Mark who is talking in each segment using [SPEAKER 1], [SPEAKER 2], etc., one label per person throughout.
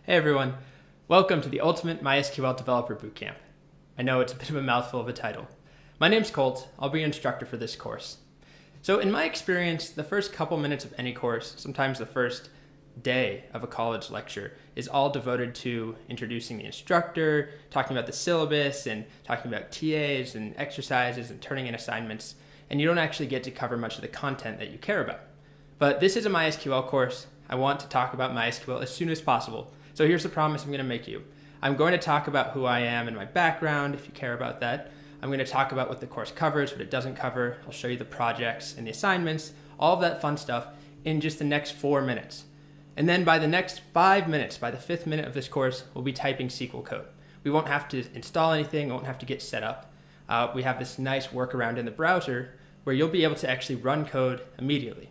[SPEAKER 1] Hey everyone, welcome to the Ultimate MySQL Developer Bootcamp. I know it's a bit of a mouthful of a title. My name's Colt, I'll be your instructor for this course. So in my experience, the first couple minutes of any course, sometimes the first day of a college lecture, is all devoted to introducing the instructor, talking about the syllabus, and talking about TAs and exercises and turning in assignments, and you don't actually get to cover much of the content that you care about. But this is a MySQL course. I want to talk about MySQL as soon as possible. So here's the promise I'm going to make you. I'm going to talk about who I am and my background, if you care about that. I'm going to talk about what the course covers, what it doesn't cover. I'll show you the projects and the assignments, all of that fun stuff in just the next 4 minutes. And then by the next 5 minutes, by the 5th minute of this course, we'll be typing SQL code. We won't have to install anything, we won't have to get set up. We have this nice workaround in the browser where you'll be able to actually run code immediately.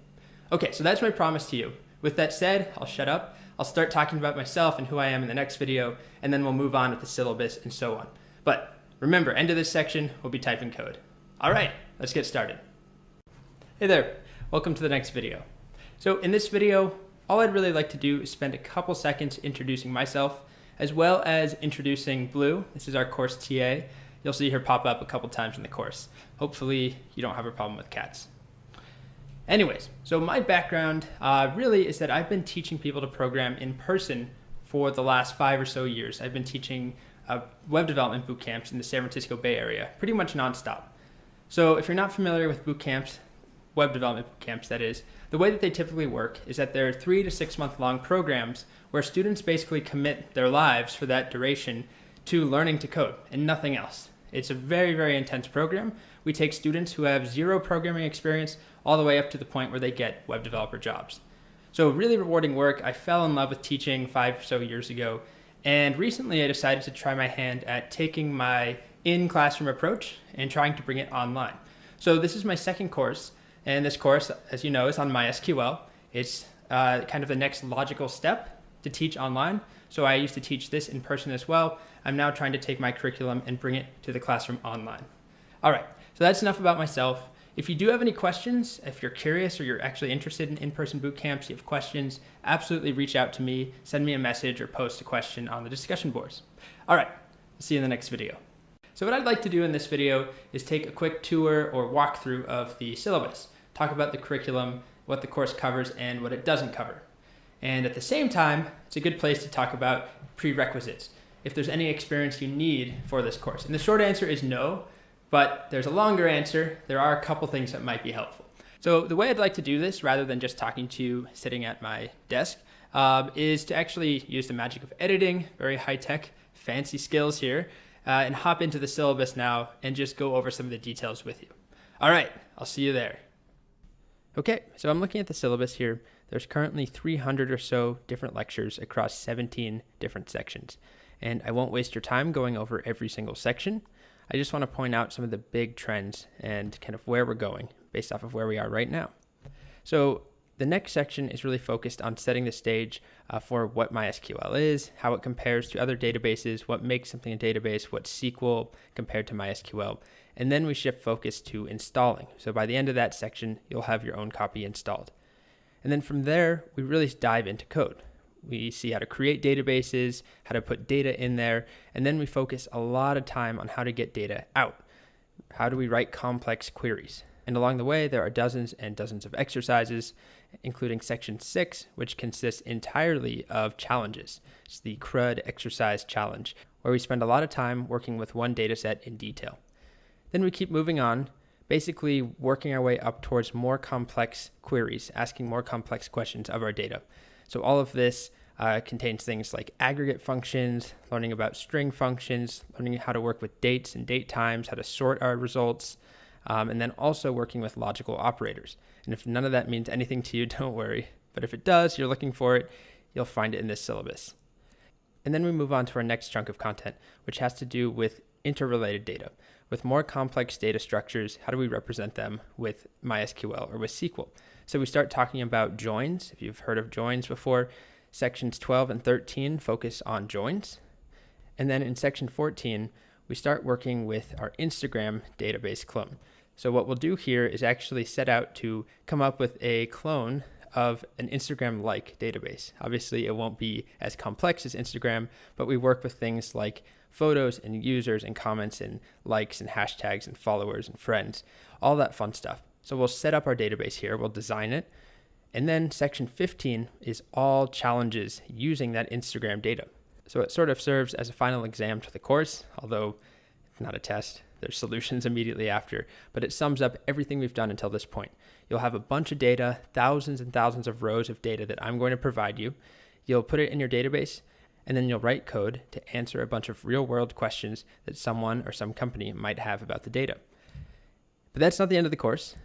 [SPEAKER 1] Okay, so that's my promise to you. With that said, I'll shut up. I'll start talking about myself and who I am in the next video, and then we'll move on with the syllabus and so on. But remember, end of this section, we'll be typing code. All right, let's get started. Hey there, welcome to the next video. So in this video, all I'd really like to do is spend a couple seconds introducing myself, as well as introducing Blue. This is our course TA. You'll see her pop up a couple times in the course. Hopefully you don't have a problem with cats. Anyways, so my background really is that I've been teaching people to program in person for the last 5 or so years. I've been teaching web development boot camps in the San Francisco Bay Area, pretty much nonstop. So if you're not familiar with boot camps, web development boot camps that is, the way that they typically work is that they're 3 to 6 month long programs where students basically commit their lives for that duration to learning to code and nothing else. It's a very, very intense program. We take students who have 0 programming experience all the way up to the point where they get web developer jobs. So really rewarding work. I fell in love with teaching 5 or so years ago, and recently I decided to try my hand at taking my in-classroom approach and trying to bring it online. So this is my second course, and this course, as you know, is on MySQL. It's kind of the next logical step to teach online. So I used to teach this in person as well. I'm now trying to take my curriculum and bring it to the classroom online. All right, so that's enough about myself. If you do have any questions, if you're curious or you're actually interested in in-person boot camps, you have questions, absolutely reach out to me, send me a message or post a question on the discussion boards. All right, see you in the next video. So what I'd like to do in this video is take a quick tour or walkthrough of the syllabus, talk about the curriculum, what the course covers and what it doesn't cover. And at the same time, it's a good place to talk about prerequisites, if there's any experience you need for this course. And the short answer is no. But there's a longer answer. There are a couple things that might be helpful. So the way I'd like to do this, rather than just talking to you sitting at my desk, is to actually use the magic of editing, very high-tech, fancy skills here, and hop into the syllabus now and just go over some of the details with you. All right, I'll see you there. Okay, so I'm looking at the syllabus here. There's currently 300 or so different lectures across 17 different sections. And I won't waste your time going over every single section. I just want to point out some of the big trends and kind of where we're going based off of where we are right now. So the next section is really focused on setting the stage for what MySQL is, how it compares to other databases, what makes something a database, what's SQL compared to MySQL, and then we shift focus to installing. So by the end of that section, you'll have your own copy installed. And then from there, we really dive into code. We see how to create databases, how to put data in there, and then we focus a lot of time on how to get data out. How do we write complex queries? And along the way, there are dozens and dozens of exercises, including section 6, which consists entirely of challenges. It's the CRUD exercise challenge, where we spend a lot of time working with one data set in detail. Then we keep moving on, basically working our way up towards more complex queries, asking more complex questions of our data. So all of this contains things like aggregate functions, learning about string functions, learning how to work with dates and date times, how to sort our results, and then also working with logical operators. And if none of that means anything to you, don't worry. But if it does, you're looking for it, you'll find it in this syllabus. And then we move on to our next chunk of content, which has to do with interrelated data. With more complex data structures, how do we represent them with MySQL or with SQL? So we start talking about joins. If you've heard of joins before, sections 12 and 13 focus on joins. And then in section 14, we start working with our Instagram database clone. So what we'll do here is actually set out to come up with a clone of an Instagram-like database. Obviously, it won't be as complex as Instagram, but we work with things like photos and users and comments and likes and hashtags and followers and friends, all that fun stuff. So we'll set up our database here, we'll design it, and then section 15 is all challenges using that Instagram data. So it sort of serves as a final exam to the course, although it's not a test. There's solutions immediately after, but it sums up everything we've done until this point. You'll have a bunch of data, thousands and thousands of rows of data that I'm going to provide you. You'll put it in your database, and then you'll write code to answer a bunch of real-world questions that someone or some company might have about the data. But that's not the end of the course.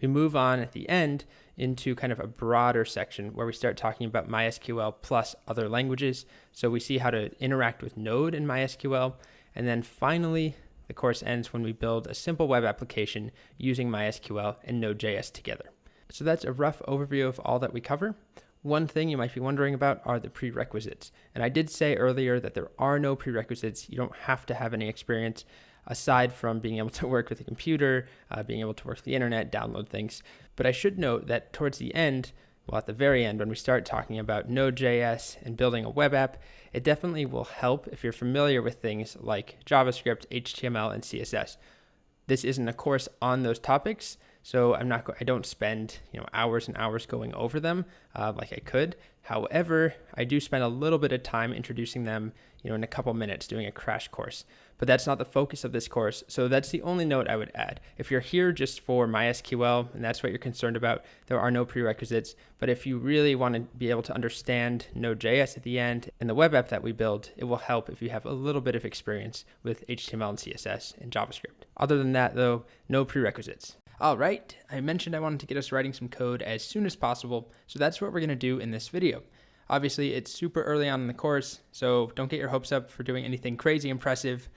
[SPEAKER 1] We move on at the end into kind of a broader section where we start talking about MySQL plus other languages. So we see how to interact with Node in MySQL, and then finally, the course ends when we build a simple web application using MySQL and Node.js together. So that's a rough overview of all that we cover. One thing you might be wondering about are the prerequisites. And I did say earlier that there are no prerequisites. You don't have to have any experience aside from being able to work with a computer, being able to work with the internet, download things. But I should note that towards the end, well, at the very end, when we start talking about Node.js and building a web app, it definitely will help if you're familiar with things like JavaScript, HTML, and CSS. This isn't a course on those topics, so I don't spend hours and hours going over them like I could. However, I do spend a little bit of time introducing them in a couple minutes doing a crash course. But that's not the focus of this course, so that's the only note I would add. If you're here just for MySQL and that's what you're concerned about, there are no prerequisites. But if you really want to be able to understand Node.js at the end and the web app that we build, it will help if you have a little bit of experience with HTML and CSS and JavaScript. Other than that, though, no prerequisites. All right, I mentioned I wanted to get us writing some code as soon as possible, so that's what we're going to do in this video. Obviously, it's super early on in the course, so don't get your hopes up for doing anything crazy impressive.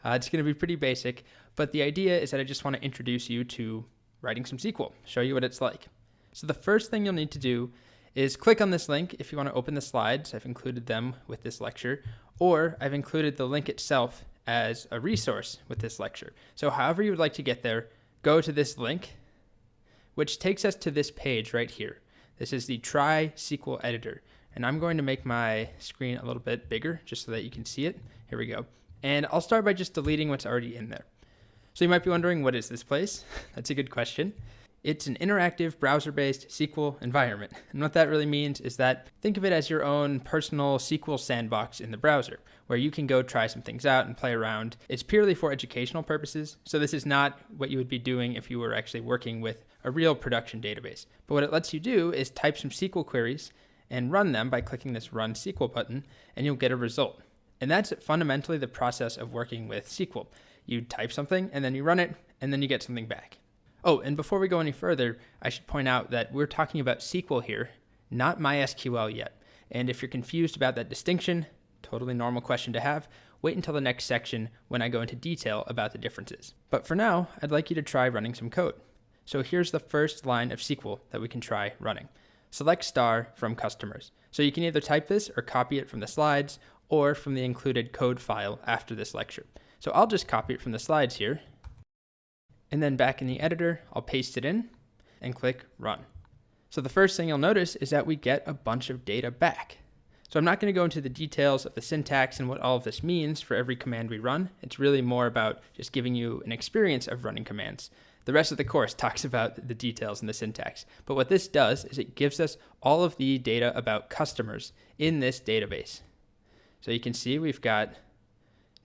[SPEAKER 1] It's going to be pretty basic, but the idea is that I just want to introduce you to writing some SQL, show you what it's like. So the first thing you'll need to do is click on this link if you want to open the slides. I've included them with this lecture, or I've included the link itself as a resource with this lecture. So however you would like to get there, go to this link, which takes us to this page right here. This is the Try SQL Editor. And I'm going to make my screen a little bit bigger just so that you can see it. Here we go. And I'll start by just deleting what's already in there. So you might be wondering, what is this place? That's a good question. It's an interactive browser-based SQL environment. And what that really means is that think of it as your own personal SQL sandbox in the browser, where you can go try some things out and play around. It's purely for educational purposes. So this is not what you would be doing if you were actually working with a real production database. But what it lets you do is type some SQL queries and run them by clicking this Run SQL button, and you'll get a result. And that's fundamentally the process of working with SQL. You type something, and then you run it, and then you get something back. Oh, and before we go any further, I should point out that we're talking about SQL here, not MySQL yet. And if you're confused about that distinction, totally normal question to have, wait until the next section when I go into detail about the differences. But for now, I'd like you to try running some code. So here's the first line of SQL that we can try running. Select star from customers. So you can either type this or copy it from the slides or from the included code file after this lecture. So I'll just copy it from the slides here. And then back in the editor, I'll paste it in and click run. So the first thing you'll notice is that we get a bunch of data back. So I'm not going to go into the details of the syntax and what all of this means for every command we run. It's really more about just giving you an experience of running commands. The rest of the course talks about the details and the syntax. But what this does is it gives us all of the data about customers in this database. So you can see we've got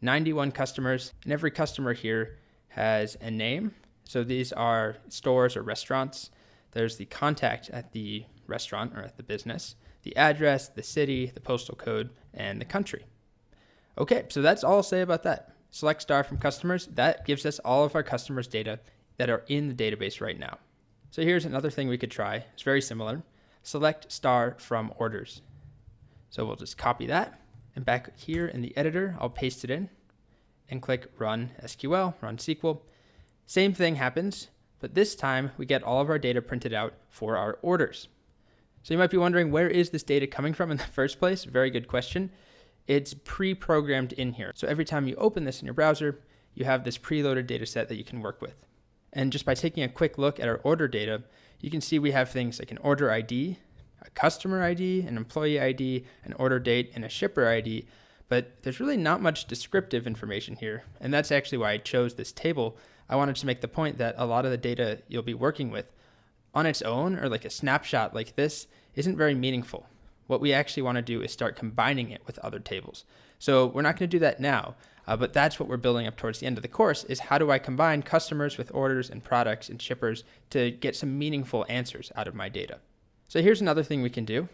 [SPEAKER 1] 91 customers, and every customer here has a name. So these are stores or restaurants. There's the contact at the restaurant or at the business, the address, the city, the postal code, and the country. Okay, so that's all I'll say about that. Select star from customers. That gives us all of our customers' data that are in the database right now. So here's another thing we could try. It's very similar. Select star from orders. So we'll just copy that. And back here in the editor, I'll paste it in and click Run SQL, Run SQL. Same thing happens, but this time we get all of our data printed out for our orders. So you might be wondering, where is this data coming from in the first place? Very good question. It's pre-programmed in here. So every time you open this in your browser, you have this preloaded data set that you can work with. And just by taking a quick look at our order data, you can see we have things like an order ID, a customer ID, an employee ID, an order date, and a shipper ID, but there's really not much descriptive information here, and that's actually why I chose this table. I wanted to make the point that a lot of the data you'll be working with on its own, or like a snapshot like this, isn't very meaningful. What we actually want to do is start combining it with other tables. So we're not going to do that now, but that's what we're building up towards the end of the course, is how do I combine customers with orders and products and shippers to get some meaningful answers out of my data. So here's another thing we can do,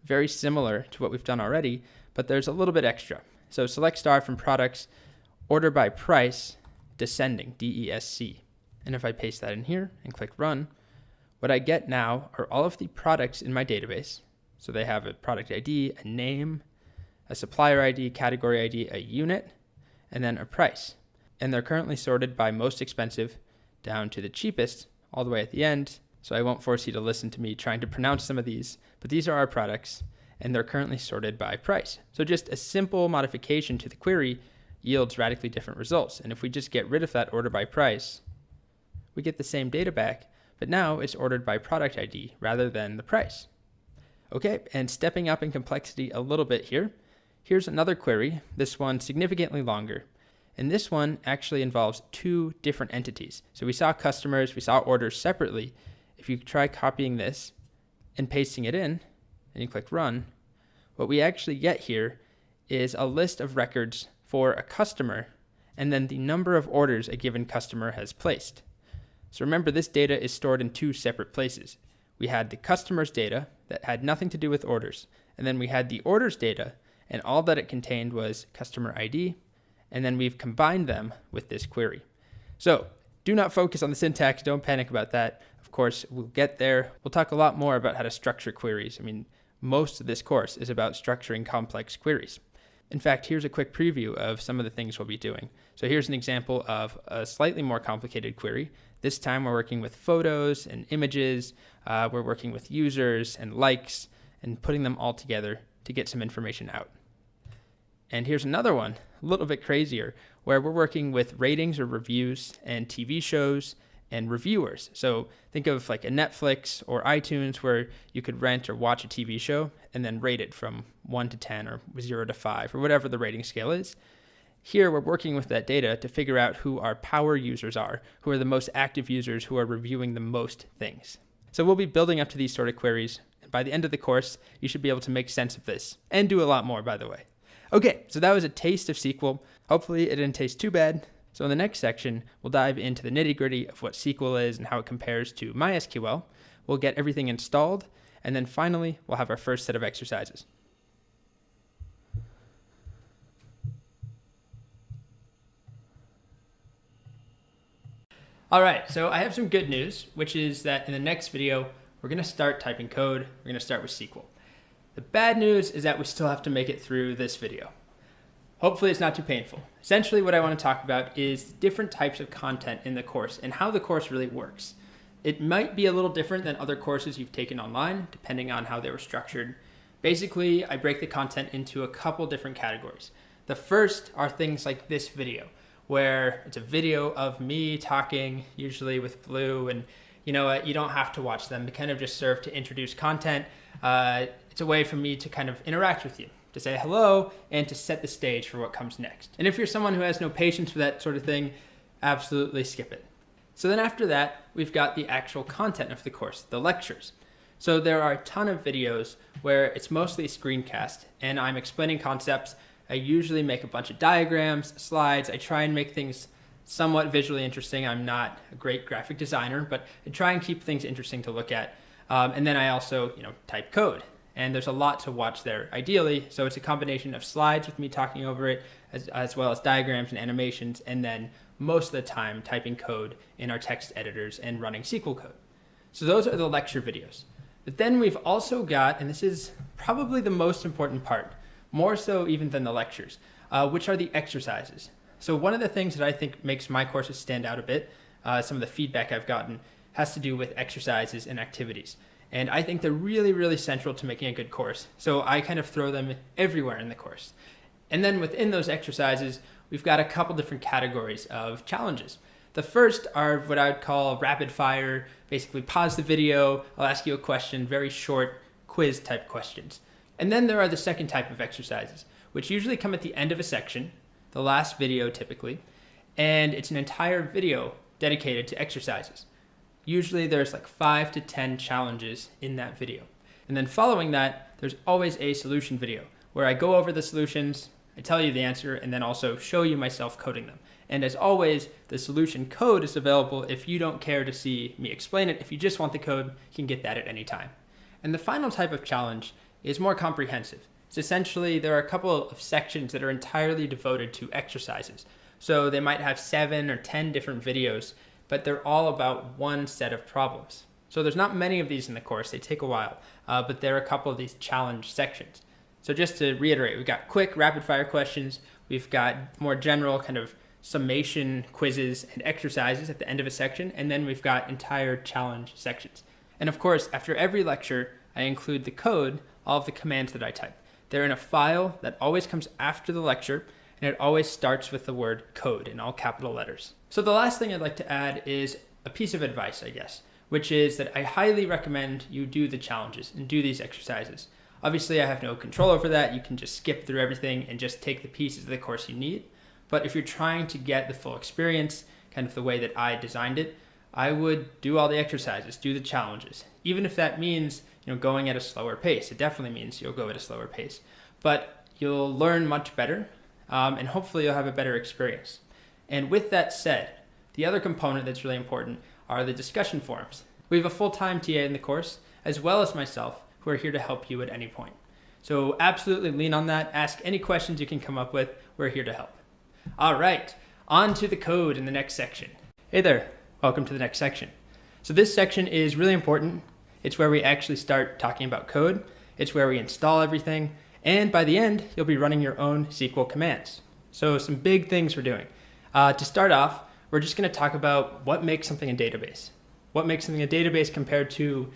[SPEAKER 1] very similar to what we've done already, but there's a little bit extra. So select star from products, order by price, descending, DESC. And if I paste that in here and click run, what I get now are all of the products in my database. So they have a product ID, a name, a supplier ID, category ID, a unit, and then a price. And they're currently sorted by most expensive down to the cheapest all the way at the end. So I won't force you to listen to me trying to pronounce some of these, but these are our products and they're currently sorted by price. So just a simple modification to the query yields radically different results. And if we just get rid of that order by price, we get the same data back, but now it's ordered by product ID rather than the price. Okay, and stepping up in complexity a little bit here, here's another query, this one significantly longer. And this one actually involves two different entities. So we saw customers, we saw orders separately. If you try copying this and pasting it in, and you click run, what we actually get here is a list of records for a customer, and then the number of orders a given customer has placed. So remember, this data is stored in two separate places. We had the customer's data that had nothing to do with orders, and then we had the orders data, and all that it contained was customer ID, and then we've combined them with this query. So do not focus on the syntax, don't panic about that. Of course, we'll get there. We'll talk a lot more about how to structure queries. I mean, most of this course is about structuring complex queries. In fact, here's a quick preview of some of the things we'll be doing. So here's an example of a slightly more complicated query. This time we're working with photos and images. We're working with users and likes and putting them all together to get some information out. And here's another one, a little bit crazier, where we're working with ratings or reviews and TV shows and reviewers. So think of like a Netflix or iTunes where you could rent or watch a TV show and then rate it from 1 to 10 or 0 to 5 or whatever the rating scale is. Here we're working with that data to figure out who our power users are, who are the most active users who are reviewing the most things. So we'll be building up to these sort of queries. And by the end of the course, you should be able to make sense of this and do a lot more, by the way. Okay, so that was a taste of SQL. Hopefully it didn't taste too bad. So in the next section, we'll dive into the nitty-gritty of what SQL is and how it compares to MySQL. We'll get everything installed, and then finally, we'll have our first set of exercises. All right, so I have some good news, which is that in the next video, we're gonna start typing code. We're gonna start with SQL. The bad news is that we still have to make it through this video. Hopefully it's not too painful. Essentially what I want to talk about is different types of content in the course and how the course really works. It might be a little different than other courses you've taken online, depending on how they were structured. Basically, I break the content into a couple different categories. The first are things like this video, where it's a video of me talking, usually with Blue, and you know what, you don't have to watch them. They kind of just serve to introduce content. It's a way for me to kind of interact with you, to say hello, and to set the stage for what comes next. And if you're someone who has no patience for that sort of thing, absolutely skip it. So then after that, we've got the actual content of the course, the lectures. So there are a ton of videos where it's mostly a screencast, and I'm explaining concepts. I usually make a bunch of diagrams, slides. I try and make things somewhat visually interesting. I'm not a great graphic designer, but I try and keep things interesting to look at. And then I also, type code. And there's a lot to watch there, ideally. So it's a combination of slides with me talking over it, as well as diagrams and animations, and then most of the time typing code in our text editors and running SQL code. So those are the lecture videos. But then we've also got, and this is probably the most important part, more so even than the lectures, which are the exercises. So one of the things that I think makes my courses stand out a bit, some of the feedback I've gotten, has to do with exercises and activities. And I think they're really, really central to making a good course. So I kind of throw them everywhere in the course. And then within those exercises, we've got a couple different categories of challenges. The first are what I would call rapid fire, basically pause the video, I'll ask you a question, very short quiz type questions. And then there are the second type of exercises, which usually come at the end of a section, the last video typically, and it's an entire video dedicated to exercises. Usually there's like 5 to 10 challenges in that video. And then following that, there's always a solution video where I go over the solutions, I tell you the answer, and then also show you myself coding them. And as always, the solution code is available if you don't care to see me explain it. If you just want the code, you can get that at any time. And the final type of challenge is more comprehensive. It's essentially, there are a couple of sections that are entirely devoted to exercises. So they might have 7 or 10 different videos, but they're all about one set of problems. So there's not many of these in the course, they take a while, but there are a couple of these challenge sections. So just to reiterate, we've got quick rapid fire questions, we've got more general kind of summation quizzes and exercises at the end of a section, and then we've got entire challenge sections. And of course, after every lecture, I include the code, all of the commands that I type. They're in a file that always comes after the lecture, and it always starts with the word code in all capital letters. So the last thing I'd like to add is a piece of advice, I guess, which is that I highly recommend you do the challenges and do these exercises. Obviously, I have no control over that. You can just skip through everything and just take the pieces of the course you need. But if you're trying to get the full experience, kind of the way that I designed it, I would do all the exercises, do the challenges. Even if that means, going at a slower pace. It definitely means you'll go at a slower pace. But you'll learn much better, and hopefully you'll have a better experience. And with that said, the other component that's really important are the discussion forums. We have a full-time TA in the course, as well as myself, who are here to help you at any point. So absolutely lean on that. Ask any questions you can come up with. We're here to help. All right, on to the code in the next section. Hey there, welcome to the next section. So this section is really important. It's where we actually start talking about code. It's where we install everything. And by the end, you'll be running your own SQL commands. So some big things we're doing. To start off, we're just going to talk about what makes something a database. What makes something a database compared to,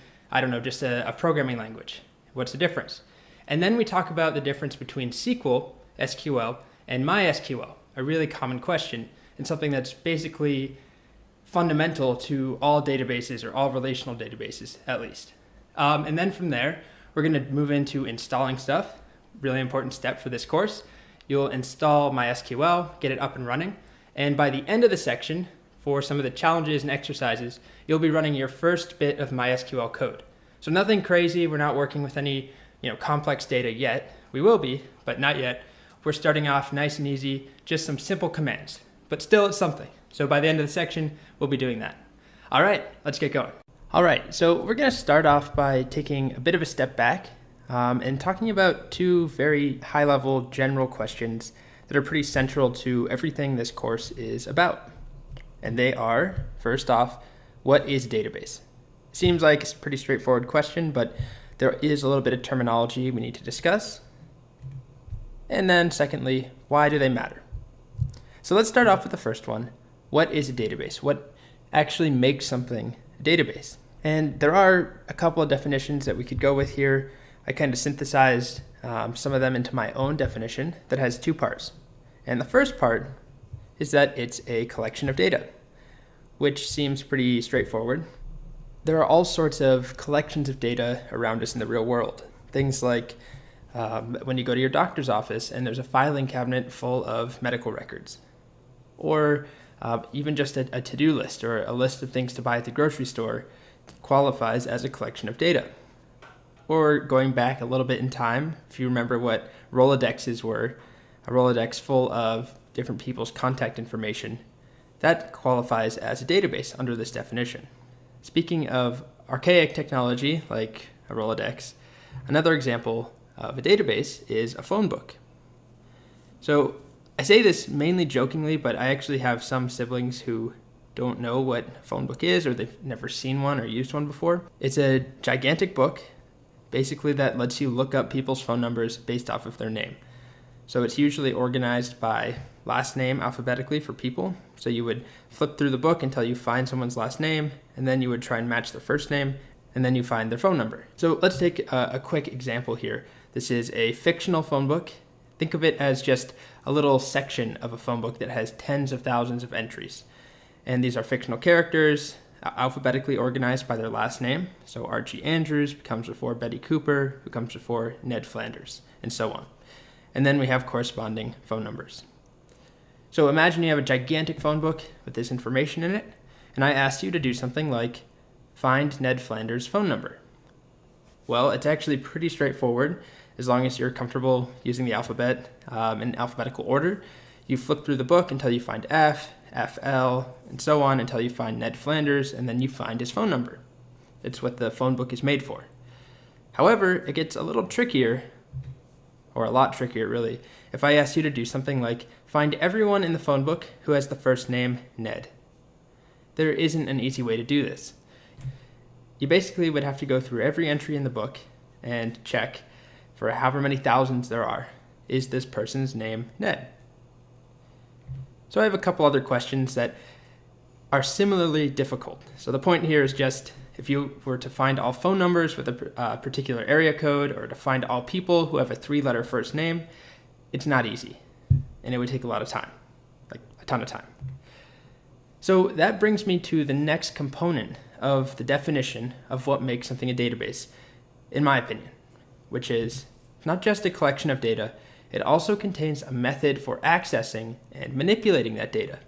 [SPEAKER 1] just a programming language? What's the difference? And then we talk about the difference between SQL, and MySQL, a really common question, and something that's basically fundamental to all databases or all relational databases, at least. And then from there, we're going to move into installing stuff. Really important step for this course. You'll install MySQL, get it up and running. And by the end of the section, for some of the challenges and exercises, you'll be running your first bit of MySQL code. So nothing crazy. We're not working with any complex data yet. We will be, but not yet. We're starting off nice and easy, just some simple commands, but still it's something. So by the end of the section, we'll be doing that. All right, let's get going. All right, so we're going to start off by taking a bit of a step back and talking about two very high-level general questions that are pretty central to everything this course is about. And they are, first off, what is a database? Seems like it's a pretty straightforward question, but there is a little bit of terminology we need to discuss. And then secondly, why do they matter? So let's start off with the first one. What is a database? What actually makes something a database? And there are a couple of definitions that we could go with here. I kind of synthesized some of them into my own definition that has two parts. And the first part is that it's a collection of data, which seems pretty straightforward. There are all sorts of collections of data around us in the real world. Things like when you go to your doctor's office and there's a filing cabinet full of medical records, or even just a to-do list or a list of things to buy at the grocery store qualifies as a collection of data. Or going back a little bit in time, if you remember what Rolodexes were, a Rolodex full of different people's contact information, that qualifies as a database under this definition. Speaking of archaic technology like a Rolodex, another example of a database is a phone book. So I say this mainly jokingly, but I actually have some siblings who don't know what a phone book is, or they've never seen one or used one before. It's a gigantic book, basically, that lets you look up people's phone numbers based off of their name. So it's usually organized by last name alphabetically for people. So you would flip through the book until you find someone's last name, and then you would try and match their first name, and then you find their phone number. So let's take a quick example here. This is a fictional phone book. Think of it as just a little section of a phone book that has tens of thousands of entries. And these are fictional characters, alphabetically organized by their last name. So Archie Andrews comes before Betty Cooper, who comes before Ned Flanders, and so on. And then we have corresponding phone numbers. So imagine you have a gigantic phone book with this information in it, and I asked you to do something like find Ned Flanders' phone number. Well, it's actually pretty straightforward as long as you're comfortable using the alphabet in alphabetical order. You flip through the book until you find F, FL, and so on until you find Ned Flanders, and then you find his phone number. It's what the phone book is made for. However, it gets a little trickier, or a lot trickier really, if I asked you to do something like find everyone in the phone book who has the first name Ned. There isn't an easy way to do this. You basically would have to go through every entry in the book and check for however many thousands there are. Is this person's name Ned? So I have a couple other questions that are similarly difficult. So the point here is just if you were to find all phone numbers with a particular area code or to find all people who have a 3-letter first name, it's not easy. And it would take a lot of time, like a ton of time. So that brings me to the next component of the definition of what makes something a database, in my opinion, which is not just a collection of data, it also contains a method for accessing and manipulating that data.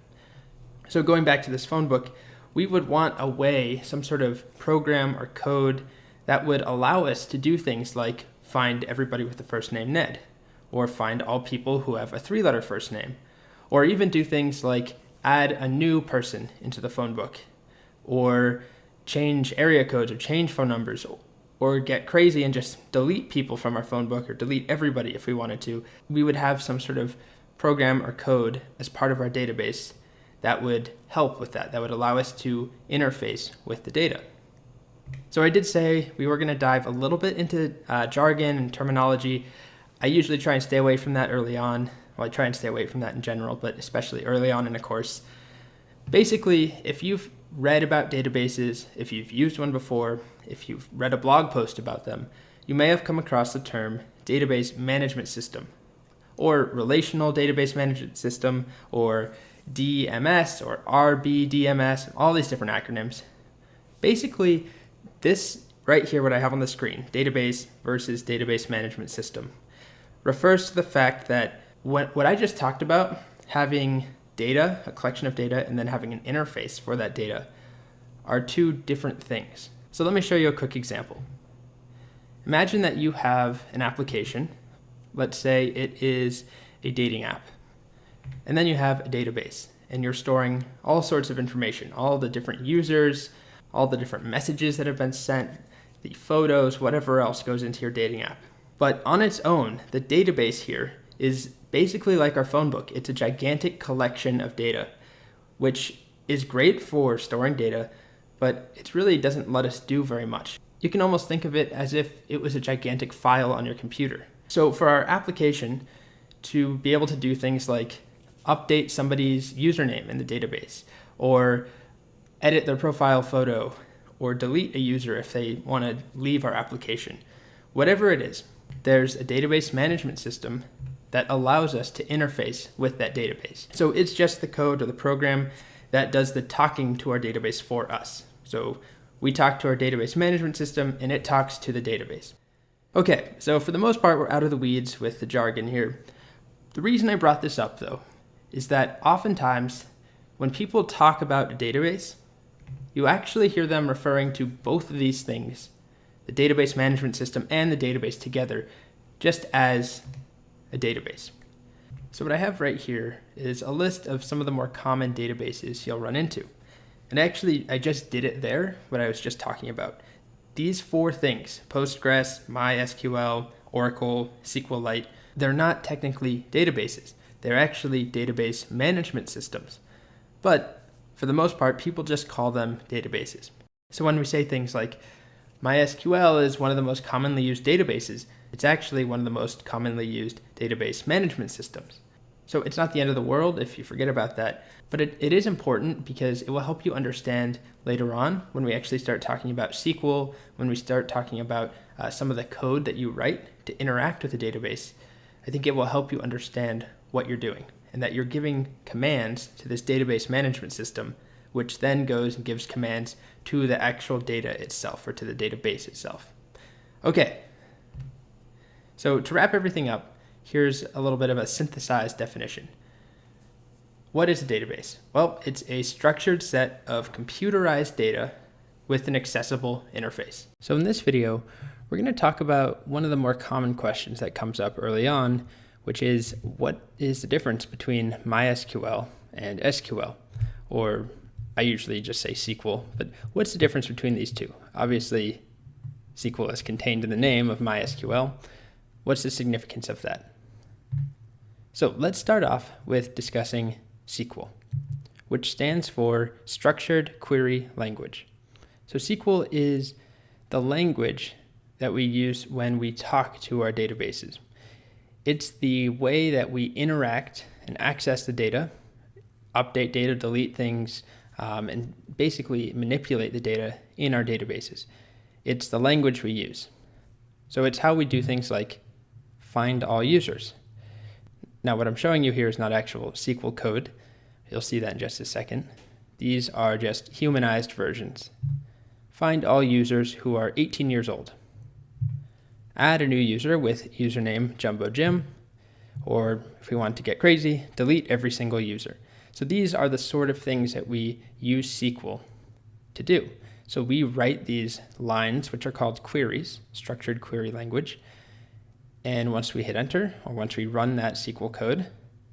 [SPEAKER 1] So going back to this phone book, we would want a way, some sort of program or code that would allow us to do things like find everybody with the first name Ned, or find all people who have a 3-letter first name, or even do things like add a new person into the phone book, or change area codes or change phone numbers, or get crazy and just delete people from our phone book or delete everybody if we wanted to. We would have some sort of program or code as part of our database that would help with that would allow us to interface with the data. So I did say we were going to dive a little bit into jargon and terminology. I usually try and stay away from that early on. Well, I try and stay away from that in general, but especially early on in a course. Basically, if you've read about databases, if you've used one before, if you've read a blog post about them, you may have come across the term database management system, or relational database management system, or DMS, or RBDMS, all these different acronyms. Basically, this right here, what I have on the screen, database versus database management system, refers to the fact that what I just talked about, having data, a collection of data, and then having an interface for that data, are two different things. So let me show you a quick example. Imagine that you have an application. Let's say it is a dating app. And then you have a database, and you're storing all sorts of information, all the different users, all the different messages that have been sent, the photos, whatever else goes into your dating app. But on its own, the database here is basically like our phone book. It's a gigantic collection of data, which is great for storing data, but it really doesn't let us do very much. You can almost think of it as if it was a gigantic file on your computer. So for our application to be able to do things like update somebody's username in the database, or edit their profile photo, or delete a user if they want to leave our application, whatever it is, there's a database management system that allows us to interface with that database. So it's just the code or the program that does the talking to our database for us. So we talk to our database management system and it talks to the database. Okay, so for the most part, we're out of the weeds with the jargon here. The reason I brought this up though, is that oftentimes when people talk about a database, you actually hear them referring to both of these things, the database management system and the database together, just as a database. So what I have right here is a list of some of the more common databases you'll run into. And actually, I just did it there, what I was just talking about. These 4 things, Postgres, MySQL, Oracle, SQLite, they're not technically databases. They're actually database management systems. But for the most part, people just call them databases. So when we say things like, MySQL is one of the most commonly used databases, it's actually one of the most commonly used database management systems. So it's not the end of the world if you forget about that, but it is important because it will help you understand later on when we actually start talking about SQL, when we start talking about some of the code that you write to interact with the database. I think it will help you understand what you're doing and that you're giving commands to this database management system which then goes and gives commands to the actual data itself, or to the database itself. Okay, so to wrap everything up, here's a little bit of a synthesized definition. What is a database? Well, it's a structured set of computerized data with an accessible interface. So in this video, we're going to talk about one of the more common questions that comes up early on, which is, what is the difference between MySQL and SQL? Or I usually just say SQL, but what's the difference between these two? Obviously, SQL is contained in the name of MySQL. What's the significance of that? So let's start off with discussing SQL, which stands for Structured Query Language. So SQL is the language that we use when we talk to our databases. It's the way that we interact and access the data, update data, delete things, and basically manipulate the data in our databases. It's the language we use. So it's how we do things like find all users. Now, what I'm showing you here is not actual SQL code. You'll see that in just a second. These are just humanized versions. Find all users who are 18 years old. Add a new user with username Jumbo Jim, or if we want to get crazy, delete every single user. So these are the sort of things that we use SQL to do. So we write these lines, which are called queries, structured query language. And once we hit enter, or once we run that SQL code,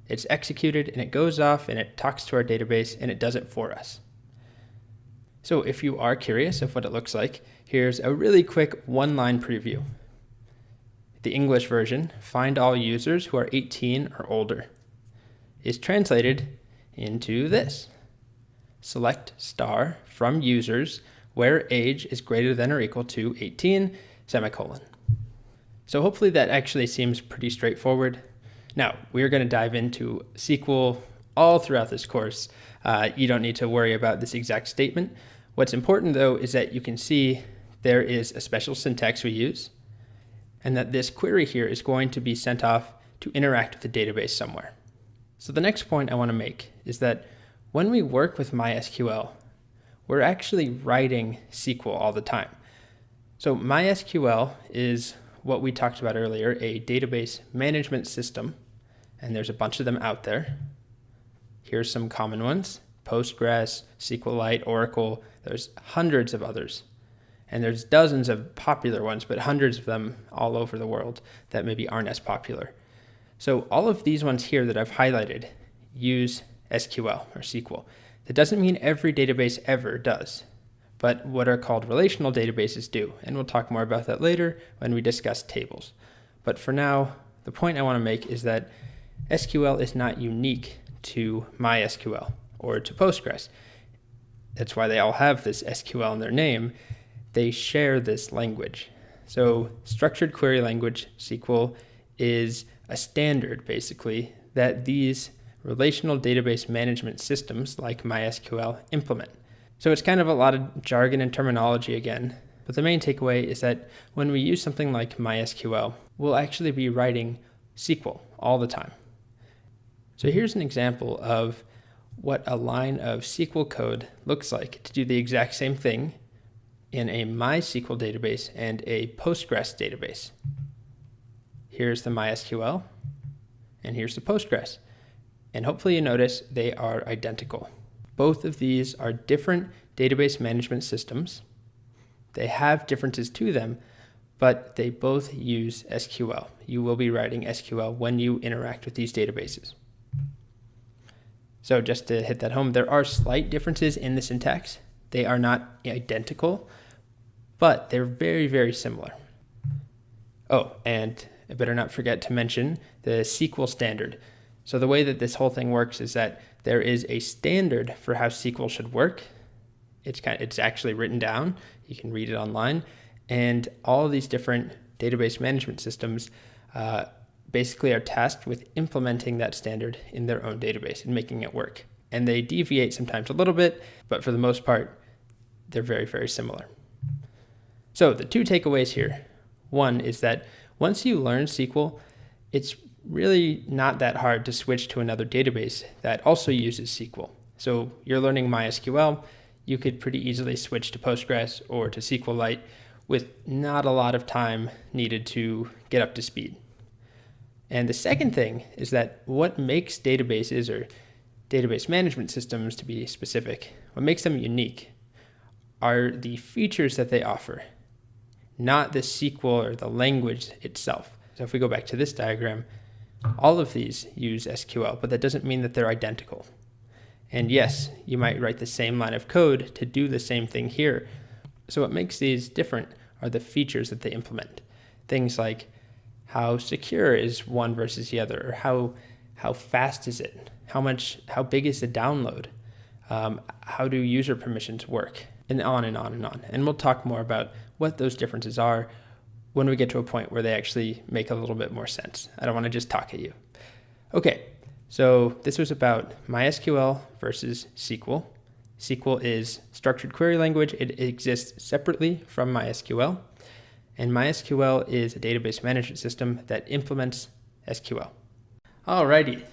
[SPEAKER 1] it's executed and it goes off and it talks to our database and it does it for us. So if you are curious of what it looks like, here's a really quick one-line preview. The English version, find all users who are 18 or older, is translated into this. Select star from users where age is greater than or equal to 18, semicolon. So hopefully that actually seems pretty straightforward. Now, we're going to dive into SQL all throughout this course. You don't need to worry about this exact statement. What's important, though, is that you can see there is a special syntax we use, and that this query here is going to be sent off to interact with the database somewhere. So the next point I want to make is that when we work with MySQL, we're actually writing SQL all the time. So MySQL is what we talked about earlier, a database management system, and there's a bunch of them out there. Here's some common ones: Postgres, SQLite, Oracle. There's hundreds of others. And there's dozens of popular ones, but hundreds of them all over the world that maybe aren't as popular. So all of these ones here that I've highlighted use SQL or SQL. That doesn't mean every database ever does, but what are called relational databases do. And we'll talk more about that later when we discuss tables. But for now, the point I want to make is that SQL is not unique to MySQL or to Postgres. That's why they all have this SQL in their name. They share this language. So structured query language, SQL, is a standard, basically, that these relational database management systems like MySQL implement. So it's kind of a lot of jargon and terminology again, but the main takeaway is that when we use something like MySQL, we'll actually be writing SQL all the time. So here's an example of what a line of SQL code looks like to do the exact same thing in a MySQL database and a Postgres database. Here's the MySQL, and here's the Postgres. And hopefully you notice they are identical. Both of these are different database management systems. They have differences to them, but they both use SQL. You will be writing SQL when you interact with these databases. So just to hit that home, there are slight differences in the syntax. They are not identical, but they're very, very similar. Oh, and I better not forget to mention the SQL standard. So the way that this whole thing works is that there is a standard for how SQL should work. It's actually written down. You can read it online. And all of these different database management systems basically are tasked with implementing that standard in their own database and making it work. And they deviate sometimes a little bit, but for the most part, they're very, very similar. So the two takeaways here. One is that once you learn SQL, it's really not that hard to switch to another database that also uses SQL. So you're learning MySQL, you could pretty easily switch to Postgres or to SQLite with not a lot of time needed to get up to speed. And the second thing is that what makes databases, or database management systems to be specific, what makes them unique are the features that they offer, not the SQL or the language itself. So if we go back to this diagram, all of these use SQL, but that doesn't mean that they're identical. And yes, you might write the same line of code to do the same thing here. So what makes these different are the features that they implement. Things like how secure is one versus the other, or how fast is it? How big is the download? How do user permissions work? And on and on and on. And we'll talk more about what those differences are when we get to a point where they actually make a little bit more sense. I don't want to just talk at you. Okay, so this was about MySQL versus SQL. SQL is structured query language. It exists separately from MySQL. And MySQL is a database management system that implements SQL. Alrighty,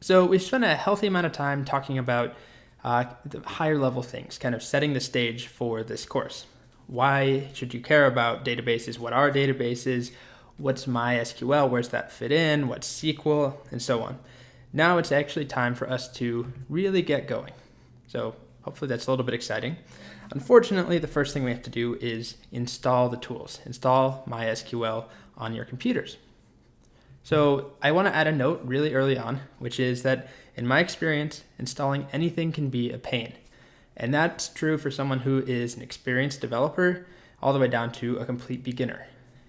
[SPEAKER 1] so we've spent a healthy amount of time talking about the higher level things, kind of setting the stage for this course. Why should you care about databases? What are databases? What's MySQL? Where's that fit in? What's SQL? And so on. Now it's actually time for us to really get going. So hopefully that's a little bit exciting. Unfortunately, the first thing we have to do is install the tools, install MySQL on your computers. So I want to add a note really early on, which is that in my experience, installing anything can be a pain. And that's true for someone who is an experienced developer all the way down to a complete beginner.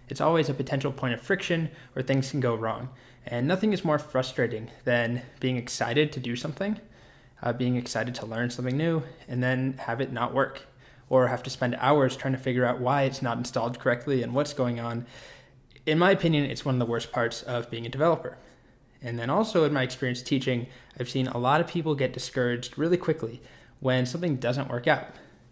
[SPEAKER 1] It's always a potential point of friction where things can go wrong. And nothing is more frustrating than being excited to do something, being excited to learn something new, and then have it not work, or have to spend hours trying to figure out why it's not installed correctly and what's going on. In my opinion, it's one of the worst parts of being a developer. And then also in my experience teaching, I've seen a lot of people get discouraged really quickly when something doesn't work out.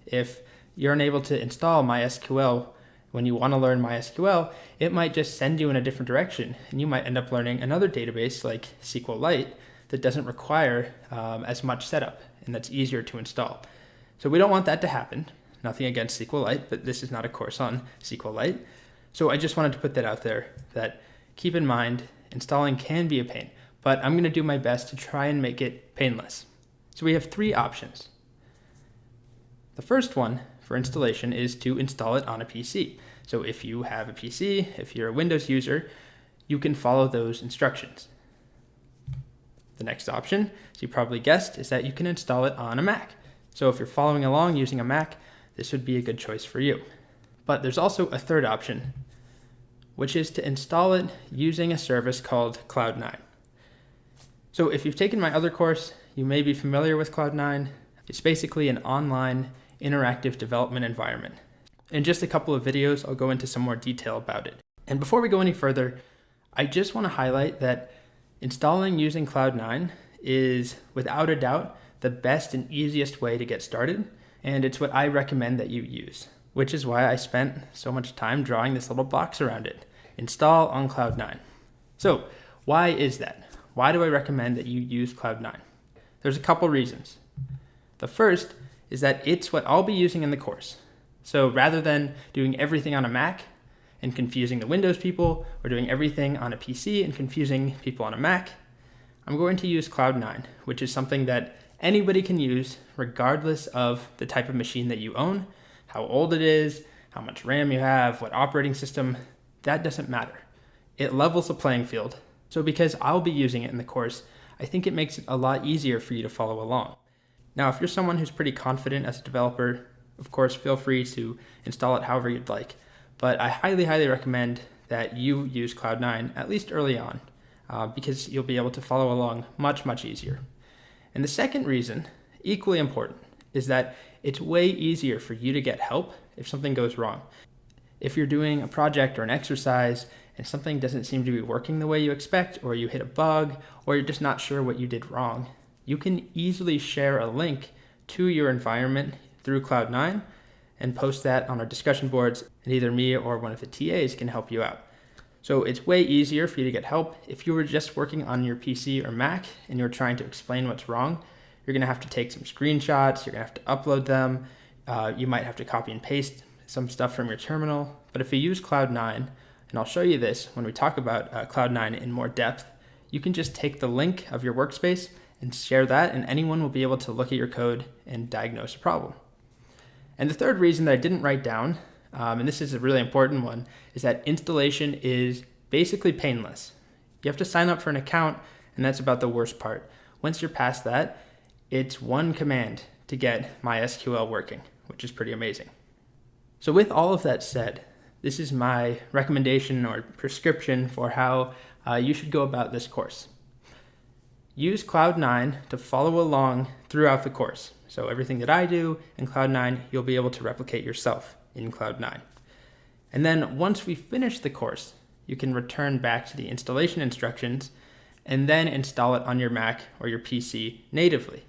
[SPEAKER 1] If you're unable to install MySQL when you want to learn MySQL, it might just send you in a different direction, and you might end up learning another database like SQLite that doesn't require as much setup and that's easier to install. So we don't want that to happen. Nothing against SQLite, but this is not a course on SQLite. So I just wanted to put that out there, that keep in mind installing can be a pain, but I'm going to do my best to try and make it painless. So we have three options. The first one for installation is to install it on a PC. So if you have a PC, if you're a Windows user, you can follow those instructions. The next option, as you probably guessed, is that you can install it on a Mac. So if you're following along using a Mac, this would be a good choice for you. But there's also a third option, which is to install it using a service called Cloud9. So if you've taken my other course, you may be familiar with Cloud9. It's basically an online interactive development environment. In just a couple of videos, I'll go into some more detail about it. And before we go any further, I just want to highlight that installing using Cloud9 is without a doubt the best and easiest way to get started, and it's what I recommend that you use, which is why I spent so much time drawing this little box around it. Install on Cloud9. So why is that? Why do I recommend that you use Cloud9? There's a couple reasons. The first is that it's what I'll be using in the course. So rather than doing everything on a Mac and confusing the Windows people, or doing everything on a PC and confusing people on a Mac, I'm going to use Cloud9, which is something that anybody can use regardless of the type of machine that you own, how old it is, how much RAM you have, what operating system. That doesn't matter. It levels the playing field. So because I'll be using it in the course, I think it makes it a lot easier for you to follow along. Now, if you're someone who's pretty confident as a developer, of course, feel free to install it however you'd like. But I highly, highly recommend that you use Cloud9, at least early on, because you'll be able to follow along much, much easier. And the second reason, equally important, is that it's way easier for you to get help if something goes wrong. If you're doing a project or an exercise and something doesn't seem to be working the way you expect, or you hit a bug, or you're just not sure what you did wrong, you can easily share a link to your environment through Cloud9 and post that on our discussion boards, and either me or one of the TAs can help you out. So it's way easier for you to get help. If you were just working on your PC or Mac and you're trying to explain what's wrong, you're going to have to take some screenshots, you're going to have to upload them, you might have to copy and paste some stuff from your terminal. But if you use Cloud9, and I'll show you this when we talk about Cloud9 in more depth, you can just take the link of your workspace and share that, and anyone will be able to look at your code and diagnose a problem. And the third reason that I didn't write down, and this is a really important one, is that installation is basically painless. You have to sign up for an account, and that's about the worst part. Once you're past that, it's one command to get MySQL working, which is pretty amazing. So with all of that said, this is my recommendation or prescription for how you should go about this course. Use Cloud9 to follow along throughout the course. So everything that I do in Cloud9, you'll be able to replicate yourself in Cloud9. And then once we finish the course, you can return back to the installation instructions and then install it on your Mac or your PC natively.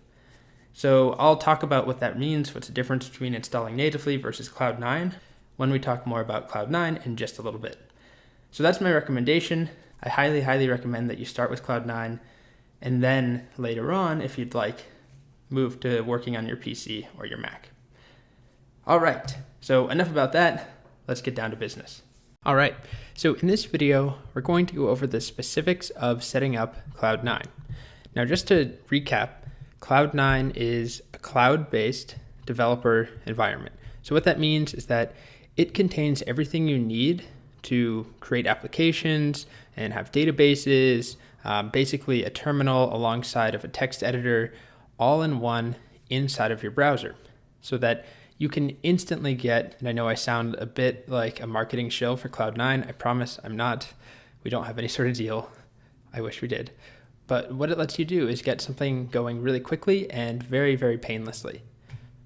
[SPEAKER 1] So I'll talk about what that means, what's the difference between installing natively versus Cloud9 when we talk more about Cloud9 in just a little bit. So that's my recommendation. I highly, highly recommend that you start with Cloud9 and then later on, if you'd like, move to working on your PC or your Mac. All right, so enough about that. Let's get down to business. All right, so in this video, we're going to go over the specifics of setting up Cloud9. Now, just to recap, Cloud9 is a cloud-based developer environment. So what that means is that it contains everything you need to create applications and have databases, basically a terminal alongside of a text editor, all in one inside of your browser, so that you can instantly get, and I know I sound a bit like a marketing shill for Cloud9, I promise I'm not. We don't have any sort of deal. I wish we did. But what it lets you do is get something going really quickly and very, very painlessly.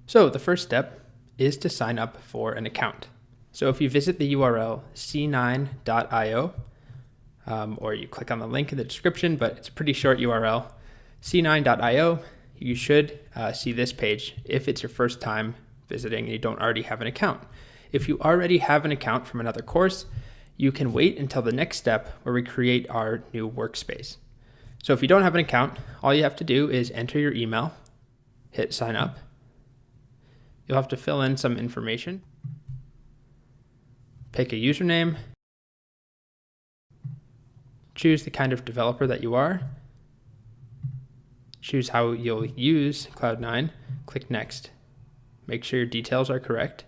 [SPEAKER 1] So the first step is to sign up for an account. So if you visit the URL c9.io, or you click on the link in the description, but it's a pretty short URL, c9.io, you should see this page if it's your first time visiting and you don't already have an account. If you already have an account from another course, you can wait until the next step where we create our new workspace. So if you don't have an account, all you have to do is enter your email, hit sign up. You'll have to fill in some information, pick a username, choose the kind of developer that you are, choose how you'll use Cloud9, click next. Make sure your details are correct.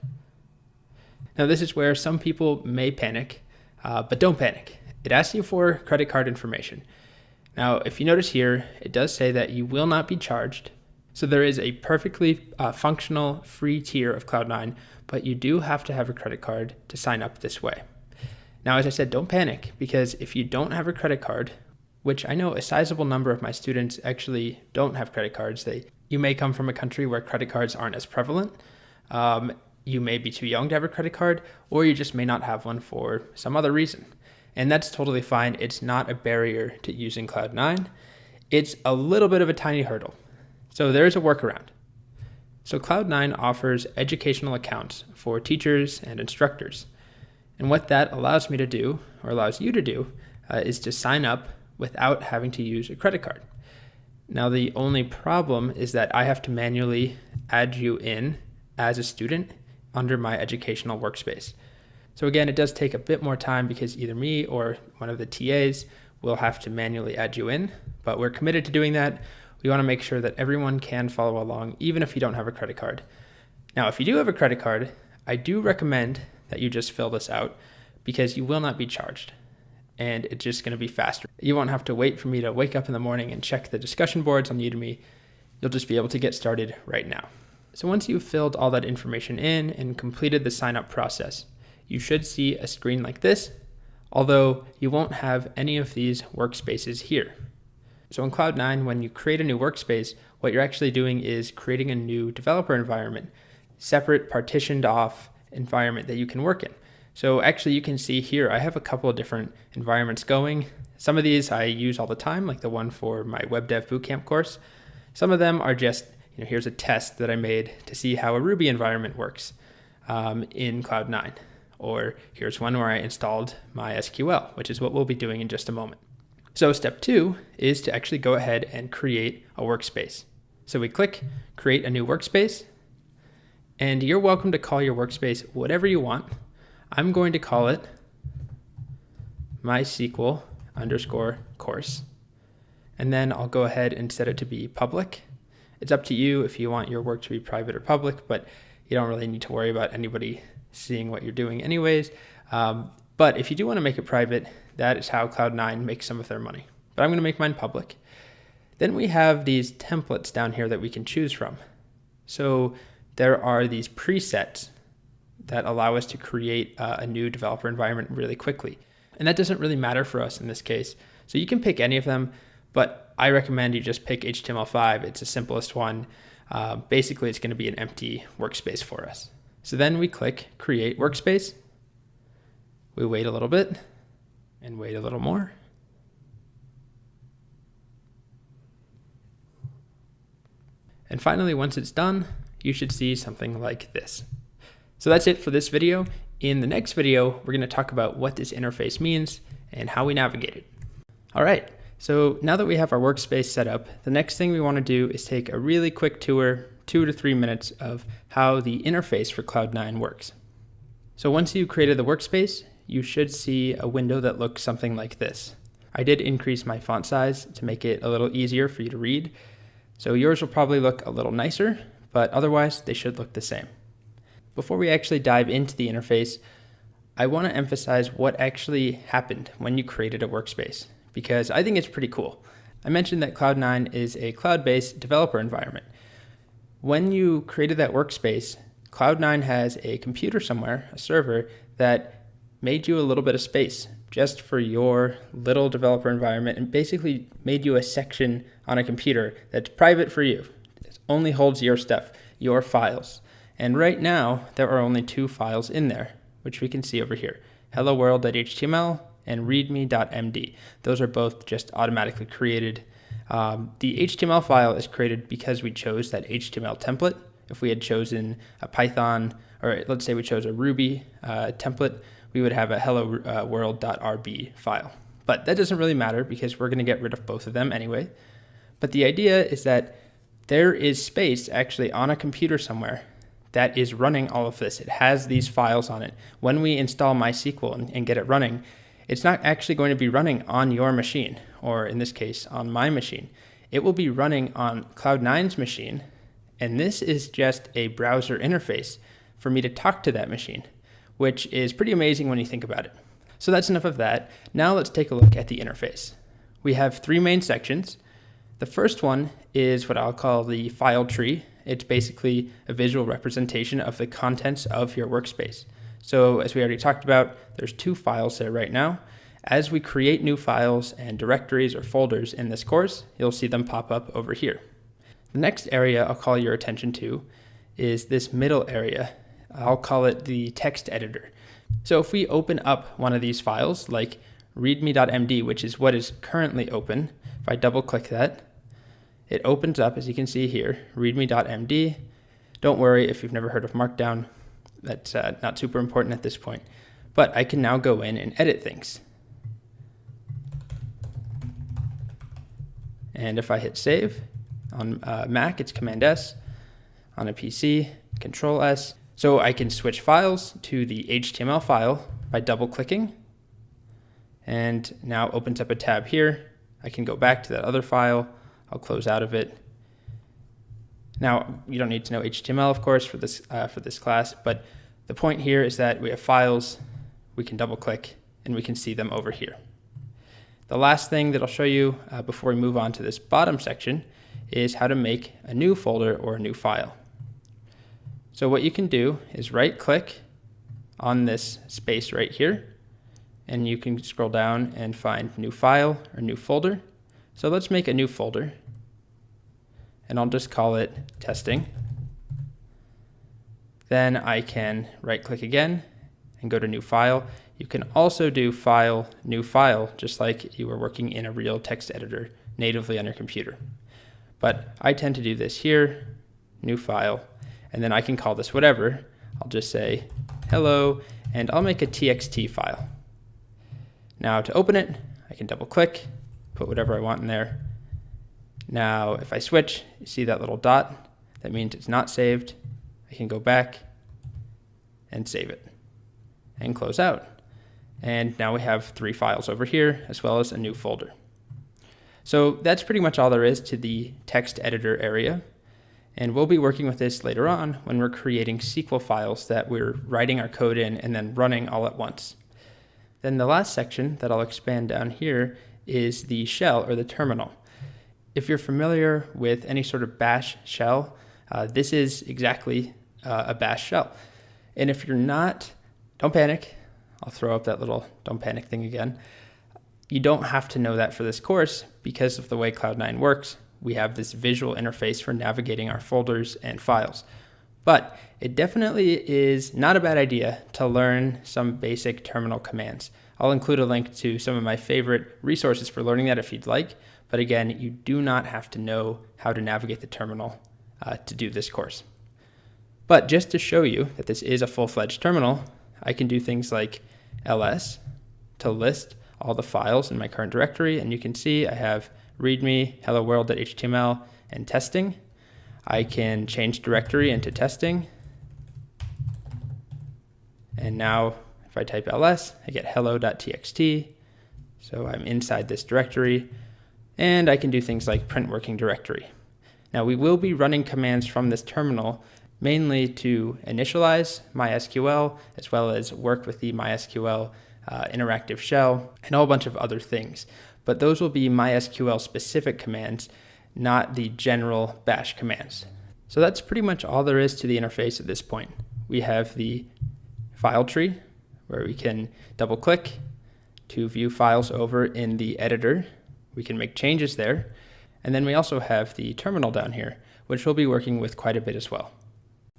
[SPEAKER 1] Now this is where some people may panic, but don't panic. It asks you for credit card information. Now, if you notice here, it does say that you will not be charged. So there is a perfectly functional free tier of Cloud9, but you do have to have a credit card to sign up this way. Now, as I said, don't panic, because if you don't have a credit card, which I know a sizable number of my students actually don't have credit cards. You may come from a country where credit cards aren't as prevalent. You may be too young to have a credit card, or you just may not have one for some other reason. And that's totally fine. It's not a barrier to using Cloud9. It's a little bit of a tiny hurdle. So there's a workaround. So Cloud9 offers educational accounts for teachers and instructors. And what that allows me to do, or allows you to do, is to sign up without having to use a credit card. Now, the only problem is that I have to manually add you in as a student under my educational workspace. So again, it does take a bit more time because either me or one of the TAs will have to manually add you in, but we're committed to doing that. We want to make sure that everyone can follow along, even if you don't have a credit card. Now, if you do have a credit card, I do recommend that you just fill this out because you will not be charged. And it's just going to be faster. You won't have to wait for me to wake up in the morning and check the discussion boards on Udemy. You'll just be able to get started right now. So once you've filled all that information in and completed the sign up process, you should see a screen like this, although you won't have any of these workspaces here. So in Cloud9, when you create a new workspace, what you're actually doing is creating a new developer environment, separate partitioned off environment that you can work in. So actually you can see here, I have a couple of different environments going. Some of these I use all the time, like the one for my Web Dev Bootcamp course. Some of them are just, here's a test that I made to see how a Ruby environment works in Cloud9. Or here's one where I installed MySQL, which is what we'll be doing in just a moment. So step 2 is to actually go ahead and create a workspace. So we click create a new workspace, and you're welcome to call your workspace whatever you want. I'm going to call it MySQL _course. And then I'll go ahead and set it to be public. It's up to you if you want your work to be private or public, but you don't really need to worry about anybody seeing what you're doing anyways. But if you do want to make it private, that is how Cloud9 makes some of their money. But I'm going to make mine public. Then we have these templates down here that we can choose from. So there are these presets that allow us to create a new developer environment really quickly. And that doesn't really matter for us in this case. So you can pick any of them, but I recommend you just pick HTML5. It's the simplest one. Basically, it's going to be an empty workspace for us. So then we click Create Workspace. We wait a little bit and wait a little more. And finally, once it's done, you should see something like this. So that's it for this video. In the next video, we're going to talk about what this interface means and how we navigate it. All right. So now that we have our workspace set up, the next thing we want to do is take a really quick tour, 2 to 3 minutes, of how the interface for Cloud9 works. So once you've created the workspace, you should see a window that looks something like this. I did increase my font size to make it a little easier for you to read. So yours will probably look a little nicer, but otherwise they should look the same. Before we actually dive into the interface, I want to emphasize what actually happened when you created a workspace, because I think it's pretty cool. I mentioned that Cloud9 is a cloud-based developer environment. When you created that workspace, Cloud9 has a computer somewhere, a server, that made you a little bit of space just for your little developer environment and basically made you a section on a computer that's private for you. It only holds your stuff, your files. And right now, there are only 2 files in there, which we can see over here, helloworld.html and readme.md. Those are both just automatically created. The HTML file is created because we chose that HTML template. If we had chosen a Python, or let's say we chose a Ruby template, we would have a hello world.rb file. But that doesn't really matter because we're going to get rid of both of them anyway. But the idea is that there is space actually on a computer somewhere that is running all of this. It has these files on it. When we install MySQL and get it running, it's not actually going to be running on your machine, or in this case, on my machine. It will be running on Cloud9's machine, and this is just a browser interface for me to talk to that machine, which is pretty amazing when you think about it. So that's enough of that. Now let's take a look at the interface. We have 3 main sections. The first one is what I'll call the file tree. It's basically a visual representation of the contents of your workspace. So as we already talked about, there's 2 files there right now. As we create new files and directories or folders in this course, you'll see them pop up over here. The next area I'll call your attention to is this middle area. I'll call it the text editor. So if we open up one of these files, like readme.md, which is what is currently open, if I double click that, it opens up, as you can see here, readme.md. Don't worry if you've never heard of Markdown. That's not super important at this point. But I can now go in and edit things. And if I hit save, on Mac, it's Command S. On a PC, Control S. So I can switch files to the HTML file by double clicking. And now opens up a tab here. I can go back to that other file. I'll close out of it. Now, you don't need to know HTML, of course, for this class, but the point here is that we have files, we can double click, and we can see them over here. The last thing that I'll show you before we move on to this bottom section is how to make a new folder or a new file. So what you can do is right click on this space right here, and you can scroll down and find new file or new folder. So let's make a new folder, and I'll just call it testing. Then I can right click again and go to new file. You can also do file, new file, just like you were working in a real text editor natively on your computer. But I tend to do this here, new file, and then I can call this whatever. I'll just say hello, and I'll make a txt file. Now to open it, I can double click, put whatever I want in there, Now, if I switch, you see that little dot? That means it's not saved. I can go back and save it and close out. And now we have 3 files over here, as well as a new folder. So that's pretty much all there is to the text editor area. And we'll be working with this later on when we're creating SQL files that we're writing our code in and then running all at once. Then the last section that I'll expand down here is the shell, or the terminal. If you're familiar with any sort of bash shell, this is exactly a bash shell. And if you're not, don't panic. I'll throw up that little don't panic thing again. You don't have to know that for this course because of the way Cloud9 works. We have this visual interface for navigating our folders and files. But it definitely is not a bad idea to learn some basic terminal commands. I'll include a link to some of my favorite resources for learning that if you'd like. But again, you do not have to know how to navigate the terminal to do this course. But just to show you that this is a full-fledged terminal, I can do things like ls to list all the files in my current directory, and you can see I have readme, hello world.html, and testing. I can change directory into testing, and now if I type ls, I get hello.txt, so I'm inside this directory, and I can do things like print working directory. Now we will be running commands from this terminal mainly to initialize MySQL, as well as work with the MySQL interactive shell, and a whole bunch of other things. But those will be MySQL specific commands, not the general bash commands. So that's pretty much all there is to the interface at this point. We have the file tree, where we can double click to view files over in the editor. We can make changes there. And then we also have the terminal down here, which we'll be working with quite a bit as well.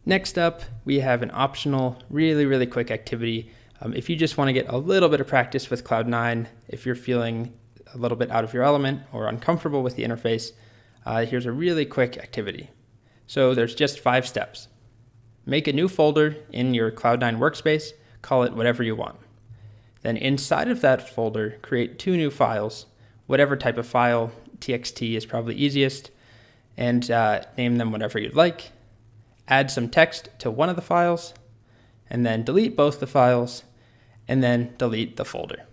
[SPEAKER 1] Next up, we have an optional, really quick activity. If you just want to get a little bit of practice with Cloud9, if you're feeling a little bit out of your element or uncomfortable with the interface, here's a really quick activity. So there's just 5 steps. Make a new folder in your Cloud9 workspace, call it whatever you want. Then inside of that folder, create 2 new files, whatever type of file. TXT is probably easiest, and name them whatever you'd like. Add some text to one of the files, and then delete both the files, and then delete the folder.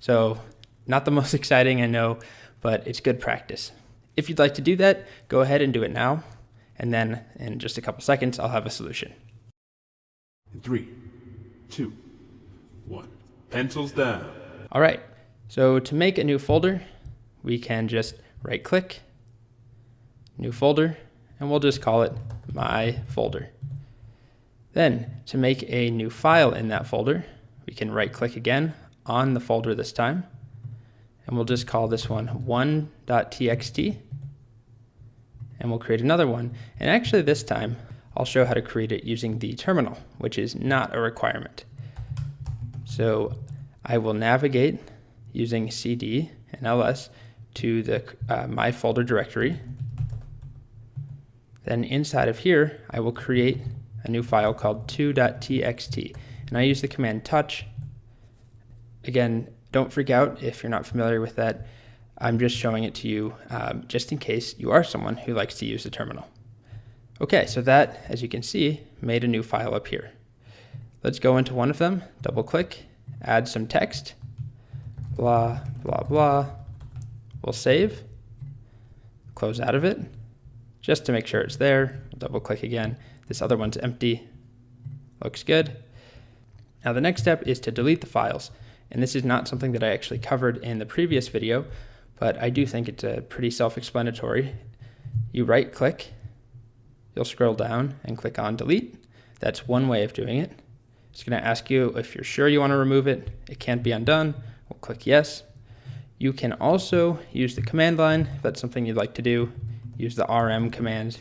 [SPEAKER 1] So not the most exciting, I know, but it's good practice. If you'd like to do that, go ahead and do it now, and then in just a couple seconds, I'll have a solution.
[SPEAKER 2] 3, 2, 1. Pencils down.
[SPEAKER 1] All right, so to make a new folder, we can just right-click, new folder, and we'll just call it My Folder. Then, to make a new file in that folder, we can right-click again on the folder this time, and we'll just call this one 1.txt, and we'll create another one. And actually this time, I'll show how to create it using the terminal, which is not a requirement. So I will navigate using cd and ls to the my folder directory. Then inside of here, I will create a new file called 2.txt, and I use the command touch. Again, don't freak out if you're not familiar with that. I'm just showing it to you just in case you are someone who likes to use the terminal. Okay, so that, as you can see, made a new file up here. Let's go into one of them, double click, add some text, blah, blah, blah. We'll save, close out of it, just to make sure it's there. We'll double click again. This other one's empty, looks good. Now the next step is to delete the files. And this is not something that I actually covered in the previous video, but I do think it's pretty self-explanatory. You right click, you'll scroll down and click on delete. That's one way of doing it. It's going to ask you if you're sure you want to remove it. It can't be undone. We'll click yes. You can also use the command line if that's something you'd like to do. Use the rm command,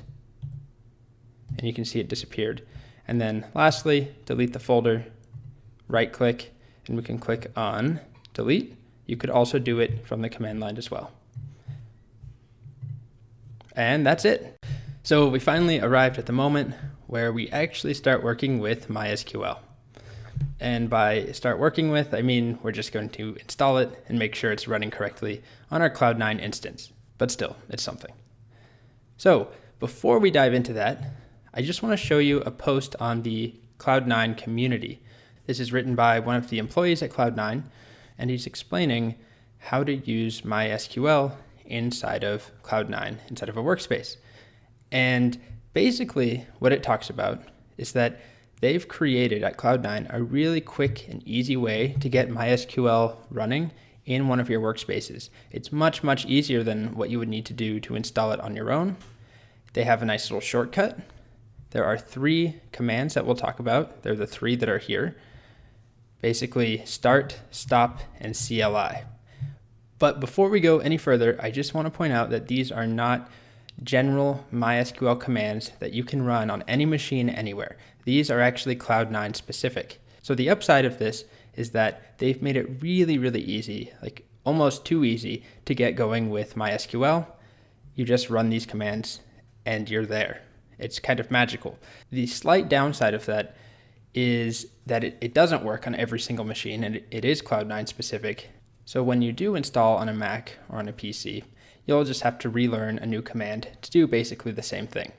[SPEAKER 1] and you can see it disappeared. And then lastly, delete the folder, right click, and we can click on delete. You could also do it from the command line as well. And that's it. So we finally arrived at the moment where we actually start working with MySQL. And by start working with, I mean we're just going to install it and make sure it's running correctly on our Cloud9 instance. but still, it's something. So before we dive into that, I just want to show you a post on the Cloud9 community. This is written by one of the employees at Cloud9, and he's explaining how to use MySQL inside of Cloud9, inside of a workspace. And basically what it talks about is that they've created at Cloud9 a really quick and easy way to get MySQL running in one of your workspaces. It's much, much easier than what you would need to do to install it on your own. They have a nice little shortcut. There are 3 commands that we'll talk about. They're the 3 that are here. Basically, start, stop, and CLI. But before we go any further, I just want to point out that these are not general MySQL commands that you can run on any machine anywhere. These are actually Cloud9 specific. So the upside of this is that they've made it really, really easy, like almost too easy to get going with MySQL. You just run these commands and you're there. It's kind of magical. The slight downside of that is that it doesn't work on every single machine, and it is Cloud9 specific. So when you do install on a Mac or on a PC, you'll just have to relearn a new command to do basically the same thing.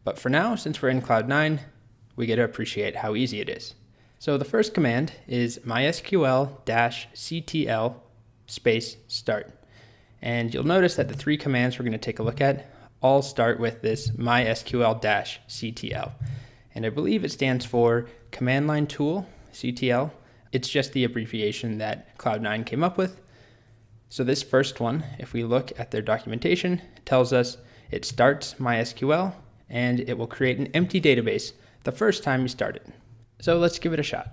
[SPEAKER 1] But for now, since we're in Cloud9, we get to appreciate how easy it is. So the first command is MySQL-CTL space start. And you'll notice that the 3 commands we're going to take a look at all start with this MySQL-CTL. And I believe it stands for Command Line Tool, CTL. It's just the abbreviation that Cloud9 came up with. So this first one, if we look at their documentation, it tells us it starts MySQL and it will create an empty database the first time you start it. So let's give it a shot.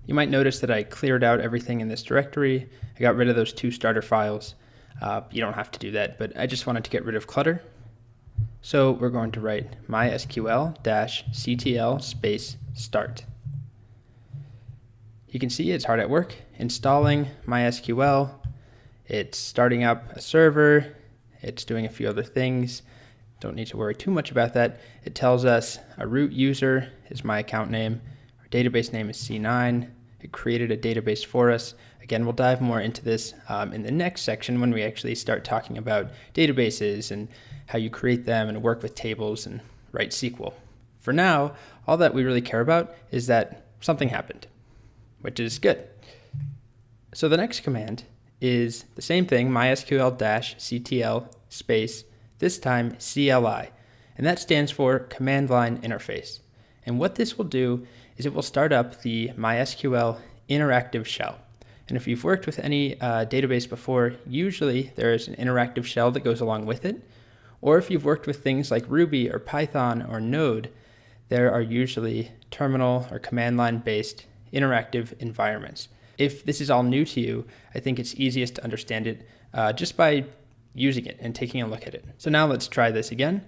[SPEAKER 1] You might notice that I cleared out everything in this directory. I got rid of those 2 starter files. You don't have to do that, but I just wanted to get rid of clutter. So we're going to write MySQL-CTL space start. You can see it's hard at work installing MySQL. It's starting up a server. It's doing a few other things. Don't need to worry too much about that. It tells us a root user is my account name. Our database name is C9. It created a database for us. Again, we'll dive more into this in the next section when we actually start talking about databases and how you create them and work with tables and write SQL. For now, all that we really care about is that something happened, which is good. So the next command is the same thing, MySQL-CTL space, this time CLI, and that stands for Command Line Interface. And what this will do is it will start up the MySQL interactive shell. And if you've worked with any database before, usually there is an interactive shell that goes along with it. Or if you've worked with things like Ruby or Python or Node, there are usually terminal or command line based interactive environments. If this is all new to you, I think it's easiest to understand it just by using it and taking a look at it. So now let's try this again.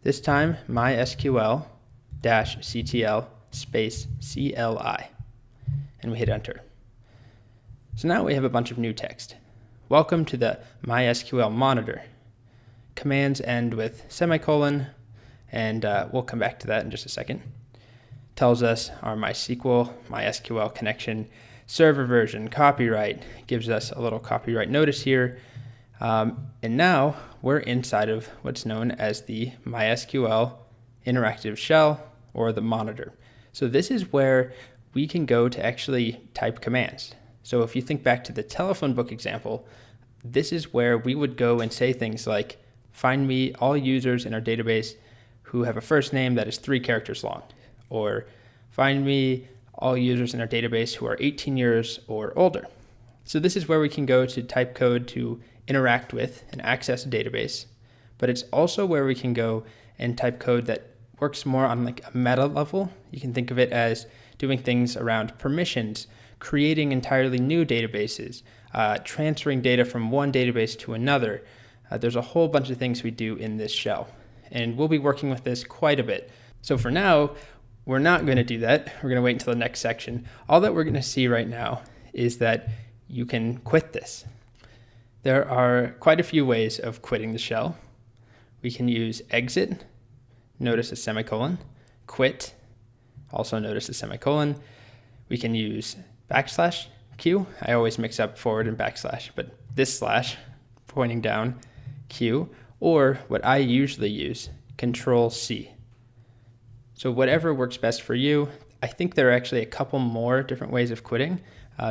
[SPEAKER 1] This time, MySQL-CTL space CLI. And we hit enter. So now we have a bunch of new text. Welcome to the MySQL monitor. Commands end with semicolon, and we'll come back to that in just a second. Tells us our MySQL connection, server version, copyright, gives us a little copyright notice here. And now we're inside of what's known as the MySQL interactive shell or the monitor. So this is where we can go to actually type commands. So if you think back to the telephone book example, this is where we would go and say things like, find me all users in our database who have a first name that is 3 characters long, or find me all users in our database who are 18 years or older. So this is where we can go to type code to interact with and access a database, but it's also where we can go and type code that works more on like a meta level. You can think of it as doing things around permissions, creating entirely new databases, transferring data from one database to another. There's a whole bunch of things we do in this shell, and we'll be working with this quite a bit. So for now, we're not going to do that. We're going to wait until the next section. All that we're going to see right now is that you can quit this. There are quite a few ways of quitting the shell. We can use exit, notice a semicolon, quit, also notice a semicolon. We can use \q. I always mix up forward and backslash, but this slash pointing down Q, or what I usually use, Control C. So whatever works best for you. I think there are actually a couple more different ways of quitting,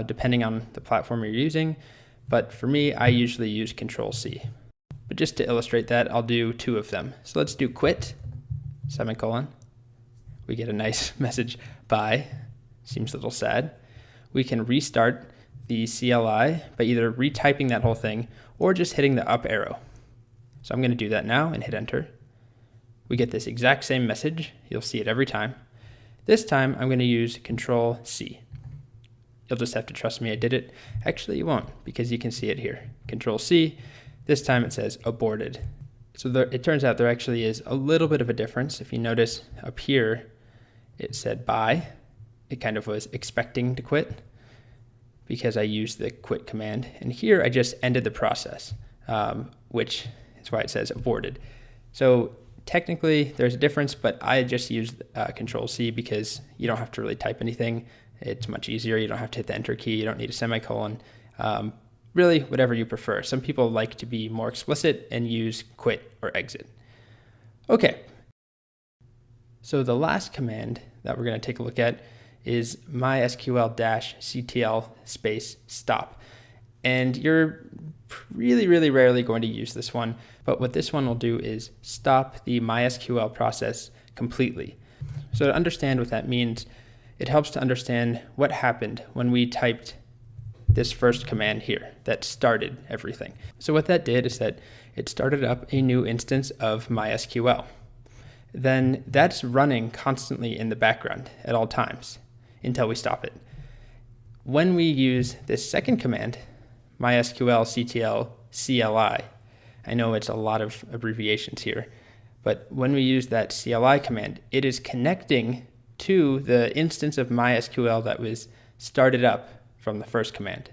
[SPEAKER 1] depending on the platform you're using. But for me, I usually use Control C. But just to illustrate that, I'll do 2 of them. So let's do quit, semicolon. We get a nice message, bye. Seems a little sad. We can restart the CLI by either retyping that whole thing or just hitting the up arrow. So I'm going to do that now and hit enter. We get this exact same message. You'll see it every time. This time I'm going to use Control C. You'll just have to trust me I did it. Actually, you won't, because you can see it here. Control C. This time it says aborted. So it turns out there actually is a little bit of a difference. If you notice up here, it said bye. It kind of was expecting to quit because I used the quit command. And here I just ended the process, which is why it says aborted. So technically there's a difference, but I just used Control C because you don't have to really type anything. It's much easier. You don't have to hit the enter key. You don't need a semicolon. Really, whatever you prefer. Some people like to be more explicit and use quit or exit. Okay. So the last command that we're going to take a look at is MySQL-CTL space stop. And you're really, really rarely going to use this one. But what this one will do is stop the MySQL process completely. So to understand what that means, it helps to understand what happened when we typed this first command here that started everything. So what that did is that it started up a new instance of MySQL. Then that's running constantly in the background at all times until we stop it. When we use this second command, MySQL CTL CLI, I know it's a lot of abbreviations here, but when we use that CLI command, it is connecting to the instance of MySQL that was started up from the first command.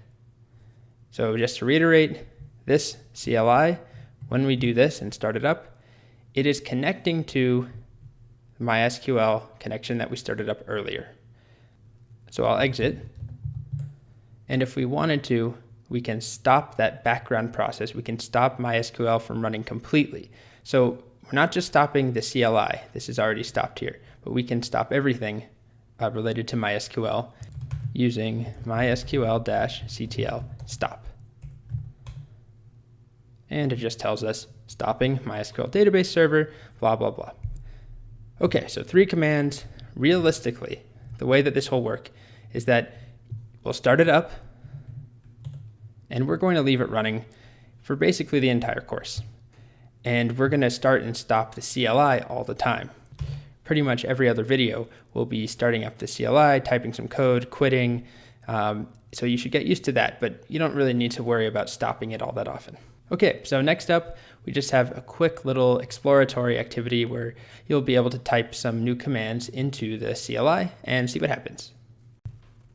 [SPEAKER 1] So just to reiterate, this CLI, when we do this and start it up, it is connecting to the MySQL connection that we started up earlier. So I'll exit. And if we wanted to, we can stop that background process. We can stop MySQL from running completely. So we're not just stopping the CLI. This is already stopped here, but we can stop everything related to MySQL using MySQL-CTL stop. And it just tells us stopping MySQL database server, blah, blah, blah. Okay, so 3 commands. Realistically, the way that this will work is that we'll start it up and we're going to leave it running for basically the entire course. And we're going to start and stop the CLI all the time. Pretty much every other video will be starting up the CLI, typing some code, quitting. So you should get used to that, but you don't really need to worry about stopping it all that often. Okay, so next up, we just have a quick little exploratory activity where you'll be able to type some new commands into the CLI and see what happens.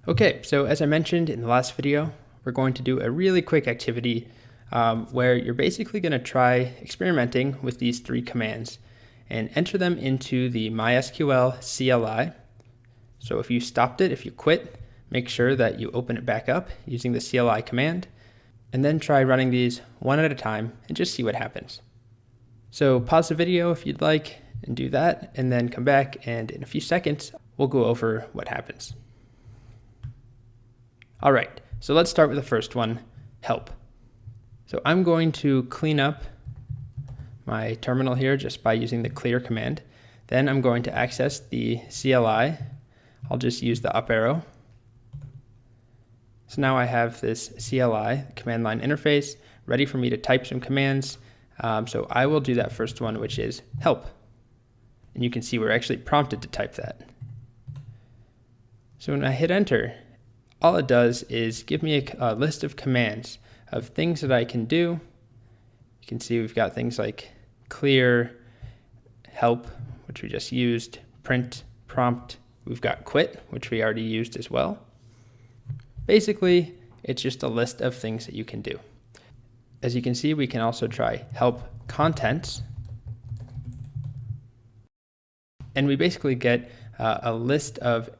[SPEAKER 1] Okay, so as I mentioned in the last video, we're going to do a really quick activity where you're basically going to try experimenting with these 3 commands and enter them into the MySQL CLI. So if you stopped it, if you quit, make sure that you open it back up using the CLI command, and then try running these one at a time and just see what happens. So pause the video if you'd like and do that, and then come back, and in a few seconds, we'll go over what happens. All right, so let's start with the first one, help. So I'm going to clean up my terminal here just by using the clear command. Then I'm going to access the CLI. I'll just use the up arrow. So now I have this CLI, command line interface, ready for me to type some commands. So I will do that first one, which is help. And you can see we're actually prompted to type that. So when I hit enter, all it does is give me a list of commands of things that I can do. You can see we've got things like clear, help, which we just used, print, prompt. We've got quit, which we already used as well. Basically, it's just a list of things that you can do. As you can see, we can also try help contents. And we basically get a list of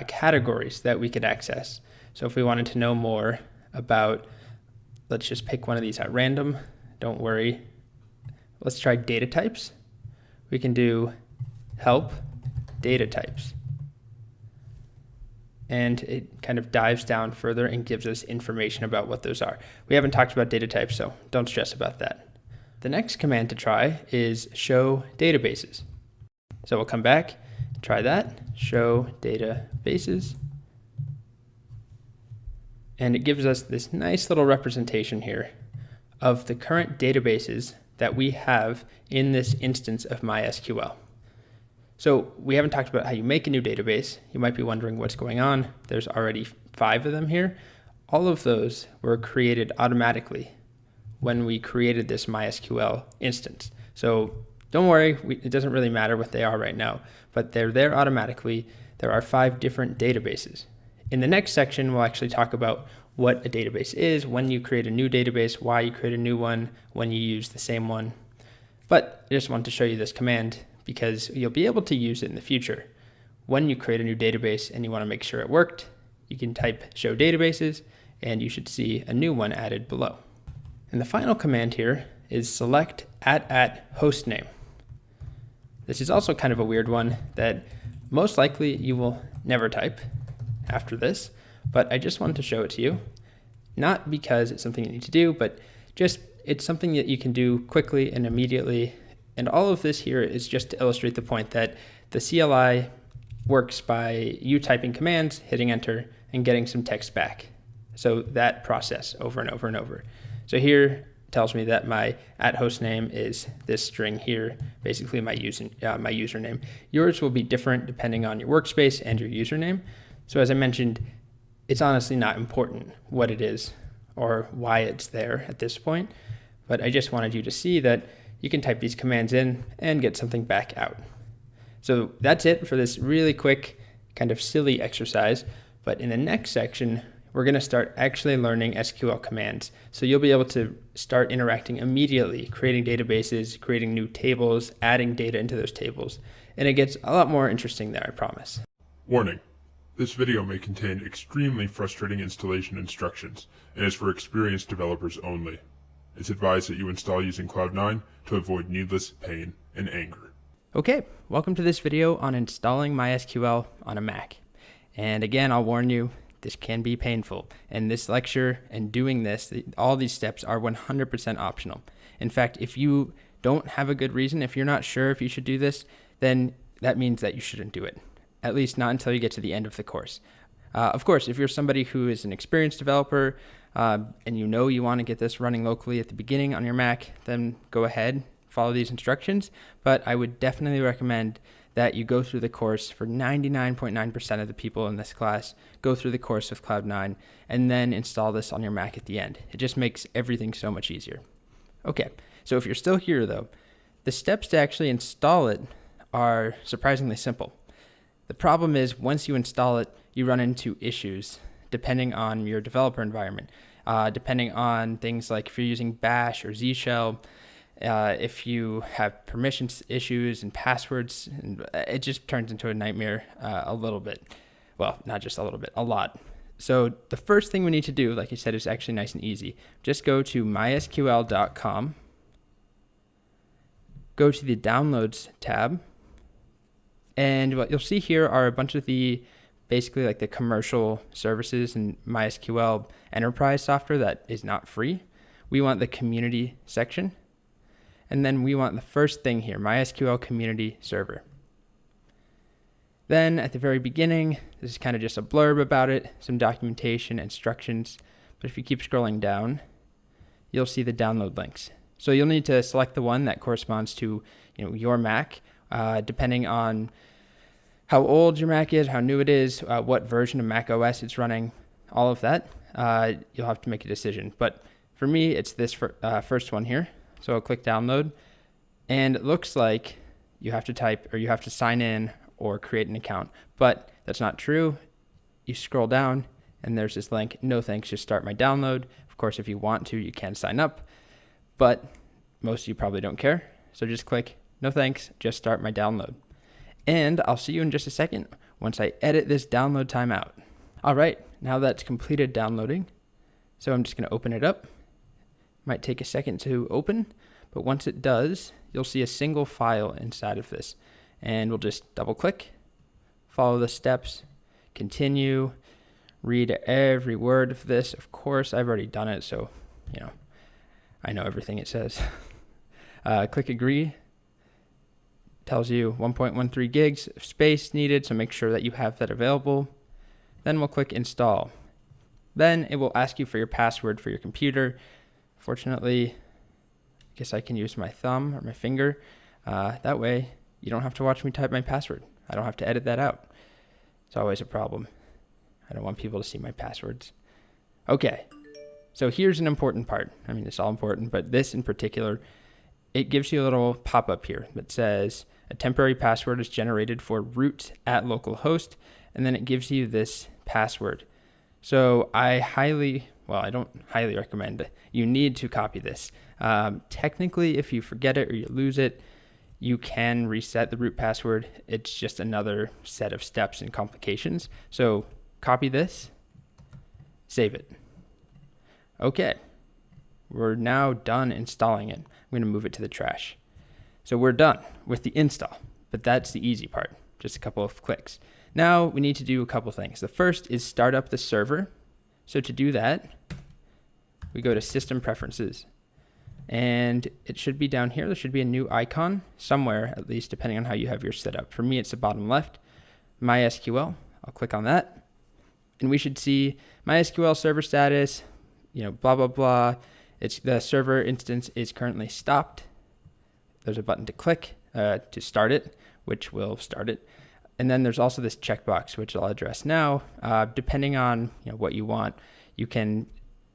[SPEAKER 1] categories that we could access. So if we wanted to know more about, let's just pick one of these at random. Don't worry, let's try data types. We can do help data types. And it kind of dives down further and gives us information about what those are. We haven't talked about data types, so don't stress about that. The next command to try is show databases. So we'll come back, try that, show databases. And it gives us this nice little representation here of the current databases that we have in this instance of MySQL. So we haven't talked about how you make a new database. You might be wondering what's going on. There's already 5 of them here. All of those were created automatically when we created this MySQL instance. So don't worry, it doesn't really matter what they are right now, but they're there automatically. There are 5 different databases. In the next section, we'll actually talk about what a database is, when you create a new database, why you create a new one, when you use the same one. But I just want to show you this command because you'll be able to use it in the future. When you create a new database and you want to make sure it worked, you can type show databases and you should see a new one added below. And the final command here is select @ hostname. This is also kind of a weird one that most likely you will never type after this, but I just wanted to show it to you. Not because it's something you need to do, but just it's something that you can do quickly and immediately. And all of this here is just to illustrate the point that the CLI works by you typing commands, hitting enter, and getting some text back. So that process over and over and over. So here it tells me that my @hostname is this string here, basically my username. Yours will be different depending on your workspace and your username. So as I mentioned, it's honestly not important what it is or why it's there at this point, but I just wanted you to see that you can type these commands in and get something back out. So that's it for this really quick, kind of silly exercise. But in the next section, we're going to start actually learning SQL commands. So you'll be able to start interacting immediately, creating databases, creating new tables, adding data into those tables. And it gets a lot more interesting there, I promise.
[SPEAKER 2] Warning. This video may contain extremely frustrating installation instructions and is for experienced developers only. It's advised that you install using Cloud9 to avoid needless pain and anger.
[SPEAKER 1] Okay, welcome to this video on installing MySQL on a Mac. And again, I'll warn you, this can be painful. And this lecture and doing this, all these steps are 100% optional. In fact, if you don't have a good reason, if you're not sure if you should do this, then that means that you shouldn't do it. At least not until you get to the end of the course. Of course, if you're somebody who is an experienced developer and you know you want to get this running locally at the beginning on your Mac, then go ahead, follow these instructions. But I would definitely recommend that you go through the course. For 99.9% of the people in this class, go through the course with Cloud9 and then install this on your Mac at the end. It just makes everything so much easier. Okay, so if you're still here though, the steps to actually install it are surprisingly simple. The problem is once you install it, you run into issues depending on your developer environment, depending on things like if you're using Bash or Z Shell, if you have permissions issues and passwords, and it just turns into a nightmare a little bit. Well, not just a little bit, a lot. So the first thing we need to do, like I said, is actually nice and easy. Just go to mysql.com, go to the Downloads tab, and what you'll see here are a bunch of the basically like the commercial services and MySQL enterprise software that is not free. We want the community section. And then we want the first thing here, MySQL community server. Then at the very beginning, this is kind of just a blurb about it, some documentation, instructions. But if you keep scrolling down, you'll see the download links. So you'll need to select the one that corresponds to your Mac, depending on how old your Mac is, how new it is, what version of Mac OS it's running, all of that. You'll have to make a decision. But for me, it's this first one here. So I'll click download, and it looks like you have to type or you have to sign in or create an account, but that's not true. You scroll down and there's this link, no thanks, just start my download. Of course, if you want to, you can sign up, but most of you probably don't care. So just click no thanks, just start my download. And I'll see you in just a second once I edit this download timeout. All right, now that's completed downloading. So I'm just gonna open it up. Might take a second to open, But once it does, you'll see a single file inside of this. And we'll just double click, follow the steps, continue, read every word of this. Of course, I've already done it, so, I know everything it says. Click agree. Tells you 1.13 gigs of space needed, so make sure that you have that available. Then we'll click install. Then it will ask you for your password for your computer. Fortunately, I guess I can use my thumb or my finger. That way, you don't have to watch me type my password. I don't have to edit that out. It's always a problem. I don't want people to see my passwords. Okay, so here's an important part. I mean, it's all important, but this in particular, it gives you a little pop-up here that says a temporary password is generated for root at localhost, and then it gives you this password. So I don't highly recommend it. You need to copy this. Technically, if you forget it or you lose it, you can reset the root password. It's just another set of steps and complications. So copy this, save it. Okay, we're now done installing it. I'm going to move it to the trash. So we're done with the install, but that's the easy part, just a couple of clicks. Now we need to do a couple things. The first is start up the server. So to do that, we go to System Preferences, and it should be down here. There should be a new icon somewhere, at least depending on how you have yours set up. For me, it's the bottom left, MySQL. I'll click on that, and we should see MySQL server status, blah, blah, blah. The server instance is currently stopped. There's a button to click to start it, which will start it. And then there's also this checkbox, which I'll address now. Depending on what you want, you can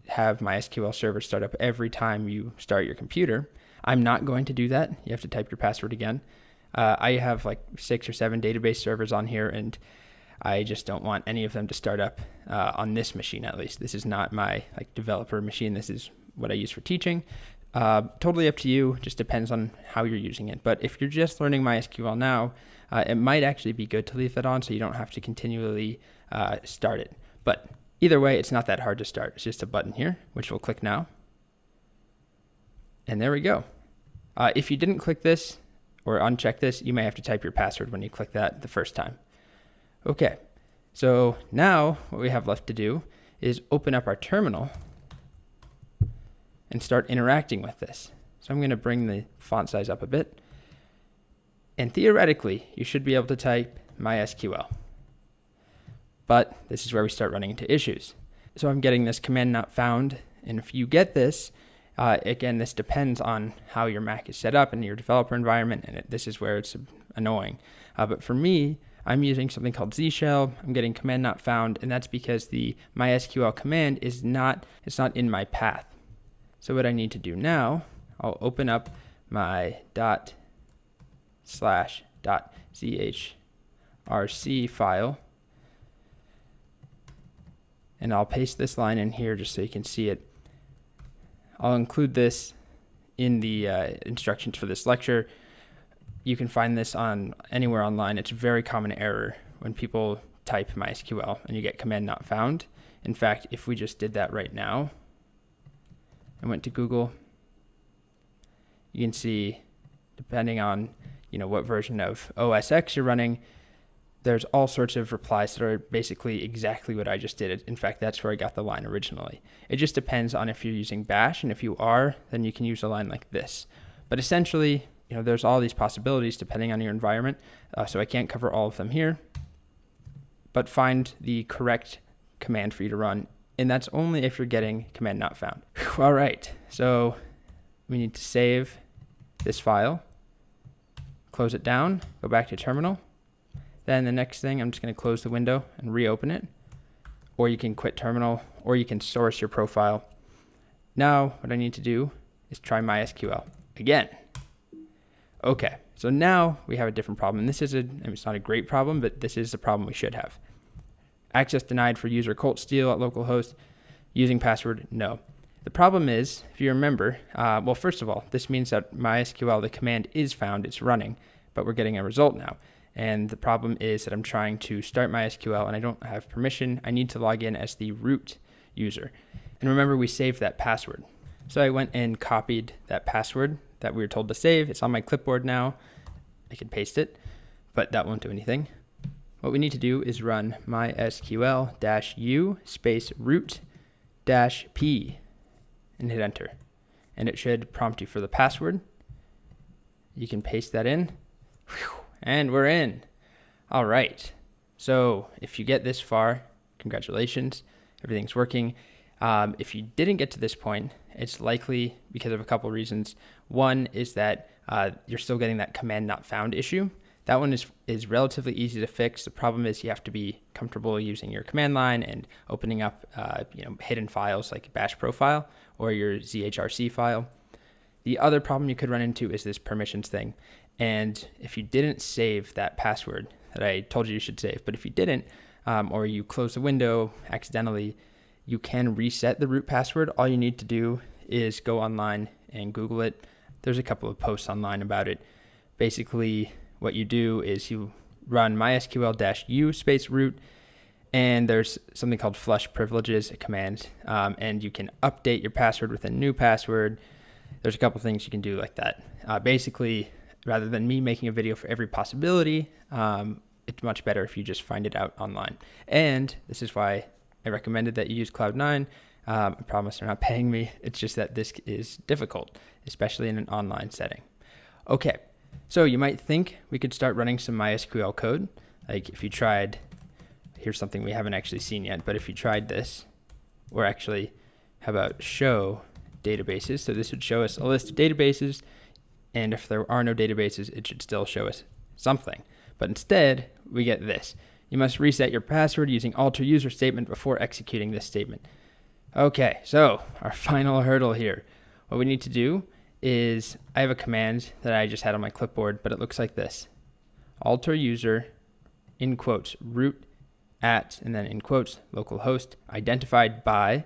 [SPEAKER 1] have MySQL server start up every time you start your computer. I'm not going to do that. You have to type your password again. I have like 6 or 7 database servers on here, and I just don't want any of them to start up on this machine, at least. This is not my developer machine. This is what I use for teaching. Totally up to you. Just depends on how you're using it. But if you're just learning MySQL now, it might actually be good to leave that on so you don't have to continually start it. But either way, it's not that hard to start. It's just a button here, which we'll click now. And there we go. If you didn't click this or uncheck this, you may have to type your password when you click that the first time. Okay, so now what we have left to do is open up our terminal and start interacting with this. So I'm going to bring the font size up a bit. And theoretically, you should be able to type MySQL. But this is where we start running into issues. So I'm getting this command not found. And if you get this, again, this depends on how your Mac is set up in your developer environment. And this is where it's annoying. But for me, I'm using something called Z shell. I'm getting command not found. And that's because the MySQL command is not in my path. So what I need to do now, I'll open up my ./.zhrc file, and I'll paste this line in here just so you can see it. I'll include this in the instructions for this lecture. You can find this on anywhere online. It's a very common error when people type MySQL and you get command not found. In fact, if we just did that right now, I went to Google, you can see, depending on what version of OS X you're running, there's all sorts of replies that are basically exactly what I just did. In fact, that's where I got the line originally. It just depends on if you're using Bash, and if you are, then you can use a line like this. But essentially, there's all these possibilities depending on your environment, so I can't cover all of them here. But find the correct command for you to run, and that's only if you're getting command not found. All right, so we need to save this file, close it down, go back to terminal. Then the next thing, I'm just going to close the window and reopen it. Or you can quit terminal, or you can source your profile. Now what I need to do is try MySQL again. Okay, so now we have a different problem. And it's not a great problem, but this is the problem we should have. Access denied for user Colt Steele at localhost. Using password, no. The problem is, if you remember, well, first of all, this means that MySQL, the command is found, it's running, but we're getting a result now. And the problem is that I'm trying to start MySQL and I don't have permission. I need to log in as the root user. And remember, we saved that password. So I went and copied that password that we were told to save. It's on my clipboard now. I can paste it, but that won't do anything. What we need to do is run MySQL-u space root-p and hit enter. And it should prompt you for the password. You can paste that in. And we're in. All right. So if you get this far, congratulations. Everything's working. If you didn't get to this point, it's likely because of a couple reasons. One is that you're still getting that command not found issue. That one is relatively easy to fix. The problem is you have to be comfortable using your command line and opening up hidden files like a bash profile or your zhrc file. The other problem you could run into is this permissions thing. And if you didn't save that password that I told you should save, but if you didn't, or you close the window accidentally, you can reset the root password. All you need to do is go online and Google it. There's a couple of posts online about it. Basically, what you do is you run MySQL-u space root, and there's something called flush privileges, a command, and you can update your password with a new password. There's a couple things you can do like that. Basically, rather than me making a video for every possibility, it's much better if you just find it out online. And this is why I recommended that you use Cloud9. I promise they're not paying me. It's just that this is difficult, especially in an online setting. Okay, so you might think we could start running some MySQL code. Like if you tried, here's something we haven't actually seen yet, but if you tried this, or actually, how about show databases? So this would show us a list of databases, and if there are no databases, it should still show us something. But instead, we get this. You must reset your password using alter user statement before executing this statement. Okay, so our final hurdle here. What we need to do is, I have a command that I just had on my clipboard, but it looks like this. Alter user, in quotes, root at, and then in quotes, localhost, identified by,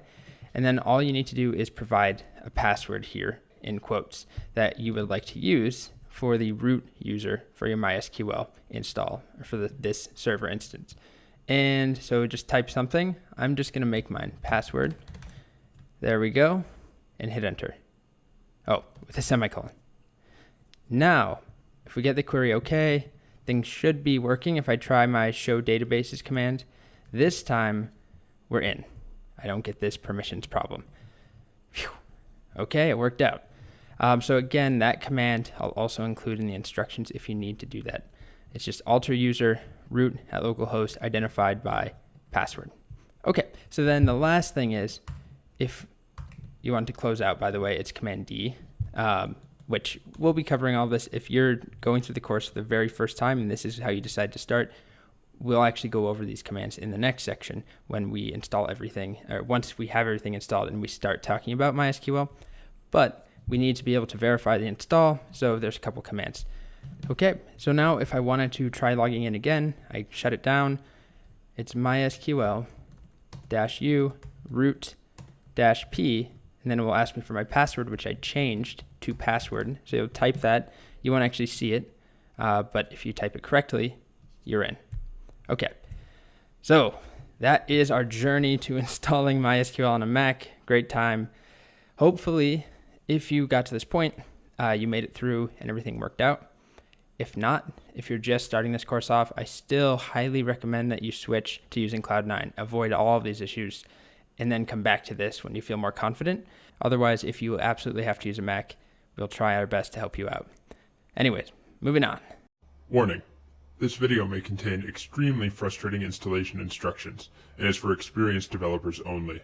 [SPEAKER 1] and then all you need to do is provide a password here, in quotes, that you would like to use for the root user for your MySQL install, or for this server instance. And so just type something. I'm just going to make mine password. There we go. And hit enter. Oh, with a semicolon. Now, if we get the query okay, things should be working. If I try my show databases command, this time we're in. I don't get this permissions problem. Phew. Okay, it worked out. So again, that command I'll also include in the instructions if you need to do that. It's just alter user root at localhost identified by password. Okay, so then the last thing is, if you want to close out, by the way, it's Command D, which we'll be covering all this. If you're going through the course for the very first time and this is how you decide to start, we'll actually go over these commands in the next section when we install everything, or once we have everything installed and we start talking about MySQL. But we need to be able to verify the install, so there's a couple commands. Okay, so now if I wanted to try logging in again, I shut it down. It's MySQL-u root-p, and then it will ask me for my password, which I changed to password. So you'll type that. You won't actually see it, but if you type it correctly, you're in. Okay, so that is our journey to installing MySQL on a Mac. Great time. Hopefully, if you got to this point, you made it through and everything worked out. If not, if you're just starting this course off, I still highly recommend that you switch to using Cloud9. Avoid all of these issues and then come back to this when you feel more confident. Otherwise, if you absolutely have to use a Mac, we'll try our best to help you out. Anyways, moving on.
[SPEAKER 2] Warning. This video may contain extremely frustrating installation instructions and is for experienced developers only.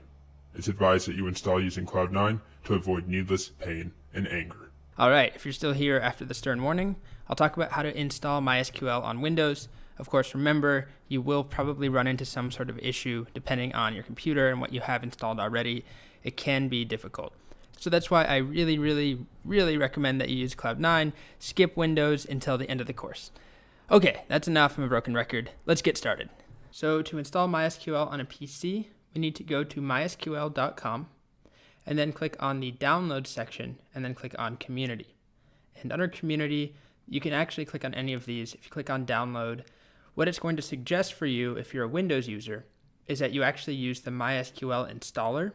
[SPEAKER 2] It's advised that you install using Cloud9 to avoid needless pain and anger.
[SPEAKER 1] All right, if you're still here after the stern warning, I'll talk about how to install MySQL on Windows. Of course, remember, you will probably run into some sort of issue depending on your computer and what you have installed already. It can be difficult. So that's why I really recommend that you use Cloud9. Skip Windows until the end of the course. Okay, that's enough. I'm a broken record. Let's get started. So to install MySQL on a PC, we need to go to mysql.com and then click on the download section and then click on community. And under community, you can actually click on any of these. If you click on download, what it's going to suggest for you if you're a Windows user is that you actually use the MySQL installer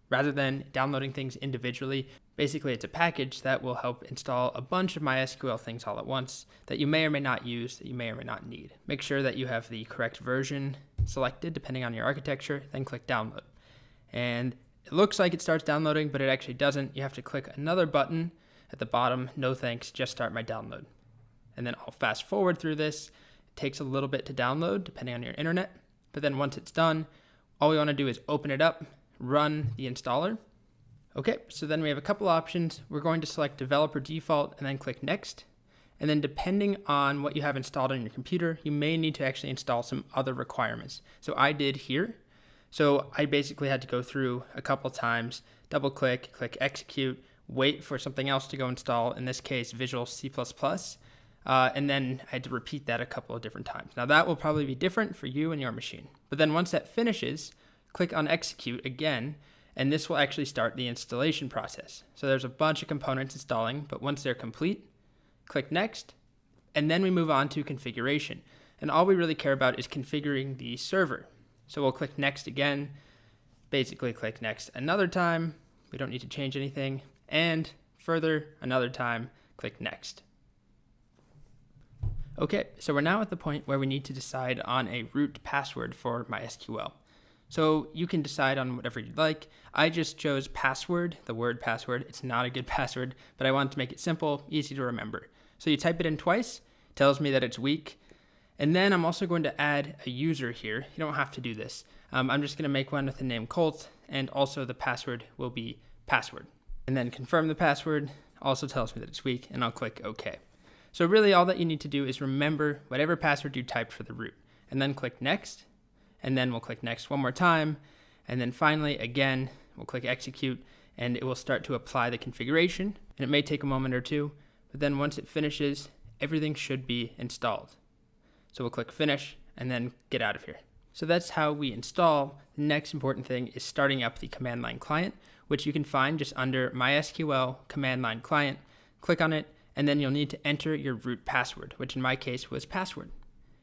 [SPEAKER 1] rather than downloading things individually. Basically, it's a package that will help install a bunch of MySQL things all at once that you may or may not use, that you may or may not need. Make sure that you have the correct version selected depending on your architecture, then click download. And it looks like it starts downloading, but it actually doesn't. You have to click another button at the bottom, no thanks, just start my download. And then I'll fast forward through this. It takes a little bit to download depending on your internet, but then once it's done, all we want to do is open it up, run the installer. Okay, so then we have a couple options. We're going to select developer default and then click next. And then depending on what you have installed on your computer, you may need to actually install some other requirements. So I did here. So I basically had to go through a couple times, double click, click execute, wait for something else to go install, in this case Visual C++, and then I had to repeat that a couple of different times. Now that will probably be different for you and your machine. But then once that finishes, click on execute again, and this will actually start the installation process. So there's a bunch of components installing, but once they're complete, click next, and then we move on to configuration. And all we really care about is configuring the server. So we'll click next again, basically click next another time. We don't need to change anything. And further, another time, click next. Okay, so we're now at the point where we need to decide on a root password for MySQL. So you can decide on whatever you'd like. I just chose password, the word password. It's not a good password, but I wanted to make it simple, easy to remember. So you type it in twice, tells me that it's weak. And then I'm also going to add a user here. You don't have to do this. I'm just gonna make one with the name Colt, and also the password will be password. And then confirm the password, also tells me that it's weak, and I'll click OK. So really all that you need to do is remember whatever password you typed for the root, and then click next, and then we'll click next one more time, and then finally again we'll click execute, and it will start to apply the configuration, and it may take a moment or two, but then once it finishes, everything should be installed. So we'll click finish and then get out of here. So that's how we install. The next important thing is starting up the command line client, which you can find just under MySQL command line client. Click on it, and then you'll need to enter your root password, which in my case was password.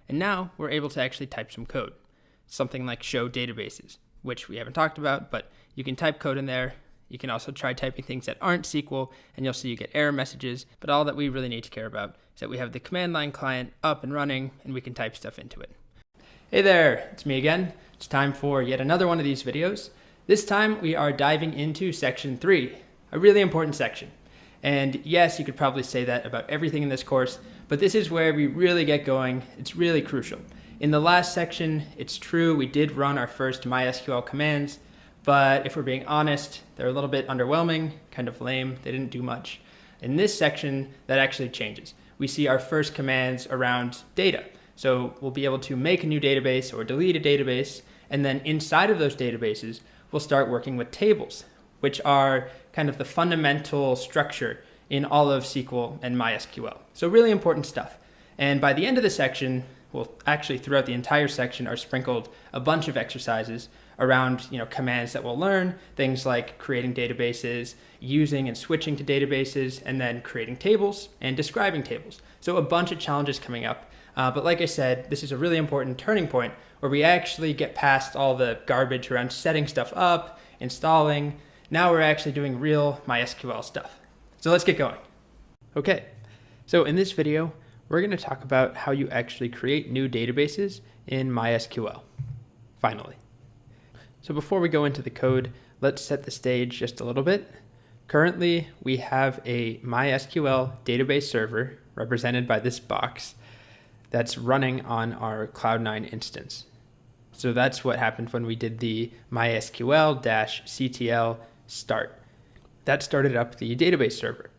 [SPEAKER 1] And now we're able to actually type some code. Something like show databases, which we haven't talked about, but you can type code in there. You can also try typing things that aren't SQL, and you'll see you get error messages, but all that we really need to care about is that we have the command line client up and running, and we can type stuff into it. Hey there, it's me again. It's time for yet another one of these videos. This time we are diving into section 3, a really important section. And yes, you could probably say that about everything in this course, but this is where we really get going. It's really crucial. In the last section, it's true, we did run our first MySQL commands, but if we're being honest, they're a little bit underwhelming, kind of lame, they didn't do much. In this section, that actually changes. We see our first commands around data. So we'll be able to make a new database or delete a database, and then inside of those databases, we'll start working with tables, which are kind of the fundamental structure in all of SQL and MySQL. So really important stuff. And by the end of the section, well, actually throughout the entire section are sprinkled a bunch of exercises around commands that we'll learn, things like creating databases, using and switching to databases, and then creating tables and describing tables. So a bunch of challenges coming up. But like I said, this is a really important turning point where we actually get past all the garbage around setting stuff up, installing. Now we're actually doing real MySQL stuff. So let's get going. Okay, so in this video, we're going to talk about how you actually create new databases in MySQL, finally. So before we go into the code, let's set the stage just a little bit. Currently, we have a MySQL database server represented by this box that's running on our Cloud9 instance. So that's what happened when we did the MySQL-CTL start. That started up the database server.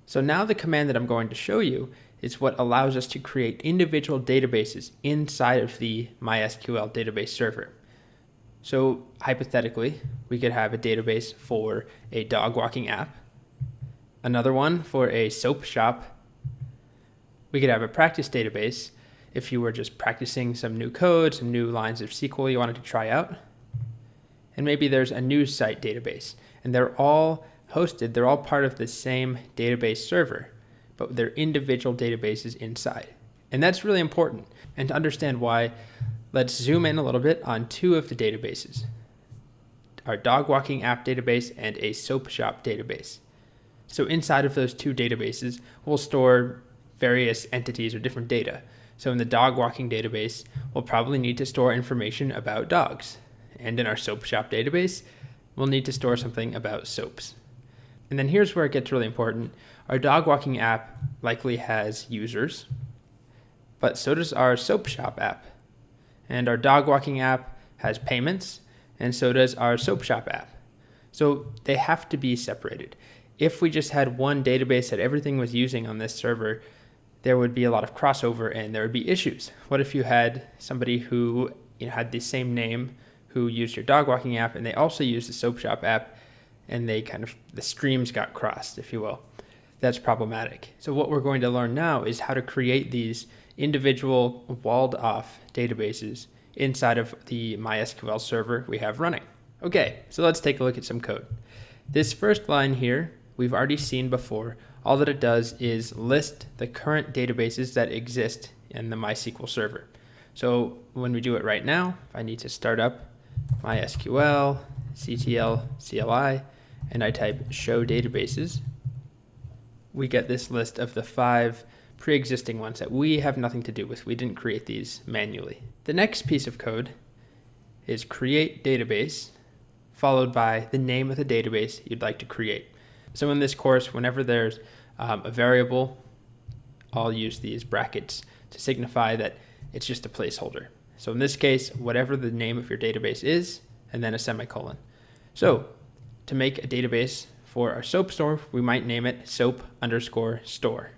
[SPEAKER 1] So now the command that I'm going to show you is what allows us to create individual databases inside of the MySQL database server. So hypothetically, we could have a database for a dog walking app, another one for a soap shop. We could have a practice database if you were just practicing some new code, some new lines of SQL you wanted to try out. And maybe there's a news site database, and they're all hosted, they're all part of the same database server, but they're individual databases inside. And that's really important. And to understand why, let's zoom in a little bit on two of the databases, our dog walking app database and a soap shop database. So inside of those two databases, we'll store various entities or different data. So in the dog walking database, we'll probably need to store information about dogs. And in our soap shop database, we'll need to store something about soaps. And then here's where it gets really important. Our dog walking app likely has users, but so does our soap shop app. And our dog walking app has payments, and so does our soap shop app. So they have to be separated. If we just had one database that everything was using on this server, there would be a lot of crossover and there would be issues. What if you had somebody who had the same name who used your dog walking app and they also used the soap shop app, and the streams got crossed, if you will? That's problematic. So what we're going to learn now is how to create these individual walled off databases inside of the MySQL server we have running. Okay, so let's take a look at some code. This first line here, we've already seen before. All that it does is list the current databases that exist in the MySQL server. So when we do it right now, I need to start up MySQL, CTL, CLI, and I type show databases. We get this list of the 5 pre-existing ones that we have nothing to do with. We didn't create these manually. The next piece of code is create database, followed by the name of the database you'd like to create. So in this course, whenever there's a variable, I'll use these brackets to signify that it's just a placeholder. So in this case, whatever the name of your database is, and then a semicolon. So to make a database for our soap store, we might name it soap_store.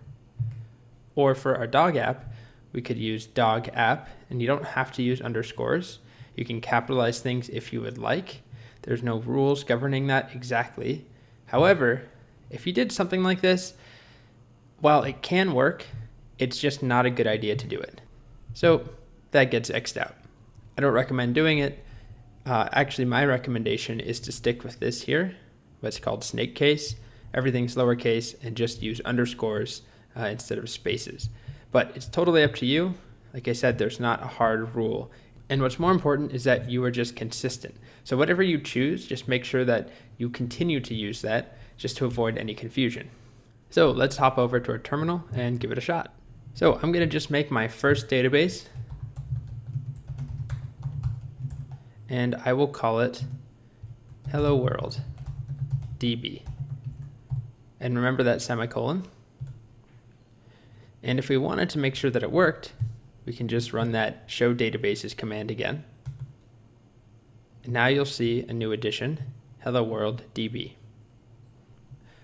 [SPEAKER 1] Or for our dog app, we could use dog app, and you don't have to use underscores. You can capitalize things if you would like. There's no rules governing that exactly. However, if you did something like this, while it can work, it's just not a good idea to do it. So that gets X'd out. I don't recommend doing it. Actually, my recommendation is to stick with this here, what's called snake case. Everything's lowercase and just use underscores instead of spaces. But it's totally up to you. Like I said, there's not a hard rule. And what's more important is that you are just consistent. So whatever you choose, just make sure that you continue to use that just to avoid any confusion. So let's hop over to our terminal and give it a shot. So I'm going to just make my first database, and I will call it Hello World DB. And remember that semicolon. And if we wanted to make sure that it worked, we can just run that show databases command again. And now you'll see a new addition, Hello World DB.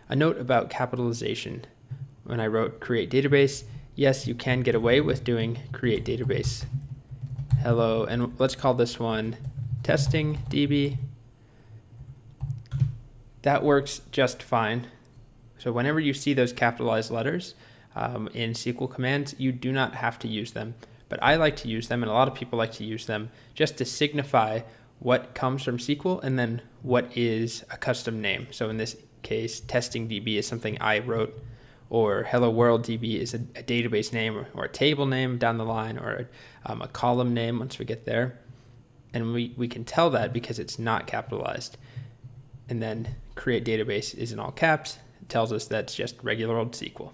[SPEAKER 1] A note about capitalization. When I wrote create database, yes, you can get away with doing create database hello, and let's call this one testing DB. That works just fine. So whenever you see those capitalized letters in SQL commands, you do not have to use them. But I like to use them, and a lot of people like to use them just to signify what comes from SQL and then what is a custom name. So in this case, testing DB is something I wrote, or Hello World DB is a database name or a table name down the line, or a column name once we get there. And we can tell that because it's not capitalized. And then create database is in all caps. It tells us that's just regular old SQL.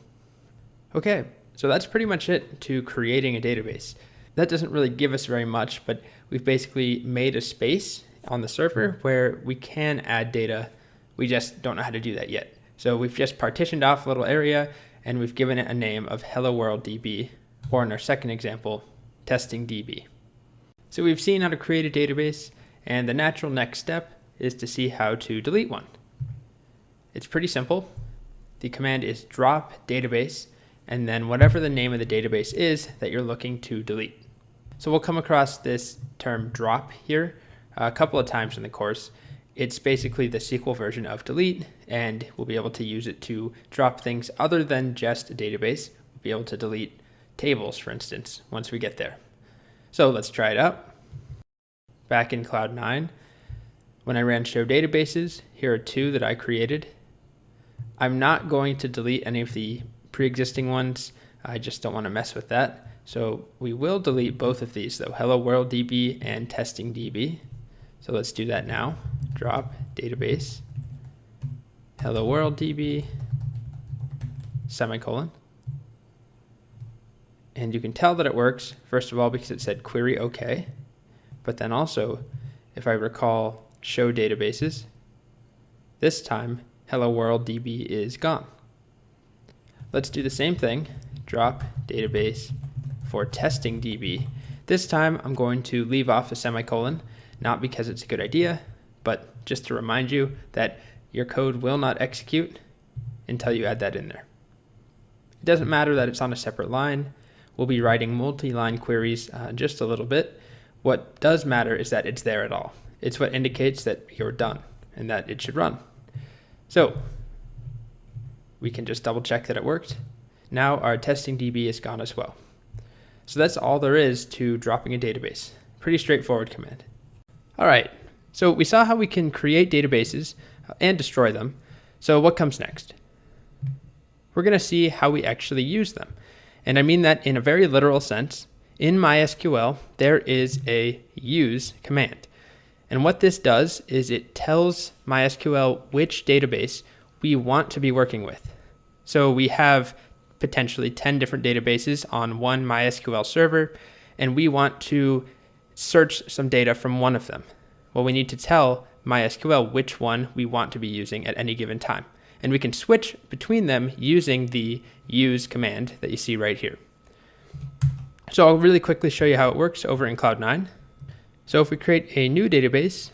[SPEAKER 1] Okay, so that's pretty much it to creating a database. That doesn't really give us very much, but we've basically made a space on the server where we can add data. We just don't know how to do that yet. So we've just partitioned off a little area and we've given it a name of Hello World DB, or in our second example, testing DB. So we've seen how to create a database, and the natural next step is to see how to delete one. It's pretty simple. The command is drop database, and then whatever the name of the database is that you're looking to delete. So we'll come across this term drop here a couple of times in the course. It's basically the SQL version of delete, and we'll be able to use it to drop things other than just a database. We'll be able to delete tables, for instance, once we get there. So let's try it out. Back in Cloud 9, when I ran show databases, here are 2 that I created. I'm not going to delete any of the pre-existing ones. I just don't want to mess with that. So we will delete both of these though, Hello World DB and testing DB. So let's do that now. Drop database, Hello World DB, semicolon. And you can tell that it works, first of all, because it said query OK. But then also, if I recall show databases, this time hello world DB is gone. Let's do the same thing, drop database for testing DB. This time I'm going to leave off a semicolon, not because it's a good idea, but just to remind you that your code will not execute until you add that in there. It doesn't matter that it's on a separate line. We'll be writing multi-line queries just a little bit. What does matter is that it's there at all. It's what indicates that you're done and that it should run. So we can just double check that it worked. Now our testing DB is gone as well. So that's all there is to dropping a database. Pretty straightforward command. All right, so we saw how we can create databases and destroy them. So what comes next? We're going to see how we actually use them. And I mean that in a very literal sense. In MySQL, there is a use command. And what this does is it tells MySQL which database we want to be working with. So we have potentially 10 different databases on one MySQL server, and we want to search some data from one of them. Well, we need to tell MySQL which one we want to be using at any given time. And we can switch between them using the use command that you see right here. So I'll really quickly show you how it works over in Cloud9. So if we create a new database,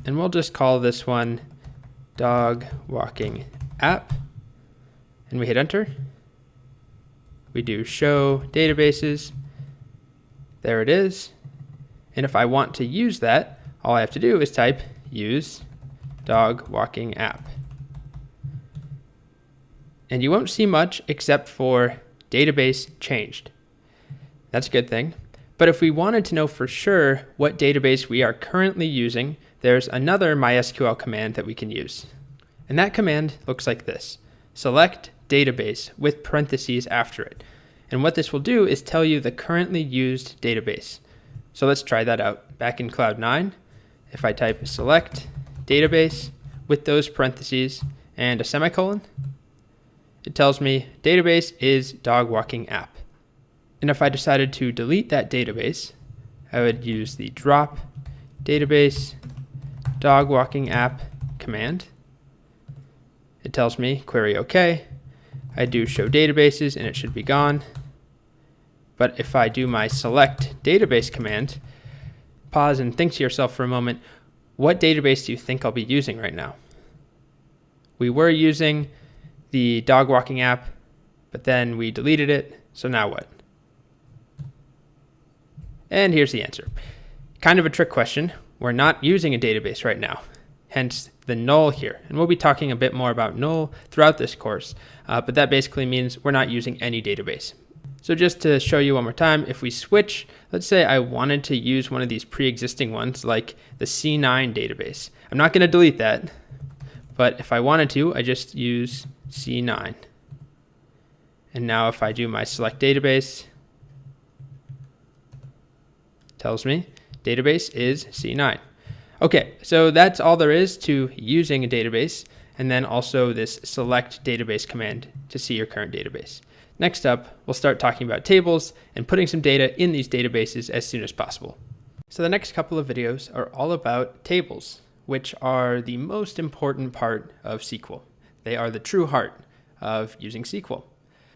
[SPEAKER 1] and we'll just call this one dog walking app, and we hit enter. We do show databases. There it is. And if I want to use that, all I have to do is type use dog walking app. And you won't see much except for database changed. That's a good thing. But if we wanted to know for sure what database we are currently using, there's another MySQL command that we can use. And that command looks like this. Select database with parentheses after it. And what this will do is tell you the currently used database. So let's try that out. Back in Cloud9, if I type select database with those parentheses and a semicolon, it tells me database is dog walking app. And if I decided to delete that database, I would use the drop database dog walking app command. It tells me query OK. I do show databases and it should be gone. But if I do my select database command, pause and think to yourself for a moment, what database do you think I'll be using right now? We were using the dog walking app, but then we deleted it. So now what? And here's the answer. Kind of a trick question. We're not using a database right now, hence the null here. And we'll be talking a bit more about null throughout this course, but that basically means we're not using any database. So just to show you one more time, if we switch, let's say I wanted to use one of these pre-existing ones like the C9 database. I'm not going to delete that, but if I wanted to, I just use C9. And now if I do my select database, it tells me database is C9. Okay, so that's all there is to using a database, and then also this select database command to see your current database. Next up, we'll start talking about tables and putting some data in these databases as soon as possible. So the next couple of videos are all about tables, which are the most important part of SQL. They are the true heart of using SQL.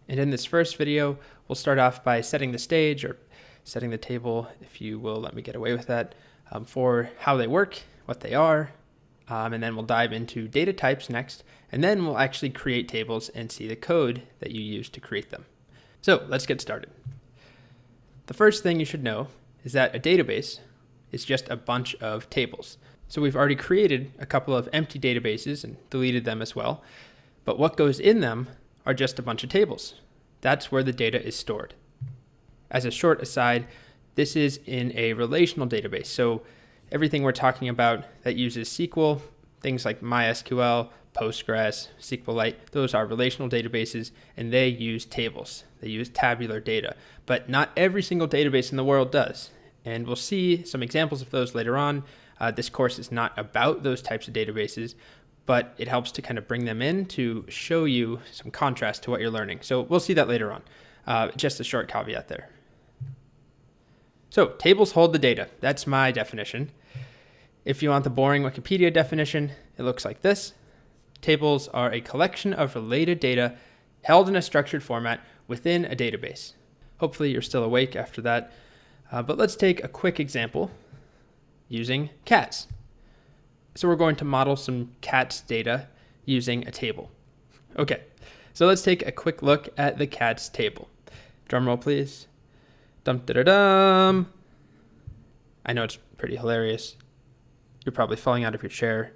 [SPEAKER 1] And in this first video, we'll start off by setting the stage, or setting the table, if you will let me get away with that, for how they work, what they are, and then we'll dive into data types next, and then we'll actually create tables and see the code that you use to create them. So let's get started. The first thing you should know is that a database is just a bunch of tables. So we've already created a couple of empty databases and deleted them as well, but what goes in them are just a bunch of tables. That's where the data is stored. As a short aside, this is in a relational database. So everything we're talking about that uses SQL, things like MySQL, Postgres, SQLite, those are relational databases, and they use tables. They use tabular data, but not every single database in the world does. And we'll see some examples of those later on. This course is not about those types of databases, but it helps to kind of bring them in to show you some contrast to what you're learning. So we'll see that later on. Just a short caveat there. So tables hold the data. That's my definition. If you want the boring Wikipedia definition, it looks like this. Tables are a collection of related data held in a structured format within a database. Hopefully you're still awake after that. But let's take a quick example using cats. So we're going to model some cats data using a table. Okay, so let's take a quick look at the cats table. Drum roll, please. Dum-da-da-dum. I know it's pretty hilarious. You're probably falling out of your chair.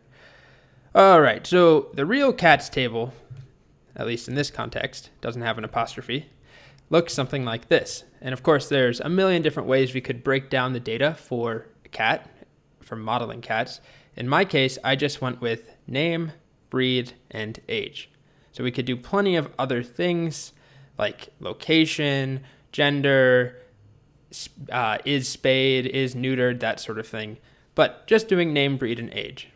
[SPEAKER 1] All right, so the real cats table, at least in this context, doesn't have an apostrophe, looks something like this. And of course, there's a million different ways we could break down the data for a cat, for modeling cats. In my case, I just went with name, breed, and age. So we could do plenty of other things like location, gender, is spayed, is neutered, that sort of thing. But just doing name, breed, and age.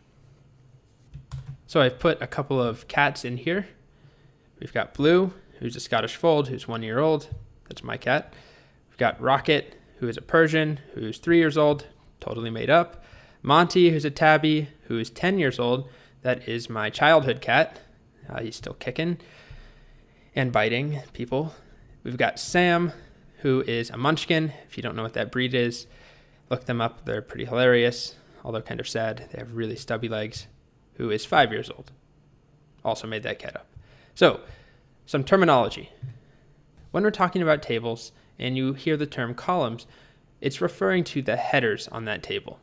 [SPEAKER 1] So I've put a couple of cats in here. We've got Blue, who's a Scottish fold, who's 1 year old. That's my cat. We've got Rocket, who is a Persian, who's 3 years old, totally made up. Monty, who's a tabby, who is 10 years old. That is my childhood cat. He's still kicking and biting people. We've got Sam, who is a munchkin. If you don't know what that breed is, look them up. They're pretty hilarious, although kind of sad. They have really stubby legs. Who is 5 years old. Also made that cat up. So, some terminology. When we're talking about tables and you hear the term columns, it's referring to the headers on that table.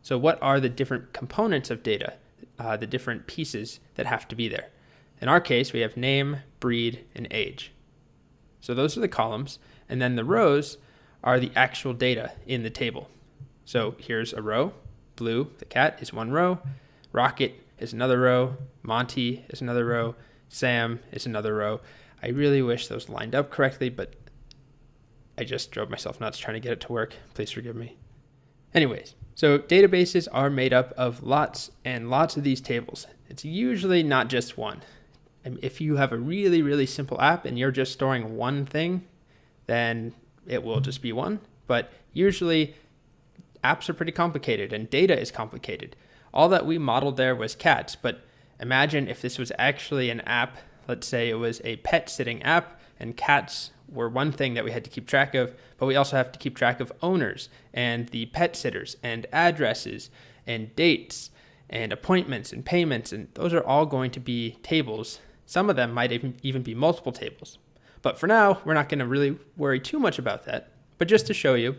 [SPEAKER 1] So what are the different components of data, the different pieces that have to be there? In our case, we have name, breed, and age. So those are the columns. And then the rows are the actual data in the table. So here's a row. Blue, the cat, is one row. Rocket is another row. Monty is another row. Sam is another row. I really wish those lined up correctly, but I just drove myself nuts trying to get it to work. Please forgive me. Anyways, so databases are made up of lots and lots of these tables. It's usually not just one. And if you have a really, really simple app and you're just storing one thing, then it will just be one. But usually apps are pretty complicated and data is complicated. All that we modeled there was cats, but imagine if this was actually an app. Let's say it was a pet sitting app and cats were one thing that we had to keep track of, but we also have to keep track of owners and the pet sitters and addresses and dates and appointments and payments, and those are all going to be tables. Some of them might even be multiple tables. But for now, we're not going to really worry too much about that. But just to show you,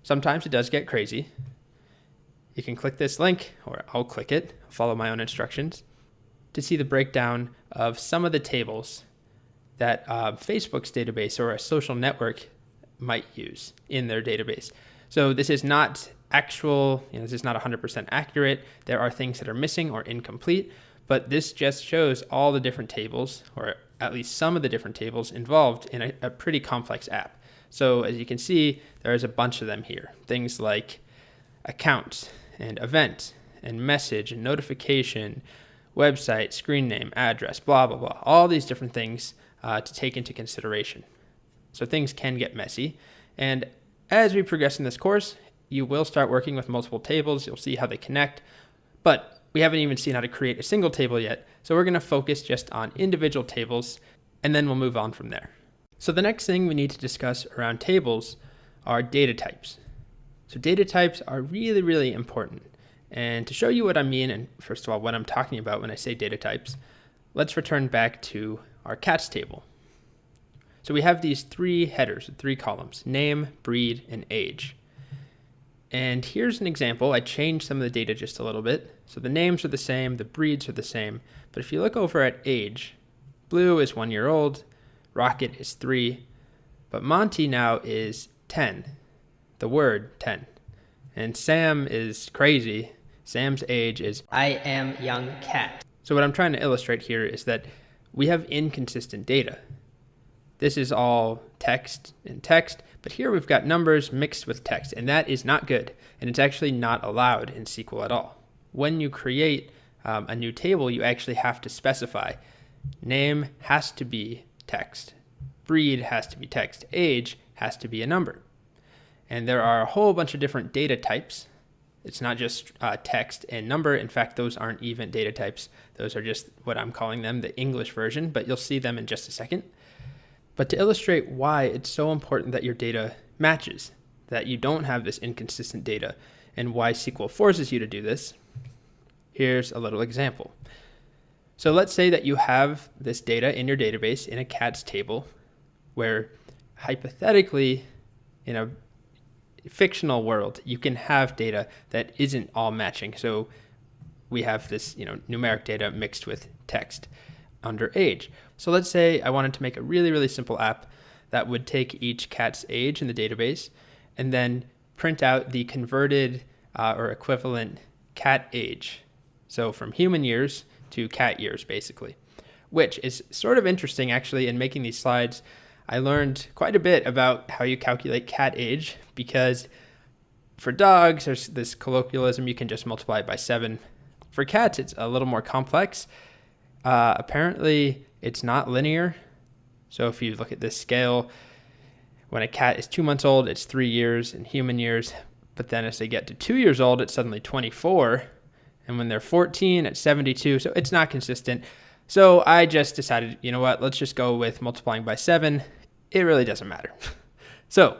[SPEAKER 1] sometimes it does get crazy. You can click this link, or I'll click it, follow my own instructions, to see the breakdown of some of the tables that Facebook's database or a social network might use in their database. So this is not actual, this is not 100% accurate. There are things that are missing or incomplete, but this just shows all the different tables, or at least some of the different tables involved in a pretty complex app. So as you can see, there's a bunch of them here. Things like account and event and message and notification, website, screen name, address, blah, blah, blah. All these different things to take into consideration. So things can get messy. And as we progress in this course, you will start working with multiple tables. You'll see how they connect. But we haven't even seen how to create a single table yet. So we're going to focus just on individual tables, and then we'll move on from there. So the next thing we need to discuss around tables are data types. So data types are really, really important. And to show you what I mean, and first of all, what I'm talking about when I say data types, let's return back to our cats table. So we have these three headers, three columns: name, breed, and age. And here's an example. I changed some of the data just a little bit. So the names are the same, the breeds are the same. But if you look over at age, Blue is 1 year old, Rocket is 3, but Monty now is 10, the word 10. And Sam is crazy. Sam's age is I am young cat. So what I'm trying to illustrate here is that we have inconsistent data. This is all text in text, but here we've got numbers mixed with text, and that is not good, and it's actually not allowed in SQL at all. When you create a new table, you actually have to specify name has to be text, breed has to be text, age has to be a number. And there are a whole bunch of different data types. It's not just text and number. In fact, those aren't even data types. Those are just what I'm calling them, the English version, but you'll see them in just a second. But to illustrate why it's so important that your data matches, that you don't have this inconsistent data, and why SQL forces you to do this, here's a little example. So let's say that you have this data in your database in a cats table where hypothetically in a fictional world, you can have data that isn't all matching. So we have this, numeric data mixed with text under age. So let's say I wanted to make a really, really simple app that would take each cat's age in the database and then print out the converted or equivalent cat age. So from human years to cat years, basically, which is sort of interesting. Actually, in making these slides, I learned quite a bit about how you calculate cat age, because for dogs, there's this colloquialism, you can just multiply it by 7. For cats, it's a little more complex. Apparently, it's not linear. So if you look at this scale, when a cat is 2 months old, it's 3 years in human years. But then as they get to 2 years old, it's suddenly 24. And when they're 14, it's 72. So it's not consistent. So I just decided, you know what, let's just go with multiplying by 7. It really doesn't matter. So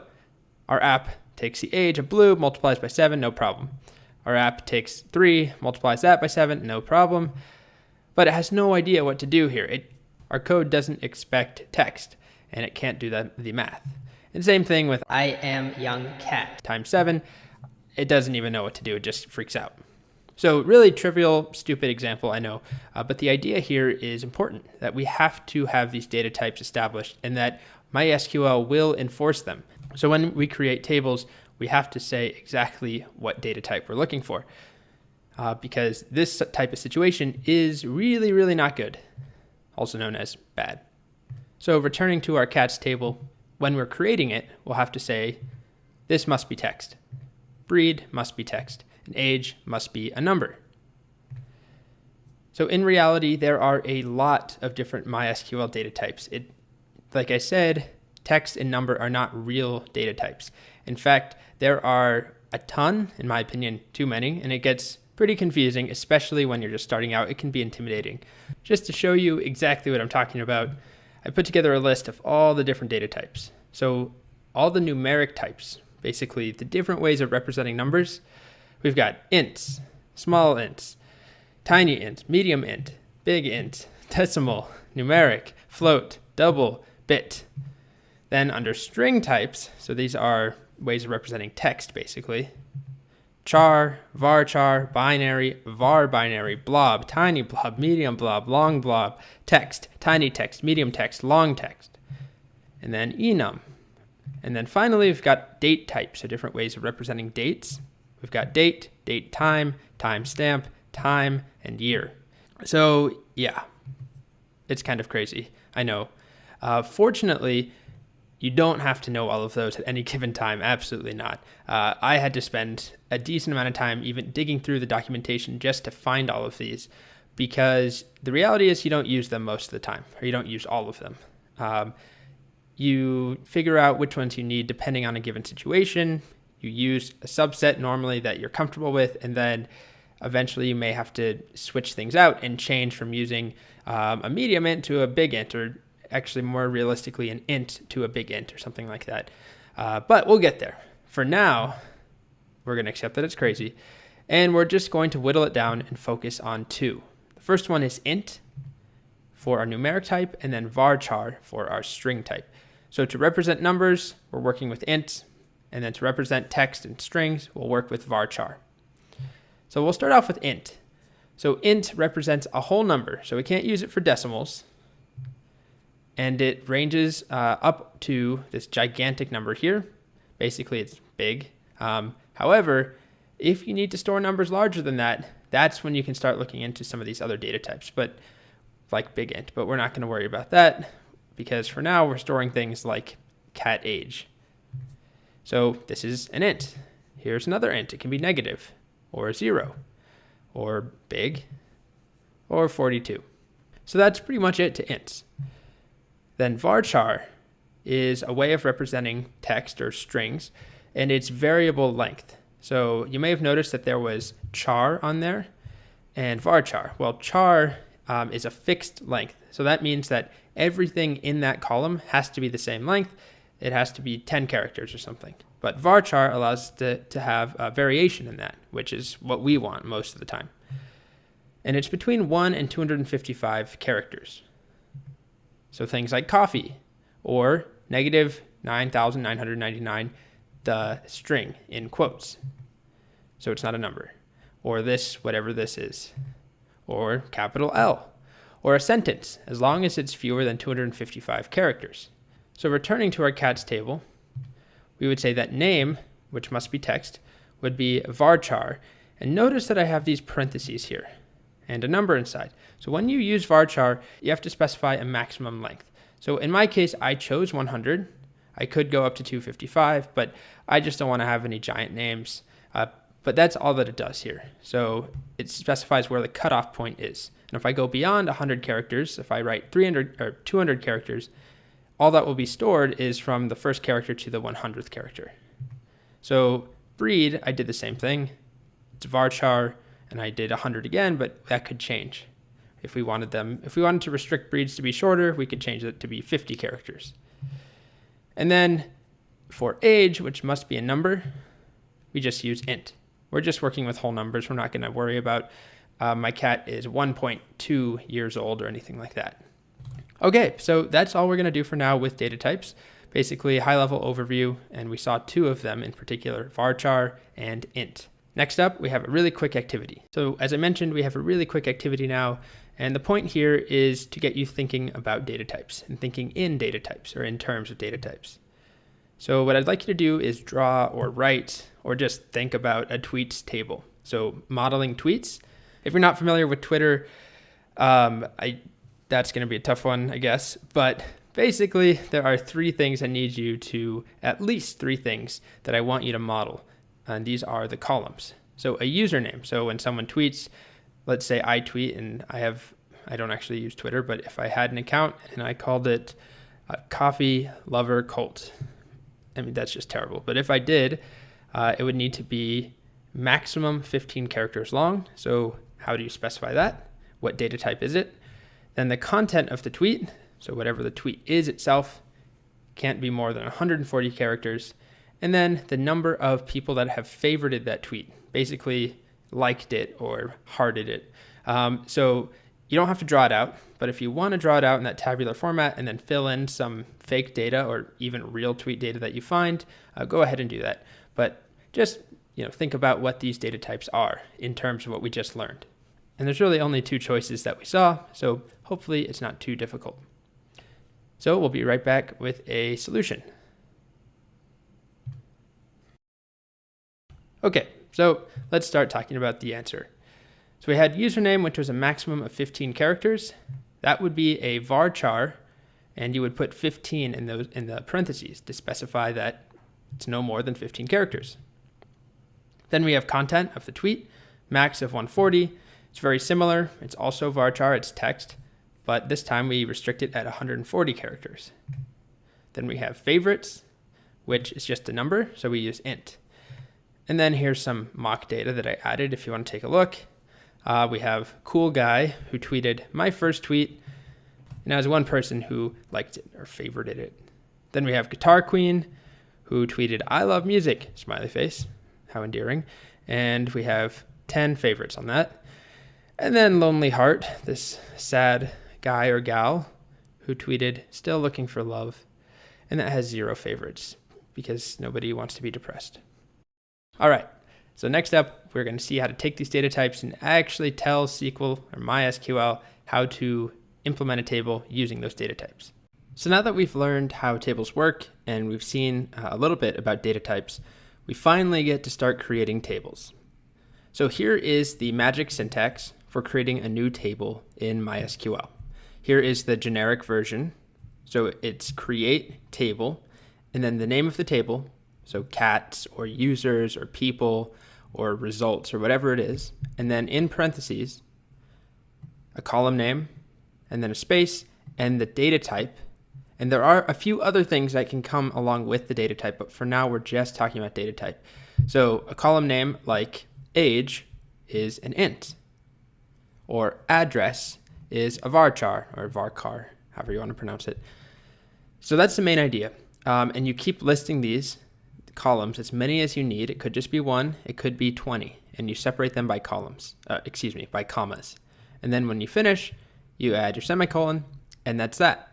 [SPEAKER 1] our app takes the age of Blue, multiplies by 7, no problem. Our app takes 3, multiplies that by 7, no problem. But it has no idea what to do here. Our code doesn't expect text, and it can't do the math. And same thing with I am young cat times 7. It doesn't even know what to do. It just freaks out. So really trivial, stupid example, I know. But the idea here is important, that we have to have these data types established and that MySQL will enforce them. So when we create tables, we have to say exactly what data type we're looking for, because this type of situation is really, really not good, also known as bad. So returning to our cats table, when we're creating it, we'll have to say, this must be text, breed must be text, and age must be a number. So in reality, there are a lot of different MySQL data types. Like I said, text and number are not real data types. In fact, there are a ton, in my opinion, too many, and it gets pretty confusing, especially when you're just starting out. It can be intimidating. Just to show you exactly what I'm talking about, I put together a list of all the different data types. So all the numeric types, basically the different ways of representing numbers. We've got ints, small ints, tiny int, medium int, big int, decimal, numeric, float, double, bit. Then under string types, so these are ways of representing text basically, char, varchar, binary, var binary, blob, tiny blob, medium blob, long blob, text, tiny text, medium text, long text, and then enum. And then finally, we've got date types, so different ways of representing dates. We've got date, date time, timestamp, time, and year. So yeah, it's kind of crazy, I know. Fortunately, you don't have to know all of those at any given time. Absolutely not. I had to spend a decent amount of time even digging through the documentation just to find all of these, because the reality is you don't use them most of the time, or you don't use all of them. You figure out which ones you need depending on a given situation. You use a subset normally that you're comfortable with, and then eventually you may have to switch things out and change from using a medium int to a big int, or actually more realistically an int to a big int or something like that. But we'll get there. For now, we're going to accept that it's crazy, and we're just going to whittle it down and focus on 2. The first one is int for our numeric type, and then varchar for our string type. So to represent numbers, we're working with int, and then to represent text and strings, we'll work with varchar. So we'll start off with int. So int represents a whole number, so we can't use it for decimals. And it ranges up to this gigantic number here. Basically, it's big. However, if you need to store numbers larger than that, that's when you can start looking into some of these other data types, but like big int. But we're not going to worry about that, because for now, we're storing things like cat age. So this is an int. Here's another int. It can be negative, or 0, or big, or 42. So that's pretty much it to ints. Then varchar is a way of representing text or strings, and it's variable length. So you may have noticed that there was char on there and varchar. Well, char is a fixed length. So that means that everything in that column has to be the same length. It has to be 10 characters or something. But varchar allows us to have a variation in that, which is what we want most of the time. And it's between 1 and 255 characters. So things like coffee or negative 9,999, the string in quotes. So it's not a number. Or this, whatever this is. Or capital L. Or a sentence, as long as it's fewer than 255 characters. So returning to our cats table, we would say that name, which must be text, would be varchar. And notice that I have these parentheses here and a number inside. So when you use varchar, you have to specify a maximum length. So in my case, I chose 100. I could go up to 255, but I just don't want to have any giant names. But that's all that it does here. So it specifies where the cutoff point is. And if I go beyond 100 characters, if I write 300 or 200 characters, all that will be stored is from the first character to the 100th character. So breed, I did the same thing. It's varchar, and I did 100 again, but that could change. If we wanted to restrict breeds to be shorter, we could change it to be 50 characters. And then for age, which must be a number, we just use int. We're just working with whole numbers. We're not going to worry about my cat is 1.2 years old or anything like that. Okay, so that's all we're going to do for now with data types. Basically, a high-level overview, and we saw two of them in particular, varchar and int. Next up, we have a really quick activity. So as I mentioned, we have a really quick activity now, and the point here is to get you thinking about data types and thinking in data types or in terms of data types. So what I'd like you to do is draw or write or just think about a tweets table. So modeling tweets. If you're not familiar with Twitter, that's going to be a tough one, I guess. But basically, there are three things I need you to, at least three things that I want you to model. And these are the columns. So a username. So when someone tweets, let's say I tweet and I don't actually use Twitter, but if I had an account and I called it Coffee Lover Cult, I mean, that's just terrible. But if I did, it would need to be maximum 15 characters long. So how do you specify that? What data type is it? Then the content of the tweet, so whatever the tweet is itself, can't be more than 140 characters. And then the number of people that have favorited that tweet, basically liked it or hearted it. So you don't have to draw it out, but if you want to draw it out in that tabular format and then fill in some fake data or even real tweet data that you find, go ahead and do that. But just think about what these data types are in terms of what we just learned. And there's really only two choices that we saw, so hopefully it's not too difficult. So we'll be right back with a solution. Okay, so let's start talking about the answer. So we had username, which was a maximum of 15 characters. That would be a varchar, and you would put 15 in the parentheses to specify that it's no more than 15 characters. Then we have content of the tweet, max of 140. It's very similar. It's also varchar, it's text, but this time we restrict it at 140 characters. Then we have favorites, which is just a number, so we use int. And then here's some mock data that I added if you want to take a look. We have cool guy who tweeted my first tweet, and as one person who liked it or favorited it. Then we have guitar queen who tweeted I love music, smiley face, how endearing. And we have 10 favorites on that. And then lonely heart, this sad guy or gal who tweeted still looking for love, and that has 0 favorites because nobody wants to be depressed. All right, so next up, we're going to see how to take these data types and actually tell SQL or MySQL how to implement a table using those data types. So now that we've learned how tables work and we've seen a little bit about data types, we finally get to start creating tables. So here is the magic syntax for creating a new table in MySQL. Here is the generic version. So it's create table, and then the name of the table, so cats or users or people or results or whatever it is, and then in parentheses, a column name, and then a space, and the data type. And there are a few other things that can come along with the data type, but for now we're just talking about data type. So a column name like age is an int, or address is a varchar, or varchar, however you want to pronounce it. So that's the main idea. And you keep listing these columns, as many as you need. It could just be 1, it could be 20, and you separate them by by commas. And then when you finish, you add your semicolon, and that's that.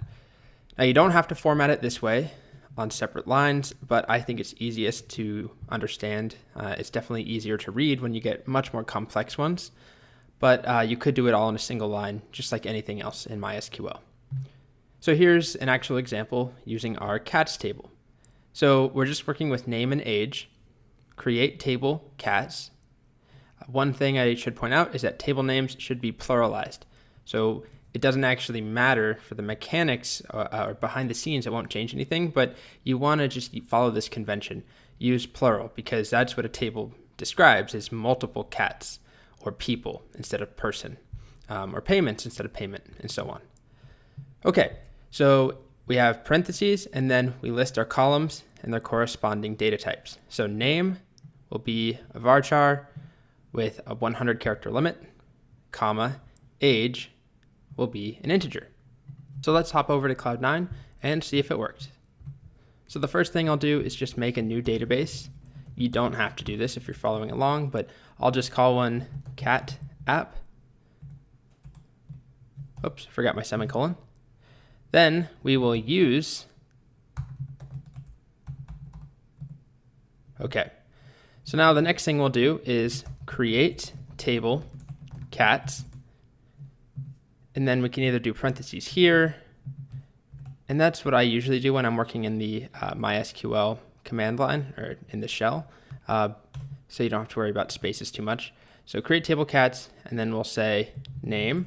[SPEAKER 1] Now you don't have to format it this way on separate lines, but I think it's easiest to understand. It's definitely easier to read when you get much more complex ones, but you could do it all in a single line, just like anything else in MySQL. So here's an actual example using our cats table. So we're just working with name and age, create table cats. One thing I should point out is that table names should be pluralized. So it doesn't actually matter for the mechanics or behind the scenes, it won't change anything, but you want to just follow this convention. Use plural, because that's what a table describes, is multiple cats, or people instead of person, or payments instead of payment, and so on. Okay, so we have parentheses, and then we list our columns and their corresponding data types. So name will be a varchar with a 100 character limit, comma, age will be an integer. So let's hop over to Cloud9 and see if it worked. So the first thing I'll do is just make a new database. You don't have to do this if you're following along, but I'll just call one cat app. Oops, forgot my semicolon. Then we will use, okay. So now the next thing we'll do is create table cats. And then we can either do parentheses here, and that's what I usually do when I'm working in the MySQL command line, or in the shell, so you don't have to worry about spaces too much. So create table cats, and then we'll say name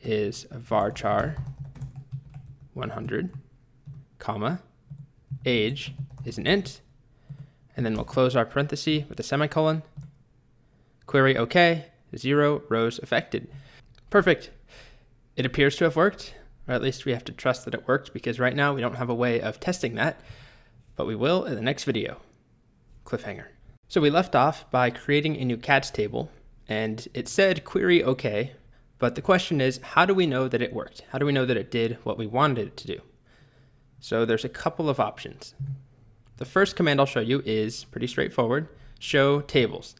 [SPEAKER 1] is varchar 100, comma, age is an int, and then we'll close our parenthesis with a semicolon. Query OK, 0 rows affected. Perfect. It appears to have worked, or at least we have to trust that it worked, because right now we don't have a way of testing that, but we will in the next video. Cliffhanger. So we left off by creating a new cats table, and it said query OK, but the question is, how do we know that it worked? How do we know that it did what we wanted it to do? So there's a couple of options. The first command I'll show you is pretty straightforward, show tables.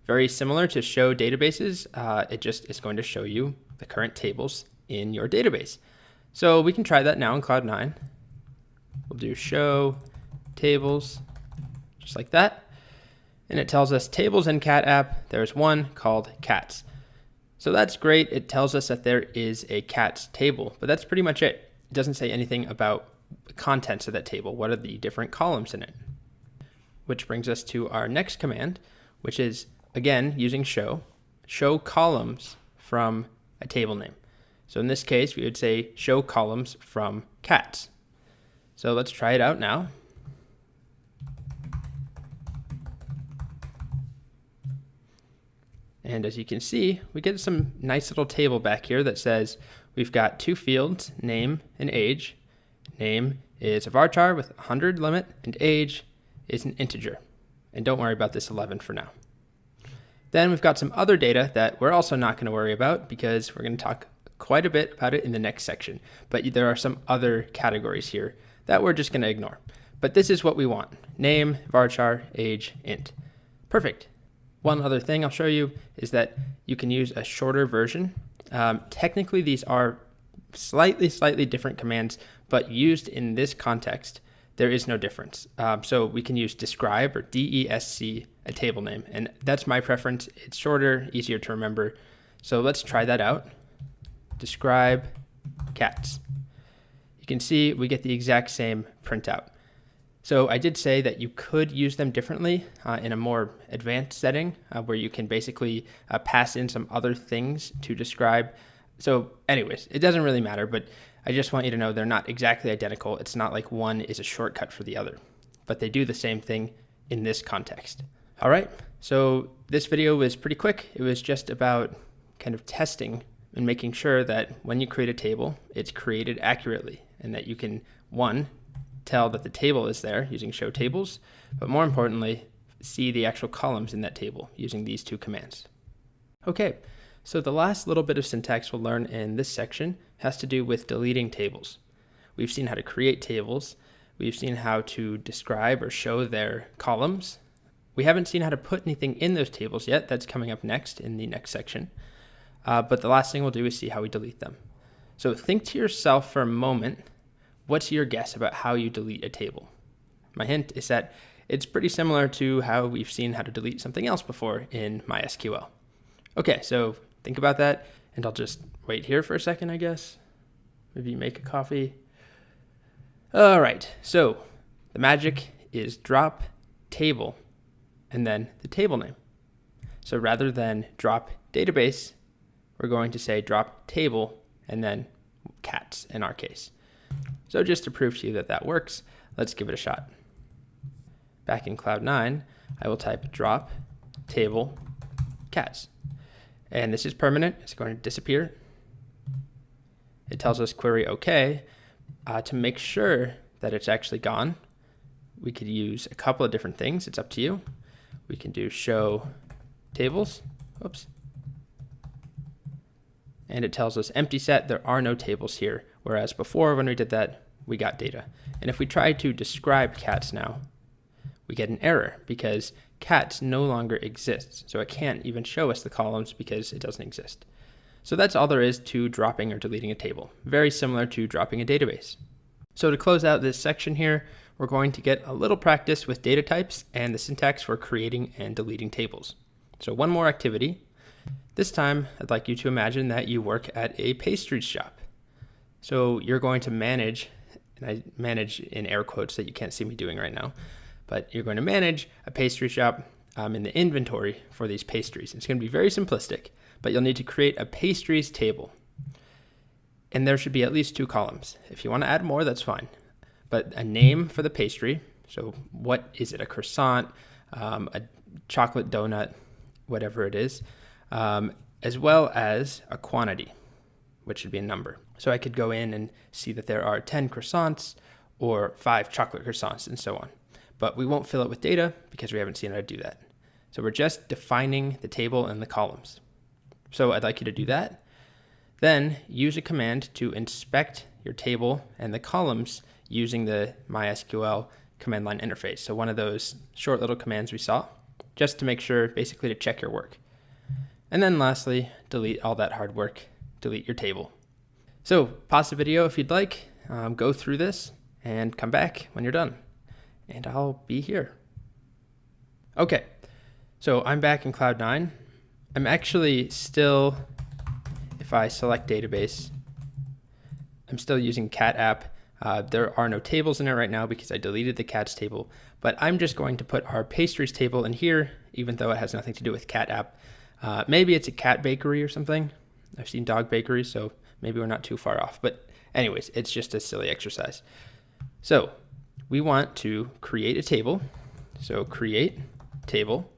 [SPEAKER 1] Very similar to show databases, it just is going to show you the current tables in your database. So we can try that now in Cloud9. We'll do show tables, just like that. And it tells us tables in cat app, there's one called cats. So that's great, it tells us that there is a cats table, but that's pretty much it. It doesn't say anything about the contents of that table. What are the different columns in it? Which brings us to our next command, which is, again, using show columns from a table name. So in this case, we would say show columns from cats. So let's try it out now. And as you can see, we get some nice little table back here that says we've got two fields, name and age. Name is a varchar with 100 limit, and age is an integer. And don't worry about this 11 for now. Then we've got some other data that we're also not going to worry about, because we're going to talk quite a bit about it in the next section. But there are some other categories here that we're just going to ignore. But this is what we want. Name, varchar, age, int. Perfect. One other thing I'll show you is that you can use a shorter version. Technically, these are slightly different commands, but used in this context, there is no difference. So we can use describe, or DESC, a table name, and that's my preference. It's shorter, easier to remember. So let's try that out. Describe cats. You can see we get the exact same printout. So I did say that you could use them differently in a more advanced setting, where you can basically pass in some other things to describe. So anyways, it doesn't really matter, but I just want you to know they're not exactly identical. It's not like one is a shortcut for the other, but they do the same thing in this context. All right, so this video was pretty quick. It was just about kind of testing and making sure that when you create a table, it's created accurately and that you can, one, tell that the table is there using show tables, but more importantly, see the actual columns in that table using these two commands. Okay, so the last little bit of syntax we'll learn in this section has to do with deleting tables. We've seen how to create tables. We've seen how to describe or show their columns. We haven't seen how to put anything in those tables yet. That's coming up next in the next section. But the last thing we'll do is see how we delete them. So think to yourself for a moment, what's your guess about how you delete a table? My hint is that it's pretty similar to how we've seen how to delete something else before in MySQL. Okay, so think about that, and I'll just wait here for a second, I guess. Maybe make a coffee. All right, so the magic is drop table and then the table name. So rather than drop database, we're going to say drop table and then cats in our case. So just to prove to you that that works, let's give it a shot. Back in Cloud9, I will type drop table cats. And this is permanent, it's going to disappear. It tells us query OK. To make sure that it's actually gone, we could use a couple of different things. It's up to you. We can do show tables. Oops. And it tells us empty set, there are no tables here. Whereas before when we did that, we got data. And if we try to describe cats now, we get an error because cats no longer exists. So it can't even show us the columns because it doesn't exist. So that's all there is to dropping or deleting a table. Very similar to dropping a database. So to close out this section here, we're going to get a little practice with data types and the syntax for creating and deleting tables. So one more activity. This time, I'd like you to imagine that you work at a pastry shop. So you're going to manage, and I manage in air quotes that you can't see me doing right now, but you're going to manage a pastry shop in the inventory for these pastries. It's going to be very simplistic, but you'll need to create a pastries table. And there should be at least 2 columns. If you want to add more, that's fine. But a name for the pastry, so what is it, a croissant, a chocolate donut, whatever it is, as well as a quantity, which should be a number. So I could go in and see that there are 10 croissants or 5 chocolate croissants and so on. But we won't fill it with data because we haven't seen how to do that. So we're just defining the table and the columns. So I'd like you to do that. Then use a command to inspect your table and the columns using the MySQL command line interface. So one of those short little commands we saw, just to make sure, basically to check your work. And then lastly, delete all that hard work, delete your table. So pause the video if you'd like, go through this and come back when you're done. And I'll be here. Okay, so I'm back in Cloud9. I'm actually still, if I select database, I'm still using cat app. There are no tables in it right now because I deleted the cats table, but I'm just going to put our pastries table in here, even though it has nothing to do with cat app. Maybe it's a cat bakery or something. I've seen dog bakeries, so maybe we're not too far off. But anyways, it's just a silly exercise. So we want to create a table. So create table,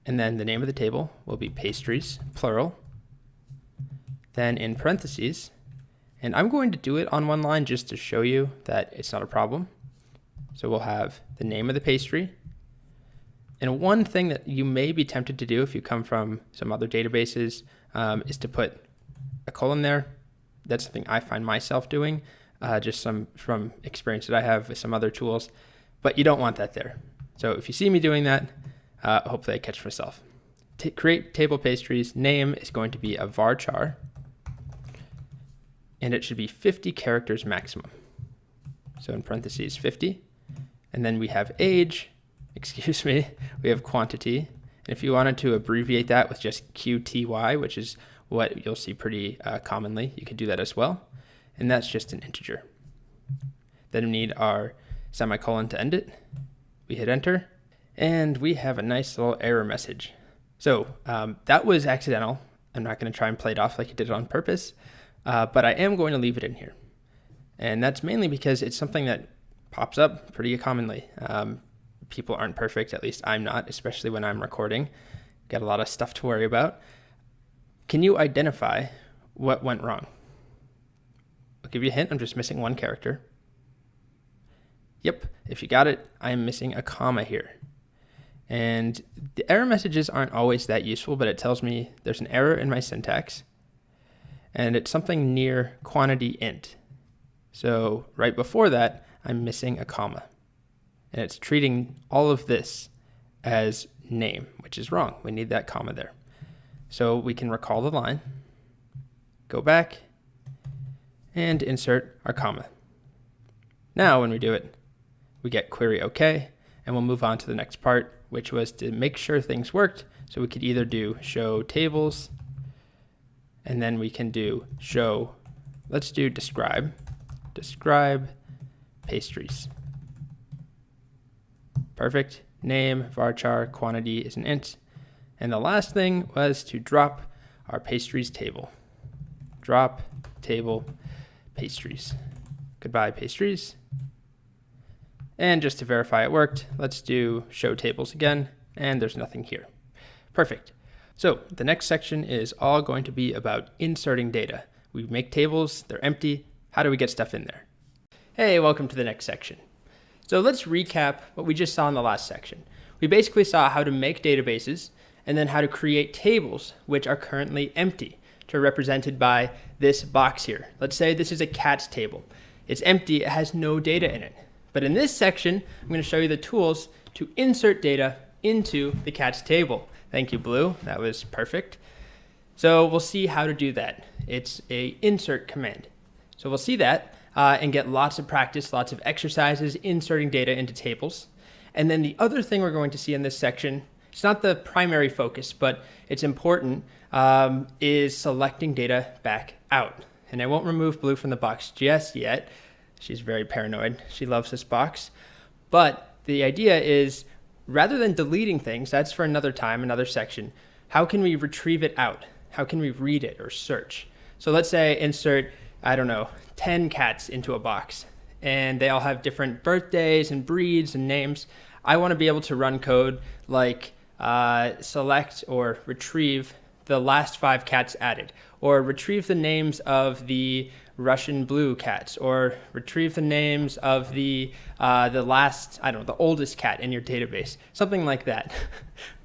[SPEAKER 1] and then the name of the table will be pastries, plural. Then in parentheses, and I'm going to do it on one line just to show you that it's not a problem. So we'll have the name of the pastry. And one thing that you may be tempted to do if you come from some other databases is to put a colon there. That's something I find myself doing, just from experience that I have with some other tools. But you don't want that there. So if you see me doing that, hopefully I catch myself. Create table pastries, name is going to be a varchar. And it should be 50 characters maximum. So in parentheses, 50. And then we have age, we have quantity. And if you wanted to abbreviate that with just QTY, which is what you'll see pretty commonly, you could do that as well. And that's just an integer. Then we need our semicolon to end it. We hit enter, and we have a nice little error message. So that was accidental. I'm not going to try and play it off like you did it on purpose. But I am going to leave it in here. And that's mainly because it's something that pops up pretty commonly. People aren't perfect, at least I'm not, especially when I'm recording. Got a lot of stuff to worry about. Can you identify what went wrong. I'll give you a hint, I'm just missing one character. Yep, if you got it, I am missing a comma here. And the error messages aren't always that useful, but it tells me there's an error in my syntax, and it's something near quantity int. So right before that, I'm missing a comma. And it's treating all of this as name, which is wrong. We need that comma there. So we can recall the line, go back, and insert our comma. Now when we do it, we get query OK, and we'll move on to the next part, which was to make sure things worked. So we could either do show tables, and then we can do show, let's do describe pastries. Perfect. Name, varchar, quantity is an int. And the last thing was to drop our pastries table. Drop table pastries. Goodbye pastries. And just to verify it worked, let's do show tables again, and there's nothing here. Perfect. So the next section is all going to be about inserting data. We make tables, they're empty. How do we get stuff in there? Hey, welcome to the next section. So let's recap what we just saw in the last section. We basically saw how to make databases and then how to create tables, which are currently empty, which are represented by this box here. Let's say this is a cats table. It's empty, it has no data in it. But in this section, I'm going to show you the tools to insert data into the cats table. Thank you, Blue. That was perfect. So we'll see how to do that. It's a insert command. So we'll see that and get lots of practice, lots of exercises inserting data into tables. And then the other thing we're going to see in this section, it's not the primary focus, but it's important, is selecting data back out. And I won't remove Blue from the box just yet. She's very paranoid. She loves this box. But the idea is, rather than deleting things, that's for another time, another section, how can we retrieve it out? How can we read it or search? So let's say insert, 10 cats into a box, and they all have different birthdays and breeds and names. I want to be able to run code like select or retrieve the last 5 cats added, or retrieve the names of the Russian blue cats, or retrieve the names of the last, the oldest cat in your database, something like that.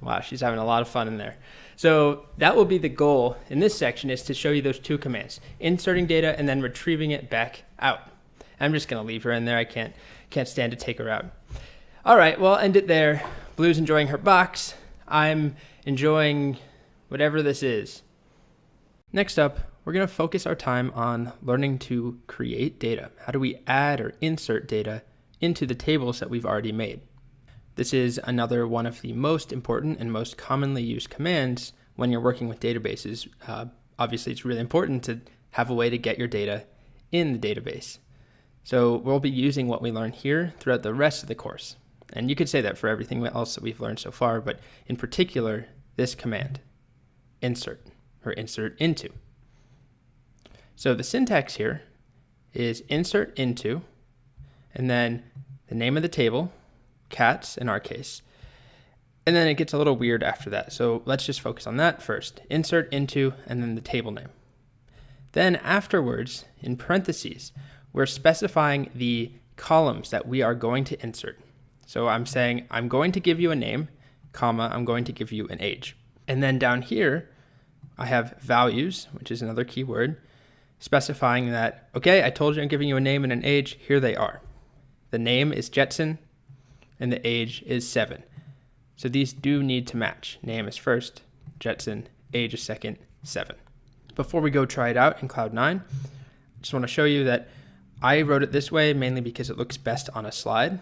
[SPEAKER 1] Wow, she's having a lot of fun in there. So that will be the goal in this section, is to show you those two commands, inserting data and then retrieving it back out. I'm just going to leave her in there. I can't stand to take her out. All right, well, I'll end it there. Blue's enjoying her box. I'm enjoying whatever this is. Next up, we're going to focus our time on learning to create data. How do we add or insert data into the tables that we've already made? This is another one of the most important and most commonly used commands when you're working with databases. Obviously, it's really important to have a way to get your data in the database. So we'll be using what we learn here throughout the rest of the course. And you could say that for everything else that we've learned so far, but in particular, this command, insert, or insert into. So the syntax here is insert into, and then the name of the table, cats in our case, and then it gets a little weird after that. So let's just focus on that first. Insert into, and then the table name. Then afterwards, in parentheses, we're specifying the columns that we are going to insert. So I'm saying I'm going to give you a name, comma, I'm going to give you an age. And then down here, I have values, which is another keyword, specifying that, okay, I told you I'm giving you a name and an age, here they are. The name is Jetson, and the age is 7. So these do need to match. Name is first, Jetson, age is second, 7. Before we go try it out in Cloud9, I just want to show you that I wrote it this way mainly because it looks best on a slide.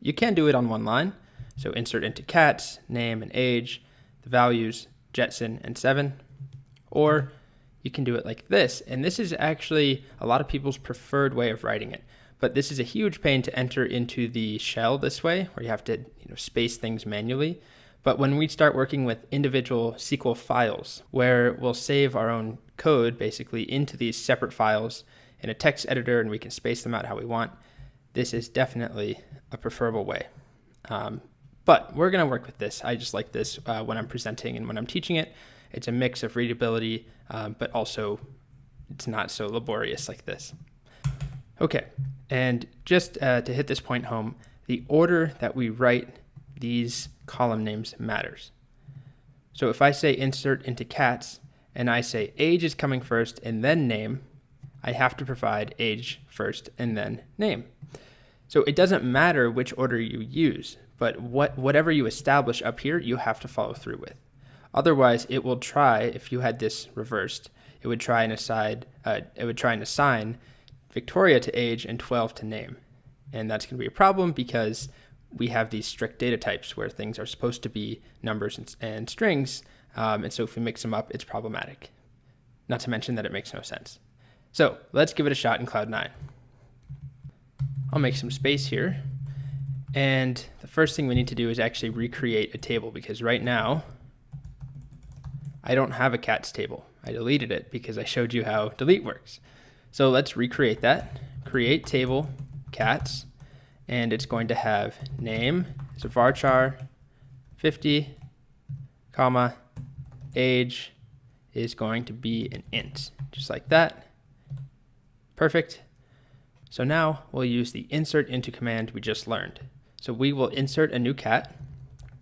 [SPEAKER 1] You can do it on one line. So insert into cats, name and age, the values, Jetson and 7. Or you can do it like this. And this is actually a lot of people's preferred way of writing it. But this is a huge pain to enter into the shell this way, where you have to space things manually. But when we start working with individual SQL files, where we'll save our own code basically into these separate files in a text editor, and we can space them out how we want, this is definitely a preferable way. But we're going to work with this. I just like this when I'm presenting and when I'm teaching it. It's a mix of readability, but also it's not so laborious like this. Okay, and just to hit this point home, the order that we write these column names matters. So if I say insert into cats, and I say age is coming first and then name, I have to provide age first and then name. So it doesn't matter which order you use, but whatever you establish up here, you have to follow through with. Otherwise, it will try, if you had this reversed, it would try and assign Victoria to age and 12 to name. And that's going to be a problem because we have these strict data types where things are supposed to be numbers and strings. And so if we mix them up, it's problematic. Not to mention that it makes no sense. So let's give it a shot in Cloud 9. I'll make some space here. And the first thing we need to do is actually recreate a table, because right now I don't have a cats table. I deleted it because I showed you how delete works. So let's recreate that. Create table cats, and it's going to have name is a varchar 50, comma, age is going to be an int, just like that. Perfect. So now we'll use the insert into command we just learned. So we will insert a new cat,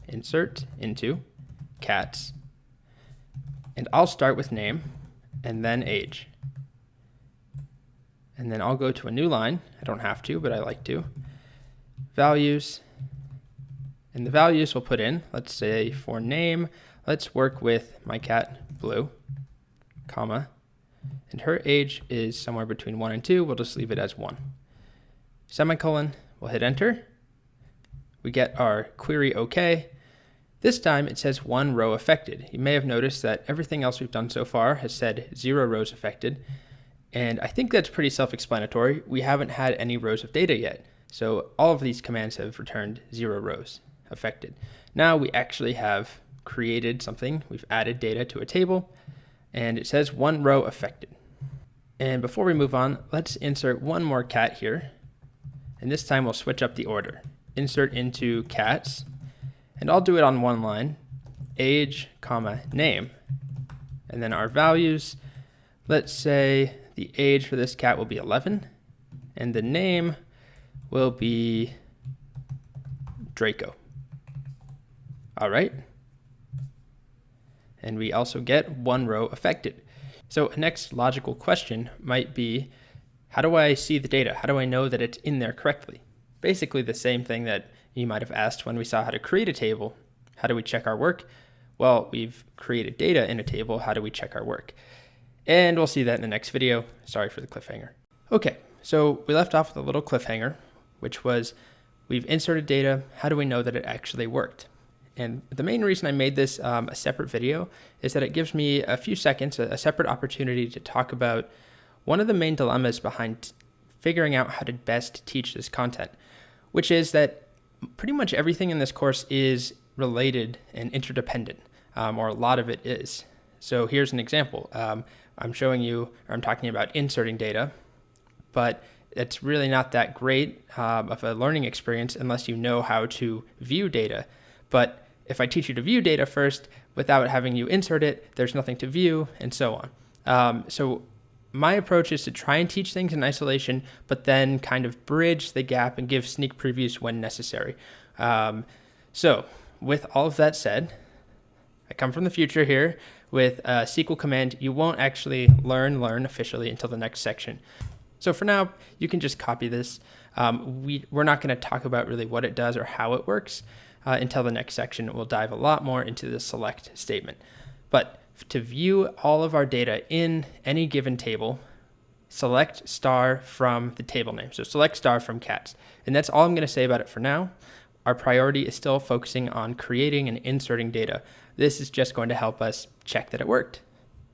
[SPEAKER 1] insert into cats, and I'll start with name and then age. And then I'll go to a new line. I don't have to, but I like to. Values. And the values we'll put in, let's say for name, let's work with my cat Blue, comma, and her age is somewhere between 1 and 2. We'll just leave it as 1. Semicolon, we'll hit enter. We get our query OK. This time it says 1 row affected. You may have noticed that everything else we've done so far has said 0 rows affected. And I think that's pretty self-explanatory. We haven't had any rows of data yet. So all of these commands have returned 0 rows affected. Now we actually have created something. We've added data to a table, and it says 1 row affected. And before we move on, let's insert one more cat here. And this time we'll switch up the order. Insert into cats, and I'll do it on one line, age, comma, name. And then our values, let's say the age for this cat will be 11, and the name will be Draco. All right. And we also get 1 row affected. So a next logical question might be, how do I see the data? How do I know that it's in there correctly? Basically the same thing that you might have asked when we saw how to create a table. How do we check our work? Well, we've created data in a table. How do we check our work? And we'll see that in the next video. Sorry for the cliffhanger. Okay, so we left off with a little cliffhanger, which was we've inserted data. How do we know that it actually worked? And the main reason I made this a separate video is that it gives me a few seconds, a separate opportunity to talk about one of the main dilemmas behind figuring out how to best teach this content, which is that pretty much everything in this course is related and interdependent, or a lot of it is. So here's an example. I'm showing you, or I'm talking about inserting data, but it's really not that great of a learning experience unless you know how to view data. But if I teach you to view data first without having you insert it, there's nothing to view, and so on. So my approach is to try and teach things in isolation, but then kind of bridge the gap and give sneak previews when necessary. So with all of that said, I come from the future here. With a SQL command, you won't actually learn officially until the next section. So for now, you can just copy this. We're not going to talk about really what it does or how it works until the next section. We'll dive a lot more into the select statement. But to view all of our data in any given table, select star from the table name. So select star from cats. And that's all I'm going to say about it for now. Our priority is still focusing on creating and inserting data. This is just going to help us check that it worked.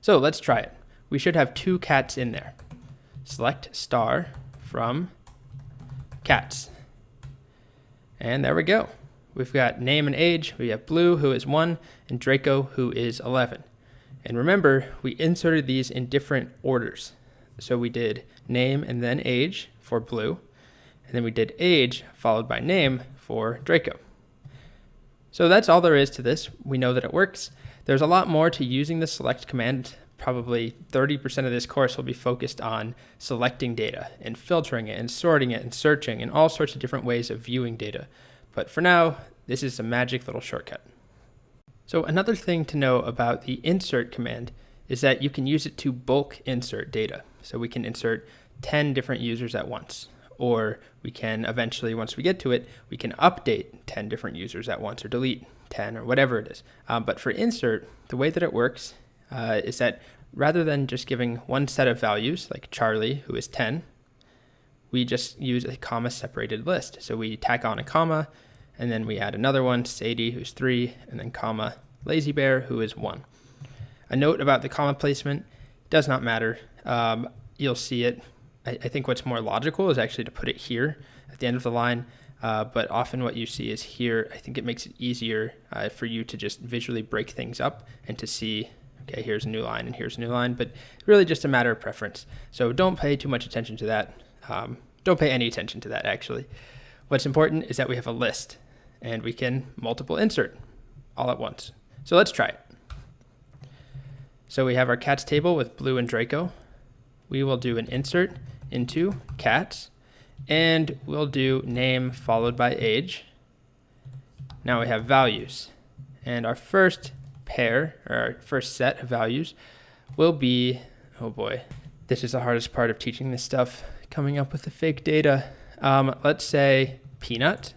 [SPEAKER 1] So let's try it. We should have 2 cats in there. Select star from cats. And there we go. We've got name and age. We have Blue, who is 1, and Draco, who is 11. And remember, we inserted these in different orders. So we did name and then age for Blue, and then we did age followed by name for Draco. So that's all there is to this. We know that it works. There's a lot more to using the select command. Probably 30% of this course will be focused on selecting data and filtering it and sorting it and searching and all sorts of different ways of viewing data. But for now, this is a magic little shortcut. So another thing to know about the insert command is that you can use it to bulk insert data. So we can insert 10 different users at once, or we can eventually, once we get to it, we can update 10 different users at once or delete 10 or whatever it is. But for insert, the way that it works is that rather than just giving one set of values, like Charlie, who is 10, we just use a comma separated list. So we tack on a comma, and then we add another one, Sadie, who's 3, and then comma, Lazy Bear, who is 1. A note about the comma placement does not matter. You'll see it. I think what's more logical is actually to put it here at the end of the line, but often what you see is here. I think it makes it easier for you to just visually break things up and to see, okay, here's a new line and here's a new line, but really just a matter of preference. So don't pay too much attention to that. Don't pay any attention to that, actually. What's important is that we have a list, and we can multiple insert all at once. So let's try it. So we have our cats table with Blue and Draco. We will do an insert into cats, and we'll do name followed by age. Now we have values, and our first pair, or our first set of values will be, oh boy, this is the hardest part of teaching this stuff, coming up with the fake data. Let's say Peanut,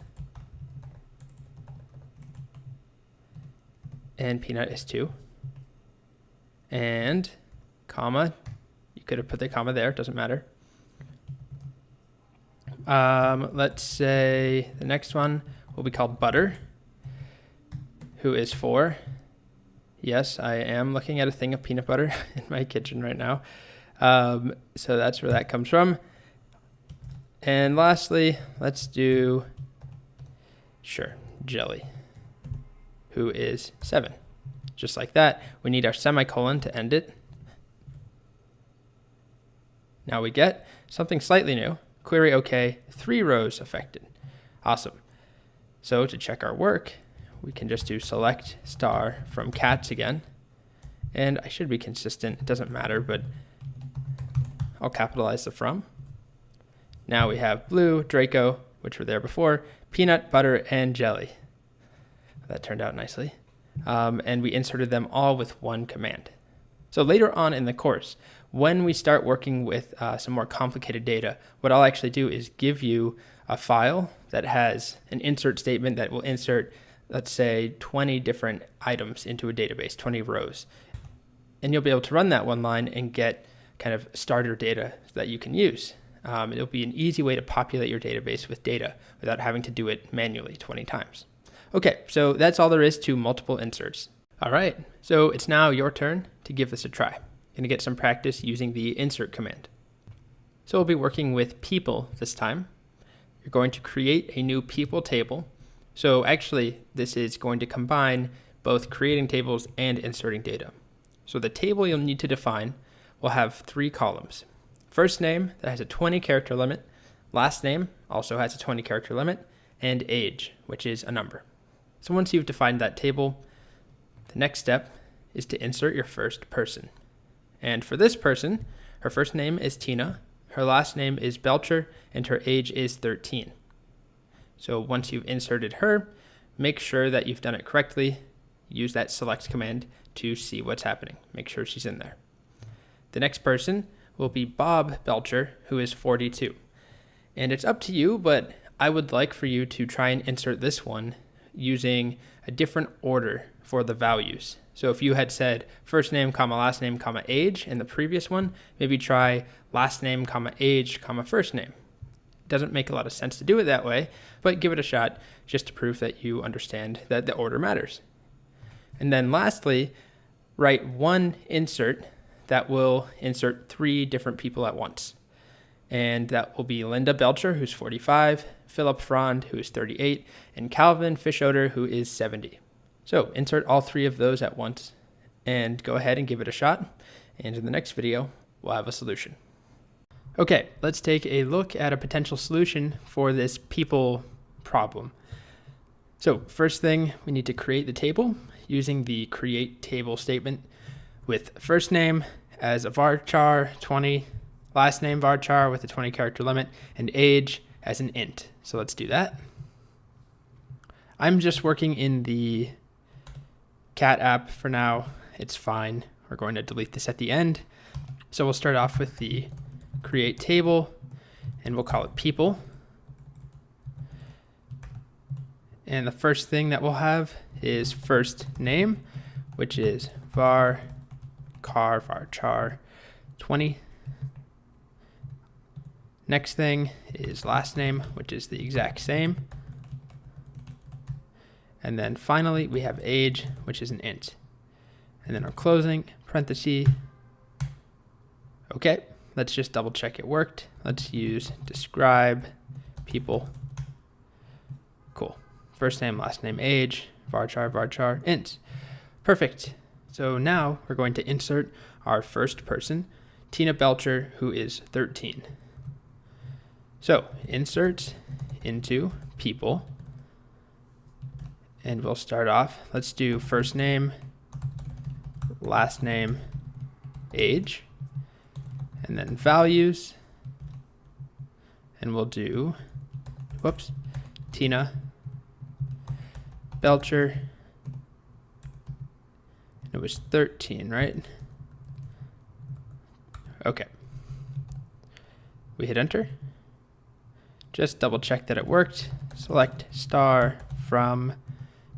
[SPEAKER 1] and Peanut is 2, and comma, you could have put the comma there, doesn't matter. Let's say the next one will be called Butter, who is 4. Yes, I am looking at a thing of peanut butter in my kitchen right now. So that's where that comes from. And lastly, let's do, sure, Jelly, who is 7. Just like that, we need our semicolon to end it. Now we get something slightly new. Query OK, 3 rows affected. Awesome. So to check our work, we can just do select star from cats again. And I should be consistent. It doesn't matter, but I'll capitalize the from. Now we have Blue, Draco, which were there before, Peanut, Butter, and Jelly. That turned out nicely. And we inserted them all with one command. So later on in the course, when we start working with some more complicated data, what I'll actually do is give you a file that has an insert statement that will insert, let's say, 20 different items into a database, 20 rows. And you'll be able to run that one line and get kind of starter data that you can use. It'll be an easy way to populate your database with data without having to do it manually 20 times. Okay, so that's all there is to multiple inserts. All right, so it's now your turn to give this a try. Going to get some practice using the insert command. So we'll be working with people this time. You're going to create a new people table. So actually, this is going to combine both creating tables and inserting data. So the table you'll need to define will have 3 columns. First name that has a 20 character limit, last name also has a 20 character limit, and age, which is a number. So once you've defined that table, the next step is to insert your first person. And for this person, her first name is Tina, her last name is Belcher, and her age is 13. So once you've inserted her, make sure that you've done it correctly. Use that select command to see what's happening. Make sure she's in there. The next person will be Bob Belcher, who is 42. And it's up to you, but I would like for you to try and insert this one using a different order for the values. So if you had said first name, comma, last name, comma, age in the previous one, maybe try last name, comma, age, comma, first name. It doesn't make a lot of sense to do it that way, but give it a shot just to prove that you understand that the order matters. And then lastly, write one insert that will insert 3 different people at once. And that will be Linda Belcher, who's 45, Philip Frond, who is 38, and Calvin Fischoder, who is 70. So insert all 3 of those at once and go ahead and give it a shot. And in the next video, we'll have a solution. Okay, let's take a look at a potential solution for this people problem. So first thing, we need to create the table. using the create table statement with first name as a varchar 20, last name varchar with a 20 character limit, and age as an int. So let's do that. I'm just working in the cat app for now. It's fine. We're going to delete this at the end. So we'll start off with the create table, and we'll call it people. And the first thing that we'll have is first name, which is varchar 20. Next thing is last name, which is the exact same. And then finally, we have age, which is an int. And then our closing parenthesis. Okay, let's just double check it worked. Let's use describe people. Cool. First name, last name, age, varchar, int. Perfect. So now we're going to insert our first person, Tina Belcher, who is 13. So insert into people. And we'll start off. Let's do first name, last name, age, and then values. And we'll do, Tina Belcher. It was 13, right? Okay. We hit enter. Just double check that it worked. Select star from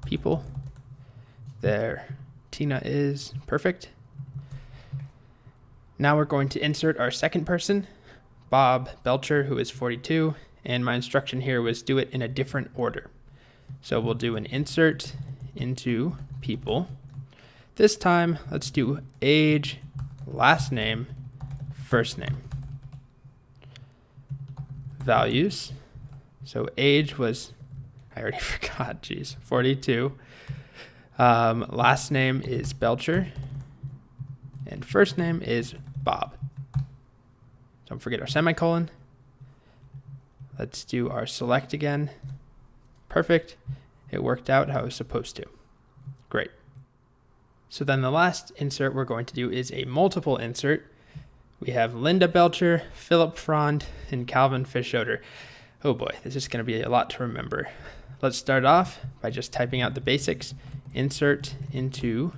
[SPEAKER 1] people. There, Tina is perfect. Now we're going to insert our second person, Bob Belcher, who is 42, and my instruction here was do it in a different order. So we'll do an insert into people. This time, let's do age, last name, first name. Values. So age was, I already forgot, 42. Last name is Belcher. And first name is Bob. Don't forget our semicolon. Let's do our select again. Perfect. It worked out how it was supposed to. Great. So then the last insert we're going to do is a multiple insert. We have Linda Belcher, Philip Frond, and Calvin Fischoder. Oh boy, this is going to be a lot to remember. Let's start off by just typing out the basics. Insert into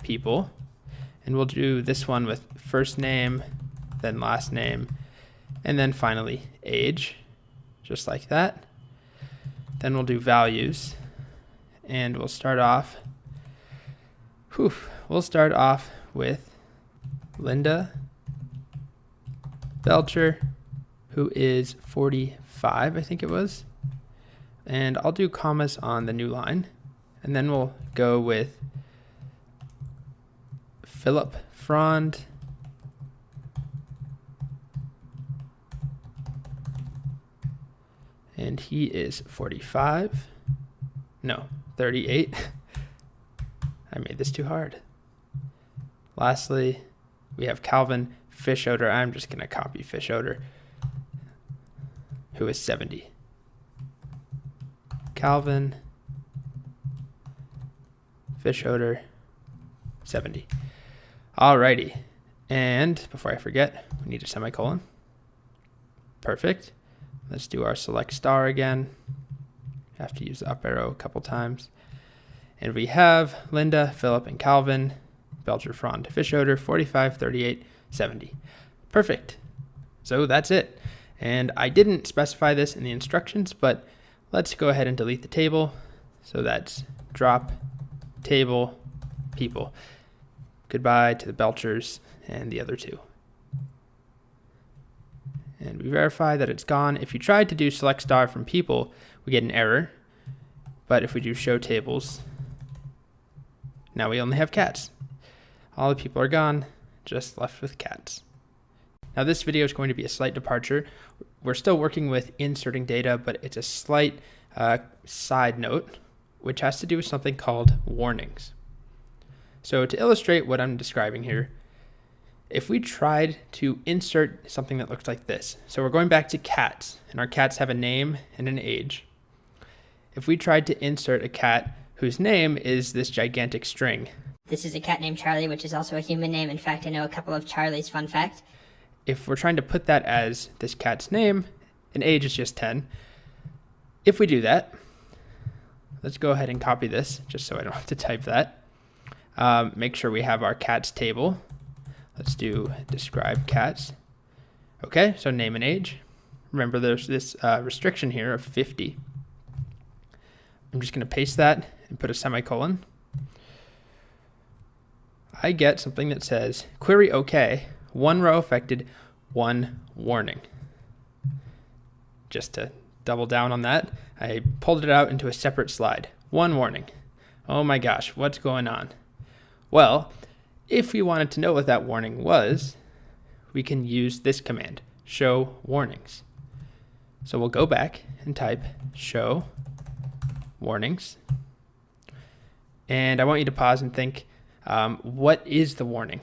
[SPEAKER 1] people. And we'll do this one with first name, then last name, and then finally age, just like that. Then we'll do values, and we'll start off with Linda Belcher, who is 45, I think it was. And I'll do commas on the new line. And then we'll go with Philip Frond, and he is 45. No, 38. I made this too hard. Lastly, we have Calvin Fischoder. I'm just going to copy Fischoder, who is 70. Calvin Fischoder, 70. Alrighty. And before I forget, we need a semicolon. Perfect. Let's do our select star again. Have to use the up arrow a couple times. And we have Linda, Philip, and Calvin, Belcher, Frond, Fischoder, 45, 38, 70. Perfect. So that's it. And I didn't specify this in the instructions, but let's go ahead and delete the table. So that's drop table people. Goodbye to the Belchers and the other two. And we verify that it's gone. If you tried to do select star from people, we get an error. But if we do show tables, now we only have cats. All the people are gone, just left with cats. Now this video is going to be a slight departure. We're still working with inserting data, but it's a slight side note, which has to do with something called warnings. So to illustrate what I'm describing here, if we tried to insert something that looks like this, so we're going back to cats, and our cats have a name and an age. If we tried to insert a cat whose name is this gigantic string.
[SPEAKER 3] This is a cat named Charlie, which is also a human name. In fact, I know a couple of Charlies, fun fact.
[SPEAKER 1] If we're trying to put that as this cat's name, and age is just 10, if we do that, let's go ahead and copy this just so I don't have to type that. Make sure we have our cats table. Let's do describe cats. Okay, so name and age. Remember there's this restriction here of 50. I'm just going to paste that and put a semicolon. I get something that says query OK, 1 row affected, 1 warning. Just to double down on that, I pulled it out into a separate slide. 1 warning. Oh my gosh, what's going on? Well, if we wanted to know what that warning was, we can use this command, show warnings. So we'll go back and type show warnings. And I want you to pause and think, what is the warning?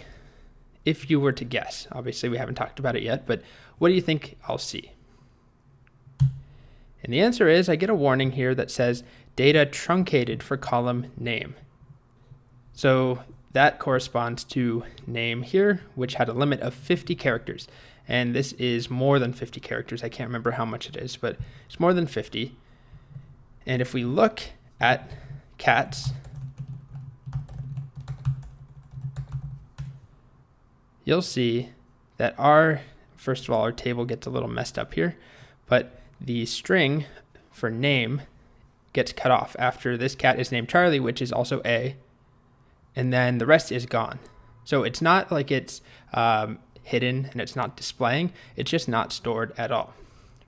[SPEAKER 1] If you were to guess, obviously we haven't talked about it yet, but what do you think I'll see? And the answer is I get a warning here that says data truncated for column name. So that corresponds to name here, which had a limit of 50 characters. And this is more than 50 characters. I can't remember how much it is, but it's more than 50. And if we look at cats, you'll see that first of all, our table gets a little messed up here, but the string for name gets cut off after this cat is named Charlie, which is also A, and then the rest is gone. So it's not like it's hidden and it's not displaying, it's just not stored at all.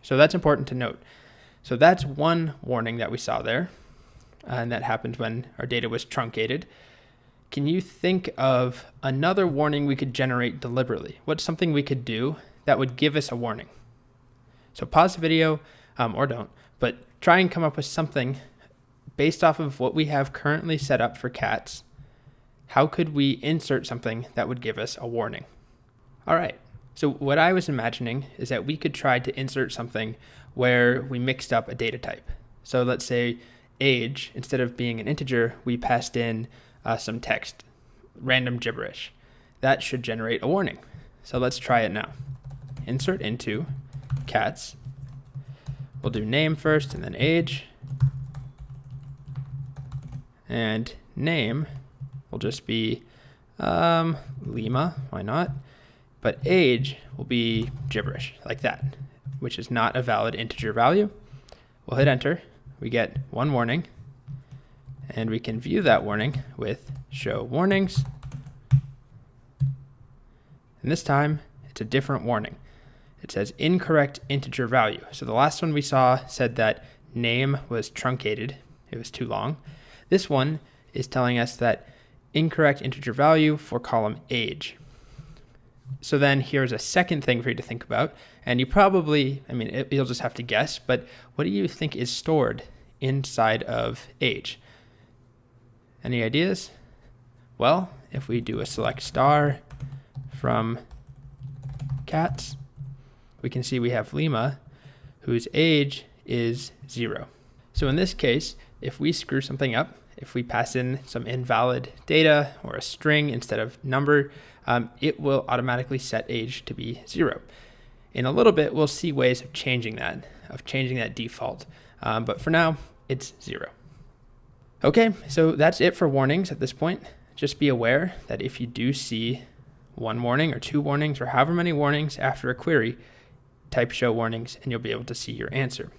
[SPEAKER 1] So that's important to note. So that's one warning that we saw there, and that happened when our data was truncated. Can you think of another warning we could generate deliberately? What's something we could do that would give us a warning? So pause the video, or don't, but try and come up with something based off of what we have currently set up for cats. How could we insert something that would give us a warning? All right, so what I was imagining is that we could try to insert something where we mixed up a data type. So let's say age, instead of being an integer, we passed in some text, random gibberish. That should generate a warning. So let's try it now. Insert into cats. We'll do name first and then age. And name will just be Lima, why not? But age will be gibberish, like that, which is not a valid integer value. We'll hit enter. We get one warning. And we can view that warning with show warnings. And this time, it's a different warning. It says incorrect integer value. So the last one we saw said that name was truncated. It was too long. This one is telling us that incorrect integer value for column age. So then here's a second thing for you to think about. And you probably, you'll just have to guess, but what do you think is stored inside of age? Any ideas? Well, if we do a select star from cats, we can see we have Lima, whose age is 0. So in this case, if we screw something up, if we pass in some invalid data or a string instead of number, it will automatically set age to be 0. In a little bit, we'll see ways of changing that default. But for now, it's 0. Okay, so that's it for warnings at this point. Just be aware that if you do see one warning or two warnings or however many warnings after a query, type show warnings and you'll be able to see your answer.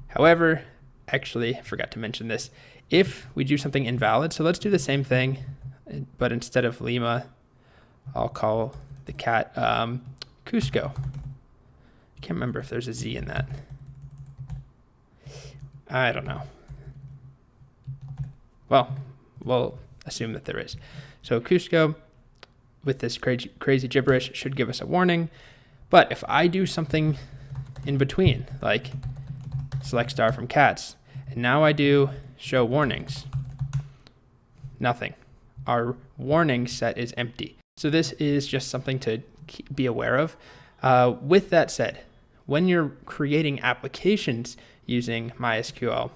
[SPEAKER 1] However, actually, I forgot to mention this. If we do something invalid, so let's do the same thing, but instead of Lima, I'll call the cat Cusco. I can't remember if there's a Z in that. I don't know. Well, we'll assume that there is. So Cusco, with this crazy gibberish, should give us a warning. But if I do something in between, like select star from cats, and now I do show warnings, nothing. Our warning set is empty. So this is just something to be aware of. With that said, when you're creating applications using MySQL,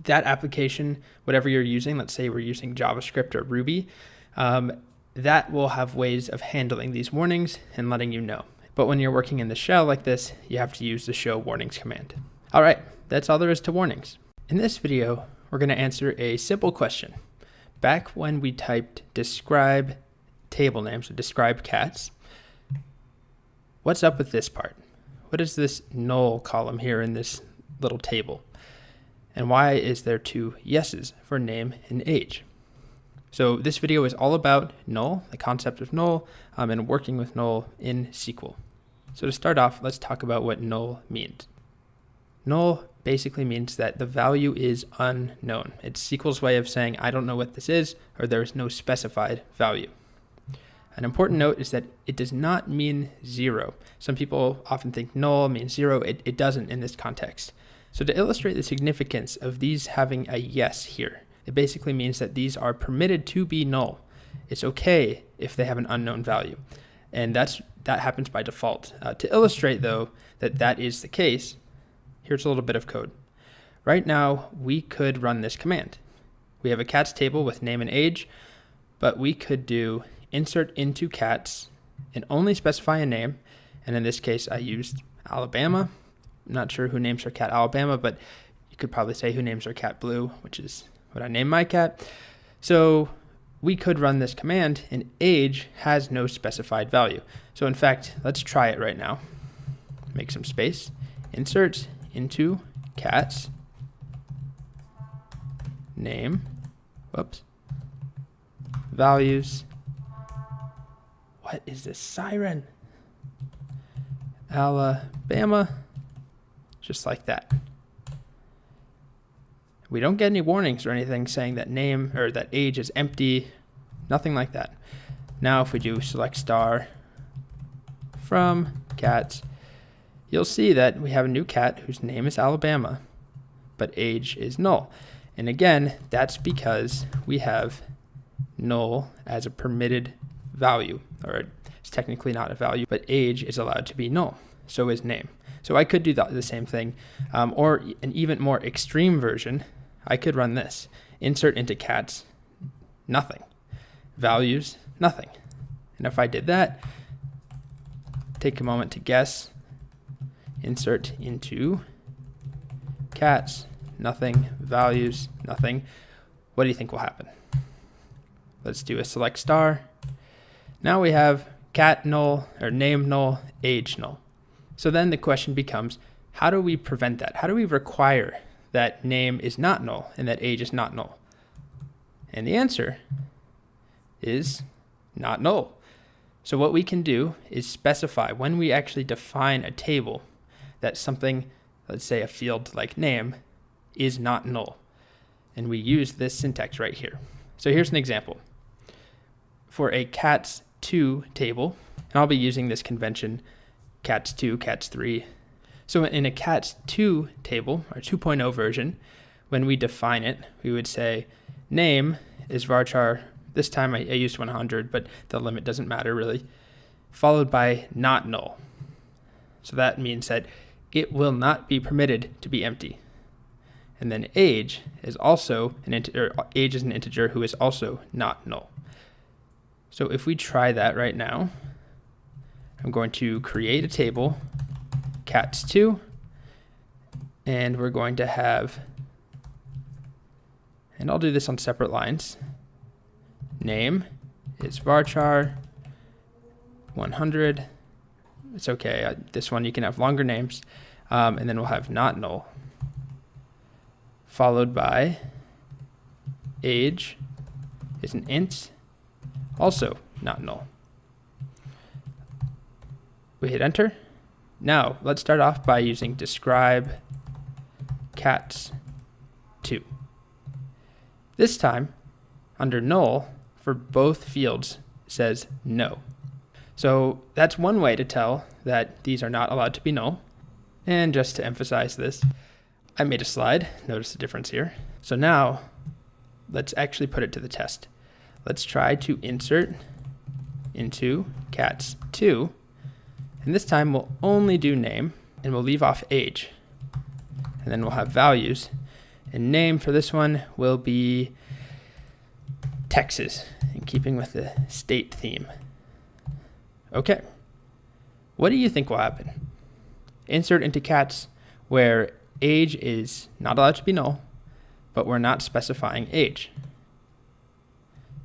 [SPEAKER 1] that application, whatever you're using, let's say we're using JavaScript or Ruby, that will have ways of handling these warnings and letting you know. But when you're working in the shell like this, you have to use the show warnings command. All right, that's all there is to warnings. In this video, we're going to answer a simple question. Back when we typed describe table names, or describe cats, what's up with this part? What is this null column here in this little table? And why is there two yeses for name and age? So this video is all about null, the concept of null, and working with null in SQL. So to start off, let's talk about what null means. Null basically means that the value is unknown. It's SQL's way of saying, I don't know what this is, or there is no specified value. An important note is that it does not mean zero. Some people often think null means zero. It doesn't in this context. So to illustrate the significance of these having a yes here, it basically means that these are permitted to be null. It's okay if they have an unknown value. And that happens by default. To illustrate, though, that is the case, here's a little bit of code. Right now, we could run this command. We have a cats table with name and age, but we could do insert into cats and only specify a name. And in this case, I used Alabama. I'm not sure who names their cat Alabama, but you could probably say who names their cat Blue, which is what I named my cat. So we could run this command, and age has no specified value. So in fact, let's try it right now. Make some space. Insert into cats name, values. What is this siren? Alabama, just like that. We don't get any warnings or anything saying that name or that age is empty, nothing like that. Now if we do select star from cats, you'll see that we have a new cat whose name is Alabama, but age is null. And again, that's because we have null as a permitted value, or it's technically not a value, but age is allowed to be null. So is name. So I could do the same thing, or an even more extreme version. I could run this. Insert into cats, nothing. Values, nothing. And if I did that, take a moment to guess. Insert into cats, nothing. Values, nothing. What do you think will happen? Let's do a select star. Now we have cat null, or name null, age null. So then the question becomes, how do we prevent that? How do we require that name is not null and that age is not null? And the answer is not null. So what we can do is specify when we actually define a table that something, let's say a field like name, is not null. And we use this syntax right here. So here's an example. For a cats2 table, and I'll be using this convention cats2, cats3. So in a cats2 table, or 2.0 version, when we define it, we would say name is varchar. This time I used 100, but the limit doesn't matter really, followed by not null. So that means that it will not be permitted to be empty. And then age is also an integer, age is an integer who is also not null. So if we try that right now, I'm going to create a table, cats2, and we're going to have, and I'll do this on separate lines. Name is varchar 100. It's okay. This one you can have longer names. And then we'll have not null, followed by age is an int, also not null. We hit enter. Now let's start off by using describe cats2. This time, under null, for both fields, it says no. So that's one way to tell that these are not allowed to be null. And just to emphasize this, I made a slide. Notice the difference here. So now let's actually put it to the test. Let's try to insert into cats2. And this time we'll only do name and we'll leave off age. And then we'll have values. And name for this one will be Texas, in keeping with the state theme. Okay, what do you think will happen? Insert into cats where age is not allowed to be null, but we're not specifying age.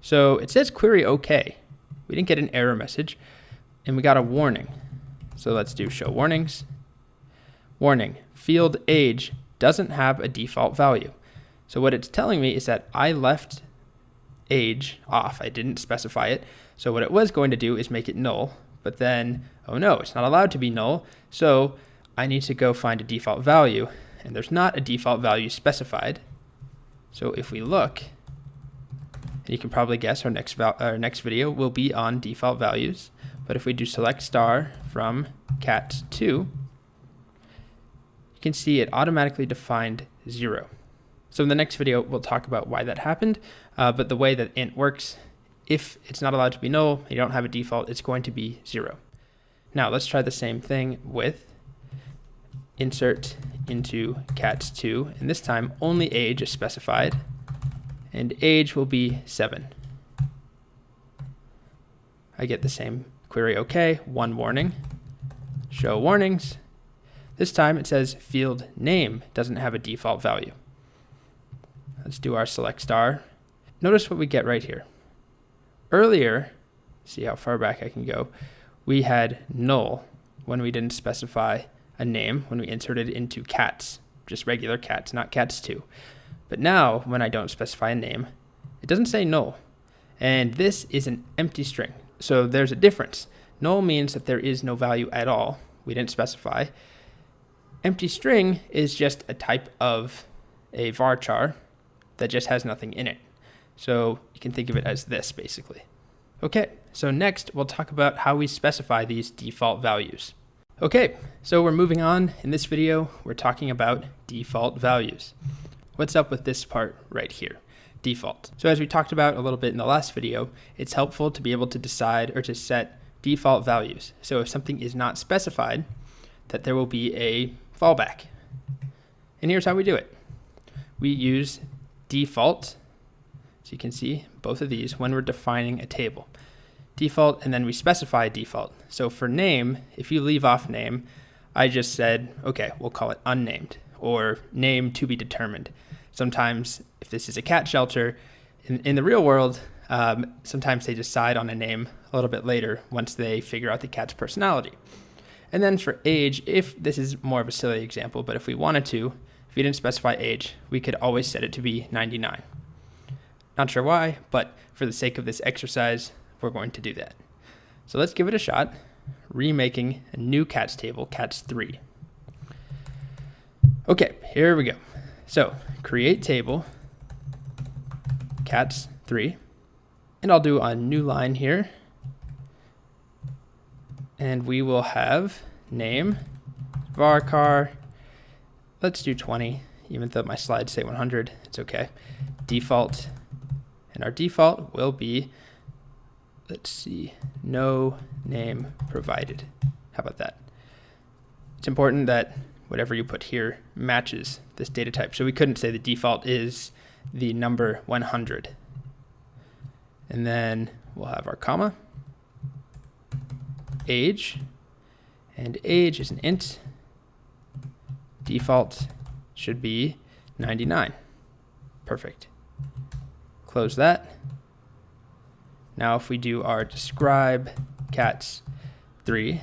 [SPEAKER 1] So it says query OK. We didn't get an error message, and we got a warning. So let's do show warnings. Warning, field age doesn't have a default value. So what it's telling me is that I left age off. I didn't specify it. So what it was going to do is make it null, but then, oh no, it's not allowed to be null. So I need to go find a default value, and there's not a default value specified. So if we look, you can probably guess our next video will be on default values. But if we do select star from cat2, you can see it automatically defined 0. So in the next video, we'll talk about why that happened. But the way that int works, if it's not allowed to be null, you don't have a default, it's going to be 0. Now let's try the same thing with insert into cats2, and this time only age is specified, and age will be 7. I get the same query OK, one warning, show warnings. This time it says field name doesn't have a default value. Let's do our select star. Notice what we get right here. Earlier, see how far back I can go, we had null when we didn't specify a name when we inserted into cats, just regular cats, not cats2. But now when I don't specify a name, it doesn't say null. And this is an empty string. So there's a difference. Null means that there is no value at all. We didn't specify. Empty string is just a type of a varchar that just has nothing in it. So you can think of it as this basically. Okay, so next we'll talk about how we specify these default values. Okay, so we're moving on. In this video, we're talking about default values. What's up with this part right here? Default. So as we talked about a little bit in the last video, it's helpful to be able to decide or to set default values. So if something is not specified, that there will be a fallback. And here's how we do it. We use default, so you can see both of these when we're defining a table. Default, and then we specify default. So for name, if you leave off name, I just said, okay, we'll call it unnamed or name to be determined. Sometimes if this is a cat shelter, in the real world, sometimes they decide on a name a little bit later once they figure out the cat's personality. And then for age, if this is more of a silly example, but if we wanted to, if we didn't specify age, we could always set it to be 99. Not sure why, but for the sake of this exercise, we're going to do that. So let's give it a shot, remaking a new cats table, cats3. Okay, here we go. So create table, cats3, and I'll do a new line here. And we will have name, varchar, let's do 20, even though my slides say 100, it's okay. Default, and our default will be, let's see, no name provided. How about that? It's important that whatever you put here matches this data type. So we couldn't say the default is the number 100. And then we'll have our comma, age, and age is an int. Default should be 99. Perfect. Close that. Now if we do our describe cats3,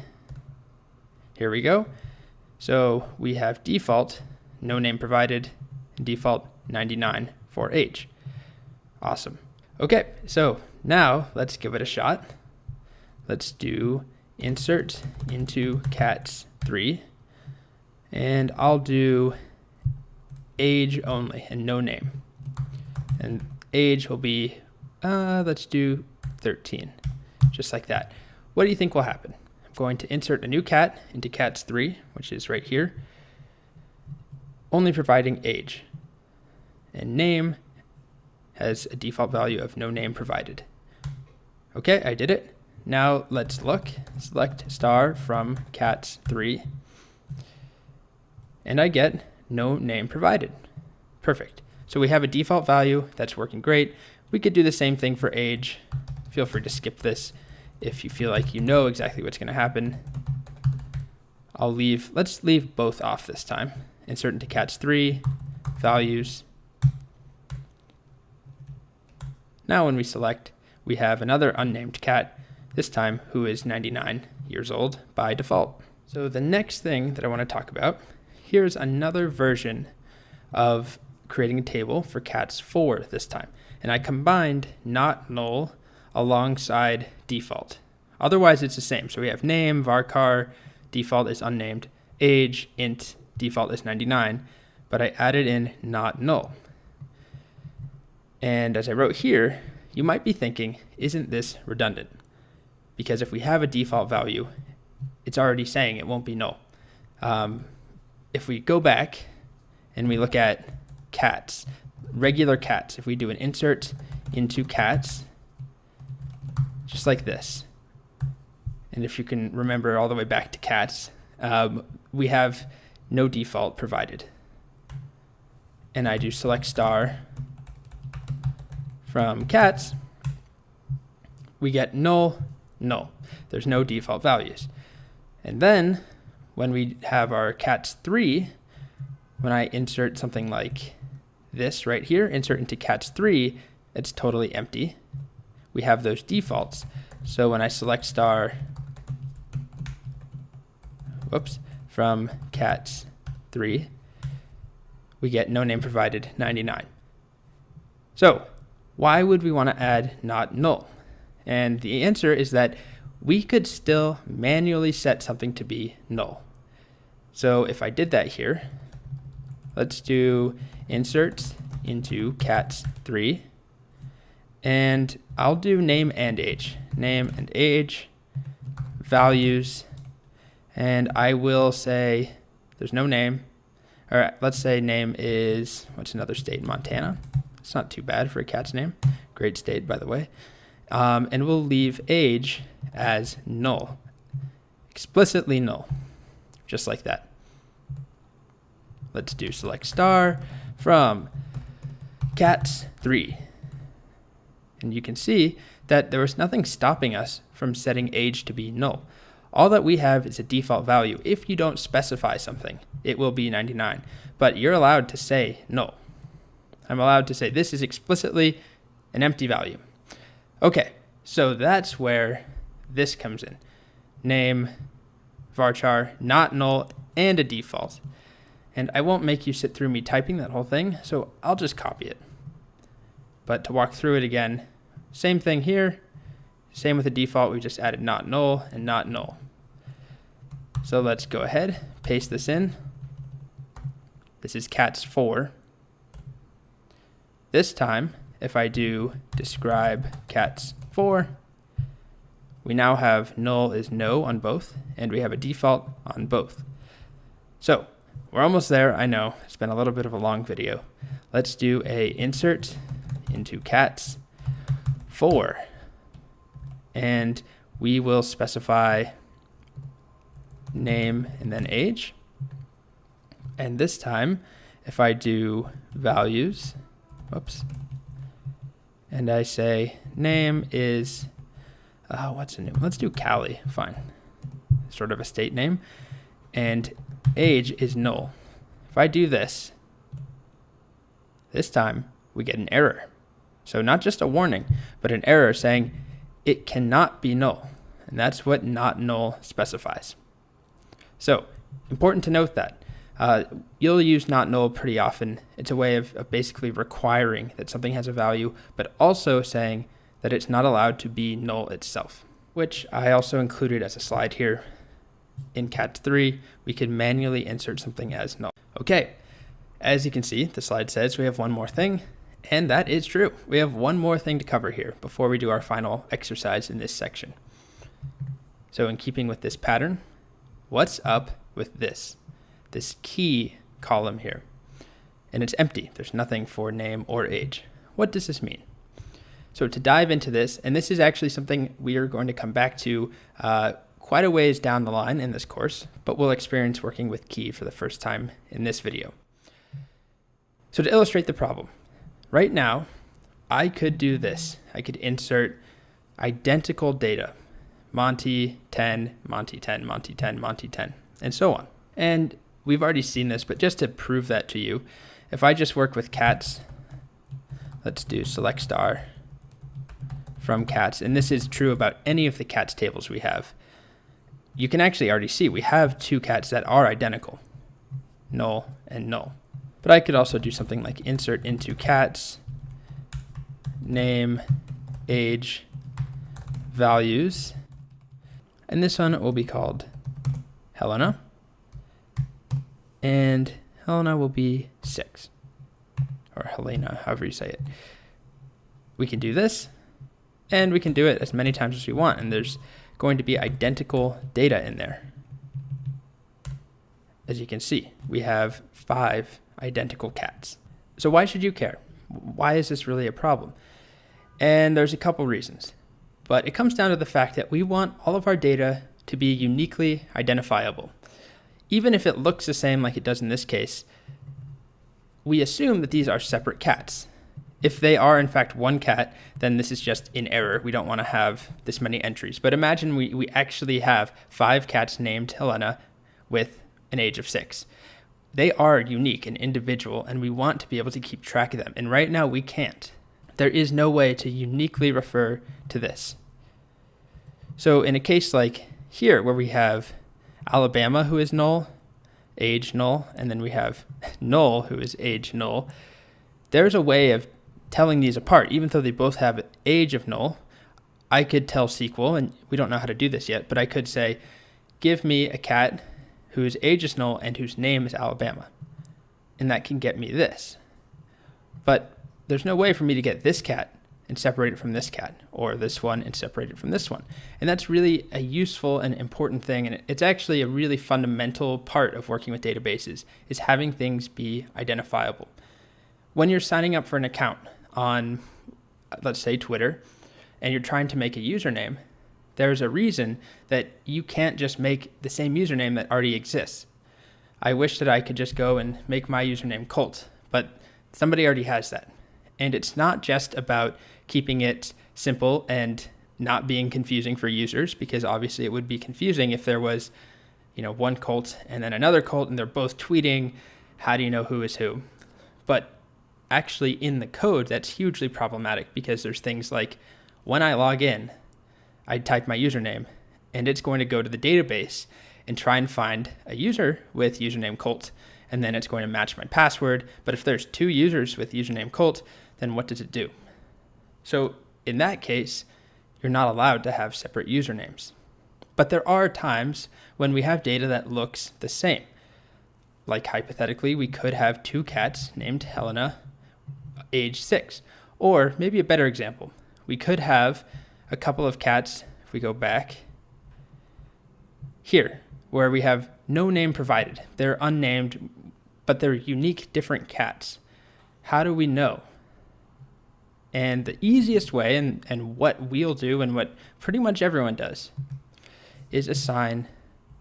[SPEAKER 1] here we go. So we have default, no name provided, and default 99 for age. Awesome. Okay, so now let's give it a shot. Let's do insert into cats3, and I'll do age only and no name. And age will be, let's do 13, just like that. What do you think will happen? I'm going to insert a new cat into cats3, which is right here, only providing age. And name has a default value of no name provided. Okay, I did it. Now let's look, select star from cats3, and I get no name provided. Perfect. So we have a default value that's working great. We could do the same thing for age. Feel free to skip this if you feel like you know exactly what's going to happen. Let's leave both off this time. Insert into cats3, values. Now when we select, we have another unnamed cat, this time who is 99 years old by default. So the next thing that I want to talk about, here's another version of creating a table for cats4 this time. And I combined not null alongside default. Otherwise it's the same. So we have name, varchar, default is unnamed, age, int, default is 99, but I added in not null. And as I wrote here, you might be thinking, isn't this redundant? Because if we have a default value, it's already saying it won't be null. If we go back and we look at cats, regular cats, if we do an insert into cats, just like this, and if you can remember all the way back to cats, we have no default provided. And I do select star from cats, we get null, null. There's no default values. And then when we have our cats3, when I insert something like this right here, insert into cats3, it's totally empty. We have those defaults. So when I select star from cats3, we get no name provided 99. So why would we want to add not null? And the answer is that we could still manually set something to be null. So if I did that here, let's do insert into cats3, and I'll do name and age, values, and I will say there's no name. All right, let's say name is, what's another state? Montana. It's not too bad for a cat's name. Great state, by the way. And we'll leave age as null, explicitly null, just like that. Let's do select star from cats3. And you can see that there was nothing stopping us from setting age to be null. All that we have is a default value. If you don't specify something, it will be 99. But you're allowed to say null. I'm allowed to say this is explicitly an empty value. Okay, so that's where this comes in. Name, varchar, not null, and a default. And I won't make you sit through me typing that whole thing, so I'll just copy it. But to walk through it again, same thing here. Same with the default, we just added not null and not null. So let's go ahead, paste this in. This is cats4. This time, if I do describe cats4, we now have null is no on both, and we have a default on both. So we're almost there, I know. It's been a little bit of a long video. Let's do a insert into cats4, and we will specify name and then age. And this time, if I do values, and I say name is, what's a new one? Let's do Cali, fine. Sort of a state name. And age is null. If I do this time we get an error. So not just a warning, but an error saying it cannot be null. And that's what not null specifies. So important to note that. You'll use not null pretty often. It's a way of basically requiring that something has a value, but also saying that it's not allowed to be null itself, which I also included as a slide here. In cats3, we can manually insert something as null. Okay, as you can see, the slide says we have one more thing, and that is true. We have one more thing to cover here before we do our final exercise in this section. So in keeping with this pattern, what's up with this key column here? And it's empty. There's nothing for name or age. What does this mean? So to dive into this, and this is actually something we are going to come back to quite a ways down the line in this course, but we'll experience working with key for the first time in this video. So to illustrate the problem, right now, I could do this. I could insert identical data, Monty 10, Monty 10, Monty 10, Monty 10, and so on. And we've already seen this, but just to prove that to you, if I just work with cats, let's do select star from cats, and this is true about any of the cats tables we have. You can actually already see we have two cats that are identical, null and null. But I could also do something like insert into cats, name, age, values, and this one will be called Helena, and Helena will be 6, or Helena, however you say it. We can do this, and we can do it as many times as we want, and there's going to be identical data in there. As you can see, we have 5 identical cats. So why should you care? Why is this really a problem? And there's a couple reasons, but it comes down to the fact that we want all of our data to be uniquely identifiable. Even if it looks the same like it does in this case, we assume that these are separate cats. If they are in fact one cat, then this is just in error. We don't want to have this many entries. But imagine we actually have 5 cats named Helena with an age of 6. They are unique and individual, and we want to be able to keep track of them. And right now we can't. There is no way to uniquely refer to this. So in a case like here, where we have Alabama, who is null, age null, and then we have null, who is age null, there's a way of telling these apart. Even though they both have age of null, I could tell SQL, and we don't know how to do this yet, but I could say, give me a cat whose age is null and whose name is Alabama. And that can get me this. But there's no way for me to get this cat and separate it from this cat, or this one and separate it from this one. And that's really a useful and important thing, and it's actually a really fundamental part of working with databases, is having things be identifiable. When you're signing up for an account on, let's say, Twitter, and you're trying to make a username, there's a reason that you can't just make the same username that already exists. I wish that I could just go and make my username Colt, but somebody already has that. And it's not just about keeping it simple and not being confusing for users, because obviously it would be confusing if there was, one Colt and then another Colt and they're both tweeting. How do you know who is who? But actually in the code, that's hugely problematic, because there's things like when I log in, I type my username and it's going to go to the database and try and find a user with username Colt, and then it's going to match my password. But if there's 2 users with username Colt, then what does it do? So in that case, you're not allowed to have separate usernames. But there are times when we have data that looks the same. Like hypothetically, we could have 2 cats named Helena, age 6. Or maybe a better example, we could have a couple of cats, if we go back here, where we have no name provided. They're unnamed, but they're unique, different cats. How do we know? And the easiest way, and what we'll do and what pretty much everyone does, is assign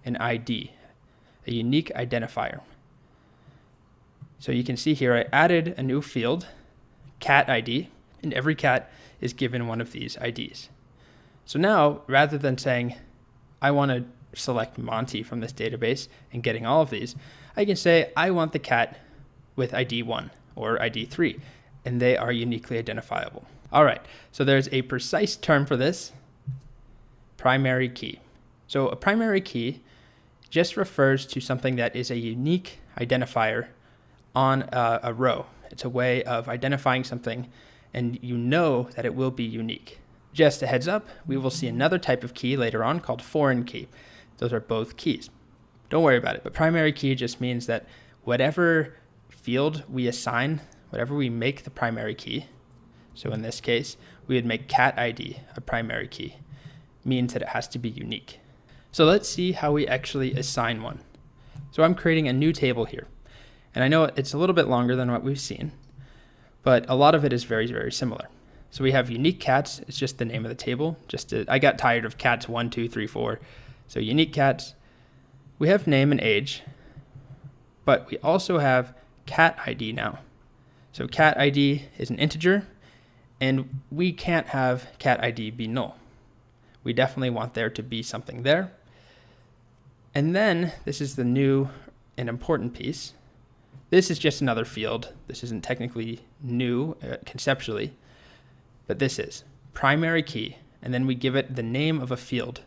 [SPEAKER 1] an ID, a unique identifier. So you can see here I added a new field, cat ID, and every cat is given one of these IDs. So now, rather than saying, I want to select Monty from this database and getting all of these, I can say, I want the cat with ID 1 or ID 3, and they are uniquely identifiable. All right, so there's a precise term for this, primary key. So a primary key just refers to something that is a unique identifier on a row. It's a way of identifying something, and you know that it will be unique. Just a heads up, we will see another type of key later on called foreign key. Those are both keys. Don't worry about it, but primary key just means that whatever field we assign, whatever we make the primary key, so in this case, we would make cat ID a primary key, means that it has to be unique. So let's see how we actually assign one. So I'm creating a new table here, and I know it's a little bit longer than what we've seen, but a lot of it is very, very similar. So we have unique cats. It's just the name of the table. I got tired of cats 1, 2, 3, 4. So unique cats. We have name and age, but we also have cat ID now. So cat ID is an integer, and we can't have cat ID be null. We definitely want there to be something there. And then this is the new and important piece. This is just another field. This isn't technically new conceptually, but this is primary key, and then we give it the name of a field.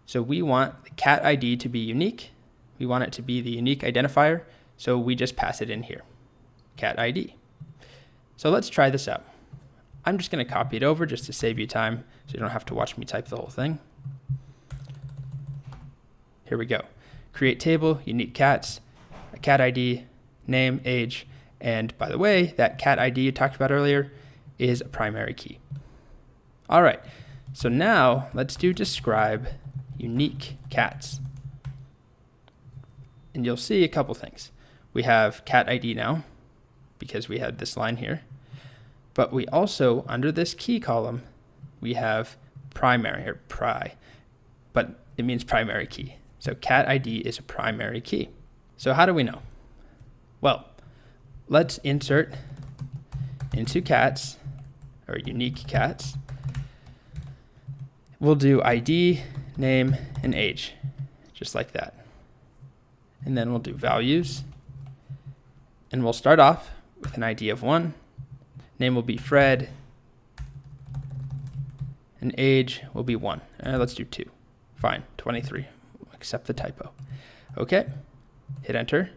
[SPEAKER 1] So we want the cat ID to be unique. We want it to be the unique identifier, so we just pass it in here, cat ID. So let's try this out. I'm just going to copy it over just to save you time, so you don't have to watch me type the whole thing. Here we go. Create table, unique cats, a cat ID, name, age, and by the way, that cat ID you talked about earlier is a primary key. All right, so now let's do describe unique cats. And you'll see a couple things. We have cat ID now, because we had this line here. But we also, under this key column, we have primary, or pri, but it means primary key. So cat ID is a primary key. So how do we know? Well, let's insert into cats, or unique cats. We'll do ID, name, and age, just like that. And then we'll do values. And we'll start off with an ID of 1. Name will be Fred. And age will be 1. Let's do 2. Fine, 23. Accept the typo. Okay, hit enter.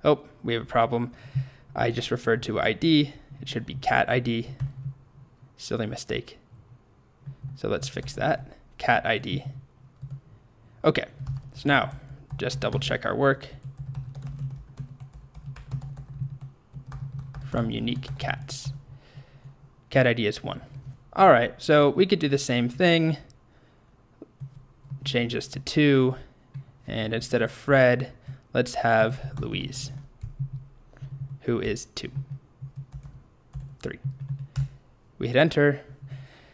[SPEAKER 1] Oh, we have a problem. I just referred to ID. It should be cat ID. Silly mistake. So let's fix that. Cat ID. Okay, so now just double check our work. From unique cats. Cat ID is 1. All right, so we could do the same thing. Change this to 2. And instead of Fred, let's have Louise, who is 2. 3. We hit enter.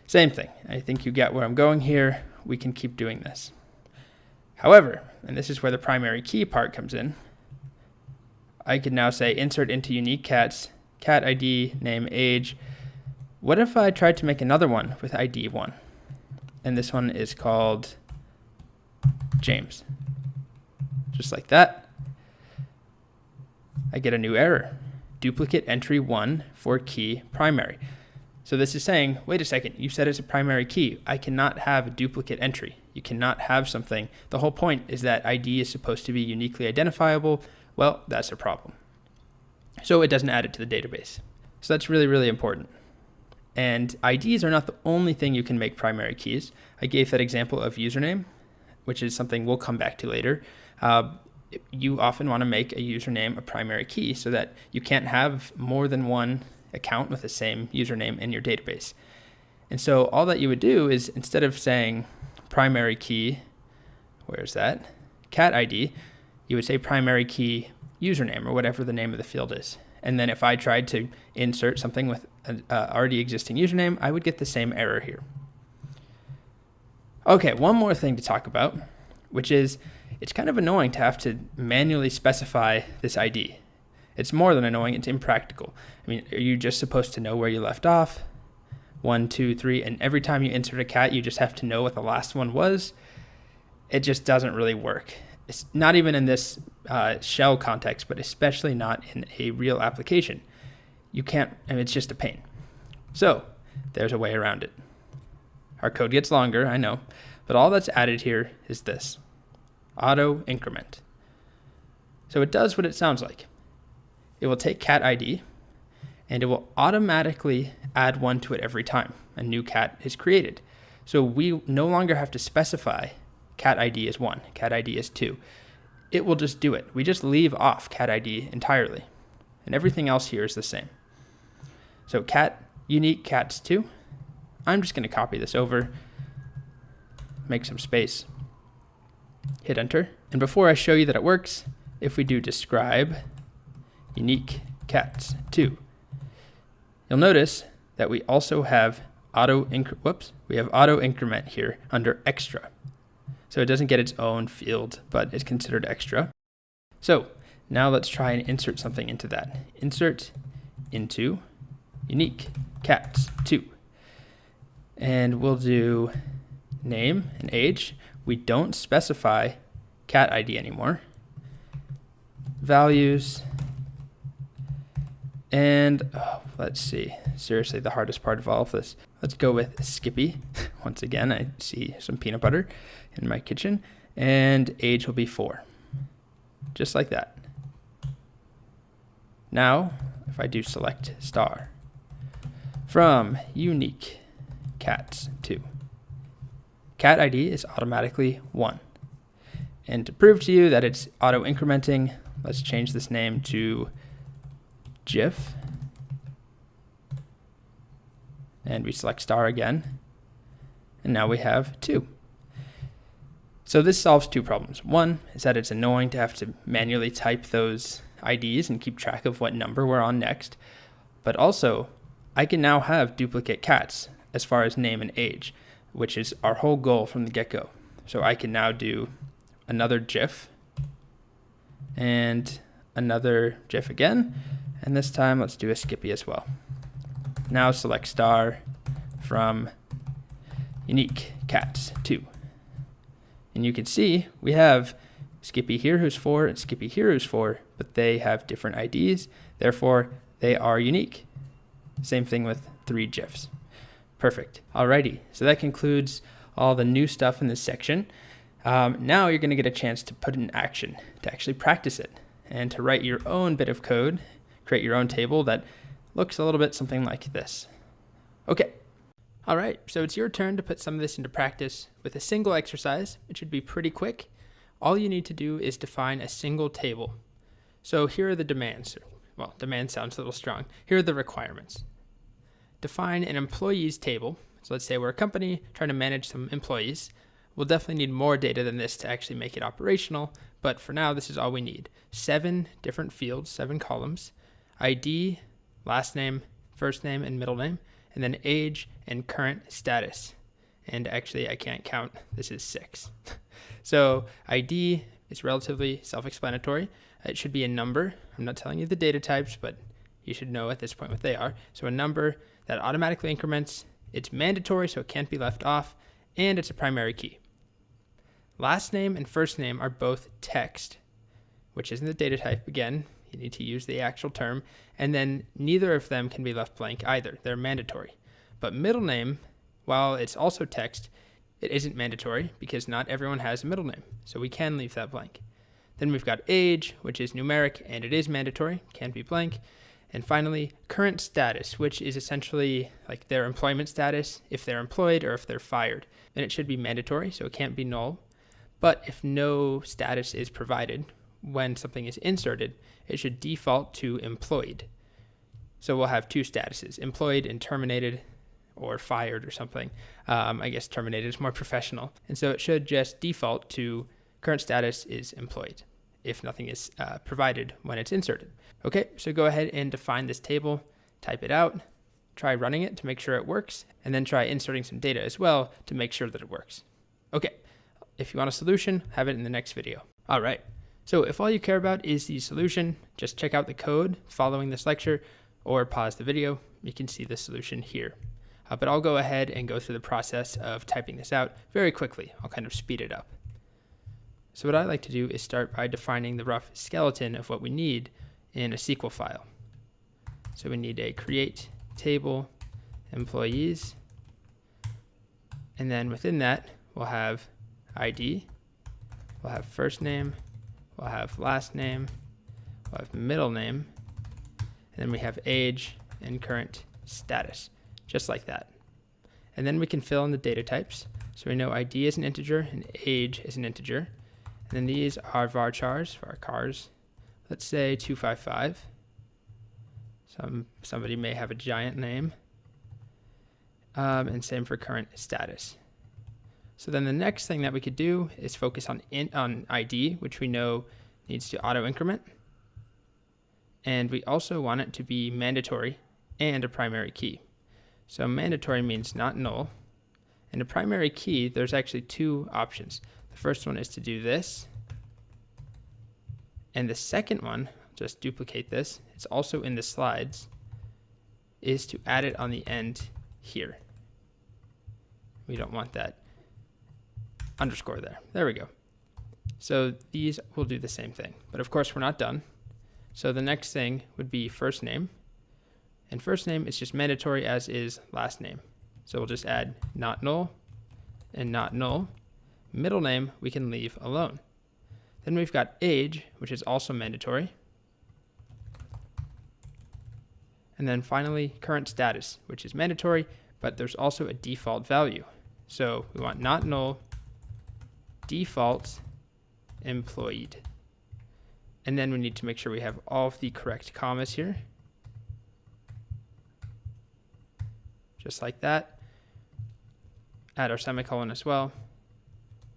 [SPEAKER 1] Same thing. I think you get where I'm going here. We can keep doing this. However, and this is where the primary key part comes in, I could now say insert into unique cats, cat ID, name, age. What if I tried to make another one with ID 1? And this one is called James. Just like that. I get a new error. Duplicate entry 1 for key primary. So this is saying, wait a second, you said it's a primary key. I cannot have a duplicate entry. You cannot have something. The whole point is that ID is supposed to be uniquely identifiable. Well, that's a problem. So it doesn't add it to the database. So that's really, really important. And IDs are not the only thing you can make primary keys. I gave that example of username, which is something we'll come back to later. You often want to make a username a primary key so that you can't have more than one account with the same username in your database. And so all that you would do is, instead of saying primary key, where's that? Cat ID, you would say primary key username, or whatever the name of the field is. And then if I tried to insert something with an already existing username, I would get the same error here. Okay, one more thing to talk about, which is it's kind of annoying to have to manually specify this ID. It's more than annoying, it's impractical. I mean, are you just supposed to know where you left off? 1, 2, 3, and every time you insert a cat, you just have to know what the last one was? It just doesn't really work. It's not even in this shell context, but especially not in a real application. You can't, I mean, it's just a pain. So there's a way around it. Our code gets longer, I know, but all that's added here is this, auto increment. So it does what it sounds like. It will take cat ID and it will automatically add 1 to it every time a new cat is created. So we no longer have to specify cat ID is 1, cat ID is 2. It will just do it. We just leave off cat ID entirely, and everything else here is the same. So cat unique cats 2. I'm just going to copy this over, make some space, hit enter. And before I show you that it works, if we do describe unique cats 2, you'll notice that we also have auto increment here under extra. So it doesn't get its own field, but it's considered extra. So Now let's try and insert something into that. Insert into unique cats 2. And we'll do name and age. We don't specify cat ID anymore. Values. And let's see, seriously, the hardest part of all of this. Let's go with Skippy. Once again, I see some peanut butter in my kitchen. And age will be 4. Just like that. Now, if I do select star from unique cats 2, cat ID is automatically 1. And to prove to you that it's auto incrementing, let's change this name to GIF. And we select star again. And now we have 2. So this solves 2 problems. One is that it's annoying to have to manually type those IDs and keep track of what number we're on next. But also, I can now have duplicate cats as far as name and age, which is our whole goal from the get-go. So I can now do another GIF and another GIF again. And this time, let's do a Skippy as well. Now select star from unique cats 2. And you can see we have Skippy here who's 4 and Skippy here who's 4, but they have different IDs. Therefore, they are unique. Same thing with 3 GIFs. Perfect. Alrighty, so that concludes all the new stuff in this section. Now you're going to get a chance to put it in action, to actually practice it, and to write your own bit of code, create your own table that looks a little bit something like this. Okay. All right, so it's your turn to put some of this into practice with a single exercise. It should be pretty quick. All you need to do is define a single table. So here are the demands. Well, demand sounds a little strong. Here are the requirements. Define an employees table. So let's say we're a company trying to manage some employees. We'll definitely need more data than this to actually make it operational, but for now, this is all we need. 7 different fields, 7 columns, ID, last name, first name, and middle name, and then age and current status. And actually, I can't count. This is 6. So ID is relatively self-explanatory. It should be a number. I'm not telling you the data types, but you should know at this point what they are. So a number that automatically increments. It's mandatory, so it can't be left off, and it's a primary key. Last name and first name are both text, which isn't the data type. Again, you need to use the actual term, and then neither of them can be left blank either. They're mandatory. But middle name, while it's also text, it isn't mandatory because not everyone has a middle name, so we can leave that blank. Then we've got age, which is numeric, and it is mandatory, can't be blank. And finally, current status, which is essentially like their employment status, if they're employed or if they're fired. And it should be mandatory, so it can't be null. But if no status is provided when something is inserted, it should default to employed. So we'll have 2 statuses, employed and terminated, or fired or something. I guess terminated is more professional. And so it should just default to current status is employed if nothing is provided when it's inserted. Okay, so go ahead and define this table, type it out, try running it to make sure it works, and then try inserting some data as well to make sure that it works. Okay, if you want a solution, have it in the next video. All right, so if all you care about is the solution, just check out the code following this lecture or pause the video. You can see the solution here. But I'll go ahead and go through the process of typing this out very quickly. I'll kind of speed it up. So what I like to do is start by defining the rough skeleton of what we need in a SQL file. So we need a create table employees, and then within that we'll have ID, we'll have first name, we'll have last name, we'll have middle name, and then we have age and current status, just like that. And then we can fill in the data types. So we know ID is an integer and age is an integer. And then these are varchars, let's say 255. Somebody may have a giant name. And same for current status. So then the next thing that we could do is focus on ID, which we know needs to auto increment. And we also want it to be mandatory and a primary key. So mandatory means not null. And a primary key, there's actually 2 options. The first one is to do this. And the second one, just duplicate this, it's also in the slides, is to add it on the end here. We don't want that underscore there. There we go. So these will do the same thing. But of course, we're not done. So the next thing would be first name. And first name is just mandatory, as is last name. So we'll just add not null and not null. Middle name we can leave alone. Then we've got age, which is also mandatory. And then finally, current status, which is mandatory, but there's also a default value. So we want not null, default, employed. And then we need to make sure we have all of the correct commas here. Just like that. Add our semicolon as well.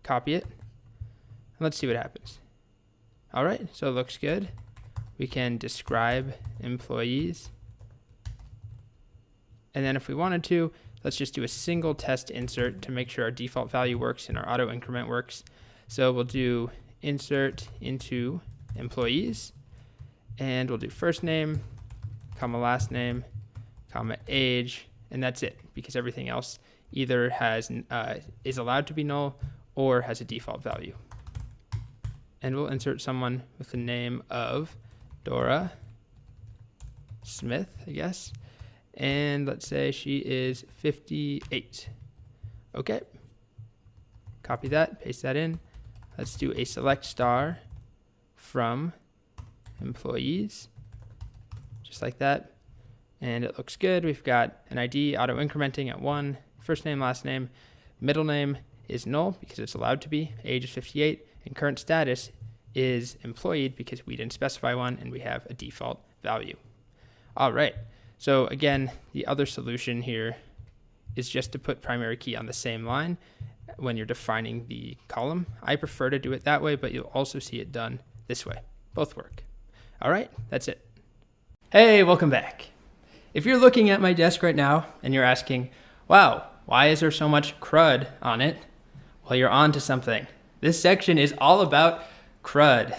[SPEAKER 1] Copy it. And let's see what happens. All right, so it looks good. We can describe employees. And then if we wanted to, let's just do a single test insert to make sure our default value works and our auto increment works. So we'll do insert into employees, and we'll do first name, comma last name, comma age, and that's it, because everything else either has is allowed to be null or has a default value. And we'll insert someone with the name of Dora Smith, I guess. And let's say she is 58. Okay. Copy that, paste that in. Let's do a select star from employees, just like that. And it looks good. We've got an ID auto incrementing at 1, first name, last name, middle name is null because it's allowed to be, age is 58, and current status is employed because we didn't specify one and we have a default value. All right. So again, the other solution here is just to put primary key on the same line when you're defining the column. I prefer to do it that way, but you'll also see it done this way. Both work. All right, that's it. Hey, welcome back. If you're looking at my desk right now and you're asking, wow, why is there so much CRUD on it? Well, you're on to something. This section is all about CRUD.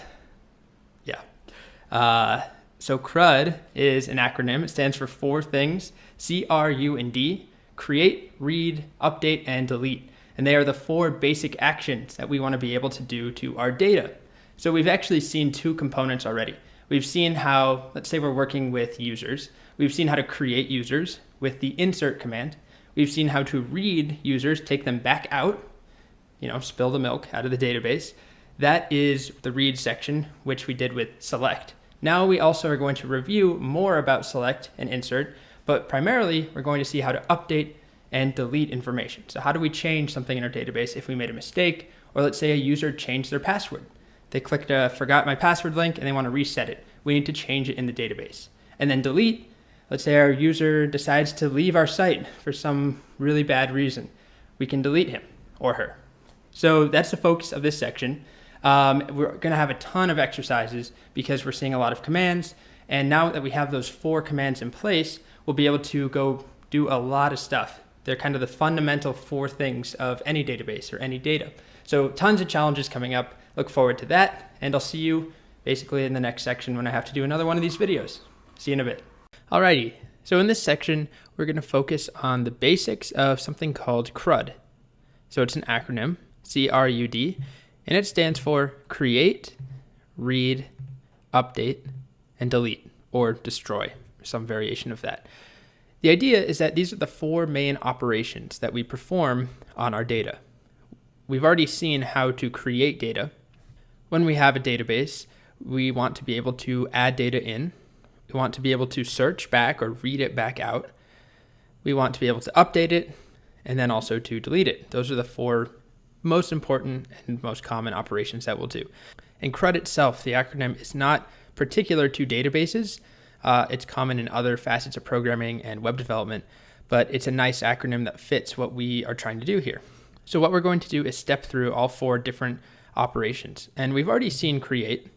[SPEAKER 1] Yeah. So CRUD is an acronym. It stands for 4 things: C-R-U-D, create, read, update, and delete. And they are the 4 basic actions that we want to be able to do to our data. So we've actually seen 2 components already. We've seen how, let's say we're working with users. We've seen how to create users with the insert command. We've seen how to read users, take them back out, spill the milk out of the database. That is the read section, which we did with select. Now we also are going to review more about select and insert, but primarily we're going to see how to update and delete information. So how do we change something in our database if we made a mistake, or let's say a user changed their password. They clicked a forgot my password link and they want to reset it. We need to change it in the database. And then delete, let's say our user decides to leave our site for some really bad reason. We can delete him or her. So that's the focus of this section. We're going to have a ton of exercises because we're seeing a lot of commands. And now that we have those 4 commands in place, we'll be able to go do a lot of stuff. They're kind of the fundamental 4 things of any database or any data. So tons of challenges coming up. Look forward to that. And I'll see you basically in the next section when I have to do another one of these videos. See you in a bit. Alrighty. So in this section, we're going to focus on the basics of something called CRUD. So it's an acronym, C-R-U-D. And it stands for create, read, update, and delete, or destroy, some variation of that. The idea is that these are the 4 main operations that we perform on our data. We've already seen how to create data. When we have a database, we want to be able to add data in. We want to be able to search back or read it back out. We want to be able to update it, and then also to delete it. Those are the 4 most important and most common operations that we'll do. And CRUD itself, the acronym, is not particular to databases. It's common in other facets of programming and web development, but it's a nice acronym that fits what we are trying to do here. So what we're going to do is step through all 4 different operations. And we've already seen create.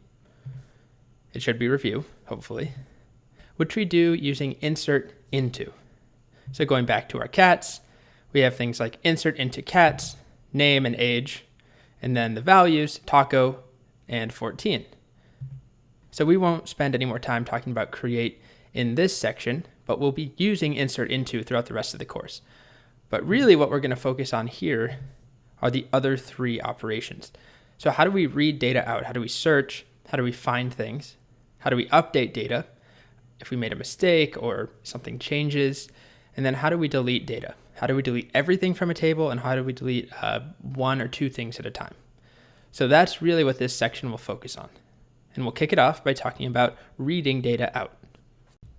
[SPEAKER 1] It should be review, hopefully, which we do using insert into. So going back to our cats, we have things like insert into cats, name and age, and then the values, taco and 14. So we won't spend any more time talking about create in this section, but we'll be using insert into throughout the rest of the course. But really what we're going to focus on here are the other three operations. So how do we read data out? How do we search? How do we find things? How do we update data if we made a mistake or something changes? And then how do we delete data? How do we delete everything from a table, and how do we delete one or two things at a time? So that's really what this section will focus on. And we'll kick it off by talking about reading data out.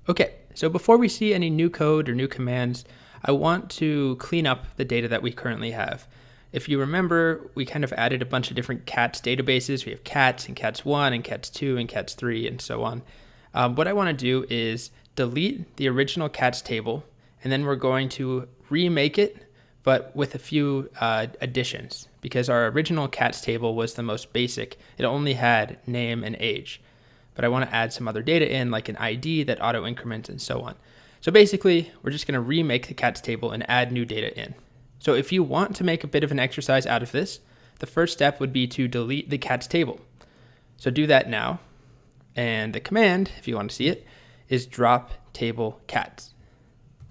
[SPEAKER 1] Okay, so before we see any new code or new commands, I want to clean up the data that we currently have. If you remember, we kind of added a bunch of different cats databases. We have cats and cats 1 and cats 2 and cats 3 and so on. What I want to do is delete the original cats table, and then we're going to remake it, but with a few additions, because our original cats table was the most basic. It only had name and age, but I want to add some other data in, like an ID that auto increments and so on. So basically, we're just going to remake the cats table and add new data in. So if you want to make a bit of an exercise out of this, the first step would be to delete the cats table. So do that now. And the command, if you want to see it, is drop table cats.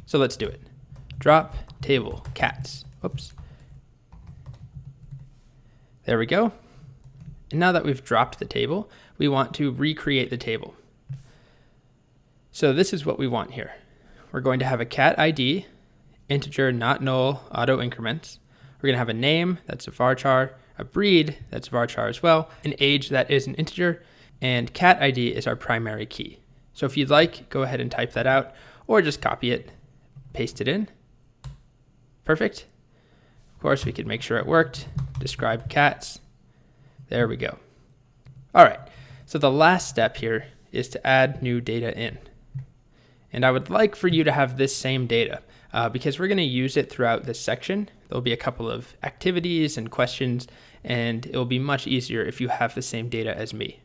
[SPEAKER 1] So let's do it. Drop table cats. Whoops. There we go. And now that we've dropped the table, we want to recreate the table. So this is what we want here. We're going to have a cat ID, integer not null, auto increments. We're going to have a name, that's a varchar, a breed, that's varchar as well, an age that is an integer, and cat ID is our primary key. So if you'd like, go ahead and type that out, or just copy it, paste it in. Perfect. Of course, we could make sure it worked. Describe cats. There we go. All right, so the last step here is to add new data in. And I would like for you to have this same data because we're going to use it throughout this section. There'll be a couple of activities and questions, and it will be much easier if you have the same data as me.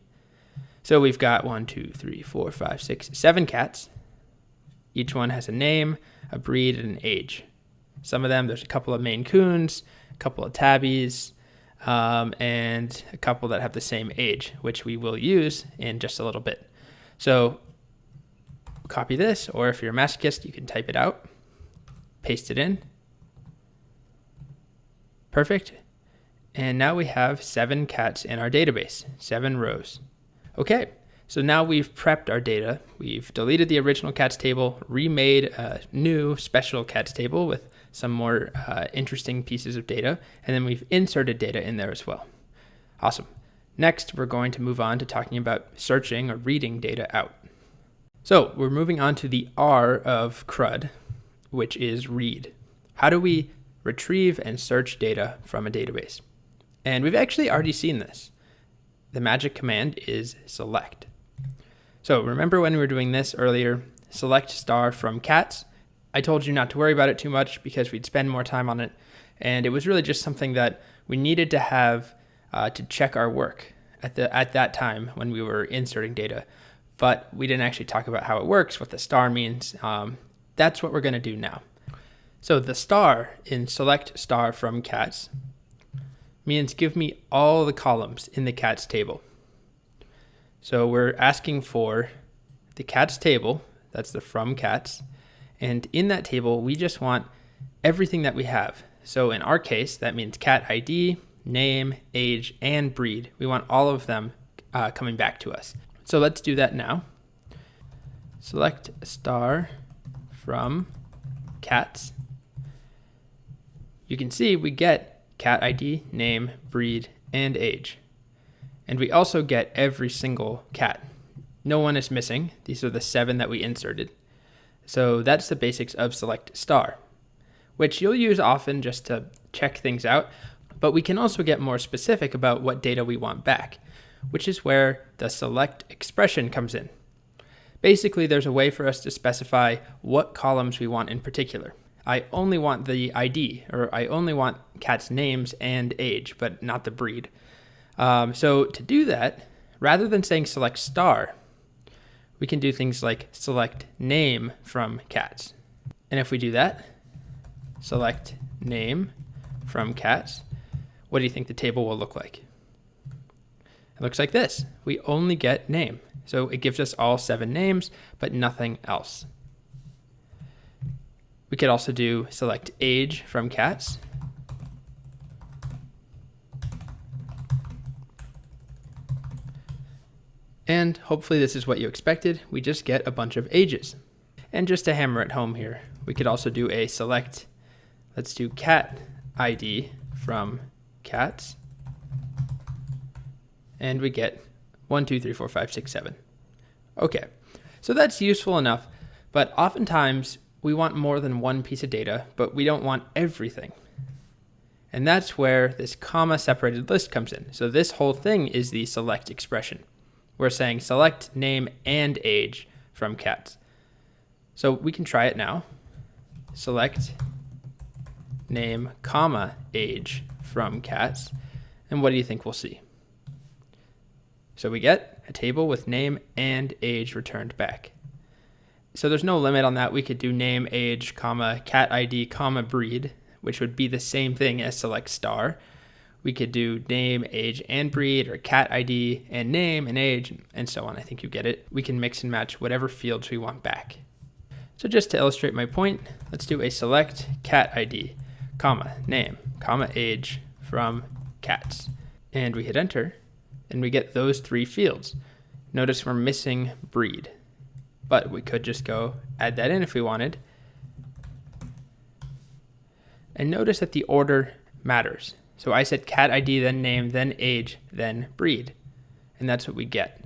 [SPEAKER 1] So we've got 1, 2, 3, 4, 5, 6, 7 cats. Each one has a name, a breed, and an age. Some of them, there's a couple of Maine Coons, a couple of Tabbies, and a couple that have the same age, which we will use in just a little bit. So copy this, or if you're a masochist, you can type it out, paste it in. Perfect. And now we have 7 cats in our database, 7 rows. Okay, so now we've prepped our data. We've deleted the original cats table, remade a new special cats table with some more interesting pieces of data, and then we've inserted data in there as well. Awesome. Next, we're going to move on to talking about searching or reading data out. So we're moving on to the R of CRUD, which is read. How do we retrieve and search data from a database? And we've actually already seen this. The magic command is select. So remember when we were doing this earlier, select star from cats? I told you not to worry about it too much because we'd spend more time on it. And it was really just something that we needed to have to check our work at that time when we were inserting data. But we didn't actually talk about how it works, what the star means. That's what we're going to do now. So the star in select star from cats means give me all the columns in the cats table. So we're asking for the cats table, that's the from cats, and in that table we just want everything that we have. So in our case, that means cat ID, name, age, and breed. We want all of them coming back to us. So let's do that now. Select star from cats. You can see we get cat ID, name, breed, and age. And we also get every single cat. No one is missing. These are the 7 that we inserted. So that's the basics of select star, which you'll use often just to check things out. But we can also get more specific about what data we want back, which is where the select expression comes in. Basically, there's a way for us to specify what columns we want in particular. I only want the ID, or I only want cats' names and age, but not the breed. So to do that, rather than saying select star, we can do things like select name from cats. And if we do that, select name from cats, what do you think the table will look like? It looks like this. We only get name. So it gives us all 7 names, but nothing else. We could also do select age from cats. And hopefully this is what you expected. We just get a bunch of ages. And just to hammer it home here, we could also do a select, let's do cat ID from cats. And we get 1, 2, 3, 4, 5, 6, 7. Okay, so that's useful enough, but oftentimes we want more than one piece of data, but we don't want everything. And that's where this comma separated list comes in. So this whole thing is the select expression. We're saying select name and age from cats. So we can try it now. Select name, comma, age from cats. And what do you think we'll see? So we get a table with name and age returned back. So there's no limit on that. We could do name, age, comma, cat ID, comma, breed, which would be the same thing as select star. We could do name, age, and breed, or cat ID and name and age, and so on. I think you get it. We can mix and match whatever fields we want back. So just to illustrate my point, let's do a select cat ID, comma, name, comma, age from cats. And we hit enter, and we get those 3 fields. Notice we're missing breed, but we could just go add that in if we wanted. And notice that the order matters. So I said cat ID, then name, then age, then breed. And that's what we get.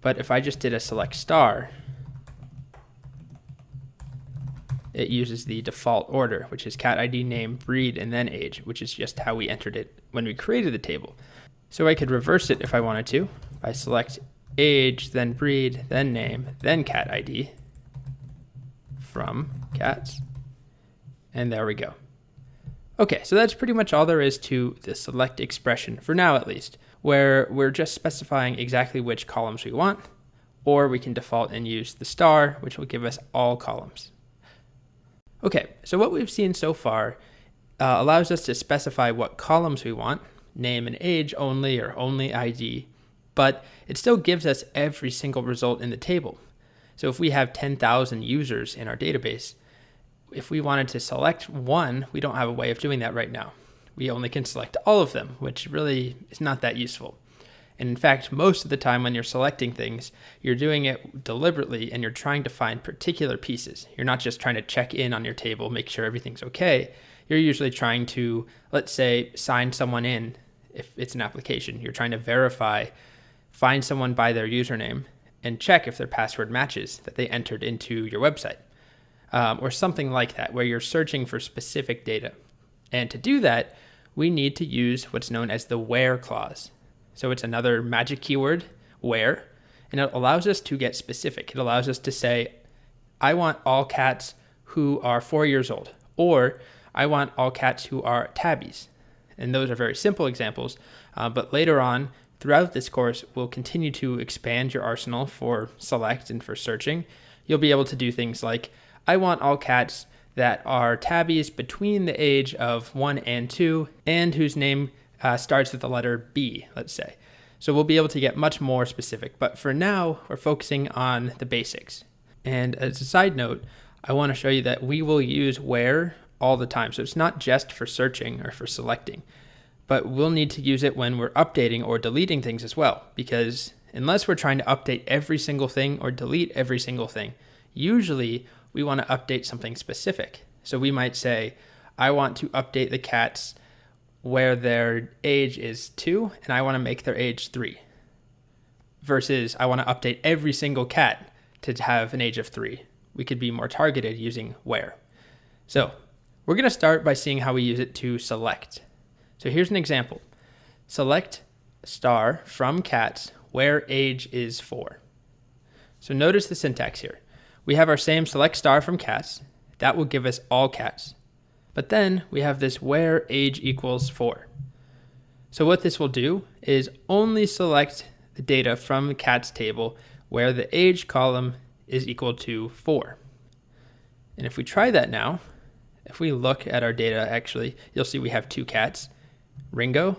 [SPEAKER 1] But if I just did a select star, it uses the default order, which is cat ID, name, breed, and then age, which is just how we entered it when we created the table. So I could reverse it if I wanted to by select age, then breed, then name, then cat ID from cats. And there we go. Okay, so that's pretty much all there is to the select expression, for now at least, where we're just specifying exactly which columns we want, or we can default and use the star, which will give us all columns. Okay, so what we've seen so far allows us to specify what columns we want, name and age only or only ID, but it still gives us every single result in the table. So if we have 10,000 users in our database, if we wanted to select one, we don't have a way of doing that right now. We only can select all of them, which really is not that useful. And in fact, most of the time when you're selecting things, you're doing it deliberately and you're trying to find particular pieces. You're not just trying to check in on your table, make sure everything's okay. You're usually trying to, let's say, sign someone in if it's an application. You're trying to verify, find someone by their username and check if their password matches that they entered into your website. Or something like that, where you're searching for specific data. And to do that, we need to use what's known as the where clause. So it's another magic keyword, where, and it allows us to get specific. It allows us to say, I want all cats who are 4 years old, or I want all cats who are tabbies. And those are very simple examples, but later on, throughout this course, we'll continue to expand your arsenal for select and for searching. You'll be able to do things like, I want all cats that are tabbies between the age of 1 and 2 and whose name starts with the letter B, let's say. So we'll be able to get much more specific, but for now, we're focusing on the basics. And as a side note, I want to show you that we will use where all the time. So it's not just for searching or for selecting, but we'll need to use it when we're updating or deleting things as well, because unless we're trying to update every single thing or delete every single thing, usually we want to update something specific. So we might say, I want to update the cats where their age is 2 and I want to make their age 3. Versus I want to update every single cat to have an age of 3. We could be more targeted using where. So we're going to start by seeing how we use it to select. So here's an example. Select star from cats where age is 4. So notice the syntax here. We have our same select star from cats. That will give us all cats. But then we have this where age equals 4. So what this will do is only select the data from the cats table where the age column is equal to 4. And if we try that now, if we look at our data, actually, you'll see we have 2 cats, Ringo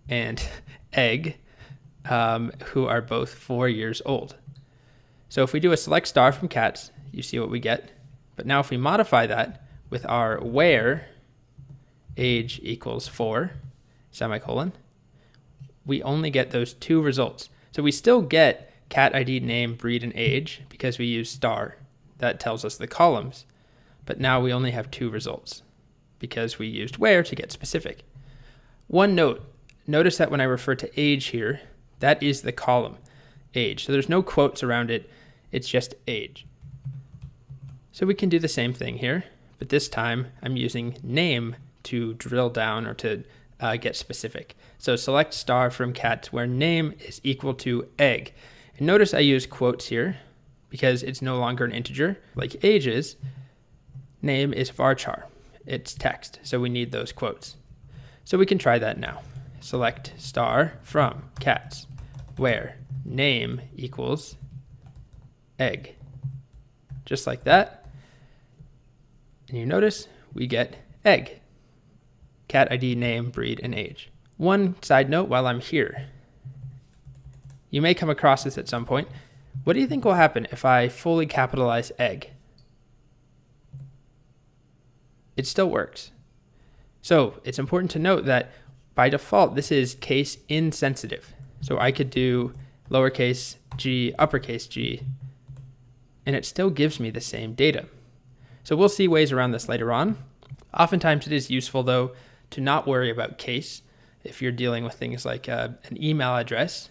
[SPEAKER 1] and Egg. who are both 4 years old. So if we do a select star from cats, you see what we get. But now if we modify that with our where age equals 4, semicolon, we only get those 2 results. So we still get cat ID, name, breed, and age because we use star. That tells us the columns. But now we only have 2 results because we used where to get specific. One note, notice that when I refer to age here, that is the column, age. So there's no quotes around it, it's just age. So we can do the same thing here, but this time I'm using name to drill down or to get specific. So select star from cats where name is equal to egg. And notice I use quotes here because it's no longer an integer like age is. Name is varchar, it's text, so we need those quotes. So we can try that now. Select star from cats where name equals egg. Just like that. And you notice we get egg. Cat ID, name, breed, and age. One side note while I'm here. You may come across this at some point. What do you think will happen if I fully capitalize egg? It still works. So it's important to note that by default, this is case insensitive. So I could do lowercase g, uppercase g, and it still gives me the same data. So we'll see ways around this later on. Oftentimes it is useful though to not worry about case if you're dealing with things like an email address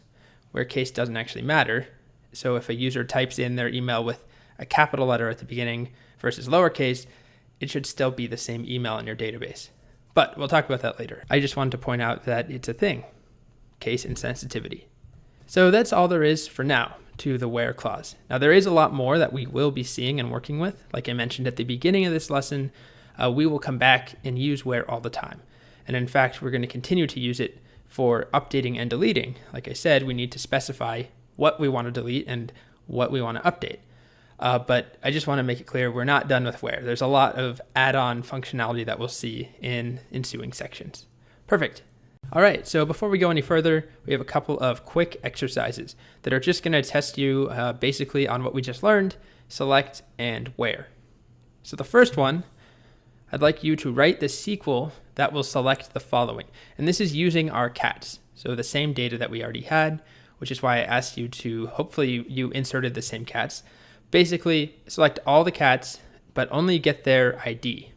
[SPEAKER 1] where case doesn't actually matter. So if a user types in their email with a capital letter at the beginning versus lowercase, it should still be the same email in your database. But we'll talk about that later. I just wanted to point out that it's a thing, case insensitivity. So that's all there is for now to the where clause. Now there is a lot more that we will be seeing and working with. Like I mentioned at the beginning of this lesson, we will come back and use where all the time. And in fact, we're going to continue to use it for updating and deleting. Like I said, we need to specify what we want to delete and what we want to update. But I just want to make it clear we're not done with where. There's a lot of add-on functionality that we'll see in ensuing sections. Perfect. All right, so before we go any further, we have a couple of quick exercises that are just going to test you basically on what we just learned, select, and where. So the first one, I'd like you to write the SQL that will select the following. And this is using our cats, so the same data that we already had, which is why I asked you to, hopefully you inserted the same cats. Basically, select all the cats, but only get their ID.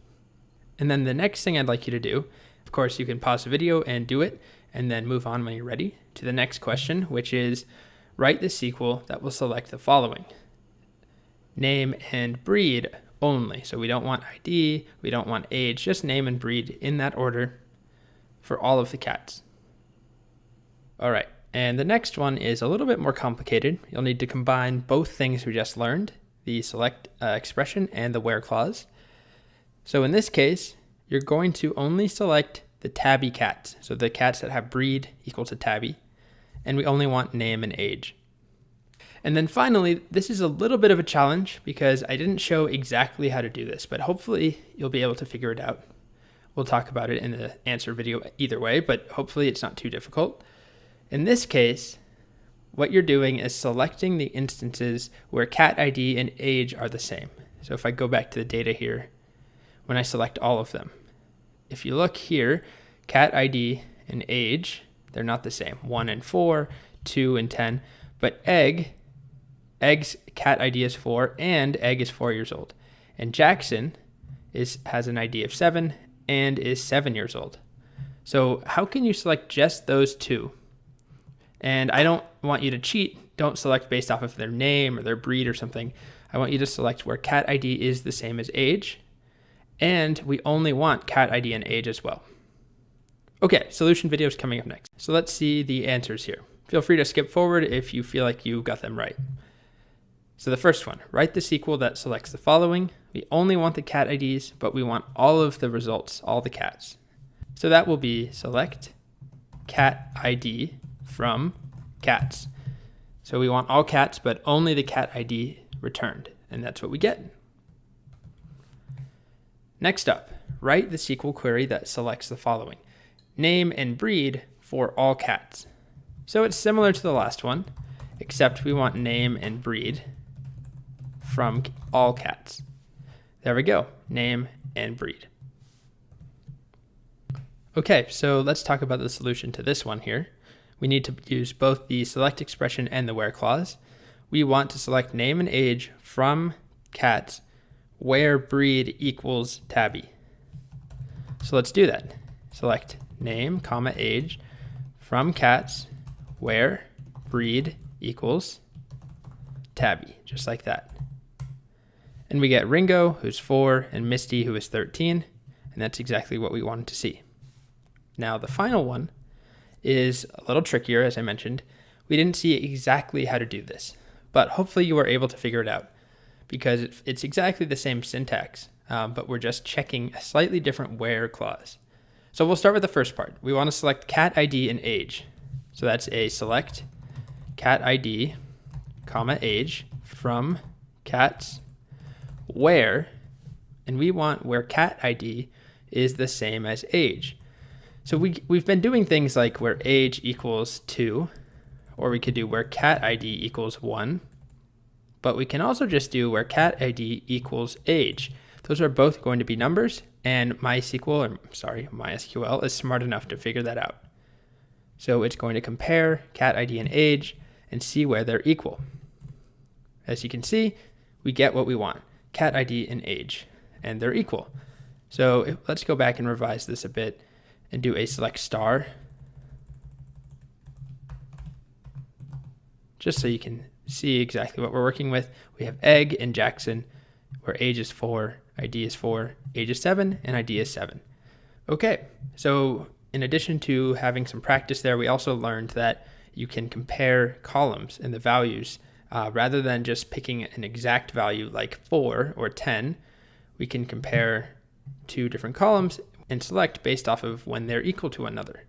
[SPEAKER 1] And then the next thing I'd like you to do, of course, you can pause the video and do it, and then move on when you're ready to the next question, which is write the SQL that will select the following. Name and breed only. So we don't want ID, we don't want age, just name and breed in that order for all of the cats. All right, and the next one is a little bit more complicated. You'll need to combine both things we just learned, the select expression and the where clause. So in this case, you're going to only select the tabby cats. So the cats that have breed equal to tabby, and we only want name and age. And then finally, this is a little bit of a challenge because I didn't show exactly how to do this, but hopefully you'll be able to figure it out. We'll talk about it in the answer video either way, but hopefully it's not too difficult. In this case, what you're doing is selecting the instances where cat ID and age are the same. So if I go back to the data here, when I select all of them, if you look here, cat ID and age, they're not the same. 1 and 4, 2 and 10, but egg's cat ID is 4 and egg is 4 years old. And Jackson has an ID of 7 and is 7 years old. So how can you select just those two? And I don't want you to cheat. Don't select based off of their name or their breed or something. I want you to select where cat ID is the same as age. And we only want cat ID and age as well. Okay, solution video is coming up next. So let's see the answers here. Feel free to skip forward if you feel like you got them right. So the first one, write the SQL that selects the following. We only want the cat IDs, but we want all of the results, all the cats. So that will be select cat ID from cats. So we want all cats, but only the cat ID returned. And that's what we get. Next up, write the SQL query that selects the following. Name and breed for all cats. So it's similar to the last one, except we want name and breed from all cats. There we go, name and breed. Okay, so let's talk about the solution to this one here. We need to use both the select expression and the where clause. We want to select name and age from cats where breed equals tabby. So let's do that. Select name, comma, age from cats where breed equals tabby, just like that. And we get Ringo, who's 4, and Misty, who is 13, and that's exactly what we wanted to see. Now, the final one is a little trickier, as I mentioned. We didn't see exactly how to do this, but hopefully you were able to figure it out because it's exactly the same syntax, but we're just checking a slightly different where clause. So we'll start with the first part. We want to select cat ID and age. So that's a select cat ID, comma, age from cats where, and we want where cat ID is the same as age. So we've been doing things like where age equals 2, or we could do where cat ID equals 1, but we can also just do where cat ID equals age. Those are both going to be numbers, and MySQL is smart enough to figure that out. So it's going to compare cat ID and age and see where they're equal. As you can see, we get what we want, cat ID and age, and they're equal. So let's go back and revise this a bit and do a select star, just so you can see exactly what we're working with. We have Egg and Jackson, where age is 4, ID is 4, age is 7, and ID is 7. Okay, so in addition to having some practice there, we also learned that you can compare columns and the values rather than just picking an exact value like 4 or 10. We can compare two different columns and select based off of when they're equal to one another.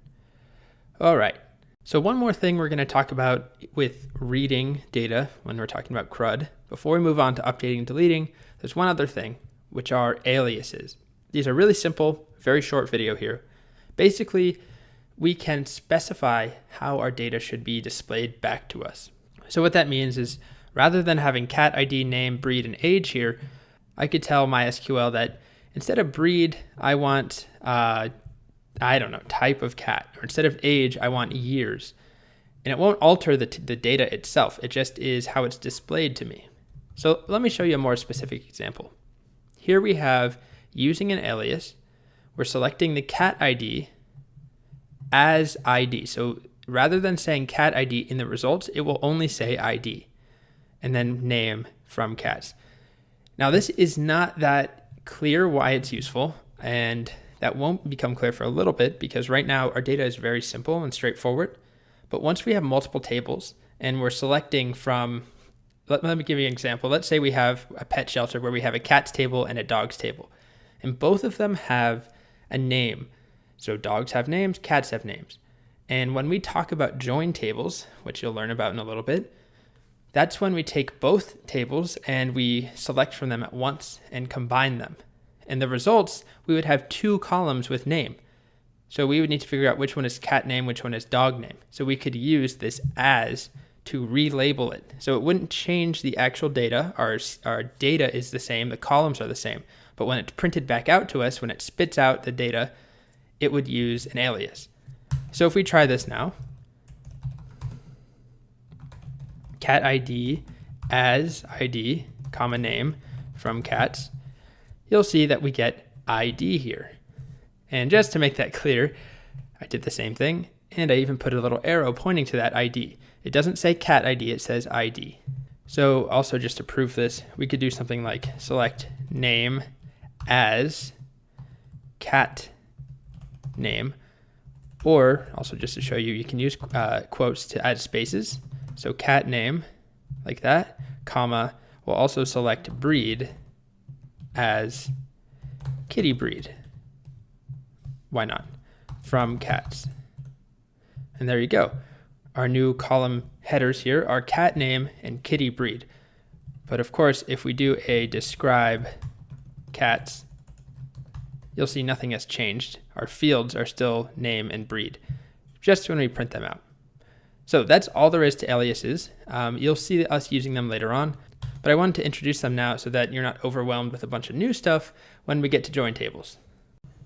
[SPEAKER 1] All right, so one more thing we're going to talk about with reading data when we're talking about CRUD. Before we move on to updating and deleting, there's one other thing, which are aliases. These are really simple, very short video here. Basically, we can specify how our data should be displayed back to us. So what that means is rather than having cat ID, name, breed, and age here, I could tell MySQL that instead of breed, I want, type of cat. Or instead of age, I want years. And it won't alter the data itself. It just is how it's displayed to me. So let me show you a more specific example. Here we have using an alias. We're selecting the cat ID as ID. So rather than saying cat ID in the results, it will only say ID and then name from cats. Now this is not that clear why it's useful, and that won't become clear for a little bit because right now our data is very simple and straightforward. But once we have multiple tables and we're selecting from, let me give you an example. Let's say we have a pet shelter where we have a cat's table and a dog's table, and both of them have a name. So dogs have names, cats have names. And when we talk about join tables, which you'll learn about in a little bit, that's when we take both tables and we select from them at once and combine them. And the results, we would have two columns with name. So we would need to figure out which one is cat name, which one is dog name. So we could use this as to relabel it. So it wouldn't change the actual data. Our data is the same, the columns are the same. But when it's printed back out to us, when it spits out the data, it would use an alias. So if we try this now, cat ID as ID, comma name from cats, you'll see that we get ID here. And just to make that clear, I did the same thing, and I even put a little arrow pointing to that ID. It doesn't say cat ID, it says ID. So also just to prove this, we could do something like select name as cat name, or also just to show you, you can use quotes to add spaces. So cat name, like that, comma, we'll also select breed as kitty breed. Why not? From cats. And there you go. Our new column headers here are cat name and kitty breed. But of course, if we do a describe cats, you'll see nothing has changed. Our fields are still name and breed, just when we print them out. So that's all there is to aliases. You'll see us using them later on, but I wanted to introduce them now so that you're not overwhelmed with a bunch of new stuff when we get to join tables.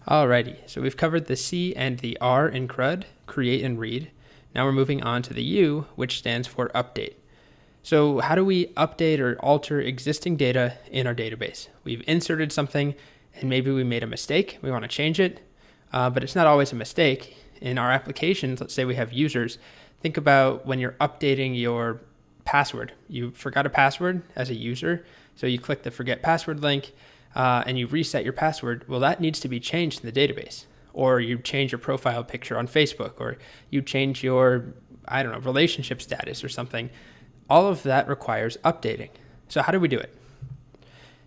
[SPEAKER 1] Alrighty, so we've covered the C and the R in CRUD, create and read. Now we're moving on to the U, which stands for update. So how do we update or alter existing data in our database? We've inserted something and maybe we made a mistake. We want to change it, but it's not always a mistake. In our applications, let's say we have users, think about when you're updating your password. You forgot a password as a user, so you click the forget password link and you reset your password. Well, that needs to be changed in the database. Or you change your profile picture on Facebook, or you change your, relationship status or something. All of that requires updating. So how do we do it?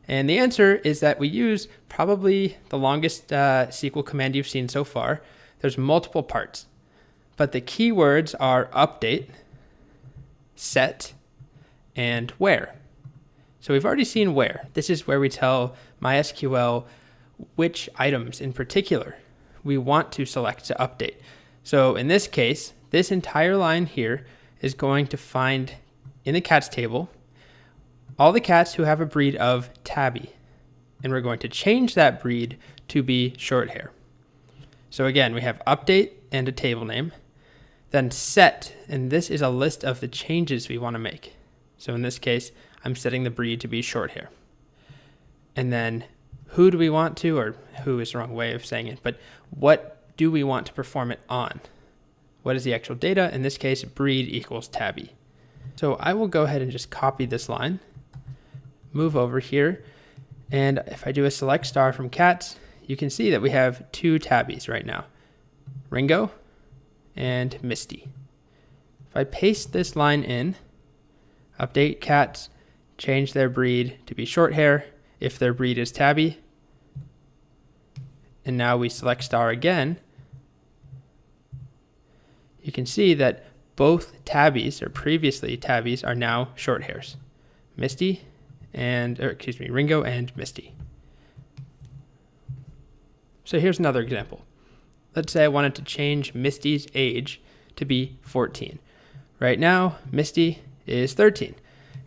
[SPEAKER 1] And the answer is that we use probably the longest SQL command you've seen so far. There's multiple parts, but the keywords are update, set, and where. So we've already seen where. This is where we tell MySQL which items in particular we want to select to update. So in this case, this entire line here is going to find in the cats table all the cats who have a breed of tabby, and we're going to change that breed to be short hair. So again, we have update and a table name, then set, and this is a list of the changes we want to make. So in this case, I'm setting the breed to be short hair. And then who do we want to, or who is the wrong way of saying it, but what do we want to perform it on? What is the actual data? In this case, breed equals tabby. So I will go ahead and just copy this line, move over here, and if I do a select star from cats, you can see that we have two tabbies right now, Ringo and Misty. If I paste this line in, update cats, change their breed to be short hair if their breed is tabby, and now we select star again, you can see that both tabbies, or previously tabbies, are now short hairs, Ringo and Misty. So here's another example. Let's say I wanted to change Misty's age to be 14. Right now, Misty is 13.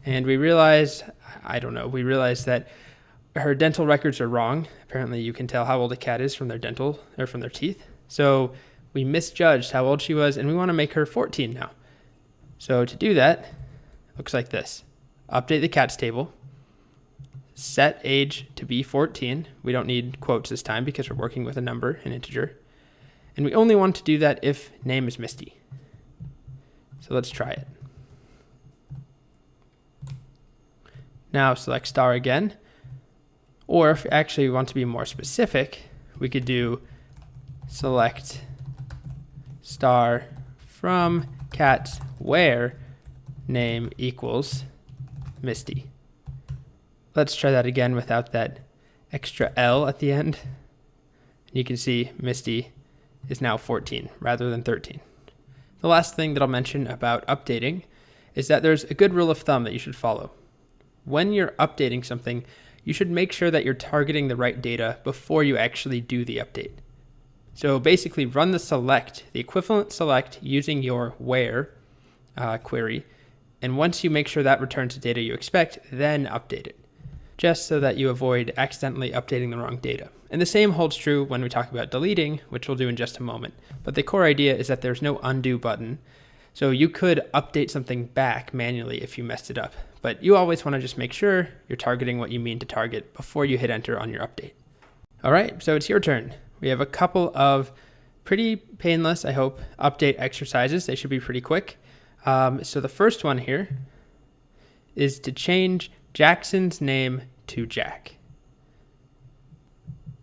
[SPEAKER 1] And we realize that her dental records are wrong. Apparently you can tell how old a cat is from their teeth. So we misjudged how old she was, and we want to make her 14 now. So to do that, looks like this. Update the cats table. Set age to be 14. We don't need quotes this time because we're working with a number, an integer. And we only want to do that if name is Misty. So let's try it. Now select star again. Or if actually we want to be more specific, we could do select star from cats where name equals Misty. Let's try that again without that extra L at the end. You can see Misty is now 14 rather than 13. The last thing that I'll mention about updating is that there's a good rule of thumb that you should follow. When you're updating something, you should make sure that you're targeting the right data before you actually do the update. So basically run the equivalent select using your where query, and once you make sure that returns the data you expect, then update it, just so that you avoid accidentally updating the wrong data. And the same holds true when we talk about deleting, which we'll do in just a moment. But the core idea is that there's no undo button. So you could update something back manually if you messed it up. But you always want to just make sure you're targeting what you mean to target before you hit enter on your update. All right, so it's your turn. We have a couple of pretty painless, I hope, update exercises. They should be pretty quick. So the first one here is to change Jackson's name to Jack.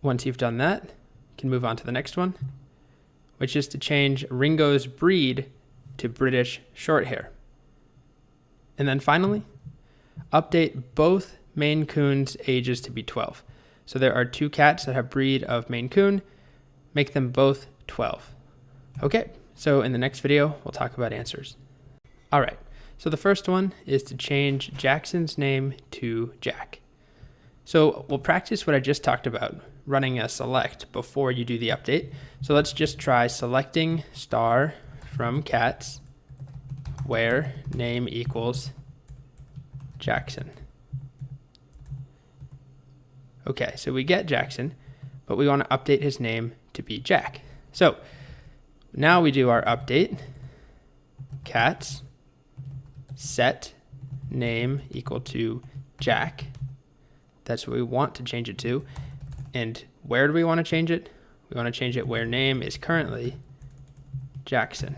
[SPEAKER 1] Once you've done that, you can move on to the next one, which is to change Ringo's breed to British Shorthair. And then finally, update both Maine Coon's ages to be 12. So there are two cats that have breed of Maine Coon, make them both 12. Okay, so in the next video, we'll talk about answers. All right, so the first one is to change Jackson's name to Jack. So we'll practice what I just talked about, running a select before you do the update. So let's just try selecting star from cats where name equals Jackson. Okay, so we get Jackson, but we want to update his name to be Jack. So now we do our update, cats, set name equal to Jack. That's what we want to change it to. And where do we want to change it? We want to change it where name is currently Jackson.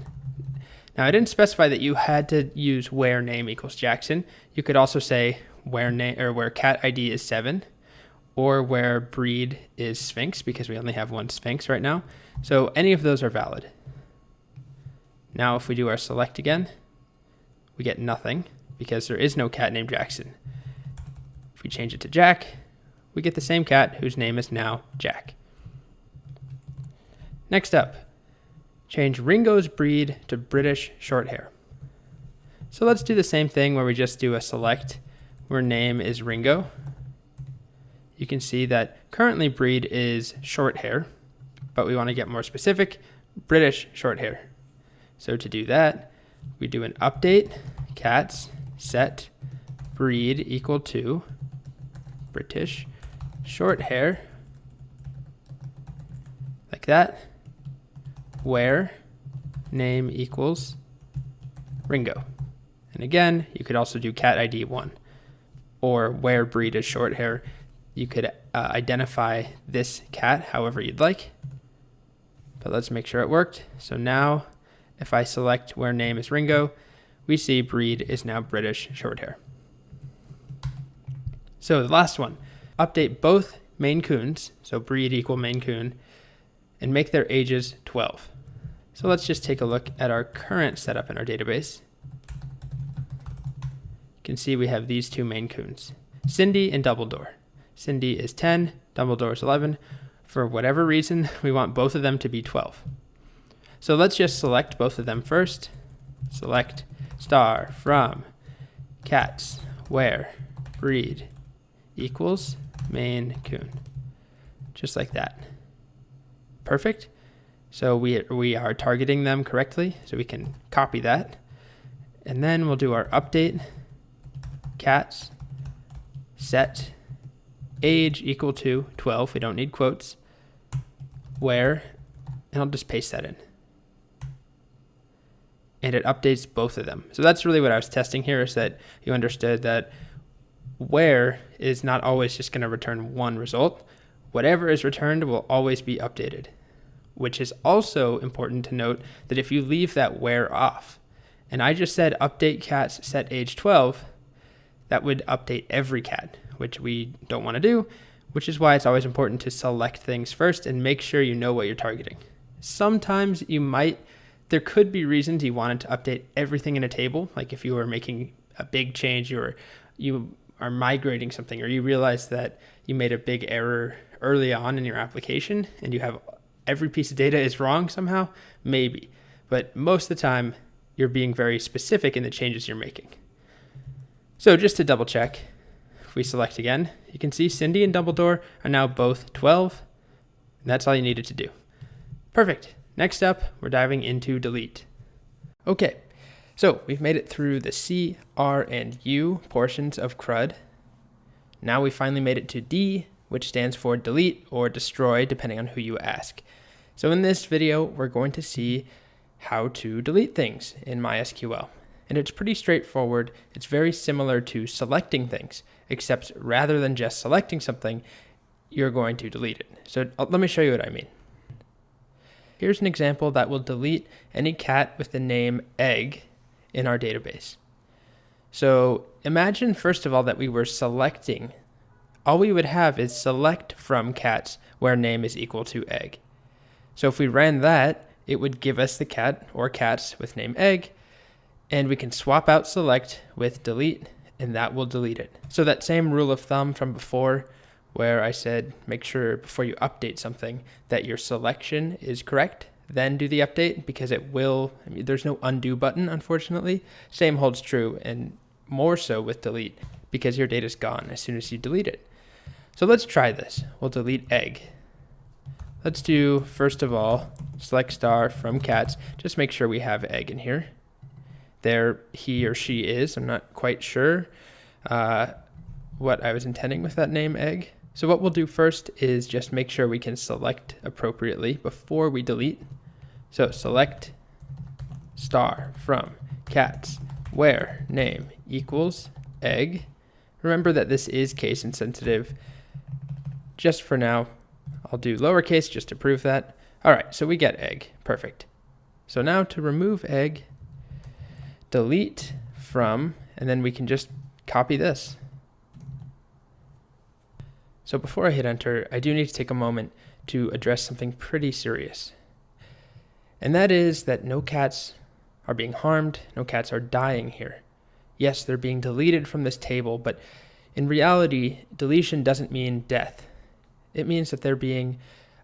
[SPEAKER 1] Now I didn't specify that you had to use where name equals Jackson. You could also say where name or where cat ID is 7, or where breed is Sphinx, because we only have one Sphinx right now. So any of those are valid. Now if we do our select again, we get nothing because there is no cat named Jackson. If we change it to Jack, we get the same cat whose name is now Jack. Next up, change Ringo's breed to British Shorthair. So let's do the same thing where we just do a select where name is Ringo. You can see that currently breed is Shorthair, but we want to get more specific, British Shorthair. So to do that, we do an update, cats, set breed equal to British Shorthair, like that, where name equals Ringo. And again, you could also do cat ID 1, or where breed is Shorthair. You could identify this cat however you'd like, but let's make sure it worked. So now if I select where name is Ringo, we see breed is now British Shorthair. So the last one, update both Maine Coons, so breed equal Maine Coon, and make their ages 12. So let's just take a look at our current setup in our database. You can see we have these two Maine Coons, Cindy and Dumbledore. Cindy is 10, Dumbledore is 11. For whatever reason, we want both of them to be 12. So let's just select both of them first. Select star from cats where breed equals Maine Coon. Just like that. Perfect. So we are targeting them correctly, so we can copy that. And then we'll do our update, cats, set age equal to 12. We don't need quotes. Where, and I'll just paste that in. And it updates both of them. So that's really what I was testing here, is that you understood that where is not always just going to return one result. Whatever is returned will always be updated, which is also important to note that if you leave that where off, and I just said update cats set age 12, that would update every cat, which we don't want to do, which is why it's always important to select things first and make sure you know what you're targeting. Sometimes there could be reasons you wanted to update everything in a table, like if you were making a big change or you are migrating something, or you realize that you made a big error early on in your application and you have every piece of data is wrong somehow, maybe. But most of the time, you're being very specific in the changes you're making. So just to double check, if we select again, you can see Cindy and Dumbledore are now both 12. And that's all you needed to do. Perfect. Next up, we're diving into delete. Okay, so we've made it through the C, R, and U portions of CRUD. Now we finally made it to D, which stands for delete or destroy, depending on who you ask. So in this video, we're going to see how to delete things in MySQL. And it's pretty straightforward. It's very similar to selecting things, except rather than just selecting something, you're going to delete it. So let me show you what I mean. Here's an example that will delete any cat with the name Egg in our database. So imagine, first of all, that we were selecting. All we would have is select from cats where name is equal to Egg. So if we ran that, it would give us the cat or cats with name Egg, and we can swap out select with delete, and that will delete it. So that same rule of thumb from before, where I said make sure before you update something that your selection is correct, then do the update, because it will, there's no undo button, unfortunately. Same holds true, and more so with delete, because your data's gone as soon as you delete it. So let's try this. We'll delete Egg. Let's do, first of all, select star from cats. Just make sure we have Egg in here. there he or she is. I'm not quite sure what I was intending with that name, egg. So what we'll do first is just make sure we can select appropriately before we delete. So select star from cats where name equals egg. Remember that this is case insensitive. Just for now, I'll do lowercase just to prove that. All right, so we get egg. Perfect. So now to remove egg, delete from, and then we can just copy this. So before I hit enter, I do need to take a moment to address something pretty serious. And that is that no cats are being harmed, no cats are dying here. Yes, they're being deleted from this table, but in reality, deletion doesn't mean death. It means that they're being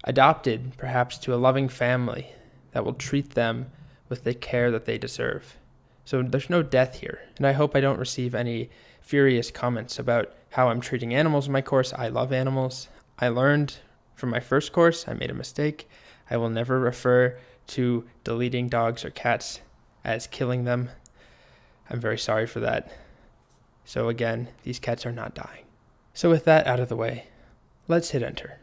[SPEAKER 1] adopted, perhaps to a loving family that will treat them with the care that they deserve. So there's no death here. And I hope I don't receive any furious comments about how I'm treating animals in my course. I love animals. I learned from my first course, I made a mistake. I will never refer to deleting dogs or cats as killing them. I'm very sorry for that. So again, these cats are not dying. So with that out of the way, let's hit enter.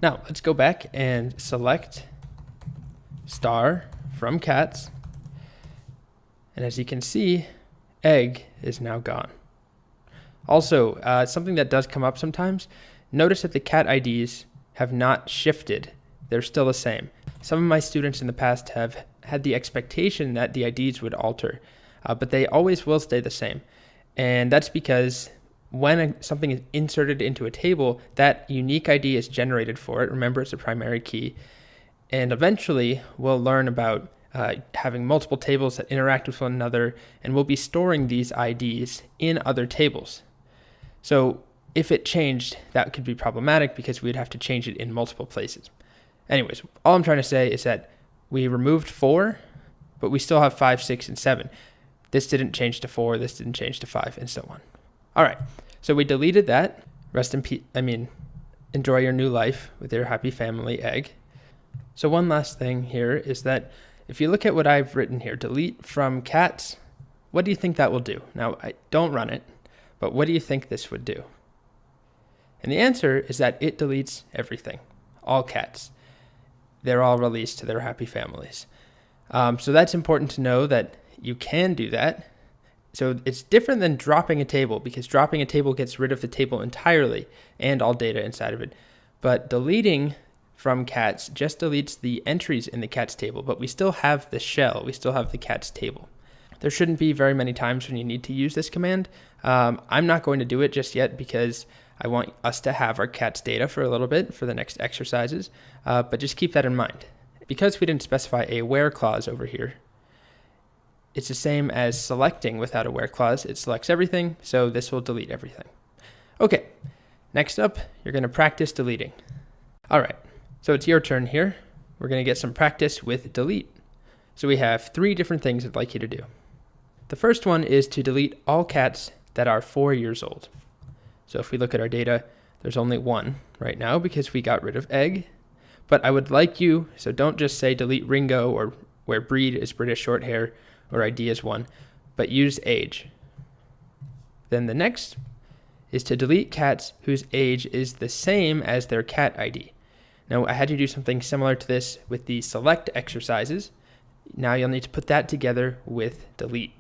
[SPEAKER 1] Now let's go back and select star from cats. And as you can see, egg is now gone. Also, something that does come up sometimes, notice that the cat IDs have not shifted. They're still the same. Some of my students in the past have had the expectation that the IDs would alter, but they always will stay the same. And that's because when something is inserted into a table, that unique ID is generated for it. Remember, it's a primary key. And eventually, we'll learn about having multiple tables that interact with one another, and we'll be storing these IDs in other tables. So if it changed, that could be problematic because we'd have to change it in multiple places. Anyways, all I'm trying to say is that we removed 4, but we still have 5, 6, and 7. This didn't change to 4, this didn't change to 5, and so on. All right, so we deleted that. Rest in peace. Enjoy your new life with your happy family, egg. So one last thing here is that if you look at what I've written here, delete from cats, what do you think that will do? Now, I don't run it, but what do you think this would do? And the answer is that it deletes everything, all cats. They're all released to their happy families. So that's important to know that you can do that. So it's different than dropping a table, because dropping a table gets rid of the table entirely and all data inside of it. But deleting from cats just deletes the entries in the cats table, but we still have the shell, we still have the cats table. There shouldn't be very many times when you need to use this command. I'm not going to do it just yet because I want us to have our cats data for a little bit for the next exercises, but just keep that in mind. Because we didn't specify a where clause over here, it's the same as selecting without a where clause. It selects everything, so this will delete everything. Okay, next up, you're going to practice deleting. All right, so it's your turn here. We're going to get some practice with delete. So we have 3 different things I'd like you to do. The first one is to delete all cats that are 4 years old. So if we look at our data, there's only 1 right now because we got rid of egg. But I would like you, so don't just say delete Ringo or where breed is British Shorthair or ID is 1, but use age. Then the next is to delete cats whose age is the same as their cat ID. Now I had to do something similar to this with the select exercises. Now you'll need to put that together with delete.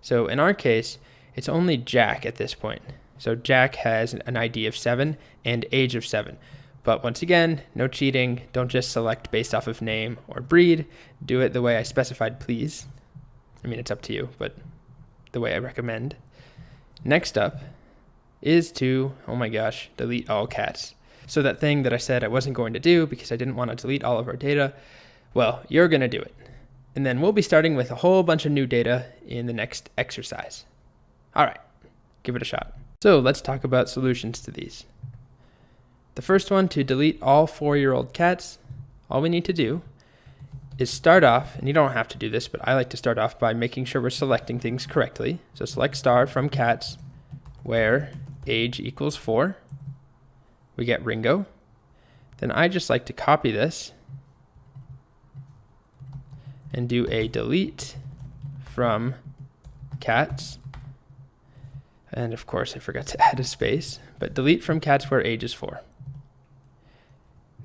[SPEAKER 1] So in our case, it's only Jack at this point. So Jack has an ID of 7 and age of 7. But once again, no cheating. Don't just select based off of name or breed. Do it the way I specified, please. It's up to you, but the way I recommend. Next up is to, oh my gosh, delete all cats. So that thing that I said I wasn't going to do because I didn't want to delete all of our data, well, you're going to do it. And then we'll be starting with a whole bunch of new data in the next exercise. All right, give it a shot. So let's talk about solutions to these. The first one, to delete all 4-year-old cats, all we need to do is start off, and you don't have to do this, but I like to start off by making sure we're selecting things correctly. So select star from cats where age equals 4. We get Ringo. Then I just like to copy this and do a delete from cats. And of course I forgot to add a space, but delete from cats where age is 4.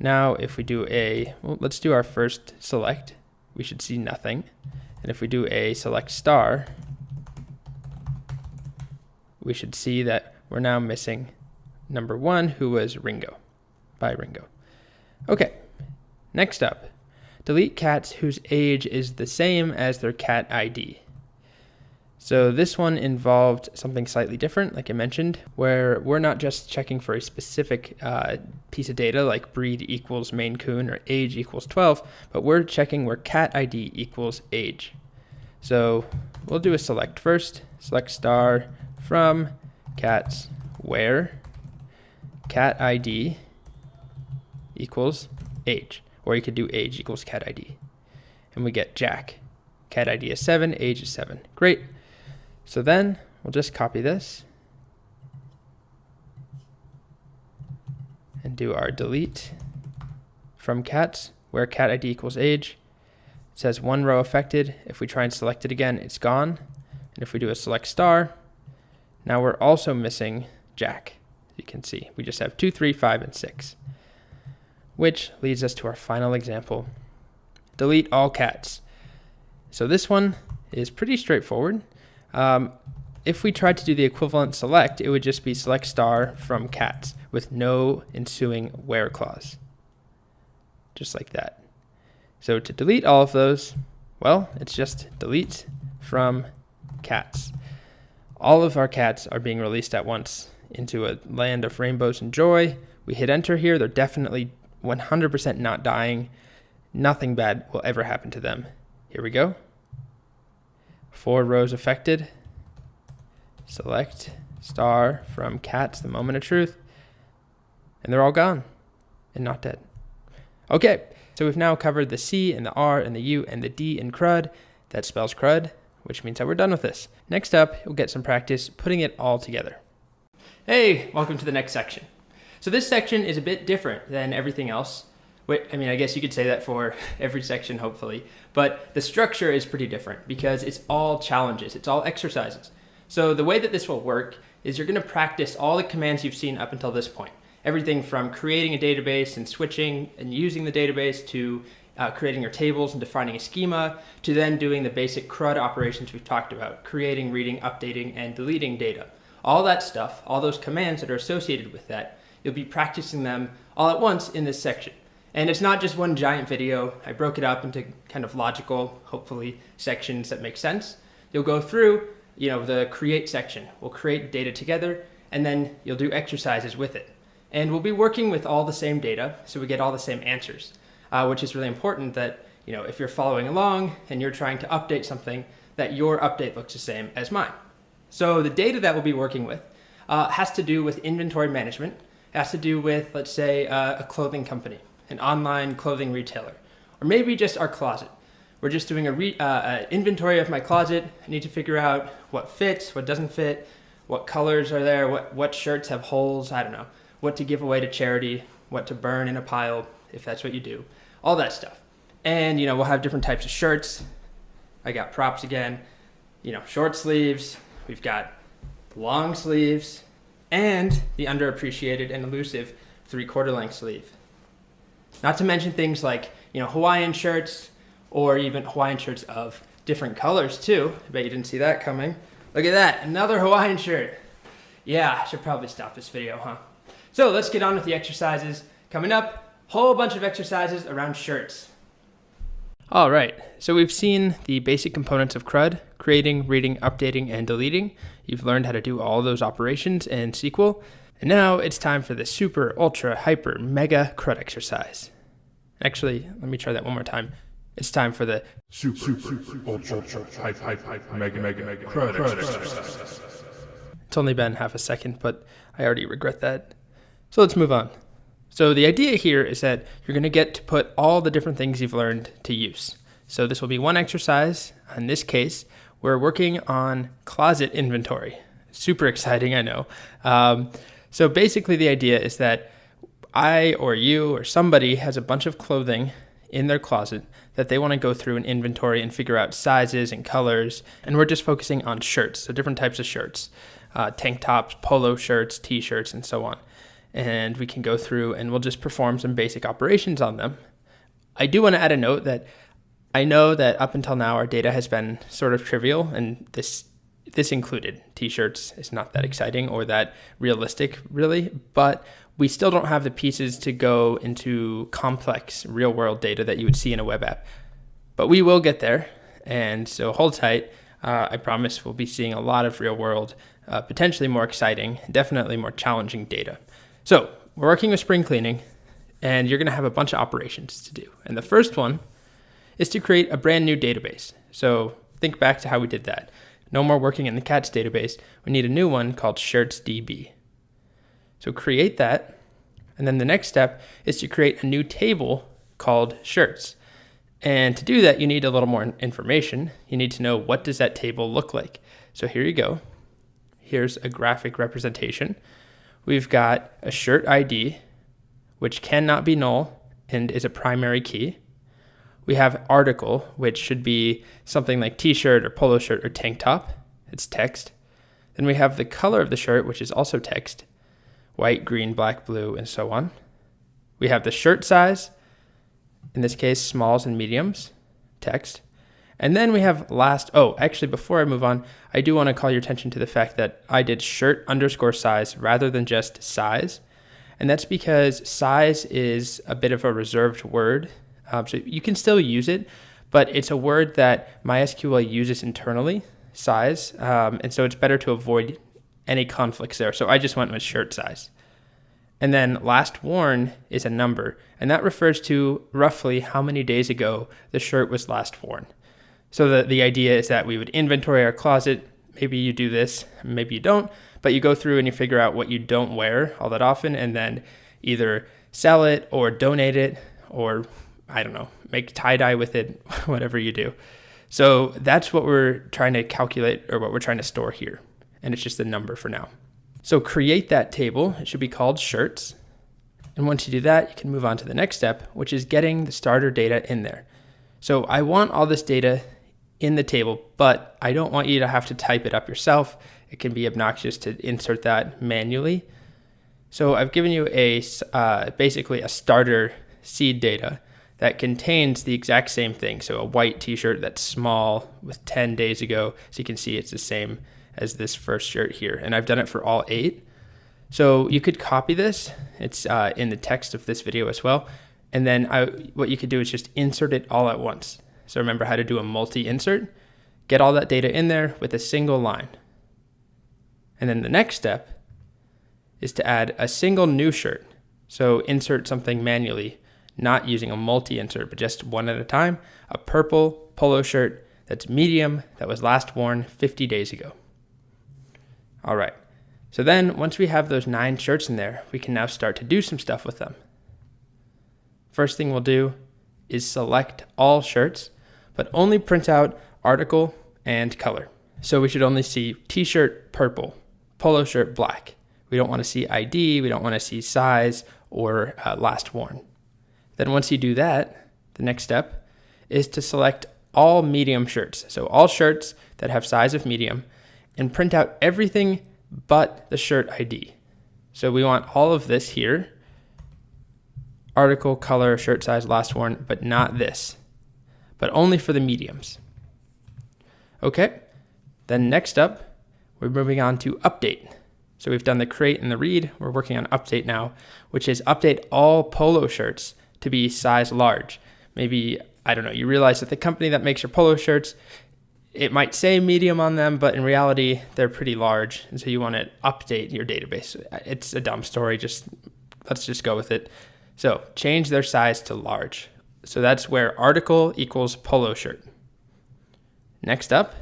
[SPEAKER 1] Now if we do let's do our first select, we should see nothing. And if we do a select star, we should see that we're now missing number 1, who was Ringo, by Ringo. Okay, next up, delete cats whose age is the same as their cat ID. So this one involved something slightly different, like I mentioned, where we're not just checking for a specific piece of data like breed equals Maine Coon or age equals 12, but we're checking where cat ID equals age. So we'll do a select first, select star from cats where cat ID equals age, or you could do age equals cat ID. And we get Jack. Cat ID is 7, age is 7. Great. So then we'll just copy this and do our delete from cats where cat ID equals age. It says 1 row affected. If we try and select it again, it's gone. And if we do a select star, now we're also missing Jack. You can see we just have 2, 3, 5, and 6, which leads us to our final example. Delete all cats. So this one is pretty straightforward. If we tried to do the equivalent select, it would just be select star from cats with no ensuing where clause, just like that. So to delete all of those, well, it's just delete from cats. All of our cats are being released at once into a land of rainbows and joy. We hit enter here. They're definitely 100% not dying. Nothing bad will ever happen to them. Here we go. 4 rows affected. Select star from cats, the moment of truth. And they're all gone and not dead. Okay, so we've now covered the C and the R and the U and the D in CRUD. That spells CRUD, which means that we're done with this. Next up, we'll get some practice putting it all together. Hey, welcome to the next section. So this section is a bit different than everything else. I guess you could say that for every section, hopefully, but the structure is pretty different because it's all challenges, it's all exercises. So the way that this will work is you're going to practice all the commands you've seen up until this point. Everything from creating a database and switching and using the database to creating your tables and defining a schema, to then doing the basic CRUD operations we've talked about, creating, reading, updating, and deleting data. All that stuff, all those commands that are associated with that, you'll be practicing them all at once in this section. And it's not just one giant video. I broke it up into kind of logical, hopefully, sections that make sense. You'll go through, the create section. We'll create data together, and then you'll do exercises with it. And we'll be working with all the same data, so we get all the same answers, which is really important that, if you're following along and you're trying to update something, that your update looks the same as mine. So the data that we'll be working with has to do with inventory management, has to do with, let's say, a clothing company, an online clothing retailer, or maybe just our closet. We're just doing an inventory of my closet. I need to figure out what fits, what doesn't fit, what colors are there, what shirts have holes, I don't know, what to give away to charity, what to burn in a pile, if that's what you do, all that stuff. And, we'll have different types of shirts. I got props again, short sleeves, we've got long sleeves, and the underappreciated and elusive 3/4 length sleeve. Not to mention things like, Hawaiian shirts, or even Hawaiian shirts of different colors too. I bet you didn't see that coming. Look at that, another Hawaiian shirt. Yeah, I should probably stop this video, huh? So let's get on with the exercises. Coming up, whole bunch of exercises around shirts. All right, so we've seen the basic components of CRUD, creating, reading, updating, and deleting. You've learned how to do all those operations in SQL. And now it's time for the super, ultra, hyper, mega CRUD exercise. Actually, let me try that one more time. It's time for the
[SPEAKER 2] super ultra, hyper, mega CRUD exercise.
[SPEAKER 1] It's only been half a second, but I already regret that. So let's move on. So the idea here is that you're going to get to put all the different things you've learned to use. So this will be one exercise. In this case, we're working on closet inventory. Super exciting, I know. So basically the idea is that I or you or somebody has a bunch of clothing in their closet that they want to go through an inventory and figure out sizes and colors. And we're just focusing on shirts, so different types of shirts, tank tops, polo shirts, t-shirts, and so on. And we can go through and we'll just perform some basic operations on them. I do want to add a note that I know that up until now our data has been sort of trivial, and this included t-shirts. It's not that exciting or that realistic really, but we still don't have the pieces to go into complex real world data that you would see in a web app. But we will get there, and so hold tight. I promise we'll be seeing a lot of real world, potentially more exciting, definitely more challenging data. So we're working with spring cleaning, and you're going to have a bunch of operations to do. And the first one is to create a brand new database. So think back to how we did that. No more working in the cats database. We need a new one called shirtsDB. So create that, and then the next step is to create a new table called shirts. And to do that, you need a little more information. You need to know, what does that table look like? So here you go. Here's a graphic representation. We've got a shirt ID, which cannot be null and is a primary key. We have article, which should be something like t-shirt or polo shirt or tank top. It's text. Then we have the color of the shirt, which is also text. White, green, black, blue, and so on. We have the shirt size, in this case, smalls and mediums, text. And then we have actually before I move on, I do want to call your attention to the fact that I did shirt_size rather than just size. And that's because size is a bit of a reserved word. So you can still use it, but it's a word that MySQL uses internally, size. And so it's better to avoid any conflicts there. So I just went with shirt size. And then last worn is a number, and that refers to roughly how many days ago the shirt was last worn. So the idea is that we would inventory our closet. Maybe you do this, maybe you don't, but you go through and you figure out what you don't wear all that often, and then either sell it or donate it, or I don't know, make tie-dye with it, whatever you do. So that's what we're trying to calculate, or what we're trying to store here. And it's just a number for now. So create that table. It should be called shirts. And once you do that, you can move on to the next step, which is getting the starter data in there. So I want all this data in the table, but I don't want you to have to type it up yourself. It can be obnoxious to insert that manually. So I've given you basically a starter seed data that contains the exact same thing. So a white t-shirt that's small with 10 days ago. So you can see it's the same as this first shirt here. And I've done it for all 8. So you could copy this. It's in the text of this video as well. And then what you could do is just insert it all at once. So remember how to do a multi-insert. Get all that data in there with a single line. And then the next step is to add a single new shirt. So insert something manually, not using a multi-insert, but just one at a time. A purple polo shirt that's medium that was last worn 50 days ago. All right, so then once we have those 9 shirts in there, we can now start to do some stuff with them. First thing we'll do is select all shirts, but only print out article and color. So we should only see t-shirt purple, polo shirt black. We don't want to see ID, we don't want to see size or last worn. Then once you do that, the next step is to select all medium shirts. So all shirts that have size of medium, and print out everything but the shirt ID. So we want all of this here, article, color, shirt size, last worn, but not this, but only for the mediums. Okay, then next up, we're moving on to update. So we've done the create and the read. We're working on update now, which is update all polo shirts to be size large. Maybe, I don't know, you realize that the company that makes your polo shirts, it might say medium on them, but in reality, they're pretty large. And so you want to update your database. It's a dumb story. Let's just go with it. So change their size to large. So that's where article equals polo shirt. Next up,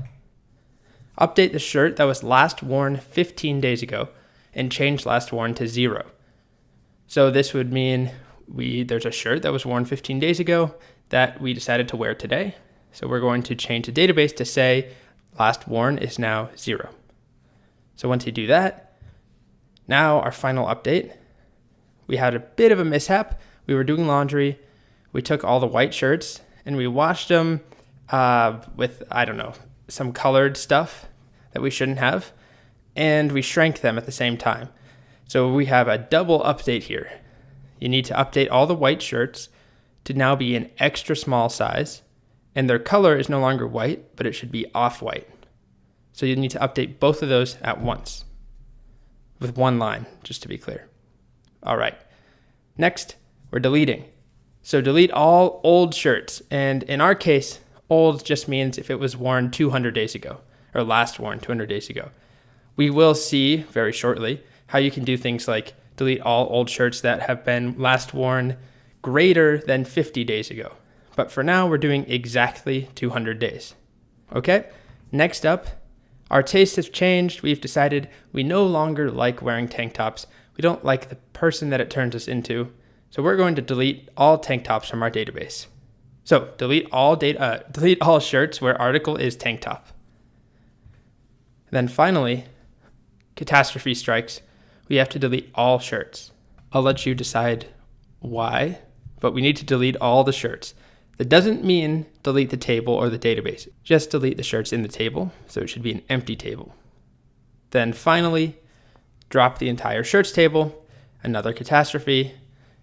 [SPEAKER 1] update the shirt that was last worn 15 days ago and change last worn to 0. So this would mean there's a shirt that was worn 15 days ago that we decided to wear today. So we're going to change the database to say last worn is now 0. So once you do that, now our final update, we had a bit of a mishap. We were doing laundry. we took all the white shirts and we washed them with, I don't know, some colored stuff that we shouldn't have, and we shrank them at the same time. So we have a double update here. You need to update all the white shirts to now be an extra small size, and their color is no longer white, but it should be off-white. So you need to update both of those at once with one line, just to be clear. All right. Next, we're deleting. So delete all old shirts. And in our case, old just means if it was worn 200 days ago or last worn 200 days ago. We will see very shortly how you can do things like delete all old shirts that have been last worn greater than 50 days ago. But for now, we're doing exactly 200 days. Okay, next up, our tastes have changed. We've decided we no longer like wearing tank tops. We don't like the person that it turns us into. So we're going to delete all tank tops from our database. So delete all shirts where article is tank top. Then finally, catastrophe strikes. We have to delete all shirts. I'll let you decide why, but we need to delete all the shirts. That doesn't mean delete the table or the database. Just delete the shirts in the table, so it should be an empty table. Then finally, drop the entire shirts table, another catastrophe.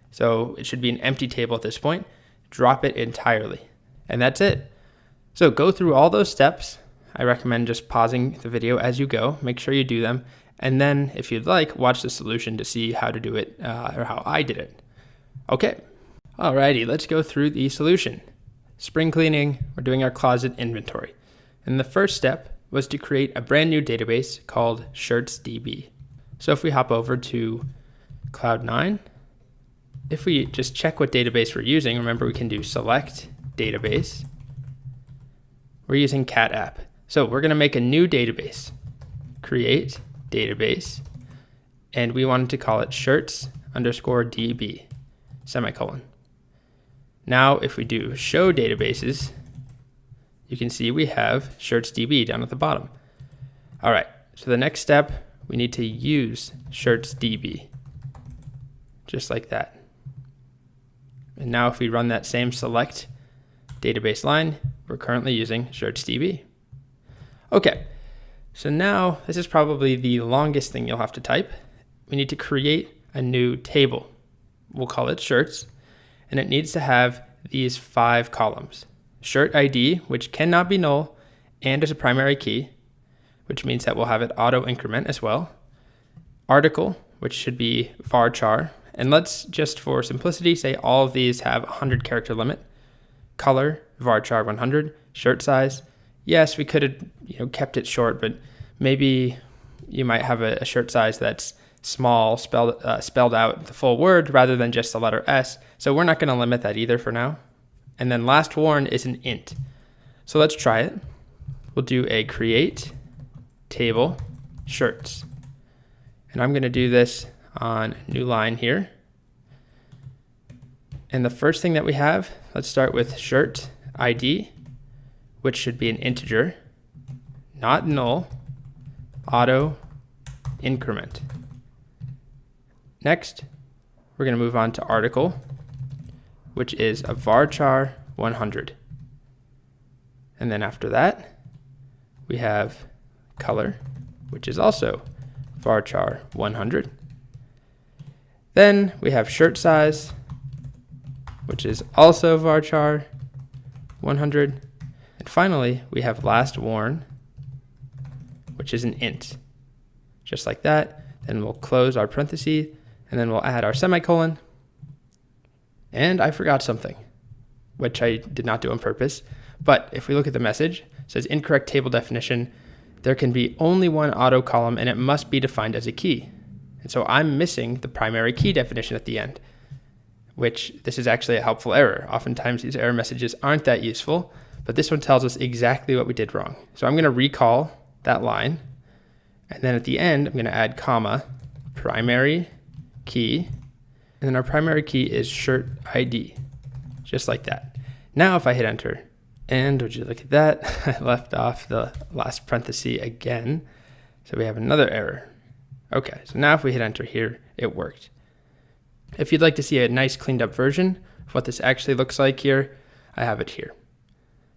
[SPEAKER 1] So it should be an empty table at this point. Drop it entirely. And that's it. So go through all those steps. I recommend just pausing the video as you go. Make sure you do them. And then if you'd like, watch the solution to see how to do it or how I did it. Okay. Alrighty, let's go through the solution. Spring cleaning, we're doing our closet inventory. And the first step was to create a brand new database called ShirtsDB. So if we hop over to Cloud9, if we just check what database we're using, remember we can do select database. We're using cat app. So we're going to make a new database, create database, and we wanted to call it shirts_db, semicolon. Now, if we do show databases, you can see we have ShirtsDB down at the bottom. All right, so the next step, we need to use ShirtsDB, just like that. And now if we run that same select database line, we're currently using ShirtsDB. Okay, so now this is probably the longest thing you'll have to type. We need to create a new table. We'll call it shirts, and it needs to have these 5 columns. Shirt ID, which cannot be null, and is a primary key, which means that we'll have it auto increment as well. Article, which should be varchar, and let's just for simplicity say all of these have 100 character limit. Color, varchar 100. Shirt size, yes, we could have kept it short, but maybe you might have a shirt size that's small, spelled out the full word rather than just the letter S. So we're not going to limit that either for now. And then last worn is an int. So let's try it. We'll do a create table shirts. And I'm going to do this on a new line here. And the first thing that we have, let's start with shirt ID, which should be an integer, not null, auto increment. Next, we're going to move on to article, which is a varchar 100. And then after that, we have color, which is also varchar 100. Then we have shirt size, which is also varchar 100. And finally, we have last worn, which is an int. Just like that. Then we'll close our parenthesis, and then we'll add our semicolon. And I forgot something, which I did not do on purpose. But if we look at the message, it says incorrect table definition. There can be only one auto column, and it must be defined as a key. And so I'm missing the primary key definition at the end, which this is actually a helpful error. Oftentimes these error messages aren't that useful, but this one tells us exactly what we did wrong. So I'm going to recall that line. And then at the end, I'm going to add comma, primary key. And then our primary key is shirt ID, just like that. Now if I hit enter, and would you look at that? I left off the last parenthesis again. So we have another error. Okay, so now if we hit enter here, it worked. If you'd like to see a nice cleaned up version, what this actually looks like here, I have it here.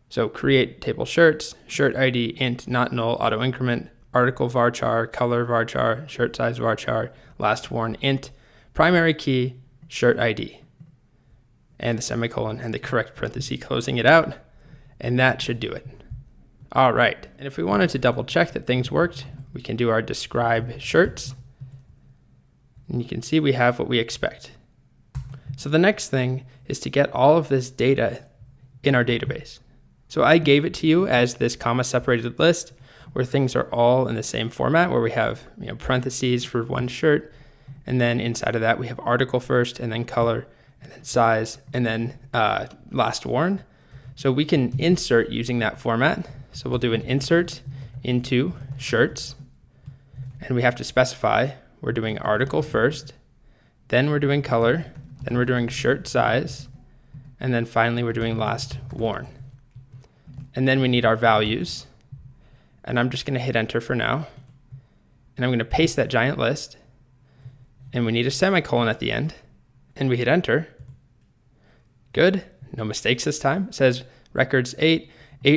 [SPEAKER 1] So create table shirts, shirt ID, int, not null, auto increment, article varchar, color varchar, shirt size varchar, last worn int, primary key, shirt ID, and the semicolon and the correct parenthesis closing it out, and that should do it. All right, and if we wanted to double check that things worked, we can do our describe shirts, and you can see we have what we expect. So the next thing is to get all of this data in our database. So I gave it to you as this comma separated list where things are all in the same format, where we have parentheses for one shirt, and then inside of that we have article first, and then color, and then size, and then last worn. So we can insert using that format. So we'll do an insert into shirts, and we have to specify we're doing article first, then we're doing color, then we're doing shirt size, and then finally we're doing last worn. And then we need our values, and I'm just going to hit enter for now, and I'm going to paste that giant list, and we need a semicolon at the end, and we hit enter. Good, no mistakes this time. It says records 8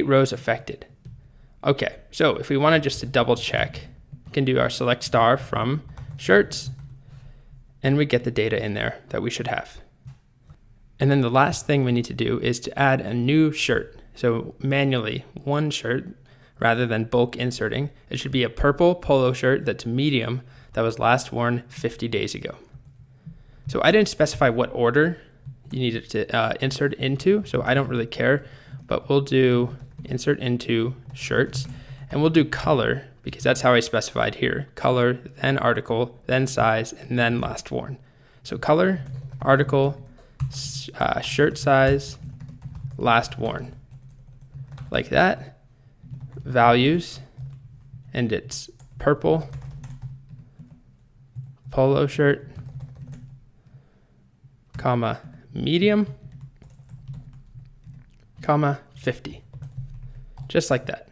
[SPEAKER 1] rows affected. Okay, so if we wanted just to double check, we can do our select star from shirts, and we get the data in there that we should have. And then the last thing we need to do is to add a new shirt. So manually, one shirt, rather than bulk inserting, it should be a purple polo shirt that's medium that was last worn 50 days ago. So I didn't specify what order you needed to insert into, so I don't really care, but we'll do insert into shirts, and we'll do color because that's how I specified here. Color, then article, then size, and then last worn. So color, article, shirt size, last worn. Like that. Values, and it's purple polo shirt, comma, medium, comma, 50. Just like that.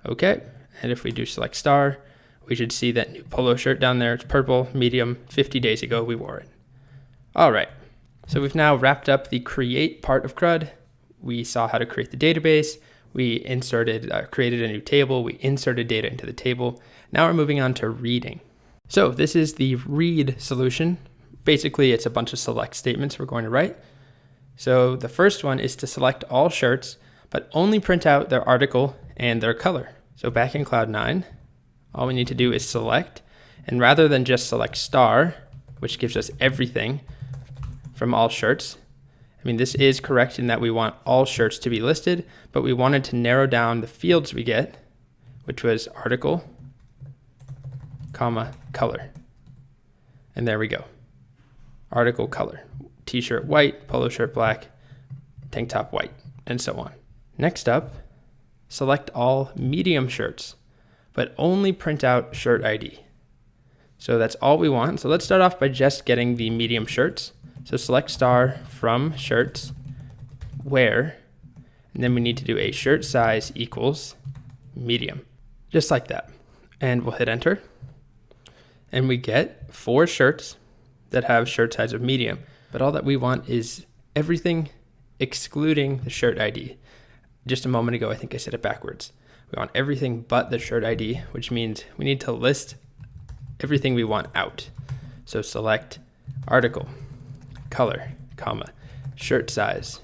[SPEAKER 1] Okay, and if we do select star, we should see that new polo shirt down there. It's purple, medium, 50 days ago we wore it. All right, so we've now wrapped up the create part of CRUD. We saw how to create the database. We created a new table. We inserted data into the table. Now we're moving on to reading. So this is the read solution. Basically, it's a bunch of select statements we're going to write. So the first one is to select all shirts, but only print out their article and their color. So back in Cloud 9, all we need to do is select, and rather than just select star, which gives us everything from all shirts, I mean, this is correct in that we want all shirts to be listed, but we wanted to narrow down the fields we get, which was article, comma, color. And there we go. Article, color. T-shirt white, polo shirt black, tank top white, and so on. Next up, select all medium shirts, but only print out shirt ID. So that's all we want. So let's start off by just getting the medium shirts. So select star from shirts, where, and then we need to do a shirt size equals medium, just like that. And we'll hit enter. And we get 4 shirts that have shirt size of medium. But all that we want is everything excluding the shirt ID. Just a moment ago, I think I said it backwards. We want everything but the shirt ID, which means we need to list everything we want out. So select article, color, comma, shirt size,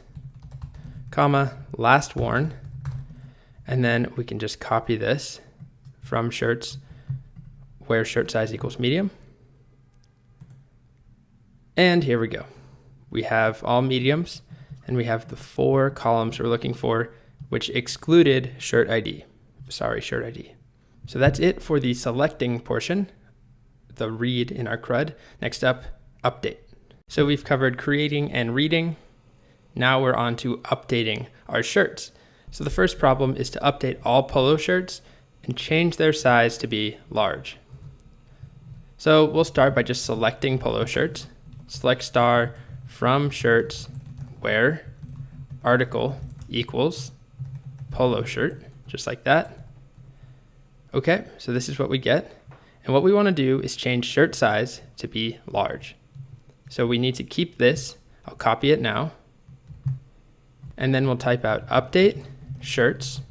[SPEAKER 1] comma, last worn, and then we can just copy this from shirts where shirt size equals medium. And here we go. We have all mediums, and we have the 4 columns we're looking for, which excluded shirt ID. Sorry, shirt ID. So that's it for the selecting portion, the read in our CRUD. Next up, update. So we've covered creating and reading. Now we're on to updating our shirts. So the first problem is to update all polo shirts and change their size to be large. So we'll start by just selecting polo shirts. Select star from shirts where article equals polo shirt, just like that. Okay, so this is what we get. And what we want to do is change shirt size to be large. So we need to keep this I'll copy it now. And then we'll type out update shirts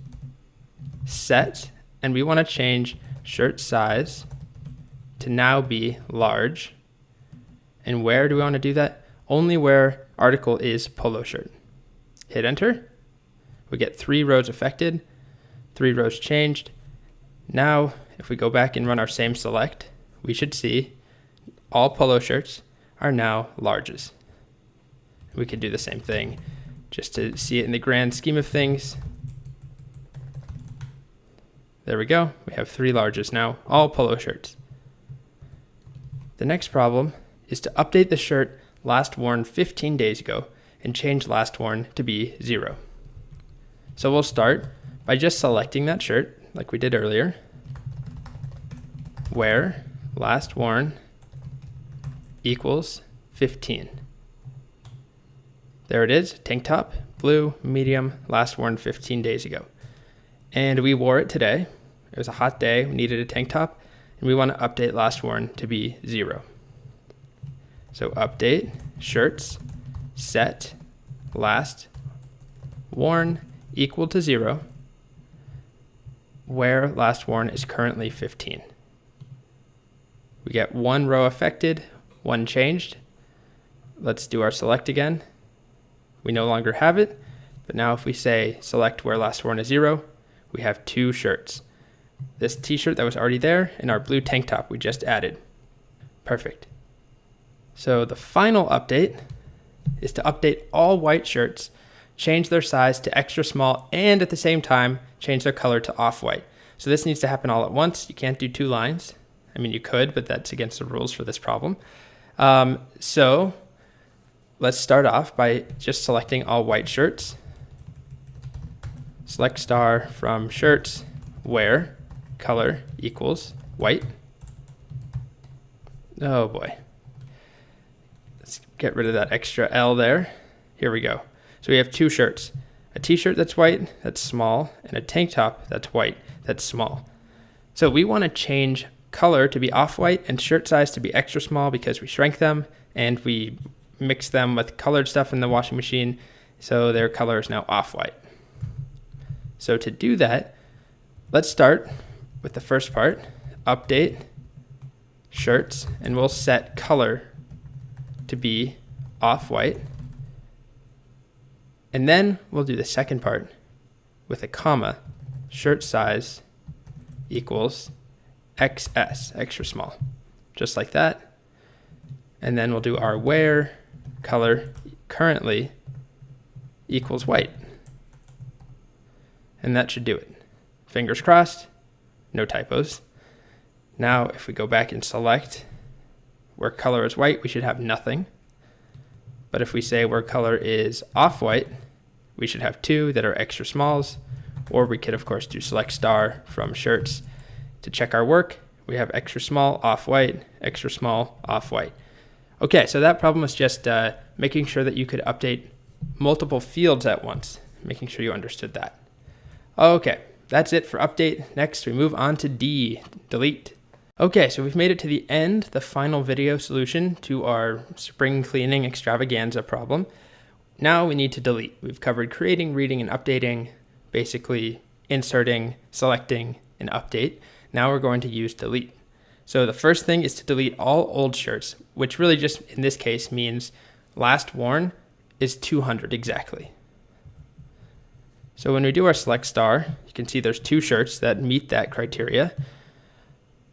[SPEAKER 1] set, and we want to change shirt size to now be large. And where do we want to do that? Only where article is polo shirt. Hit enter. We get 3 rows affected, 3 rows changed. Now, if we go back and run our same select, we should see all polo shirts are now larges. We could do the same thing just to see it in the grand scheme of things. There we go. We have 3 larges now, all polo shirts. The next problem is to update the shirt last worn 15 days ago and change last worn to be 0. So we'll start by just selecting that shirt like we did earlier, where last worn equals 15. There it is, tank top, blue, medium, last worn 15 days ago. And we wore it today. It was a hot day, we needed a tank top, and we want to update last worn to be 0. So update shirts set last worn equal to 0, where last worn is currently 15. We get 1 row affected, 1 changed. Let's do our select again. We no longer have it, but now if we say select where last worn is 0, we have 2 shirts. This t-shirt that was already there and our blue tank top we just added. Perfect. So the final update is to update all white shirts, change their size to extra small, and at the same time, change their color to off-white. So this needs to happen all at once. You can't do 2 lines. I mean, you could, but that's against the rules for this problem. So let's start off by just selecting all white shirts. Select star from shirts where color equals white. Oh boy. Let's get rid of that extra L there. Here we go. So we have 2 shirts. A t-shirt that's white, that's small, and a tank top that's white, that's small. So we want to change color to be off-white and shirt size to be extra small because we shrank them and we mixed them with colored stuff in the washing machine, so their color is now off-white. So to do that, let's start with the first part, update shirts, and we'll set color to be off-white. And then we'll do the second part with a comma, shirt size equals XS, extra small, just like that. And then we'll do our where color currently equals white. And that should do it. Fingers crossed, no typos. Now, if we go back and select where color is white, we should have nothing. But if we say where color is off-white, we should have 2 that are extra smalls, or we could of course do select star from shirts to check our work. We have extra small, off-white, extra small, off-white. Okay, so that problem was just making sure that you could update multiple fields at once, making sure you understood that. Okay, that's it for update. Next, we move on to D, delete. Okay, so we've made it to the end, the final video solution to our spring cleaning extravaganza problem. Now we need to delete. We've covered creating, reading, and updating, basically inserting, selecting, and update. Now we're going to use delete. So the first thing is to delete all old shirts, which really just in this case means last worn is 200 exactly. So when we do our select star, you can see there's 2 shirts that meet that criteria.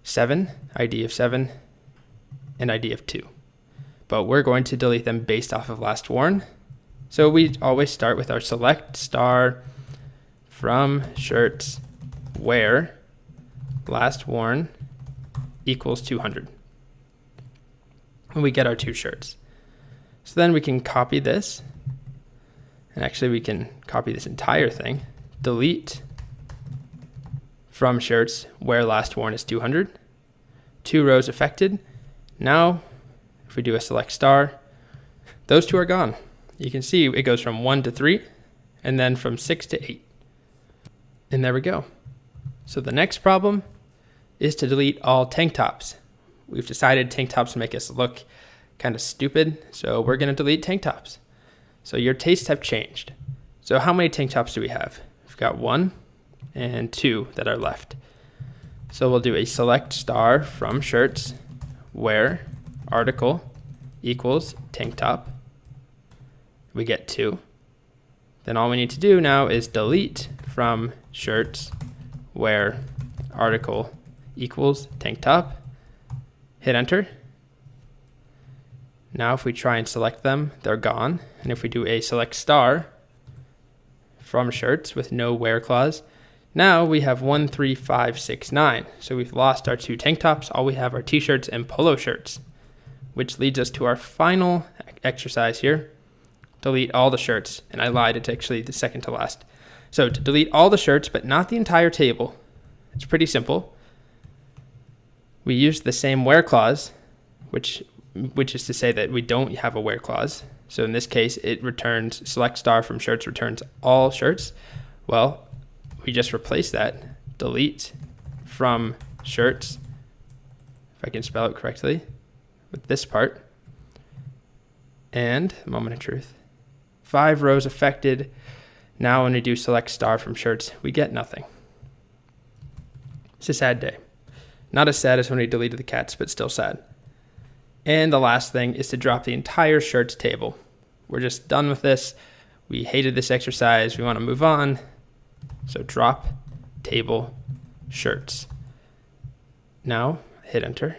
[SPEAKER 1] 7, ID of 7, and ID of 2. But we're going to delete them based off of last worn. So we always start with our select star from shirts where last worn equals 200. And we get our 2 shirts. So then we can copy this. And actually we can copy this entire thing. Delete from shirts where last worn is 200. 2 rows affected. Now, if we do a select star, those 2 are gone. You can see it goes from 1 to 3, and then from 6 to 8. And there we go. So the next problem is to delete all tank tops. We've decided tank tops make us look kind of stupid, so we're going to delete tank tops. So your tastes have changed. So how many tank tops do we have? We've got 1 and 2 that are left. So we'll do a select star from shirts where article equals tank top. We get 2. Then all we need to do now is delete from shirts where article equals tank top. Hit enter. Now if we try and select them, they're gone. And if we do a select star from shirts with no where clause, now we have 1, 3, 5, 6, 9. So we've lost our 2 tank tops. All we have are t-shirts and polo shirts, which leads us to our final exercise here. Delete all the shirts. And I lied, it's actually the second to last. So to delete all the shirts, but not the entire table, it's pretty simple. We use the same where clause, which is to say that we don't have a where clause. So in this case, it returns select star from shirts, returns all shirts. Well, we just replace that, delete from shirts, if I can spell it correctly, with this part, and moment of truth. 5 rows affected. Now when we do select star from shirts, we get nothing. It's a sad day. Not as sad as when we deleted the cats, but still sad. And the last thing is to drop the entire shirts table. We're just done with this. We hated this exercise. We want to move on. So drop table shirts. Now hit enter.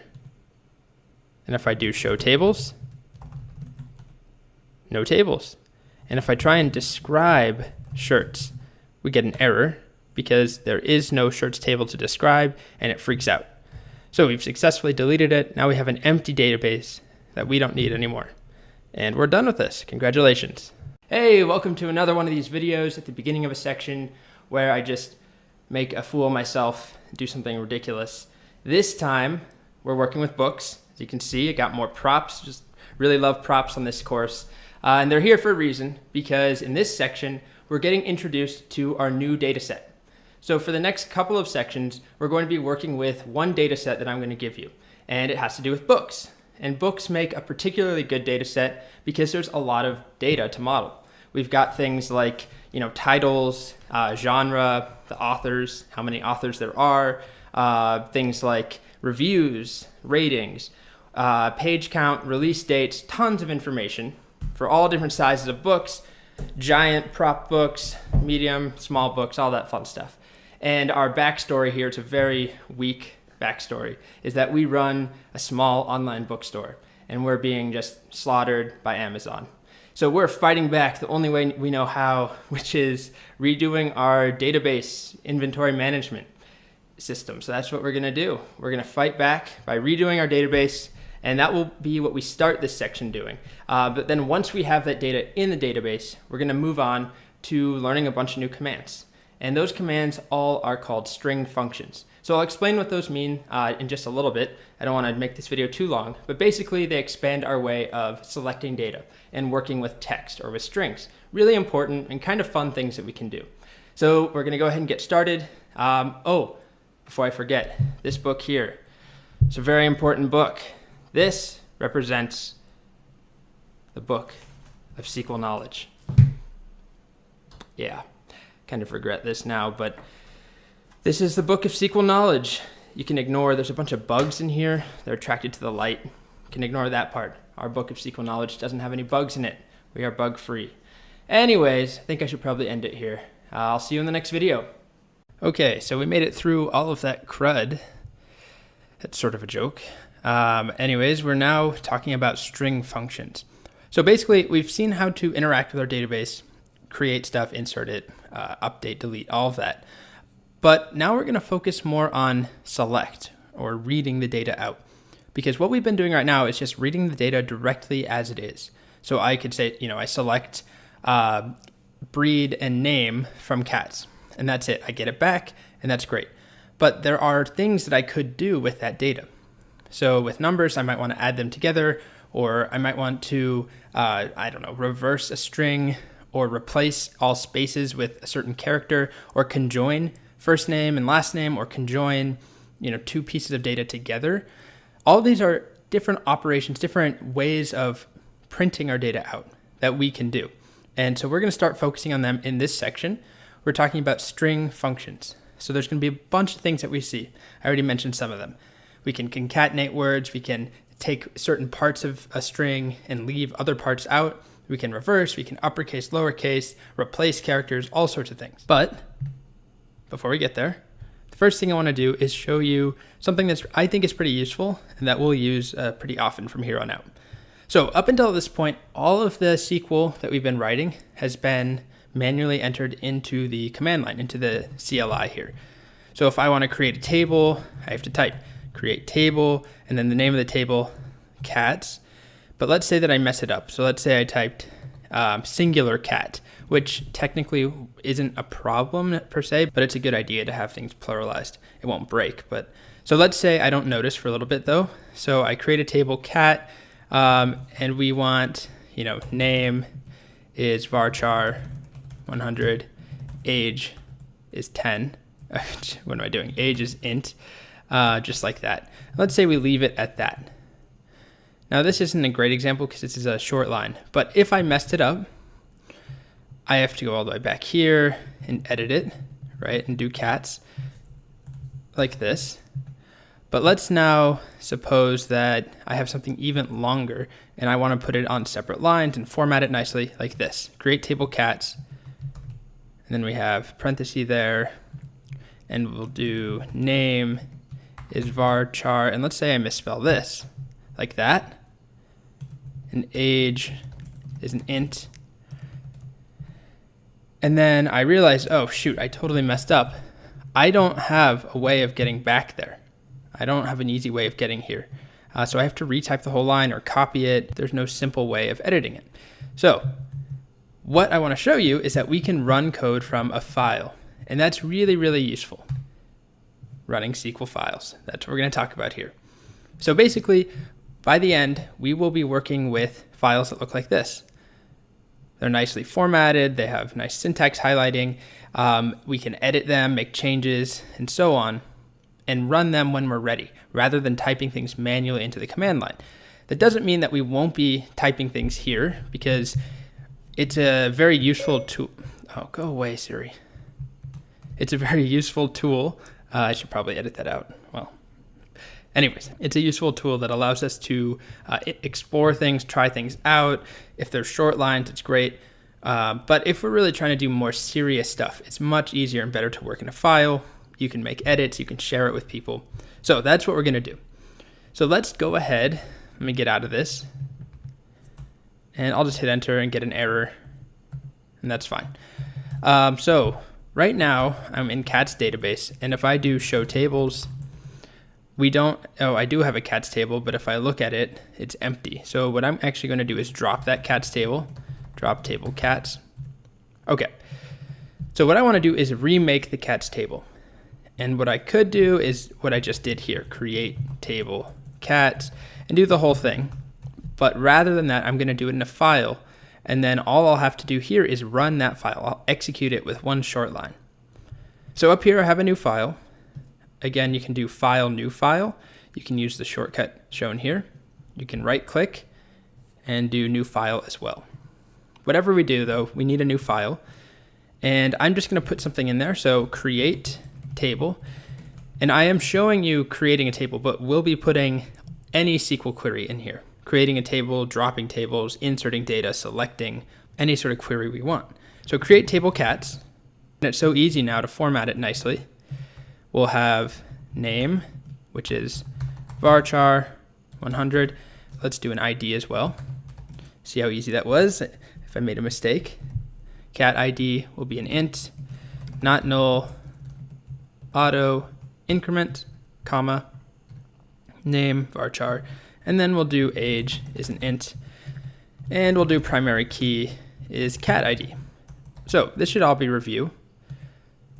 [SPEAKER 1] And if I do show tables, no tables. And if I try and describe shirts, we get an error because there is no shirts table to describe, and it freaks out. So we've successfully deleted it. Now we have an empty database that we don't need anymore. And we're done with this. Congratulations. Hey, welcome to another one of these videos at the beginning of a section where I just make a fool of myself and do something ridiculous. This time, we're working with books. As you can see, I got more props. Just really love props on this course. And they're here for a reason, because in this section, we're getting introduced to our new data set. So for the next couple of sections, we're going to be working with one data set that I'm going to give you, and it has to do with books. And books make a particularly good data set because there's a lot of data to model. We've got things like, titles, genre, the authors, how many authors there are, things like reviews, ratings, page count, release dates, tons of information for all different sizes of books, giant prop books, medium, small books, all that fun stuff. And our backstory here, it's a very weak backstory, is that we run a small online bookstore and we're being just slaughtered by Amazon. So we're fighting back the only way we know how, which is redoing our database inventory management system. So that's what we're going to do. We're going to fight back by redoing our database, and that will be what we start this section doing. But then once we have that data in the database, we're going to move on to learning a bunch of new commands. And those commands all are called string functions. So I'll explain what those mean in just a little bit. I don't want to make this video too long, but basically they expand our way of selecting data and working with text or with strings. Really important and kind of fun things that we can do. So we're going to go ahead and get started. Before I forget, this book here, it's a very important book. This represents the book of SQL knowledge. Yeah. Kind of regret this now, but this is the book of SQL knowledge. You can ignore, there's a bunch of bugs in here. They're attracted to the light. You can ignore that part. Our book of SQL knowledge doesn't have any bugs in it. We are bug free. Anyways, I think I should probably end it here. I'll see you in the next video. Okay, so we made it through all of that CRUD. That's sort of a joke. Anyways, we're now talking about string functions. So basically, we've seen how to interact with our database, create stuff, insert it, update, delete, all of that. But now we're going to focus more on select, or reading the data out. Because what we've been doing right now is just reading the data directly as it is. So I could say, I select breed and name from cats, and that's it. I get it back, and that's great. But there are things that I could do with that data. So with numbers, I might want to add them together, or I might want to, reverse a string, or replace all spaces with a certain character, or conjoin first name and last name, or conjoin, two pieces of data together. All of these are different operations, different ways of printing our data out that we can do. And so we're going to start focusing on them in this section. We're talking about string functions. So there's going to be a bunch of things that we see. I already mentioned some of them. We can concatenate words. We can take certain parts of a string and leave other parts out. We can reverse. We can uppercase, lowercase, replace characters, all sorts of things. But before we get there, the first thing I want to do is show you something that I think is pretty useful and that we'll use pretty often from here on out. So up until this point, all of the SQL that we've been writing has been manually entered into the command line, into the CLI here. So if I want to create a table, I have to type create table and then the name of the table, cats. But let's say that I mess it up. So let's say I typed singular cat, which technically isn't a problem per se, but it's a good idea to have things pluralized. It won't break. But so let's say I don't notice for a little bit though. So I create a table cat, and we want, name is varchar 100, age is 10. What am I doing? Age is int, just like that. Let's say we leave it at that. Now this isn't a great example because this is a short line, but if I messed it up, I have to go all the way back here and edit it, right? And do cats like this. But let's now suppose that I have something even longer and I want to put it on separate lines and format it nicely like this. Create table cats. And then we have parenthesis there. And we'll do name is varchar. And let's say I misspell this like that. And age is an int. And then I realized, oh shoot, I totally messed up. I don't have a way of getting back there. I don't have an easy way of getting here. So I have to retype the whole line or copy it. There's no simple way of editing it. So what I want to show you is that we can run code from a file. And that's really, really useful. Running SQL files. That's what we're going to talk about here. So basically, by the end, we will be working with files that look like this. They're nicely formatted. They have nice syntax highlighting. We can edit them, make changes, and so on, and run them when we're ready, rather than typing things manually into the command line. That doesn't mean that we won't be typing things here, because it's a very useful tool. Oh, go away, Siri. It's a very useful tool. I should probably edit that out. Well, anyways, it's a useful tool that allows us to explore things, try things out. If they're short lines, it's great. But if we're really trying to do more serious stuff, it's much easier and better to work in a file. You can make edits, you can share it with people. So that's what we're going to do. So let's go ahead. Let me get out of this. And I'll just hit enter and get an error. And that's fine. So right now I'm in cats database. And if I do show tables, I do have a cats table, but if I look at it, it's empty. So what I'm actually going to do is drop that cats table, drop table cats. Okay. So what I want to do is remake the cats table. And what I could do is what I just did here, create table cats and do the whole thing. But rather than that, I'm going to do it in a file. And then all I'll have to do here is run that file. I'll execute it with one short line. So up here, I have a new file. Again, you can do file, new file. You can use the shortcut shown here. You can right click and do new file as well. Whatever we do though, we need a new file. And I'm just going to put something in there. So create table. And I am showing you creating a table, but we'll be putting any SQL query in here. Creating a table, dropping tables, inserting data, selecting any sort of query we want. So create table cats. And it's so easy now to format it nicely. We'll have name, which is varchar 100. Let's do an ID as well. See how easy that was if I made a mistake. Cat ID will be an int, not null, auto, increment, comma, name, varchar, and then we'll do age is an int, and we'll do primary key is cat ID. So this should all be review.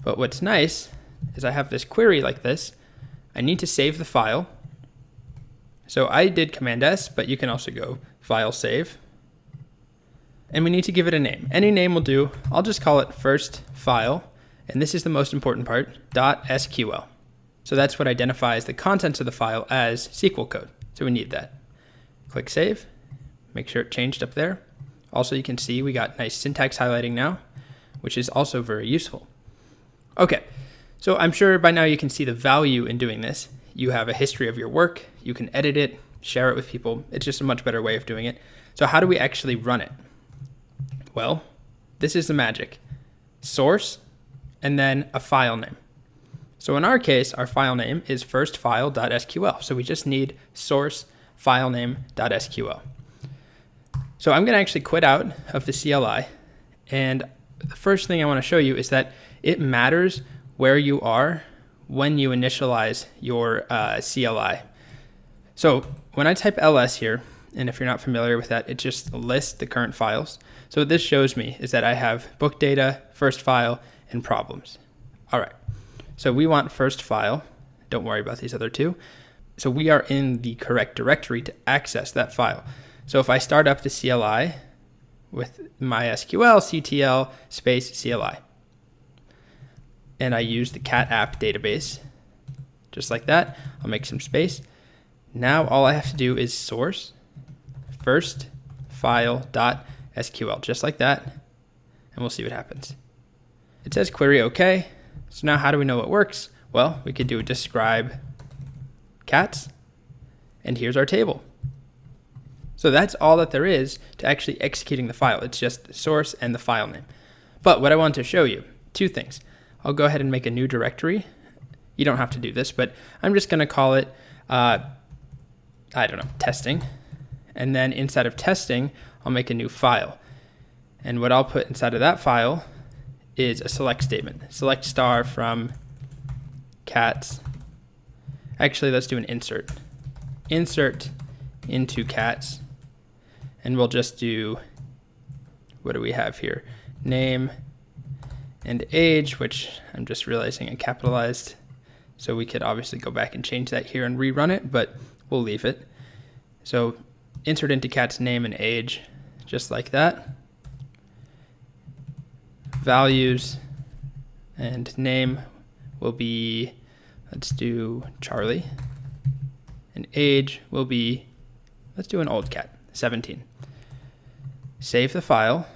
[SPEAKER 1] But what's nice is I have this query like this. I need to save the file. So I did Command S, but you can also go File Save. And we need to give it a name. Any name will do. I'll just call it first file. And this is the most important part, .sql. So that's what identifies the contents of the file as SQL code. So we need that. Click Save. Make sure it changed up there. Also, you can see we got nice syntax highlighting now, which is also very useful. Okay, so I'm sure by now you can see the value in doing this. You have a history of your work. You can edit it, share it with people. It's just a much better way of doing it. So how do we actually run it? Well, this is the magic. Source, and then a file name. So in our case, our file name is firstfile.sql. So we just need source filename.sql. So I'm going to actually quit out of the CLI. And the first thing I want to show you is that it matters where you are when you initialize your CLI. So when I type ls here, and if you're not familiar with that, it just lists the current files. So what this shows me is that I have book data, first file, and problems. All right, so we want first file. Don't worry about these other two. So we are in the correct directory to access that file. So if I start up the CLI with MySQL CTL space CLI, and I use the cat app database, just like that, I'll make some space. Now all I have to do is source first file.sql, just like that, and we'll see what happens. It says query OK. So now how do we know it works? Well, we could do describe cats, and here's our table. So that's all that there is to actually executing the file. It's just the source and the file name. But what I want to show you, two things. I'll go ahead and make a new directory. You don't have to do this, but I'm just going to call it, testing. And then inside of testing, I'll make a new file. And what I'll put inside of that file is a select statement. Select star from cats. Actually, let's do an insert. Insert into cats. And we'll just do, what do we have here? Name and age, which I'm just realizing I capitalized. So we could obviously go back and change that here and rerun it, but we'll leave it. So insert into cat's name and age, just like that. Values and name will be, let's do Charlie. And age will be, let's do an old cat, 17. Save the file.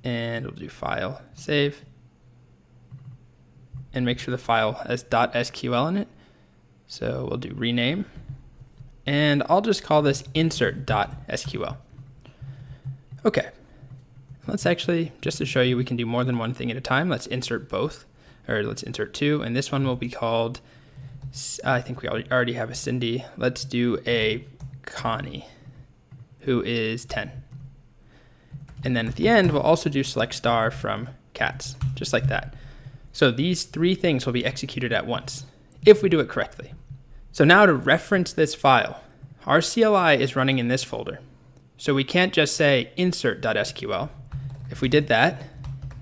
[SPEAKER 1] And we'll do file, save. And make sure the file has .sql in it. So we'll do rename. And I'll just call this insert.sql. Okay. Let's actually, just to show you, we can do more than one thing at a time. Let's insert both, or let's insert two. And this one will be called, I think we already have a Cindy. Let's do a Connie, who is 10. And then at the end, we'll also do select star from cats, just like that. So these three things will be executed at once, if we do it correctly. So now to reference this file, our CLI is running in this folder. So we can't just say insert.sql. If we did that,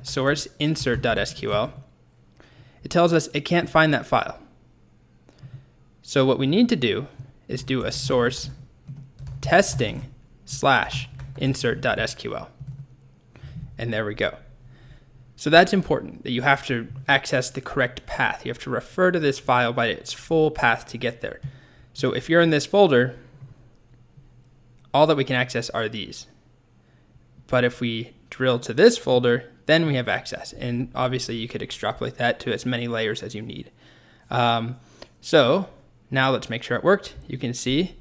[SPEAKER 1] source insert.sql, it tells us it can't find that file. So what we need to do is do a source testing / insert.sql. And there we go. So that's important, that you have to access the correct path. You have to refer to this file by its full path to get there. So if you're in this folder, all that we can access are these. But if we drill to this folder, then we have access. And obviously you could extrapolate that to as many layers as you need. So now let's make sure it worked. You can see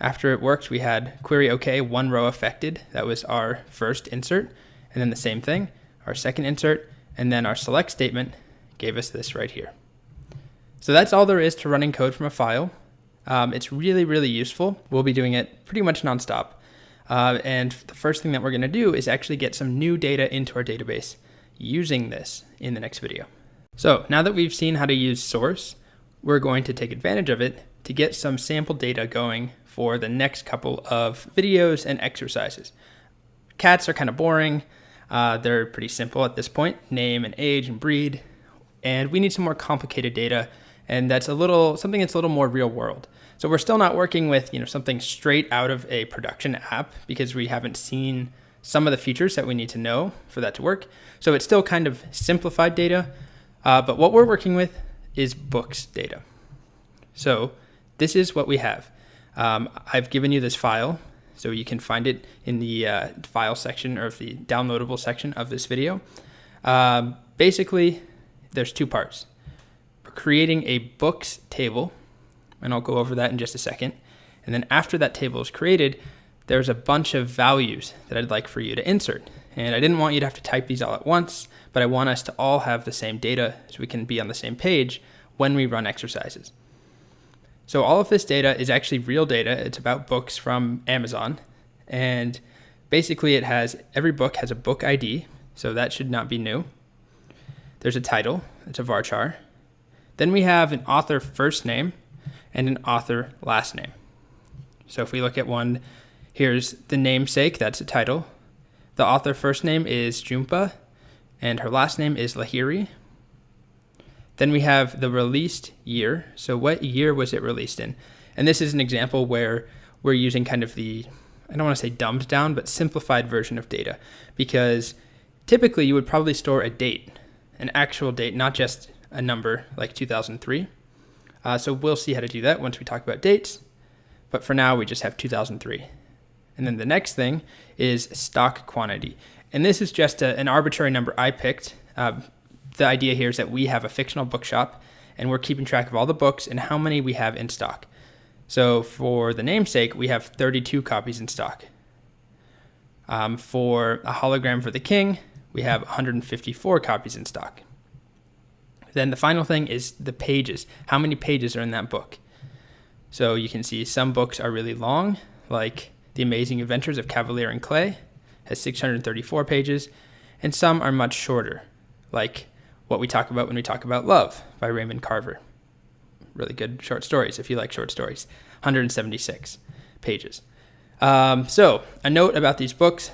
[SPEAKER 1] after it worked, we had query OK, one row affected. That was our first insert. And then the same thing, our second insert, and then our select statement gave us this right here. So that's all there is to running code from a file. It's really, really useful. We'll be doing it pretty much nonstop. And the first thing that we're going to do is actually get some new data into our database using this in the next video. So now that we've seen how to use source, we're going to take advantage of it to get some sample data going for the next couple of videos and exercises. Cats are kind of boring. They're pretty simple at this point, name and age and breed. And we need some more complicated data, and that's something that's a little more real world. So we're still not working with something straight out of a production app because we haven't seen some of the features that we need to know for that to work. So it's still kind of simplified data, but what we're working with is books data. So this is what we have. I've given you this file, so you can find it in the file section or the downloadable section of this video. Basically, there's two parts. We're creating a books table, and I'll go over that in just a second. And then after that table is created, there's a bunch of values that I'd like for you to insert. And I didn't want you to have to type these all at once, but I want us to all have the same data so we can be on the same page when we run exercises. So all of this data is actually real data. It's about books from Amazon. And basically every book has a book ID, so that should not be new. There's a title, it's a varchar. Then we have an author first name and an author last name. So if we look at one, here's the namesake, that's a title. The author first name is Jhumpa, and her last name is Lahiri. Then we have the released year. So what year was it released in? And this is an example where we're using kind of the, I don't want to say dumbed down, but simplified version of data. Because typically you would probably store a date, an actual date, not just a number like 2003. So we'll see how to do that once we talk about dates. But for now, we just have 2003. And then the next thing is stock quantity. And this is just an arbitrary number I picked. The idea here is that we have a fictional bookshop, and we're keeping track of all the books and how many we have in stock. So for the namesake, we have 32 copies in stock. For a hologram for the king, we have 154 copies in stock. Then the final thing is the pages. How many pages are in that book? So you can see some books are really long, like The Amazing Adventures of Cavalier and Clay has 634 pages, and some are much shorter, like what we talk about when we talk about Love by Raymond Carver. Really good short stories if you like short stories. 176 pages. So a note about these books.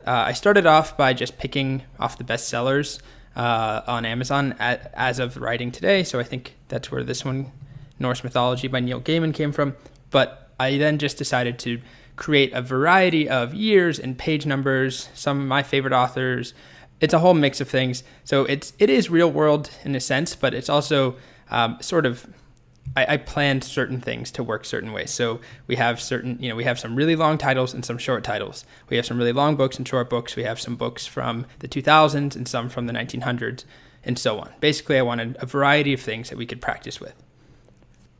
[SPEAKER 1] I started off by just picking off the best sellers on Amazon as of writing today. So I think that's where this one, Norse Mythology by Neil Gaiman, came from. But I then just decided to create a variety of years and page numbers, some of my favorite authors. It's a whole mix of things. So it is real world in a sense, but it's also I planned certain things to work certain ways. So we have we have some really long titles and some short titles. We have some really long books and short books. We have some books from the 2000s and some from the 1900s and so on. Basically, I wanted a variety of things that we could practice with.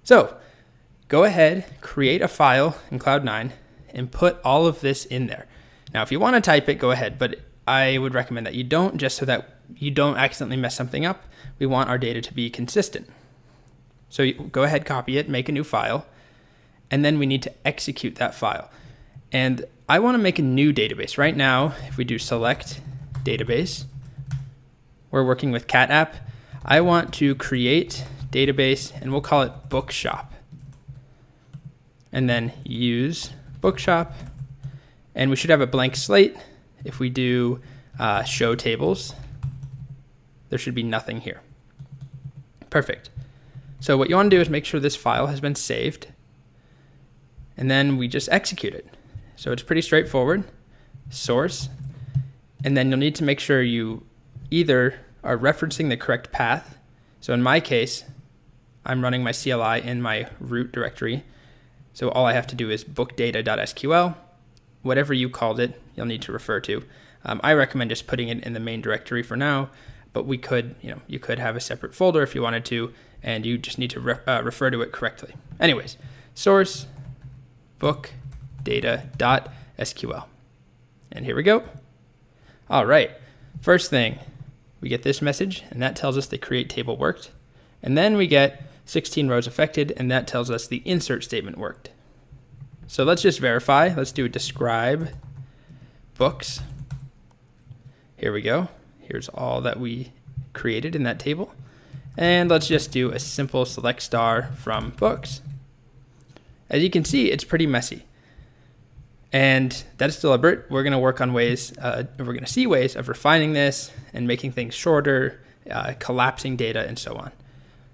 [SPEAKER 1] So go ahead, create a file in Cloud9 and put all of this in there. Now, if you want to type it, go ahead, but I would recommend that you don't, just so that you don't accidentally mess something up. We want our data to be consistent. So you go ahead, copy it, make a new file, and then we need to execute that file. And I want to make a new database. Right now, if we do select database, we're working with cat app. I want to create database, and we'll call it bookshop. And then use bookshop, and we should have a blank slate. If we do show tables, there should be nothing here. Perfect. So what you want to do is make sure this file has been saved, and then we just execute it. So it's pretty straightforward. Source, and then you'll need to make sure you either are referencing the correct path. So in my case, I'm running my CLI in my root directory. So all I have to do is bookdata.sql. Whatever you called it, you'll need to refer to. I recommend just putting it in the main directory for now, but we could, you could have a separate folder if you wanted to, and you just need to refer to it correctly. Anyways, source bookdata.sql. And here we go. All right. First thing, we get this message, and that tells us the create table worked. And then we get 16 rows affected, and that tells us the insert statement worked. So let's just verify. Let's do a describe books. Here we go. Here's all that we created in that table. And let's just do a simple select star from books. As you can see, it's pretty messy. And that's deliberate. We're going to work on ways, we're going to see ways of refining this and making things shorter, collapsing data, and so on.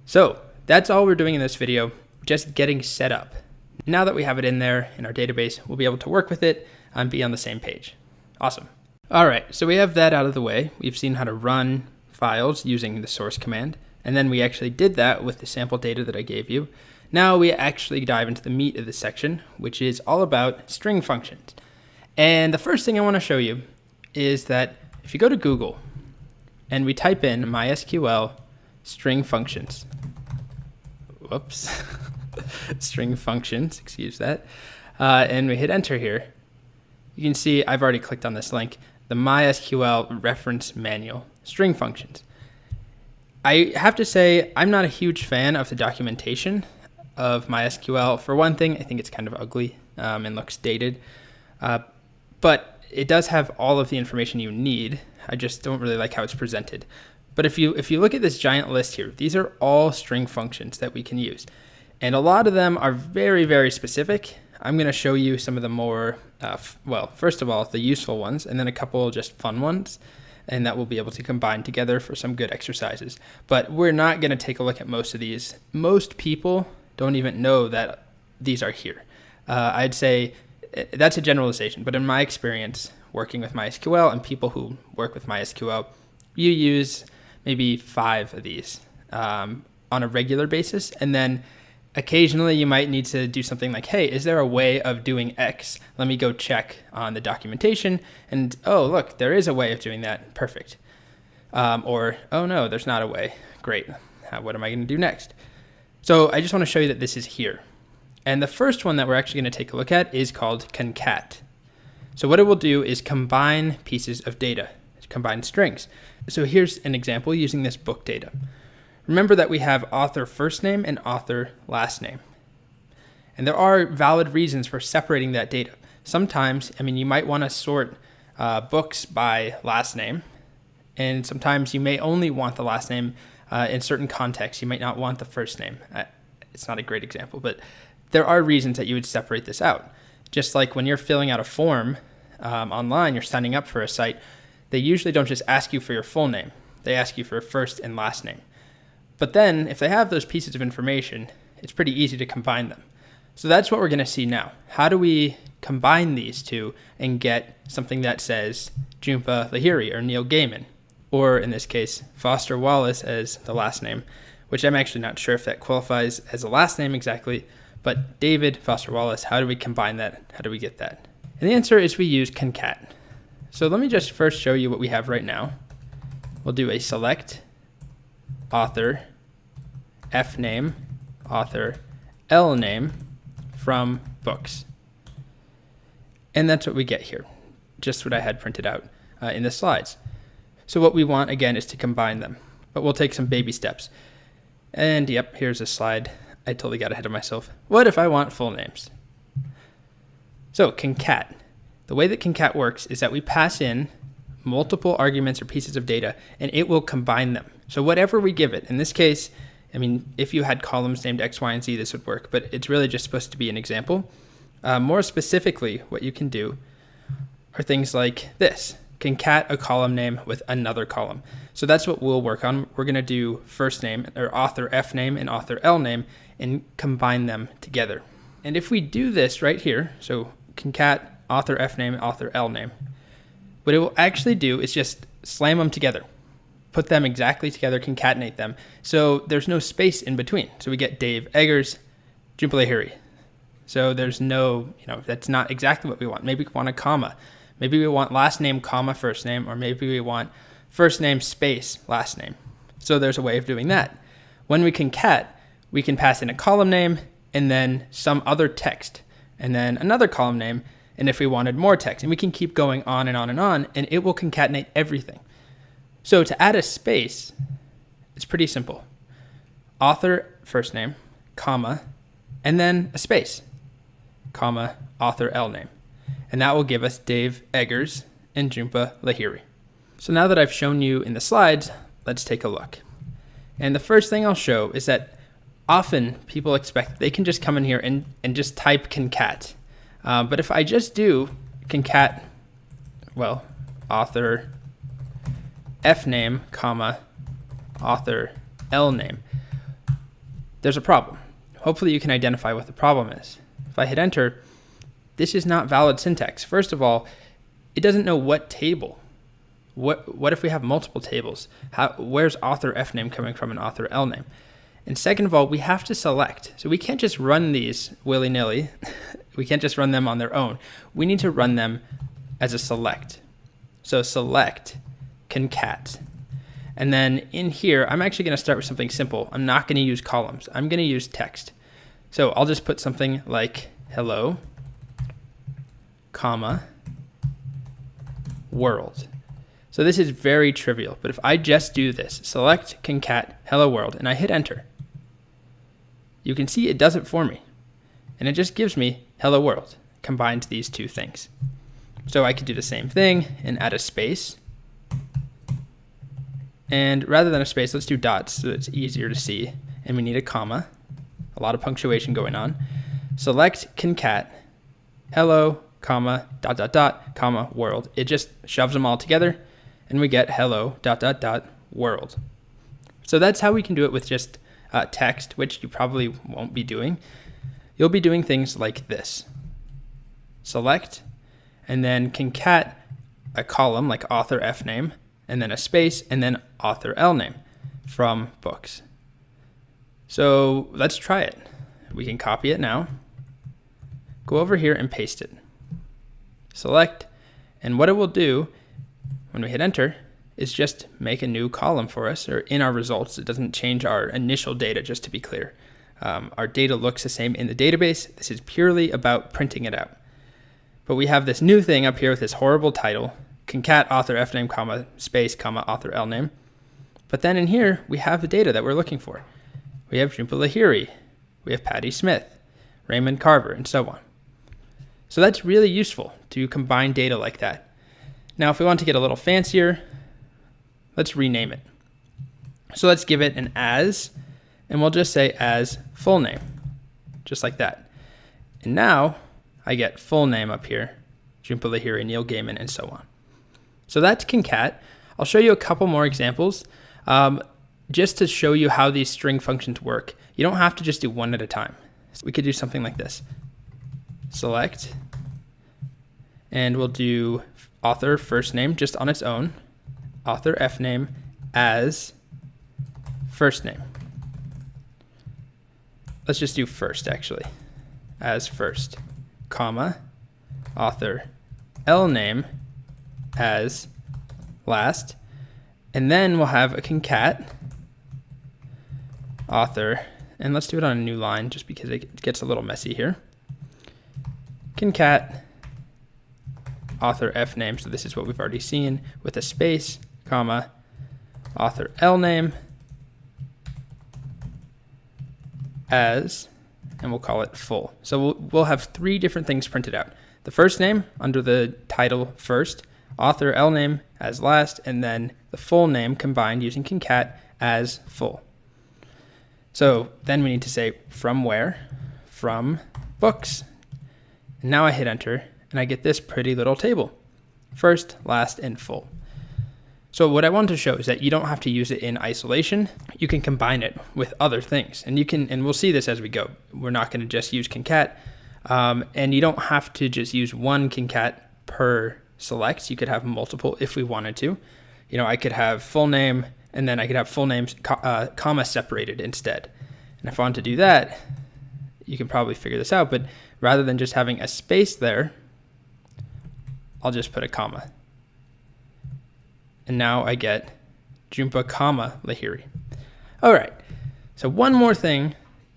[SPEAKER 1] So that's all we're doing in this video, just getting set up. Now that we have it in there in our database, we'll be able to work with it and be on the same page. Awesome. All right, so we have that out of the way. We've seen how to run files using the source command, and then we actually did that with the sample data that I gave you. Now we actually dive into the meat of this section, which is all about string functions. And the first thing I want to show you is that if you go to Google and we type in MySQL string functions, string functions, excuse that, and we hit enter here, you can see I've already clicked on this link, the MySQL reference manual, string functions. I have to say I'm not a huge fan of the documentation of MySQL. For one thing, I think it's kind of ugly and looks dated, but it does have all of the information you need. I just don't really like how it's presented. But if you look at this giant list here, these are all string functions that we can use. And a lot of them are very, very specific. I'm going to show you some of the more, first of all, the useful ones, and then a couple just fun ones, and that we'll be able to combine together for some good exercises. But we're not going to take a look at most of these. Most people don't even know that these are here. I'd say that's a generalization, but in my experience working with MySQL and people who work with MySQL, you use maybe 5 of these on a regular basis, and then occasionally you might need to do something like, hey, is there a way of doing X? Let me go check on the documentation, and oh, look, there is a way of doing that. Perfect. Or, oh no, there's not a way. Great. What am I going to do next? So I just want to show you that this is here. And the first one that we're actually going to take a look at is called concat. So what it will do is combine pieces of data, combine strings. So here's an example using this book data. Remember that we have author first name and author last name. And there are valid reasons for separating that data. Sometimes, you might want to sort books by last name, and sometimes you may only want the last name in certain contexts. You might not want the first name. It's not a great example, but there are reasons that you would separate this out. Just like when you're filling out a form online, you're signing up for a site, they usually don't just ask you for your full name. They ask you for first and last name. But then if they have those pieces of information, it's pretty easy to combine them. So that's what we're going to see now. How do we combine these two and get something that says Jhumpa Lahiri or Neil Gaiman, or in this case, Foster Wallace as the last name, which I'm actually not sure if that qualifies as a last name exactly, but David Foster Wallace, how do we combine that? How do we get that? And the answer is we use concat. So let me just first show you what we have right now. We'll do a select author F name, author L name from books. And that's what we get here, just what I had printed out in the slides. So what we want, again, is to combine them, but we'll take some baby steps. And yep, here's a slide. I totally got ahead of myself. What if I want full names? So concat. The way that concat works is that we pass in multiple arguments or pieces of data, and it will combine them. So whatever we give it, in this case, if you had columns named X, Y, and Z, this would work, but it's really just supposed to be an example. More specifically, what you can do are things like this. Concat a column name with another column. So that's what we'll work on. We're going to do first name, or author F name and author L name, and combine them together. And if we do this right here, so concat author F name, author L name, what it will actually do is just slam them together. Put them exactly together, concatenate them. So there's no space in between. So we get Dave Eggers, Jhumpa Lahiri. So there's no, that's not exactly what we want. Maybe we want a comma. Maybe we want last name, comma, first name, or maybe we want first name, space, last name. So there's a way of doing that. When we concat, we can pass in a column name and then some other text, and then another column name, and if we wanted more text. And we can keep going on and on and on, and it will concatenate everything. So to add a space, it's pretty simple. Author, first name, comma, and then a space, comma, author L name. And that will give us Dave Eggers and Jhumpa Lahiri. So now that I've shown you in the slides, let's take a look. And the first thing I'll show is that often people expect they can just come in here and just type concat. But if I just do concat, author F name, comma, author L name, there's a problem. Hopefully you can identify what the problem is. If I hit enter, this is not valid syntax. First of all, it doesn't know what table. What if we have multiple tables? Where's author F name coming from and author L name? And second of all, we have to select. So we can't just run these willy-nilly. We can't just run them on their own. We need to run them as a select. So select concat. And then in here, I'm actually going to start with something simple. I'm not going to use columns. I'm going to use text. So I'll just put something like hello, comma, world. So this is very trivial, but if I just do this, select concat hello world, and I hit enter, you can see it does it for me. And it just gives me hello world, combines these two things. So I could do the same thing and add a space. And rather than a space, let's do dots so it's easier to see. And we need a comma, a lot of punctuation going on. Select concat hello, comma, dot, dot, dot, comma, world. It just shoves them all together and we get hello, dot, dot, dot, world. So that's how we can do it with just text, which you probably won't be doing. You'll be doing things like this. Select, and then concat a column like author F name, and then a space, and then author L name from books. So let's try it. We can copy it now. Go over here and paste it. Select, and what it will do when we hit enter is just make a new column for us, or in our results. It doesn't change our initial data, just to be clear. Our data looks the same in the database. This is purely about printing it out. But we have this new thing up here with this horrible title, concat author F name, comma, space, comma, author L name. But then in here, we have the data that we're looking for. We have Jhumpa Lahiri, we have Patty Smith, Raymond Carver, and so on. So that's really useful to combine data like that. Now, if we want to get a little fancier, let's rename it. So let's give it an as, and we'll just say as full name, just like that. And now I get full name up here, Jhumpa Lahiri, Neil Gaiman, and so on. So that's concat. I'll show you a couple more examples just to show you how these string functions work. You don't have to just do one at a time. So we could do something like this. Select, and we'll do author first name just on its own, author F name as first name. Let's just do first actually, as first, comma, author L name as last, and then we'll have a concat author, and let's do it on a new line just because it gets a little messy here. Concat author F name, so this is what we've already seen, with a space, comma, author L name as, and we'll call it full. So we'll have three different things printed out. The first name under the title first, author L name as last, and then the full name combined using concat as full. So then we need to say from where? From books. And now I hit enter and I get this pretty little table. First, last, and full. So what I want to show is that you don't have to use it in isolation. You can combine it with other things, and we'll see this as we go. We're not going to just use concat, and you don't have to just use one concat per select. You could have multiple if we wanted to. You know, I could have full name, and then I could have full names comma separated instead. And if I want to do that, you can probably figure this out, but rather than just having a space there, I'll just put a comma. And now I get Jhumpa, comma, Lahiri. All right, so one more thing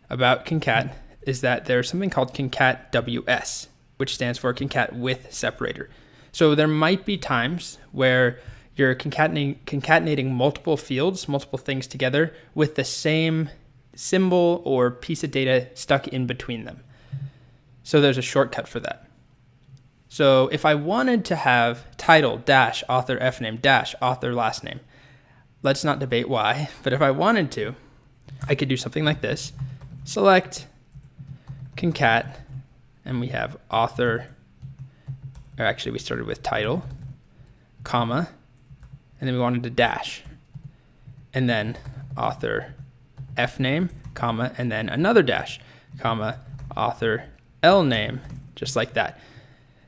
[SPEAKER 1] about concat is that there's something called concat WS, which stands for concat with separator. So there might be times where you're concatenating multiple fields, multiple things together with the same symbol or piece of data stuck in between them. So there's a shortcut for that. So if I wanted to have title dash author F name dash author last name, let's not debate why, but if I wanted to, I could do something like this. Select concat, and we have author, or actually we started with title, comma, and then we wanted to dash, and then author F name, comma, and then another dash, comma, author L name, just like that.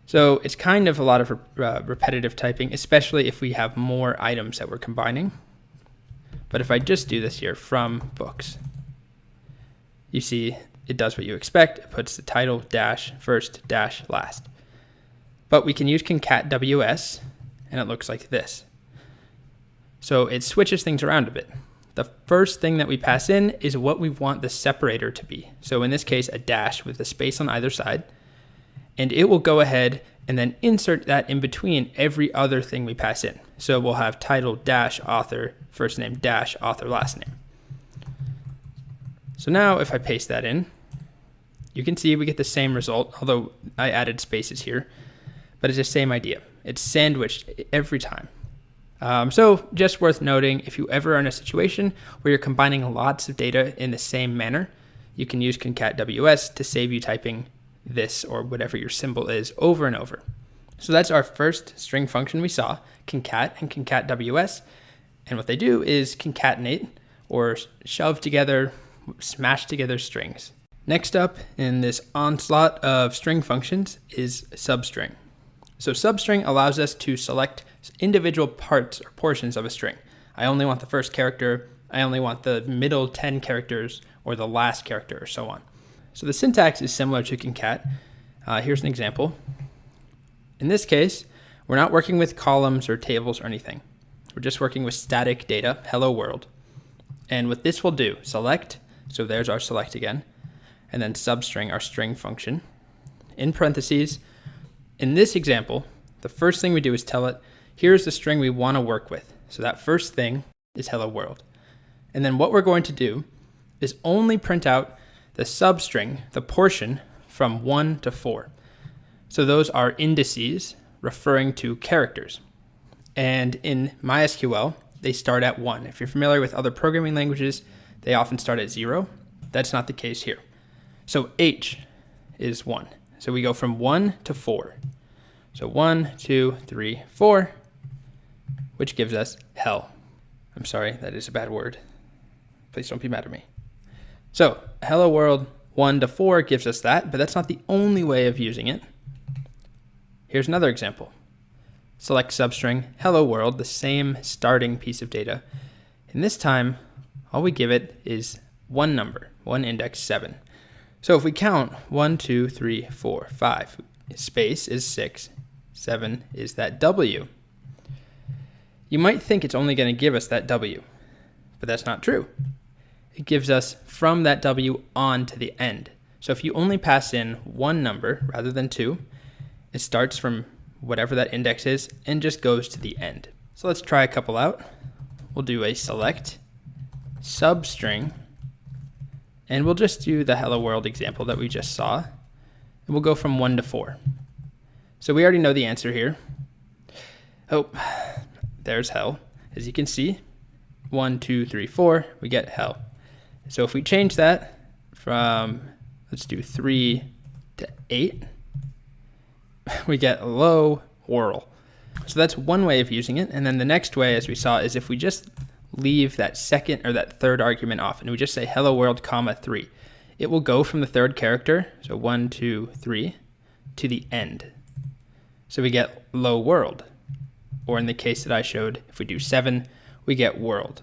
[SPEAKER 1] So it's kind of a lot of repetitive typing, especially if we have more items that we're combining. But if I just do this here, from books, you see it does what you expect. It puts the title dash first dash last. But we can use concat ws, and it looks like this. So it switches things around a bit. The first thing that we pass in is what we want the separator to be. So in this case, a dash with a space on either side. And it will go ahead and then insert that in between every other thing we pass in. So we'll have title dash author, first name dash author last name. So now if I paste that in, you can see we get the same result, although I added spaces here, but it's the same idea. It's sandwiched every time. So just worth noting, if you ever are in a situation where you're combining lots of data in the same manner, you can use concat ws to save you typing this or whatever your symbol is over and over. So that's our first string function we saw, concat and concat ws. And what they do is concatenate or shove together, smash together strings. Next up in this onslaught of string functions is substring. So substring allows us to select individual parts or portions of a string. I only want the first character, I only want the middle 10 characters, or the last character, or so on. So the syntax is similar to concat. Here's an example. In this case, we're not working with columns or tables or anything. We're just working with static data, hello world. And what this will do, select, so there's our select again, and then substring, our string function. In parentheses, in this example, the first thing we do is tell it, here's the string we want to work with. So that first thing is hello world. And then what we're going to do is only print out the substring, the portion from 1 to 4. So those are indices referring to characters. And in MySQL, they start at 1. If you're familiar with other programming languages, they often start at 0. That's not the case here. So H is 1. So we go from 1 to 4. So 1, 2, 3, 4, which gives us hell. I'm sorry, that is a bad word. Please don't be mad at me. So hello world 1 to 4 gives us that, but that's not the only way of using it. Here's another example. Select substring hello world, the same starting piece of data. And this time, all we give it is one number, one index 7. So if we count 1, 2, 3, 4, 5, space is 6, 7 is that W. You might think it's only going to give us that W, but that's not true. It gives us from that W on to the end. So if you only pass in one number rather than 2, it starts from whatever that index is and just goes to the end. So let's try a couple out. We'll do a select substring, and we'll just do the hello world example that we just saw. And we'll go from 1 to 4. So we already know the answer here. Oh, there's hell. As you can see, 1, 2, 3, 4, we get hell. So if we change that from, let's do 3 to 8, we get low whirl. So that's one way of using it. And then the next way, as we saw, is if we just leave that second or that third argument off and we just say hello world, comma 3, it will go from the third character, so 1, 2, 3, to the end. So we get low world. Or in the case that I showed, if we do 7, we get world.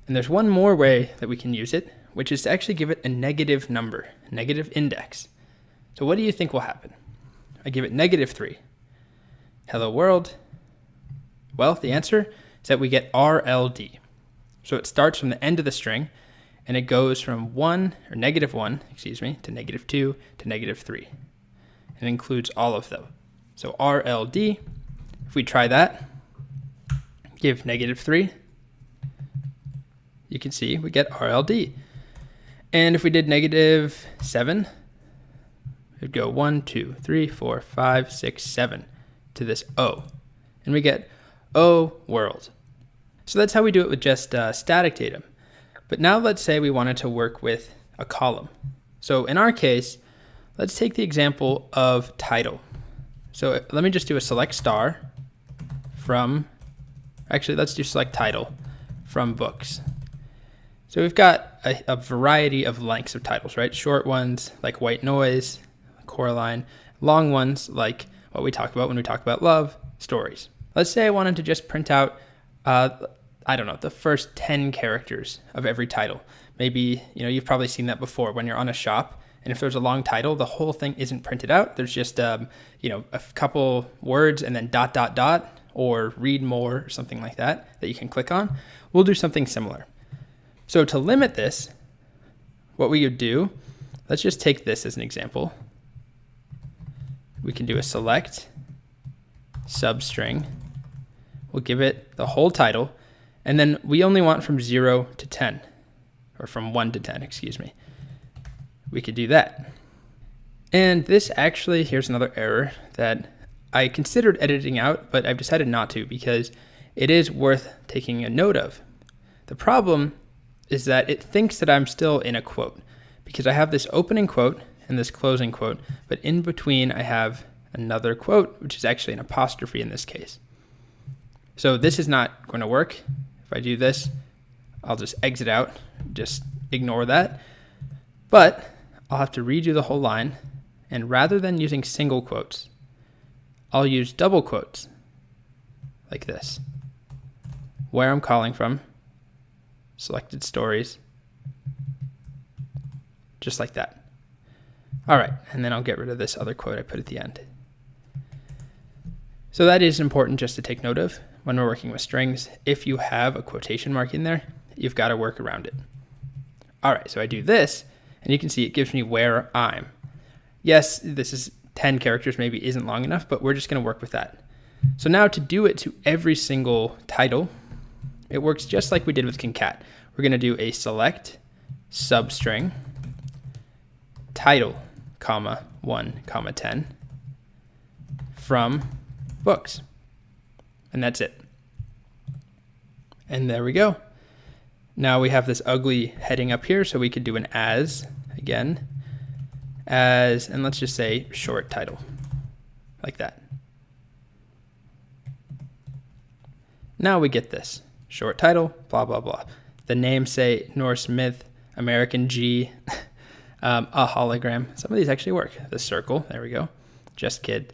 [SPEAKER 1] And there's one more way that we can use it, which is to actually give it a negative number, negative index. So what do you think will happen? I give it -3. Hello world. Well, the answer is that we get RLD. So it starts from the end of the string, and it goes from -1 to -2 to -3. And it includes all of them. So RLD, if we try that, give -3, you can see we get RLD. And if we did -7, it'd go 1, 2, 3, 4, 5, 6, 7 to this O. And we get O world. So that's how we do it with just static data. But now let's say we wanted to work with a column. So in our case, let's take the example of title. So let me just do a select star from, actually let's do select title from books. So we've got a variety of lengths of titles, right? Short ones like white noise, Coraline, long ones like what we talk about when we talk about love, stories. Let's say I wanted to just print out, I don't know, the first 10 characters of every title. Maybe, you've probably seen that before when you're on a shop, and if there's a long title, the whole thing isn't printed out. There's just, a couple words and then ... or read more or something like that you can click on. We'll do something similar. So to limit this, what we would do, let's just take this as an example. We can do a select substring. We'll give it the whole title, and then we only want from 0 to 10, or from 1 to 10, excuse me. We could do that. And this actually, here's another error that I considered editing out, but I've decided not to because it is worth taking a note of. The problem is that it thinks that I'm still in a quote because I have this opening quote and this closing quote, but in between I have another quote, which is actually an apostrophe in this case. So this is not going to work. If I do this, I'll just exit out, just ignore that. But I'll have to redo the whole line, and rather than using single quotes, I'll use double quotes, like this. Where I'm calling from, selected stories, just like that. All right, and then I'll get rid of this other quote I put at the end. So that is important just to take note of when we're working with strings. If you have a quotation mark in there, you've got to work around it. All right, so I do this, and you can see it gives me where I'm. Yes, this is 10 characters, maybe isn't long enough, but we're just going to work with that. So now to do it to every single title, it works just like we did with concat. We're going to do a select substring title, 1, 10 from books. And that's it. And there we go. Now we have this ugly heading up here, so we could do an as again. As, and let's just say short title, like that. Now we get this short title, blah, blah, blah. The name say Norse myth, American G, a hologram. Some of these actually work. The circle, there we go. Just kid.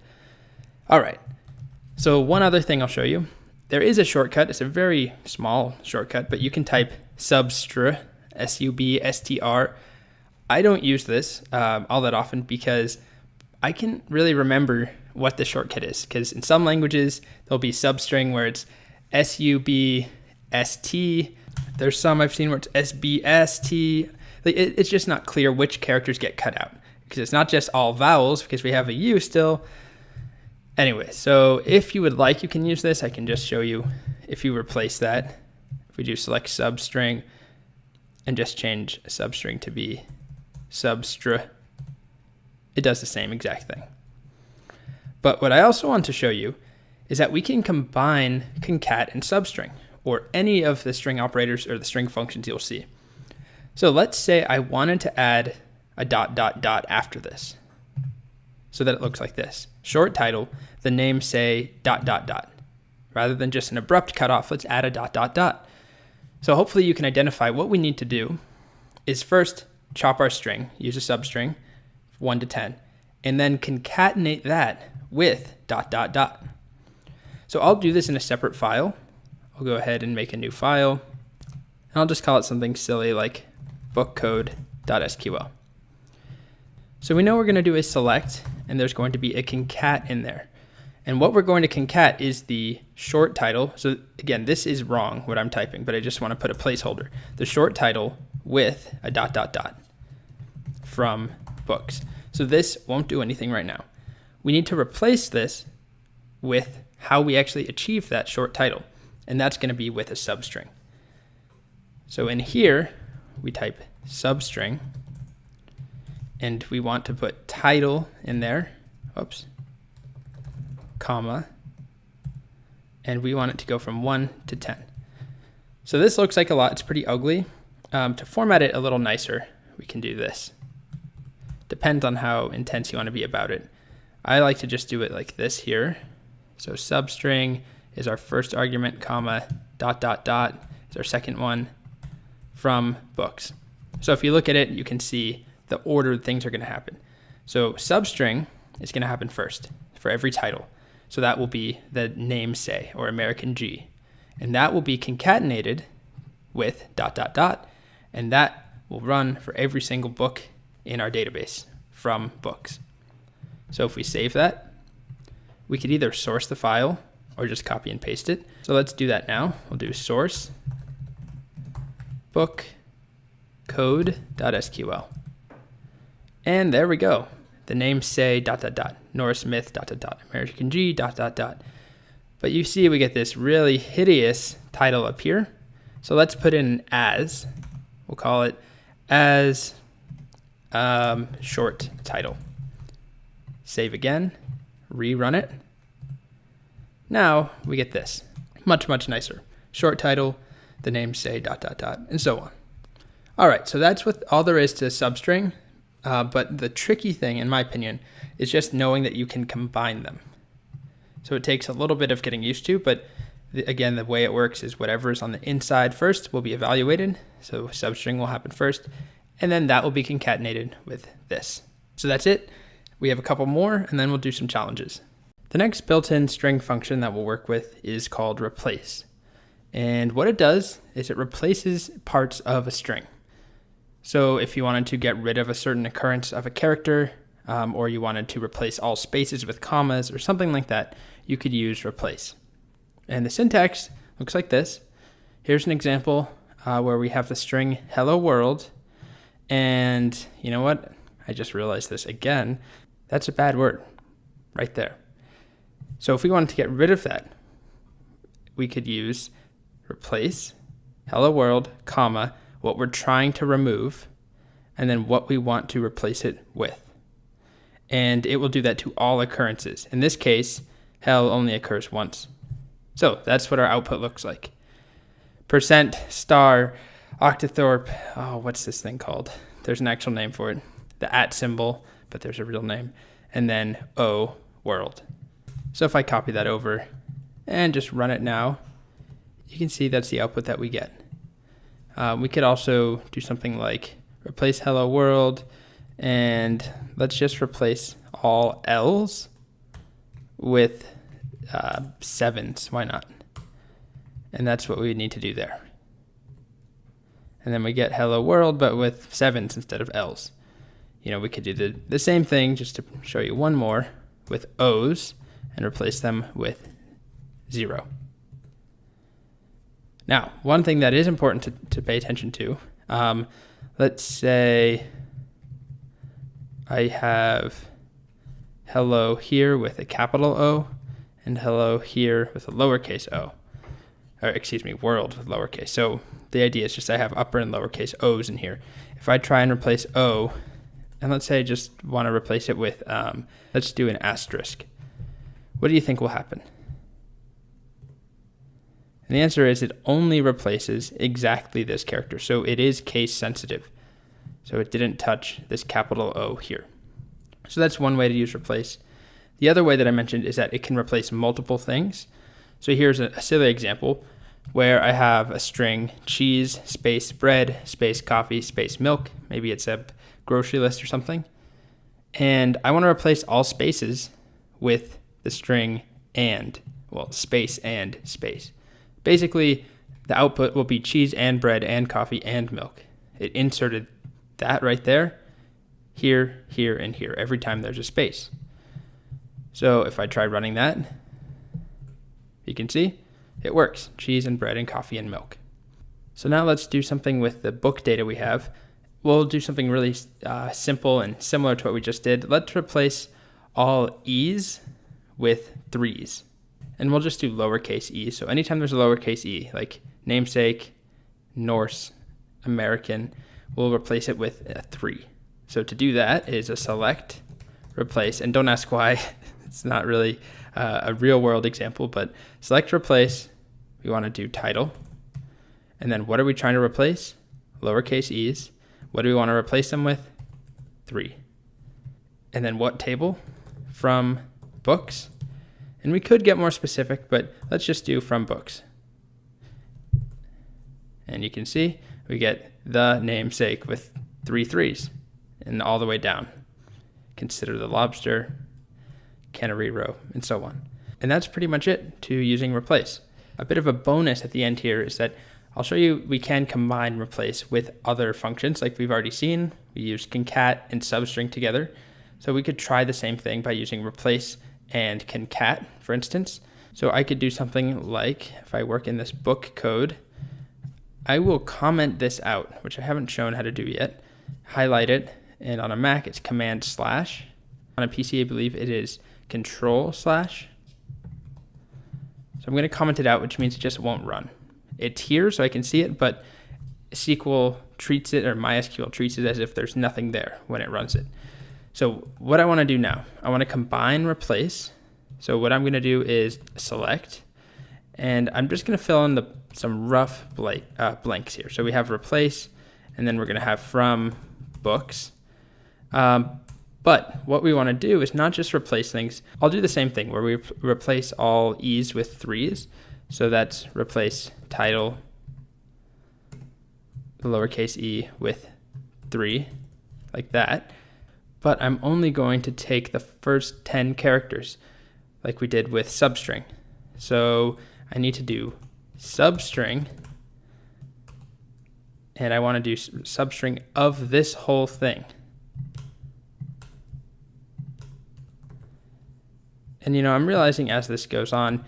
[SPEAKER 1] All right. So one other thing I'll show you. There is a shortcut. It's a very small shortcut, but you can type substr, S-U-B-S-T-R. I don't use this all that often because I can really remember what the shortcut is, because in some languages there'll be substring where it's S-U-B-S-T. There's some I've seen where it's S-B-S-T. It's just not clear which characters get cut out because it's not just all vowels because we have a U still. Anyway, so if you would like, you can use this. I can just show you if you replace that. If we do select substring and just change substring to be substr, it does the same exact thing. But what I also want to show you is that we can combine concat and substring, or any of the string operators or the string functions you'll see. So let's say I wanted to add a ... after this, so that it looks like this. Short title, the name say ... Rather than just an abrupt cutoff, let's add a ... So hopefully you can identify what we need to do is first chop our string, use a substring, 1 to 10, and then concatenate that with ... So I'll do this in a separate file. I'll go ahead and make a new file, and I'll just call it something silly like bookcode.sql. So we know we're going to do a select, and there's going to be a concat in there. And what we're going to concat is the short title. So again, this is wrong, what I'm typing, but I just want to put a placeholder. The short title with a ... from books. So this won't do anything right now. We need to replace this with how we actually achieve that short title. And that's going to be with a substring. So in here, we type substring, and we want to put title in there, oops, comma, and we want it to go from 1 to 10. So this looks like a lot. It's pretty ugly. To format it a little nicer, we can do this. Depends on how intense you want to be about it. I like to just do it like this here. So substring is our first argument, comma, ... is our second one, from books. So if you look at it, you can see the order things are going to happen. So substring is going to happen first for every title. So that will be the name say, or American G. And that will be concatenated with ... And that will run for every single book in our database from books. So if we save that, we could either source the file or just copy and paste it. So let's do that now. We'll do source book code.sql. And there we go. The names say ... Norris Smith ... American G ... But you see we get this really hideous title up here. So let's put in as. We'll call it as short title. Save again, rerun it. Now we get this. Much, much nicer. Short title, the names say ... and so on. All right, so that's what all there is to substring. But the tricky thing, in my opinion, is just knowing that you can combine them. So it takes a little bit of getting used to, but again, the way it works is whatever is on the inside first will be evaluated. So substring will happen first, and then that will be concatenated with this. So that's it. We have a couple more, and then we'll do some challenges. The next built-in string function that we'll work with is called replace. And what it does is it replaces parts of a string. So if you wanted to get rid of a certain occurrence of a character, or you wanted to replace all spaces with commas or something like that, you could use replace. And the syntax looks like this. Here's an example where we have the string hello world. And you know what? I just realized this again. That's a bad word right there. So if we wanted to get rid of that, we could use replace hello world, comma, what we're trying to remove, and then what we want to replace it with. And it will do that to all occurrences. In this case, hell only occurs once. So that's what our output looks like. Percent star octothorpe, what's this thing called? There's an actual name for it. The @ symbol, but there's a real name. And then O world. So if I copy that over and just run it now, you can see that's the output that we get. We could also do something like replace hello world, and let's just replace all L's with 7s. Why not? And that's what we need to do there. And then we get hello world, but with 7s instead of L's. You know, we could do the same thing, just to show you one more, with O's and replace them with 0. Now, one thing that is important to pay attention to, let's say I have hello here with a capital O and hello here with a lowercase o. Or excuse me, world with lowercase. So the idea is just I have upper and lowercase O's in here. If I try and replace O, and let's say I just want to replace it with, let's do an asterisk. What do you think will happen? And the answer is it only replaces exactly this character. So it is case sensitive. So it didn't touch this capital O here. So that's one way to use replace. The other way that I mentioned is that it can replace multiple things. So here's a silly example where I have a string cheese, space bread, space coffee, space milk. Maybe it's a grocery list or something. And I want to replace all spaces with the string and, well, space and space. Basically, the output will be cheese and bread and coffee and milk. It inserted that right there, here, here, and here, every time there's a space. So if I try running that, you can see it works. Cheese and bread and coffee and milk. So now let's do something with the book data we have. We'll do something really simple and similar to what we just did. Let's replace all E's with 3's. And we'll just do lowercase e. So anytime there's a lowercase e, like namesake, Norse, American, we'll replace it with a 3. So to do that is a select, replace, and don't ask why. It's not really a real world example, but select, replace, we want to do title. And then what are we trying to replace? Lowercase e's. What do we want to replace them with? 3. And then what table? From books. And we could get more specific, but let's just do from books. And you can see we get the namesake with 3 3's and all the way down. Consider the lobster, cannery row, and so on. And that's pretty much it to using replace. A bit of a bonus at the end here is that I'll show you we can combine replace with other functions like we've already seen. We use concat and substring together. So we could try the same thing by using replace and concat, for instance. So I could do something like, if I work in this book code, I will comment this out, which I haven't shown how to do yet, highlight it, and on a Mac it's command /. On a PC, I believe it is control /. So I'm going to comment it out, which means it just won't run. It's here so I can see it, but SQL treats it, or MySQL treats it as if there's nothing there when it runs it. So what I want to do now, I want to combine replace. So what I'm going to do is select, and I'm just going to fill in some rough blanks here. So we have replace, and then we're going to have from books. But what we want to do is not just replace things. I'll do the same thing where we replace all E's with 3's. So that's replace title, the lowercase e with 3, like that. But I'm only going to take the first 10 characters like we did with substring. So I need to do substring, and I want to do substring of this whole thing. And I'm realizing as this goes on,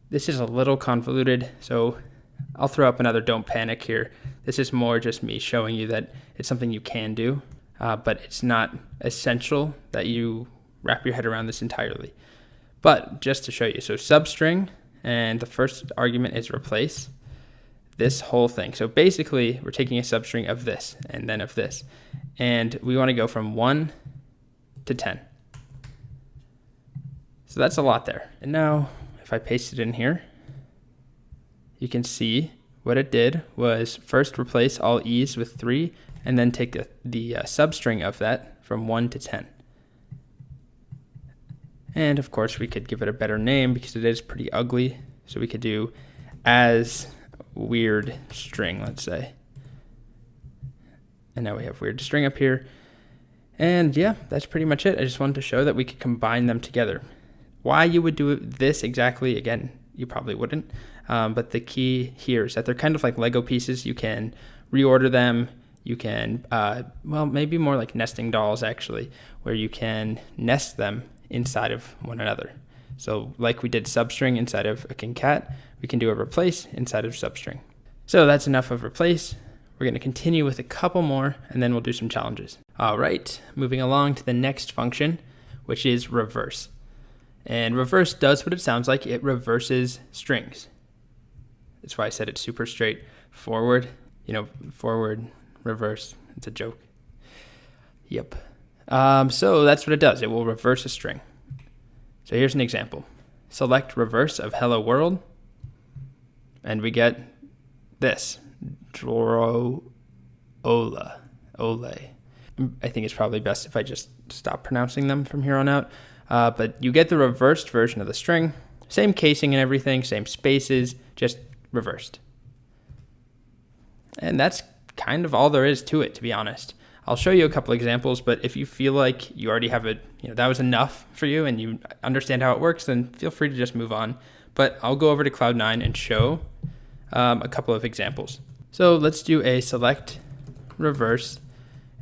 [SPEAKER 1] this is a little convoluted, so I'll throw up another don't panic here. This is more just me showing you that it's something you can do, but it's not essential that you wrap your head around this entirely. But just to show you, so substring, and the first argument is replace this whole thing. So basically, we're taking a substring of this and then of this, and we want to go from 1 to 10. So that's a lot there. And now, if I paste it in here, you can see what it did was first replace all E's with 3, and then take the substring of that from 1 to 10. And of course, we could give it a better name because it is pretty ugly. So we could do as weird string, let's say. And now we have weird string up here. And yeah, that's pretty much it. I just wanted to show that we could combine them together. Why you would do this exactly, again, you probably wouldn't. But the key here is that they're kind of like Lego pieces. You can reorder them. You can, maybe more like nesting dolls actually, where you can nest them inside of one another. So like we did substring inside of a concat, we can do a replace inside of substring. So that's enough of replace. We're going to continue with a couple more, and then we'll do some challenges. All right, moving along to the next function, which is reverse. And reverse does what it sounds like. It reverses strings. That's why I said it's super straightforward. Forward, reverse. It's a joke. Yep. So that's what it does. It will reverse a string. So here's an example. Select reverse of hello world, and we get this. Ole. I think it's probably best if I just stop pronouncing them from here on out. But you get the reversed version of the string. Same casing and everything, same spaces, just reversed. And that's kind of all there is to it, to be honest. I'll show you a couple examples, but if you feel like you already have it, that was enough for you and you understand how it works, then feel free to just move on. But I'll go over to Cloud9 and show a couple of examples. So let's do a select reverse,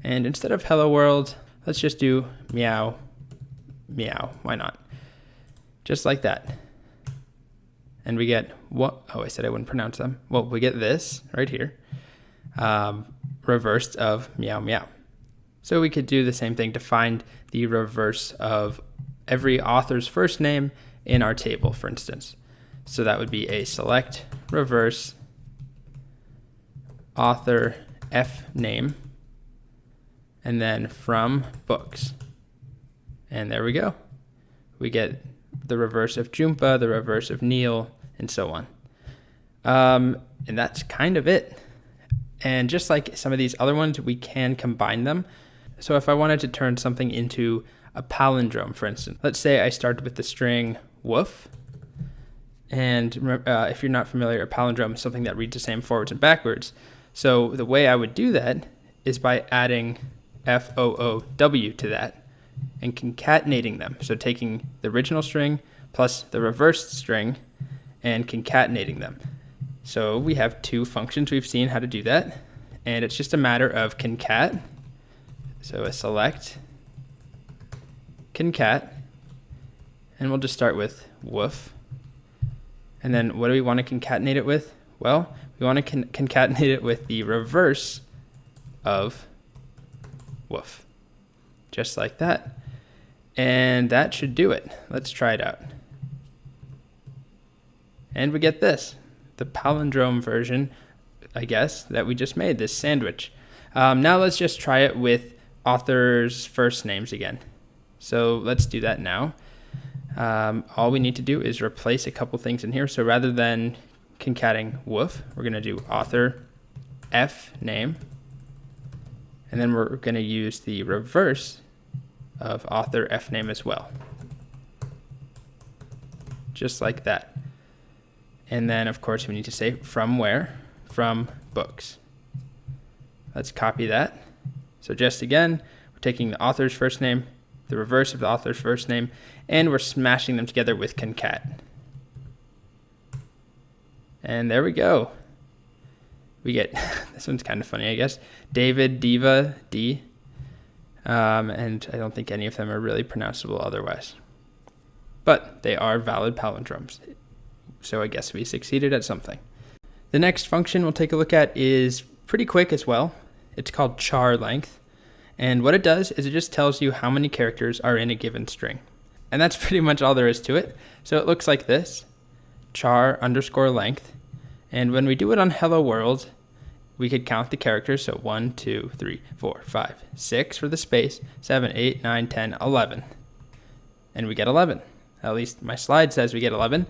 [SPEAKER 1] and instead of hello world, let's just do meow, meow. Why not? Just like that. And we get what? Oh, I said I wouldn't pronounce them. Well, we get this right here, reversed of meow, meow. So we could do the same thing to find the reverse of every author's first name in our table, for instance. So that would be a select reverse author F name, and then from books. And there we go. We get the reverse of Jumpa, the reverse of Neil, and so on. And that's kind of it. And just like some of these other ones, we can combine them. So if I wanted to turn something into a palindrome, for instance, let's say I started with the string woof. And if you're not familiar, a palindrome is something that reads the same forwards and backwards. So the way I would do that is by adding FOOW to that and concatenating them. So taking the original string plus the reversed string and concatenating them. So we have two functions. We've seen how to do that. And it's just a matter of concat. So a select, concat, and we'll just start with woof. And then what do we want to concatenate it with? Well, we want to concatenate it with the reverse of woof. Just like that. And that should do it. Let's try it out. And we get this, the palindrome version, I guess, that we just made, this sandwich. Now let's just try it with authors' first names again. So let's do that now. All we need to do is replace a couple things in here. So rather than concatenating woof, we're going to do author F name. And then we're going to use the reverse of author F name as well. Just like that. And then, of course, we need to say from where? From books. Let's copy that. So just again, we're taking the author's first name, the reverse of the author's first name, and we're smashing them together with concat. And there we go. We get, this one's kind of funny, I guess, David, Diva, D. And I don't think any of them are really pronounceable otherwise. But they are valid palindromes. So I guess we succeeded at something. The next function we'll take a look at is pretty quick as well. It's called char length. And what it does is it just tells you how many characters are in a given string. And that's pretty much all there is to it. So it looks like this, char underscore length. And when we do it on Hello World, we could count the characters. So 1, 2, 3, 4, 5, 6 for the space, 7, 8, 9, 10, 11. And we get 11. At least my slide says we get 11.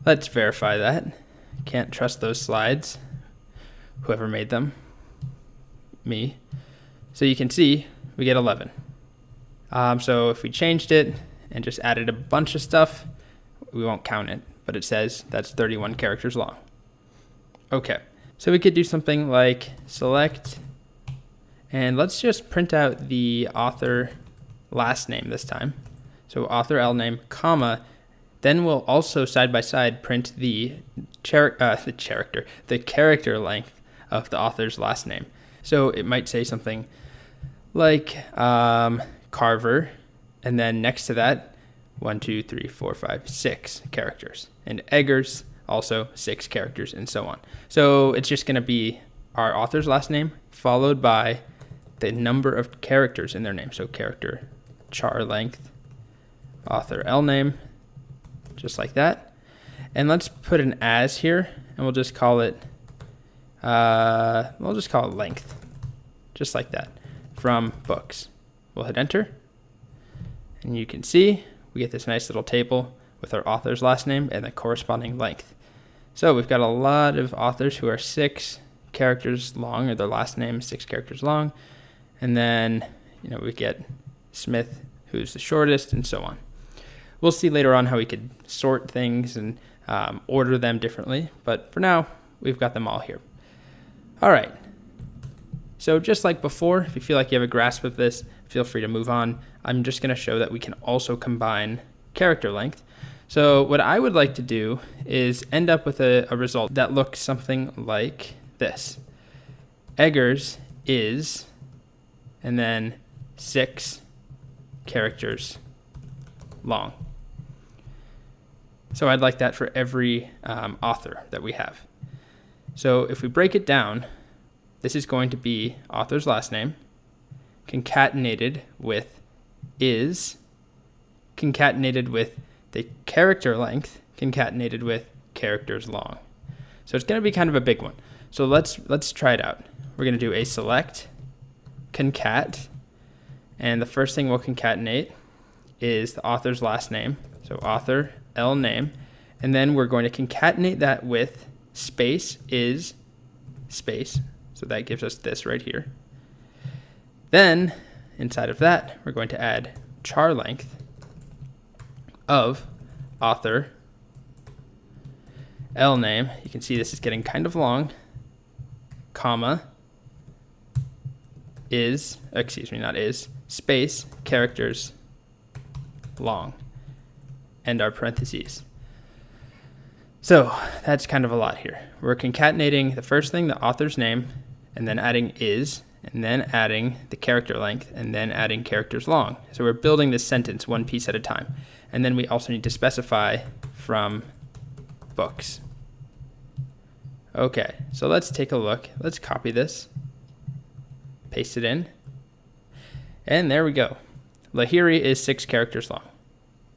[SPEAKER 1] Let's verify that. Can't trust those slides. Whoever made them. Me. So you can see we get 11. So if we changed it and just added a bunch of stuff, we won't count it, but it says that's 31 characters long. Okay, so we could do something like select, and let's just print out the author last name this time. So author L name, comma, then we'll also side by side print the character length of the author's last name. So it might say something like Carver, and then next to that, 1, 2, 3, 4, 5, 6 characters. And Eggers, also 6 characters, and so on. So it's just going to be our author's last name followed by the number of characters in their name. So character char length, author L name, just like that. And let's put an as here, and we'll just call it length, just like that, from books. We'll hit enter, and you can see we get this nice little table with our author's last name and the corresponding length. So we've got a lot of authors who are 6 characters long, or their last name is 6 characters long, and then we get Smith, who's the shortest, and so on. We'll see later on how we could sort things and order them differently, but for now, we've got them all here. All right. So just like before, if you feel like you have a grasp of this, feel free to move on. I'm just going to show that we can also combine character length. So what I would like to do is end up with a result that looks something like this. Eggers is, and then 6 characters long. So I'd like that for every author that we have. So if we break it down, this is going to be author's last name concatenated with is, concatenated with the character length, concatenated with characters long. So it's going to be kind of a big one. So let's try it out. We're going to do a select concat, and the first thing we'll concatenate is the author's last name. So author L name, and then we're going to concatenate that with space is space. So that gives us this right here. Then inside of that, we're going to add char length of author L name. You can see this is getting kind of long, comma, is, not is, space, characters long, and our parentheses. So that's kind of a lot here. We're concatenating the first thing, the author's name, and then adding is, and then adding the character length, and then adding characters long. So we're building this sentence one piece at a time. And then we also need to specify from books. Okay, so let's take a look. Let's copy this, paste it in, and there we go. Lahiri is 6 characters long.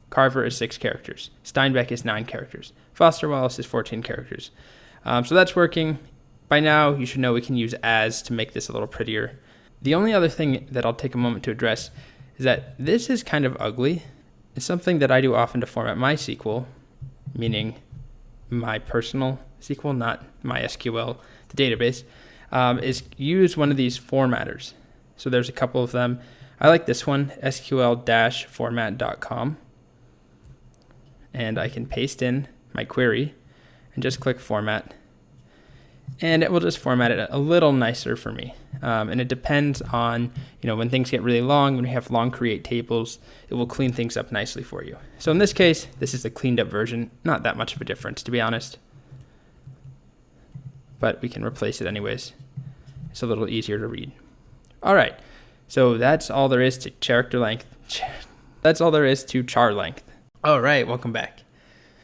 [SPEAKER 1] Carver is 6 characters. Steinbeck is 9 characters. Foster Wallace is 14 characters. So that's working. By now, you should know we can use as to make this a little prettier. The only other thing that I'll take a moment to address is that this is kind of ugly. It's something that I do often to format MySQL, meaning my personal SQL, not MySQL, the database, is use one of these formatters. So there's a couple of them. I like this one, sql-format.com. And I can paste in my query and just click format. And it will just format it a little nicer for me. And it depends on, when things get really long, when we have long create tables, it will clean things up nicely for you. So in this case, this is the cleaned up version. Not that much of a difference, to be honest. But we can replace it anyways. It's a little easier to read. All right. So that's all there is to character length. That's all there is to char length. All right, welcome back.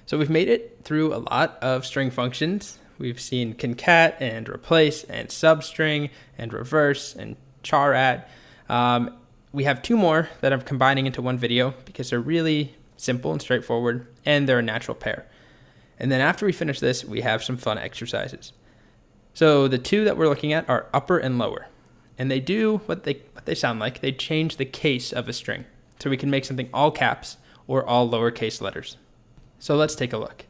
[SPEAKER 1] So we've made it through a lot of string functions. We've seen concat and replace and substring and reverse and char at. We have 2 more that I'm combining into one video because they're really simple and straightforward and they're a natural pair. And then after we finish this, we have some fun exercises. So the 2 that we're looking at are upper and lower. And they do what they sound like. They change the case of a string. So we can make something all caps or all lowercase letters. So let's take a look.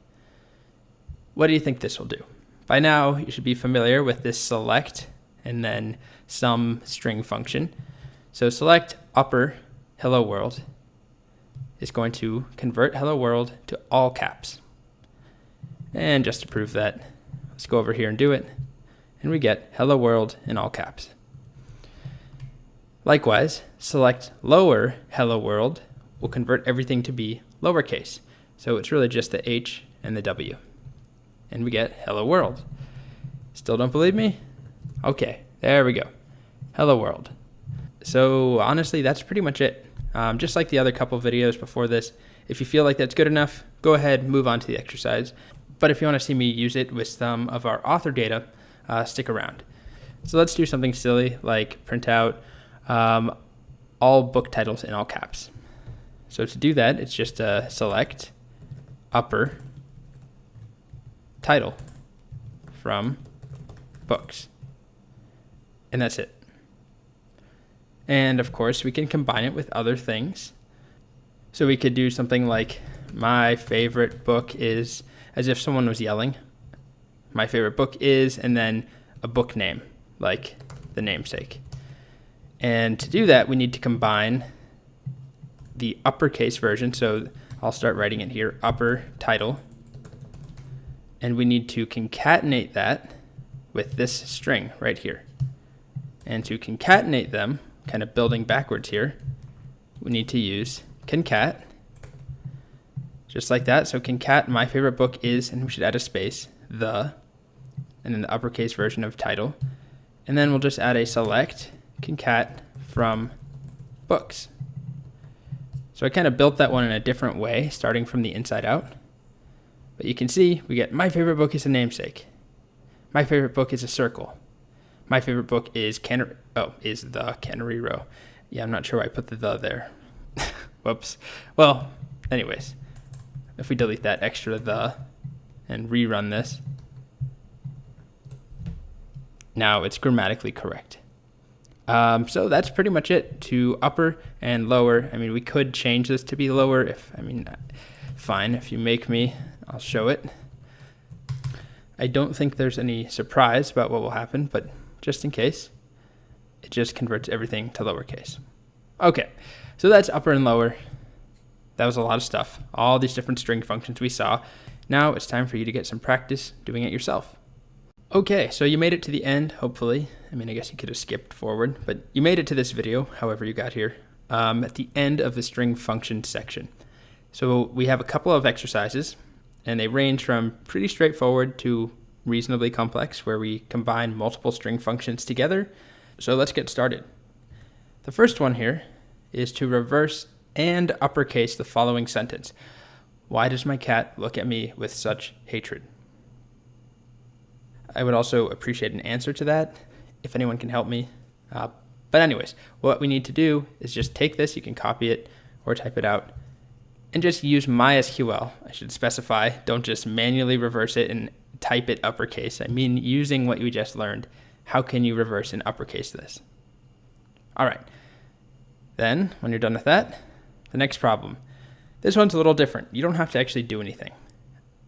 [SPEAKER 1] What do you think this will do? By now, you should be familiar with this select and then some string function. So select upper hello world is going to convert hello world to all caps. And just to prove that, let's go over here and do it. And we get hello world in all caps. Likewise, select lower hello world will convert everything to be lowercase. So it's really just the H and the W. And we get hello world. Still don't believe me? Okay, there we go. Hello world. So honestly, that's pretty much it. Just like the other couple videos before this, if you feel like that's good enough, go ahead, move on to the exercise. But if you want to see me use it with some of our author data, stick around. So let's do something silly like print out all book titles in all caps. So to do that, it's just select upper title from books. And that's it. And of course, we can combine it with other things. So we could do something like my favorite book is, as if someone was yelling. My favorite book is, and then a book name, like the namesake. And to do that, we need to combine the uppercase version. So I'll start writing it here, upper title. And we need to concatenate that with this string right here. And to concatenate them, kind of building backwards here, we need to use concat. Just like that. So concat, my favorite book is, and we should add a space, the, and then the uppercase version of title. And then we'll just add a select concat from books. So I kind of built that one in a different way, starting from the inside out. But you can see we get my favorite book is a namesake. My favorite book is a circle. My favorite book is is the Cannery Row. Yeah, I'm not sure why I put the there. Whoops. Well, anyways, if we delete that extra the and rerun this, now it's grammatically correct. So that's pretty much it to upper and lower. I mean, we could change this to be lower fine, if you make me, I'll show it. I don't think there's any surprise about what will happen, but just in case, it just converts everything to lowercase. Okay, so that's upper and lower. That was a lot of stuff. All these different string functions we saw. Now it's time for you to get some practice doing it yourself. Okay, so you made it to the end, hopefully. I mean, I guess you could have skipped forward, but you made it to this video, however you got here, at the end of the string function section. So we have a couple of exercises. And they range from pretty straightforward to reasonably complex, where we combine multiple string functions together. So let's get started. The first one here is to reverse and uppercase the following sentence. Why does my cat look at me with such hatred? I would also appreciate an answer to that if anyone can help me. But anyways, what we need to do is just take this, you can copy it or type it out, and just use MySQL. I should specify, don't just manually reverse it and type it uppercase. I mean, using what we just learned, how can you reverse and uppercase this? All right. Then, when you're done with that, the next problem. This one's a little different. You don't have to actually do anything.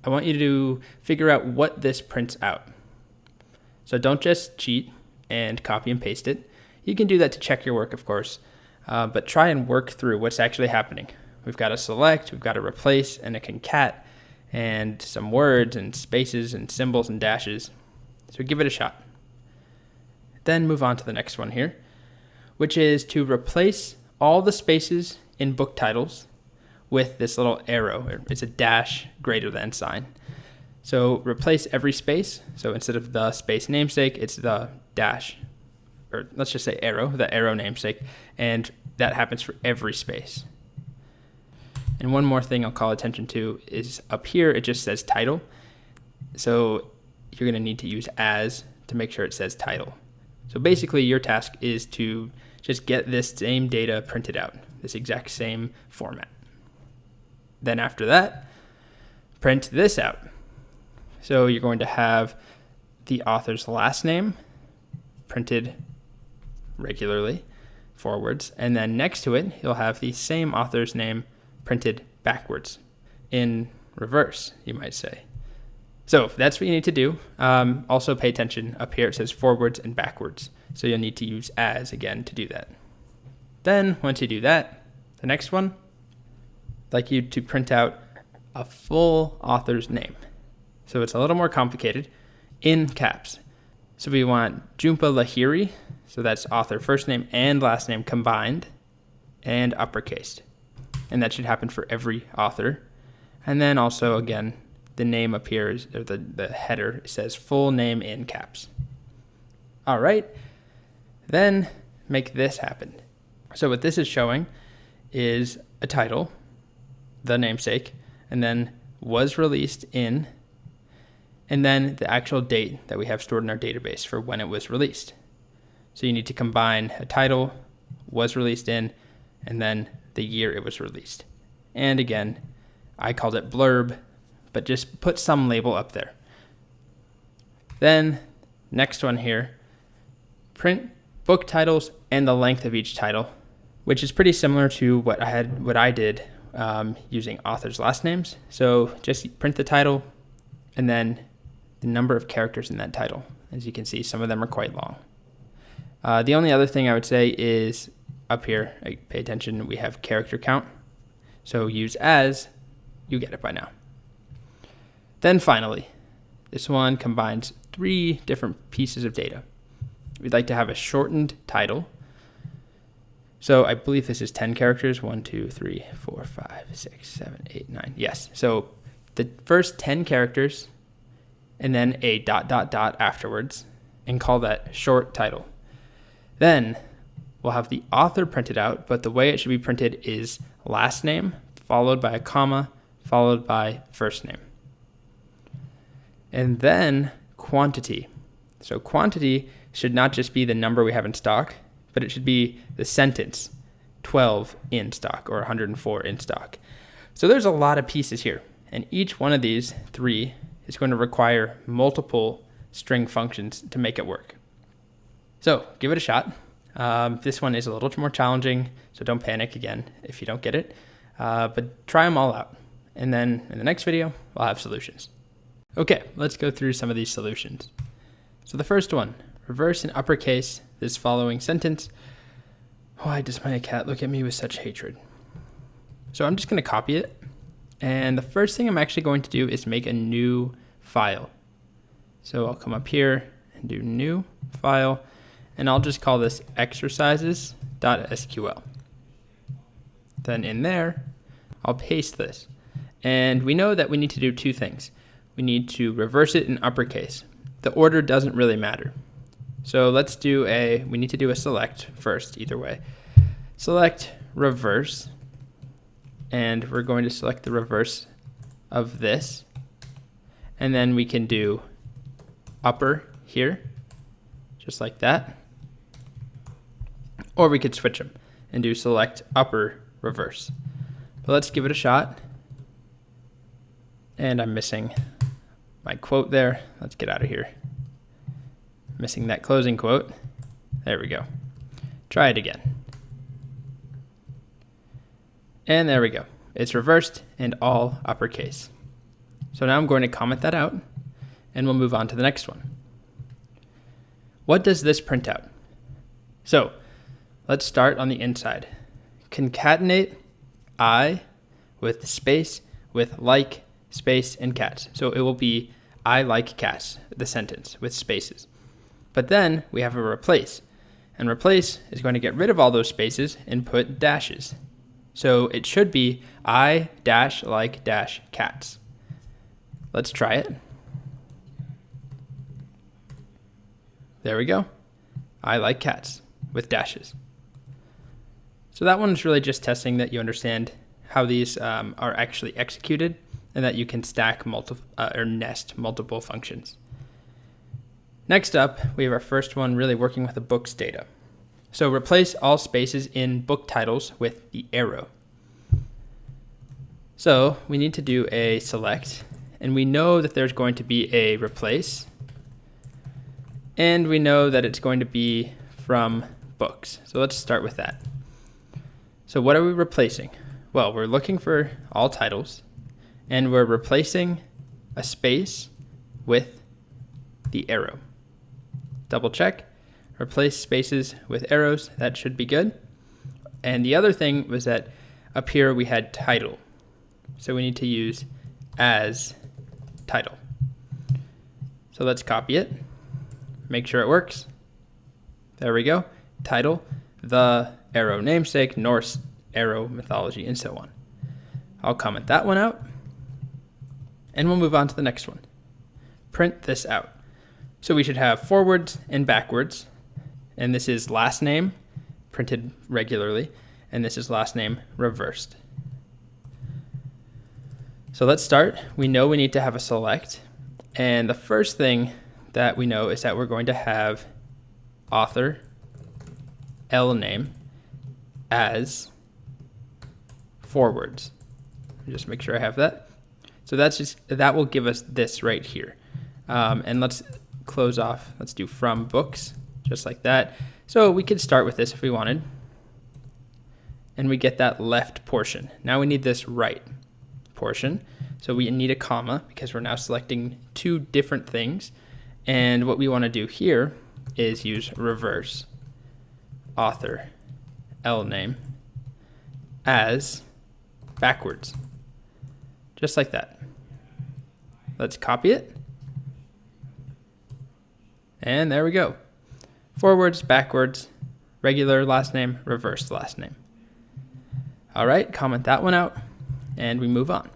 [SPEAKER 1] I want you to figure out what this prints out. So don't just cheat and copy and paste it. You can do that to check your work, of course, but try and work through what's actually happening. We've got a select, we've got a replace, and a concat, and some words and spaces and symbols and dashes. So give it a shot. Then move on to the next one here, which is to replace all the spaces in book titles with this little arrow. It's a dash greater than sign. So replace every space. So instead of the space namesake, it's the dash, or let's just say arrow, the arrow namesake, and that happens for every space. And one more thing I'll call attention to is up here, it just says title. So you're going to need to use as to make sure it says title. So basically your task is to just get this same data printed out, this exact same format. Then after that, print this out. So you're going to have the author's last name printed regularly forwards, and then next to it, you'll have the same author's name printed backwards, in reverse, you might say. So that's what you need to do. Also pay attention up here, it says forwards and backwards. So you'll need to use as again to do that. Then once you do that, the next one, I'd like you to print out a full author's name. So it's a little more complicated in caps. So we want Jhumpa Lahiri, so that's author first name and last name combined and uppercased. And that should happen for every author. And then also, again, the name appears, or the header says full name in caps. All right, then make this happen. So what this is showing is a title, the namesake, and then was released in, and then the actual date that we have stored in our database for when it was released. So you need to combine a title, was released in, and then the year it was released. And again, I called it blurb, but just put some label up there. Then next one here, print book titles and the length of each title, which is pretty similar to what I did using authors' last names. So just print the title and then the number of characters in that title. As you can see, some of them are quite long. The only other thing I would say is up here, pay attention, we have character count. So use as, you get it by now. Then finally, this one combines 3 different pieces of data. We'd like to have a shortened title. So I believe this is 10 characters, 1, 2, 3, 4, 5, 6, 7, 8, 9. Yes, so the first 10 characters and then a ... afterwards, and call that short title. Then we'll have the author printed out, but the way it should be printed is last name, followed by a comma, followed by first name. And then quantity. So quantity should not just be the number we have in stock, but it should be the sentence, 12 in stock or 104 in stock. So there's a lot of pieces here, and each one of these 3 is going to require multiple string functions to make it work. So give it a shot. This one is a little more challenging, so don't panic again if you don't get it, but try them all out. And then in the next video, I'll have solutions. Okay, let's go through some of these solutions. So the first one, reverse and uppercase this following sentence. Why does my cat look at me with such hatred? So I'm just going to copy it. And the first thing I'm actually going to do is make a new file. So I'll come up here and do new file, and I'll just call this exercises.sql. Then in there, I'll paste this. And we know that we need to do two things. We need to reverse it in uppercase. The order doesn't really matter. So we need to do a select first, either way. Select reverse, and we're going to select the reverse of this. And then we can do upper here, just like that. Or we could switch them and do select upper reverse. But let's give it a shot. And I'm missing my quote there. Let's get out of here. Missing that closing quote. There we go. Try it again. And there we go. It's reversed and all uppercase. So now I'm going to comment that out, and we'll move on to the next one. What does this print out? So let's start on the inside. Concatenate I with space with like space and cats. So it will be I like cats, the sentence with spaces. But then we have a replace, and replace is going to get rid of all those spaces and put dashes. So it should be I dash like dash cats. Let's try it. There we go. I like cats with dashes. So that one's really just testing that you understand how these are actually executed and that you can stack or nest multiple functions. Next up, we have our first one really working with the books data. So replace all spaces in book titles with the arrow. So we need to do a select, and we know that there's going to be a replace, and we know that it's going to be from books. So let's start with that. So what are we replacing? Well, we're looking for all titles, and we're replacing a space with the arrow. Double check, replace spaces with arrows, that should be good. And the other thing was that up here we had title. So we need to use as title. So let's copy it, make sure it works. There we go, title, the arrow namesake, Norse arrow mythology, and so on. I'll comment that one out, and we'll move on to the next one. Print this out. So we should have forwards and backwards, and this is last name printed regularly, and this is last name reversed. So let's start. We know we need to have a select, and the first thing that we know is that we're going to have author L name as forwards. Just make sure I have that. So that will give us this right here. And let's close off. Let's do from books, just like that. So we could start with this if we wanted. And we get that left portion. Now we need this right portion. So we need a comma because we're now selecting two different things. And what we want to do here is use reverse author L name as backwards, just like that. Let's copy it. And there we go. Forwards, backwards, regular last name, reversed last name. All right, comment that one out, and we move on.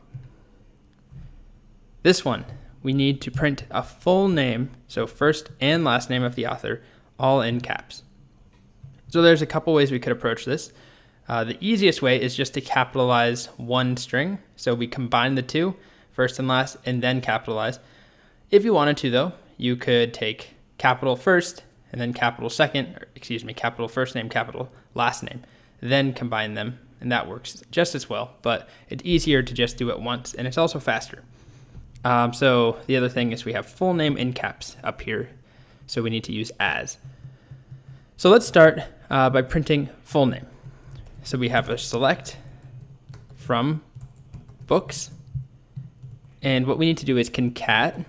[SPEAKER 1] This one, we need to print a full name, so first and last name of the author, all in caps. So there's a couple ways we could approach this. The easiest way is just to capitalize one string. So we combine the two, first and last, and then capitalize. If you wanted to, though, you could take capital first and then capital second, capital first name, capital last name, then combine them, and that works just as well, but it's easier to just do it once, and it's also faster. So the other thing is we have full name in caps up here, so we need to use as. So let's start by printing full name. So we have a select from books, and what we need to do is concat,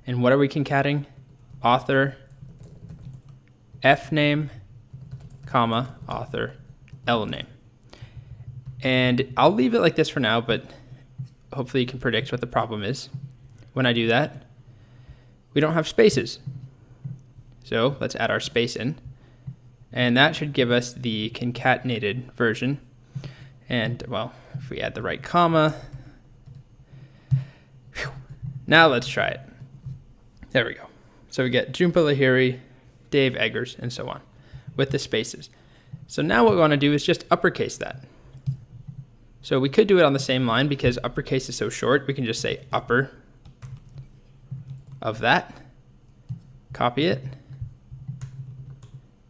[SPEAKER 1] and what are we concating? Author F name, comma, author L name. And I'll leave it like this for now, but hopefully you can predict what the problem is. When I do that, we don't have spaces. So let's add our space in. And that should give us the concatenated version. And well, if we add the right comma, Now let's try it. There we go. So we get Jhumpa Lahiri, Dave Eggers, and so on with the spaces. So now what we want to do is just uppercase that. So we could do it on the same line because uppercase is so short. We can just say upper of that, copy it,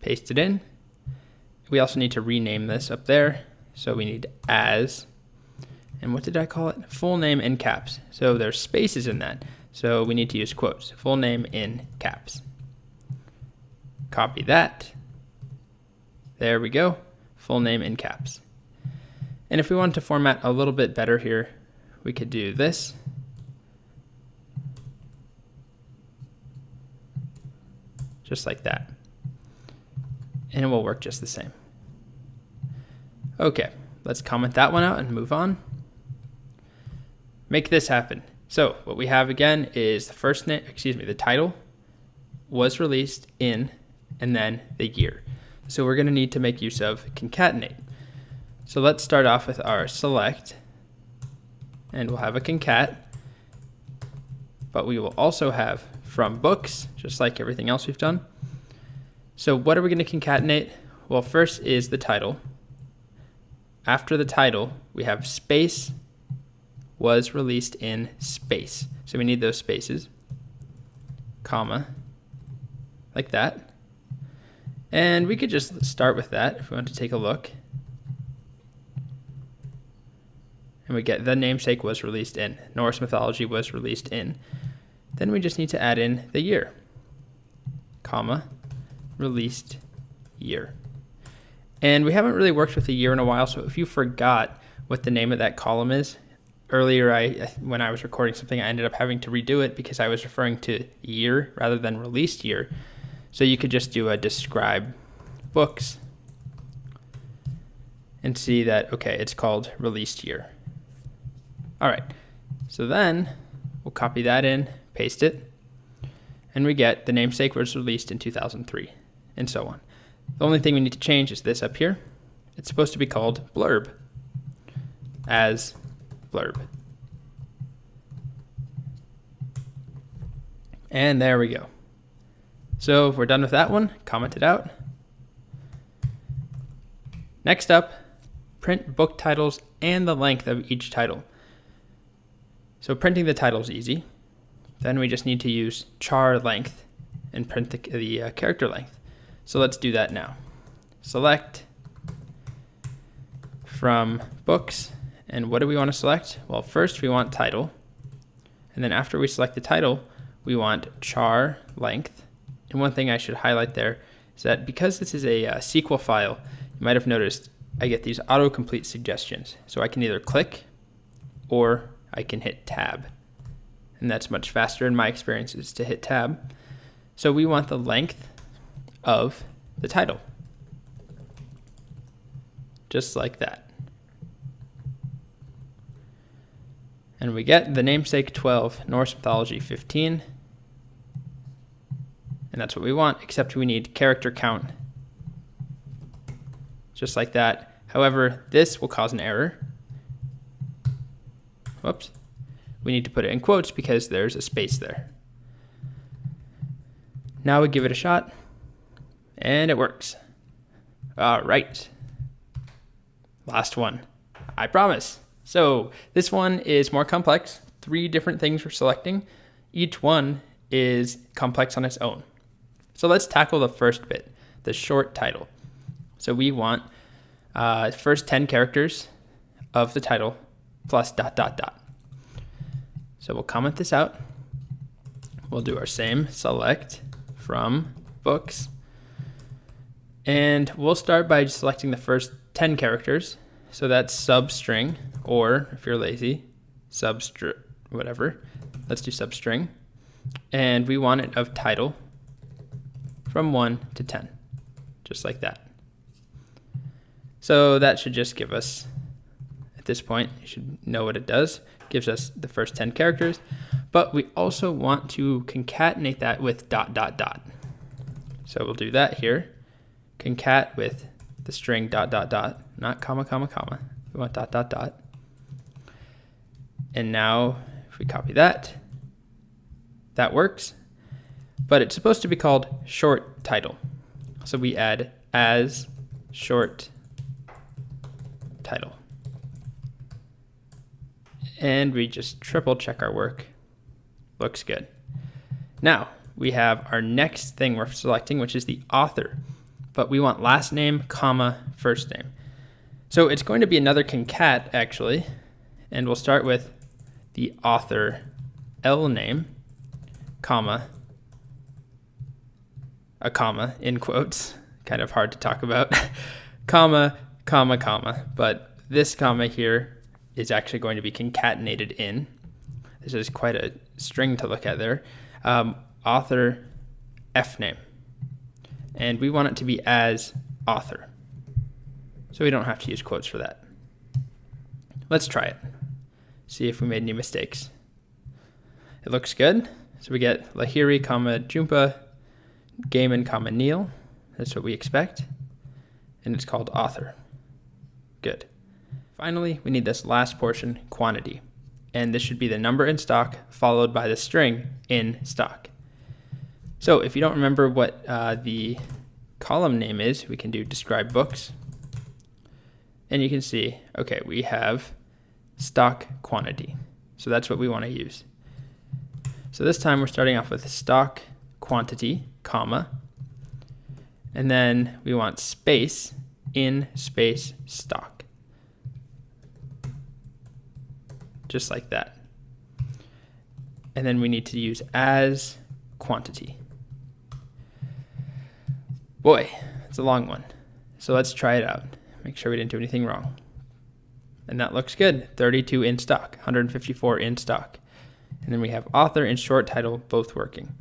[SPEAKER 1] paste it in. We also need to rename this up there. So we need as, and what did I call it? Full name in caps. So there's spaces in that. So we need to use quotes, full name in caps. Copy that. There we go, full name in caps. And if we want to format a little bit better here, we could do this. Just like that. And it will work just the same. Okay, let's comment that one out and move on. Make this happen. So what we have again is the first name, the title was released in, and then the year. So we're going to need to make use of concatenate. So let's start off with our select, and we'll have a concat, but we will also have from books, just like everything else we've done. So what are we going to concatenate? Well, first is the title. After the title, we have space was released in space. So we need those spaces, comma, like that. And we could just start with that if we want to take a look. And we get the namesake was released in, Norse mythology was released in. Then we just need to add in the year, comma, released year. And we haven't really worked with the year in a while, so if you forgot what the name of that column is, earlier when I was recording something, I ended up having to redo it because I was referring to year rather than released year. So you could just do a describe books and see that, okay, it's called released year. All right, so then we'll copy that in, paste it, and we get the namesake was released in 2003, and so on. The only thing we need to change is this up here. It's supposed to be called blurb, as blurb. And there we go. So we're done with that one, comment it out. Next up, print book titles and the length of each title. So printing the title is easy. Then we just need to use char length and print the character length. So let's do that now. Select from books, and what do we want to select? Well, first we want title, and then after we select the title, we want char length. And one thing I should highlight there is that because this is a SQL file, you might have noticed I get these autocomplete suggestions. So I can either click or I can hit tab. And that's much faster in my experiences to hit tab. So we want the length of the title. Just like that. And we get the namesake 12, Norse mythology 15. And that's what we want, except we need character count. Just like that. However, this will cause an error. Whoops. We need to put it in quotes because there's a space there. Now we give it a shot, and it works. All right. Last one, I promise. So this one is more complex. 3 different things we're selecting. Each one is complex on its own. So let's tackle the first bit, the short title. So we want first 10 characters of the title plus ... So we'll comment this out. We'll do our same select from books. And we'll start by selecting the first 10 characters. So that's substring, or if you're lazy, whatever. Let's do substring. And we want it of title from 1 to 10, just like that. So that should just give us, at this point, you should know what it does. Gives us the first 10 characters, but we also want to concatenate that with ... So we'll do that here. Concat with the string ... not comma, comma, comma. We want ... And now if we copy that, that works, but it's supposed to be called short title. So we add as short title. And we just triple check our work. Looks good. Now we have our next thing we're selecting, which is the author, but we want last name, comma, first name. So it's going to be another concat actually, and we'll start with the author L name, comma, a comma in quotes, kind of hard to talk about, comma, comma, comma, but this comma here is actually going to be concatenated in. This is quite a string to look at there. Author F name, and we want it to be as author, so we don't have to use quotes for that. Let's try it, see if we made any mistakes. It looks good. So we get Lahiri, comma, Jumpa, Gaiman, comma, Neil. That's what we expect. And it's called author. Good. Finally, we need this last portion, quantity. And this should be the number in stock followed by the string in stock. So if you don't remember what the column name is, we can do describe books. And you can see, okay, we have stock quantity. So that's what we want to use. So this time we're starting off with stock quantity, comma, and then we want space in space stock. Just like that. And then we need to use as quantity. Boy, it's a long one. So let's try it out. Make sure we didn't do anything wrong. And that looks good. 32 in stock, 154 in stock. And then we have author and short title both working.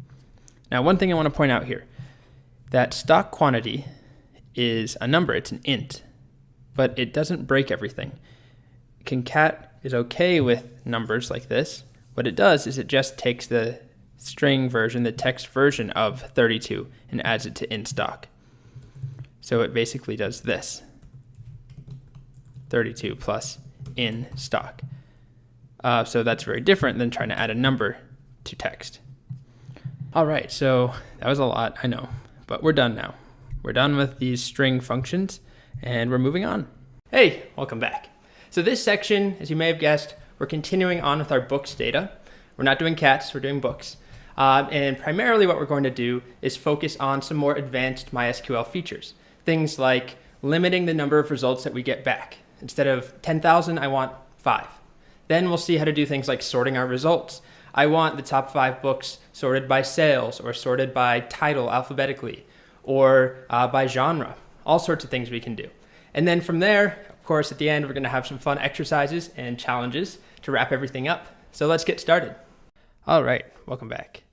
[SPEAKER 1] Now, one thing I want to point out here, that stock quantity is a number, it's an int, but it doesn't break everything. Concat is okay with numbers like this. What it does is it just takes the string version, the text version of 32 and adds it to in stock. So it basically does this, 32 plus in stock. So that's very different than trying to add a number to text. All right, so that was a lot, I know, but we're done now. We're done with these string functions, and we're moving on. Hey, welcome back. So this section, as you may have guessed, we're continuing on with our books data. We're not doing cats, we're doing books. And primarily what we're going to do is focus on some more advanced MySQL features. Things like limiting the number of results that we get back. Instead of 10,000, I want 5. Then we'll see how to do things like sorting our results. I want the top 5 books sorted by sales or sorted by title alphabetically or by genre. All sorts of things we can do. And then from there, of course, at the end, we're going to have some fun exercises and challenges to wrap everything up. So let's get started. All right, welcome back.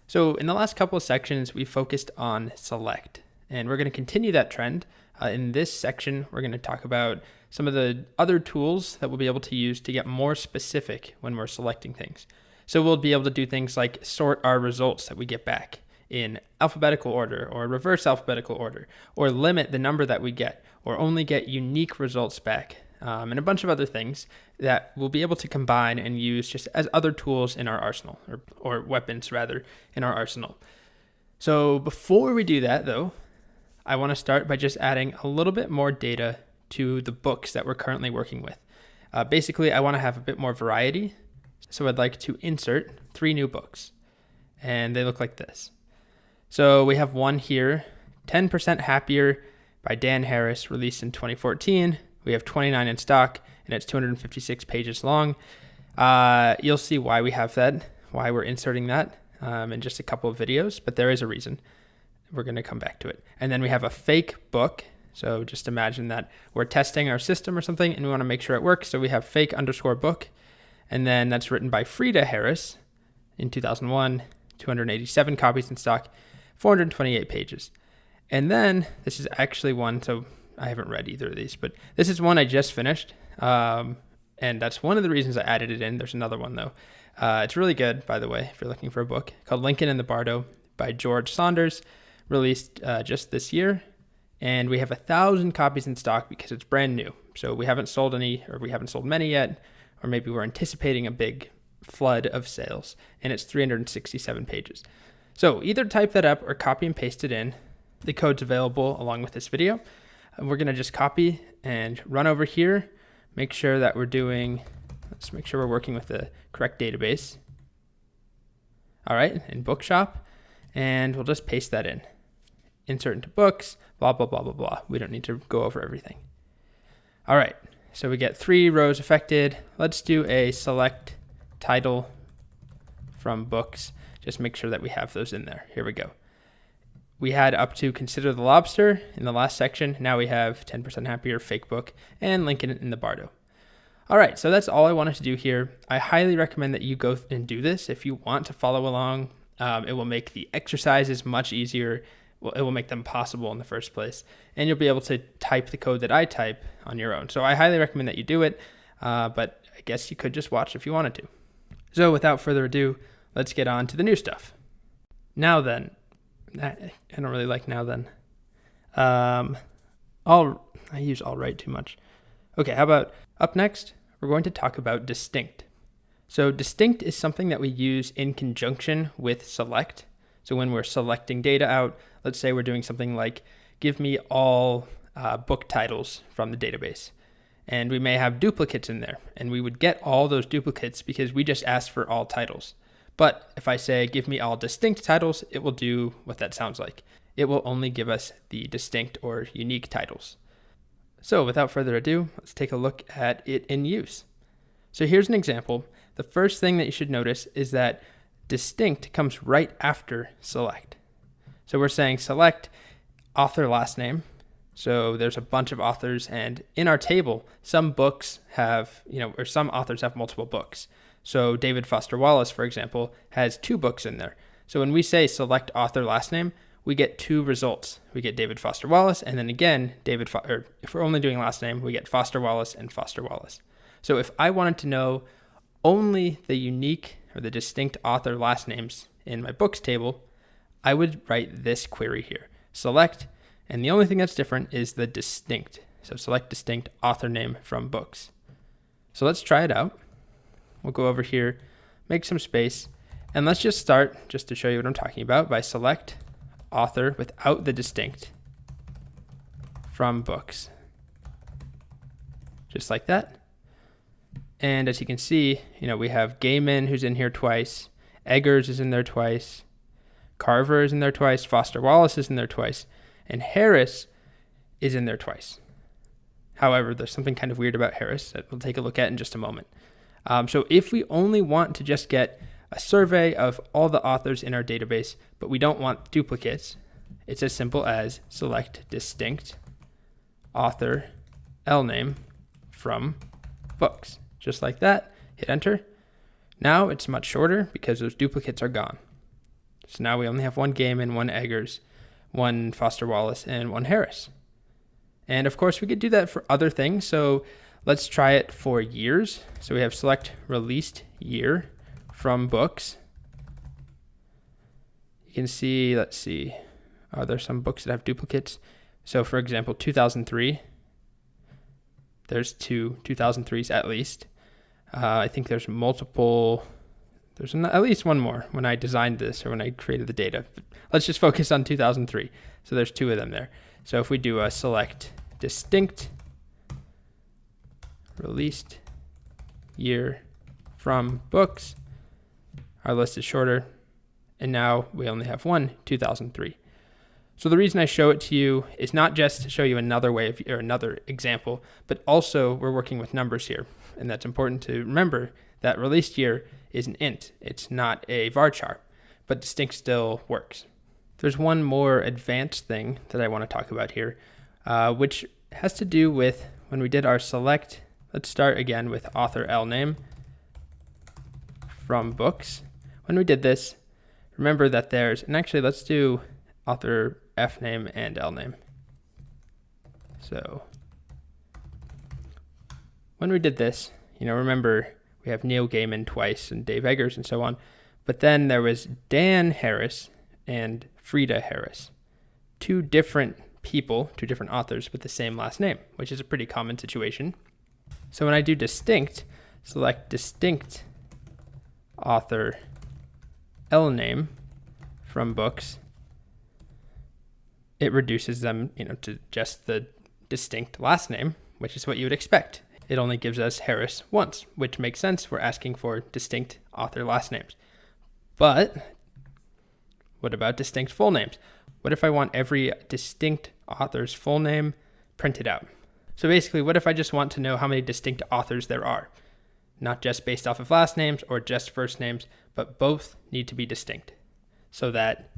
[SPEAKER 1] So in the last couple of sections, we focused on select, and we're going to continue that trend. In this section, we're going to talk about some of the other tools that we'll be able to use to get more specific when we're selecting things. So we'll be able to do things like sort our results that we get back in alphabetical order or reverse alphabetical order, or limit the number that we get, or only get unique results back, and a bunch of other things that we'll be able to combine and use just as other tools in our arsenal, or weapons rather, in our arsenal. So before we do that though, I want to start by just adding a little bit more data to the books that we're currently working with. Basically, I want to have a bit more variety. So I'd like to insert 3 new books, and they look like this. So we have one here, 10% Happier by Dan Harris, released in 2014. We have 29 in stock, and it's 256 pages long. You'll see why we have that, why we're inserting that in just a couple of videos, but there is a reason. We're going to come back to it. And then we have a fake book. So just imagine that we're testing our system or something, and we want to make sure it works. So we have fake_book. And then that's written by Frida Harris in 2001, 287 copies in stock, 428 pages. And then this is actually one, so I haven't read either of these, but this is one I just finished. And that's one of the reasons I added it in. There's another one though. It's really good, by the way, if you're looking for a book, called Lincoln and the Bardo by George Saunders, released just this year. And we have 1,000 copies in stock because it's brand new. So we haven't sold any, or we haven't sold many yet, or maybe we're anticipating a big flood of sales, and it's 367 pages. So either type that up or copy and paste it in. The code's available along with this video. And we're going to just copy and run over here. Make sure that let's make sure we're working with the correct database. All right, in Bookshop, and we'll just paste that in. Insert into books, blah, blah, blah, blah, blah. We don't need to go over everything. All right, so we get 3 rows affected. Let's do a select title from books. Just make sure that we have those in there. Here we go. We had up to Consider the Lobster in the last section. Now we have 10% Happier, Fake Book, and Lincoln in the Bardo. All right, so that's all I wanted to do here. I highly recommend that you go and do this if you want to follow along. It will make the exercises much easier. Well, it will make them possible in the first place. And you'll be able to type the code that I type on your own. So I highly recommend that you do it, but I guess you could just watch if you wanted to. So without further ado, let's get on to the new stuff. Now then, I don't really like now then. I use all right too much. Okay, how about up next? We're going to talk about distinct. So distinct is something that we use in conjunction with select. So when we're selecting data out, let's say we're doing something like give me all book titles from the database. And we may have duplicates in there. And we would get all those duplicates because we just asked for all titles. But if I say give me all distinct titles, it will do what that sounds like. It will only give us the distinct or unique titles. So without further ado, let's take a look at it in use. So here's an example. The first thing that you should notice is that distinct comes right after select. So we're saying select author last name. So there's a bunch of authors, and in our table, some books have, or some authors have multiple books. So David Foster Wallace, for example, has 2 books in there. So when we say select author last name, we get 2 results. We get David Foster Wallace, and then again, or if we're only doing last name, we get Foster Wallace and Foster Wallace. So if I wanted to know only the unique or the distinct author last names in my books table, I would write this query here, select, and the only thing that's different is the distinct. So select distinct author name from books. So let's try it out. We'll go over here, make some space, and let's just start, just to show you what I'm talking about, by select author without the distinct from books. Just like that. And as you can see, we have Gaiman, who's in here twice, Eggers is in there twice, Carver is in there twice, Foster Wallace is in there twice, and Harris is in there twice. However, there's something kind of weird about Harris that we'll take a look at in just a moment. So if we only want to just get a survey of all the authors in our database, but we don't want duplicates, it's as simple as select distinct author lname from books. Just like that, hit enter. Now it's much shorter because those duplicates are gone. So now we only have 1 Gaiman, 1 Eggers, 1 Foster Wallace, and 1 Harris. And of course we could do that for other things. So let's try it for years. So we have select released year from books. You can see, let's see, are there some books that have duplicates? So for example, 2003, there's 2 2003s at least. I think there's at least 1 more when I designed this or when I created the data. But let's just focus on 2003. So there's 2 of them there. So if we do a select distinct released year from books, our list is shorter, and now we only have 1 2003. So the reason I show it to you is not just to show you another way or another example, but also we're working with numbers here, and that's important to remember that released year is an int. It's not a varchar, but distinct still works. There's one more advanced thing that I want to talk about here, which has to do with when we did our select. Let's start again with author lname from books. When we did this, remember that and actually let's do author fname and lname. So when we did this, remember we have Neil Gaiman twice and Dave Eggers and so on, but then there was Dan Harris and Frida Harris, 2 different people, 2 different authors with the same last name, which is a pretty common situation. So when I do distinct, select distinct author L name from books, it reduces them, to just the distinct last name, which is what you would expect. It only gives us Harris once, which makes sense. We're asking for distinct author last names. But what about distinct full names? What if I want every distinct author's full name printed out? So basically, what if I just want to know how many distinct authors there are? Not just based off of last names or just first names, but both need to be distinct. So that,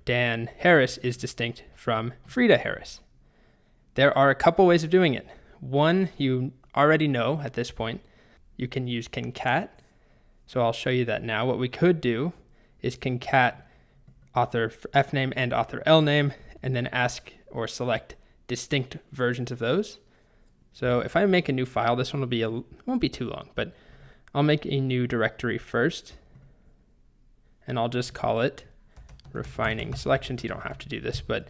[SPEAKER 1] Dan Harris is distinct from Frida Harris. There are a couple ways of doing it. One, you already know at this point. You can use concat. So I'll show you that now. What we could do is concat author F name and author L name, and then ask or select distinct versions of those. So if I make a new file, this one won't be too long, but I'll make a new directory first, and I'll just call it refining selections. You don't have to do this, but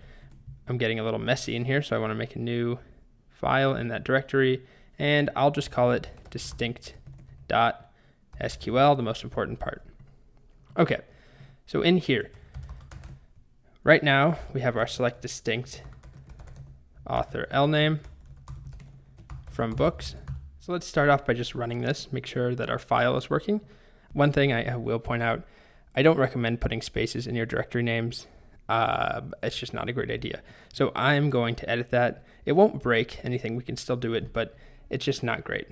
[SPEAKER 1] I'm getting a little messy in here, so I want to make a new file in that directory, and I'll just call it distinct.sql, the most important part. Okay, so in here, right now we have our select distinct author L name from books. So let's start off by just running this, make sure that our file is working. One thing I will point out, I don't recommend putting spaces in your directory names. It's just not a great idea. So I'm going to edit that. It won't break anything. We can still do it, but it's just not great.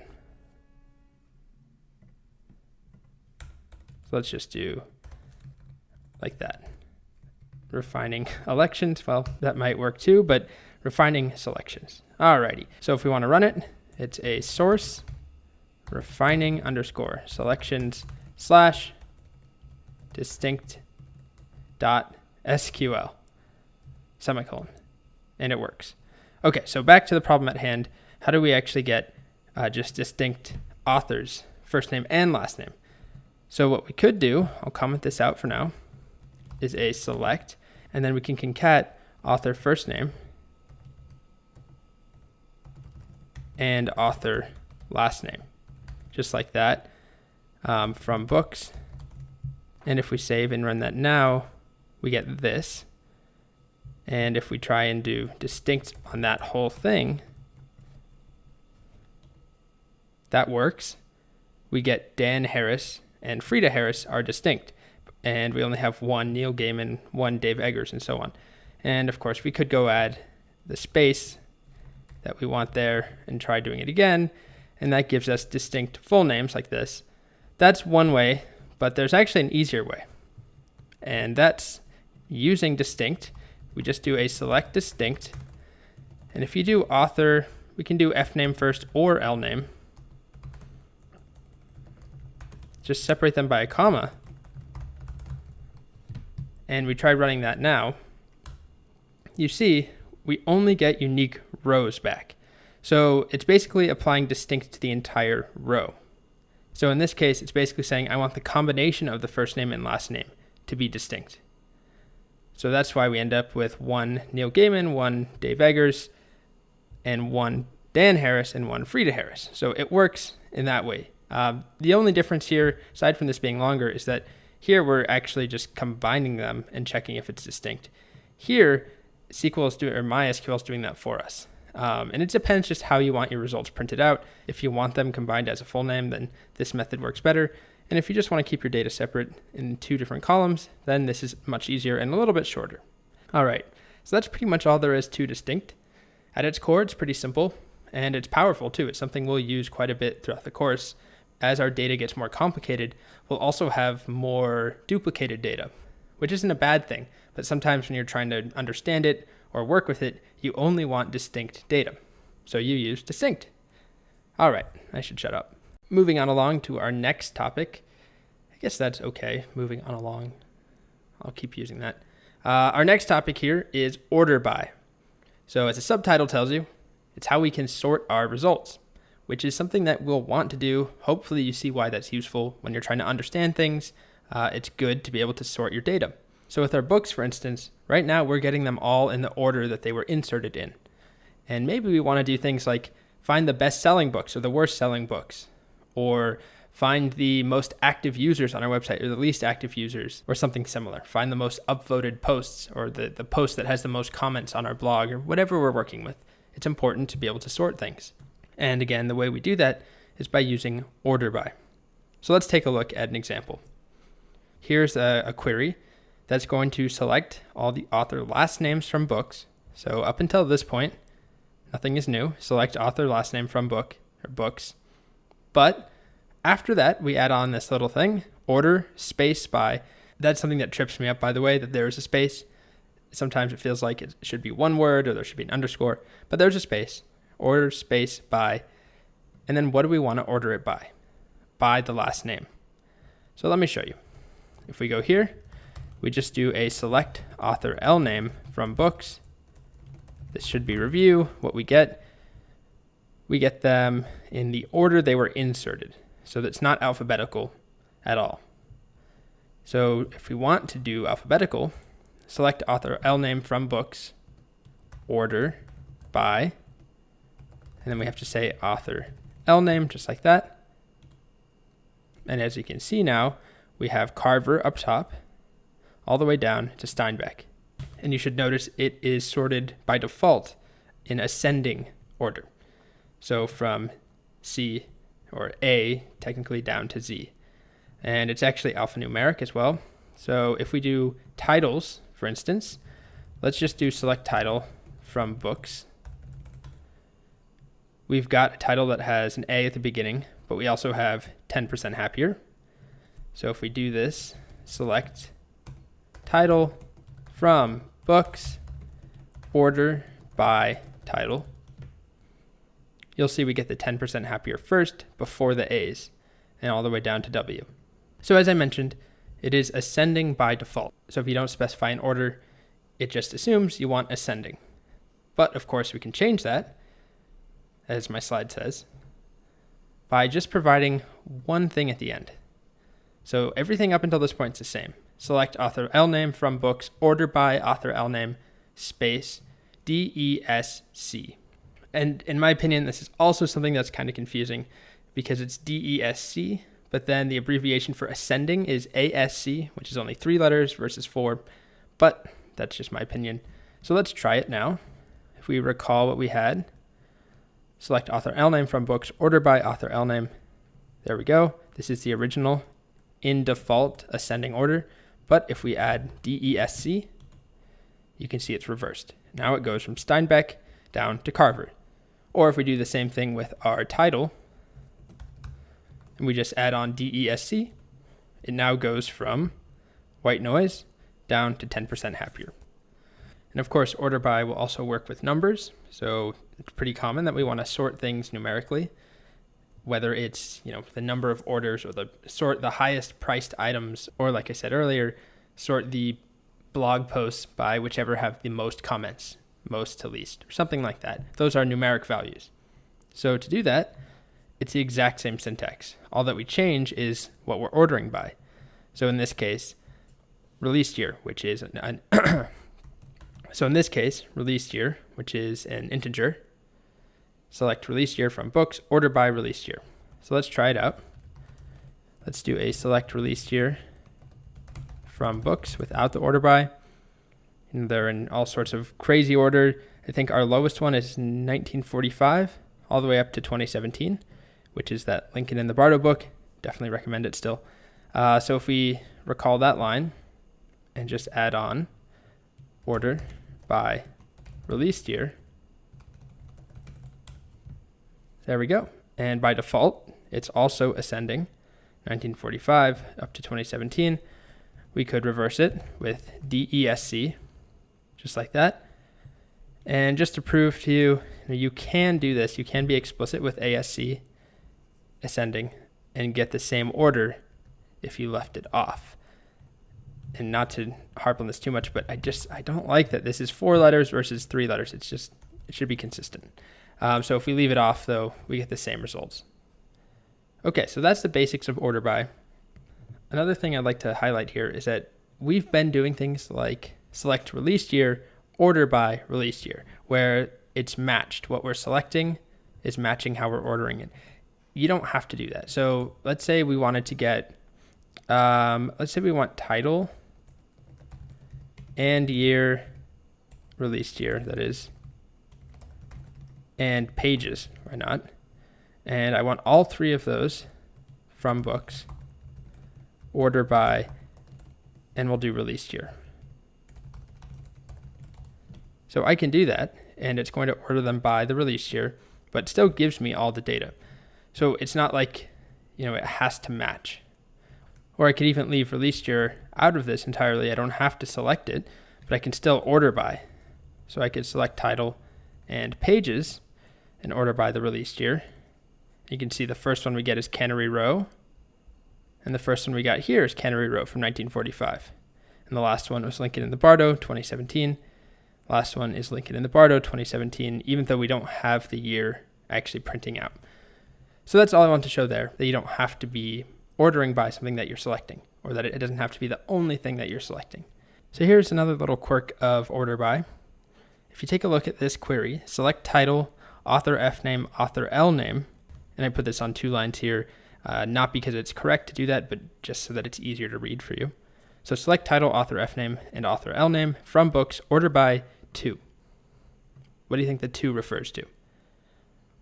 [SPEAKER 1] So let's just do like that. Refining elections, well, that might work too, but refining selections. Alrighty, so if we want to run it, it's a source refining underscore selections / distinct dot SQL semicolon, and it works. Okay, so back to the problem at hand. How do we actually get just distinct authors, first name and last name? So what we could do, I'll comment this out for now, is a select, and then we can concat author first name and author last name, just like that, from books. And if we save and run that now, we get this. And if we try and do distinct on that whole thing, that works. We get Dan Harris and Frida Harris are distinct. And we only have one Neil Gaiman, one Dave Eggers, and so on. And of course, we could go add the space that we want there and try doing it again. And that gives us distinct full names like this. That's one way, but there's actually an easier way. And that's using distinct. We just do a select distinct. And if you do author, we can do F name first or L name. Just separate them by a comma. And we try running that now. You see, we only get unique rows back. So it's basically applying distinct to the entire row. So in this case, it's basically saying I want the combination of the first name and last name to be distinct. So that's why we end up with one Neil Gaiman, one Dave Eggers, and one Dan Harris, and one Frida Harris. So it works in that way. The only difference here, aside from this being longer, is that here we're actually just combining them and checking if it's distinct. Here, MySQL is doing that for us. And it depends just how you want your results printed out. If you want them combined as a full name, then this method works better. And if you just want to keep your data separate in two different columns, then this is much easier and a little bit shorter. All right, so that's pretty much all there is to distinct. At its core, it's pretty simple, and it's powerful too. It's something we'll use quite a bit throughout the course. As our data gets more complicated, we'll also have more duplicated data, which isn't a bad thing. But sometimes when you're trying to understand it or work with it, you only want distinct data. So you use distinct. All right, I should shut up. Moving on along to our next topic. I guess that's okay, moving on along. I'll keep using that. Our next topic here is order by. So as the subtitle tells you, it's how we can sort our results, which is something that we'll want to do. Hopefully you see why that's useful when you're trying to understand things. It's good to be able to sort your data. So with our books, for instance, right now we're getting them all in the order that they were inserted in. And maybe we want to do things like find the best-selling books or the worst-selling books, or Find the most active users on our website or the least active users or something similar. Find the most upvoted posts or the post that has the most comments on our blog or whatever we're working with. It's important to be able to sort things. And again, the way we do that is by using order by. So let's take a look at an example. Here's a query that's going to select all the author last names from books. So up until this point, nothing is new. Select author last name from book or books. But after that, we add on this little thing, order space by. That's something that trips me up, by the way, that there is a space. Sometimes it feels like it should be one word or there should be an underscore, but there's a space. Order space by. And then what do we want to order it by? By the last name. So let me show you. If we go here, we just do a select author L name from books. This should be review. What we get them in the order they were inserted. So that's not alphabetical at all. So if we want to do alphabetical, select author L name from books, order by, and then we have to say author L name, just like that. And as you can see now, we have Carver up top, all the way down to Steinbeck. And you should notice it is sorted by default in ascending order. So from C or A, technically down to Z. And it's actually alphanumeric as well. So if we do titles, for instance, let's just do select title from books. We've got a title that has an A at the beginning, but we also have 10% happier. So if we do this, select title from books, order by title, you'll see we get the 10% happier first before the A's and all the way down to W. So as I mentioned, it is ascending by default. So if you don't specify an order, it just assumes you want ascending. But of course we can change that, as my slide says, by just providing one thing at the end. So everything up until this point is the same. Select author L name from books, order by author L name, space, DESC. And in my opinion, this is also something that's kind of confusing because it's DESC, but then the abbreviation for ascending is ASC, which is only 3 letters versus 4, but that's just my opinion. So let's try it now. If we recall what we had, select author L name from books, order by author L name. There we go. This is the original in default ascending order, but if we add DESC, you can see it's reversed. Now it goes from Steinbeck down to Carver. Or if we do the same thing with our title, and we just add on DESC, it now goes from white noise down to 10% happier. And of course, order by will also work with numbers. So it's pretty common that we want to sort things numerically, whether it's, the number of orders or sort the highest priced items, or like I said earlier, sort the blog posts by whichever have the most comments, most to least, or something like that. Those are numeric values. So to do that, it's the exact same syntax. All that we change is what we're ordering by. So in this case, released year, which is released year, which is an integer. Select release year from books, order by release year. So let's try it out. Let's do a select release year from books without the order by. And they're in all sorts of crazy order. I think our lowest one is 1945 all the way up to 2017, which is that Lincoln in the Bardo book. Definitely recommend it still. So if we recall that line and just add on order by released year, there we go. And by default, it's also ascending, 1945 up to 2017. We could reverse it with DESC, just like that. And just to prove to you, you can do this. You can be explicit with ASC, ascending, and get the same order if you left it off. And not to harp on this too much, but I don't like that this is 4 letters versus 3 letters. It should be consistent. So if we leave it off, though, we get the same results. Okay, so that's the basics of order by. Another thing I'd like to highlight here is that we've been doing things like select released year, order by released year, where it's matched. What we're selecting is matching how we're ordering it. you don't have to do that. So let's say we wanted to get, let's say we want title and year, released year, that is, and pages, why not? And I want all three of those from books, order by, and we'll do released year. So I can do that, and it's going to order them by the release year, but still gives me all the data. So it's not like, it has to match. Or I could even leave release year out of this entirely. I don't have to select it, but I can still order by. So I could select title and pages and order by the released year. You can see the first one we get is Cannery Row, and the first one we got here is Cannery Row from 1945. And the last one was Lincoln in the Bardo, 2017. Last one is Lincoln in the Bardo, 2017, even though we don't have the year actually printing out. So that's all I want to show there, that you don't have to be ordering by something that you're selecting, or that it doesn't have to be the only thing that you're selecting. So here's another little quirk of order by. If you take a look at this query, select title, author fname, author lname, and I put this on 2 lines here, not because it's correct to do that, but just so that it's easier to read for you. So select title, author fname, and author lname from books, order by 2. What do you think the 2 refers to?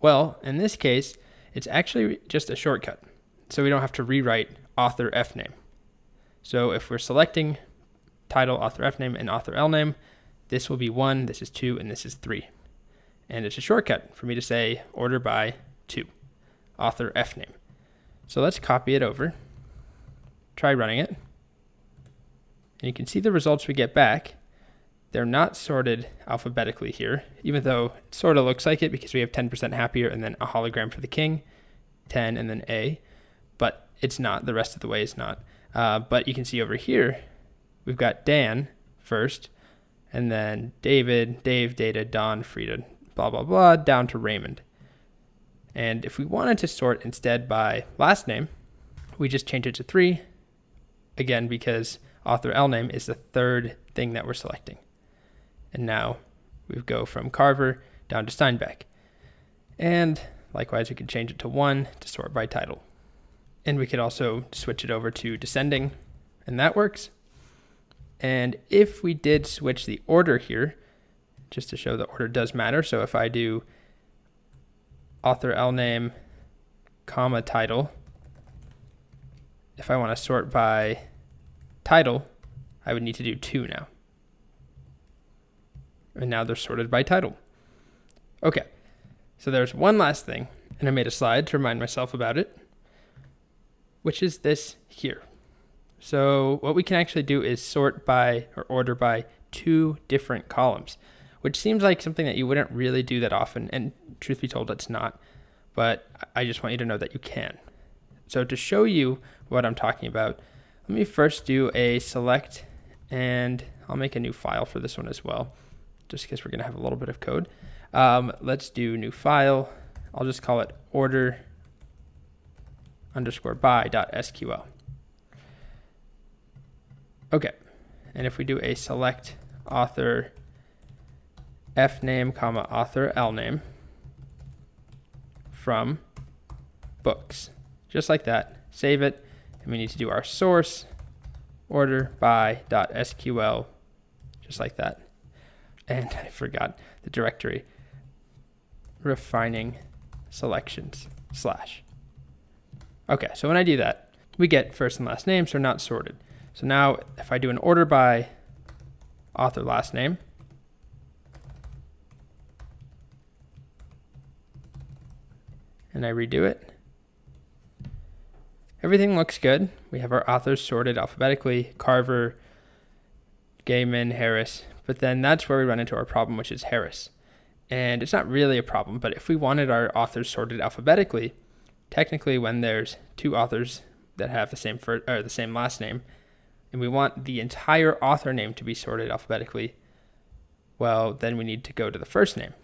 [SPEAKER 1] Well, in this case, it's actually just a shortcut. So we don't have to rewrite author fname. So if we're selecting title, author fname, and author lname, this will be 1, this is 2, and this is 3. And it's a shortcut for me to say order by 2, author fname. So let's copy it over, try running it, and you can see the results we get back. They're not sorted alphabetically here, even though it sort of looks like it because we have 10% happier and then a hologram for the king, 10 and then A, but it's not. The rest of the way is not. But you can see over here, we've got Dan first, and then David, Dave, Data, Don, Frida, blah, blah, blah, down to Raymond. And if we wanted to sort instead by last name, we just change it to 3, again, because author lname is the third thing that we're selecting. And now we go from Carver down to Steinbeck. And likewise, we could change it to 1 to sort by title. And we could also switch it over to descending, and that works. And if we did switch the order here, just to show the order does matter. So if I do author lname, comma, title, if I want to sort by title, I would need to do 2 now. And now they're sorted by title. Okay, so there's one last thing, and I made a slide to remind myself about it, which is this here. So what we can actually do is sort by or order by 2 different columns, which seems like something that you wouldn't really do that often, and truth be told, it's not, but I just want you to know that you can. So to show you what I'm talking about, let me first do a select, and I'll make a new file for this one as well, just because we're going to have a little bit of code. Let's do new file. I'll just call it order underscore by.sql. Okay, and if we do a select author fname, comma, author lname from books, just like that, save it, and we need to do our source order by.sql, just like that. And I forgot the directory, refining selections /. Okay, so when I do that, we get first and last name, so not sorted. So now if I do an order by author last name, and I redo it, everything looks good. We have our authors sorted alphabetically, Carver, Gaiman, Harris, but then that's where we run into our problem, which is Harris. And it's not really a problem, but if we wanted our authors sorted alphabetically, technically when there's 2 authors that have the same last name, and we want the entire author name to be sorted alphabetically, well, then we need to go to the first name.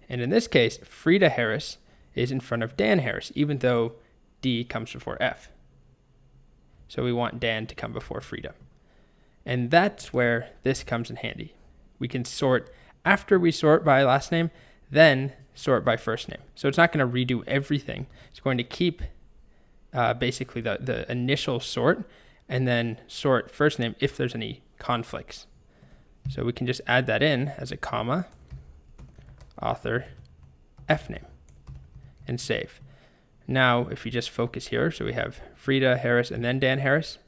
[SPEAKER 1] And in this case, Frida Harris is in front of Dan Harris, even though D comes before F. So we want Dan to come before Frida. And that's where this comes in handy. We can sort, after we sort by last name, then sort by first name. So it's not going to redo everything. It's going to keep basically the initial sort and then sort first name if there's any conflicts. So we can just add that in as a comma, author, F name, and save. Now, if you just focus here, so we have Frida Harris and then Dan Harris.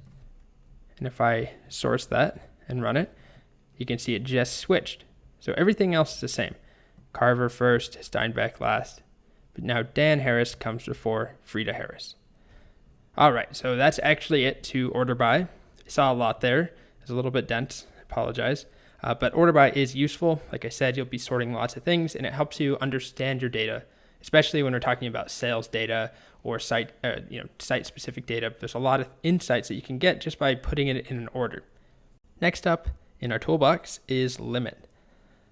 [SPEAKER 1] And if I source that and run it, you can see it just switched. So everything else is the same. Carver first, Steinbeck last. But now Dan Harris comes before Frida Harris. All right, so that's actually it to order by. I saw a lot there. It's a little bit dense. I apologize. But order by is useful. Like I said, you'll be sorting lots of things, and it helps you understand your data, especially when we're talking about sales data or site-specific data. There's a lot of insights that you can get just by putting it in an order. Next up in our toolbox is limit.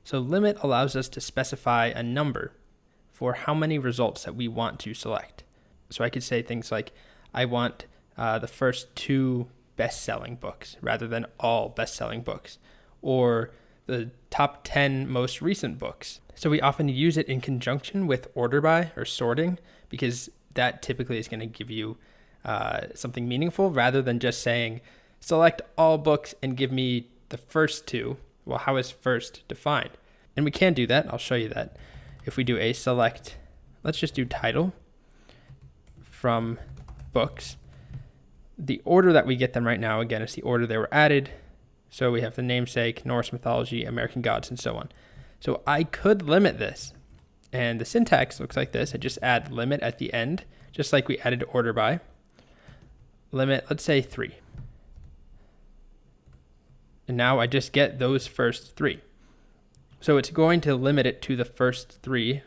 [SPEAKER 1] So limit allows us to specify a number for how many results that we want to select. So I could say things like, I want the first 2 best-selling books rather than all best-selling books, or the top 10 most recent books. So we often use it in conjunction with order by or sorting, because that typically is going to give you something meaningful rather than just saying, select all books and give me the first 2. Well, how is first defined? And we can do that. I'll show you that. If we do a select, let's just do title from books. The order that we get them right now, again, is the order they were added. So we have the namesake, Norse mythology, American gods, and so on. So I could limit this. And the syntax looks like this. I just add limit at the end, just like we added order by. Limit, let's say 3. And now I just get those first 3. So it's going to limit it to the first 3,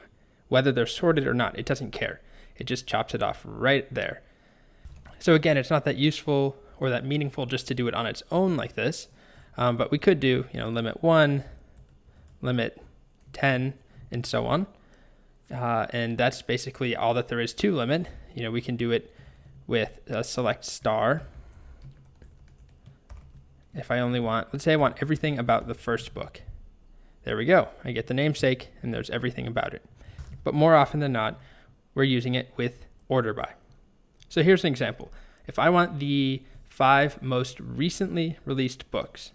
[SPEAKER 1] whether they're sorted or not. It doesn't care. It just chops it off right there. So again, it's not that useful or that meaningful just to do it on its own like this. But we could do, limit 1, limit 10, and so on. And that's basically all that there is to limit. We can do it with a select star. If I only want, let's say I want everything about the first book. There we go. I get the namesake and there's everything about it. But more often than not, we're using it with order by. So here's an example. If I want the 5 most recently released books,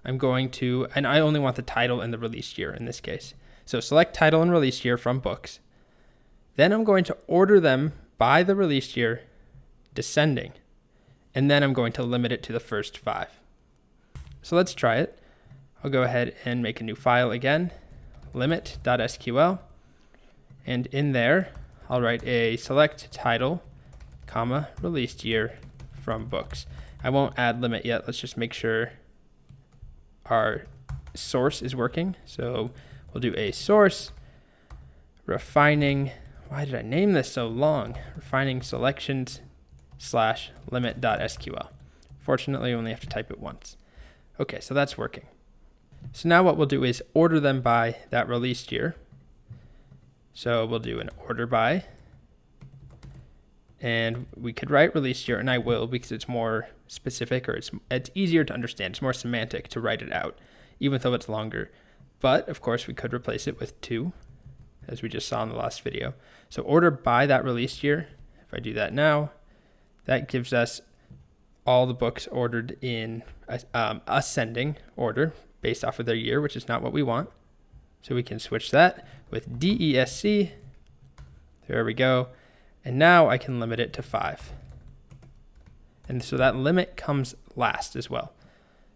[SPEAKER 1] I'm going to, and I only want the title and the release year in this case. So select title and release year from books. Then I'm going to order them by the release year, descending. And then I'm going to limit it to the first 5. So let's try it. I'll go ahead and make a new file again, limit.sql. And in there, I'll write a select title, comma, released year from books. I won't add limit yet. Let's just make sure our source is working. So we'll do a source, refining, why did I name this so long? Refining selections / limit.sql. Fortunately, you only have to type it once. Okay, so that's working. So now what we'll do is order them by that released year. So we'll do an order by, and we could write release year, and I will because it's more specific, or it's easier to understand. It's more semantic to write it out, even though it's longer. But of course, we could replace it with 2, as we just saw in the last video. So order by that release year. If I do that now, that gives us all the books ordered in ascending order based off of their year, which is not what we want. So we can switch that with DESC. There we go. And now I can limit it to 5. And so that limit comes last as well.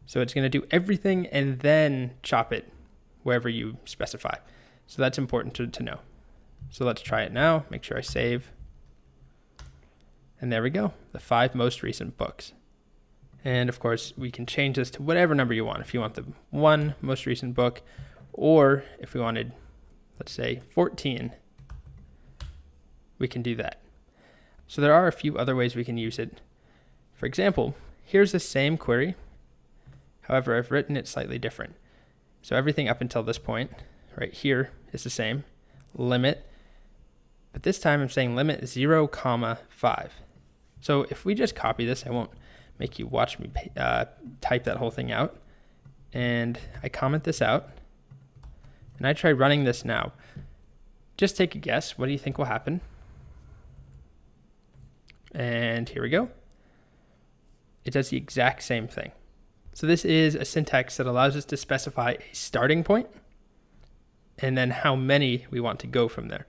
[SPEAKER 1] So it's going to do everything and then chop it wherever you specify. So that's important to know. So let's try it now. Make sure I save. And there we go, the 5 most recent books. And of course, we can change this to whatever number you want. If you want the 1 most recent book, or if we wanted, let's say 14, we can do that. So there are a few other ways we can use it. For example, here's the same query. However, I've written it slightly different. So everything up until this point, right here, is the same, limit. But this time I'm saying limit 0, 5. So if we just copy this, I won't make you watch me type that whole thing out. And I comment this out. and I try running this now, just take a guess. What do you think will happen? And here we go. It does the exact same thing. So this is a syntax that allows us to specify a starting point and then how many we want to go from there.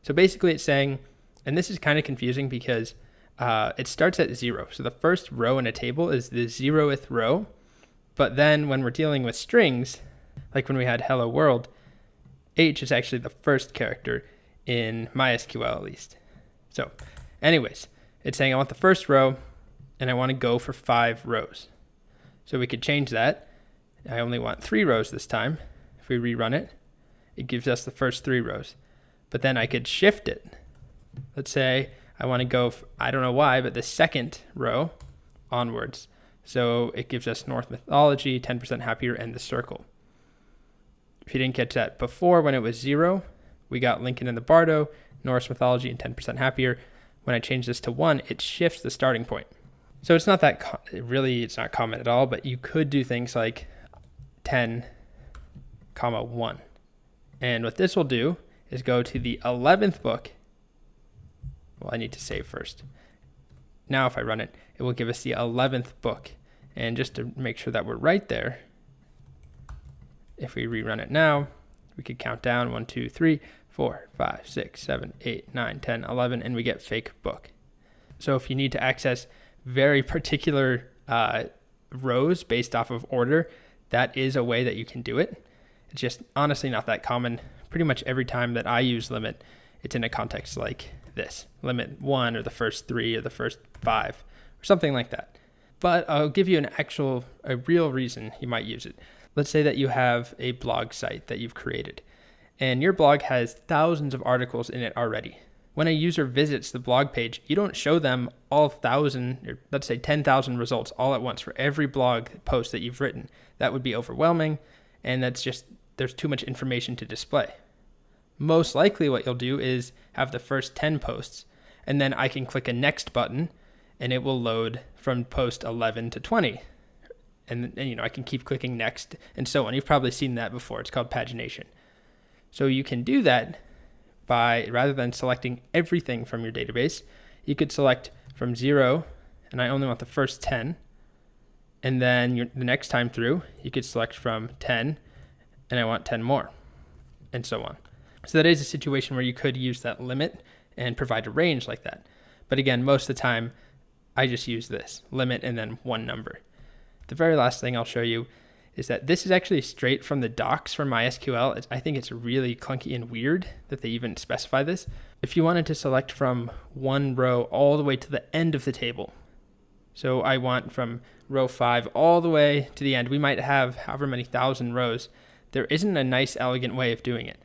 [SPEAKER 1] So basically it's saying, and this is kind of confusing because it starts at 0. So the first row in a table is the 0th row. But then when we're dealing with strings, like when we had hello world, H is actually the first character in MySQL at least. So anyways, it's saying I want the first row and I want to go for 5 rows. So we could change that. I only want 3 rows this time. If we rerun it, it gives us the first 3 rows. But then I could shift it. Let's say I want to go, I don't know why, but the second row onwards. So it gives us Norse mythology, 10% happier, and the circle. If you didn't catch that before, when it was 0, we got Lincoln and the Bardo, Norse mythology, and 10% happier. When I change this to 1, it shifts the starting point. So it's not that, it's not common at all, but you could do things like 10, 1. And what this will do is go to the 11th book. Well, I need to save first. Now if I run it, it will give us the 11th book. And just to make sure that we're right there, if we rerun it now, we could count down 1, 2, 3, 4, 5, 6, 7, 8, 9, 10, 11, and we get fake book. So if you need to access very particular rows based off of order, that is a way that you can do it. It's just honestly not that common. Pretty much every time that I use limit, it's in a context like this. Limit 1 or the first 3 or the first 5 or something like that. But I'll give you a real reason you might use it. Let's say that you have a blog site that you've created and your blog has thousands of articles in it already. When a user visits the blog page, you don't show them all 1,000, or let's say 10,000 results all at once for every blog post that you've written. That would be overwhelming, and there's too much information to display. Most likely what you'll do is have the first 10 posts, and then I can click a next button, and it will load from post 11 to 20. And I can keep clicking next, and so on. You've probably seen that before. It's called pagination. So you can do that by, rather than selecting everything from your database, you could select from 0, and I only want the first 10, and then the next time through, you could select from 10, and I want 10 more, and so on. So that is a situation where you could use that limit and provide a range like that. But again, most of the time, I just use this, limit and then one number. The very last thing I'll show you is that this is actually straight from the docs for MySQL. I think it's really clunky and weird that they even specify this. If you wanted to select from one row all the way to the end of the table, so I want from row 5 all the way to the end, we might have however many thousand rows. There isn't a nice, elegant way of doing it.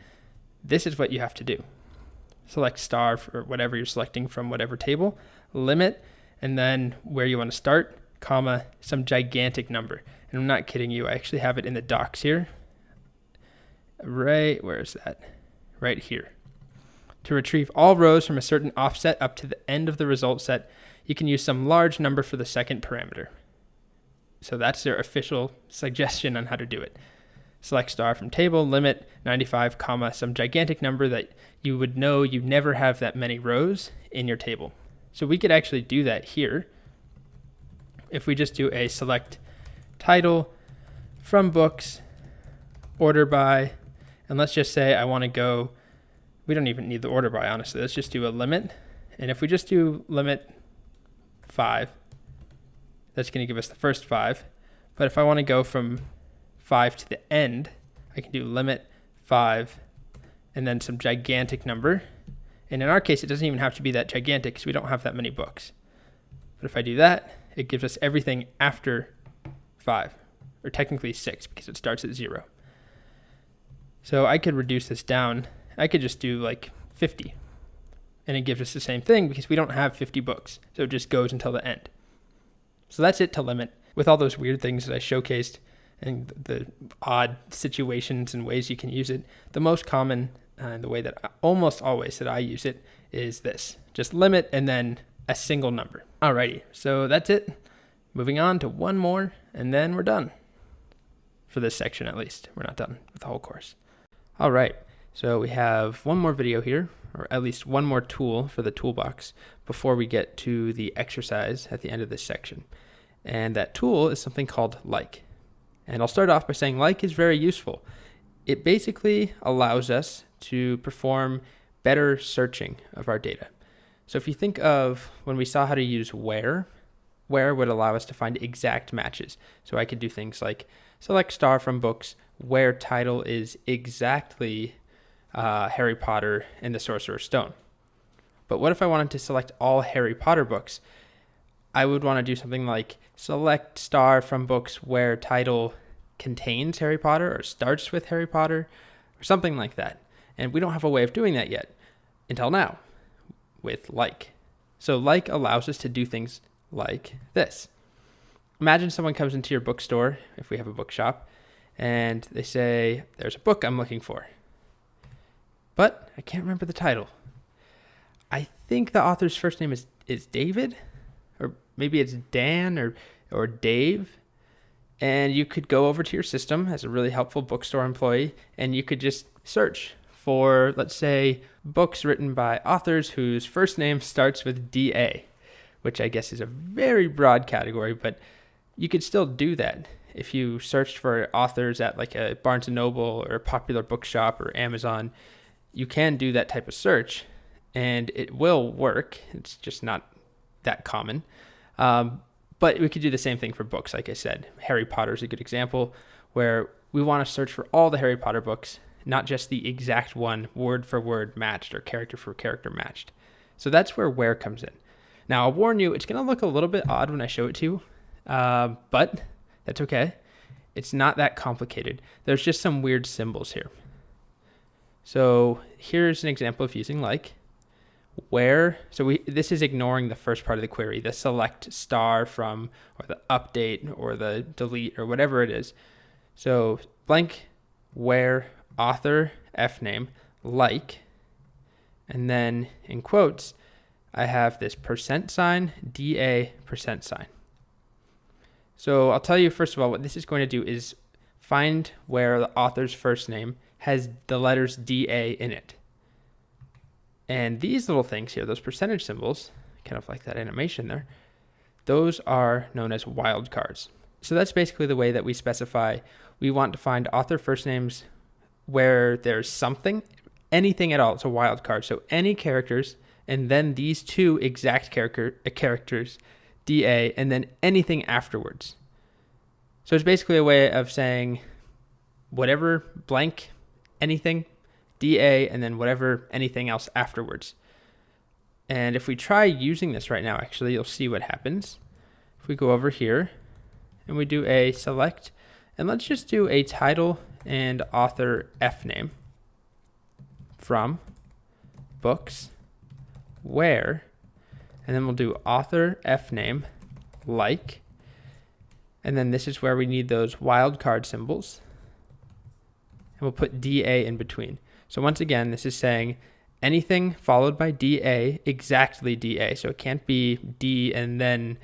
[SPEAKER 1] This is what you have to do. Select star for whatever you're selecting from whatever table, limit, and then where you want to start, comma, some gigantic number. And I'm not kidding you, I actually have it in the docs here. Where is that? Right here. To retrieve all rows from a certain offset up to the end of the result set, you can use some large number for the second parameter. So that's their official suggestion on how to do it. Select star from table, limit 95, comma, some gigantic number that you would know you never have that many rows in your table. So we could actually do that here. If we just do a select title from books, order by, and let's just say I want to go, we don't even need the order by, honestly. Let's just do a limit. And if we just do limit 5, that's going to give us the first 5. But if I want to go from 5 to the end, I can do limit 5 and then some gigantic number. And in our case, it doesn't even have to be that gigantic because we don't have that many books. But if I do that, it gives us everything after 5, or technically 6 because it starts at 0. So I could reduce this down. I could just do like 50, and it gives us the same thing because we don't have 50 books. So it just goes until the end. So that's it to limit. With all those weird things that I showcased and the odd situations and ways you can use it, the most common and the way that almost always that I use it is this. Just limit and then a single number. Alrighty, so that's it. Moving on to one more, and then we're done. For this section at least. We're not done with the whole course. All right, so we have one more video here, or at least one more tool for the toolbox before we get to the exercise at the end of this section. And that tool is something called like. And I'll start off by saying like is very useful. It basically allows us to perform better searching of our data. So if you think of when we saw how to use where would allow us to find exact matches. So I could do things like select star from books where title is exactly Harry Potter and the Sorcerer's Stone. But what if I wanted to select all Harry Potter books? I would want to do something like select star from books where title contains Harry Potter or starts with Harry Potter or something like that. And we don't have a way of doing that yet until now with like. So like allows us to do things like this. Imagine someone comes into your bookstore, if we have a bookshop, and they say, there's a book I'm looking for, but I can't remember the title. I think the author's first name is David, or maybe it's Dan or Dave. And you could go over to your system as a really helpful bookstore employee, and you could just search for, let's say, books written by authors whose first name starts with DA, which I guess is a very broad category, but you could still do that. If you searched for authors at like a Barnes & Noble or a Popular Bookshop or Amazon, you can do that type of search, and it will work. It's just not that common. But we could do the same thing for books, like I said. Harry Potter is a good example where we want to search for all the Harry Potter books, not just the exact one word for word matched or character for character matched. So that's where comes in. Now, I'll warn you, it's going to look a little bit odd when I show it to you, but that's okay. It's not that complicated. There's just some weird symbols here. So here's an example of using like. This is ignoring the first part of the query, the select star from, or the update, or the delete, or whatever it is. So blank where author f name like, and then in quotes I have this %, DA %. So I'll tell you first of all what this is going to do is find where the author's first name has the letters DA in it. And these little things here, those percentage symbols, kind of like that animation there, those are known as wildcards. So that's basically the way that we specify we want to find author first names where there's something, anything at all. It's a wildcard. So any characters, and then these two exact characters, DA, and then anything afterwards. So it's basically a way of saying whatever blank, anything, DA, and then whatever, anything else afterwards. And if we try using this right now, actually, you'll see what happens. If we go over here and we do a select, and let's just do a title and author F name from books where, and then we'll do author F name like, and then this is where we need those wildcard symbols, and we'll put DA in between. So once again, this is saying anything followed by DA, exactly DA. So it can't be D and then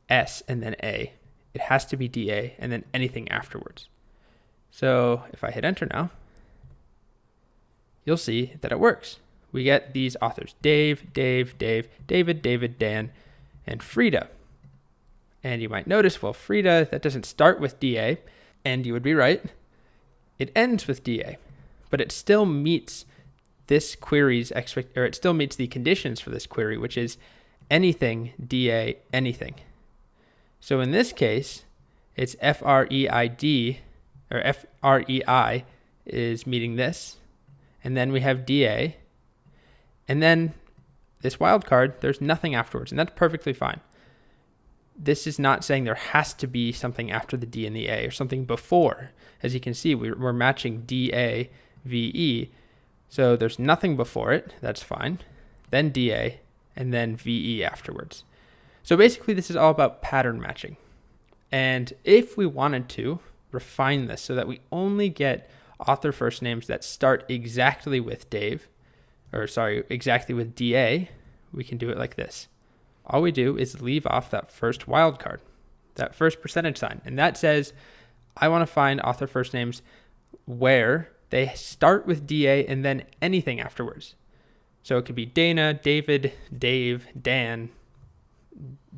[SPEAKER 1] S and then A. It has to be DA and then anything afterwards. So if I hit enter now, you'll see that it works. We get these authors, Dave, David, Dan, and Frida. And you might notice, well, Frida, that doesn't start with DA, and you would be right. It ends with DA. But it still meets this query's it still meets the conditions for this query, which is anything DA anything. So in this case, it's FREID, or FREI is meeting this, and then we have DA, and then this wildcard, there's nothing afterwards, and that's perfectly fine. This is not saying there has to be something after the D and the A or something before. As you can see, we're matching DA VE, so there's nothing before it, that's fine, then DA, and then VE afterwards. So basically this is all about pattern matching. And if we wanted to refine this so that we only get author first names that start exactly with exactly with DA, we can do it like this. All we do is leave off that first wildcard, that first %, and that says I want to find author first names where they start with DA and then anything afterwards. So it could be Dana, David, Dave, Dan,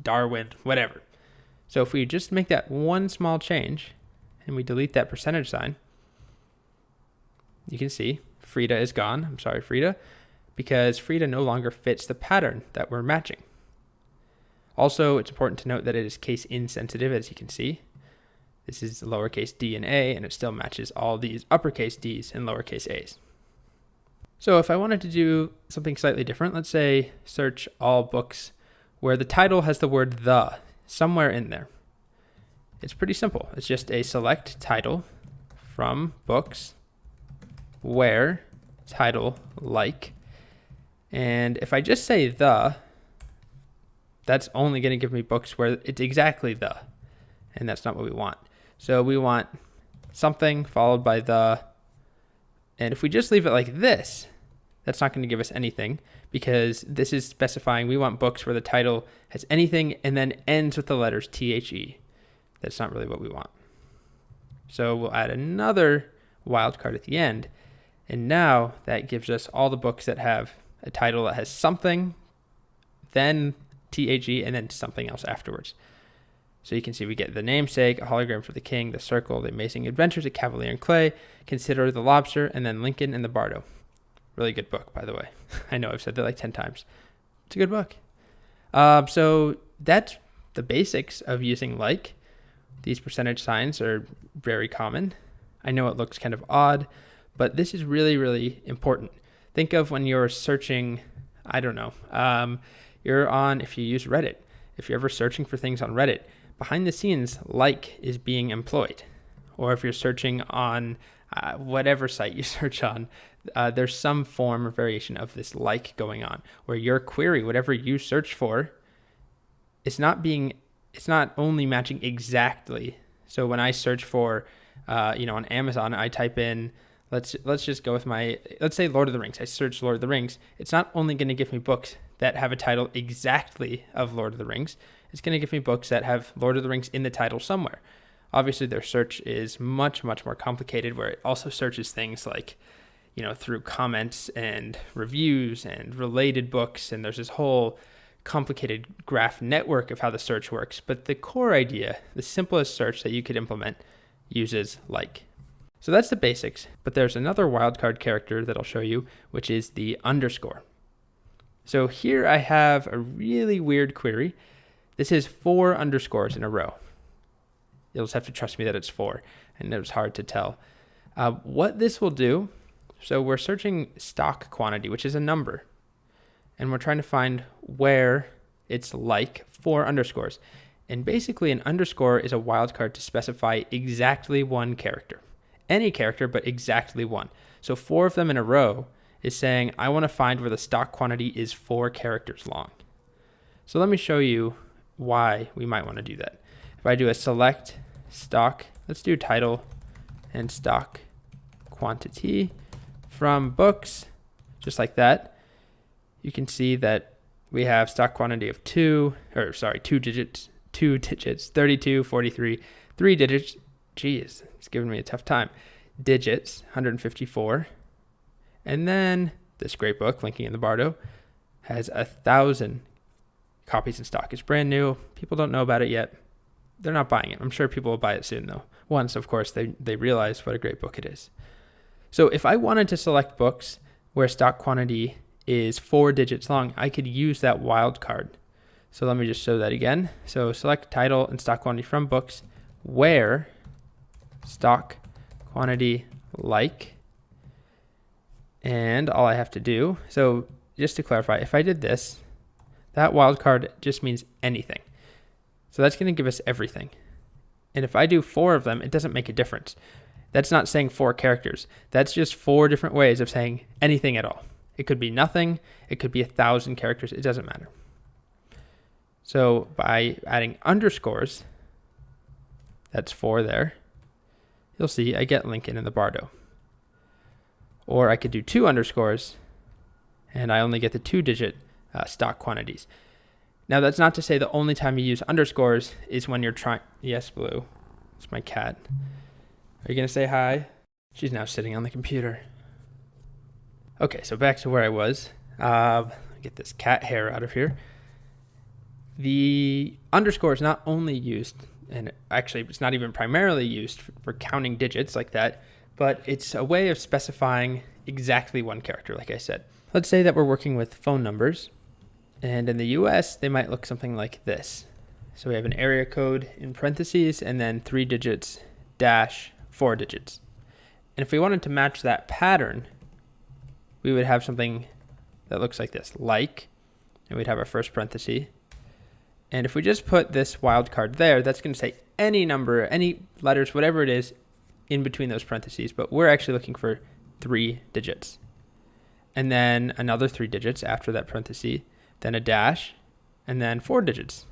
[SPEAKER 1] Darwin, whatever. So if we just make that one small change and we delete that percentage sign, you can see Frida is gone. I'm sorry, Frida, because Frida no longer fits the pattern that we're matching. Also, it's important to note that it is case insensitive, as you can see. This is lowercase d and a, and it still matches all these uppercase d's and lowercase a's. So if I wanted to do something slightly different, let's say search all books where the title has the word the somewhere in there. It's pretty simple. It's just a select title from books where title like. And if I just say the, that's only going to give me books where it's exactly the, and that's not what we want. So we want something followed by the, and if we just leave it like this, that's not going to give us anything, because this is specifying we want books where the title has anything and then ends with the letters THE. That's not really what we want. So we'll add another wildcard at the end, and now that gives us all the books that have a title that has something, then THE, and then something else afterwards. So you can see we get the namesake, a hologram for the king, the circle, the amazing adventures of Cavalier and Clay, Consider the Lobster, and then Lincoln and the Bardo. Really good book, by the way. I know I've said that like 10 times. It's a good book. So that's the basics of using like. These percentage signs are very common. I know it looks kind of odd, but this is really, really important. Think of when you're searching, I don't know, if you use Reddit, if you're ever searching for things on Reddit, behind the scenes, like is being employed. Or if you're searching on whatever site you search on, there's some form or variation of this like going on, where your query, whatever you search for, it's not only matching exactly. So when I search for, on Amazon, I type in, let's just go with let's say Lord of the Rings. I search Lord of the Rings. It's not only going to give me books that have a title exactly of Lord of the Rings. It's going to give me books that have Lord of the Rings in the title somewhere. Obviously, their search is much, much more complicated, where it also searches things like, through comments and reviews and related books. And there's this whole complicated graph network of how the search works. But the core idea, the simplest search that you could implement, uses like. So that's the basics. But there's another wildcard character that I'll show you, which is the underscore. So here I have a really weird query. This is 4 underscores in a row. You'll just have to trust me that it's 4, and it was hard to tell. What this will do, so we're searching stock quantity, which is a number, and we're trying to find where it's like 4 underscores. And basically an underscore is a wildcard to specify exactly one character. Any character, but exactly one. So 4 of them in a row is saying, I want to find where the stock quantity is 4 characters long. So let me show you why we might want to do that. If I do a select stock, let's do title and stock quantity from books, just like that, you can see that we have stock quantity of 2 digits, 32, 43, 3 digits, geez, it's giving me a tough time, digits, 154, and then this great book, Lincoln and the Bardo, has 1,000 copies in stock. It's brand new. People don't know about it yet. They're not buying it. I'm sure people will buy it soon, though. Once, of course, they realize what a great book it is. So if I wanted to select books where stock quantity is 4 digits long, I could use that wildcard. So let me just show that again. So select title and stock quantity from books where stock quantity like, and all I have to do, so just to clarify, if I did this, that wildcard just means anything. So that's going to give us everything. And if I do 4 of them, it doesn't make a difference. That's not saying 4 characters. That's just 4 different ways of saying anything at all. It could be nothing. It could be 1,000 characters. It doesn't matter. So by adding underscores, that's 4 there, you'll see I get Lincoln and the Bardo. Or I could do 2 underscores, and I only get the 2-digit stock quantities. Now, that's not to say the only time you use underscores is when you're trying. Yes, Blue. It's my cat. Are you going to say hi? She's now sitting on the computer. Okay, so back to where I was. Get this cat hair out of here. The underscore is not only used, and actually it's not even primarily used for counting digits like that, but it's a way of specifying exactly one character, like I said. Let's say that we're working with phone numbers, and in the US, they might look something like this. So we have an area code in parentheses, and then 3 digits dash 4 digits. And if we wanted to match that pattern, we would have something that looks like this, like, and we'd have our first parenthesis. And if we just put this wildcard there, that's going to say any number, any letters, whatever it is in between those parentheses, but we're actually looking for 3 digits. And then another 3 digits after that parenthesis, then a dash, and then 4 digits.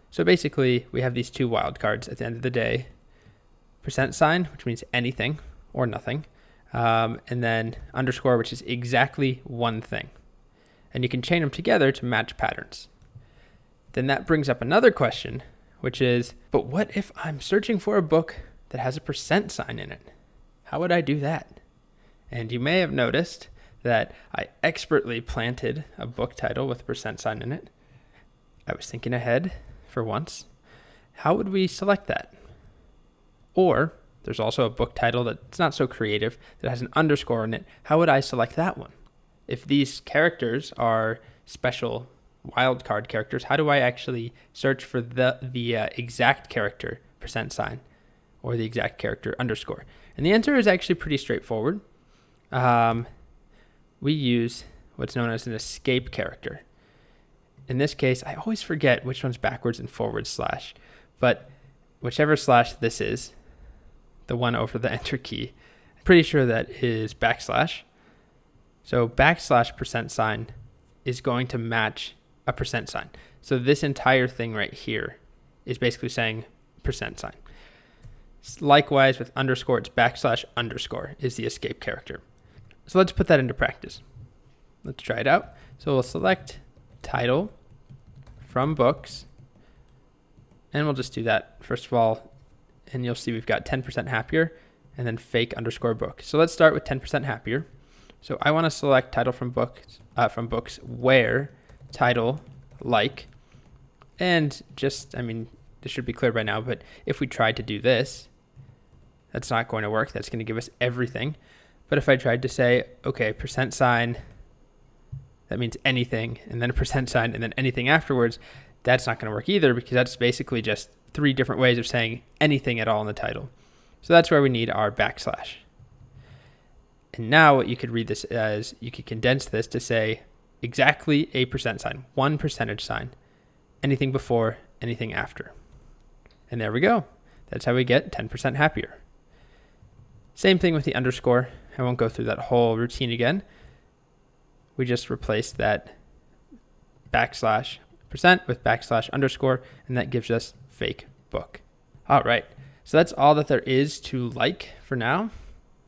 [SPEAKER 1] So basically, we have these 2 wildcards at the end of the day. %, which means anything or nothing, and then underscore, which is exactly one thing. And you can chain them together to match patterns. Then that brings up another question, which is, but what if I'm searching for a book that has a % in it? How would I do that? And you may have noticed that I expertly planted a book title with a % in it. I was thinking ahead for once. How would we select that? Or there's also a book title that's not so creative that has an underscore in it. How would I select that one? If these characters are special wildcard characters, how do I actually search for the exact character %, or the exact character underscore? And the answer is actually pretty straightforward. We use what's known as an escape character. In this case, I always forget which one's backwards and forward slash, but whichever slash this is, the one over the enter key, I'm pretty sure that is backslash. So backslash % is going to match a %. So this entire thing right here is basically saying %. Likewise with underscore, it's backslash underscore is the escape character. So let's put that into practice. Let's try it out. So we'll select title from books, and we'll just do that first of all, and you'll see we've got 10% happier and then fake underscore book. So let's start with 10% happier. So I want to select title from books where title like, and just, I mean, this should be clear by now, but if we tried to do this, that's not going to work. That's going to give us everything. But if I tried to say, okay, %, that means anything, and then a %, and then anything afterwards, that's not going to work either, because that's basically just 3 different ways of saying anything at all in the title. So that's where we need our backslash. And now what you could read this as, you could condense this to say exactly a %, 1 percentage sign, anything before, anything after. And there we go. That's how we get 10% happier. Same thing with the underscore. I won't go through that whole routine again. We just replace that backslash % with backslash underscore, and that gives us fake book. All right. So that's all that there is to like for now.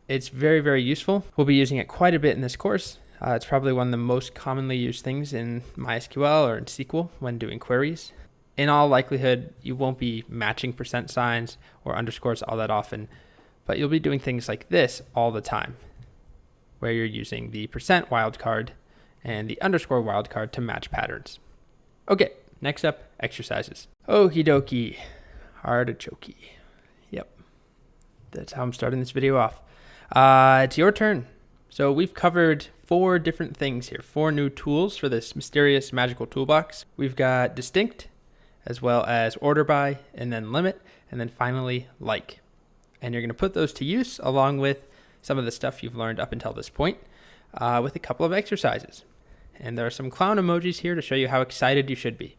[SPEAKER 1] It's very, very useful. We'll be using it quite a bit in this course. It's probably one of the most commonly used things in MySQL or in SQL when doing queries. In all likelihood, you won't be matching % or underscores all that often, but you'll be doing things like this all the time, where you're using the % wildcard and the underscore wildcard to match patterns. Okay, next up, exercises. Okie dokie, artichoke. Yep, that's how I'm starting this video off. It's your turn. So we've covered 4 different things here, 4 new tools for this mysterious magical toolbox. We've got distinct, as well as order by, and then limit, and then finally like. And you're going to put those to use along with some of the stuff you've learned up until this point with a couple of exercises. And there are some clown emojis here to show you how excited you should be,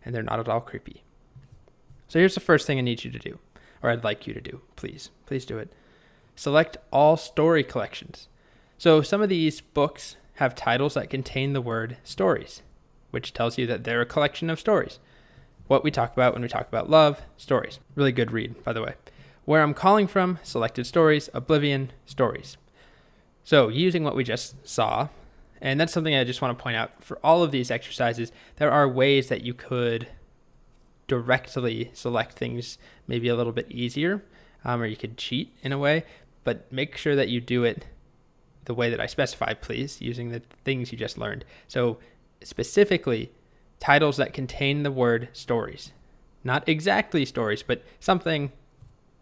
[SPEAKER 1] and they're not at all creepy. So here's the first thing I need you to do, or I'd like you to do. Please do it. Select all story collections. So some of these books have titles that contain the word stories, which tells you that they're a collection of stories. What we talk about when we talk about love, stories. Really good read, by the way. Where I'm calling from, selected stories, oblivion, stories. So using what we just saw, and that's something I just want to point out for all of these exercises, there are ways that you could directly select things maybe a little bit easier, or you could cheat in a way. but make sure that you do it the way that I specify, please, using the things you just learned. So specifically, titles that contain the word stories. Not exactly stories, but something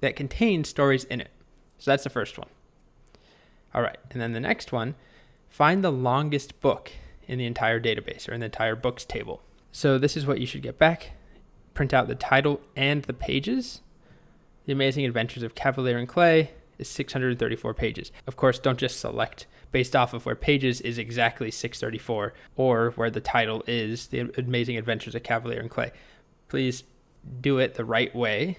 [SPEAKER 1] that contains stories in it. So that's the first one. All right, and then the next one, find the longest book in the entire database or in the entire books table. So this is what you should get back. Print out the title and the pages. The Amazing Adventures of Cavalier and Clay is 634 pages. Of course, don't just select based off of where pages is exactly 634 or where the title is The Amazing Adventures of Cavalier and Clay. Please do it the right way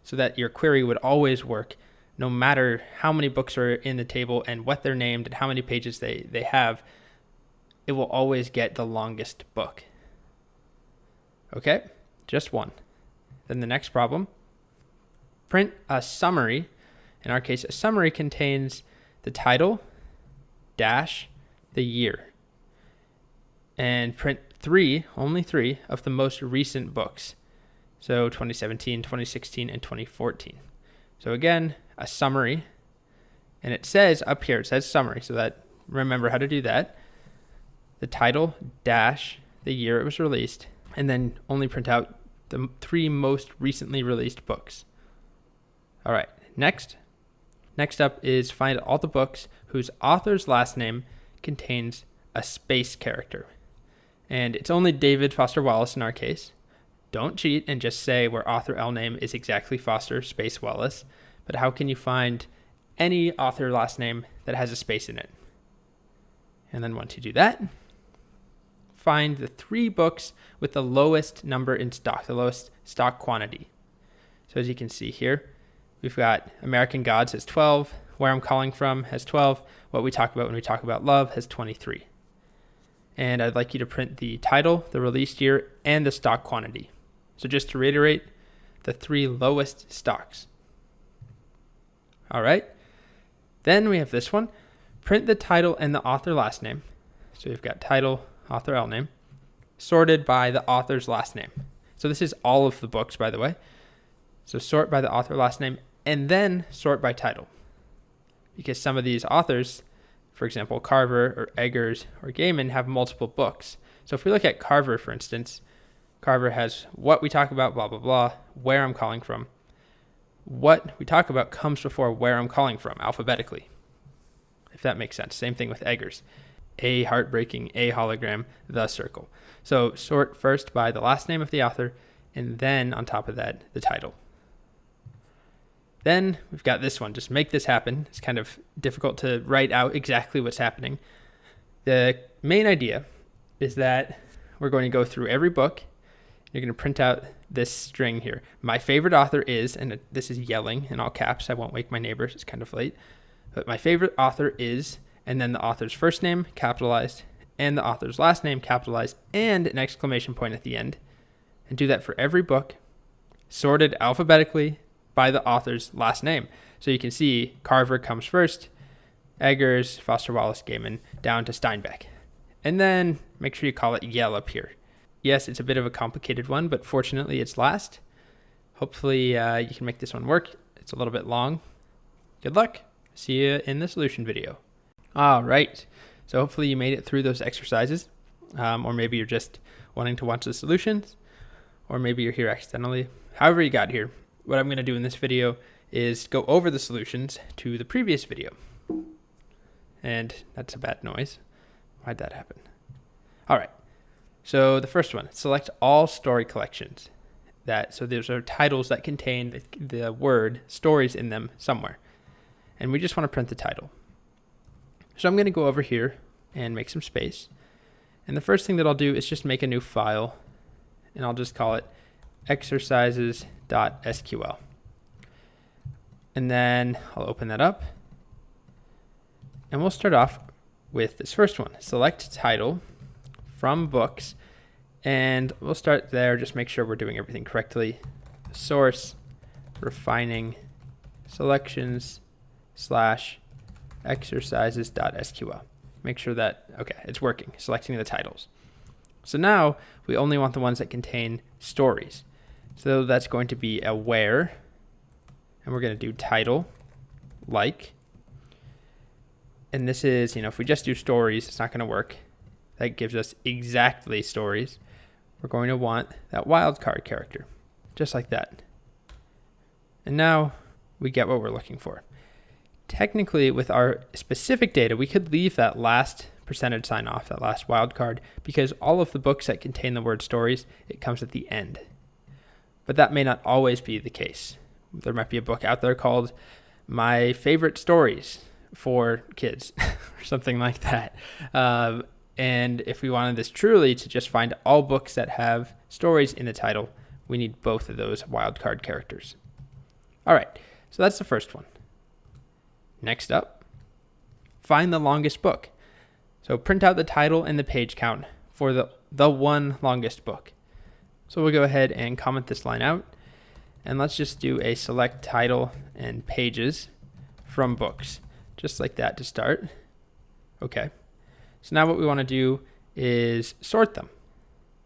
[SPEAKER 1] so that your query would always work no matter how many books are in the table and what they're named and how many pages they have. It will always get the longest book. Okay, just one. Then the next problem, print a summary. In our case, a summary contains the title, dash, the year. And print only three of the most recent books. So 2017, 2016, and 2014. So again, a summary. And it says up here, it says summary, so that remember how to do that. The title, dash, the year it was released, and then only print out the three most recently released books. All right, next up is find all the books whose author's last name contains a space character. And it's only David Foster Wallace in our case. Don't cheat and just say where author L name is exactly Foster space Wallace. But how can you find any author last name that has a space in it? And then once you do that, find the three books with the lowest number in stock, the lowest stock quantity. So as you can see here, we've got American Gods has 12, Where I'm Calling From has 12, What We Talk About When We Talk About Love has 23. And I'd like you to print the title, the released year, and the stock quantity. So just to reiterate, the three lowest stocks. All right. Then we have this one. Print the title and the author last name. So we've got title, author L name, sorted by the author's last name. So this is all of the books, by the way. So sort by the author last name and then sort by title. Because some of these authors, for example, Carver or Eggers or Gaiman, have multiple books. So if we look at Carver, for instance, Carver has What We Talk About, blah, blah, blah, Where I'm Calling From. What we talk about comes before Where I'm Calling From, alphabetically, if that makes sense. Same thing with Eggers. A Heartbreaking, A Hologram, The Circle. So sort first by the last name of the author, and then on top of that, the title. Then we've got this one. Just make this happen. It's kind of difficult to write out exactly what's happening. The main idea is that we're going to go through every book. You're going to print out this string here. My favorite author is, and this is yelling in all caps. I won't wake my neighbors. It's kind of late. But my favorite author is, and then the author's first name capitalized, and the author's last name capitalized, and an exclamation point at the end. And do that for every book, sorted alphabetically by the author's last name. So you can see Carver comes first, Eggers, Foster Wallace, Gaiman, down to Steinbeck. And then make sure you call it yell up here. Yes, it's a bit of a complicated one, but fortunately it's last. Hopefully you can make this one work. It's a little bit long. Good luck. See you in the solution video. All right. So hopefully you made it through those exercises, or maybe you're just wanting to watch the solutions, or maybe you're here accidentally. However you got here, what I'm going to do in this video is go over the solutions to the previous video. And that's a bad noise. Why'd that happen? All right. So the first one, select all story collections. So those are titles that contain the word stories in them somewhere. And we just want to print the title. So I'm going to go over here and make some space. And the first thing that I'll do is just make a new file. And I'll just call it exercises.sql. And then I'll open that up. And we'll start off with this first one. Select title from books. And we'll start there. Just make sure we're doing everything correctly. Source, refining, selections, / exercises.sql. Make sure that, okay, it's working, selecting the titles. So now we only want the ones that contain stories. So that's going to be a where, and we're going to do title like. And this is, if we just do stories, it's not going to work. That gives us exactly stories. We're going to want that wildcard character, just like that. And now we get what we're looking for. Technically, with our specific data, we could leave that last percentage sign off, that last wildcard, because all of the books that contain the word stories, it comes at the end. But that may not always be the case. There might be a book out there called My Favorite Stories for Kids, or something like that. And if we wanted this truly to just find all books that have stories in the title, we need both of those wildcard characters. All right, so that's the first one. Next up, find the longest book. So print out the title and the page count for the one longest book. So we'll go ahead and comment this line out, and let's just do a select title and pages from books, just like that to start. Okay, so now what we want to do is sort them.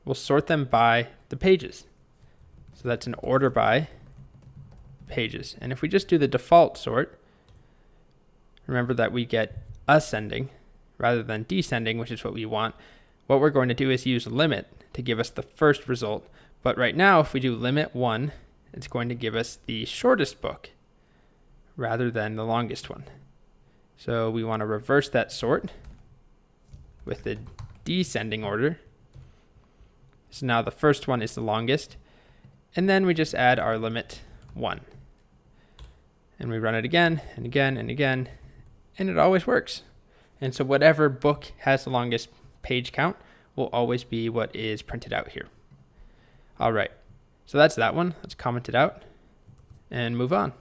[SPEAKER 1] We'll sort them by the pages. So that's an order by pages. And if we just do the default sort, remember that we get ascending rather than descending, which is what we want. What we're going to do is use limit to give us the first result. But right now, if we do limit 1, it's going to give us the shortest book rather than the longest one. So we want to reverse that sort with the descending order. So now the first one is the longest. And then we just add our limit 1. And we run it again and again and again, and it always works. And so whatever book has the longest page count will always be what is printed out here. All right, so that's that one. Let's comment it out and move on.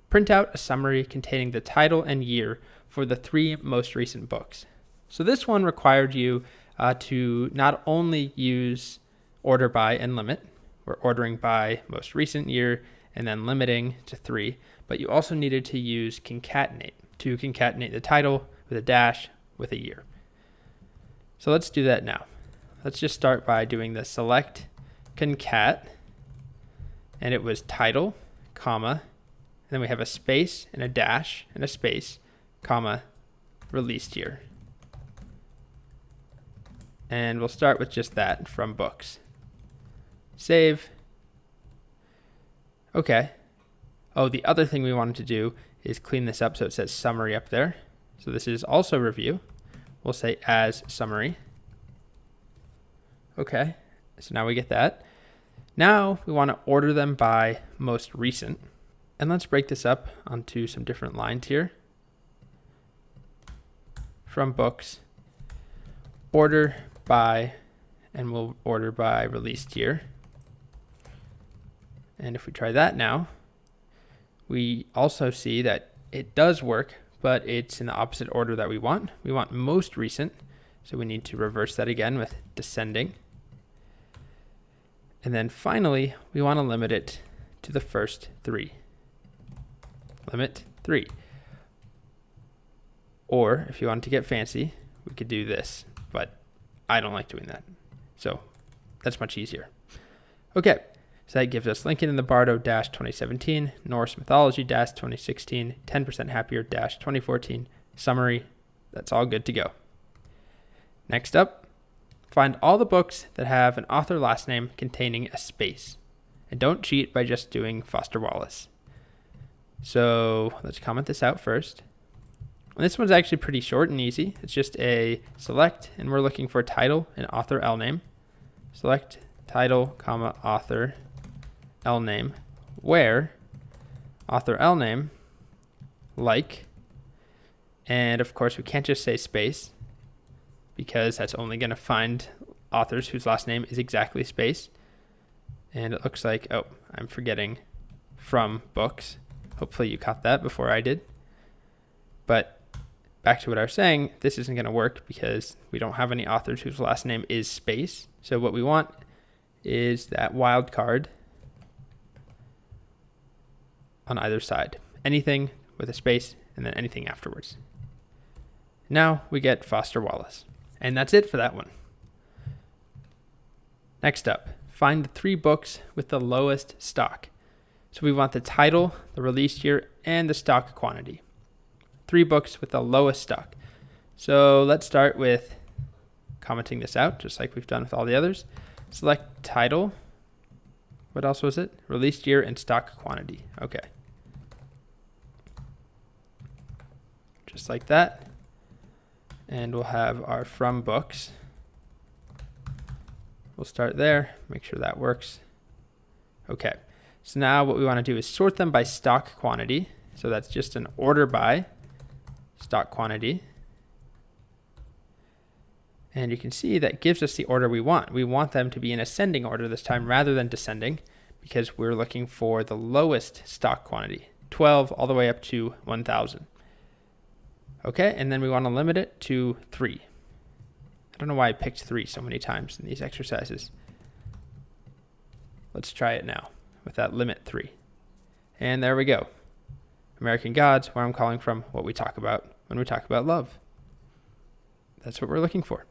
[SPEAKER 1] Print out a summary containing the title and year for the 3 most recent books. So this one required you to not only use order by and limit. We're ordering by most recent year and then limiting to 3, but you also needed to use concatenate to concatenate the title with a dash with a year. So let's do that now. Let's just start by doing the select concat, and it was title, comma, and then we have a space and a dash and a space, comma, released year. And we'll start with just that from books. Save. Okay. Oh, the other thing we wanted to do is clean this up so it says summary up there. So this is also review. We'll say as summary. Okay, so now we get that. Now we want to order them by most recent. And let's break this up onto some different lines here. From books, order by, and we'll order by released year. And if we try that now, we also see that it does work, but it's in the opposite order that we want. We want most recent, so we need to reverse that again with descending. And then finally, we want to limit it to the first 3. Limit 3. Or if you want to get fancy, we could do this, but I don't like doing that. So that's much easier. Okay. So that gives us Lincoln in the Bardo 2017, Norse Mythology 2016, 10% Happier 2014, summary. That's all good to go. Next up, find all the books that have an author last name containing a space. And don't cheat by just doing Foster Wallace. So let's comment this out first. And this one's actually pretty short and easy. It's just a select, and we're looking for title and author L name. Select title, comma, author L name, where author L name, like, and of course we can't just say space because that's only going to find authors whose last name is exactly space. And it looks like, oh, I'm forgetting from books. Hopefully you caught that before I did. But back to what I was saying, this isn't going to work because we don't have any authors whose last name is space. So what we want is that wildcard on either side. Anything with a space and then anything afterwards. Now we get Foster Wallace. And that's it for that one. Next up, find the 3 books with the lowest stock. So we want the title, the release year, and the stock quantity. 3 books with the lowest stock. So let's start with commenting this out, just like we've done with all the others. Select title. What else was it? Released year and stock quantity. Okay. Just like that. And we'll have our from books. We'll start there, make sure that works. Okay, so now what we want to do is sort them by stock quantity. So that's just an order by stock quantity. And you can see that gives us the order we want. We want them to be in ascending order this time rather than descending, because we're looking for the lowest stock quantity, 12 all the way up to 1,000. Okay, and then we want to limit it to 3. I don't know why I picked 3 so many times in these exercises. Let's try it now with that limit 3. And there we go. American Gods, where I'm calling from what we talk about when we talk about love. That's what we're looking for.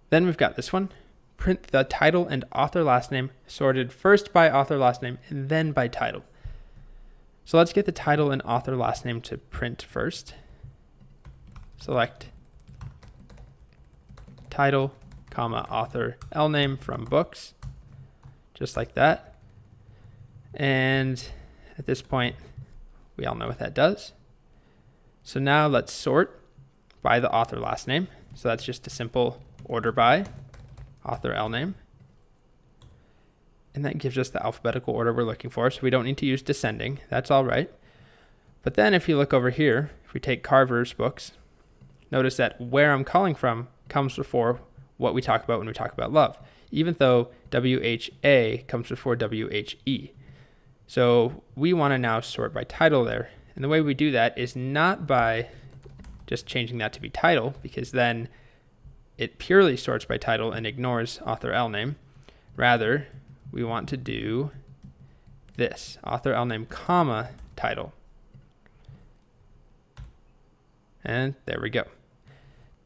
[SPEAKER 1] Then we've got this one. Print the title and author last name sorted first by author last name and then by title. So let's get the title and author last name to print first. Select title, comma, author, L name from books, just like that. And at this point, we all know what that does. So now let's sort by the author last name. So that's just a simple order by author L name. And that gives us the alphabetical order we're looking for. So we don't need to use descending. That's all right. But then if you look over here, if we take Carver's books, notice that where I'm calling from comes before what we talk about when we talk about love, even though WHA comes before WHE. So we want to now sort by title there. And the way we do that is not by just changing that to be title, because then it purely sorts by title and ignores author L name. Rather, we want to do this, author L name, comma, title. And there we go.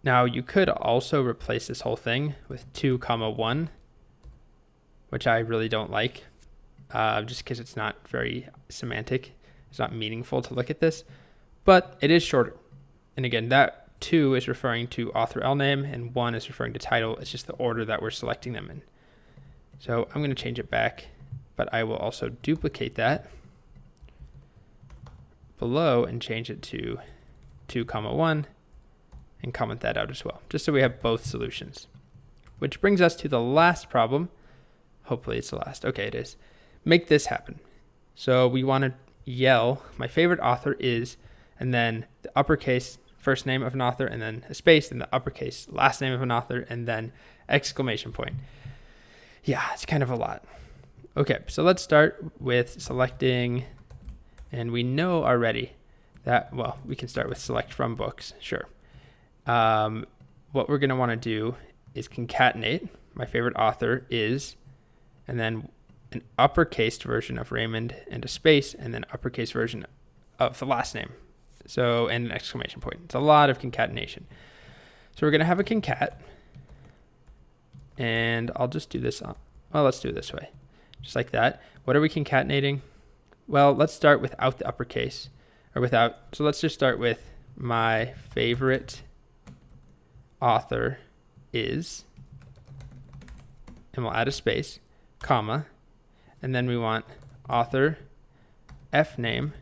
[SPEAKER 1] Now you could also replace this whole thing with 2, 1, which I really don't like, just because it's not very semantic. It's not meaningful to look at this, but it is shorter. And again, that 2 is referring to author L name and 1 is referring to title. It's just the order that we're selecting them in. So I'm going to change it back, but I will also duplicate that below and change it to 2, 1 and comment that out as well, just so we have both solutions. Which brings us to the last problem. Hopefully it's the last. Okay, it is. Make this happen. So we want to yell, my favorite author is, and then the uppercase first name of an author, and then a space, and the uppercase last name of an author, and then exclamation point. Yeah, it's kind of a lot. Okay, so let's start with selecting, and we know already that, well, we can start with select from books, sure. What we're going to want to do is concatenate my favorite author is, and then an uppercase version of Raymond and a space, and then uppercase version of the last name. So, and an exclamation point. It's a lot of concatenation. So we're going to have a concat, and I'll just do this. Well, let's do it this way, just like that. What are we concatenating? Well, let's start without the uppercase, or without. So let's just start with my favorite author is, and we'll add a space, comma, and then we want author F name,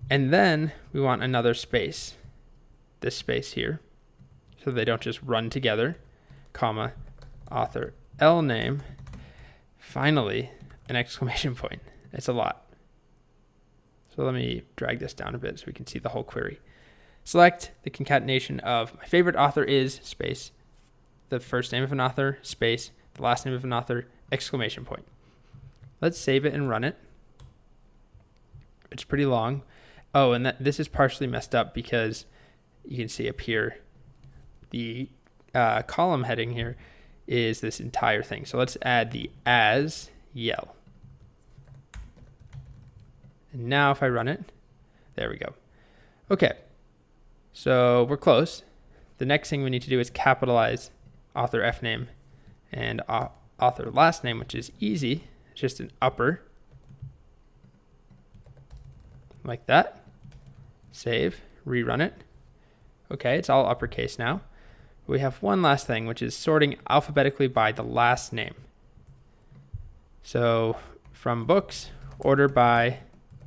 [SPEAKER 1] and then we want another space, this space here, so they don't just run together, comma, author L name, finally an exclamation point. It's a lot. So let me drag this down a bit so we can see the whole query. Select the concatenation of my favorite author is, space, the first name of an author, space, the last name of an author, exclamation point. Let's save it and run it. It's pretty long. Oh, and this is partially messed up because you can see up here, the column heading here is this entire thing. So let's add the as yell. And now if I run it, there we go. Okay, so we're close. The next thing we need to do is capitalize author F name and author last name, which is easy. just an upper, like that. Save, rerun it. Okay, it's all uppercase now. We have one last thing, which is sorting alphabetically by the last name. So from books, order by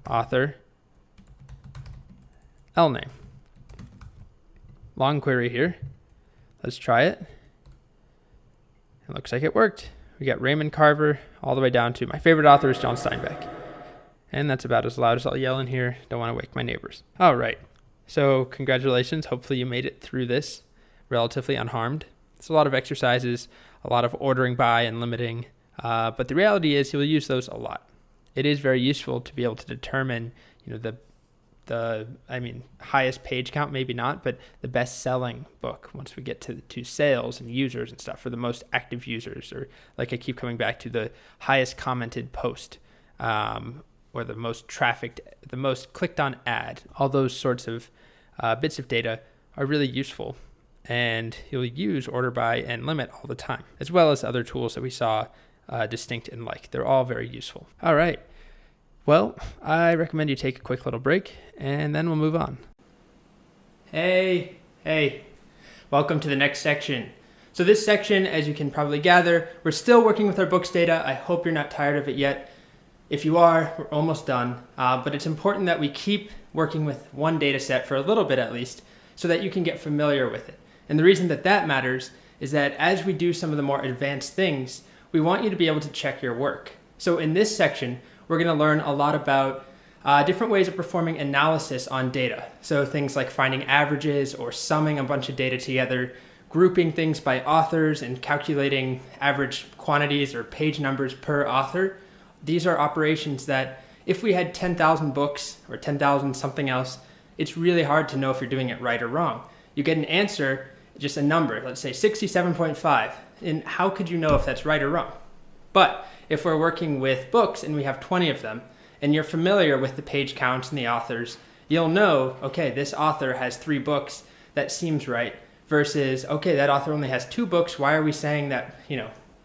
[SPEAKER 1] author, L name. Long query here. Let's try it. It looks like it worked. We got Raymond Carver all the way down to my favorite author is John Steinbeck. And that's about as loud as I'll yell in here. Don't want to wake my neighbors. All right. So congratulations. Hopefully you made it through this relatively unharmed. It's a lot of exercises, a lot of ordering by and limiting. But the reality is you'll use those a lot. It is very useful to be able to determine, the highest page count, maybe not, but the best selling book once we get to sales and users and stuff for the most active users, or like I keep coming back to the highest commented post, or the most trafficked, the most clicked on ad. All those sorts of bits of data are really useful, and you'll use order by and limit all the time, as well as other tools that we saw distinct and like. They're all very useful. All right. Well, I recommend you take a quick little break, and then we'll move on. Hey. Welcome to the next section. So this section, as you can probably gather, we're still working with our books data. I hope you're not tired of it yet. If you are, we're almost done. But it's important that we keep working with one data set for a little bit at least, so that you can get familiar with it. And the reason that matters is that as we do some of the more advanced things, we want you to be able to check your work. So in this section, we're going to learn a lot about different ways of performing analysis on data. So things like finding averages or summing a bunch of data together, grouping things by authors and calculating average quantities or page numbers per author. These are operations that if we had 10,000 books or 10,000 something else, it's really hard to know if you're doing it right or wrong. You get an answer, just a number, let's say 67.5, and how could you know if that's right or wrong? But if we're working with books and we have 20 of them, and you're familiar with the page counts and the authors, you'll know, okay, this author has 3 books, that seems right, versus, okay, that author only has 2 books, why are we saying that,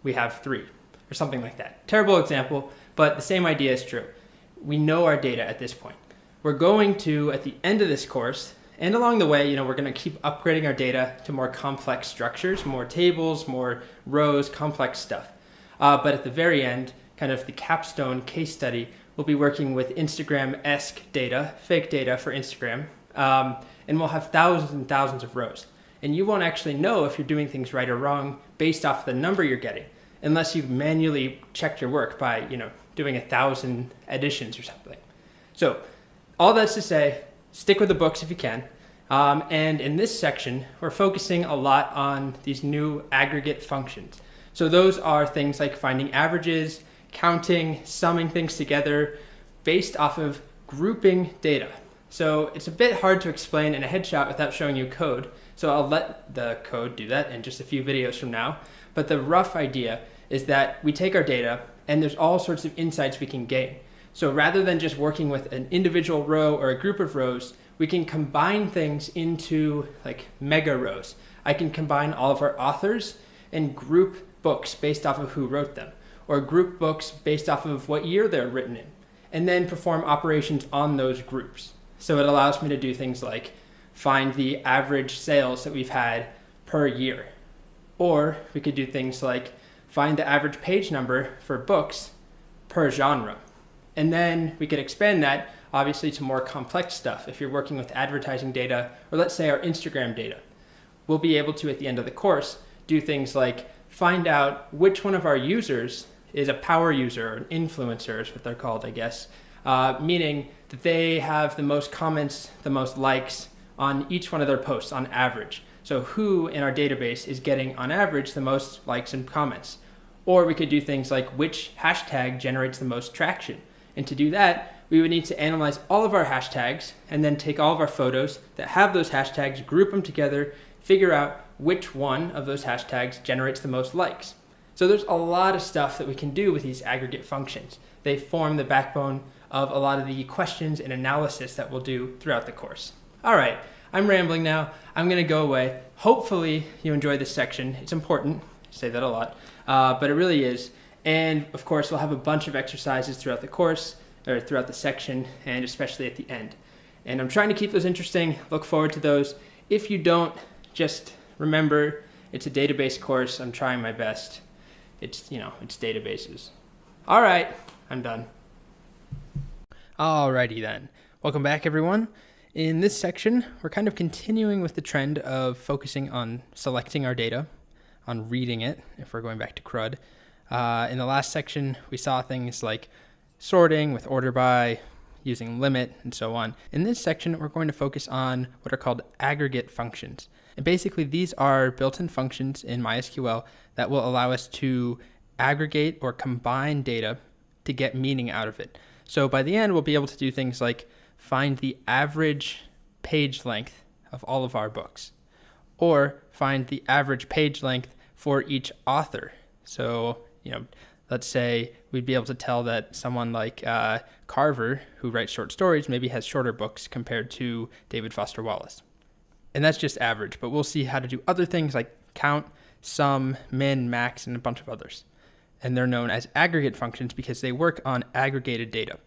[SPEAKER 1] we have 3, or something like that. Terrible example, but the same idea is true. We know our data at this point. We're going to, at the end of this course, and along the way, we're going to keep upgrading our data to more complex structures, more tables, more rows, complex stuff. But at the very end, kind of the capstone case study, we'll be working with Instagram-esque data, fake data for Instagram, and we'll have thousands and thousands of rows. And you won't actually know if you're doing things right or wrong based off the number you're getting, unless you've manually checked your work by, doing 1,000 additions or something. So all that's to say, stick with the books if you can. And in this section, we're focusing a lot on these new aggregate functions. So those are things like finding averages, counting, summing things together based off of grouping data. So it's a bit hard to explain in a headshot without showing you code. So I'll let the code do that in just a few videos from now. But the rough idea is that we take our data and there's all sorts of insights we can gain. So rather than just working with an individual row or a group of rows, we can combine things into like mega rows. I can combine all of our authors and group books based off of who wrote them, or group books based off of what year they're written in, and then perform operations on those groups. So it allows me to do things like find the average sales that we've had per year. Or we could do things like find the average page number for books per genre. And then we could expand that obviously to more complex stuff. If you're working with advertising data, or let's say our Instagram data, we'll be able to, at the end of the course, do things like find out which one of our users is a power user or an influencer is what they're called, I guess, meaning that they have the most comments, the most likes on each one of their posts on average. So who in our database is getting on average the most likes and comments? Or we could do things like which hashtag generates the most traction. And to do that, we would need to analyze all of our hashtags and then take all of our photos that have those hashtags, group them together, figure out which one of those hashtags generates the most likes. So there's a lot of stuff that we can do with these aggregate functions. They form the backbone of a lot of the questions and analysis that we'll do throughout the course. All right, I'm rambling now. I'm going to go away. Hopefully you enjoy this section. It's important. I say that a lot, but it really is. And of course, we'll have a bunch of exercises throughout the course, or throughout the section, and especially at the end. And I'm trying to keep those interesting. Look forward to those. If you don't, just remember it's a database course. I'm trying my best. It's databases. All right, I'm done. Alrighty then. Welcome back, everyone. In this section, we're kind of continuing with the trend of focusing on selecting our data, on reading it, if we're going back to CRUD. In the last section, we saw things like sorting with order by, using limit, and so on. In this section, we're going to focus on what are called aggregate functions. And basically, these are built-in functions in MySQL that will allow us to aggregate or combine data to get meaning out of it. So by the end, we'll be able to do things like find the average page length of all of our books, or find the average page length for each author. So, let's say we'd be able to tell that someone like Carver, who writes short stories, maybe has shorter books compared to David Foster Wallace. And that's just average, but we'll see how to do other things like count, sum, min, max, and a bunch of others. And they're known as aggregate functions because they work on aggregated data.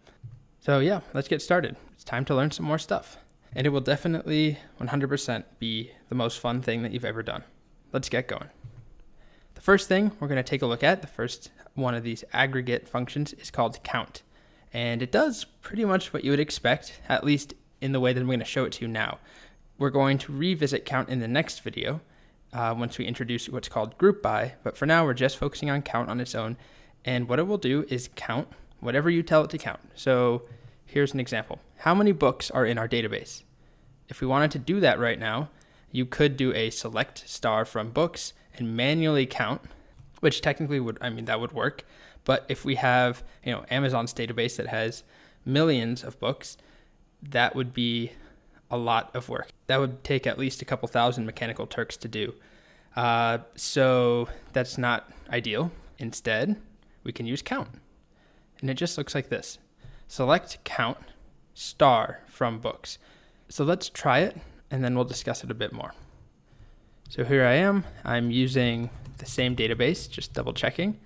[SPEAKER 1] So yeah, let's get started. It's time to learn some more stuff. And it will definitely 100% be the most fun thing that you've ever done. Let's get going. The first thing we're going to take a look at, the first one of these aggregate functions, is called count. And it does pretty much what you would expect, at least in the way that I'm going to show it to you now. We're going to revisit count in the next video once we introduce what's called group by, but for now we're just focusing on count on its own. And what it will do is count whatever you tell it to count. So here's an example. How many books are in our database? If we wanted to do that right now, you could do a select star from books and manually count, which technically that would work. But if we have, Amazon's database that has millions of books, that would be a lot of work. That would take at least a couple thousand Mechanical Turks to do. So that's not ideal. Instead, we can use count. And it just looks like this. Select count star from books. So let's try it, and then we'll discuss it a bit more. So here I am. I'm using the same database, just double checking,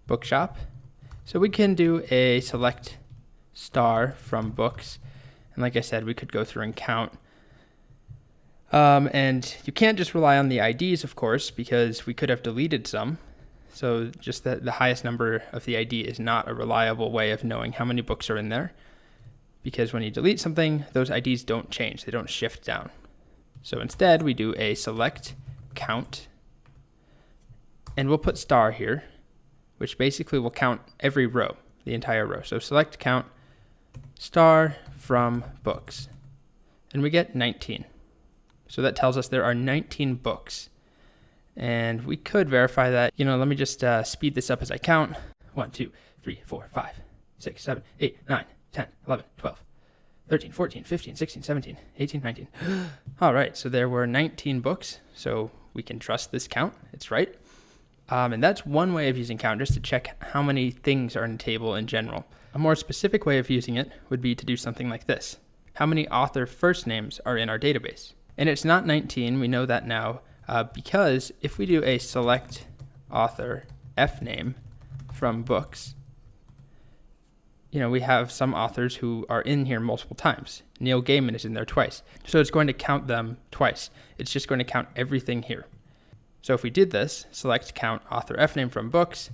[SPEAKER 1] Bookshop. So we can do a select star from books. And like I said, we could go through and count. And you can't just rely on the IDs, of course, because we could have deleted some. So just the highest number of the ID is not a reliable way of knowing how many books are in there. Because when you delete something, those IDs don't change. They don't shift down. So instead, we do a select count. And we'll put star here, which basically will count every row, the entire row. So select count star from books. And we get 19. So that tells us there are 19 books. And we could verify that. Let me just speed this up as I count. 1, 2, 3, 4, 5, 6, 7, 8, 9, 10, 11, 12, 13, 14, 15, 16, 17, 18, 19. All right, so there were 19 books. So we can trust this count. It's right. And that's one way of using count, just to check how many things are in a table in general. A more specific way of using it would be to do something like this. How many author first names are in our database? And it's not 19, we know that now, because if we do a select author F name from books, we have some authors who are in here multiple times. Neil Gaiman is in there twice. So it's going to count them twice. It's just going to count everything here. So if we did this, select count author F name from books,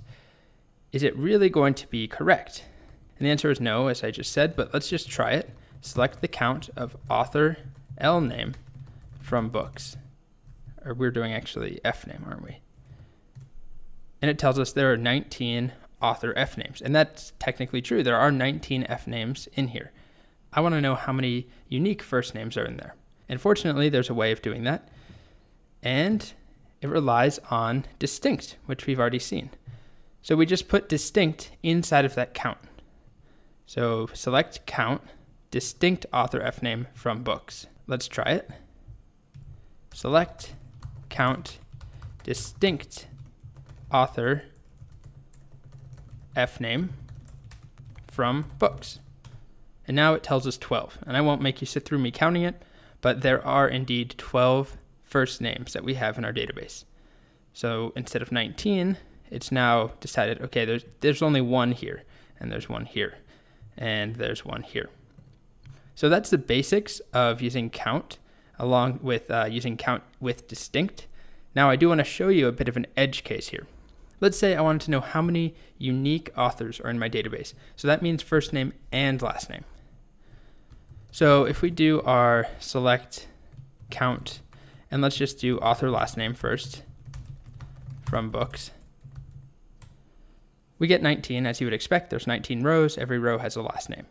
[SPEAKER 1] is it really going to be correct? And the answer is no, as I just said, but let's just try it. Select the count of author L name from books. Or we're doing actually F name, aren't we? And it tells us there are 19 author F names. And that's technically true. There are 19 F names in here. I want to know how many unique first names are in there. And fortunately, there's a way of doing that. And it relies on distinct, which we've already seen. So we just put distinct inside of that count. So select count, distinct author F name from books. Let's try it. Select count, distinct author F name from books. And now it tells us 12. And I won't make you sit through me counting it, but there are indeed 12 first names that we have in our database. So instead of 19, it's now decided, okay, there's only one here, and there's one here, and there's one here. So that's the basics of using count along with using count with distinct. Now I do want to show you a bit of an edge case here. Let's say I wanted to know how many unique authors are in my database. So that means first name and last name. So if we do our select count, and let's just do author last name first from books, we get 19. As you would expect, there's 19 rows. Every row has a last name.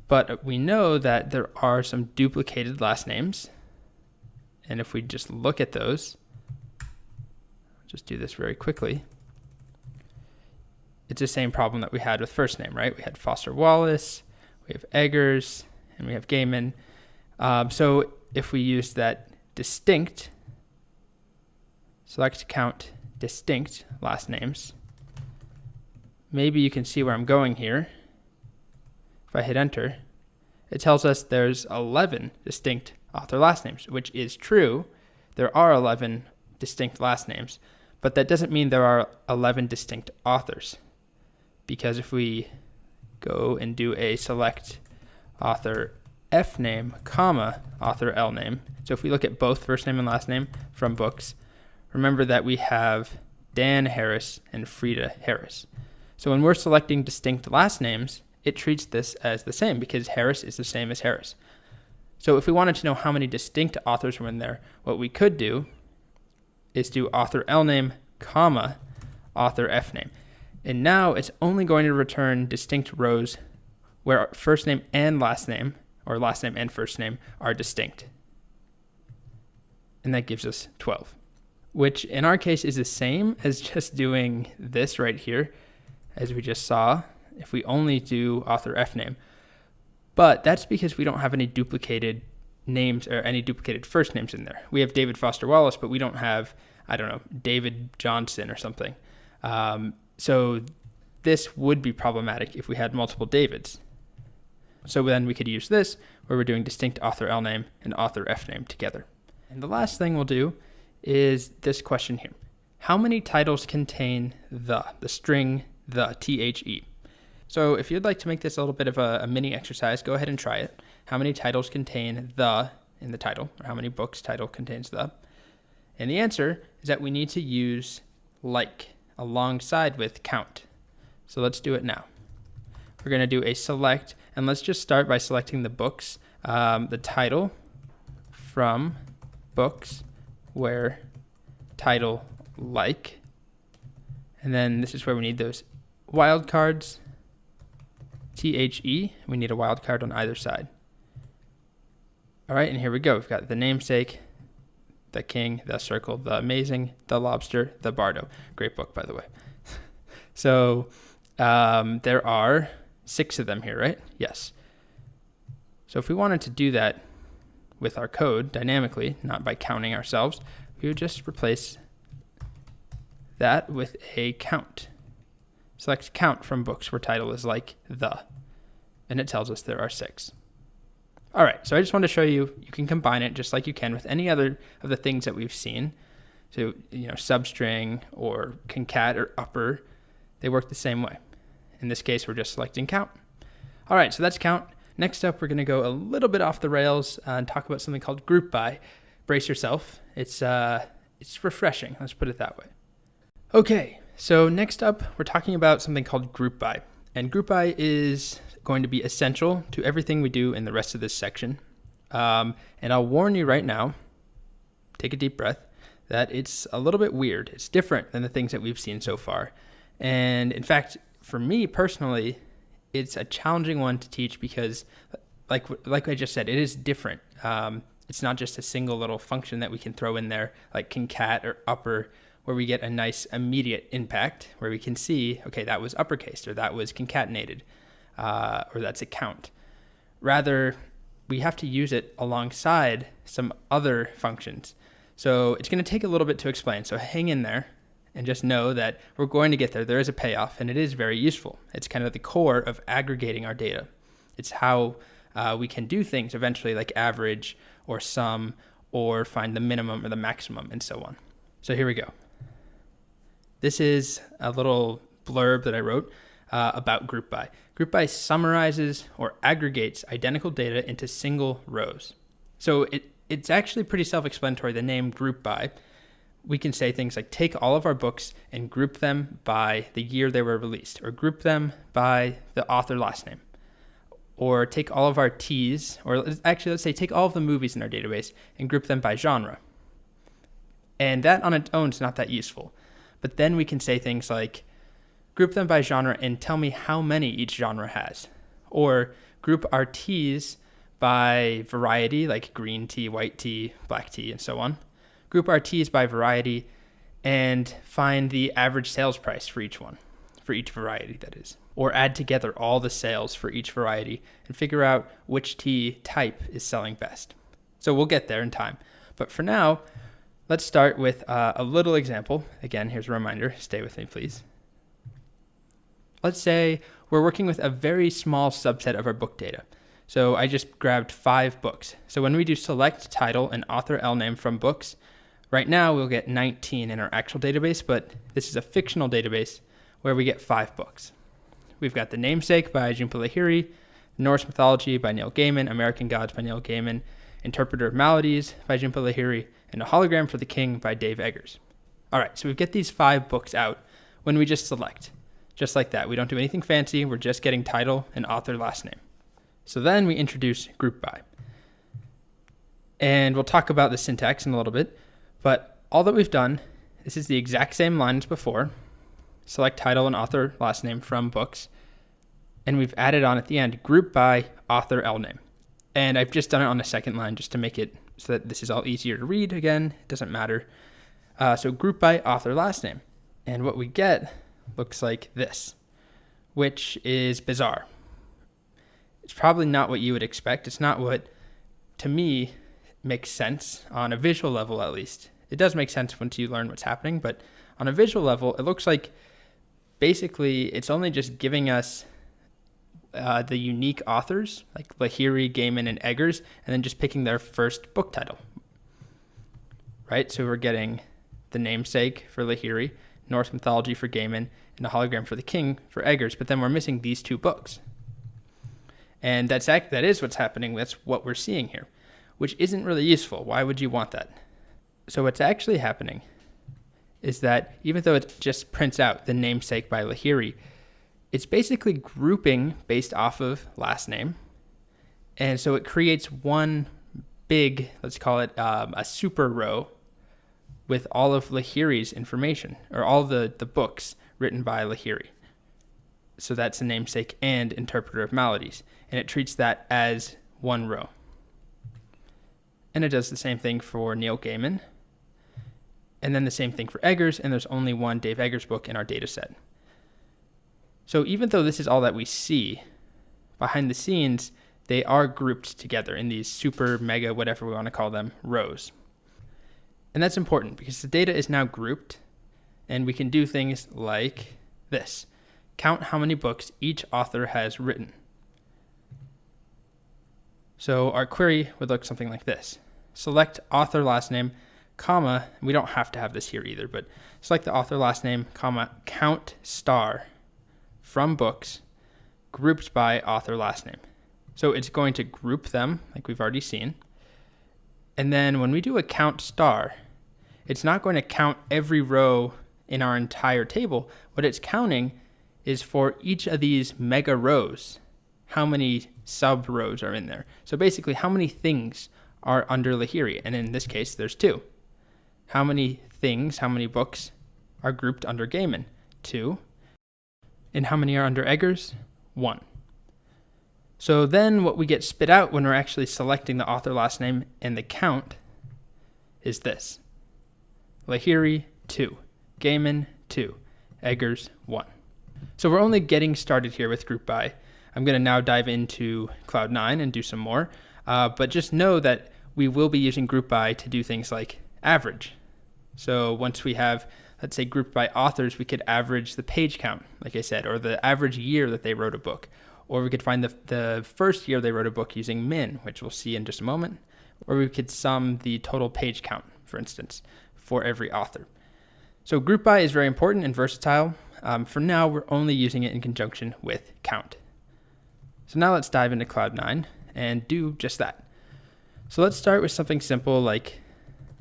[SPEAKER 1] But we know that there are some duplicated last names. And if we just look at those, just do this very quickly, it's the same problem that we had with first name, right? We had Foster Wallace, we have Eggers, and we have Gaiman. So if we use that distinct, select count distinct last names, maybe you can see where I'm going here. If I hit enter, it tells us there's 11 distinct author last names, which is true. There are 11 distinct last names, but that doesn't mean there are 11 distinct authors. Because if we go and do a select author F name, comma, author L name, so if we look at both first name and last name from books, remember that we have Dan Harris and Frida Harris. So when we're selecting distinct last names, it treats this as the same because Harris is the same as Harris. So if we wanted to know how many distinct authors were in there, what we could do is do author L name, comma, author F name. And now it's only going to return distinct rows where first name and last name, or last name and first name, are distinct. And that gives us 12, which in our case is the same as just doing this right here, as we just saw, if we only do author F name. But that's because we don't have any duplicated names or any duplicated first names in there. We have David Foster Wallace, but we don't have, I don't know, David Johnson or something. So this would be problematic if we had multiple Davids. So then we could use this where we're doing distinct author L name and author F name together. And the last thing we'll do is this question here. How many titles contain the string the, THE? So if you'd like to make this a little bit of a mini exercise, go ahead and try it. How many titles contain the in the title, or how many books title contains the? And the answer is that we need to use like alongside with count. So let's do it now. We're going to do a select, and let's just start by selecting the books, the title from books where title like, and then this is where we need those wildcards, THE, we need a wildcard on either side. All right, and here we go. We've got the namesake, the king, the circle, the amazing, the lobster, the bardo. Great book, by the way. So there are 6 of them here, right? Yes. So if we wanted to do that with our code dynamically, not by counting ourselves, we would just replace that with a count. Select count from books where title is like the, and it tells us there are 6. All right, so I just wanted to show you, you can combine it just like you can with any other of the things that we've seen. So, substring or concat or upper, they work the same way. In this case, we're just selecting count. All right, so that's count. Next up, we're going to go a little bit off the rails and talk about something called group by. Brace yourself. It's refreshing. Let's put it that way. Okay, so next up, we're talking about something called group by. And group by is going to be essential to everything we do in the rest of this section. And I'll warn you right now, take a deep breath, that it's a little bit weird. It's different than the things that we've seen so far. And in fact, for me personally, it's a challenging one to teach because, like I just said, it is different. It's not just a single little function that we can throw in there, like concat or upper, where we get a nice immediate impact, where we can see, okay, that was uppercased, or that was concatenated, or that's a count. Rather, we have to use it alongside some other functions. So it's going to take a little bit to explain, so hang in there. And just know that we're going to get there. There is a payoff, and it is very useful. It's kind of the core of aggregating our data. It's how we can do things eventually, like average or sum, or find the minimum or the maximum, and so on. So here we go. This is a little blurb that I wrote about group by. Group by summarizes or aggregates identical data into single rows. So it's actually pretty self-explanatory, the name group by. We can say things like take all of our books and group them by the year they were released, or group them by the author last name. Or take all of our T's, or actually let's say take all of the movies in our database and group them by genre. And that on its own is not that useful. But then we can say things like group them by genre and tell me how many each genre has. Or group our T's by variety, like green tea, white tea, black tea, and so on. Group our T's by variety and find the average sales price for each one, for each variety, that is. Or add together all the sales for each variety and figure out which tea type is selling best. So we'll get there in time. But for now, let's start with a little example. Again, here's a reminder. Stay with me, please. Let's say we're working with a very small subset of our book data. So I just grabbed 5 books. So when we do select title and author L name from books, right now we'll get 19 in our actual database, but this is a fictional database where we get 5 books. We've got The Namesake by Jhumpa Lahiri, Norse Mythology by Neil Gaiman, American Gods by Neil Gaiman, Interpreter of Maladies by Jhumpa Lahiri, and A Hologram for the King by Dave Eggers. All right, so we get these 5 books out when we just select. Just like that. We don't do anything fancy. We're just getting title and author last name. So then we introduce group by. And we'll talk about the syntax in a little bit, but all that we've done, this is the exact same line as before. Select title and author last name from books. And we've added on at the end, group by author L name. And I've just done it on the second line just to make it so that this is all easier to read. Again, it doesn't matter. So group by author last name. And what we get looks like this, which is bizarre. It's probably not what you would expect. It's not what, to me, makes sense on a visual level at least. It does make sense once you learn what's happening, but on a visual level, it looks like basically it's only just giving us the unique authors, like Lahiri, Gaiman, and Eggers, and then just picking their first book title, right? So we're getting The Namesake for Lahiri, Norse Mythology for Gaiman, and A Hologram for the King for Eggers, but then we're missing these 2 books. And that is what's happening. That's what we're seeing here, which isn't really useful. Why would you want that? So what's actually happening is that even though it just prints out The Namesake by Lahiri, it's basically grouping based off of last name. And so it creates one big, let's call it a super row with all of Lahiri's information, or all the books written by Lahiri. So that's The Namesake and Interpreter of Maladies. And it treats that as one row. And it does the same thing for Neil Gaiman. And then the same thing for Eggers, and there's only one Dave Eggers book in our data set. So even though this is all that we see, behind the scenes, they are grouped together in these super, mega, whatever we want to call them, rows. And that's important because the data is now grouped, and we can do things like this. Count how many books each author has written. So our query would look something like this. Select author last name, comma, we don't have to have this here either, but select the author last name, comma, count star from books grouped by author last name. So it's going to group them like we've already seen. And then when we do a count star, it's not going to count every row in our entire table. What it's counting is for each of these mega rows, how many sub rows are in there. So basically how many things are under Lahiri, and in this case there's 2. How many things, how many books are grouped under Gaiman? 2. And how many are under Eggers? 1. So then what we get spit out when we're actually selecting the author last name and the count is this. Lahiri, 2. Gaiman, 2. Eggers, 1. So we're only getting started here with group by. I'm going to now dive into Cloud9 and do some more. But just know that we will be using group by to do things like average. So once we have, let's say, grouped by authors, we could average the page count, like I said, or the average year that they wrote a book. Or we could find the first year they wrote a book using min, which we'll see in just a moment. Or we could sum the total page count, for instance, for every author. So group by is very important and versatile. For now, we're only using it in conjunction with count. So now let's dive into Cloud9 and do just that. So let's start with something simple like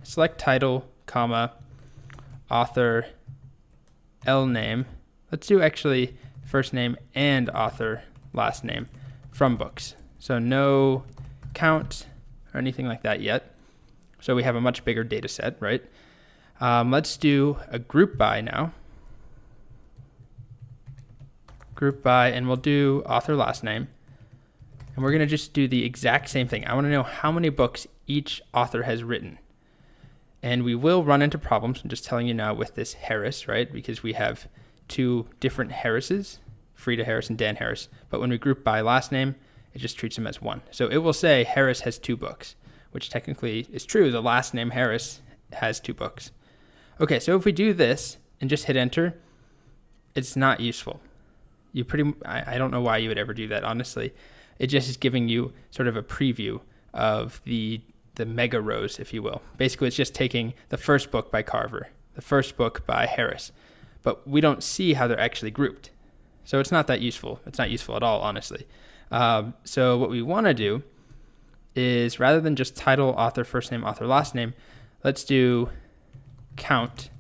[SPEAKER 1] select title, comma, author, lname. Let's do actually first name and author, last name from books. So no count or anything like that yet. So we have a much bigger data set, right? Let's do a group by now. Group by, and we'll do author last name. And we're going to just do the exact same thing. I want to know how many books each author has written. And we will run into problems, I'm just telling you now, with this Harris, right? Because we have two different Harrises, Frida Harris and Dan Harris. But when we group by last name, it just treats them as one. So it will say Harris has 2 books, which technically is true. The last name Harris has 2 books. Okay, so if we do this and just hit enter, it's not useful. I don't know why you would ever do that, honestly. It just is giving you sort of a preview of the mega rows, if you will. Basically, it's just taking the first book by Carver, the first book by Harris, but we don't see how they're actually grouped. So it's not that useful. It's not useful at all, honestly. So what we want to do is, rather than just title, author, first name, author, last name, let's do count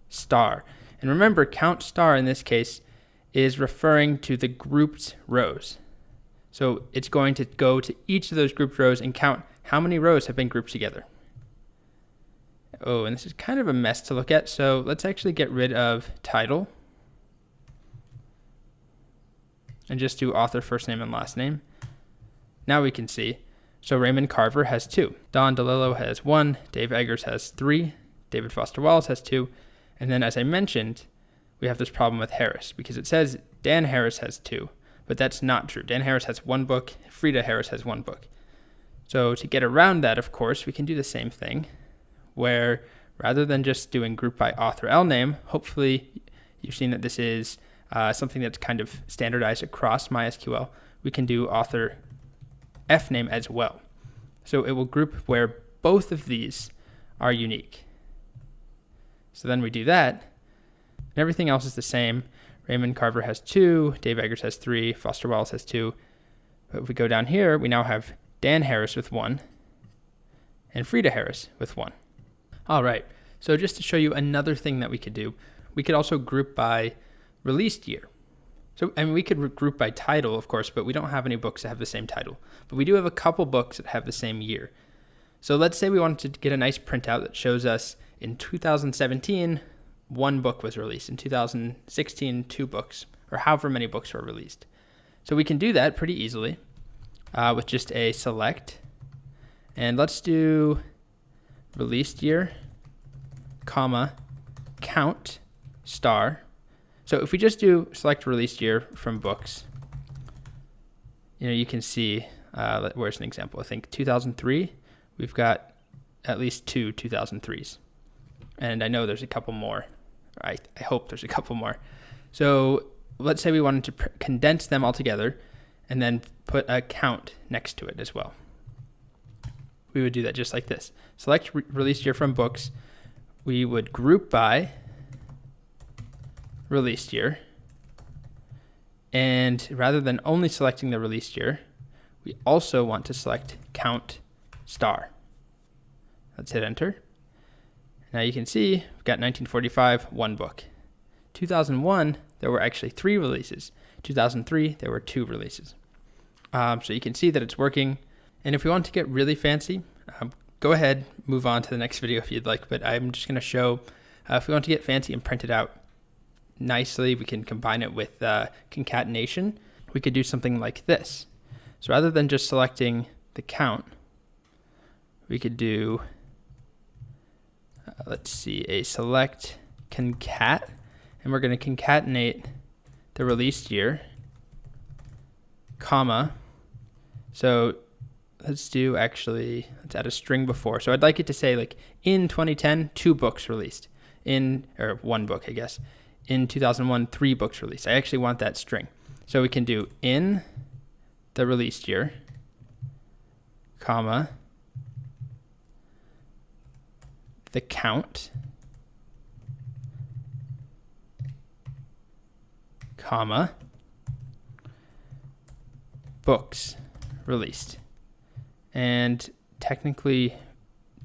[SPEAKER 1] star. And remember, count star in this case is referring to the grouped rows. So it's going to go to each of those grouped rows and count how many rows have been grouped together. Oh, and this is kind of a mess to look at. So let's actually get rid of title and just do author, first name, and last name. Now we can see. So Raymond Carver has 2. Don DeLillo has 1. Dave Eggers has 3. David Foster Wallace has 2. And then, as I mentioned, we have this problem with Harris because it says Dan Harris has 2, but that's not true. Dan Harris has 1 book. Frida Harris has 1 book. So to get around that, of course, we can do the same thing where rather than just doing group by author lname, hopefully you've seen that this is something that's kind of standardized across MySQL. We can do author fname as well. So it will group where both of these are unique. So then we do that, and everything else is the same. Raymond Carver has 2, Dave Eggers has 3, Foster Wallace has 2. But if we go down here, we now have Dan Harris with 1 and Frida Harris with 1. All right, so just to show you another thing that we could do, we could also group by released year. So, I mean, we could group by title, of course, but we don't have any books that have the same title. But we do have a couple books that have the same year. So let's say we wanted to get a nice printout that shows us in 2017, 1 book was released. In 2016, 2 books, or however many books were released. So we can do that pretty easily with just a select. And let's do released year, comma, count, star. So if we just do select released year from books, you can see, where's an example? I think 2003, we've got at least 2 2003s. And I know there's a couple more. I hope there's a couple more. So let's say we wanted to condense them all together and then put a count next to it as well. We would do that just like this. Select released year from books. We would group by released year. And rather than only selecting the released year, we also want to select count star. Let's hit enter. Now you can see we've got 1945, 1 book. 2001, there were actually 3 releases. 2003, there were 2 releases. So you can see that it's working. And if we want to get really fancy, go ahead, move on to the next video if you'd like. But I'm just going to show if we want to get fancy and print it out nicely, we can combine it with concatenation. We could do something like this. So rather than just selecting the count, we could do let's see, a select concat, and we're going to concatenate the released year, comma. So let's add a string before. So I'd like it to say like in 2010, 2 books released. Or 1 book, I guess. In 2001, 3 books released. I actually want that string. So we can do in the released year, comma, the count, comma, books released. And technically,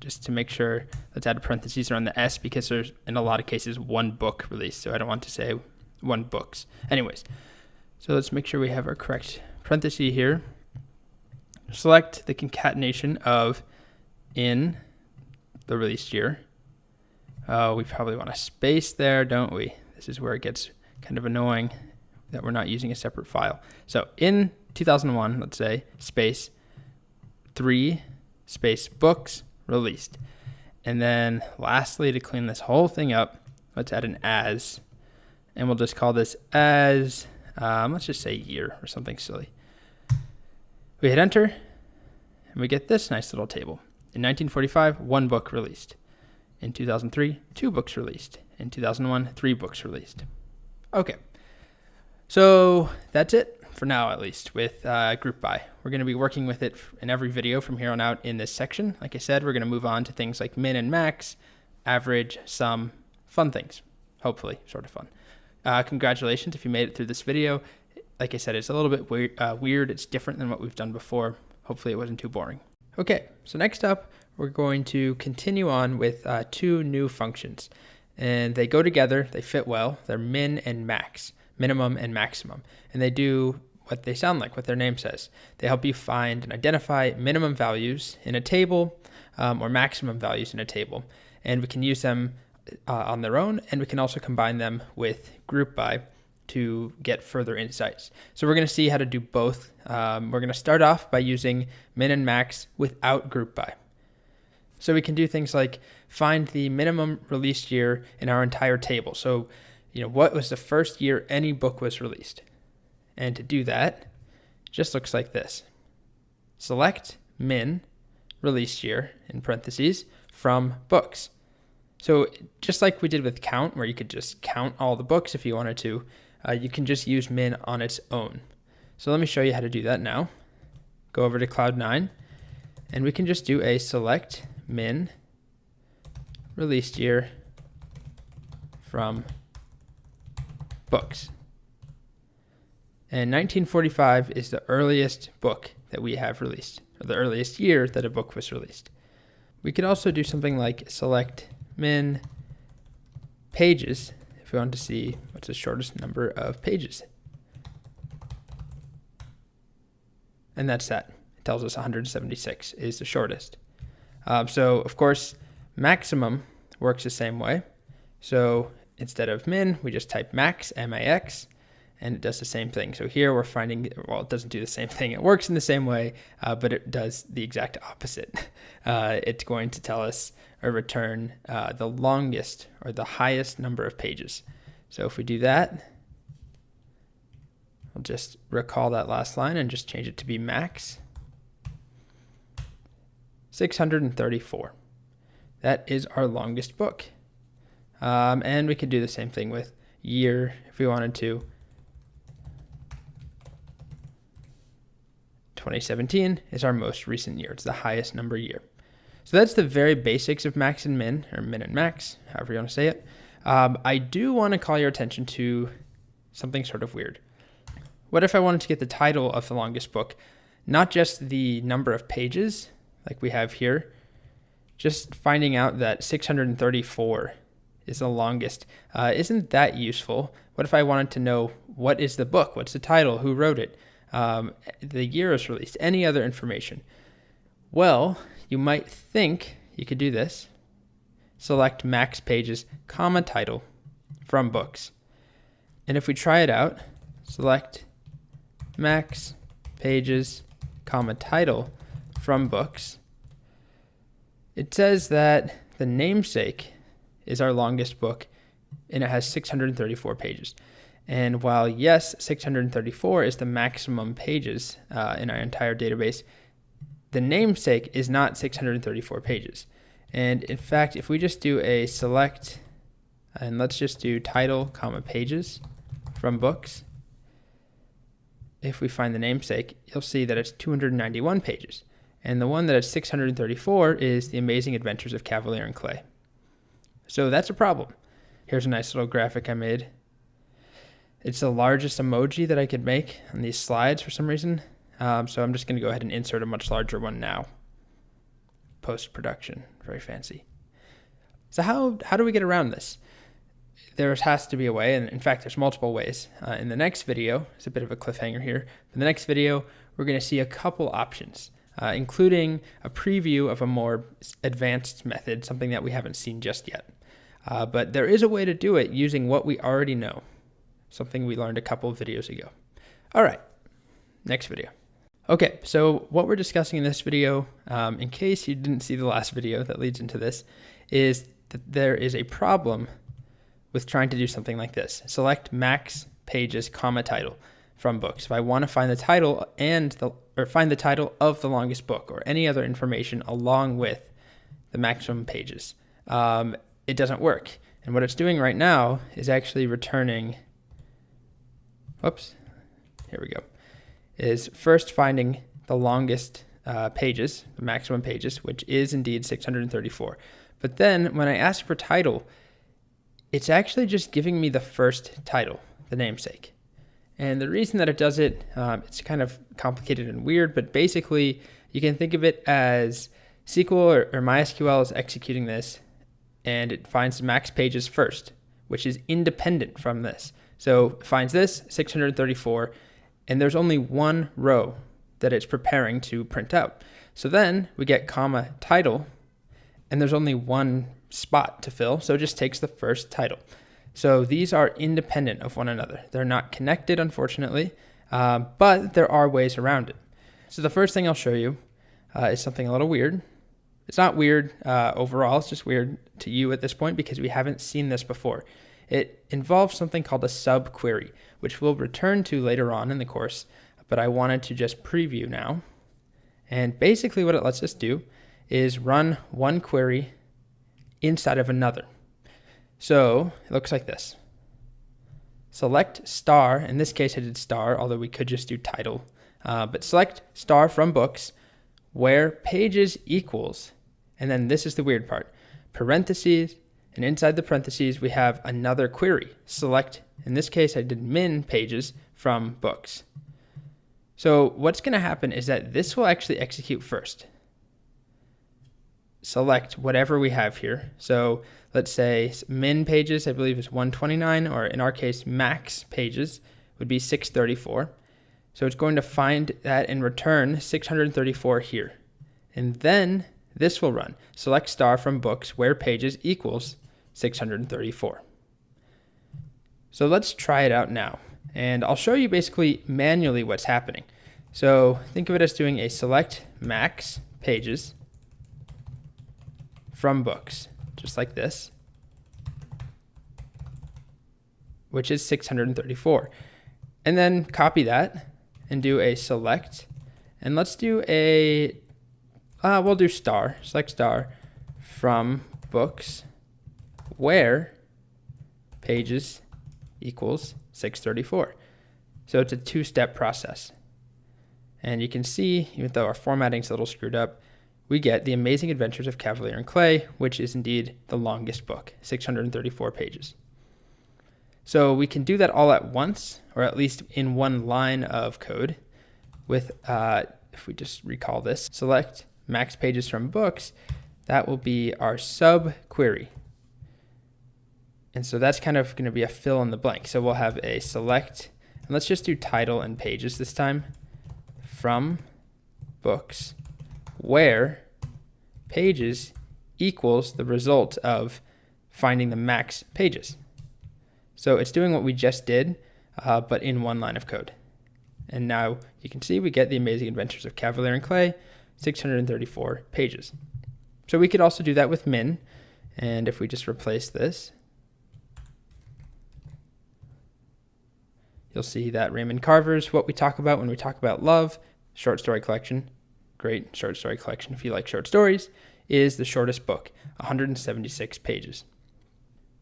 [SPEAKER 1] just to make sure, let's add parentheses around the S because there's, in a lot of cases, one book released. So I don't want to say one books. Anyways, so let's make sure we have our correct parenthesis here. Select the concatenation of in the released year. We probably want a space there, don't we? This is where it gets kind of annoying that we're not using a separate file. So in 2001, let's say, space 3 space books released. And then lastly, to clean this whole thing up, let's add an as, and we'll just call this as, let's just say year or something silly. We hit enter, and we get this nice little table. In 1945, 1 book released. In 2003, 2 books released. In 2001, 3 books released. Okay, so that's it for now, at least, with group by. We're going to be working with it in every video from here on out in this section. Like I said, we're going to move on to things like min and max, average, sum, fun things. Hopefully, sort of fun. Congratulations if you made it through this video. Like I said, it's a little bit weird. It's different than what we've done before. Hopefully it wasn't too boring. Okay, so next up, we're going to continue on with 2 new functions. And they go together, they fit well. They're min and max, minimum and maximum. And they do what they sound like, what their name says. They help you find and identify minimum values in a table or maximum values in a table. And we can use them on their own, and we can also combine them with group by to get further insights. So we're going to see how to do both. We're going to start off by using min and max without group by. So we can do things like find the minimum released year in our entire table. So, what was the first year any book was released? And to do that, it just looks like this. Select min released year in parentheses from books. So just like we did with count, where you could just count all the books if you wanted to, you can just use min on its own. So let me show you how to do that now. Go over to Cloud9, and we can just do a select min released year from books. And 1945 is the earliest book that we have released, or the earliest year that a book was released. We could also do something like select min pages if we want to see what's the shortest number of pages. And that's that. It tells us 176 is the shortest. So, of course, maximum works the same way. So instead of min, we just type max, M-A-X, and it does the same thing. So here we're finding, well, it doesn't do the same thing. It works in the same way, but it does the exact opposite. It's going to tell us or return the longest or the highest number of pages. So if we do that, I'll just recall that last line and just change it to be max. 634. That is our longest book. And we could do the same thing with year if we wanted to. 2017 is our most recent year. It's the highest number year. So that's the very basics of max and min, or min and max, however you want to say it. I do want to call your attention to something sort of weird. What if I wanted to get the title of the longest book, not just the number of pages like we have here, just finding out that 634 is the longest. Isn't that useful? What if I wanted to know what is the book, what's the title, who wrote it, the year it was released, any other information? Well, you might think you could do this. Select max pages, comma title from books. And if we try it out, select max pages, comma title from books, it says that the namesake is our longest book, and it has 634 pages. And while yes, 634 is the maximum pages in our entire database, the namesake is not 634 pages. And in fact, if we just do a select, and let's just do title, comma pages from books, if we find the namesake, you'll see that it's 291 pages. And the one that is 634 is The Amazing Adventures of Cavalier and Clay. So that's a problem. Here's a nice little graphic I made. It's the largest emoji that I could make on these slides for some reason. So I'm just going to go ahead and insert a much larger one now. Post-production, very fancy. So how do we get around this? There has to be a way, and in fact, there's multiple ways. In the next video, it's a bit of a cliffhanger here. In the next video, we're going to see a couple options, including a preview of a more advanced method, something that we haven't seen just yet. But there is a way to do it using what we already know, something we learned a couple of videos ago. All right, next video. Okay, so what we're discussing in this video, in case you didn't see the last video that leads into this, is that there is a problem with trying to do something like this. Select max pages, comma title from books. If I want to find the title find the title of the longest book or any other information along with the maximum pages, it doesn't work. And what it's doing right now is actually returning, here we go, is first finding the longest pages, the maximum pages, which is indeed 634. But then when I ask for title, it's actually just giving me the first title, the namesake. And the reason that it does it, it's kind of complicated and weird, but basically you can think of it as SQL or MySQL is executing this, and it finds the max pages first, which is independent from this. So it finds this, 634, and there's only one row that it's preparing to print out. So then we get comma title, and there's only one spot to fill, so it just takes the first title. So these are independent of one another. They're not connected, unfortunately, but there are ways around it. So the first thing I'll show you is something a little weird. It's not weird overall, it's just weird to you at this point because we haven't seen this before. It involves something called a subquery, which we'll return to later on in the course, but I wanted to just preview now. And basically what it lets us do is run one query inside of another. So it looks like this. Select star, in this case I did star, although we could just do title, but select star from books where pages equals, and then this is the weird part, parentheses, and inside the parentheses we have another query. Select, in this case I did min pages from books. So what's going to happen is that this will actually execute first. Select whatever we have here. So let's say min pages, I believe is 129, or in our case, max pages would be 634. So it's going to find that and return 634 here. And then this will run. Select star from books where pages equals 634. So let's try it out now. And I'll show you basically manually what's happening. So think of it as doing a select max pages from books, just like this, which is 634. And then copy that and do a select, and let's do a, we'll do star, select star from books where pages equals 634. So it's a two-step process. And you can see, even though our formatting's a little screwed up, we get The Amazing Adventures of Cavalier and Clay, which is indeed the longest book, 634 pages. So we can do that all at once, or at least in one line of code with, if we just recall this, select max pages from books, that will be our subquery. And so that's kind of going to be a fill in the blank. So we'll have a select, and let's just do title and pages this time, from books where pages equals the result of finding the max pages. So it's doing what we just did, but in one line of code. And now you can see we get The Amazing Adventures of Cavalier and Clay, 634 pages. So we could also do that with min. And if we just replace this, you'll see that Raymond Carver's what we talk about when we talk about love, short story collection, great short story collection if you like short stories, is the shortest book, 176 pages.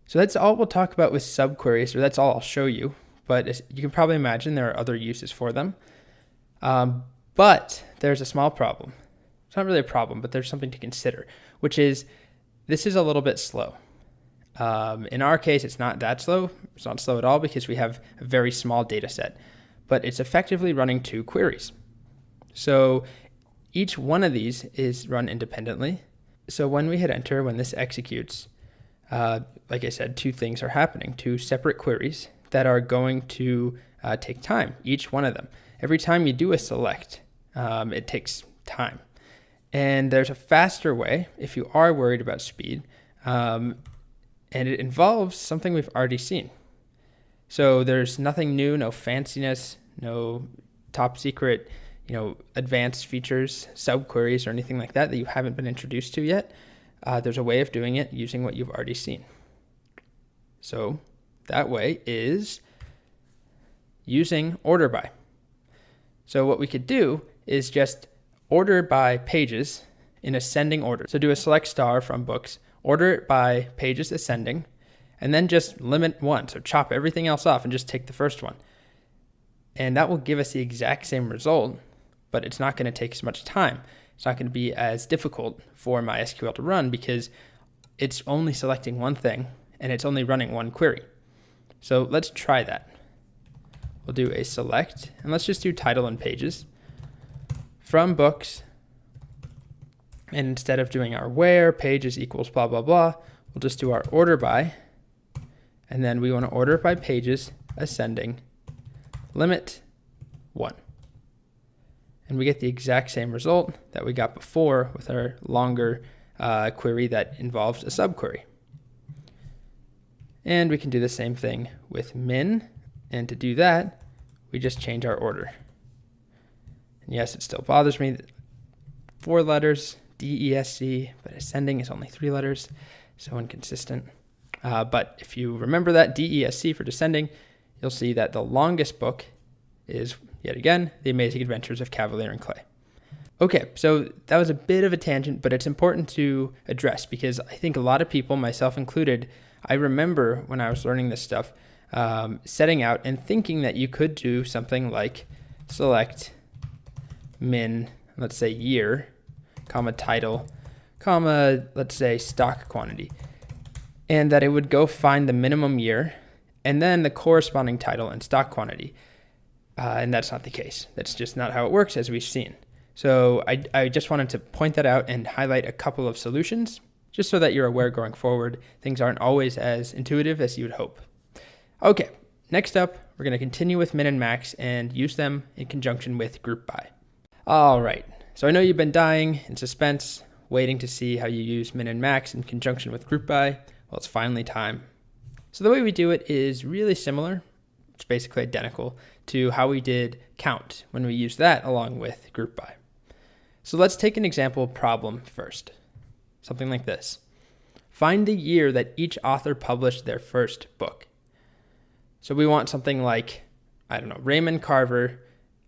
[SPEAKER 1] So that's all we'll talk about with subqueries, or that's all I'll show you, but as you can probably imagine there are other uses for them. But there's a small problem. It's not really a problem, but there's something to consider, which is this is a little bit slow. In our case, it's not that slow. It's not slow at all because we have a very small data set, but it's effectively running 2 queries. So each one of these is run independently. So when we hit enter, when this executes, like I said, 2 things are happening, 2 separate queries that are going to take time, each one of them. Every time you do a select, it takes time. And there's a faster way if you are worried about speed, and it involves something we've already seen. So there's nothing new, no fanciness, no top secret, advanced features, subqueries, or anything like that you haven't been introduced to yet. There's a way of doing it using what you've already seen. So that way is using order by. So what we could do is just order by pages in ascending order. So do a select star from books, order it by pages ascending, and then just limit 1. So chop everything else off and just take the first one. And that will give us the exact same result, but it's not going to take as much time. It's not going to be as difficult for MySQL to run because it's only selecting one thing and it's only running 1 query. So let's try that. We'll do a select, and let's just do title and pages from books. And instead of doing our where pages equals blah, blah, blah, we'll just do our order by. And then we want to order by pages ascending, limit 1. And we get the exact same result that we got before with our longer query that involves a subquery. And we can do the same thing with min. And to do that, we just change our order. And yes, it still bothers me that 4 letters, DESC, but ascending is only 3 letters, so inconsistent. But if you remember that DESC for descending, you'll see that the longest book is, yet again, The Amazing Adventures of Cavalier and Clay. Okay, so that was a bit of a tangent, but it's important to address because I think a lot of people, myself included, I remember when I was learning this stuff, setting out and thinking that you could do something like select min, let's say year, comma title, comma, let's say stock quantity, and that it would go find the minimum year and then the corresponding title and stock quantity. And that's not the case. That's just not how it works, as we've seen. So I just wanted to point that out and highlight a couple of solutions just so that you're aware going forward. Things aren't always as intuitive as you would hope. Okay, next up, we're going to continue with min and max and use them in conjunction with group by. All right, so I know you've been dying in suspense, waiting to see how you use min and max in conjunction with group by. Well, it's finally time. So the way we do it is really similar. It's basically identical to how we did count when we used that along with group by. So let's take an example problem first. Something like this. Find the year that each author published their first book. So we want something like, Raymond Carver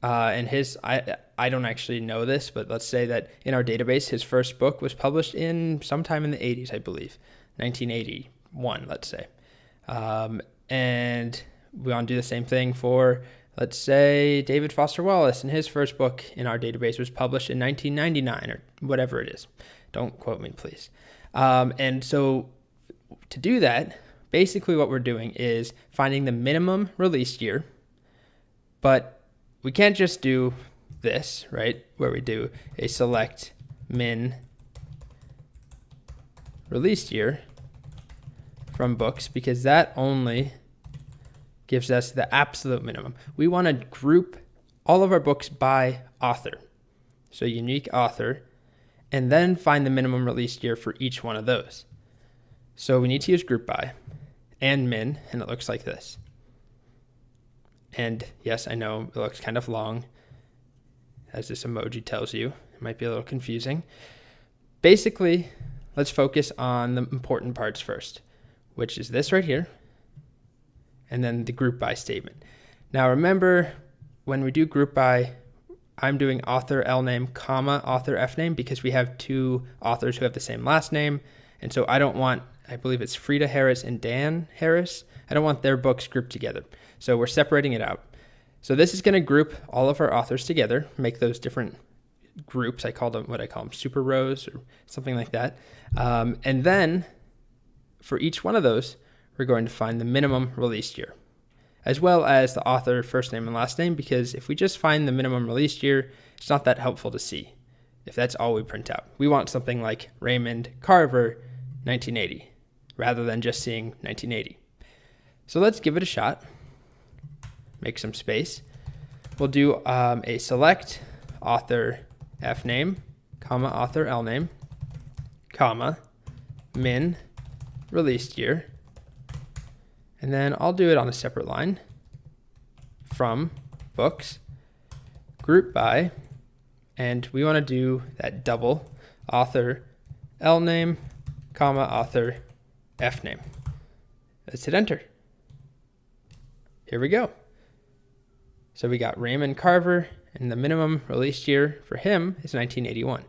[SPEAKER 1] and his, I don't actually know this, but let's say that in our database, his first book was published in sometime in the 80s, I believe, 1981, let's say. And we want to do the same thing for, let's say, David Foster Wallace, and his first book in our database was published in 1999 or whatever it is. Don't quote me, please. And so to do that, basically what we're doing is finding the minimum released year, but we can't just do this, right, where we do a select min released year from books, because that only gives us the absolute minimum. We want to group all of our books by author, so unique author, and then find the minimum released year for each one of those. So we need to use group by and min, and it looks like this. And yes, I know it looks kind of long, as this emoji tells you. It might be a little confusing. Basically, let's focus on the important parts first, which is this right here, and then the group by statement. Now remember, when we do group by, I'm doing author L name, comma, author F name, because we have 2 authors who have the same last name. And so I don't want, I believe it's Frida Harris and Dan Harris. I don't want their books grouped together. So we're separating it out. So this is going to group all of our authors together, make those different groups. I call them super rows or something like that. And then for each one of those, we're going to find the minimum released year, as well as the author first name and last name, because if we just find the minimum released year, it's not that helpful to see if that's all we print out. We want something like Raymond Carver 1980 rather than just seeing 1980. So let's give it a shot. Make some space. We'll do a select author F name, comma, author L name, comma, min, released year. And then I'll do it on a separate line from books, group by, and we want to do that double author L name, comma, author F name. Let's hit enter. Here we go. So we got Raymond Carver, and the minimum released year for him is 1981,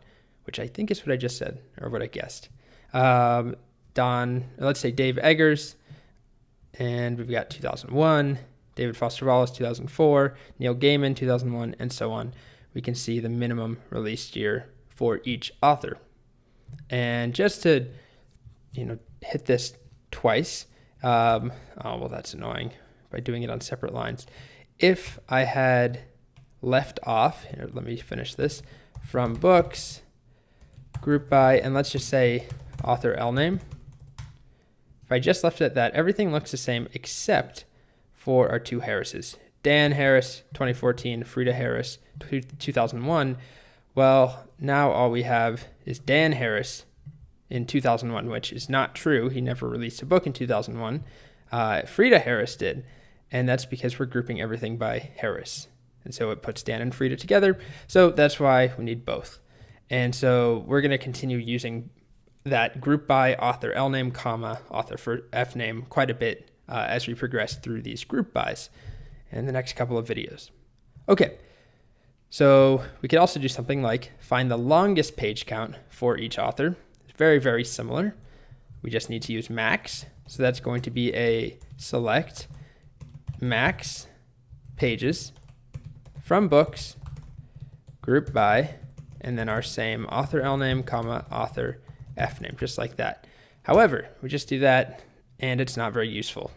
[SPEAKER 1] which I think is what I just said, or what I guessed. Let's say Dave Eggers, and we've got 2001, David Foster Wallace, 2004, Neil Gaiman, 2001, and so on. We can see the minimum released year for each author. And just to, hit this twice, that's annoying by doing it on separate lines. If I had left off, here, let me finish this, from books, group by, and let's just say author L name. If I just left it at that, everything looks the same except for our two Harrises. Dan Harris, 2014, Frida Harris, 2001. Well, now all we have is Dan Harris in 2001, which is not true. He never released a book in 2001. Frida Harris did, and that's because we're grouping everything by Harris. And so it puts Dan and Frida together. So that's why we need both. And so we're going to continue using that group by author L name, comma, author for F name quite a bit as we progress through these group bys in the next couple of videos. Okay, so we could also do something like find the longest page count for each author. It's very, very similar. We just need to use max. So that's going to be a select max pages from books, group by, and then our same author L name, comma, author F name, just like that. However, we just do that and it's not very useful.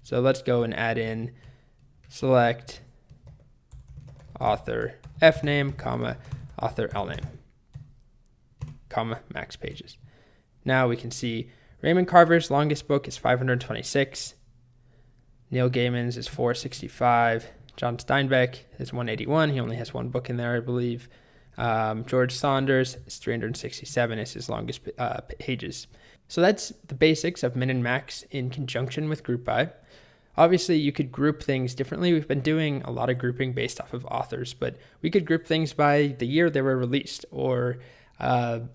[SPEAKER 1] So let's go and add in select author F name, comma, author L name, comma, max pages. Now we can see Raymond Carver's longest book is 526. Neil Gaiman's is 465. John Steinbeck is 181. He only has one book in there, I believe. George Saunders is 367 is his longest pages. So that's the basics of min and max in conjunction with group by. Obviously, you could group things differently. We've been doing a lot of grouping based off of authors, but we could group things by the year they were released, or the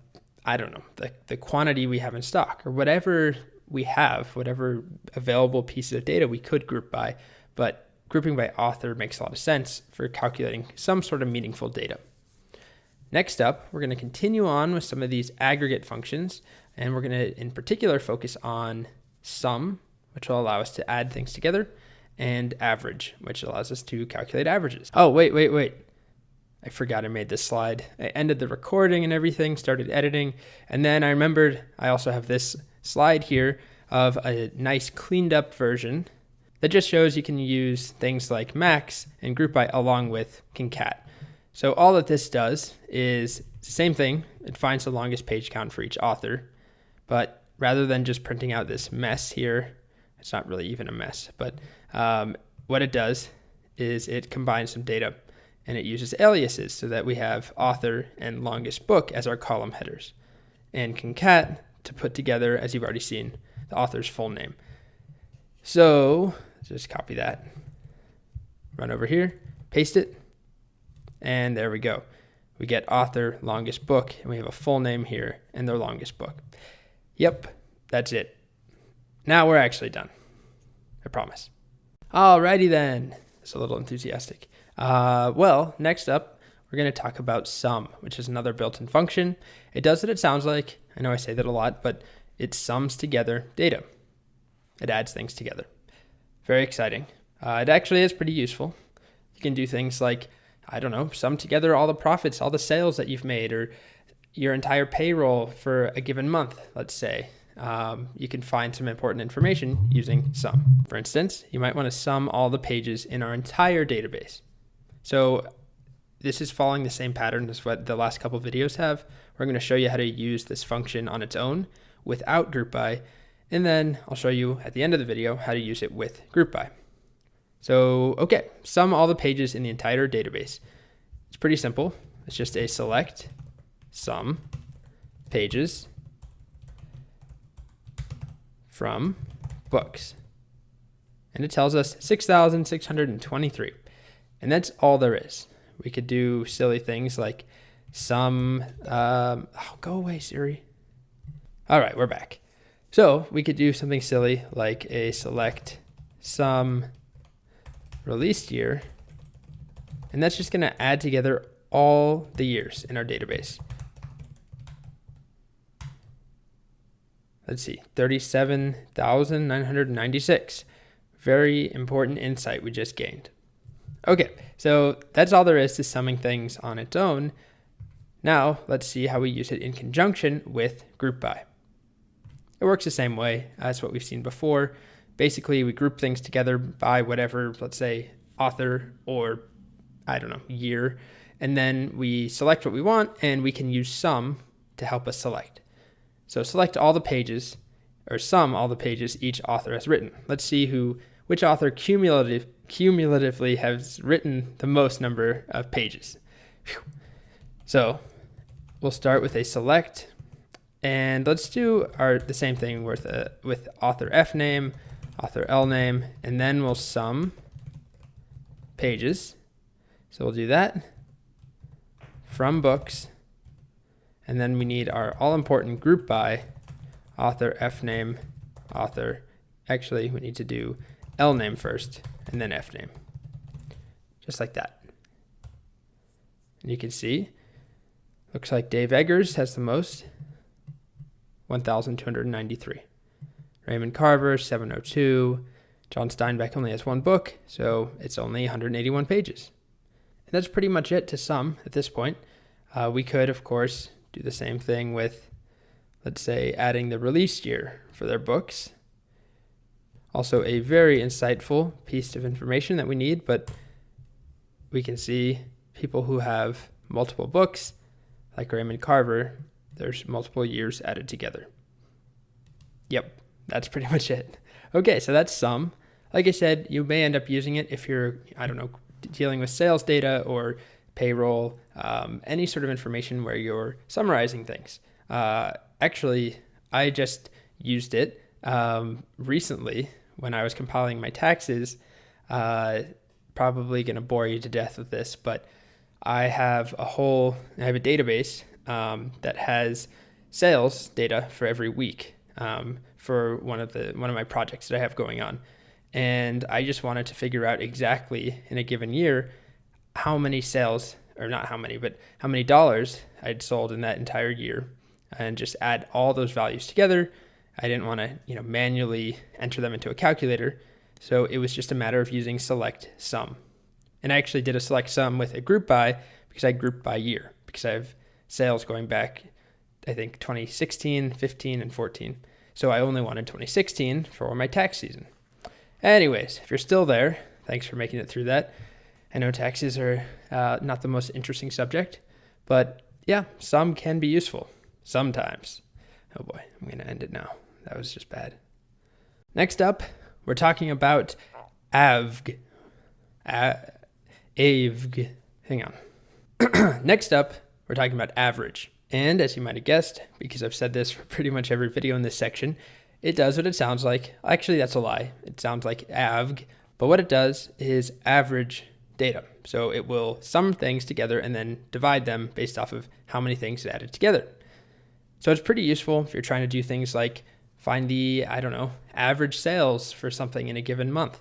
[SPEAKER 1] quantity we have in stock, or whatever we have, whatever available pieces of data we could group by. But grouping by author makes a lot of sense for calculating some sort of meaningful data. Next up, we're going to continue on with some of these aggregate functions, and we're going to, in particular, focus on sum, which will allow us to add things together, and average, which allows us to calculate averages. Oh, wait. I forgot I made this slide. I ended the recording and everything, started editing, and then I remembered I also have this slide here of a nice cleaned up version that just shows you can use things like max and group by along with concat. So all that this does is the same thing. It finds the longest page count for each author, but rather than just printing out this mess here, it's not really even a mess, but what it does is it combines some data and it uses aliases so that we have author and longest book as our column headers, and concat to put together, as you've already seen, the author's full name. So just copy that, run over here, paste it, and there we go. We get author, longest book, and we have a full name here and their longest book. Yep, that's it. Now we're actually done. I promise. Alrighty then. It's a little enthusiastic. Next up, we're going to talk about sum, which is another built-in function. It does what it sounds like. I know I say that a lot, but it sums together data. It adds things together. Very exciting. It actually is pretty useful. You can do things like, sum together all the profits, all the sales that you've made, or your entire payroll for a given month, let's say. you can find some important information using sum. For instance, you might want to sum all the pages in our entire database. So this is following the same pattern as what the last couple videos have. We're going to show you how to use this function on its own without group by, and then I'll show you at the end of the video how to use it with group by. So, okay, sum all the pages in the entire database. It's pretty simple. It's just a select sum pages from books. And it tells us 6,623. And that's all there is. We could do silly things like sum, oh, go away, Siri. All right, we're back. So we could do something silly like a select sum released year. And that's just going to add together all the years in our database. Let's see, 37,996. Very important insight we just gained. Okay, so that's all there is to summing things on its own. Now let's see how we use it in conjunction with group by. It works the same way as what we've seen before. Basically, we group things together by whatever, let's say, author or, I don't know, year. And then we select what we want, and we can use sum to help us select. So select all the pages, or sum all the pages each author has written. Let's see which author cumulatively has written the most number of pages. Whew. So we'll start with a select, and let's do the same thing with author F name, author L name, and then we'll sum pages. So we'll do that from books, and then we need our all-important group by author F name, actually we need to do L name first, and then F name, just like that. And you can see, looks like Dave Eggers has the most, 1,293. Raymond Carver, 702. John Steinbeck only has one book, so it's only 181 pages. And that's pretty much it to sum at this point. We could, of course, do the same thing with, let's say, adding the release year for their books. Also a very insightful piece of information that we need, but we can see people who have multiple books, like Raymond Carver, there's multiple years added together. Yep, that's pretty much it. Okay, so that's sum. Like I said, you may end up using it if you're, I don't know, dealing with sales data or payroll, any sort of information where you're summarizing things. Actually, I just used it recently when I was compiling my taxes. Probably going to bore you to death with this, but I have a database that has sales data for every week for one of my projects that I have going on. And I just wanted to figure out exactly in a given year how many sales, or not how many, but how many dollars I'd sold in that entire year, and just add all those values together. I didn't want to, manually enter them into a calculator. So it was just a matter of using select sum. And I actually did a select sum with a group by, because I grouped by year, because I have sales going back, I think 2016, 15, and 14. So I only wanted 2016 for my tax season. Anyways, if you're still there, thanks for making it through that. I know taxes are not the most interesting subject, but yeah, sum can be useful sometimes. Oh boy, I'm going to end it now. That was just bad. Next up, we're talking about AVG. AVG. Hang on. Next up, we're talking about average. And as you might have guessed, because I've said this for pretty much every video in this section, it does what it sounds like. Actually, that's a lie. It sounds like AVG, but what it does is average data. So it will sum things together and then divide them based off of how many things it added together. So it's pretty useful if you're trying to do things like find the, average sales for something in a given month,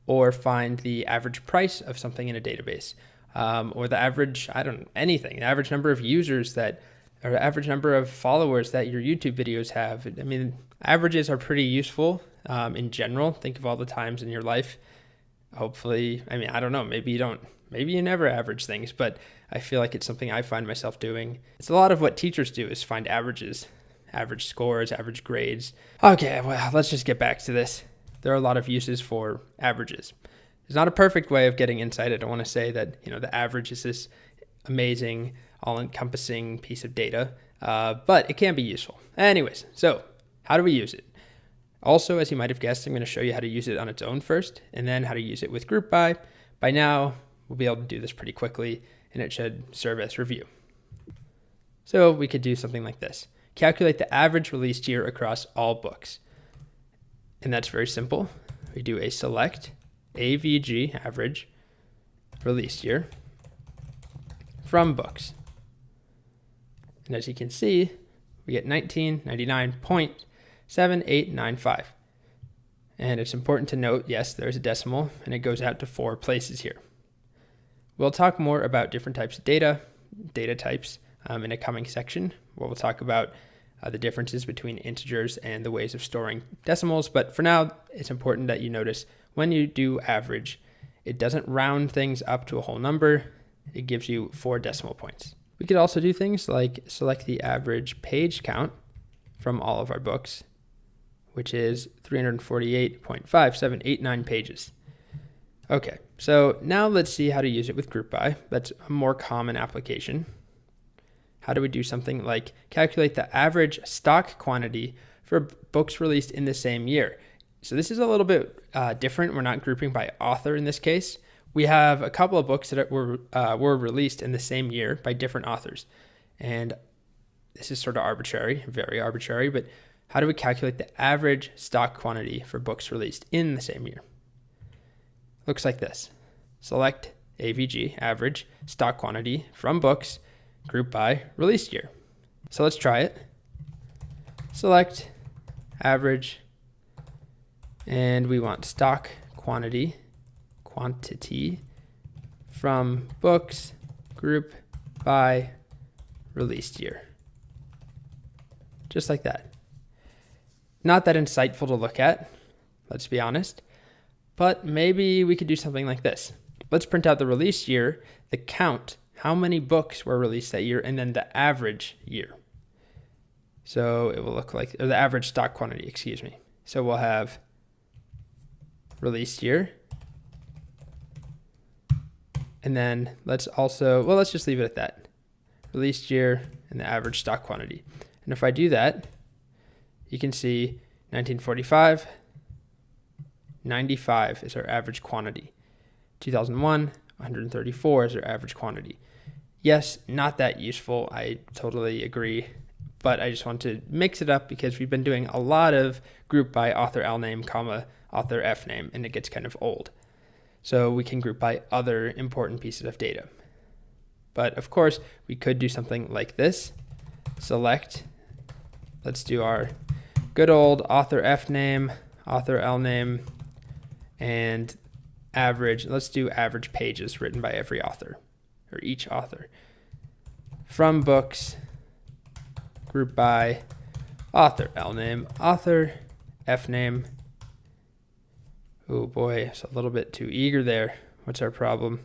[SPEAKER 1] or find the average price of something in a database, or the average, anything, the average number of users or the average number of followers that your YouTube videos have. I mean, averages are pretty useful in general. Think of all the times in your life. Hopefully, I don't know, maybe you never average things, but I feel like it's something I find myself doing. It's a lot of what teachers do is find averages average scores, average grades. Okay, well, let's just get back to this. There are a lot of uses for averages. It's not a perfect way of getting insight. I don't want to say that, the average is this amazing, all-encompassing piece of data, but it can be useful. Anyways, so how do we use it? Also, as you might have guessed, I'm going to show you how to use it on its own first, and then how to use it with group by. By now, we'll be able to do this pretty quickly, and it should serve as review. So we could do something like this. Calculate the average released year across all books. And that's very simple. We do a select AVG, average, released year, from books. And as you can see, we get 1999.7895. And it's important to note, yes, there's a decimal, and it goes out to 4 places here. We'll talk more about different types of data types, in a coming section, where we'll talk about the differences between integers and the ways of storing decimals. But for now, it's important that you notice when you do average, it doesn't round things up to a whole number. It gives you 4 decimal points. We could also do things like select the average page count from all of our books, which is 348.5789 pages. Okay, so now let's see how to use it with group by. That's a more common application. How do we do something like calculate the average stock quantity for books released in the same year? So this is a little bit different. We're not grouping by author in this case. We have a couple of books that were released in the same year by different authors. And this is sort of arbitrary, very arbitrary, but how do we calculate the average stock quantity for books released in the same year? Looks like this. Select AVG, average stock quantity from books, group by released year. So let's try it. Select average, and we want stock quantity from books, group by released year. Just like that. Not that insightful to look at, let's be honest, but maybe we could do something like this. Let's print out the release year, the count, how many books were released that year, and then the average year. So it will look like, or the average stock quantity, excuse me. So we'll have released year. And then let's just leave it at that. Released year and the average stock quantity. And if I do that, you can see 1945, 95 is our average quantity. 2001, 134 is our average quantity. Yes, not that useful. I totally agree. But I just want to mix it up because we've been doing a lot of group by author L name, author F name, and it gets kind of old. So we can group by other important pieces of data. But of course, we could do something like this. Select, let's do our good old author F name, author L name, and average. Let's do average pages written by every author, or each author. From books, group by author L name, author F name. Oh boy, it's a little bit too eager there. What's our problem?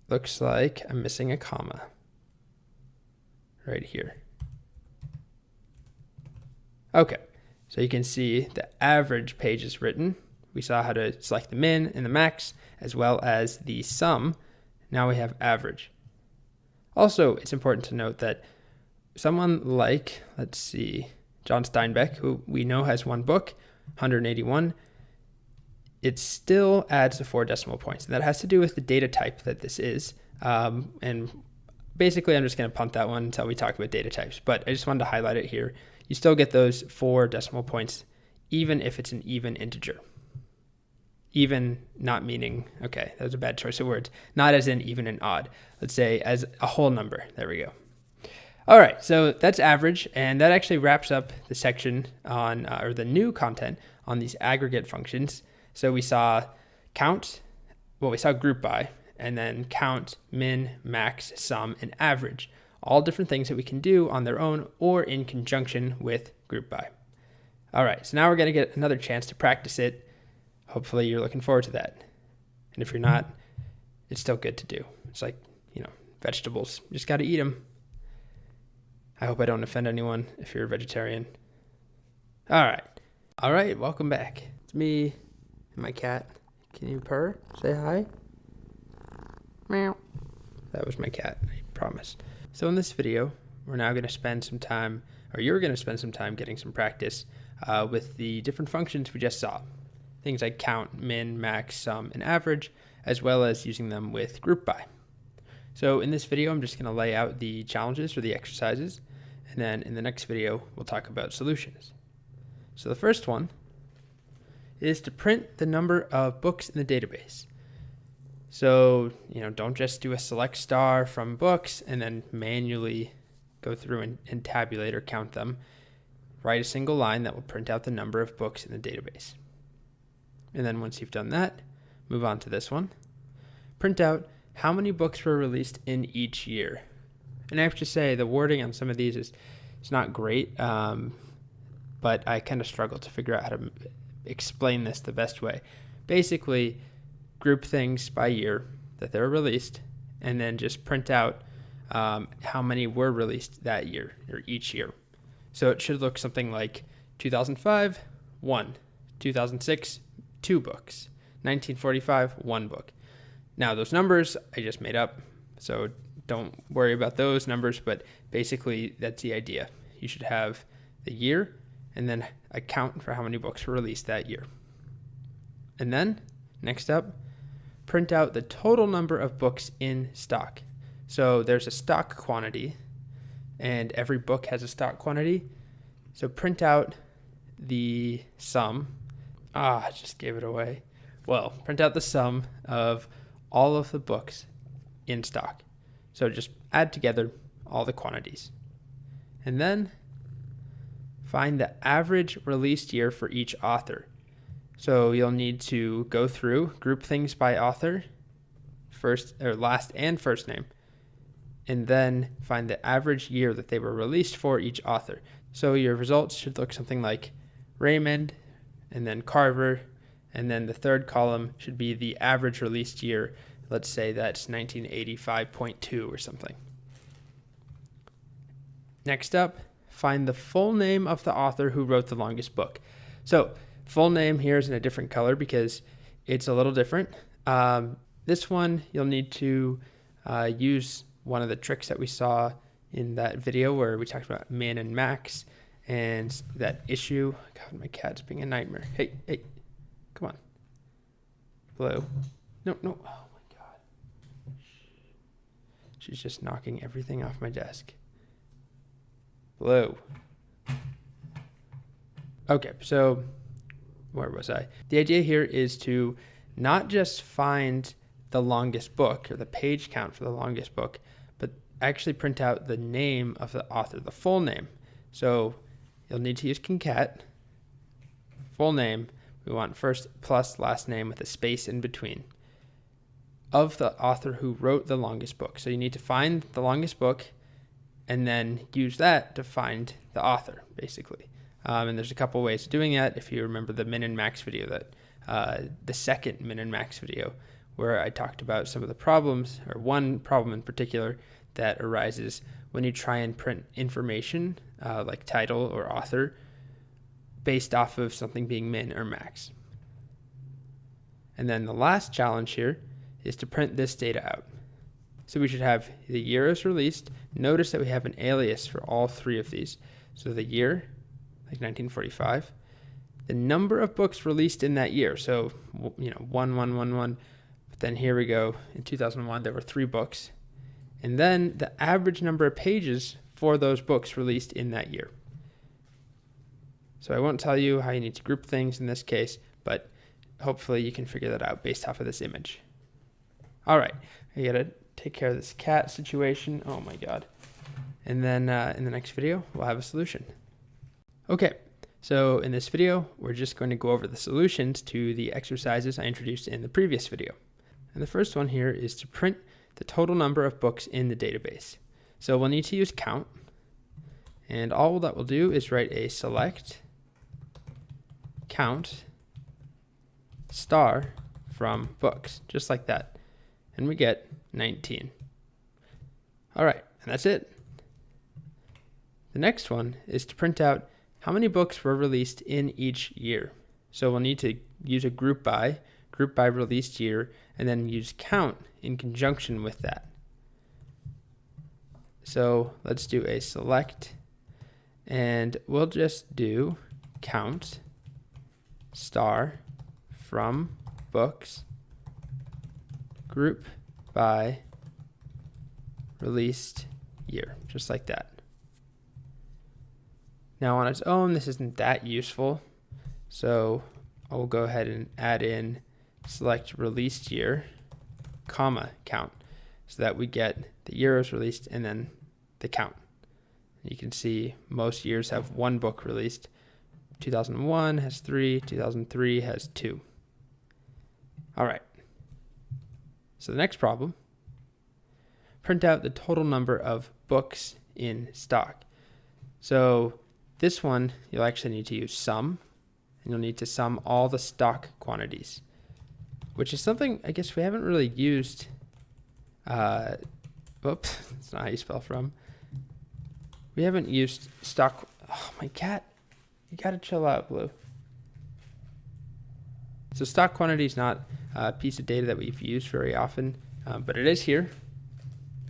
[SPEAKER 1] Looks like I'm missing a comma right here. Okay, so you can see the average pages written. We saw how to select the min and the max, as well as the sum. Now we have average. Also, it's important to note that someone like, let's see, John Steinbeck, who we know has one book, 181, it still adds the 4 decimal points. And that has to do with the data type that this is. And basically, I'm just going to punt that one until we talk about data types. But I just wanted to highlight it here. You still get those 4 decimal points, even if it's an even integer. Even not meaning, okay, that was a bad choice of words. Not as in even and odd. Let's say as a whole number. There we go. All right, so that's average, and that actually wraps up the section on, or the new content on these aggregate functions. So we saw count, well, we saw group by, and then count, min, max, sum, and average. All different things that we can do on their own or in conjunction with group by. All right, so now we're going to get another chance to practice it. Hopefully you're looking forward to that. And if you're not, it's still good to do. It's like, vegetables. You just got to eat them. I hope I don't offend anyone if you're a vegetarian. All right, welcome back. It's me and my cat. Can you purr? Say hi. Meow. That was my cat, I promise. So in this video, we're now going to spend some time, or you're going to spend some time getting some practice with the different functions we just saw. Things like count, min, max, sum, and average, as well as using them with group by. So in this video, I'm just going to lay out the challenges or the exercises, and then in the next video, we'll talk about solutions. So the first one is to print the number of books in the database. So, don't just do a select star from books and then manually go through and tabulate or count them. Write a single line that will print out the number of books in the database. And then once you've done that, move on to this one. Print out how many books were released in each year. And I have to say, the wording on some of these is not great, but I kind of struggle to figure out how to explain this the best way. Basically, group things by year that they were released, and then just print out how many were released that year or each year. So it should look something like 2005, 1, 2006, 2 books, 1945, 1 book. Now those numbers I just made up, so don't worry about those numbers, but basically that's the idea. You should have the year and then a count for how many books were released that year. And then, next up, print out the total number of books in stock. So there's a stock quantity, and every book has a stock quantity. So print out the sum. I just gave it away. Well, print out the sum of all of the books in stock. So just add together all the quantities. And then find the average released year for each author. So you'll need to go through, group things by author, first or last and first name, and then find the average year that they were released for each author. So your results should look something like Raymond, and then Carver, and then the third column should be the average released year. Let's say that's 1985.2 or something. Next up, find the full name of the author who wrote the longest book. So full name here is in a different color because it's a little different. This one, you'll need to use one of the tricks that we saw in that video where we talked about min and max and that issue. God, my cat's being a nightmare. Hey, come on. Blue. No. Oh my God. She's just knocking everything off my desk. Blue. Okay, so where was I? The idea here is to not just find the longest book or the page count for the longest book, but actually print out the name of the author, the full name. So you'll need to use concat, full name. We want first plus last name with a space in between of the author who wrote the longest book. So you need to find the longest book and then use that to find the author, basically. And there's a couple ways of doing that. If you remember the min and max video, that the second min and max video, where I talked about some of the problems, or one problem in particular that arises when you try and print information like title or author based off of something being min or max. And then the last challenge here is to print this data out. So we should have the year is released. Notice that we have an alias for all three of these. So the year, like 1945, the number of books released in that year. So, 1. But then here we go. In 2001, there were 3 books. And then the average number of pages for those books released in that year. So I won't tell you how you need to group things in this case, but hopefully you can figure that out based off of this image. All right, I gotta take care of this cat situation. Oh my God. And then in the next video, we'll have a solution. Okay, so in this video, we're just going to go over the solutions to the exercises I introduced in the previous video. And the first one here is to print the total number of books in the database. So we'll need to use count. And all that we'll do is write a select count star from books, just like that. And we get 19. All right, and that's it. The next one is to print out how many books were released in each year. So we'll need to use a group by released year, and then use count in conjunction with that. So let's do a select, and we'll just do count star from books group by released year, just like that. Now on its own, this isn't that useful, so I'll go ahead and add in select released year, comma count, so that we get the year it was released and then the count. You can see most years have one book released. 2001 has 3, 2003 has 2. All right. So the next problem, print out the total number of books in stock. So this one, you'll actually need to use sum, and you'll need to sum all the stock quantities, which is something I guess we haven't really used. Oops, that's not how you spell from. We haven't used stock. Oh, my cat. You gotta chill out, Blue. So stock quantity is not a piece of data that we've used very often, but it is here.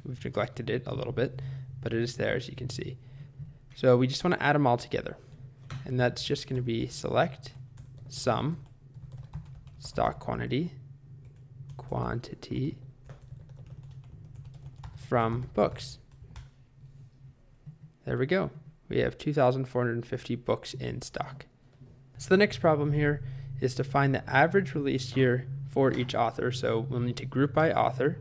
[SPEAKER 1] We've neglected it a little bit, but it is there, as you can see. So we just want to add them all together. And that's just going to be select sum stock quantity from books. There we go. We have 2,450 books in stock. So the next problem here is to find the average release year for each author. So we'll need to group by author,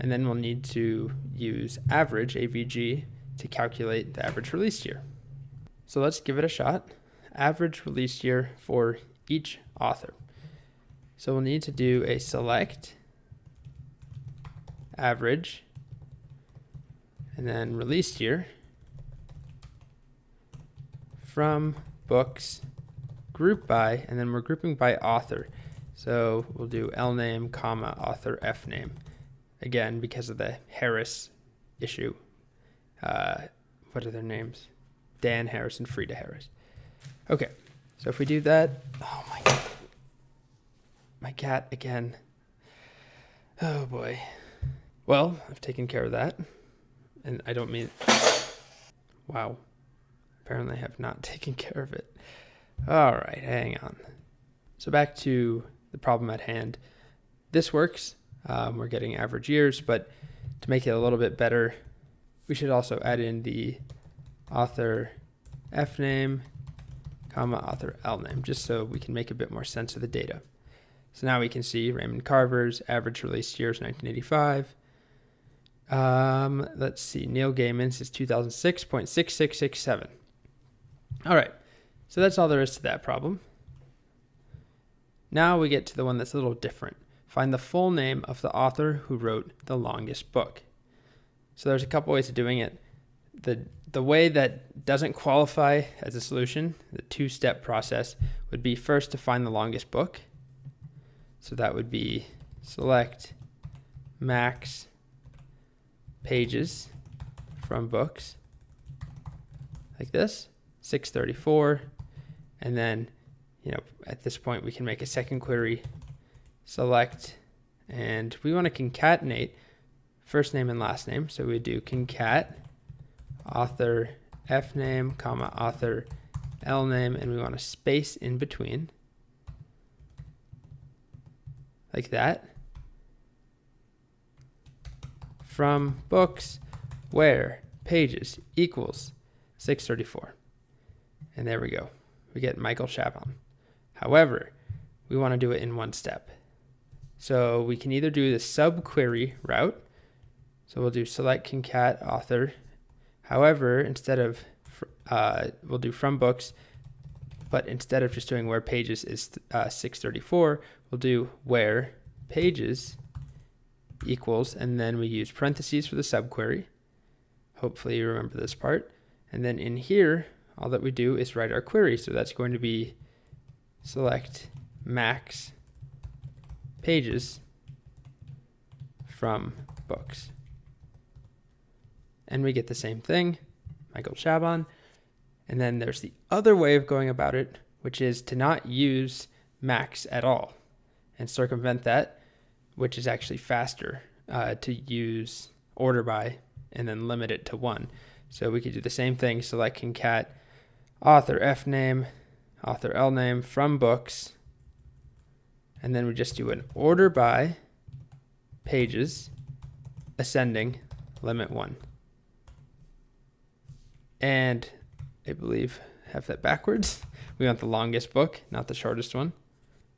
[SPEAKER 1] and then we'll need to use average, AVG, to calculate the average release year. So let's give it a shot. Average release year for each author. So we'll need to do a select average and then release year from books group by, and then we're grouping by author. So we'll do L name, comma, author F name. Again, because of the Harris issue. What are their names? Dan Harris and Frida Harris. Okay, so if we do that, oh my God. My cat again. Oh boy. Well, I've taken care of that. And I don't mean, wow. Apparently I have not taken care of it. All right, hang on. So back to the problem at hand. This works. We're getting average years, but to make it a little bit better, we should also add in the author F name, comma, author L name, just so we can make a bit more sense of the data. So now we can see Raymond Carver's average release year is 1985. Let's see, Neil Gaiman's is 2006.6667. All right, so that's all there is to that problem. Now we get to the one that's a little different. Find the full name of the author who wrote the longest book. So there's a couple ways of doing it. The way that doesn't qualify as a solution, the two-step process, would be first to find the longest book. So that would be select max pages from books, like this, 634. And then, at this point, we can make a second query, select, and we want to concatenate first name and last name. So we do concat author F name, comma, author L name, and we want a space in between, like that, from books where pages equals 634. And there we go. We get Michael Chabon. However, we want to do it in one step. So we can either do the subquery route. So we'll do select concat author. However, instead of, we'll do from books, but instead of just doing where pages is 634, we'll do where pages equals, and then we use parentheses for the subquery. Hopefully you remember this part. And then in here, all that we do is write our query. So that's going to be select max pages from books. And we get the same thing. Michael Chabon. And then there's the other way of going about it, which is to not use max at all and circumvent that, which is actually faster to use order by and then limit it to 1. So we could do the same thing, select concat author F name, author L name from books, and then we just do an order by pages ascending limit 1. And I believe I have that backwards. We want the longest book, not the shortest one.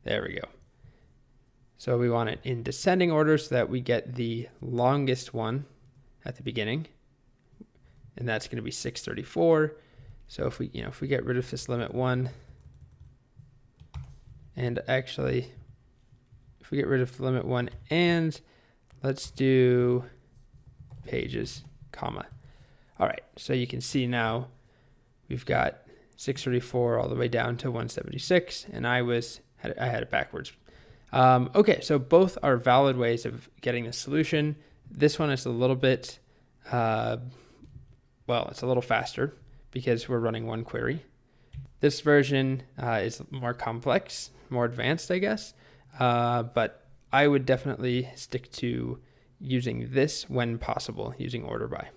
[SPEAKER 1] There we go. So we want it in descending order so that we get the longest one at the beginning. And that's going to be 634. So if we get rid of this limit 1, and actually if we get rid of the limit 1 and let's do pages, comma. All right, so you can see now we've got 634 all the way down to 176, and I had it backwards. Okay, so both are valid ways of getting the solution. This one is a little bit, it's a little faster because we're running one query. This version is more complex, more advanced, I guess, but I would definitely stick to using this when possible, using order by.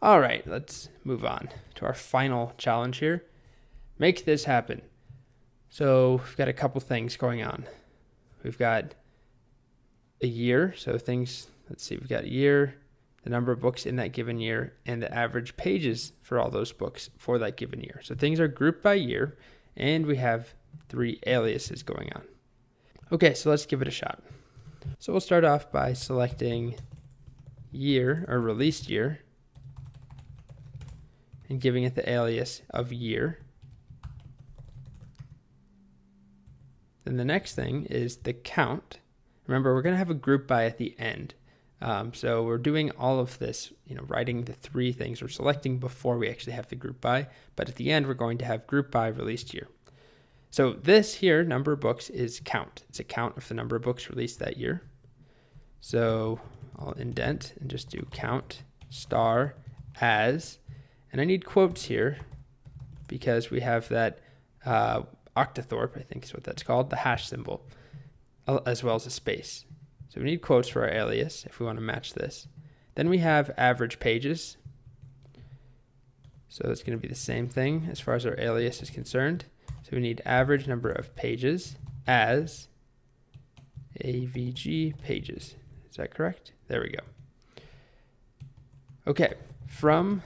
[SPEAKER 1] All right, let's move on to our final challenge here. Make this happen. So we've got a couple things going on. We've got a year, so things, let's see, we've got a year, the number of books in that given year, and the average pages for all those books for that given year. So things are grouped by year, and we have 3 aliases going on. Okay, so let's give it a shot. So we'll start off by selecting year, or released year, and giving it the alias of year. Then the next thing is the count. Remember, we're going to have a group by at the end. So we're doing all of this, writing the 3 things we're selecting before we actually have the group by. But at the end, we're going to have group by released year. So this here, number of books, is count. It's a count of the number of books released that year. So I'll indent and just do count star as. And I need quotes here because we have that octothorpe, I think is what that's called, the hash symbol, as well as a space. So we need quotes for our alias if we want to match this. Then we have average pages. So it's going to be the same thing as far as our alias is concerned. So we need average number of pages as AVG pages. Is that correct? There we go. Okay, from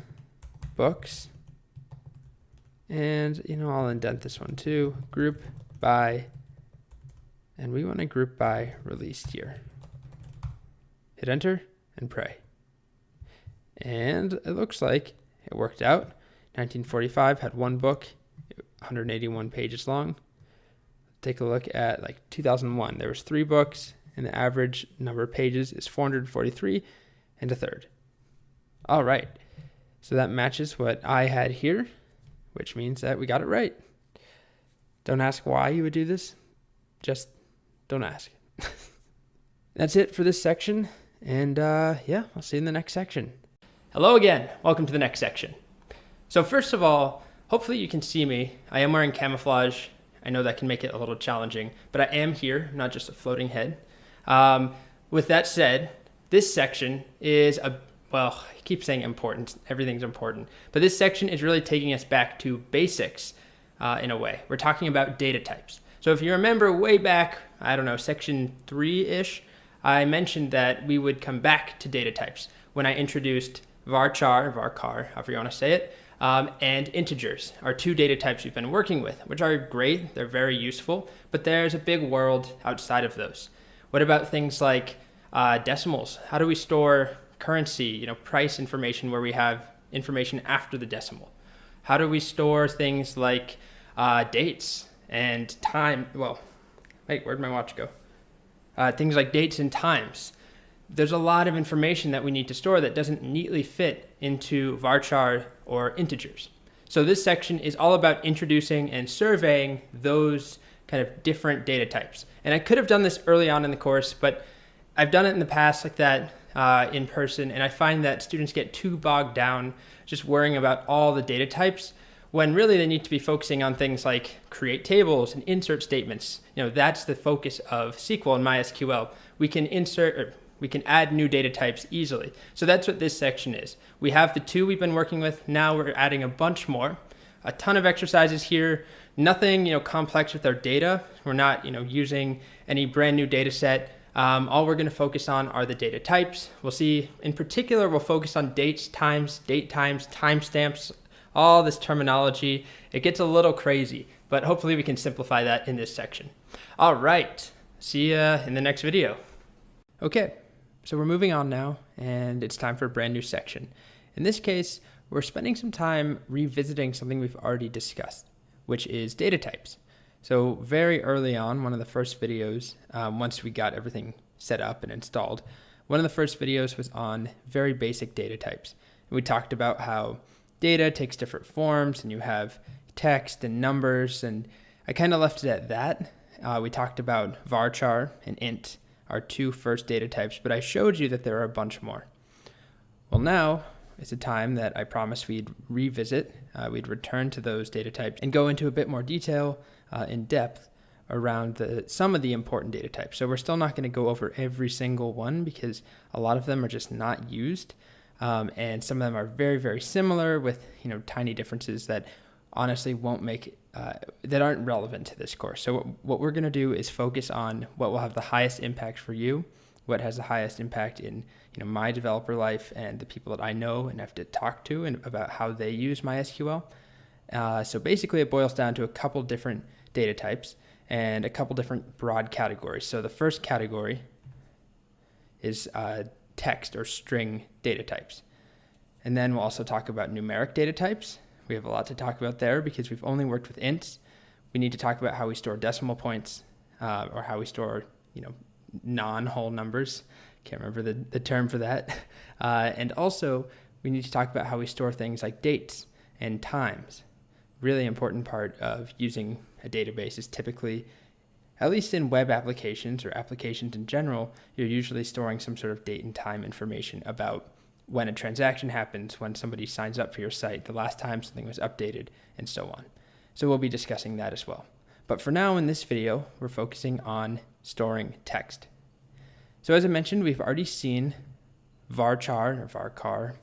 [SPEAKER 1] books, and I'll indent this one too, group by, and we want to group by released year. Hit enter and pray. And it looks like it worked out. 1945 had 1 book, 181 pages long. Take a look at 2001. There was 3 books, and the average number of pages is 443 and a third. All right. So that matches what I had here, which means that we got it right. Don't ask why you would do this. Just don't ask. That's it for this section. And I'll see you in the next section. Hello again. Welcome to the next section. So first of all, hopefully you can see me. I am wearing camouflage. I know that can make it a little challenging, but I am here, not just a floating head. With that said, this section is I keep saying important. Everything's important. But this section is really taking us back to basics in a way. We're talking about data types. So if you remember way back, section 3-ish, I mentioned that we would come back to data types when I introduced varchar, however you want to say it, and integers are 2 data types we've been working with, which are great. They're very useful, but there's a big world outside of those. What about things like decimals? How do we store currency, price information where we have information after the decimal? How do we store things like dates and time? Wait, where'd my watch go? Things like dates and times. There's a lot of information that we need to store that doesn't neatly fit into varchar or integers. So this section is all about introducing and surveying those kind of different data types. And I could have done this early on in the course, but I've done it in the past like that. in person, and I find that students get too bogged down just worrying about all the data types when really they need to be focusing on things like create tables and insert statements. That's the focus of SQL and MySQL. We can add new data types easily. So that's what this section is. We have the 2 we've been working with. Now we're adding a bunch more. A ton of exercises here. Nothing complex with our data. We're not using any brand new data set. All we're going to focus on are the data types. We'll see, in particular, we'll focus on dates, times, date times, timestamps, all this terminology. It gets a little crazy, but hopefully we can simplify that in this section. All right, see ya in the next video. Okay, so we're moving on now, and it's time for a brand new section. In this case, we're spending some time revisiting something we've already discussed, which is data types. So very early on, one of the first videos, once we got everything set up and installed, one of the first videos was on very basic data types. And we talked about how data takes different forms, and you have text and numbers, and I kind of left it at that. We talked about varchar and int, our 2 first data types, but I showed you that there are a bunch more. Well, now is the time that I promised we'd revisit. We'd return to those data types and go into a bit more detail in depth around some of the important data types. So we're still not going to go over every single one because a lot of them are just not used. And some of them are very, very similar with tiny differences that honestly won't make that aren't relevant to this course. So what we're going to do is focus on what will have the highest impact for you, what has the highest impact in my developer life and the people that I know and have to talk to and about how they use MySQL. So basically it boils down to a couple different data types and a couple different broad categories. So the first category is text or string data types. And then we'll also talk about numeric data types. We have a lot to talk about there because we've only worked with ints. We need to talk about how we store decimal points or how we store, non-whole numbers. Can't remember the term for that. And also we need to talk about how we store things like dates and times. Really important part of using a database is typically, at least in web applications or applications in general, you're usually storing some sort of date and time information about when a transaction happens, when somebody signs up for your site, the last time something was updated, and so on. So we'll be discussing that as well. But for now in this video, we're focusing on storing text. So as I mentioned, we've already seen varchar or varchar,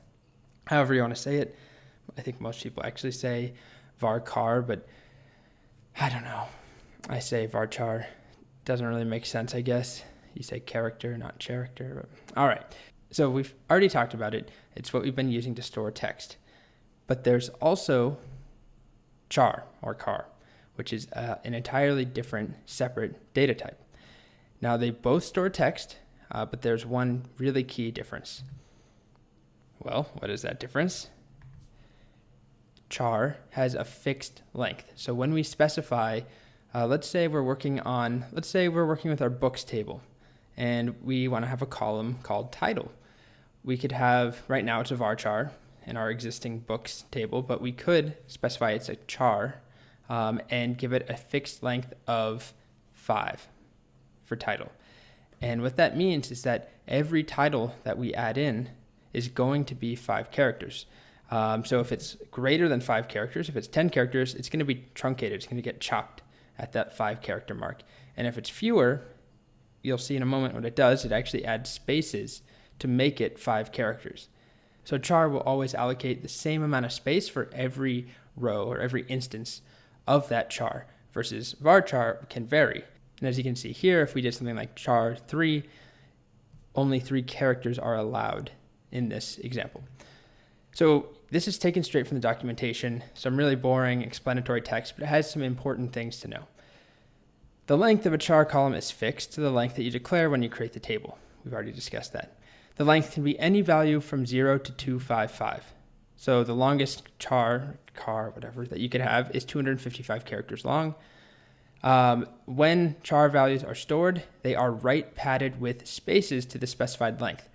[SPEAKER 1] however you want to say it. I think most people actually say varchar, but I don't know. I say varchar. Doesn't really make sense, I guess. You say character, not character. But all right. So we've already talked about it. It's what we've been using to store text. But there's also char or car, which is an entirely different, separate data type. Now they both store text, but there's one really key difference. Well, what is that difference? Char has a fixed length. So when we specify, let's say we're working with our books table, and we want to have a column called title. We could have, right now it's a varchar in our existing books table, but we could specify it's a char and give it a fixed length of 5 for title. And what that means is that every title that we add in is going to be 5 characters. So if it's greater than 5 characters, if it's 10 characters, it's going to be truncated. It's going to get chopped at that 5 character mark. And if it's fewer, you'll see in a moment what it does. It actually adds spaces to make it 5 characters. So char will always allocate the same amount of space for every row or every instance of that char versus varchar can vary. And as you can see here, if we did something like char 3, only 3 characters are allowed in this example. So this is taken straight from the documentation, some really boring explanatory text, but it has some important things to know. The length of a char column is fixed to the length that you declare when you create the table. We've already discussed that. The length can be any value from 0 to 255. So the longest char, whatever, that you could have is 255 characters long. When char values are stored, they are right padded with spaces to the specified length.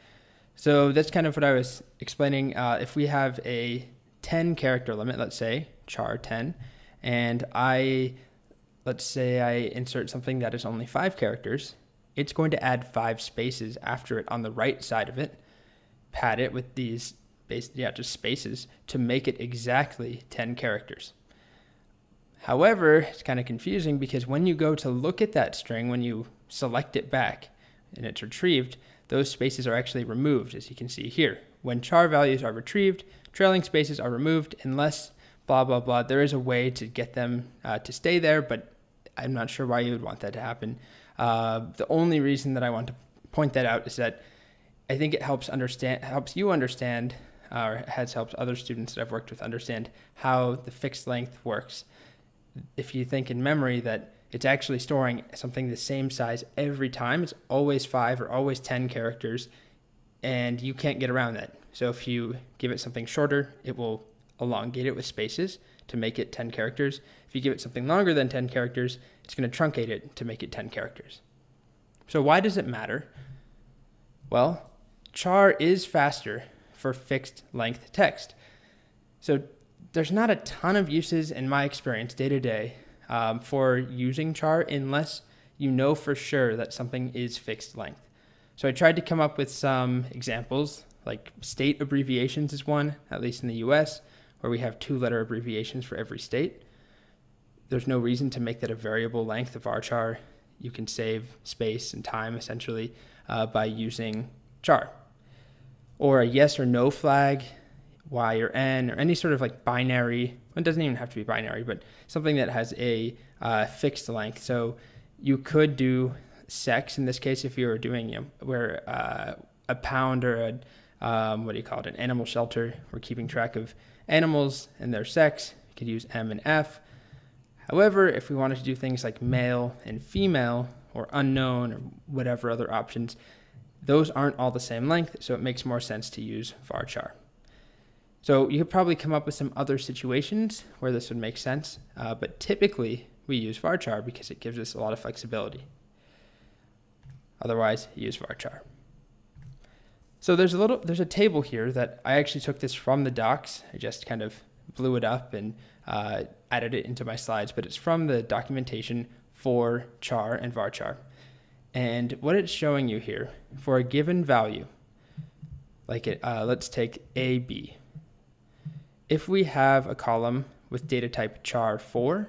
[SPEAKER 1] So that's kind of what I was explaining. If we have a 10 character limit, let's say char 10, and let's say I insert something that is only 5 characters, it's going to add 5 spaces after it on the right side of it pad it with these just spaces to make it exactly 10 characters. However, it's kind of confusing because when you go to look at that string, when you select it back and it's retrieved, those spaces are actually removed, as you can see here. When char values are retrieved, trailing spaces are removed unless blah, blah, blah. There is a way to get them to stay there, but I'm not sure why you would want that to happen. The only reason that I want to point that out is that I think it helps you understand, or has helped other students that I've worked with understand how the fixed length works. If you think in memory that it's actually storing something the same size every time, it's always 5 or always 10 characters, and you can't get around that. So if you give it something shorter, it will elongate it with spaces to make it 10 characters. If you give it something longer than 10 characters, it's going to truncate it to make it 10 characters. So why does it matter? Well, char is faster for fixed length text. So there's not a ton of uses in my experience day to day for using char unless you know for sure that something is fixed length. So I tried to come up with some examples, like state abbreviations is one, at least in the US, where we have 2-letter abbreviations for every state. There's no reason to make that a variable length of varchar. You can save space and time essentially by using char. Or a yes or no flag, Y or N, or any sort of like binary. It doesn't even have to be binary, but something that has a fixed length. So you could do sex in this case if you were doing where a pound or an animal shelter. We're keeping track of animals and their sex. You could use M and F. However, if we wanted to do things like male and female or unknown or whatever other options, those aren't all the same length, so it makes more sense to use varchar. So you could probably come up with some other situations where this would make sense, but typically we use varchar because it gives us a lot of flexibility. Otherwise, use varchar. So there's a table here that I actually took this from the docs. I just kind of blew it up and added it into my slides, but it's from the documentation for char and varchar. And what it's showing you here, for a given value, let's take AB. If we have a column with data type char4,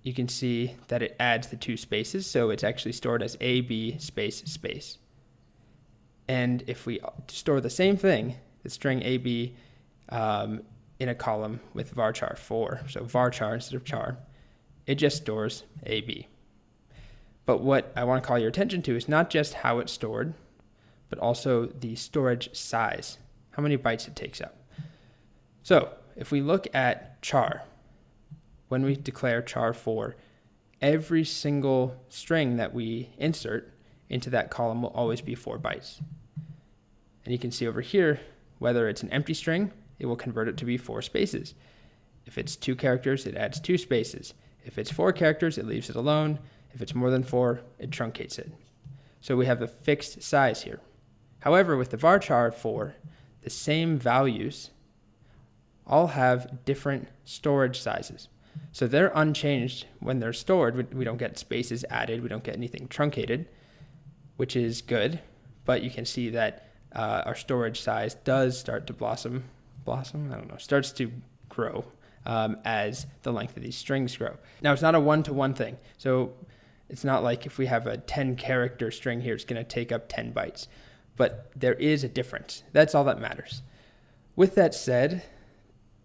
[SPEAKER 1] you can see that it adds the 2 spaces, so it's actually stored as AB space space. And if we store the same thing, the string AB, in a column with varchar4, so varchar instead of char, it just stores AB. But what I want to call your attention to is not just how it's stored, but also the storage size, how many bytes it takes up. So if we look at char, when we declare char4, every single string that we insert into that column will always be 4 bytes. And you can see over here, whether it's an empty string, it will convert it to be 4 spaces. If it's 2 characters, it adds 2 spaces. If it's 4 characters, it leaves it alone. If it's more than 4, it truncates it. So we have a fixed size here. However, with the varchar 4, the same values all have different storage sizes. So they're unchanged when they're stored. We don't get spaces added. We don't get anything truncated, which is good. But you can see that our storage size does start to starts to grow as the length of these strings grow. Now, it's not a one-to-one thing. So it's not like if we have a 10-character string here, it's going to take up 10 bytes. But there is a difference. That's all that matters. With that said,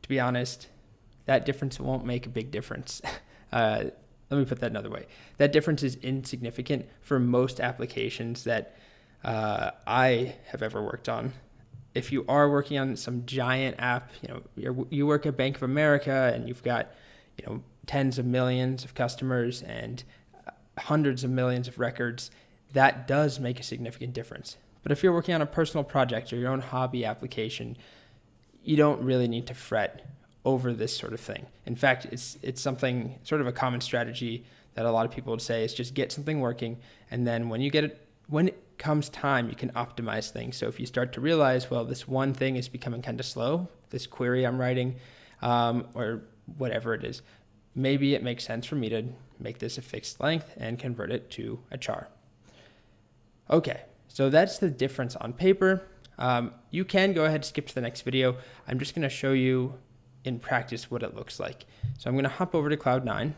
[SPEAKER 1] to be honest, that difference won't make a big difference. Let me put that another way. That difference is insignificant for most applications that I have ever worked on. If you are working on some giant app, you work at Bank of America and you've got, tens of millions of customers and hundreds of millions of records, that does make a significant difference. But if you're working on a personal project or your own hobby application, you don't really need to fret over this sort of thing. In fact, it's something, sort of a common strategy that a lot of people would say is just get something working, and then when it comes time, you can optimize things. So if you start to realize, well, this one thing is becoming kind of slow, this query I'm writing, or whatever it is, maybe it makes sense for me to make this a fixed length and convert it to a char. Okay, so that's the difference on paper. You can go ahead and skip to the next video. I'm just going to show you in practice what it looks like. So I'm going to hop over to Cloud9,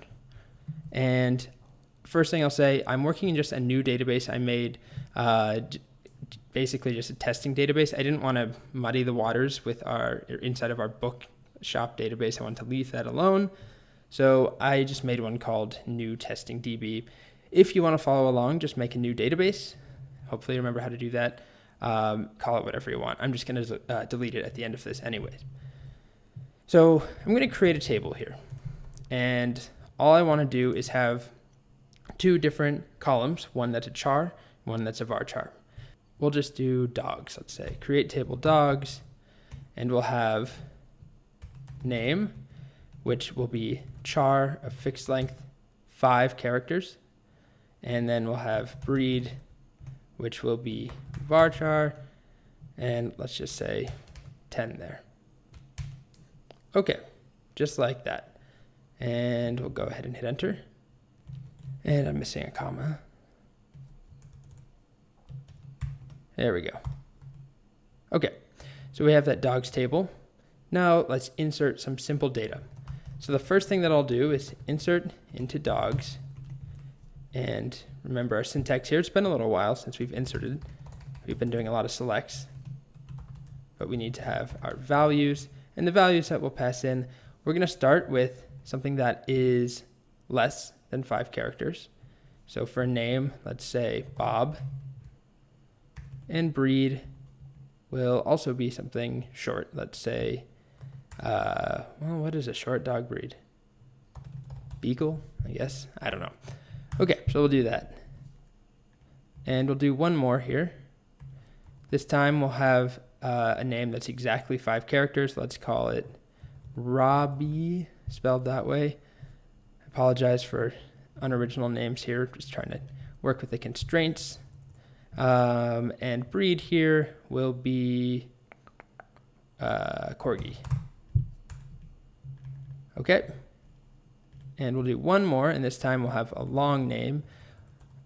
[SPEAKER 1] and first thing I'll say, I'm working in just a new database I made, basically just a testing database. I didn't want to muddy the waters with our inside of our bookshop database. I want to leave that alone. So I just made one called new testing DB. If you want to follow along, just make a new database. Hopefully remember how to do that. Call it whatever you want. I'm just going to delete it at the end of this anyways. So I'm going to create a table here. And all I want to do is have two different columns, one that's a char, one that's a varchar. We'll just do dogs, let's say. Create table dogs, and we'll have name, which will be char of fixed length, 5 characters. And then we'll have breed, which will be varchar, and let's just say 10 there. Okay, just like that. And we'll go ahead and hit enter. And I'm missing a comma. There we go. Okay, so we have that dogs table. Now let's insert some simple data. So the first thing that I'll do is insert into dogs. And remember our syntax here. It's been a little while since we've inserted. We've been doing a lot of selects. But we need to have our values. And the values that we'll pass in, we're going to start with something that is less than 5 characters. So for a name, let's say Bob. And breed will also be something short. Let's say, well, what is a short dog breed? Beagle, I guess. I don't know. Okay, so we'll do that. And we'll do one more here. This time we'll have a name that's exactly 5 characters. Let's call it Robbie, spelled that way. I apologize for unoriginal names here, just trying to work with the constraints. And breed here will be Corgi. Okay. And we'll do one more, and this time we'll have a long name.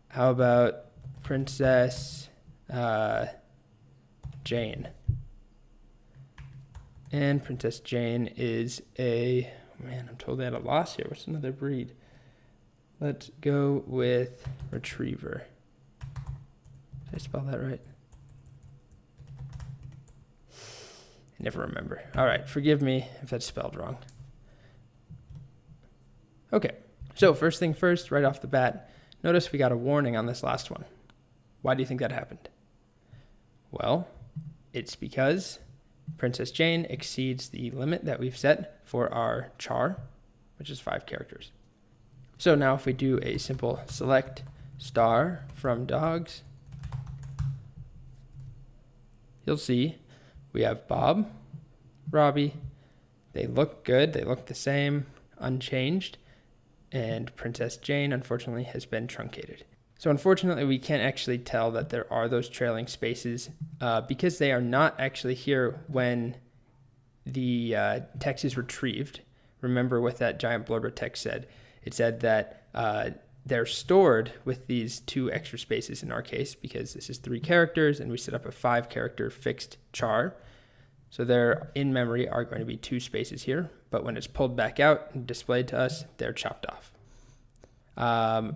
[SPEAKER 1] How about Princess Jane? And Princess Jane is a, man, I'm totally at a loss here. What's another breed? Let's go with Retriever. Did I spell that right? I never remember. All right, forgive me if that's spelled wrong. Okay, so first thing first, right off the bat, notice we got a warning on this last one. Why do you think that happened? Well, it's because Princess Jane exceeds the limit that we've set for our char, which is 5 characters. So now if we do a simple select star from dogs, you'll see we have Bob, Robbie. They look good. They look the same, unchanged. And Princess Jane, unfortunately, has been truncated. So unfortunately, we can't actually tell that there are those trailing spaces because they are not actually here when the text is retrieved. Remember what that giant blurb text said. It said that they're stored with these 2 extra spaces in our case because this is 3 characters and we set up a 5-character fixed char. So there in memory are going to be 2 spaces here, but when it's pulled back out and displayed to us, they're chopped off.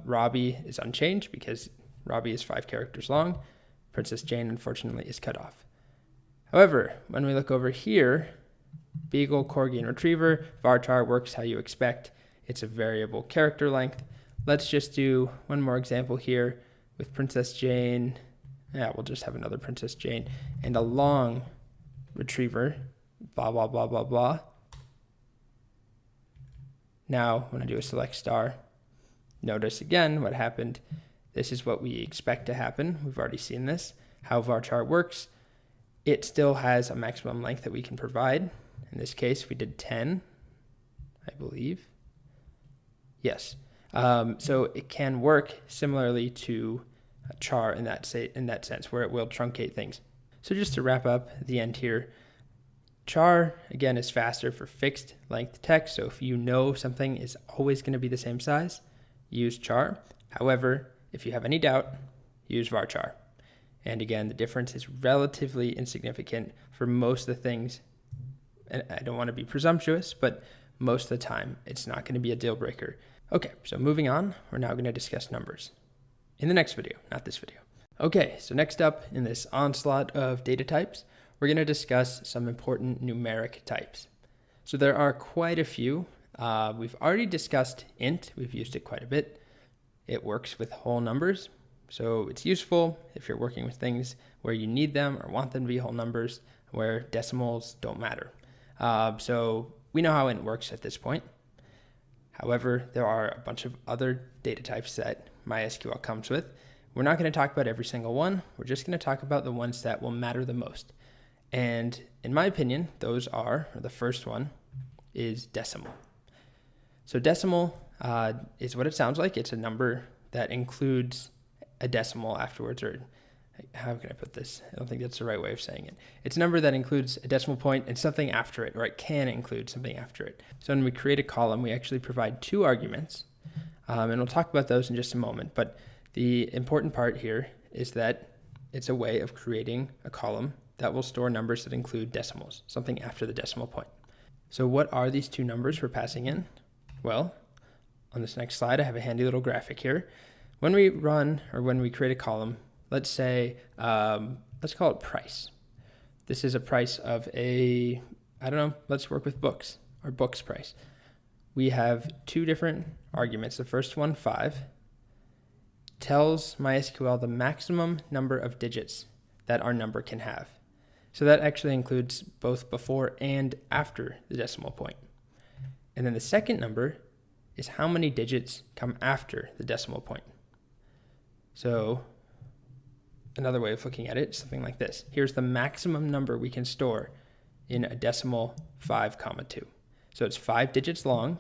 [SPEAKER 1] Robbie is unchanged because Robbie is 5 characters long. Princess Jane, unfortunately, is cut off. However, when we look over here, Beagle, Corgi, and Retriever, varchar works how you expect. It's a variable character length. Let's just do one more example here with Princess Jane. Yeah, we'll just have another Princess Jane and a long Retriever, blah, blah, blah, blah, blah. Now, when I do a select star, notice again what happened. This is what we expect to happen. We've already seen this, how varchar works. It still has a maximum length that we can provide. In this case, we did 10, I believe. Yes. So it can work similarly to a char in that sense, where it will truncate things. So just to wrap up the end here, char, again, is faster for fixed length text. So if you know something is always going to be the same size, use char. However, if you have any doubt, use varchar. And again, the difference is relatively insignificant for most of the things. And I don't want to be presumptuous, but most of the time, it's not going to be a deal breaker. Okay, so moving on, we're now going to discuss numbers in the next video, not this video. Okay, so next up in this onslaught of data types, we're going to discuss some important numeric types. So there are quite a few. We've already discussed int. We've used it quite a bit. It works with whole numbers. So it's useful if you're working with things where you need them or want them to be whole numbers, where decimals don't matter. So we know how int works at this point. However, there are a bunch of other data types that MySQL comes with. We're not going to talk about every single one. We're just going to talk about the ones that will matter the most. And in my opinion, those are, or the first one is decimal. So decimal is what it sounds like. It's a number that includes a decimal afterwards, or how can I put this? I don't think that's the right way of saying it. It's a number that includes a decimal point and something after it, or it can include something after it. So when we create a column, we actually provide two arguments, and we'll talk about those in just a moment. But the important part here is that it's a way of creating a column that will store numbers that include decimals, something after the decimal point. So what are these two numbers we're passing in? Well, on this next slide, I have a handy little graphic here. When we run, or when we create a column, let's say, let's call it price. This is a price of let's work with books, or books price. We have two different arguments. The first one, 5, tells MySQL the maximum number of digits that our number can have. So that actually includes both before and after the decimal point. And then the second number is how many digits come after the decimal point. So another way of looking at it is something like this. Here's the maximum number we can store in a decimal 5,2. So it's 5 digits long.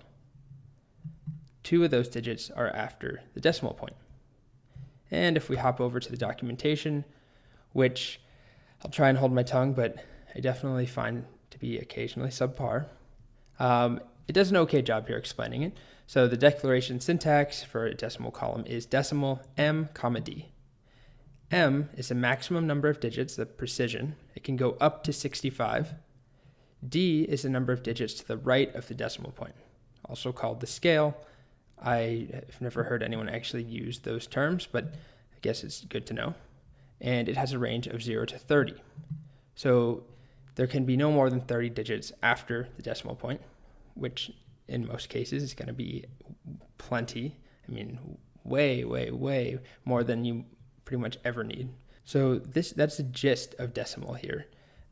[SPEAKER 1] 2 of those digits are after the decimal point. And if we hop over to the documentation, which I'll try and hold my tongue, but I definitely find to be occasionally subpar. It does an okay job here explaining it. So the declaration syntax for a decimal column is decimal m, d. M is the maximum number of digits, the precision. It can go up to 65. D is the number of digits to the right of the decimal point, also called the scale. I've never heard anyone actually use those terms, but I guess it's good to know. And it has a range of 0 to 30. So there can be no more than 30 digits after the decimal point, which in most cases is going to be plenty. I mean, way, way, way more than you pretty much ever need. So that's the gist of decimal here.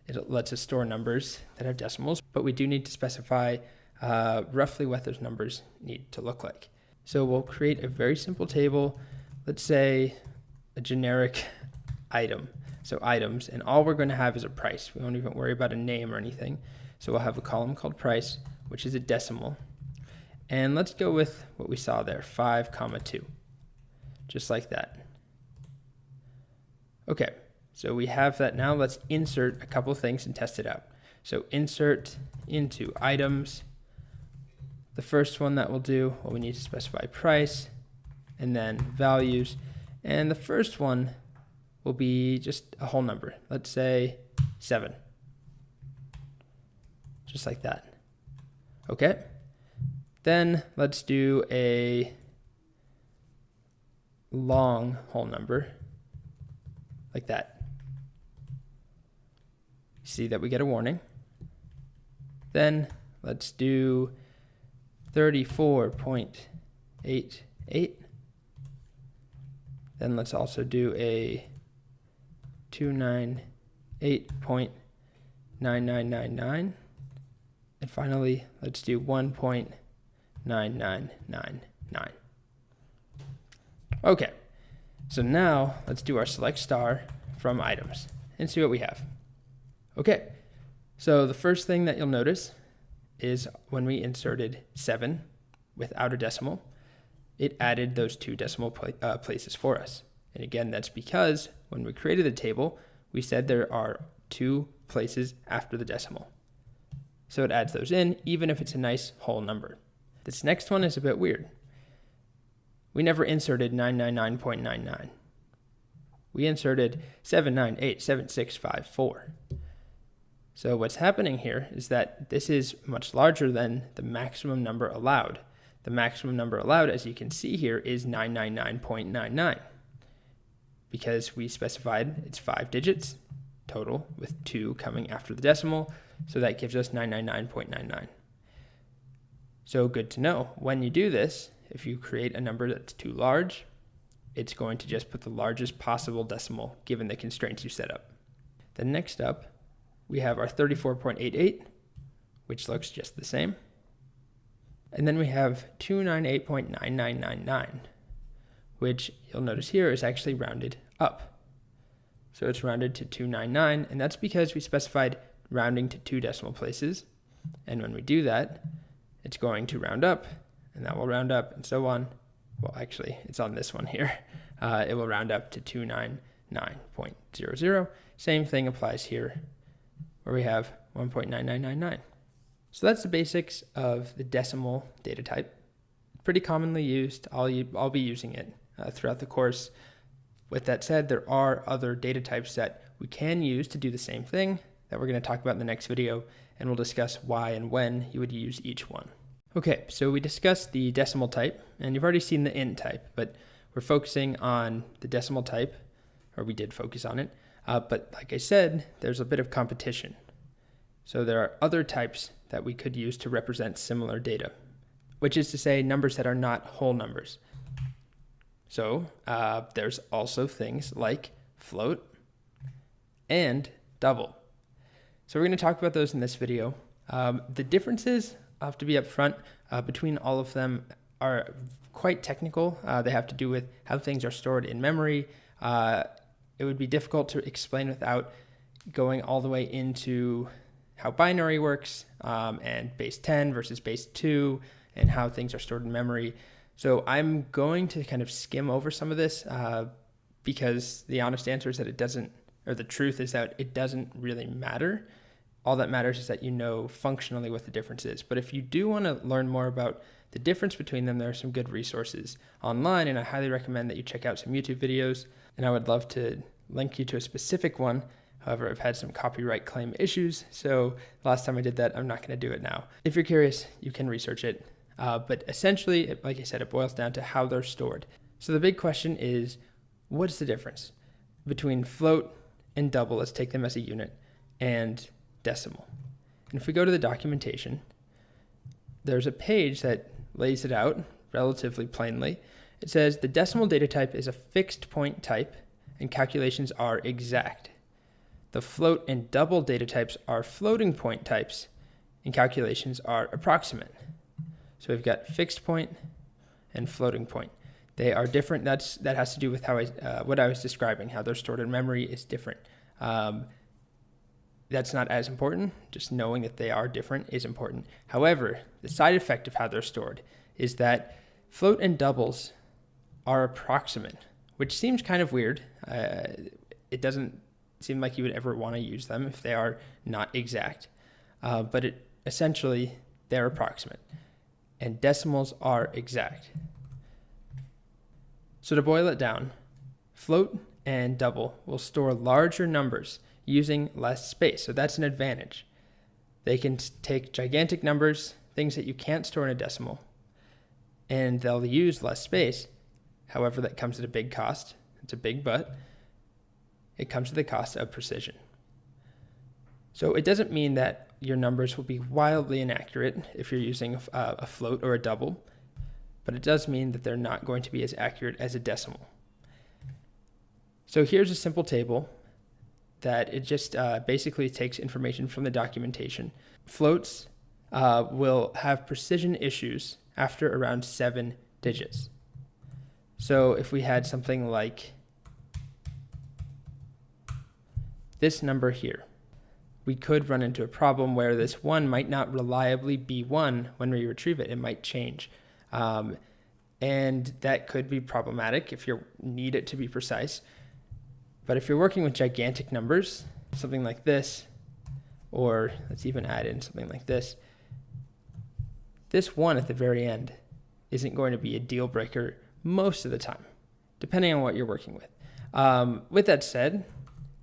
[SPEAKER 1] It lets us store numbers that have decimals, but we do need to specify roughly what those numbers need to look like. So we'll create a very simple table, let's say a generic item. So items, and all we're going to have is a price. We won't even worry about a name or anything. So we'll have a column called price, which is a decimal. And let's go with what we saw there, 5,2, just like that. Okay, so we have that now. Let's insert a couple of things and test it out. So insert into items. The first one that we'll do, well, we need to specify price and then values. And the first one will be just a whole number. Let's say 7. Just like that. Okay. Then let's do a long whole number like that. See that we get a warning. Then let's do 34.88. Then let's also do a 298.9999. And finally, let's do 1.9999. Okay, so now let's do our select star from items and see what we have. Okay, so the first thing that you'll notice is when we inserted 7 without a decimal, it added those 2 decimal places for us. And again, that's because when we created the table, we said there are 2 places after the decimal. So it adds those in, even if it's a nice whole number. This next one is a bit weird. We never inserted 999.99. we inserted 7987654. So what's happening here is that this is much larger than the maximum number allowed. The maximum number allowed, as you can see here, is 999.99 because we specified it's 5 digits total with 2 coming after the decimal. So that gives us 999.99. So good to know. When you do this, if you create a number that's too large, it's going to just put the largest possible decimal given the constraints you set up. Then next up, we have our 34.88, which looks just the same. And then we have 298.9999, which you'll notice here is actually rounded up. So it's rounded to 299, and that's because we specified rounding to 2 decimal places. And when we do that, it's going to round up, and that will round up, and so on. Well, actually, it's on this one here. It will round up to 299.00. Same thing applies here, where we have 1.9999. So that's the basics of the decimal data type. Pretty commonly used. I'll be using it throughout the course. With that said, there are other data types that we can use to do the same thing that we're going to talk about in the next video, and we'll discuss why and when you would use each one. Okay, so we discussed the decimal type, and you've already seen the int type, but we're focusing on the decimal type, or we did focus on it. But like I said, there's a bit of competition. So there are other types that we could use to represent similar data, which is to say numbers that are not whole numbers. So there's also things like float and double. So we're going to talk about those in this video. The differences, I'll have to be upfront, between all of them are quite technical. They have to do with how things are stored in memory. It would be difficult to explain without going all the way into how binary works and base 10 versus base 2 and how things are stored in memory. So I'm going to kind of skim over some of this because the honest answer is that it doesn't, or the truth is that it doesn't really matter. All that matters is that you know functionally what the difference is. But if you do want to learn more about the difference between them, there are some good resources online, and I highly recommend that you check out some YouTube videos. And I would love to link you to a specific one. However, I've had some copyright claim issues, so last time I did that, I'm not going to do it now. If you're curious, you can research it. But essentially, like I said, it boils down to how they're stored. So the big question is, what's the difference between float and double, let's take them as a unit, and decimal? And if we go to the documentation, there's a page that lays it out relatively plainly. It says the decimal data type is a fixed point type and calculations are exact. The float and double data types are floating point types and calculations are approximate. So we've got fixed point and floating point. They are different. That has to do with how what I was describing, how they're stored in memory is different. That's not as important. Just knowing that they are different is important. However, the side effect of how they're stored is that float and doubles are approximate, which seems kind of weird. It doesn't seem like you would ever want to use them if they are not exact, but essentially they're approximate, and decimals are exact. So to boil it down, float and double will store larger numbers using less space, so that's an advantage. They can take gigantic numbers, things that you can't store in a decimal, and they'll use less space. However, that comes at a big cost. It's a big but. It comes at the cost of precision. So it doesn't mean that your numbers will be wildly inaccurate if you're using a float or a double, but it does mean that they're not going to be as accurate as a decimal. So here's a simple table that it just basically takes information from the documentation. Floats will have precision issues after around 7 digits. So if we had something like this number here, we could run into a problem where this 1 might not reliably be 1 when we retrieve it. It might change. And that could be problematic if you need it to be precise. But if you're working with gigantic numbers, something like this, or let's even add in something like this 1 at the very end isn't going to be a deal breaker most of the time, depending on what you're working with. With that said,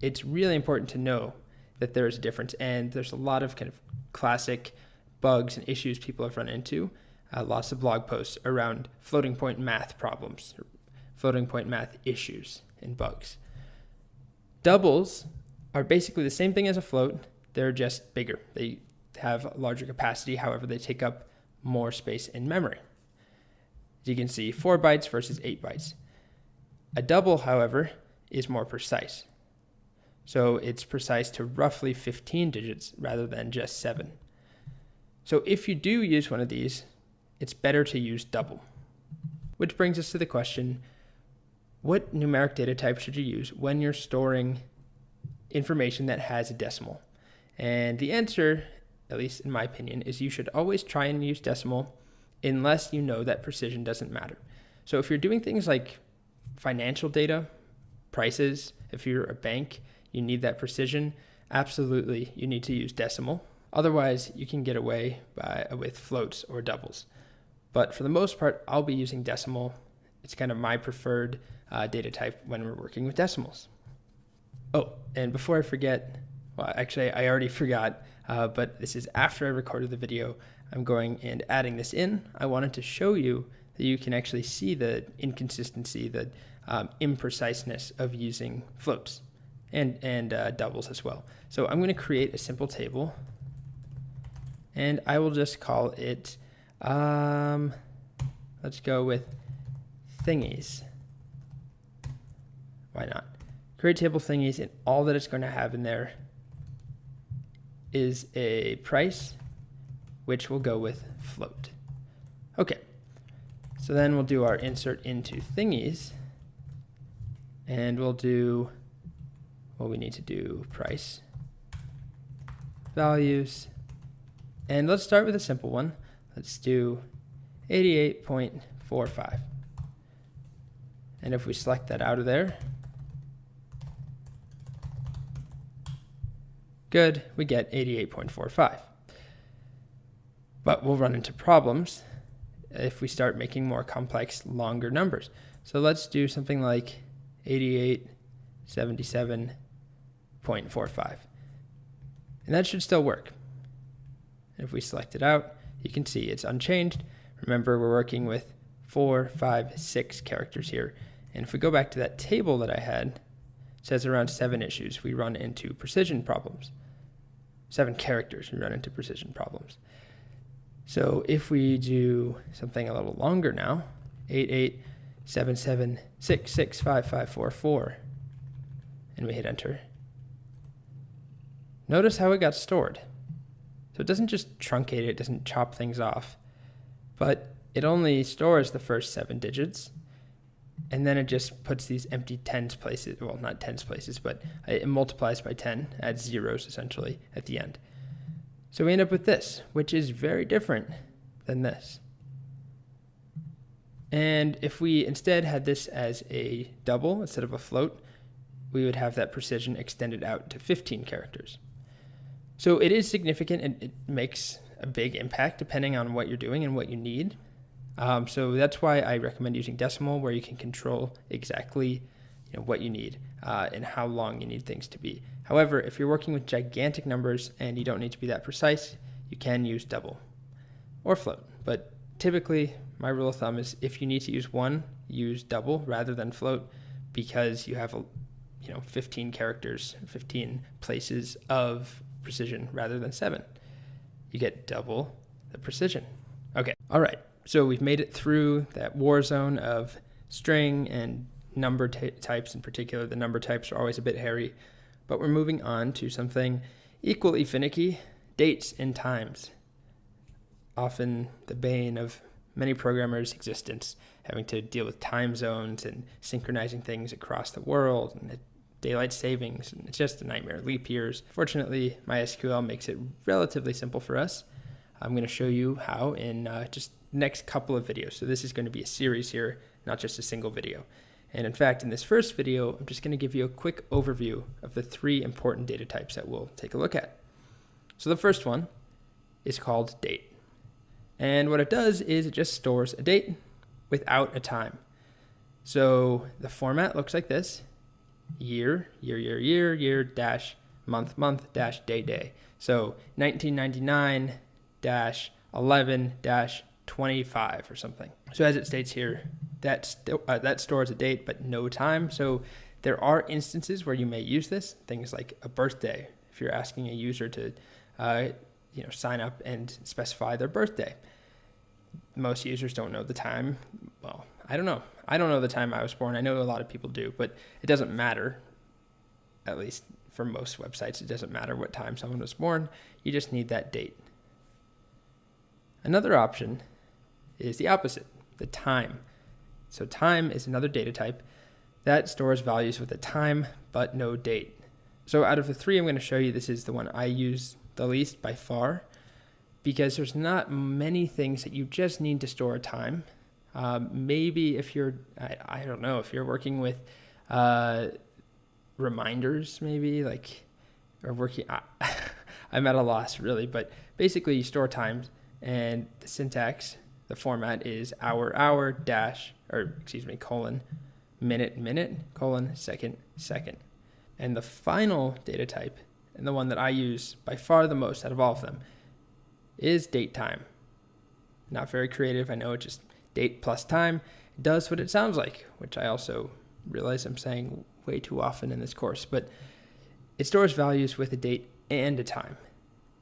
[SPEAKER 1] it's really important to know that there is a difference, and there's a lot of kind of classic bugs and issues people have run into. Lots of blog posts around floating point math problems, or floating point math issues and bugs. Doubles are basically the same thing as a float. They're just bigger. They have larger capacity. However, they take up more space in memory. As you can see, 4 bytes versus 8 bytes. A double, however, is more precise. So it's precise to roughly 15 digits rather than just 7. So if you do use one of these, it's better to use double. Which brings us to the question, what numeric data type should you use when you're storing information that has a decimal? And the answer, at least in my opinion, is you should always try and use decimal unless you know that precision doesn't matter. So if you're doing things like financial data, prices, if you're a bank, you need that precision, absolutely you need to use decimal. Otherwise, you can get away with floats or doubles. But for the most part, I'll be using decimal. It's kind of my preferred data type when we're working with decimals. Oh, and before I forget, well, actually, I already forgot, but this is after I recorded the video. I'm going and adding this in. I wanted to show you that you can actually see the inconsistency, the impreciseness of using floats and doubles as well. So I'm going to create a simple table, and I will just call it, let's go with thingies. Why not? Create table thingies, and all that it's going to have in there is a price, which will go with float. Okay, so then we'll do our insert into thingies, and we'll do what we need to do, price, values, and let's start with a simple one. Let's do 88.45. And if we select that out of there, good, we get 88.45. But we'll run into problems if we start making more complex, longer numbers. So let's do something like 8877.45. And that should still work. And if we select it out, you can see it's unchanged. Remember, we're working with 4, 5, 6 characters here. And if we go back to that table that I had, it says around 7 issues we run into precision problems. 7 characters we run into precision problems. So if we do something a little longer now, 8877665544, and we hit enter, notice how it got stored. So it doesn't just truncate it, doesn't chop things off, but it only stores the first 7 digits, and then it just puts these empty tens places, well, not tens places, but it multiplies by 10, adds zeros essentially at the end. So we end up with this, which is very different than this. And if we instead had this as a double instead of a float, we would have that precision extended out to 15 characters. So it is significant, and it makes a big impact depending on what you're doing and what you need. So that's why I recommend using decimal, where you can control exactly what you need and how long you need things to be. However, if you're working with gigantic numbers and you don't need to be that precise, you can use double or float. But typically, my rule of thumb is if you need to use one, use double rather than float, because you have 15 characters, 15 places of precision rather than 7. You get double the precision. Okay, all right. So we've made it through that war zone of string and number types in particular. The number types are always a bit hairy, but we're moving on to something equally finicky, dates and times. Often the bane of many programmers' existence, having to deal with time zones and synchronizing things across the world and daylight savings, and it's just a nightmare. Leap years. Fortunately, MySQL makes it relatively simple for us. I'm going to show you how in just next couple of videos. So this is going to be a series here, not just a single video. And in fact, in this first video, I'm just going to give you a quick overview of the 3 important data types that we'll take a look at. So the first one is called date. And what it does is it just stores a date without a time. So the format looks like this. year dash month dash day. So 1999 dash 11 dash 25 or something. So as it states here, that stores a date but no time. So there are instances where you may use this, things like a birthday, if you're asking a user to sign up and specify their birthday. Most users don't know the time. Well, I don't know. I don't know the time I was born. I know a lot of people do, but it doesn't matter. At least for most websites, it doesn't matter what time someone was born. You just need that date. Another option is the opposite, the time. So time is another data type that stores values with a time but no date. So out of the three I'm going to show you, this is the one I use the least by far, because there's not many things that you just need to store a time. Maybe if you're, I don't know, if you're working with reminders, maybe or working, I'm at a loss really, but basically you store times, and the syntax, the format is colon, minute, colon, second. And the final data type, and the one that I use by far the most out of all of them, is date time. Not very creative, I know, it's just date plus time. It does what it sounds like, which I also realize I'm saying way too often in this course, but it stores values with a date and a time.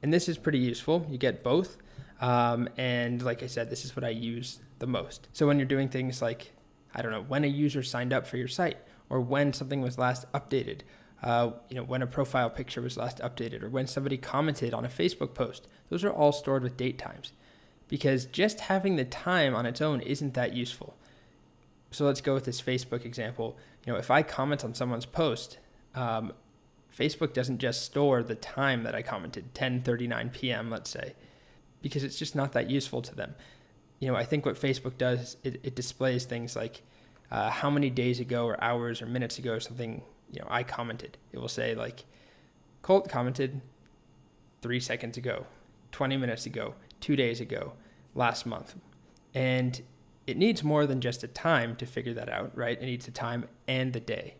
[SPEAKER 1] And this is pretty useful. You get both. And like I said, this is what I use the most. So when you're doing things like, I don't know, when a user signed up for your site, or when something was last updated, when a profile picture was last updated, or when somebody commented on a Facebook post, those are all stored with date times, because just having the time on its own isn't that useful. So let's go with this Facebook example. If I comment on someone's post, Facebook doesn't just store the time that I commented, 10:39 p.m., let's say, because it's just not that useful to them. I think what Facebook does, it displays things like how many days ago or hours or minutes ago something, I commented. It will say Colt commented 3 seconds ago, 20 minutes ago, 2 days ago, last month. And it needs more than just a time to figure that out, right? It needs a time and the day.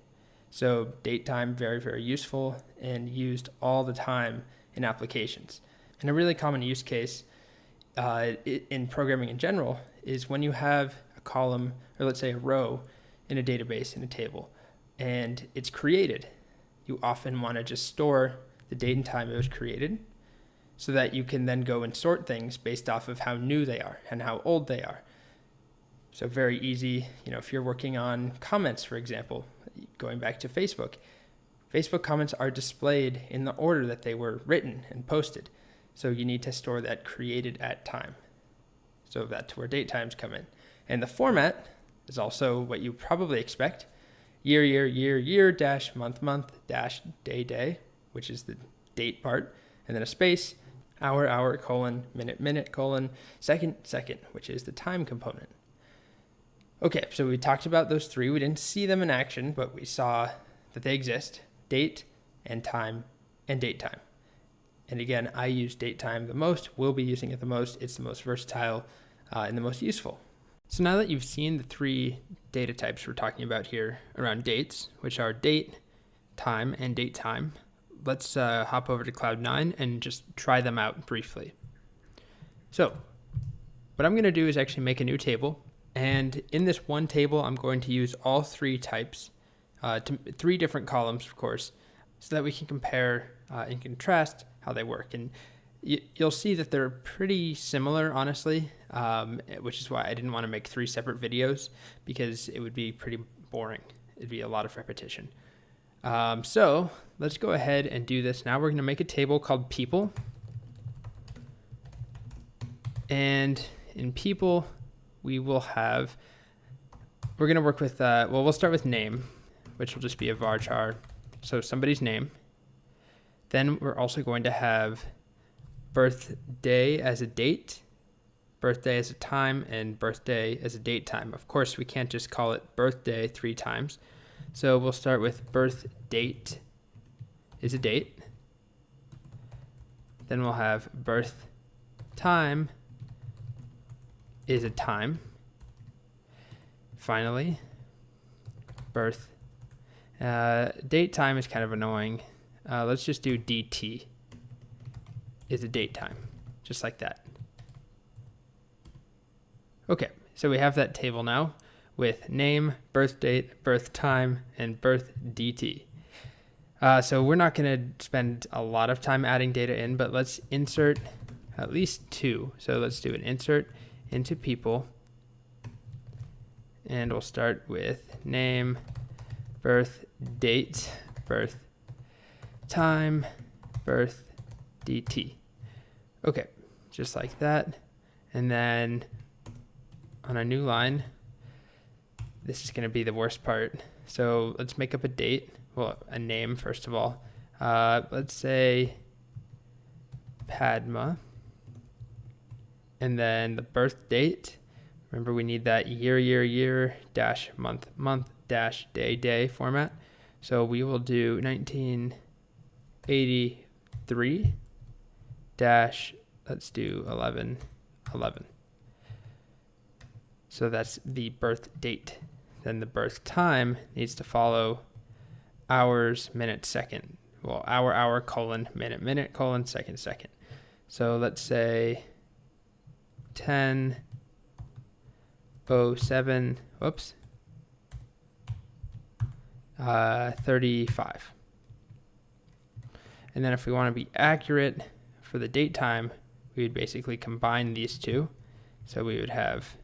[SPEAKER 1] So date time, very, very useful and used all the time in applications. And a really common use case in programming in general is when you have a column, or let's say a row in a database, in a table, and it's created. You often want to just store the date and time it was created, so that you can then go and sort things based off of how new they are and how old they are. So very easy, if you're working on comments, for example, going back to Facebook comments are displayed in the order that they were written and posted. So you need to store that created at time. So that's where date times come in. And the format is also what you probably expect. Year dash month dash day, which is the date part, and then a space, hour, colon, minute, colon, second, which is the time component. Okay, so we talked about those three. We didn't see them in action, but we saw that they exist: date and time and date time. And again, I use date time the most, will be using it the most. It's the most versatile and the most useful. So now that you've seen the three data types we're talking about here around dates, which are date, time, and date time, let's hop over to Cloud9 and just try them out briefly. So what I'm going to do is actually make a new table. And in this one table, I'm going to use all three types, three different columns, of course, so that we can compare and contrast how they work. And you'll see that they're pretty similar, honestly, which is why I didn't want to make three separate videos, because it would be pretty boring. It'd be a lot of repetition. So let's go ahead and do this. Now we're going to make a table called people. And in people, we're going to work with, we'll start with name, which will just be a varchar. So somebody's name. Then we're also going to have birthday as a date, birthday as a time, and birthday as a date time. Of course, we can't just call it birthday 3 times. So we'll start with birth date is a date. Then we'll have birth time is a time. Finally, birth Date time is kind of annoying. Let's just do DT is a date time, just like that. Okay, so we have that table now with name, birth date, birth time, and birth DT. So we're not going to spend a lot of time adding data in, but let's insert at least 2. So let's do an insert into people, and we'll start with name, birth date, birth time, birth DT. Okay, just like that. And then on a new line, this is going to be the worst part. So let's make up a date. Well, a name, first of all. Let's say Padma. And then the birth date. Remember, we need that year, dash, month, dash, day format. So we will do 1983 dash, let's do 11. So that's the birth date. Then the birth time needs to follow hours, minute, second. Well, hour, colon, minute, colon, second. So let's say 10:07, 35. And then if we want to be accurate for the date time, we would basically combine these two. So we would have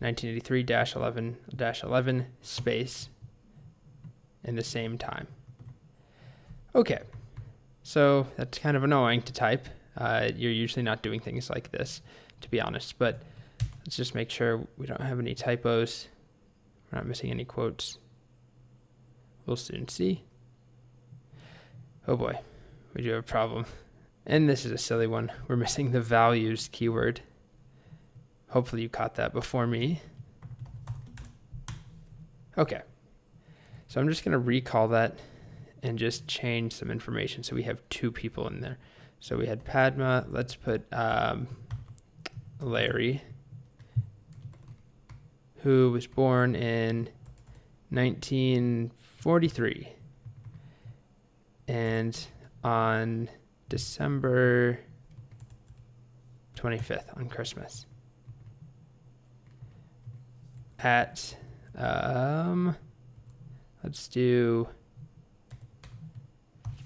[SPEAKER 1] 1983-11 space in the same time. Okay, so that's kind of annoying to type. You're usually not doing things like this, to be honest, but let's just make sure we don't have any typos. We're not missing any quotes. We'll soon see. Oh boy, we do have a problem. And this is a silly one. We're missing the values keyword. Hopefully you caught that before me. Okay, so I'm just going to recall that and just change some information. So we have 2 people in there. So we had Padma. Let's put Larry, who was born in 1943. And on December 25th, on Christmas. At, let's do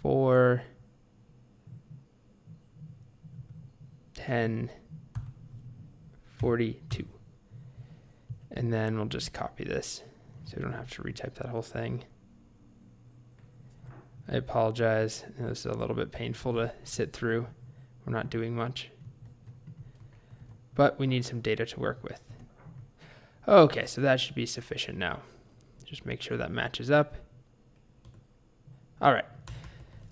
[SPEAKER 1] 4:10:42. And then we'll just copy this so we don't have to retype that whole thing. I apologize. This is a little bit painful to sit through. We're not doing much. But we need some data to work with. Okay, so that should be sufficient now. Just make sure that matches up. All right.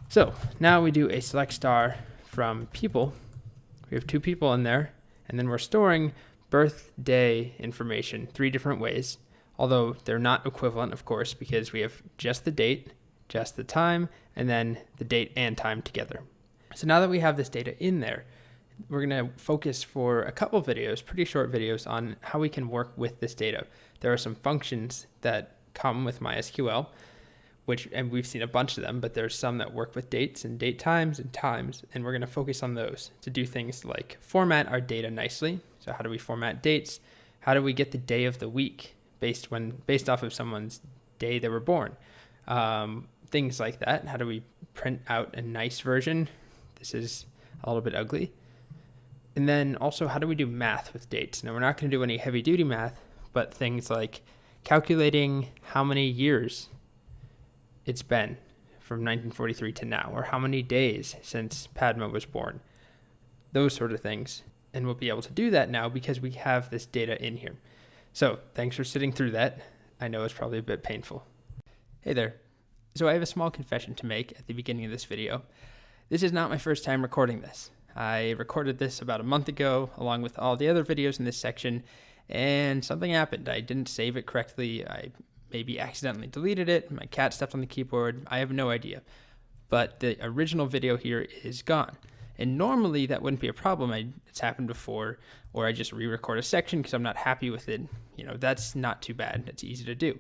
[SPEAKER 1] So now we do a select star from people. We have 2 people in there, and then we're storing birthday information 3 different ways, although they're not equivalent, of course, because we have just the date, just the time, and then the date and time together. So now that we have this data in there, we're going to focus for a couple videos, pretty short videos, on how we can work with this data. There are some functions that come with MySQL, and we've seen a bunch of them, but there's some that work with dates and date times, and we're going to focus on those to do things like format our data nicely. So how do we format dates? How do we get the day of the week based off of someone's day they were born? Things like that. How do we print out a nice version? This is a little bit ugly. And then also, how do we do math with dates? Now, we're not going to do any heavy-duty math, but things like calculating how many years it's been from 1943 to now, or how many days since Padma was born. Those sort of things. And we'll be able to do that now because we have this data in here. So thanks for sitting through that. I know it's probably a bit painful. Hey there. So I have a small confession to make at the beginning of this video. This is not my first time recording this. I recorded this about a month ago along with all the other videos in this section, and something happened. I didn't save it correctly. I maybe accidentally deleted it. My cat stepped on the keyboard. I have no idea. But the original video here is gone. And normally that wouldn't be a problem. It's happened before, or I just re-record a section because I'm not happy with it. That's not too bad. It's easy to do.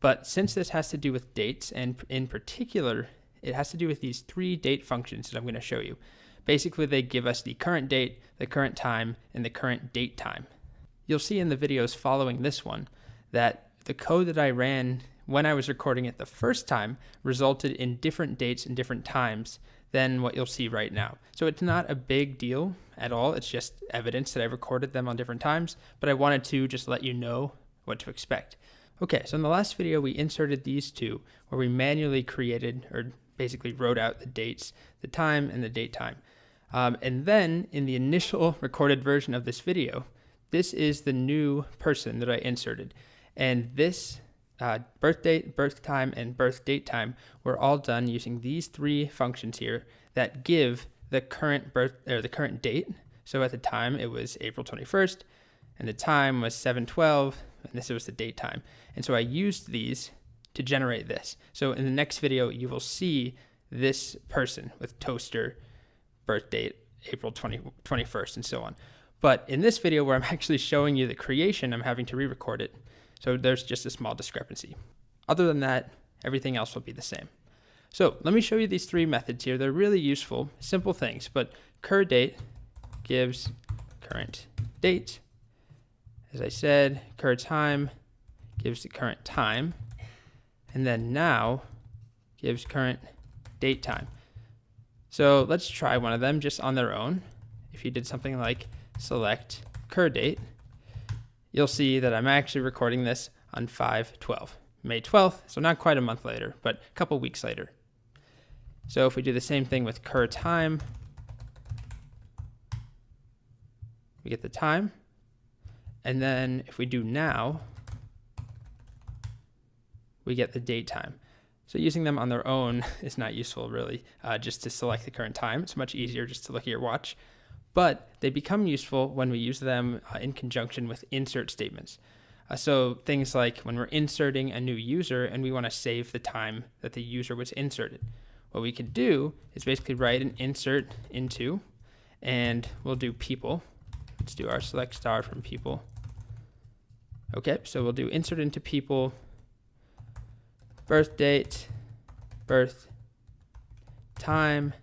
[SPEAKER 1] But since this has to do with dates, and in particular, it has to do with these 3 date functions that I'm going to show you. Basically, they give us the current date, the current time, and the current date time. You'll see in the videos following this one that the code that I ran when I was recording it the first time resulted in different dates and different times than what you'll see right now. So it's not a big deal at all. It's just evidence that I recorded them on different times, but I wanted to just let you know what to expect. Okay, so in the last video, we inserted these 2 where we manually created, or basically wrote out the dates, the time, and the date time. And then in the initial recorded version of this video, this is the new person that I inserted. And this birth date, birth time, and birth date time were all done using these 3 functions here that give the current birth or the current date. So at the time it was April 21st, and the time was 7/12, and this was the date time. And so I used these to generate this. So in the next video, you will see this person with toaster, birth date, April 21st, and so on. But in this video where I'm actually showing you the creation, I'm having to re-record it. So there's just a small discrepancy. Other than that, everything else will be the same. So let me show you these 3 methods here. They're really useful, simple things, but CRUD date gives current date. As I said, CRUD time gives the current time. And then now gives current date time. So let's try one of them just on their own. If you did something like select CRUD date, you'll see that I'm actually recording this on 5/12, May 12th, so not quite a month later, but a couple weeks later. So if we do the same thing with CRUD time, we get the time. And then if we do now, we get the date time. So using them on their own is not useful really, just to select the current time. It's much easier just to look at your watch. But they become useful when we use them in conjunction with insert statements. So things like when we're inserting a new user and we want to save the time that the user was inserted. What we could do is basically write an insert into, and we'll do people. Let's do our select star from people. Okay, so we'll do insert into people, birth date, birth time,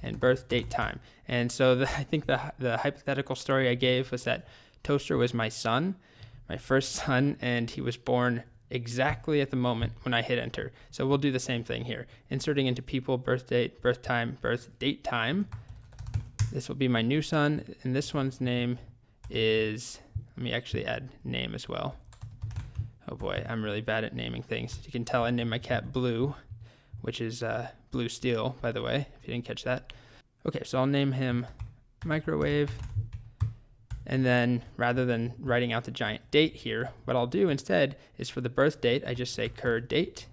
[SPEAKER 1] and birth date time. And so I think the hypothetical story I gave was that Toaster was my son, my first son, and he was born exactly at the moment when I hit enter. So we'll do the same thing here. Inserting into people, birth date, birth time, birth date time. This will be my new son, and this one's name is, let me actually add name as well. Oh boy, I'm really bad at naming things. You can tell I named my cat Blue, which is Blue Steel, by the way, if you didn't catch that. Okay, so I'll name him Microwave. And then rather than writing out the giant date here, what I'll do instead is for the birth date, I just say CRUD date.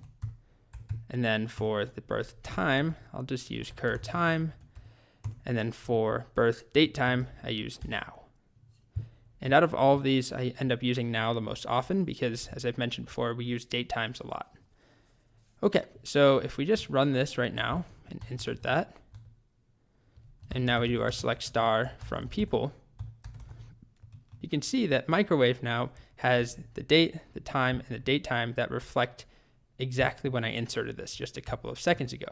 [SPEAKER 1] And then for the birth time, I'll just use CRUD time. And then for birth date time, I use now. And out of all of these, I end up using now the most often because, as I've mentioned before, we use date times a lot. Okay, so if we just run this right now and insert that, and now we do our select star from people, you can see that Microwave now has the date, the time, and the date time that reflect exactly when I inserted this just a couple of seconds ago.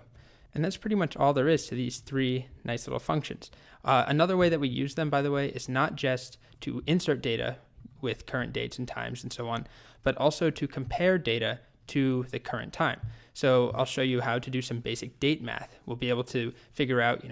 [SPEAKER 1] And that's pretty much all there is to these 3 nice little functions. Another way that we use them, by the way, is not just to insert data with current dates and times and so on, but also to compare data to the current time. So I'll show you how to do some basic date math. We'll be able to figure out,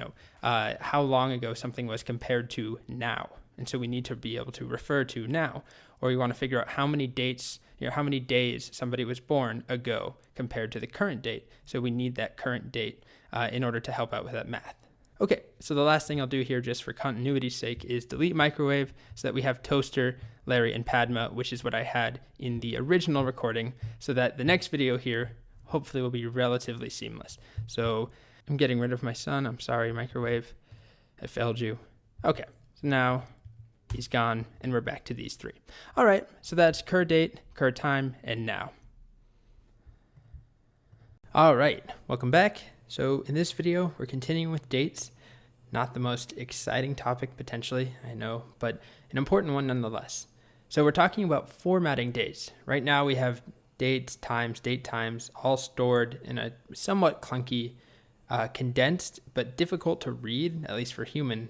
[SPEAKER 1] how long ago something was compared to now. And so we need to be able to refer to now, or we want to figure out how many dates, how many days somebody was born ago compared to the current date. So we need that current date in order to help out with that math. Okay, so the last thing I'll do here just for continuity's sake is delete Microwave so that we have Toaster, Larry, and Padma, which is what I had in the original recording, so that the next video here hopefully will be relatively seamless. So I'm getting rid of my son. I'm sorry, Microwave. I failed you. Okay, so now he's gone, and we're back to these 3. All right, so that's CRUD date, CRUD time, and now. All right, welcome back. So in this video, we're continuing with dates. Not the most exciting topic potentially, I know, but an important one nonetheless. So we're talking about formatting dates. Right now we have dates, times, date times, all stored in a somewhat clunky, condensed, but difficult to read, at least for human,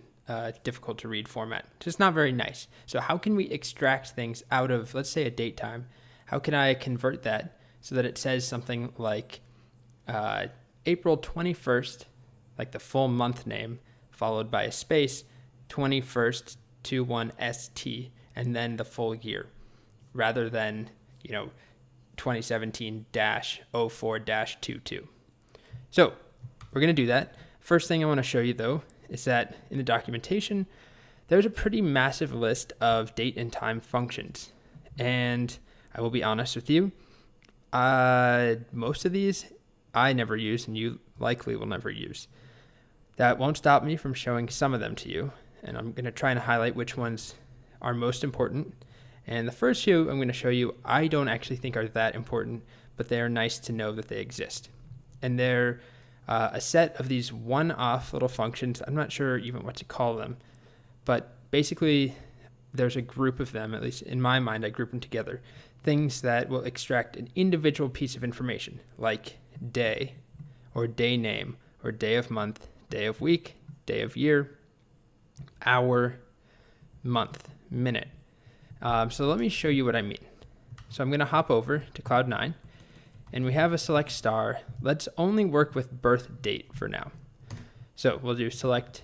[SPEAKER 1] difficult to read format. Just not very nice. So how can we extract things out of, let's say, a date time? How can I convert that so that it says something like April 21st, like the full month name, followed by a space, 21st 21st, and then the full year, rather than, 2017-04-22. So we're going to do that. First thing I want to show you, though, is that in the documentation, there's a pretty massive list of date and time functions. And I will be honest with you, most of these I never use, and you likely will never use. That won't stop me from showing some of them to you, and I'm going to try and highlight which ones are most important. And the first few I'm going to show you, I don't actually think are that important, but they are nice to know that they exist. And they're a set of these one-off little functions. I'm not sure even what to call them, but basically there's a group of them, at least in my mind, I group them together. Things that will extract an individual piece of information, like day, or day name, or day of month, day of week, day of year, hour, month, minute. So let me show you what I mean. So I'm going to hop over to Cloud 9, and we have a select star. Let's only work with birth date for now. So we'll do select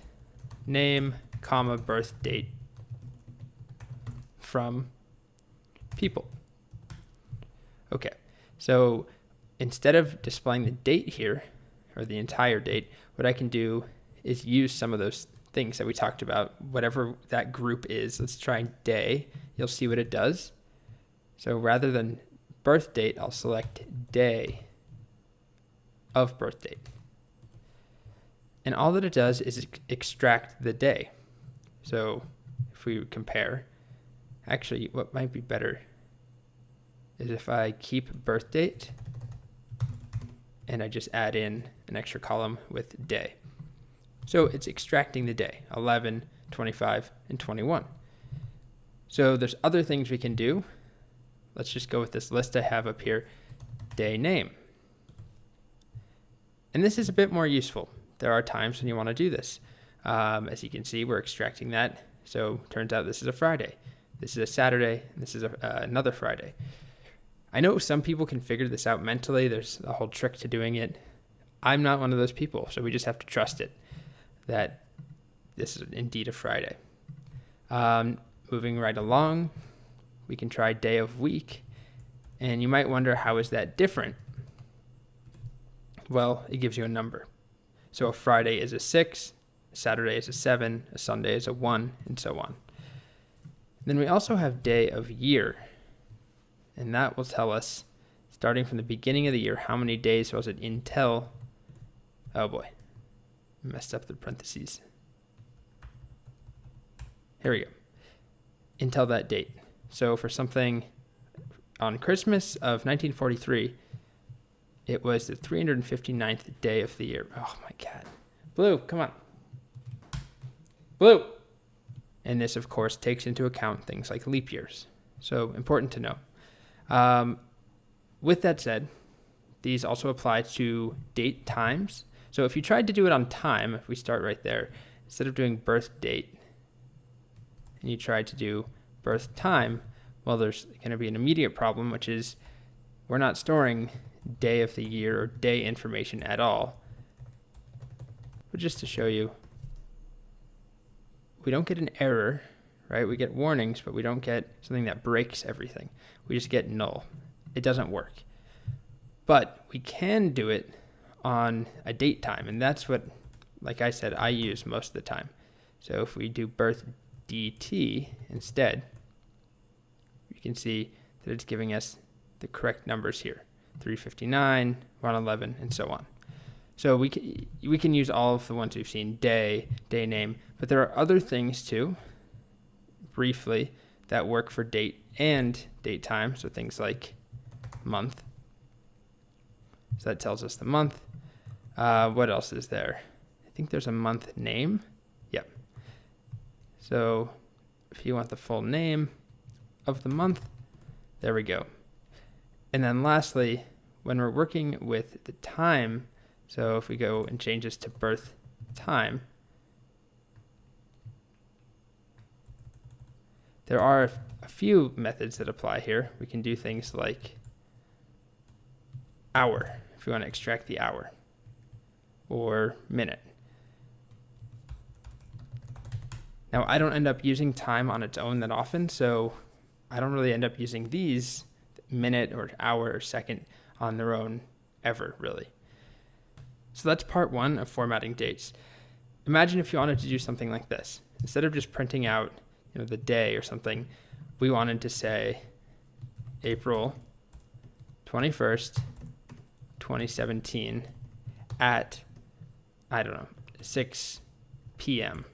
[SPEAKER 1] name, comma, birth date from people. Okay, so instead of displaying the date here, or the entire date, what I can do is use some of those things that we talked about, whatever that group is. Let's try day. You'll see what it does. So rather than birth date, I'll select day of birth date. And all that it does is extract the day. So if we compare, actually what might be better is if I keep birth date and I just add in an extra column with day. So it's extracting the day, 11, 25, and 21. So there's other things we can do. Let's just go with this list I have up here, day name. And this is a bit more useful. There are times when you want to do this. As you can see, we're extracting that. So turns out this is a Friday, this is a Saturday, and this is another Friday. I know some people can figure this out mentally. There's a whole trick to doing it. I'm not one of those people, so we just have to trust it, that this is indeed a Friday. Moving right along, we can try day of week, and you might wonder, how is that different? Well, it gives you a number. So a Friday is a 6, a Saturday is a 7, a Sunday is a 1, and so on. Then we also have day of year, and that will tell us, starting from the beginning of the year, how many days was it until, oh boy, messed up the parentheses. Here we go. Until that date. So for something on Christmas of 1943, it was the 359th day of the year. Oh my God. Blue, come on. Blue. And this, of course, takes into account things like leap years. So important to know. With that said, these also apply to date times. So if you tried to do it on time, if we start right there, instead of doing birth date, and you tried to do birth time, well, there's going to be an immediate problem, which is we're not storing day of the year or day information at all. But just to show you, we don't get an error, right? We get warnings, but we don't get something that breaks everything. We just get null. It doesn't work. But we can do it on a date time, and that's what, like I said, I use most of the time. So if we do birth dt instead, you can see that it's giving us the correct numbers here, 359, 111, and so on. So we can use all of the ones we've seen, day name, but there are other things too, briefly, that work for date and date time, so things like month. So that tells us the month. What else is there? I think there's a month name. Yep. So if you want the full name of the month, there we go. And then lastly, when we're working with the time, so if we go and change this to birth time, there are a few methods that apply here. We can do things like hour, if we want to extract the hour, or minute. Now, I don't end up using time on its own that often, so I don't really end up using these minute or hour or second on their own ever, really. So that's part one of formatting dates. Imagine if you wanted to do something like this. Instead of just printing out, the day or something, we wanted to say April 21st, 2017 at, 6 p.m.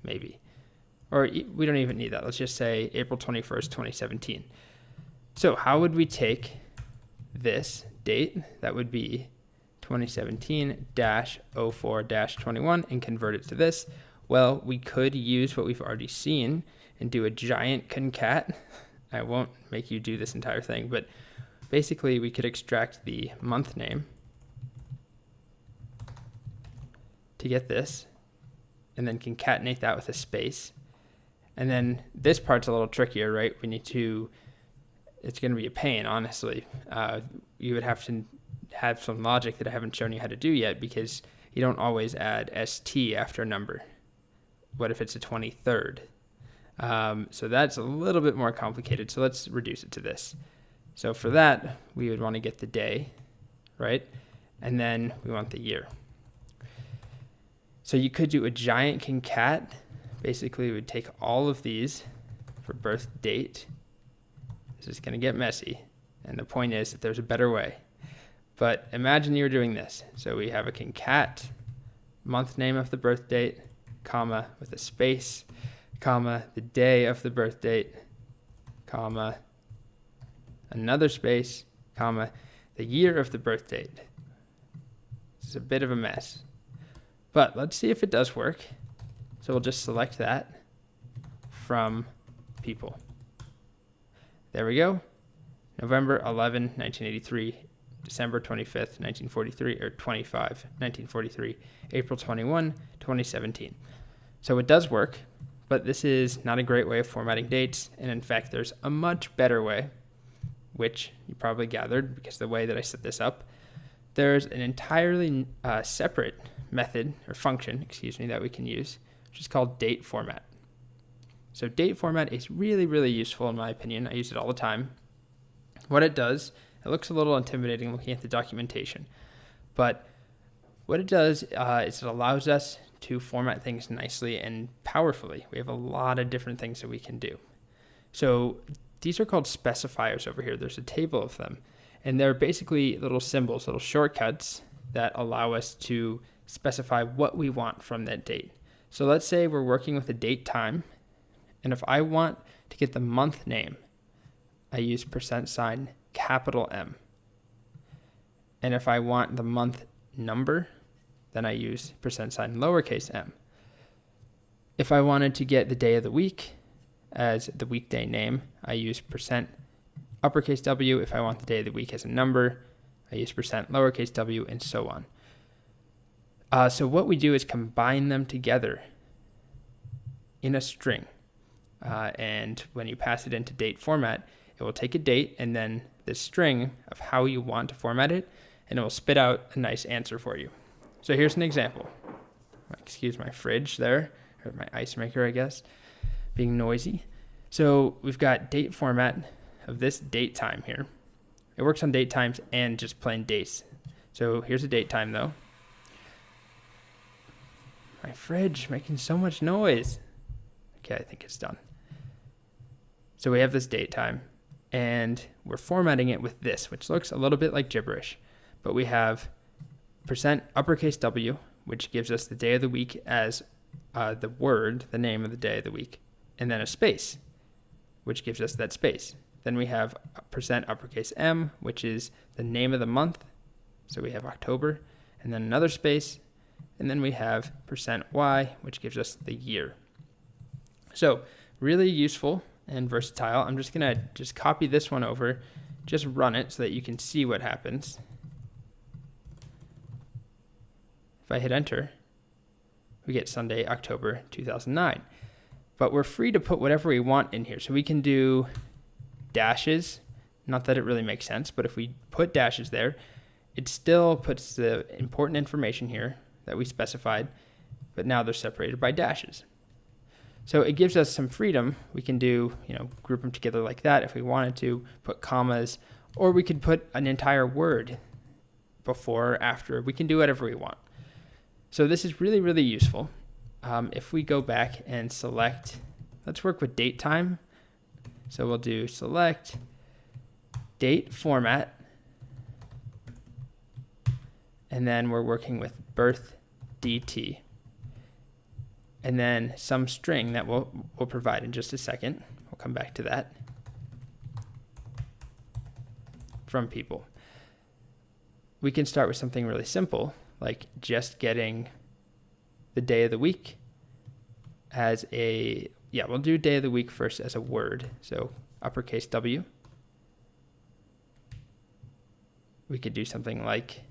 [SPEAKER 1] maybe. Or we don't even need that. Let's just say April 21st, 2017. So how would we take this date, that would be 2017-04-21, and convert it to this? Well, we could use what we've already seen and do a giant concat. I won't make you do this entire thing, but basically we could extract the month name to get this, and then concatenate that with a space. And then this part's a little trickier, right? It's going to be a pain, honestly. You would have to have some logic that I haven't shown you how to do yet, because you don't always add ST after a number. What if it's the 23rd? So that's a little bit more complicated. So let's reduce it to this. So for that, we would want to get the day, right? And then we want the year. So you could do a giant concat. Basically, we would take all of these for birth date. This is going to get messy. And the point is that there's a better way. But imagine you're doing this. So we have a concat, month name of the birth date, comma, with a space, comma, the day of the birth date, comma, another space, comma, the year of the birth date. This is a bit of a mess. But let's see if it does work. So we'll just select that from people. There we go. November 11, 1983, December 25th, 1943, or 1943, April 21, 2017. So it does work, but this is not a great way of formatting dates. And in fact, there's a much better way, which you probably gathered because the way that I set this up. There's an entirely separate method or function, that we can use, which is called date format. So date format is really, really useful in my opinion. I use it all the time. What it does, it looks a little intimidating looking at the documentation, but what it does is it allows us to format things nicely and powerfully. We have a lot of different things that we can do. So these are called specifiers over here. There's a table of them, and they're basically little symbols, little shortcuts that allow us to specify what we want from that date. So let's say we're working with a date time, and if I want to get the month name, I use %, capital M. And if I want the month number, then I use %, lowercase m. If I wanted to get the day of the week as the weekday name, I use %, uppercase W. If I want the day of the week as a number, I use %, lowercase w, and so on. So what we do is combine them together in a string. And when you pass it into date format, it will take a date and then this string of how you want to format it, and it will spit out a nice answer for you. So here's an example. Excuse my fridge there, or my ice maker, I guess, being noisy. So we've got date format of this date time here. It works on date times and just plain dates. So here's a date time though. My fridge making so much noise. Okay, I think it's done. So we have this date time, and we're formatting it with this, which looks a little bit like gibberish. But we have %, W, which gives us the day of the week as the word, the name of the day of the week, and then a space, which gives us that space. Then we have %, M, which is the name of the month. So we have October, and then another space, and then we have %Y, which gives us the year. So really useful and versatile. I'm just going to copy this one over just run it so that you can see what happens. If I hit enter, we get Sunday, October 2009. But we're free to put whatever we want in here. So we can do dashes. Not that it really makes sense, but if we put dashes there, it still puts the important information here that we specified, but now they're separated by dashes. So it gives us some freedom. We can do, group them together like that if we wanted to, put commas, or we could put an entire word before or after. We can do whatever we want. So this is really, really useful. If we go back and select, let's work with date time. So we'll do select date format, and then we're working with birth DT, and then some string that we'll provide in just a second. We'll come back to that from people. We can start with something really simple, like just getting the day of the week as we'll do day of the week first as a word. So uppercase W. We could do something like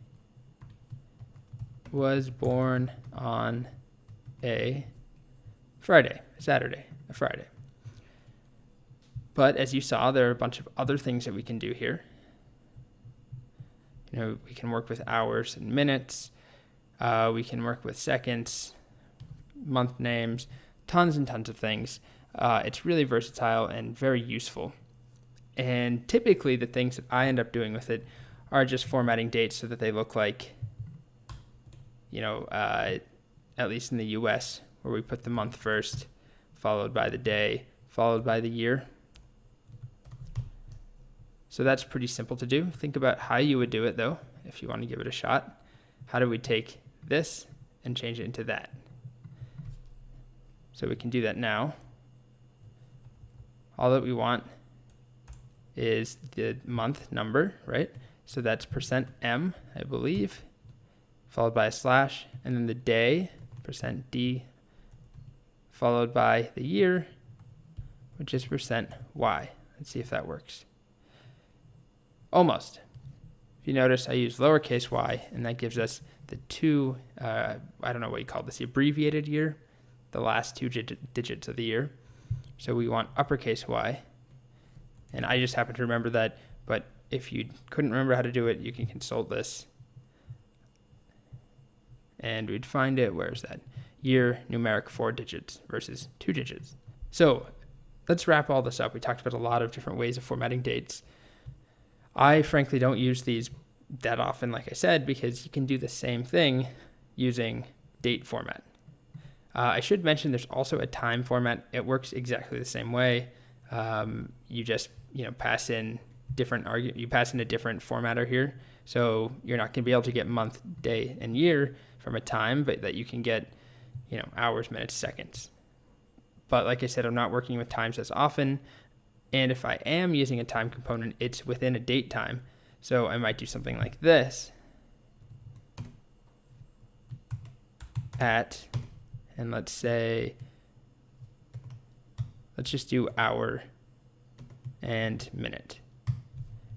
[SPEAKER 1] was born on a Friday, a Friday. But as you saw, there are a bunch of other things that we can do here. We can work with hours and minutes. We can work with seconds, month names, tons and tons of things. It's really versatile and very useful. And typically the things that I end up doing with it are just formatting dates so that they look like, at least in the US, where we put the month first, followed by the day, followed by the year. So that's pretty simple to do. Think about how you would do it, though, if you want to give it a shot. How do we take this and change it into that? So we can do that now. All that we want is the month number, right? So that's %M, I believe, followed by a slash, and then the day, %D, followed by the year, which is %Y. Let's see if that works. Almost. If you notice, I use lowercase y, and that gives us the two, I don't know what you call this, the abbreviated year, the last two digits of the year. So we want uppercase Y, and I just happen to remember that, but if you couldn't remember how to do it, you can consult this. And we'd find it, where's that? Year, numeric 4 digits versus 2 digits. So let's wrap all this up. We talked about a lot of different ways of formatting dates. I frankly don't use these that often, like I said, because you can do the same thing using date format. I should mention there's also a time format. It works exactly the same way. You just pass in you pass in a different formatter here. So you're not going to be able to get month, day, and year from a time, but that you can get hours, minutes, seconds. But like I said, I'm not working with times as often. And if I am using a time component, it's within a date time. So I might do something like this. And let's just do hour and minute.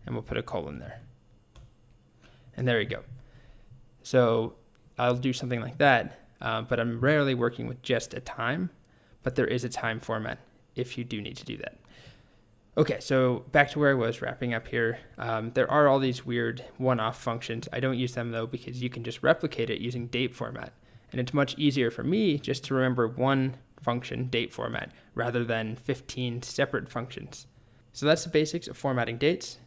[SPEAKER 1] And we'll put a colon there. And there you go. So I'll do something like that, but I'm rarely working with just a time, but there is a time format if you do need to do that. Okay, so back to where I was wrapping up here. There are all these weird one-off functions. I don't use them though because you can just replicate it using date format. And it's much easier for me just to remember one function, date format, rather than 15 separate functions. So that's the basics of formatting dates.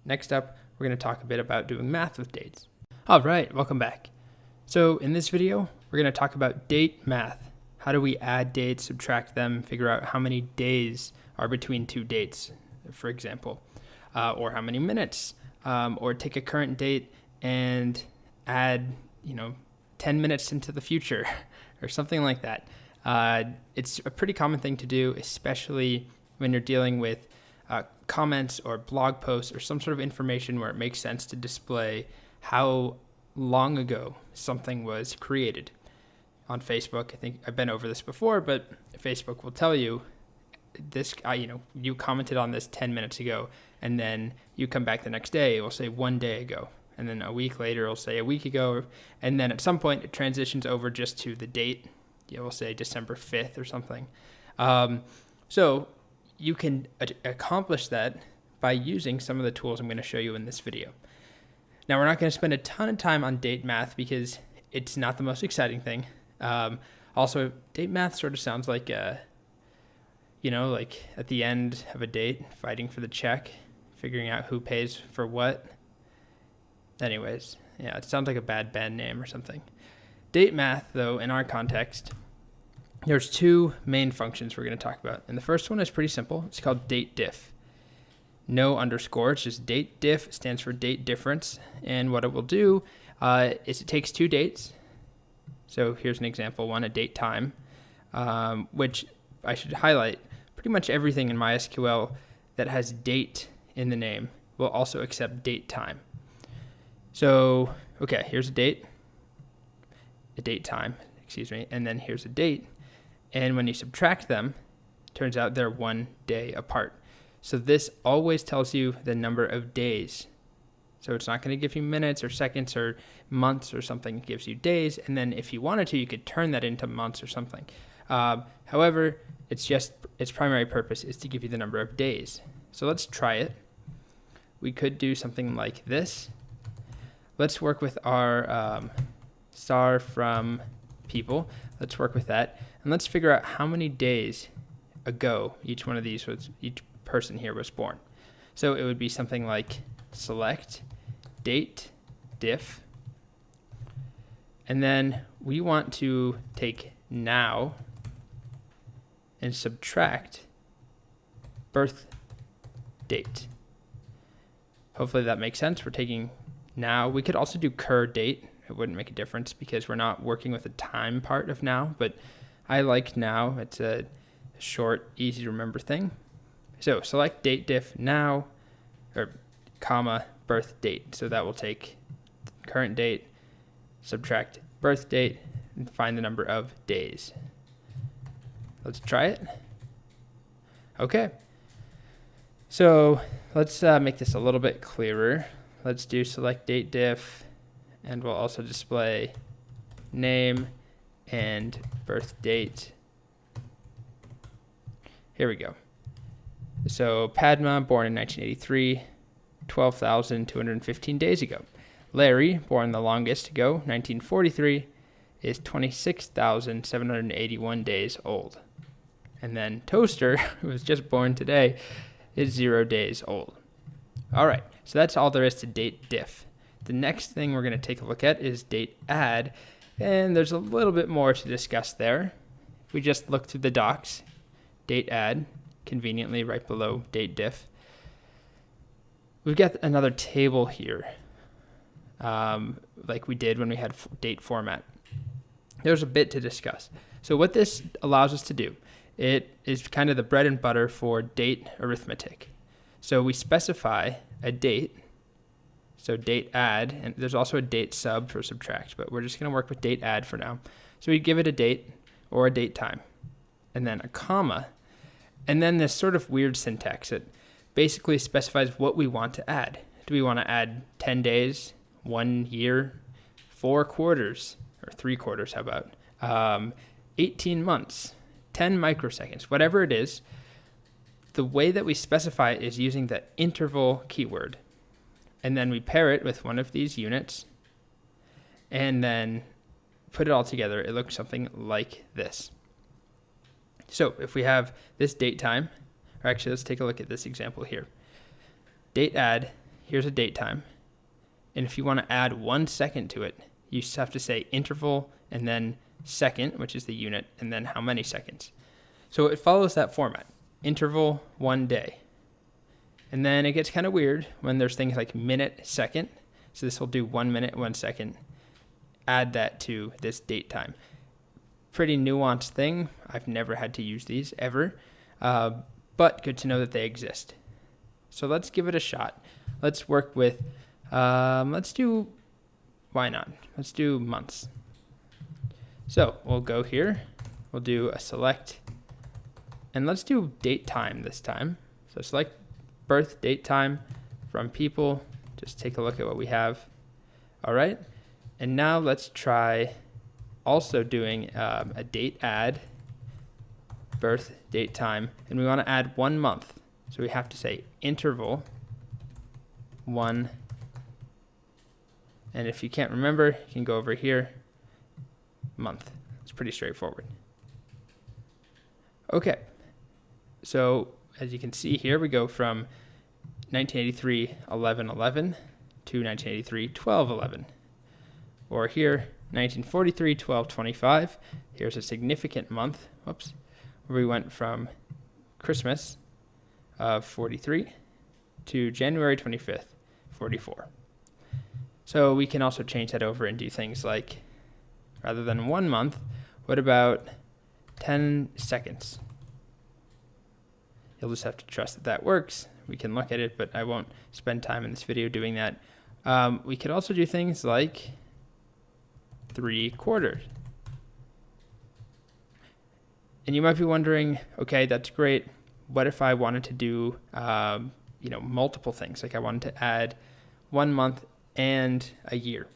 [SPEAKER 1] Next up, we're going to talk a bit about doing math with dates. All right, welcome back. So in this video, we're going to talk about date math. How do we add dates, subtract them, figure out how many days are between two dates, for example, or how many minutes, or take a current date and add, 10 minutes into the future or something like that. It's a pretty common thing to do, especially when you're dealing with comments or blog posts or some sort of information where it makes sense to display how long ago something was created. On Facebook, I think I've been over this before, but Facebook will tell you this, you commented on this 10 minutes ago, and then you come back the next day, it will say 1 day ago. And then a week later, it'll say a week ago. And then at some point, it transitions over just to the date. It will say December 5th or something. So you can accomplish that by using some of the tools I'm going to show you in this video. Now, we're not going to spend a ton of time on date math because it's not the most exciting thing. Also, date math sort of sounds like, like at the end of a date, fighting for the check, figuring out who pays for what. Anyways, yeah, it sounds like a bad band name or something. Date math, though, in our context, there's two main functions we're going to talk about. And the first one is pretty simple. It's called date diff. No underscore, it's just date diff. It stands for date difference. And what it will do is it takes two dates. So here's an example one, a date time, which I should highlight. Pretty much everything in MySQL that has date in the name will also accept date time. So, okay, here's a date time, and then here's a date. And when you subtract them, turns out they're 1 day apart. So this always tells you the number of days. So it's not going to give you minutes or seconds or months or something. It gives you days. And then if you wanted to, you could turn that into months or something. However, its primary purpose is to give you the number of days. So let's try it. We could do something like this. Let's work with our star from people. Let's work with that. And let's figure out how many days ago each person here was born. So it would be something like select date diff. And then we want to take now and subtract birth date. Hopefully that makes sense. We're taking now. We could also do CRUD date. It wouldn't make a difference because we're not working with the time part of now, but I like now. It's a short, easy to remember thing. So select date diff now, or comma birth date. So that will take current date, subtract birth date, and find the number of days. Let's try it. Okay. So let's make this a little bit clearer. Let's do select date diff, and we'll also display name and birth date. Here we go. So Padma, born in 1983, 12,215 days ago. Larry, born the longest ago, 1943, is 26,781 days old. And then Toaster, who was just born today, is 0 days old. All right, so that's all there is to date diff. The next thing we're going to take a look at is date add, and there's a little bit more to discuss there. If we just look through the docs, date add, conveniently right below date diff. We've got another table here, like we did when we had date format. There's a bit to discuss. So what this allows us to do, it is kind of the bread and butter for date arithmetic. So we specify a date, so date add, and there's also a date sub for subtract, but we're just going to work with date add for now. So we give it a date or a date time, and then a comma, and then this sort of weird syntax that basically specifies what we want to add. Do we want to add 10 days, 1 year, 4 quarters, or 3 quarters, how about, 18 months, 10 microseconds, whatever it is. The way that we specify it is using the interval keyword. And then we pair it with one of these units and then put it all together. It looks something like this. So if we have this date time, or actually let's take a look at this example here. Date add, here's a date time. And if you want to add 1 second to it, you just have to say interval and then second, which is the unit, and then how many seconds. So it follows that format. Interval 1 day. And then it gets kind of weird when there's things like minute, second. So this will do 1 minute, 1 second. Add that to this date time. Pretty nuanced thing. I've never had to use these ever, but good to know that they exist. So let's give it a shot. Let's work with, why not? Let's do months. So we'll go here. We'll do a select And let's do date time this time. So select birth, date, time from people. Just take a look at what we have. All right. And now let's try also doing a date add, birth, date, time. And we want to add 1 month. So we have to say interval 1. And if you can't remember, you can go over here, month. It's pretty straightforward. Okay. So as you can see here, we go from 1983 11/11 to 1983 12/11. Or here 1943 12/25. Here's a significant month. Whoops. Where we went from Christmas of 43 to January 25th 44. So we can also change that over and do things like, rather than 1 month, what about 10 seconds? You'll just have to trust that that works. We can look at it, but I won't spend time in this video doing that. We could also do things like 3/4. And you might be wondering, okay, that's great. What if I wanted to do, multiple things? Like I wanted to add 1 month and a year.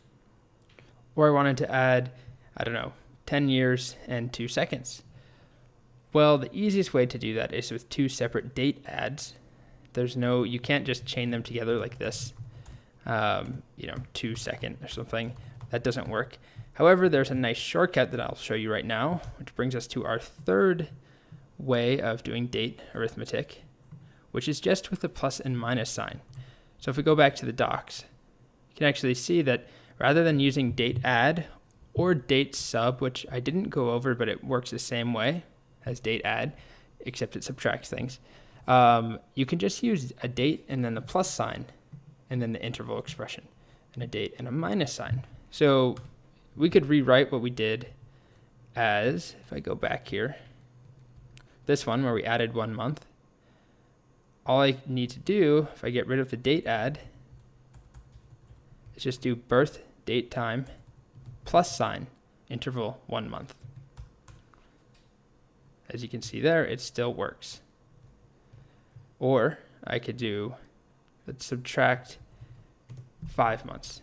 [SPEAKER 1] Or I wanted to add, 10 years and 2 seconds. Well, the easiest way to do that is with 2 separate date adds. You can't just chain them together like this, 2 second or something. That doesn't work. However, there's a nice shortcut that I'll show you right now, which brings us to our third way of doing date arithmetic, which is just with the plus and minus sign. So if we go back to the docs, you can actually see that rather than using date add or date sub, which I didn't go over, but it works the same way as date add, except it subtracts things, you can just use a date and then the plus sign and then the interval expression, and a date and a minus sign. So we could rewrite what we did as, if I go back here, this one where we added 1 month. All I need to do, if I get rid of the date add, is just do birth, date, time, plus sign, interval 1 month. As you can see there, it still works. Or I could do, let's subtract 5 months.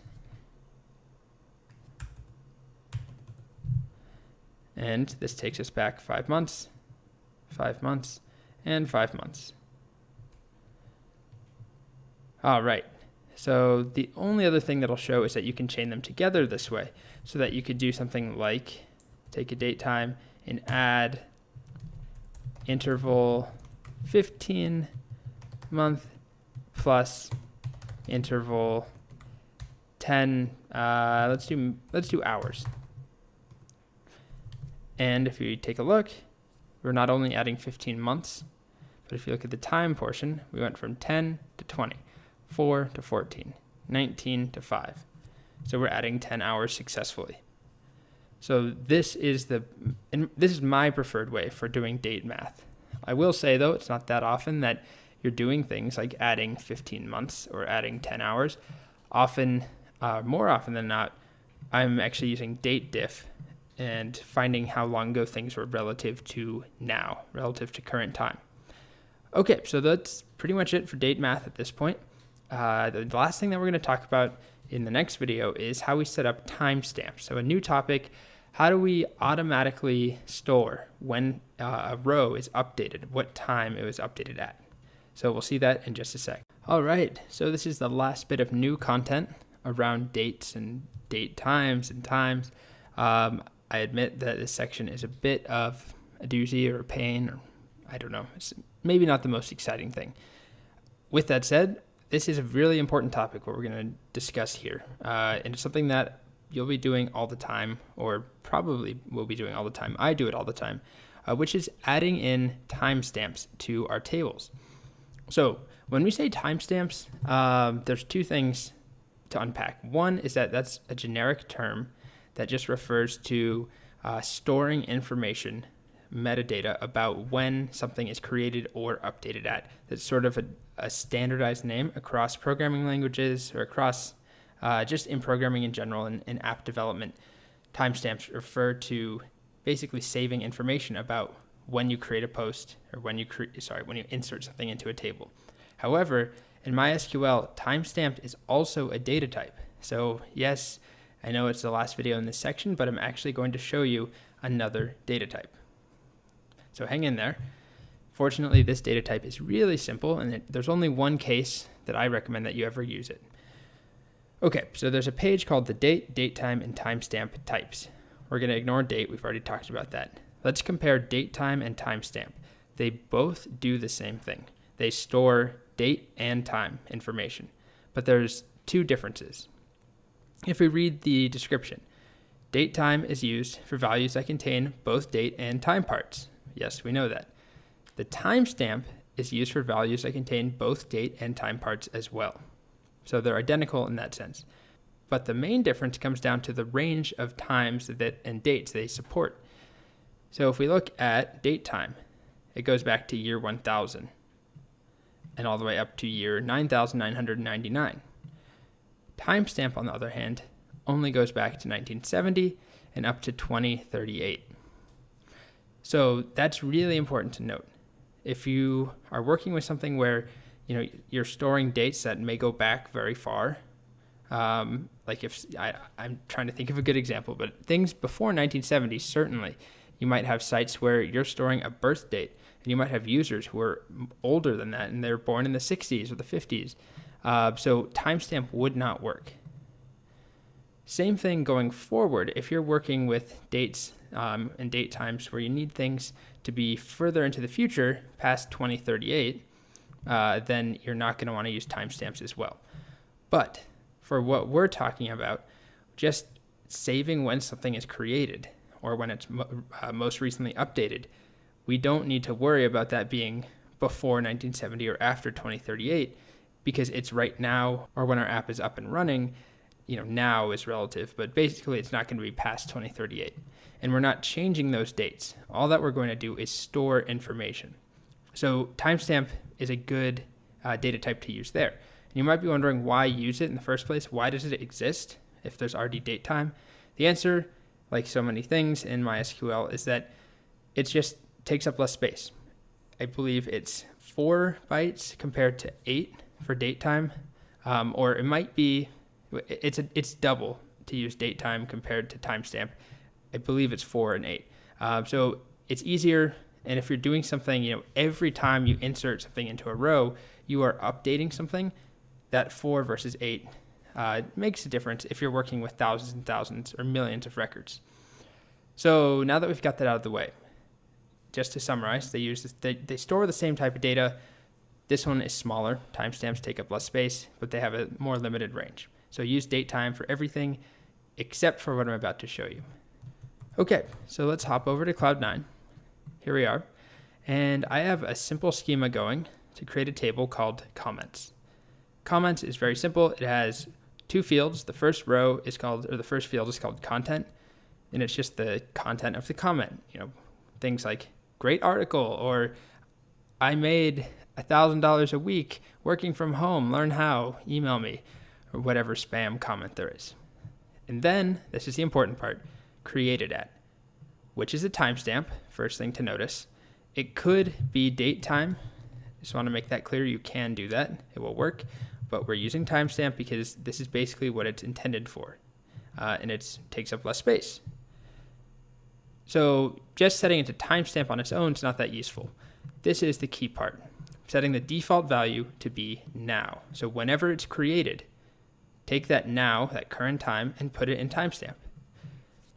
[SPEAKER 1] And this takes us back 5 months, 5 months, and 5 months. All right. So the only other thing that I'll show is that you can chain them together this way, so that you could do something like take a date time and add interval 15 month plus interval 10, let's do hours. And if you take a look, we're not only adding 15 months, but if you look at the time portion, we went from 10 to 20, 4 to 14, 19 to 5. So we're adding 10 hours successfully. So this is my preferred way for doing date math. I will say though, it's not that often that you're doing things like adding 15 months or adding 10 hours. More often than not, I'm actually using date diff and finding how long ago things were relative to now, relative to current time. Okay, so that's pretty much it for date math at this point. The last thing that we're going to talk about in the next video is how we set up timestamps. So a new topic, how do we automatically store when a row is updated, what time it was updated at? So we'll see that in just a sec. All right, so this is the last bit of new content around dates and date times and times. I admit that this section is a bit of a doozy or a pain, or I don't know, it's maybe not the most exciting thing. With that said, this is a really important topic what we're going to discuss here, and it's something that you'll be doing all the time, or probably will be doing all the time. I do it all the time, which is adding in timestamps to our tables. So when we say timestamps, there's 2 things to unpack. One is that that's a generic term that just refers to storing information, metadata about when something is created or updated at. That's sort of a standardized name across programming languages or across just in programming in general and in app development. Timestamps refer to basically saving information about when you create a post or when you insert something into a table. However, in MySQL, timestamp is also a data type. So yes, I know it's the last video in this section, but I'm actually going to show you another data type. So hang in there. Fortunately, this data type is really simple, and there's only one case that I recommend that you ever use it. Okay, so there's a page called the date, datetime, and timestamp types. We're going to ignore date. We've already talked about that. Let's compare datetime and timestamp. They both do the same thing. They store date and time information, but there's two differences. If we read the description, datetime is used for values that contain both date and time parts. Yes, we know that. The timestamp is used for values that contain both date and time parts as well. So they're identical in that sense. But the main difference comes down to the range of times and dates they support. So if we look at date time, it goes back to year 1000 and all the way up to year 9999. Timestamp, on the other hand, only goes back to 1970 and up to 2038. So that's really important to note. If you are working with something where you're storing dates that may go back very far, like if I'm trying to think of a good example, but things before 1970, certainly you might have sites where you're storing a birth date, and you might have users who are older than that and they're born in the 60s or the 50s. So timestamp would not work. Same thing going forward. If you're working with dates and date times where you need things to be further into the future, past 2038, then you're not going to want to use timestamps as well. But for what we're talking about, just saving when something is created or when it's most recently updated, we don't need to worry about that being before 1970 or after 2038 because it's right now or when our app is up and running. Now is relative, but basically it's not going to be past 2038. And we're not changing those dates. All that we're going to do is store information. So timestamp is a good data type to use there. And you might be wondering why use it in the first place. Why does it exist if there's already date time? The answer, like so many things in MySQL, is that it just takes up less space. I believe it's 4 bytes compared to 8 for date time, or it might be, it's double to use date time compared to timestamp. I believe it's 4 and 8. So it's easier. And if you're doing something, every time you insert something into a row, you are updating something. That 4 versus 8 makes a difference if you're working with thousands and thousands or millions of records. So now that we've got that out of the way, just to summarize, they store the same type of data. This one is smaller. Timestamps take up less space, but they have a more limited range. So use date time for everything except for what I'm about to show you. Okay, so let's hop over to Cloud 9. Here we are. And I have a simple schema going to create a table called comments. Comments is very simple. It has 2 fields. The first field is called content, and it's just the content of the comment. Things like great article or I made $1,000 a week working from home. Learn how. Email me, or whatever spam comment there is. And then this is the important part: created at, which is a timestamp. First thing to notice. It could be date time. Just want to make that clear. You can do that. It will work. But we're using timestamp because this is basically what it's intended for. And it takes up less space. So just setting it to timestamp on its own is not that useful. This is the key part. Setting the default value to be now. So whenever it's created, take that now, that current time, and put it in timestamp.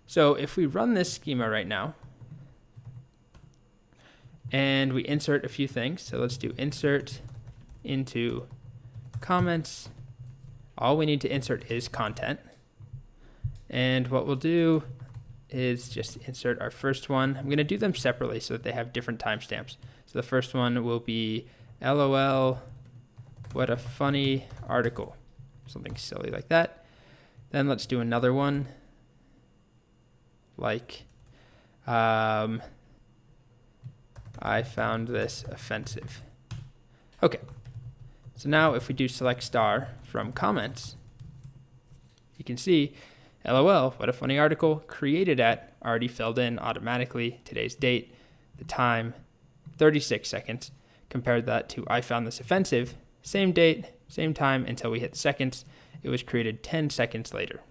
[SPEAKER 1] So if we run this schema right now, and we insert a few things. So let's do insert into comments. All we need to insert is content. And what we'll do is just insert our first one. I'm going to do them separately so that they have different timestamps. So the first one will be LOL, what a funny article. Something silly like that. Then let's do another one. Like, I found this offensive. Okay. So now if we do select star from comments, you can see LOL, what a funny article, created at, already filled in automatically, today's date, the time, 36 seconds. Compared that to I found this offensive, same date, same time until we hit seconds. It was created 10 seconds later.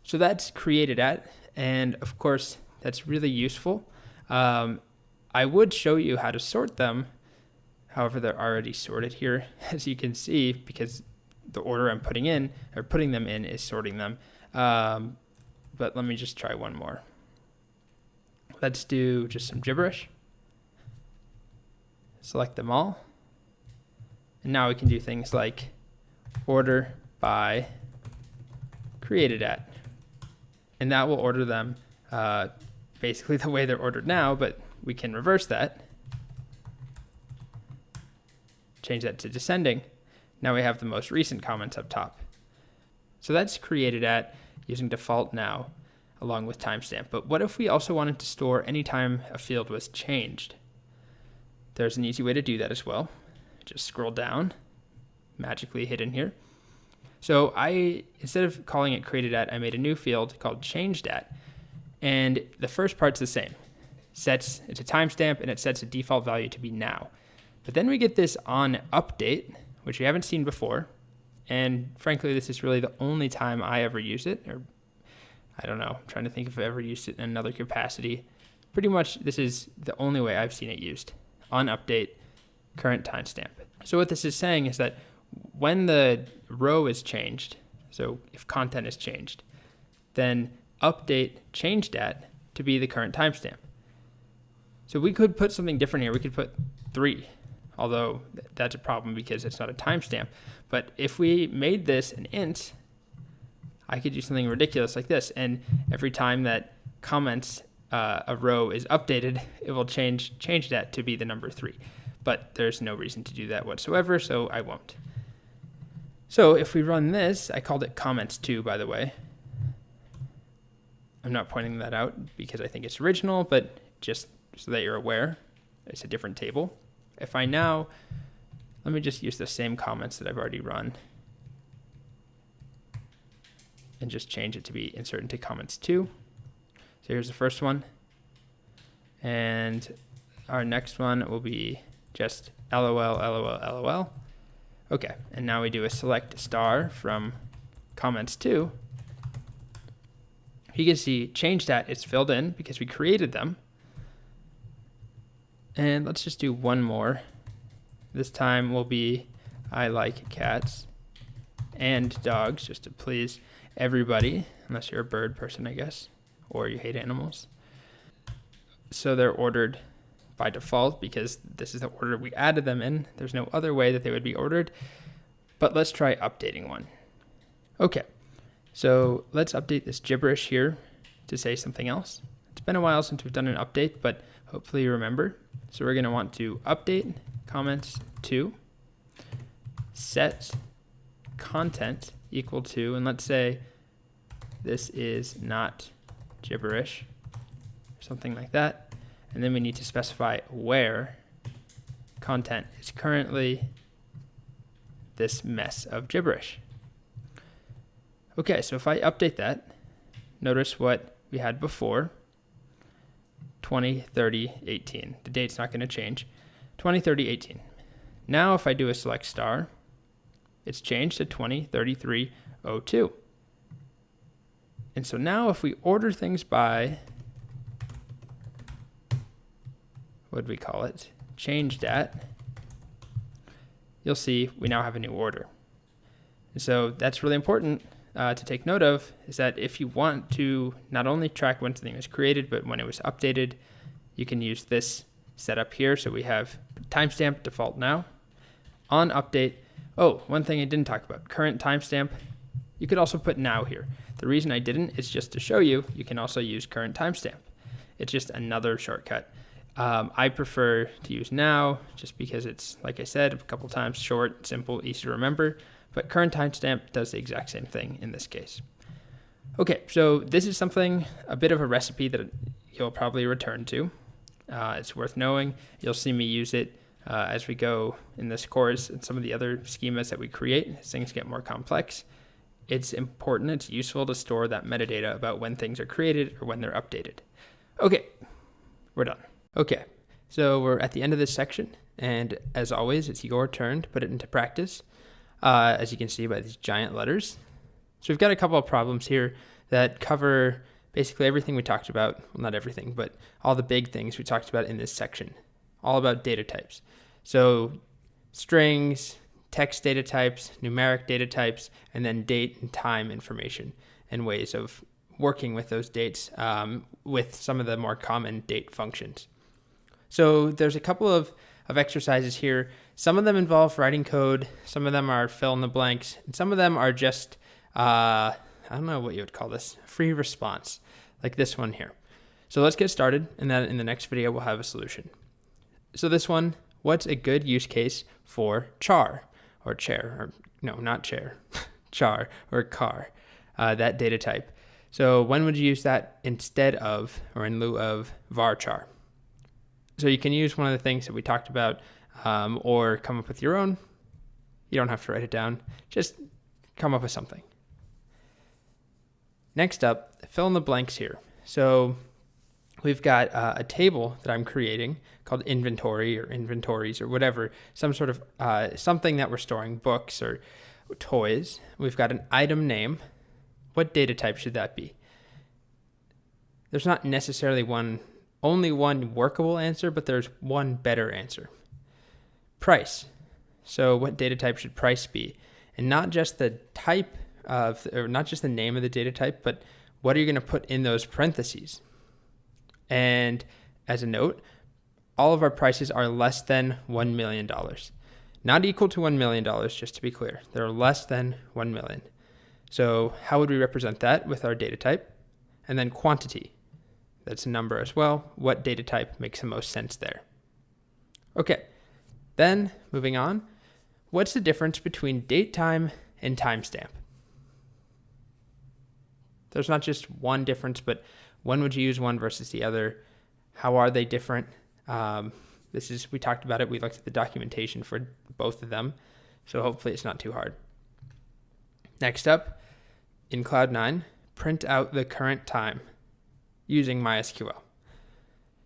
[SPEAKER 1] So that's created at, and of course, that's really useful. I would show you how to sort them. However, they're already sorted here, as you can see, because the order I'm putting them in is sorting them. But let me just try one more. Let's do just some gibberish. Select them all. And now we can do things like order by created at. And that will order them basically the way they're ordered now, but we can reverse that. Change that to descending. Now we have the most recent comments up top. So that's created at using default now along with timestamp. But what if we also wanted to store any time a field was changed? There's an easy way to do that as well. Just scroll down, magically hidden here. So instead of calling it created at, I made a new field called changed at. And the first part's the same. It's a timestamp and it sets a default value to be now. But then we get this on update, which we haven't seen before. And frankly, this is really the only time I ever use it. Or I don't know, I'm trying to think if I've ever used it in another capacity. Pretty much this is the only way I've seen it used. On update, current timestamp. So what this is saying is that when the row is changed, so if content is changed, then update changed at to be the current timestamp. So we could put something different here. We could put 3, although that's a problem because it's not a timestamp. But if we made this an int, I could do something ridiculous like this. And every time that comments a row is updated, it will change that to be the number 3. But there's no reason to do that whatsoever, so I won't. So if we run this, I called it comments2, by the way. I'm not pointing that out because I think it's original, but just so that you're aware, it's a different table. If I now, let me just use the same comments that I've already run and just change it to be insert into comments2. So here's the first one. And our next one will be just LOL, LOL, LOL. Okay, and now we do a select star from comments2. You can see changed at is filled in because we created them. And let's just do one more. This time will be I like cats and dogs, just to please everybody, unless you're a bird person, I guess, or you hate animals. So they're ordered by default because this is the order we added them in. There's no other way that they would be ordered, but let's try updating one. Okay, so let's update this gibberish here to say something else. It's been a while since we've done an update, but hopefully you remember. So we're gonna want to update comments to set content equal to, and let's say this is not gibberish, or something like that. And then we need to specify where content is currently this mess of gibberish. Okay, so if I update that, notice what we had before, 20, 30, 18. The date's not going to change. 20, 30, 18. Now if I do a select star, it's changed to 20, 33, 02. And so now if we order things by, what do we call it? Changed at, you'll see we now have a new order. And so that's really important to take note of, is that if you want to not only track when something was created, but when it was updated, you can use this setup here. So we have timestamp default now. On update, oh, one thing I didn't talk about, current timestamp. You could also put now here. The reason I didn't is just to show you can also use current timestamp. It's just another shortcut. I prefer to use now just because it's, like I said a couple times, short, simple, easy to remember, but current timestamp does the exact same thing in this case. Okay, so this is a bit of a recipe that you'll probably return to. It's worth knowing. You'll see me use it as we go in this course and some of the other schemas that we create as things get more complex. It's important, it's useful to store that metadata about when things are created or when they're updated. Okay, we're done. Okay, so we're at the end of this section, and as always, it's your turn to put it into practice, as you can see by these giant letters. So we've got a couple of problems here that cover basically everything we talked about. Well, not everything, but all the big things we talked about in this section, all about data types. So strings, text data types, numeric data types, and then date and time information and ways of working with those dates with some of the more common date functions. So there's a couple of exercises here. Some of them involve writing code, some of them are fill in the blanks, and some of them are just I don't know what you would call this, free response, like this one here. So let's get started, and then in the next video, we'll have a solution. So this one, what's a good use case for char, or chair, or no, not chair, char, or car, that data type. So when would you use that instead of, or in lieu of, varchar? So you can use one of the things that we talked about, or come up with your own. You don't have to write it down, just come up with something. Next up, fill in the blanks here. So we've got a table that I'm creating called inventory or inventories or whatever, some sort of something that we're storing, books or toys. We've got an item name. What data type should that be? There's not necessarily only one workable answer, but there's one better answer. Price. So what data type should price be? And not just the type or not just the name of the data type, but what are you going to put in those parentheses? And as a note, all of our prices are less than $1 million. Not equal to $1 million, just to be clear. They're less than 1 million. So how would we represent that with our data type? And then quantity. That's a number as well. What data type makes the most sense there? Okay, then moving on. What's the difference between date time and timestamp? There's not just one difference, but when would you use one versus the other? How are they different? We talked about it. We looked at the documentation for both of them. So hopefully it's not too hard. Next up, in Cloud9, print out the current time using MySQL.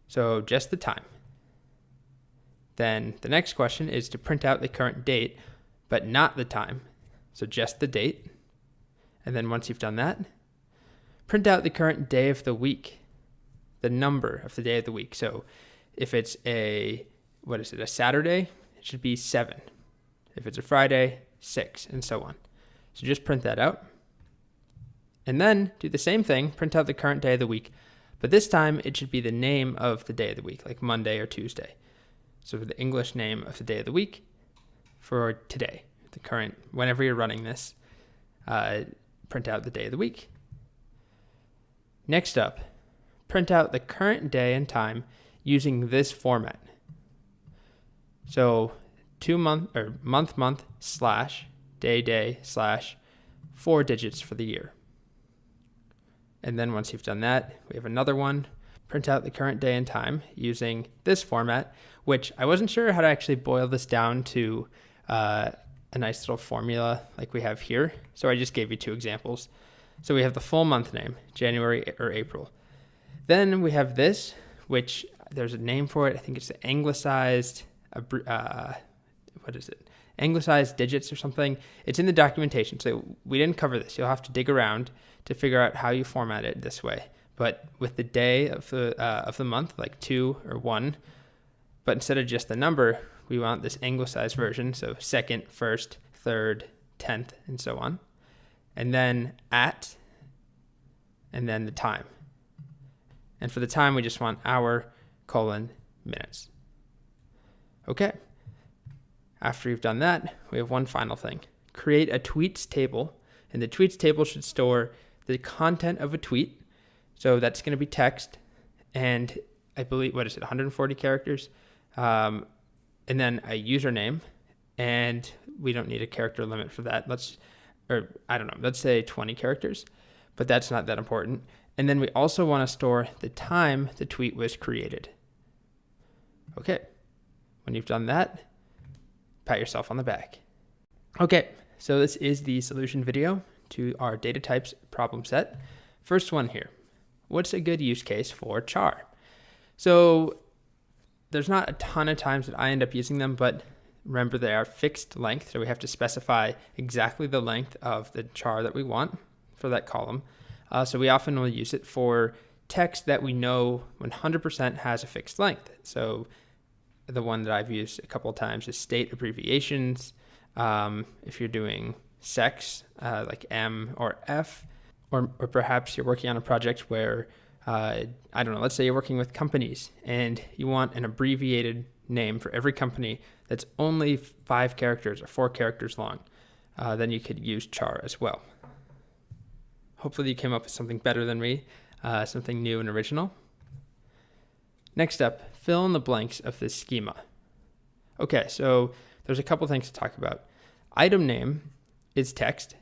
[SPEAKER 1] So just the time. Then the next question is to print out the current date, but not the time. So just the date. And then once you've done that, print out the current day of the week, the number of the day of the week. So if it's a Saturday, it should be 7. If it's a Friday, 6, and so on. So just print that out. And then do the same thing, print out the current day of the week, but this time it should be the name of the day of the week, like Monday or Tuesday. So the English name of the day of the week for today, the current, whenever you're running this, print out the day of the week. Next up, print out the current day and time using this format. So month slash day slash 4 digits for the year. And then once you've done that, we have another one. Print out the current day and time using this format, which I wasn't sure how to actually boil this down to a nice little formula like we have here. So I just gave you 2 examples. So we have the full month name, January or April. Then we have this, which there's a name for it. I think it's the anglicized, anglicized digits or something. It's in the documentation, so we didn't cover this. You'll have to dig around to figure out how you format it this way. But with the day of the month, like 2 or 1, but instead of just the number, we want this anglicized version, so 2nd, 1st, 3rd, 10th, and so on. And then at, and then the time. And for the time, we just want hour, minutes. Okay. After you've done that, we have one final thing. Create a tweets table, and the tweets table should store the content of a tweet. So that's going to be text, and I believe, 140 characters, and then a username, and we don't need a character limit for that. Let's say 20 characters, but that's not that important. And then we also want to store the time the tweet was created. Okay, when you've done that, pat yourself on the back. Okay, so this is the solution video to our data types problem set. First one here. What's a good use case for char? So there's not a ton of times that I end up using them, but remember they are fixed length, so we have to specify exactly the length of the char that we want for that column. So we often will use it for text that we know 100% has a fixed length. So the one that I've used a couple of times is state abbreviations. If you're doing sex, like M or F, or perhaps you're working on a project where, I don't know, let's say you're working with companies and you want an abbreviated name for every company that's only 5 characters or 4 characters long, then you could use char as well. Hopefully you came up with something better than me, something new and original. Next up, fill in the blanks of this schema. Okay, so there's a couple things to talk about. Item name is text.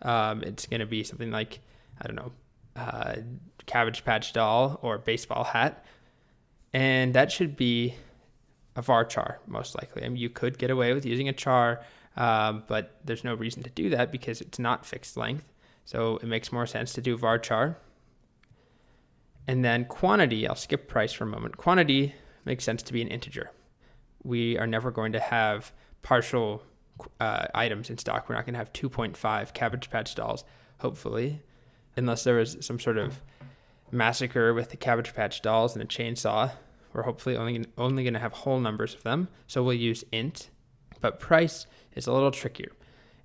[SPEAKER 1] It's going to be something like, I don't know, Cabbage Patch Doll or baseball hat. And that should be a varchar, most likely. I mean, you could get away with using a char, but there's no reason to do that because it's not fixed length. So it makes more sense to do varchar. And then quantity, I'll skip price for a moment. Quantity makes sense to be an integer. We are never going to have partial items in stock. We're not going to have 2.5 Cabbage Patch Dolls, hopefully, unless there was some sort of massacre with the Cabbage Patch Dolls and a chainsaw. We're hopefully only going to have whole numbers of them, so we'll use int. But price is a little trickier.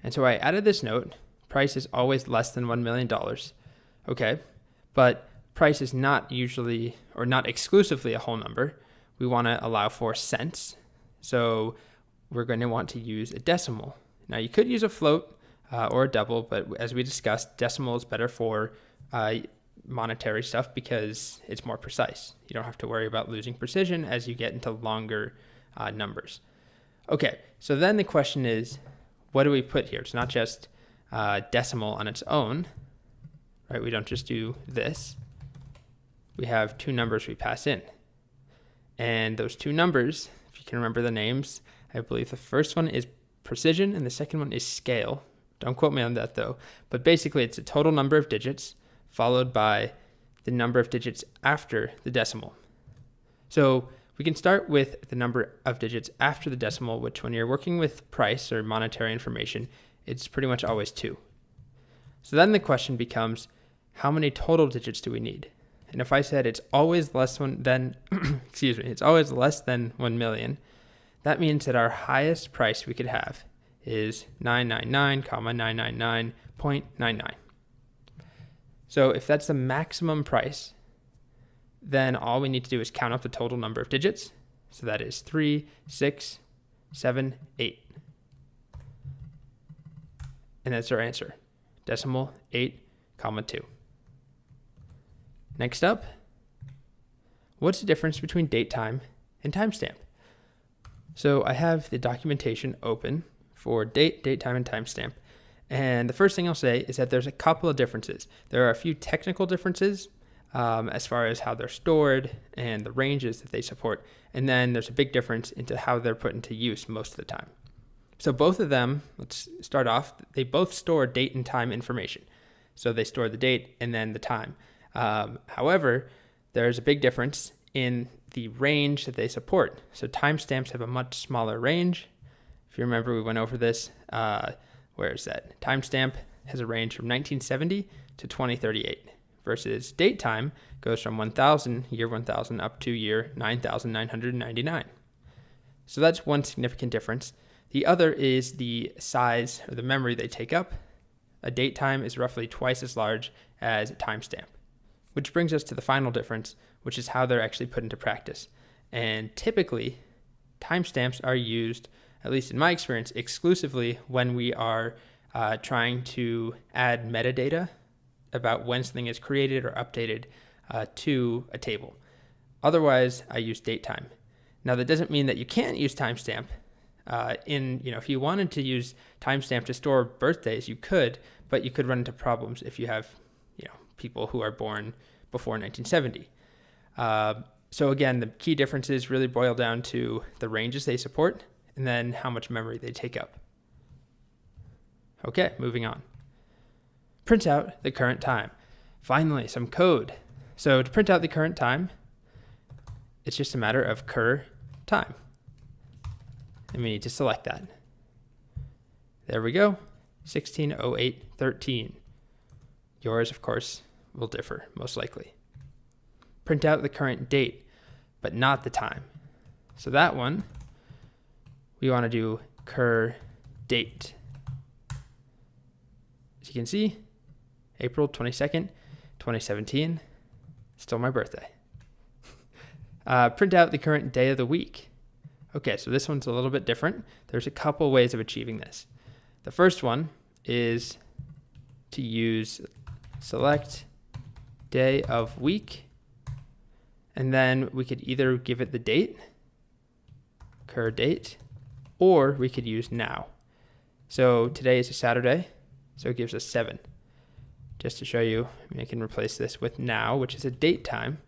[SPEAKER 1] And so I added this note. Price is always less than $1 million. Okay, but price is not usually or not exclusively a whole number. We want to allow for cents. So we're going to want to use a decimal. Now you could use a float or a double, but as we discussed, decimal is better for monetary stuff because it's more precise. You don't have to worry about losing precision as you get into longer numbers. Okay, so then the question is, what do we put here? It's not just decimal on its own, right? We don't just do this. We have 2 numbers we pass in. And those 2 numbers, if you can remember the names, I believe the first one is precision and the second one is scale. Don't quote me on that though. But basically it's a total number of digits followed by the number of digits after the decimal. So we can start with the number of digits after the decimal, which when you're working with price or monetary information, it's pretty much always 2. So then the question becomes, how many total digits do we need? And if I said it's always less than it's always less than 1 million, that means that our highest price we could have is 999,999.99. So if that's the maximum price, then all we need to do is count up the total number of digits. So that is 3, 6, 7, 8. And that's our answer. Decimal 8, 2. Next up, what's the difference between datetime and timestamp? So I have the documentation open for date, datetime, and timestamp. And the first thing I'll say is that there's a couple of differences. There are a few technical differences as far as how they're stored and the ranges that they support. And then there's a big difference into how they're put into use most of the time. So both of them, let's start off, they both store date and time information. So they store the date and then the time. However, there's a big difference in the range that they support. So timestamps have a much smaller range. If you remember, we went over this. Where is that? Timestamp has a range from 1970 to 2038 versus datetime goes from year 1000 up to year 9999. So that's one significant difference. The other is the size or the memory they take up. A datetime is roughly twice as large as a timestamp, which brings us to the final difference, which is how they're actually put into practice. And typically, timestamps are used, at least in my experience, exclusively when we are trying to add metadata about when something is created or updated to a table. Otherwise, I use datetime. Now, that doesn't mean that you can't use timestamp. If you wanted to use timestamp to store birthdays, you could, but you could run into problems if you have, people who are born before 1970. So again, the key differences really boil down to the ranges they support and then how much memory they take up. Okay, moving on. Print out the current time. Finally, some code. So to print out the current time, it's just a matter of cur time. And we need to select that. There we go, 16:08:13. Yours, of course, will differ, most likely. Print out the current date, but not the time. So that one, we want to do cur date. As you can see, April 22nd, 2017, still my birthday. Print out the current day of the week. Okay, so this one's a little bit different. There's a couple ways of achieving this. The first one is to use select day of week, and then we could either give it the date, cur date, or we could use now. So today is a Saturday, so it gives us 7. Just to show you, I can replace this with now, which is a date time,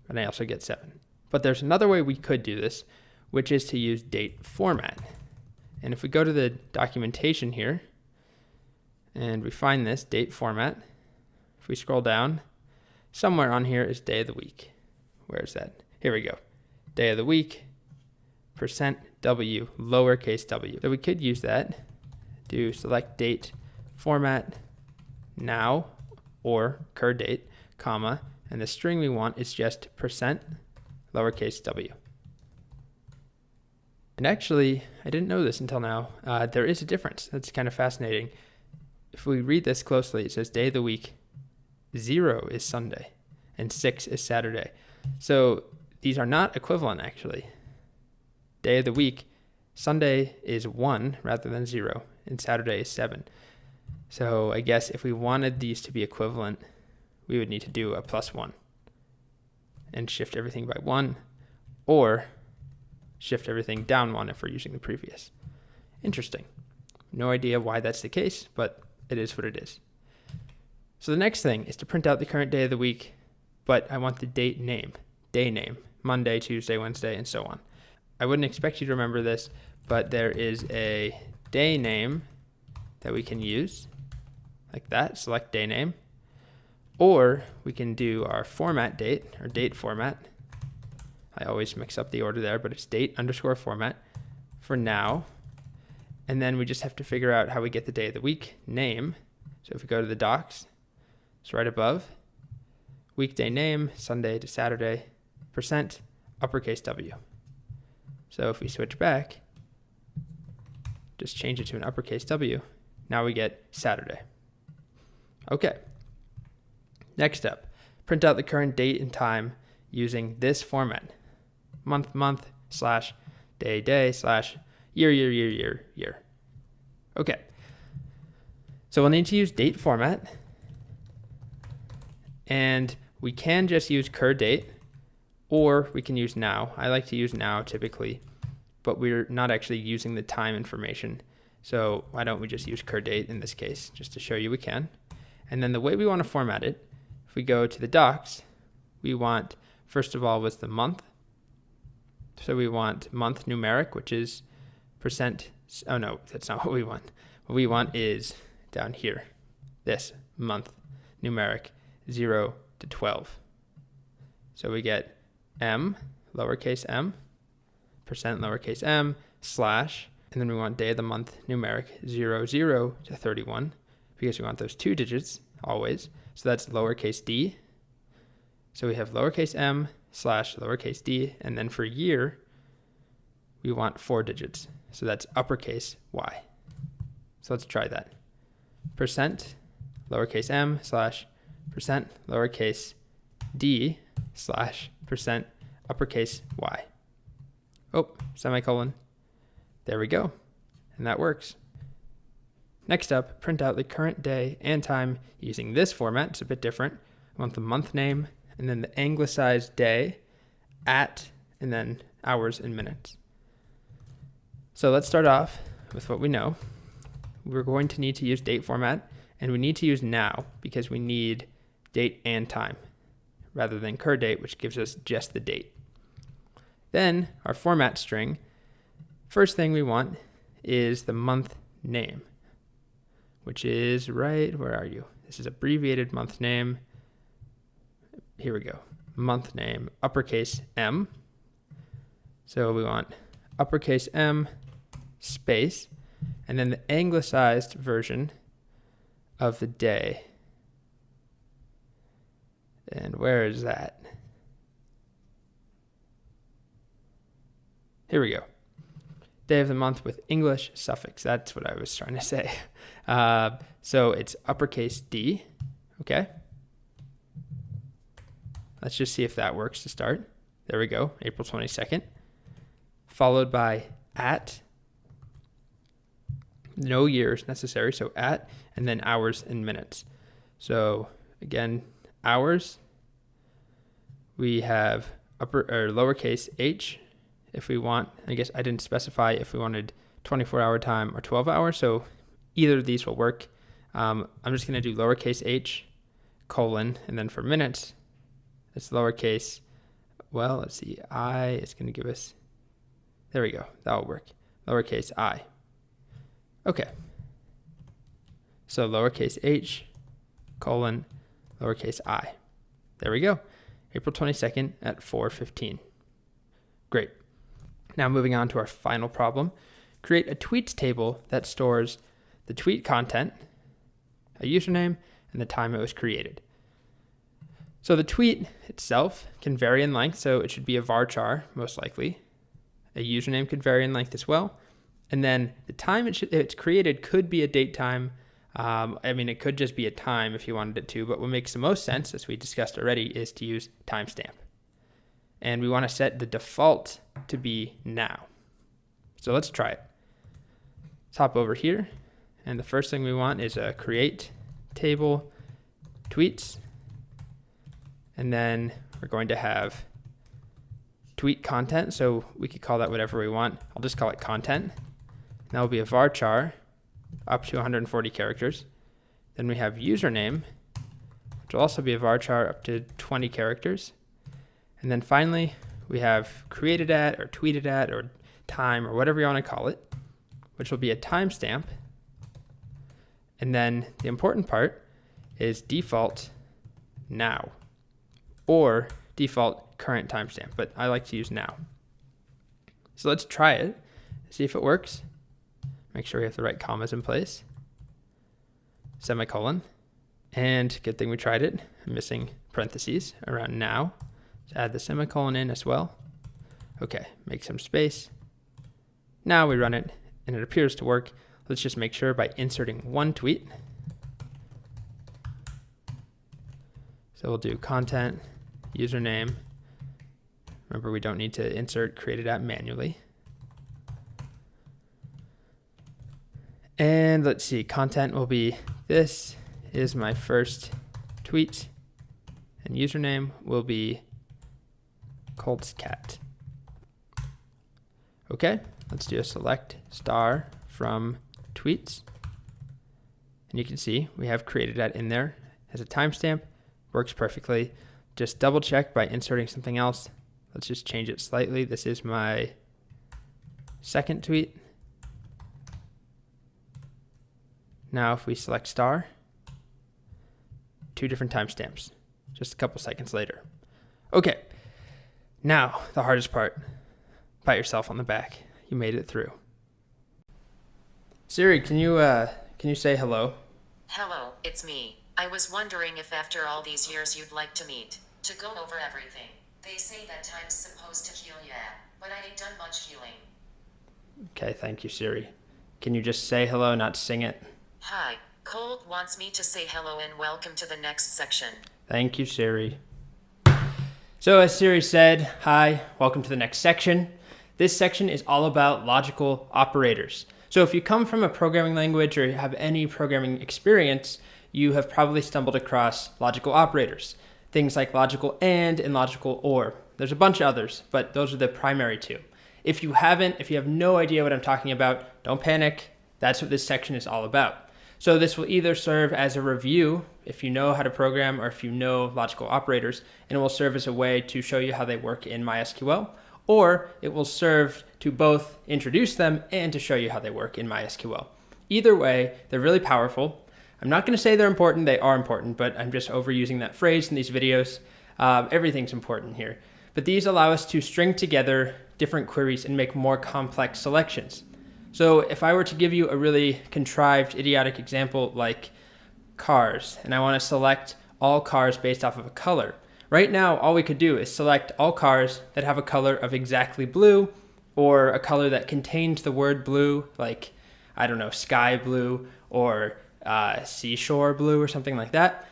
[SPEAKER 1] and I also get 7. But there's another way we could do this, which is to use date format. And if we go to the documentation here, and we find this date format, if we scroll down, somewhere on here is day of the week. Where is that? Here we go. Day of the week, %W, lowercase w. So we could use that, do select date format now or cur date, comma, and the string we want is just %, lowercase w. And actually, I didn't know this until now. There is a difference. That's kind of fascinating. If we read this closely, it says day of the week, 0 is Sunday, and 6 is Saturday. So these are not equivalent, actually. Day of the week, Sunday is 1 rather than 0, and Saturday is 7. So I guess if we wanted these to be equivalent, we would need to do a +1 and shift everything by 1, or shift everything down 1 if we're using the previous. Interesting. No idea why that's the case, but it is what it is. So the next thing is to print out the current day of the week, but I want the date name, day name, Monday, Tuesday, Wednesday, and so on. I wouldn't expect you to remember this, but there is a day name that we can use, like that, select day name, or we can do our format date, or date format. I always mix up the order there, but it's date _ format for now. And then we just have to figure out how we get the day of the week name. So if we go to the docs, it's right above, weekday name, Sunday to Saturday, %, uppercase W. So if we switch back, just change it to an uppercase W, now we get Saturday. Okay. Next up, print out the current date and time using this format. Month, / day, / year. Okay. So we'll need to use date format, and we can just use cur date, or we can use now. I like to use now typically, but we're not actually using the time information. So why don't we just use cur date in this case, just to show you we can. And then the way we want to format it, if we go to the docs, we want, first of all, was the month. So we want month numeric, which is %. Oh no, that's not what we want. What we want is down here, this month numeric 0 to 12. So we get m, lowercase m, %, lowercase m, /, and then we want day of the month numeric 00 to 31, because we want those 2 digits always. So that's lowercase d. So we have lowercase m / lowercase d, and then for year, we want 4 digits. So that's uppercase y. So let's try that. %, lowercase m / %, lowercase d / %, uppercase y. Oh, semicolon. There we go. And that works. Next up, print out the current day and time using this format. It's a bit different. I want the month name, and then the anglicized day, at, and then hours and minutes. So let's start off with what we know. We're going to need to use date format, and we need to use now because we need date and time rather than cur date, which gives us just the date. Then our format string, first thing we want is the month name, which is right, where are you? This is abbreviated month name. Here we go. Month name, uppercase M, So we want uppercase M space, and then the anglicized version of the day. And where is that? Here we go. Day of the month with English suffix. That's what I was trying to say. So it's uppercase D. Okay. Let's just see if that works to start. There we go. April 22nd. Followed by at. No years necessary. So at, and then hours and minutes. So again, hours. We have upper or lowercase h. If we want, I guess I didn't specify if we wanted 24-hour time or 12 hours, so either of these will work. I'm just going to do lowercase h, colon, and then for minutes, it's lowercase, well, let's see, I is going to give us, there we go, that will work, lowercase I. Okay, so lowercase h, colon, lowercase I. There we go, April 22nd at 4:15. Great. Now moving on to our final problem, create a tweets table that stores the tweet content, a username, and the time it was created. So the tweet itself can vary in length, so it should be a varchar, most likely. A username could vary in length as well. And then the time it's created could be a date time. It could just be a time if you wanted it to, but what makes the most sense, as we discussed already, is to use timestamp. And we want to set the default to be now. So let's try it. Let's hop over here. And the first thing we want is a create table tweets. And then we're going to have tweet content. So we could call that whatever we want. I'll just call it content. And that will be a varchar up to 140 characters. Then we have username, which will also be a varchar up to 20 characters. And then finally, we have created at or tweeted at or time or whatever you want to call it, which will be a timestamp. And then the important part is default now or default current timestamp, but I like to use now. So let's try it, see if it works. Make sure we have the right commas in place. Semicolon. And good thing we tried it. I'm missing parentheses around now. Let's add the semicolon in as well. Okay, make some space. Now we run it and it appears to work. Let's just make sure by inserting one tweet. So we'll do content, username. Remember, we don't need to insert created at manually. And let's see, content will be, this is my first tweet, and username will be Colt's cat. Okay, let's do a select star from tweets. And you can see we have created that in there as a timestamp. Works perfectly. Just double check by inserting something else. Let's just change it slightly. This is my second tweet. Now if we select star, two different timestamps, just a couple seconds later. Okay, now the hardest part. Pat yourself on the back. You made it through. Siri, can you say hello?
[SPEAKER 4] Hello, it's me. I was wondering if after all these years you'd like to meet, to go over everything. They say that time's supposed to heal ya, but I ain't done much healing.
[SPEAKER 1] Okay, thank you, Siri. Can you just say hello, not sing it?
[SPEAKER 4] Hi, Colt wants me to say hello and welcome to the next section.
[SPEAKER 1] Thank you, Siri. So as Siri said, hi, welcome to the next section. This section is all about logical operators. So if you come from a programming language or have any programming experience, you have probably stumbled across logical operators. Things like logical and logical or. There's a bunch of others, but those are the primary two. If you have no idea what I'm talking about, don't panic. That's what this section is all about. So this will either serve as a review if you know how to program or if you know logical operators, and it will serve as a way to show you how they work in MySQL, or it will serve to both introduce them and to show you how they work in MySQL. Either way, they're really powerful. I'm not going to say they're important, they are important, but I'm just overusing that phrase in these videos. Everything's important here. But these allow us to string together different queries and make more complex selections. So if I were to give you a really contrived, idiotic example like cars, and I want to select all cars based off of a color, right now all we could do is select all cars that have a color of exactly blue, or a color that contains the word blue, like, I don't know, sky blue or seashore blue or something like that.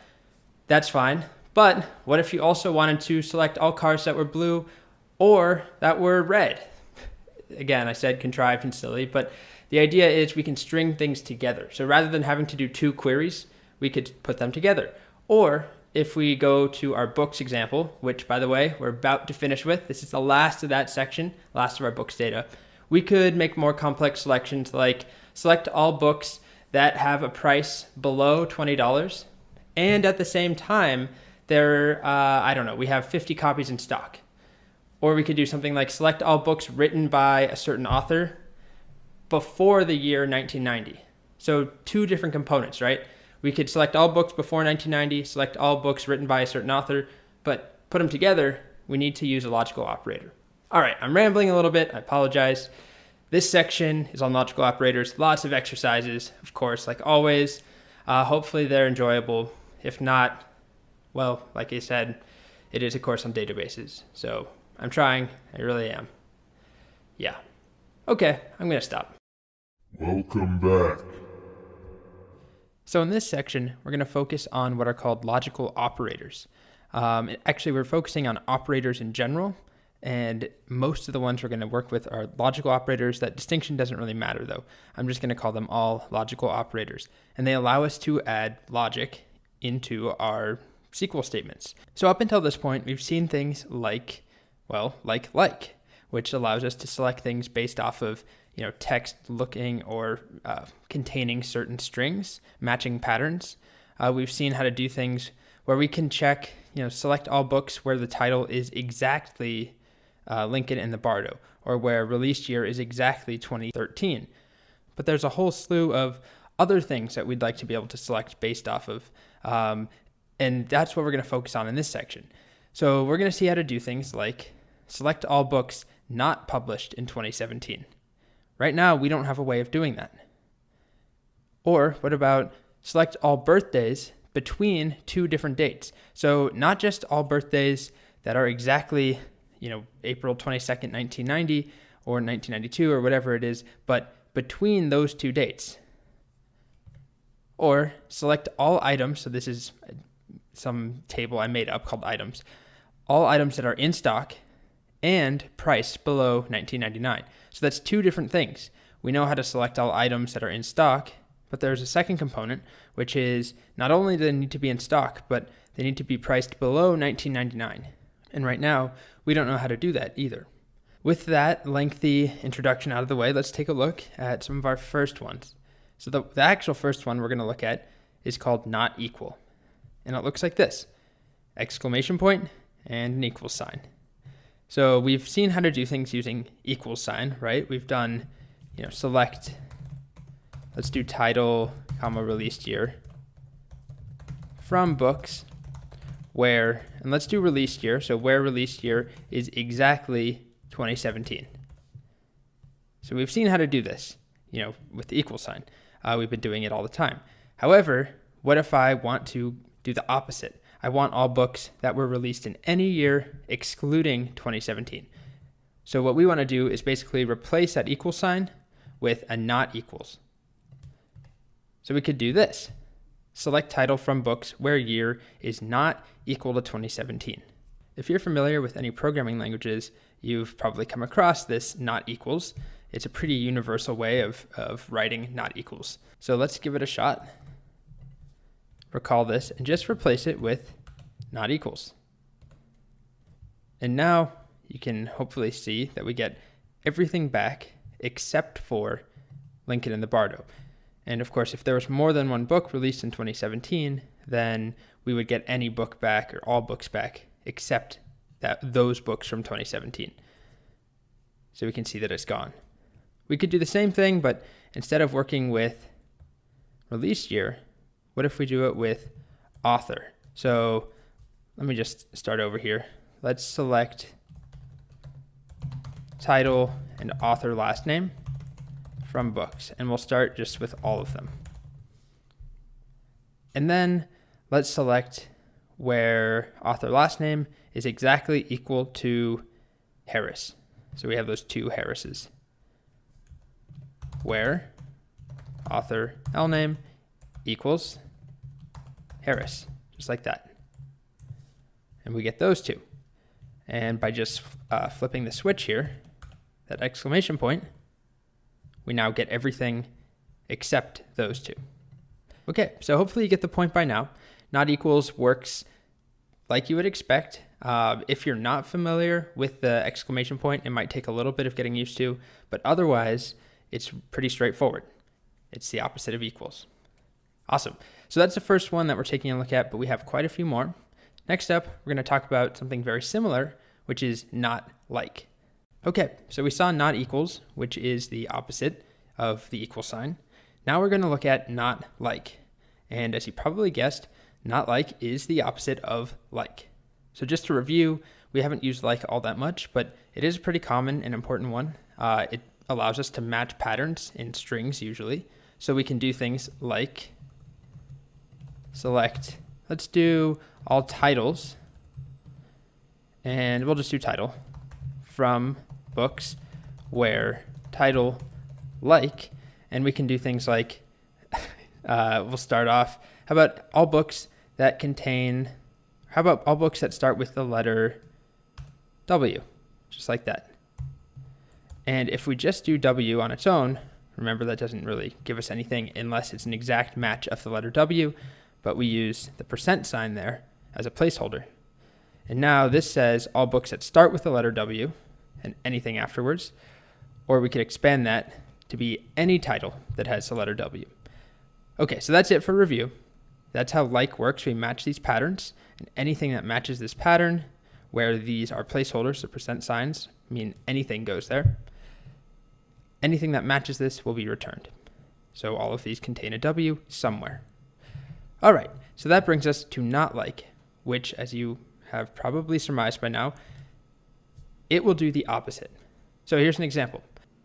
[SPEAKER 1] That's fine. But what if you also wanted to select all cars that were blue or that were red? Again, I said contrived and silly, but the idea is we can string things together. So rather than having to do two queries, we could put them together. Or if we go to our books example, which by the way, we're about to finish with, this is the last of that section, last of our books data, we could make more complex selections like select all books that have a price below $20 and at the same time, we have 50 copies in stock. Or we could do something like select all books written by a certain author before the year 1990. So two different components, right? We could select all books before 1990, select all books written by a certain author, but put them together, we need to use a logical operator. All right, I'm rambling a little bit, I apologize. This section is on logical operators, lots of exercises, of course, like always. Hopefully they're enjoyable. If not, well, like I said, it is a course on databases. So I'm trying, I really am. Yeah. Okay, I'm gonna stop.
[SPEAKER 2] Welcome back.
[SPEAKER 1] So in this section, we're gonna focus on what are called logical operators. Actually, we're focusing on operators in general, and most of the ones we're gonna work with are logical operators. That distinction doesn't really matter though. I'm just gonna call them all logical operators. And they allow us to add logic into our SQL statements. So up until this point, we've seen things like, which allows us to select things based off of, text looking or containing certain strings, matching patterns. We've seen how to do things where we can check, select all books where the title is exactly Lincoln in the Bardo, or where release year is exactly 2013. But there's a whole slew of other things that we'd like to be able to select based off of, and that's what we're going to focus on in this section. So we're going to see how to do things like select all books not published in 2017. Right now, we don't have a way of doing that. Or what about select all birthdays between two different dates? So not just all birthdays that are exactly, April 22nd, 1990 or 1992 or whatever it is, but between those two dates. Or select all items, so this is some table I made up called items, all items that are in stock and priced below 1999. So that's two different things. We know how to select all items that are in stock, but there's a second component, which is not only do they need to be in stock, but they need to be priced below 1999. And right now, we don't know how to do that either. With that lengthy introduction out of the way, let's take a look at some of our first ones. So the actual first one we're going to look at is called not equal. And it looks like this: exclamation point and an equal sign. So we've seen how to do things using equal sign, right? We've done, select, let's do title, comma, released year from books where, and let's do released year. So where released year is exactly 2017. So we've seen how to do this, with the equal sign. We've been doing it all the time. However, what if I want to do the opposite? I want all books that were released in any year excluding 2017. So what we want to do is basically replace that equal sign with a not equals. So we could do this. Select title from books where year is not equal to 2017. If you're familiar with any programming languages, you've probably come across this not equals. It's a pretty universal way of writing not equals. So let's give it a shot. Recall this and just replace it with not equals. And now you can hopefully see that we get everything back except for Lincoln in the Bardo. And of course, if there was more than one book released in 2017, then we would get any book back or all books back except those books from 2017. So we can see that it's gone. We could do the same thing, but instead of working with release year, what if we do it with author? So let me just start over here. Let's select title, and author last name from books. And we'll start just with all of them. And then let's select where author last name is exactly equal to Harris. So we have those two Harrises. Where author L name equals Harris, just like that. And we get those two. And by just flipping the switch here, that exclamation point, we now get everything except those two. Okay, so hopefully you get the point by now. Not equals works like you would expect. If you're not familiar with the exclamation point, it might take a little bit of getting used to, but otherwise, it's pretty straightforward. It's the opposite of equals. Awesome. So that's the first one that we're taking a look at, but we have quite a few more. Next up, we're going to talk about something very similar, which is not like. Okay, so we saw not equals, which is the opposite of the equal sign. Now we're going to look at not like. And as you probably guessed, not like is the opposite of like. So just to review, we haven't used like all that much, but it is a pretty common and important one. It allows us to match patterns in strings usually. So we can do things like select, let's do all titles, and we'll just do title from books where title like, and we can do things like, we'll start off, how about all books that start with the letter W, just like that. And if we just do W on its own, remember that doesn't really give us anything unless it's an exact match of the letter W, but we use the percent sign there as a placeholder. And now this says all books that start with the letter W and anything afterwards, or we could expand that to be any title that has the letter W. Okay, so that's it for review. That's how like works. We match these patterns, and anything that matches this pattern, where these are placeholders, the percent signs mean anything goes there. Anything that matches this will be returned. So all of these contain a W somewhere. All right, so that brings us to not like, which, as you have probably surmised by now, it will do the opposite. So here's an example.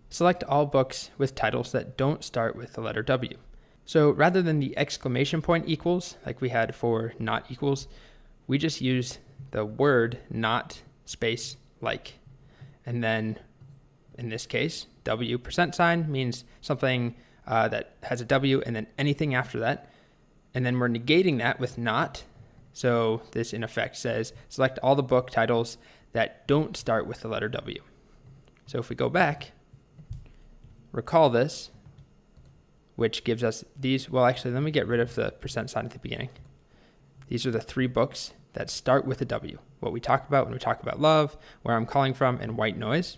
[SPEAKER 1] Select all books with titles that don't start with the letter W. So rather than the exclamation point equals, like we had for not equals, we just use the word not space like. And then in this case, W percent sign means something that has a W and then anything after that. And then we're negating that with not. So this in effect says select all the book titles that don't start with the letter W. So if we go back, recall this, which gives us these. Well, actually, let me get rid of the percent sign at the beginning. These are the three books that start with a W. What we talk about when we talk about love, where I'm calling from, and white noise.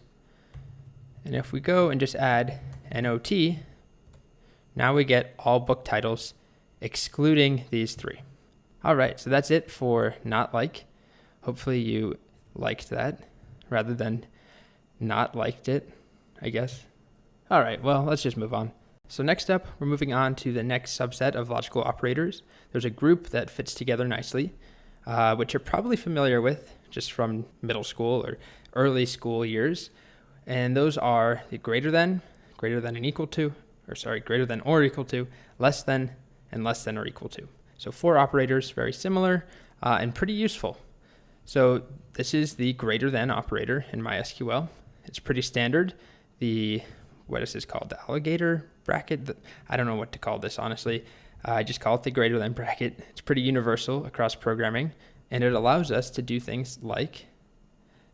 [SPEAKER 1] And if we go and just add NOT, now we get all book titles excluding these three. All right, so that's it for not like. Hopefully you liked that rather than not liked it, I guess. All right, well, let's just move on. So next up, we're moving on to the next subset of logical operators. There's a group that fits together nicely, which you're probably familiar with just from middle school or early school years. And those are the greater than and equal to, greater than or equal to, less than, and less than or equal to. So 4 operators, very similar and pretty useful. So this is the greater than operator in MySQL. It's pretty standard. What is this called? The alligator bracket? I don't know what to call this, honestly. I just call it the greater than bracket. It's pretty universal across programming, and it allows us to do things like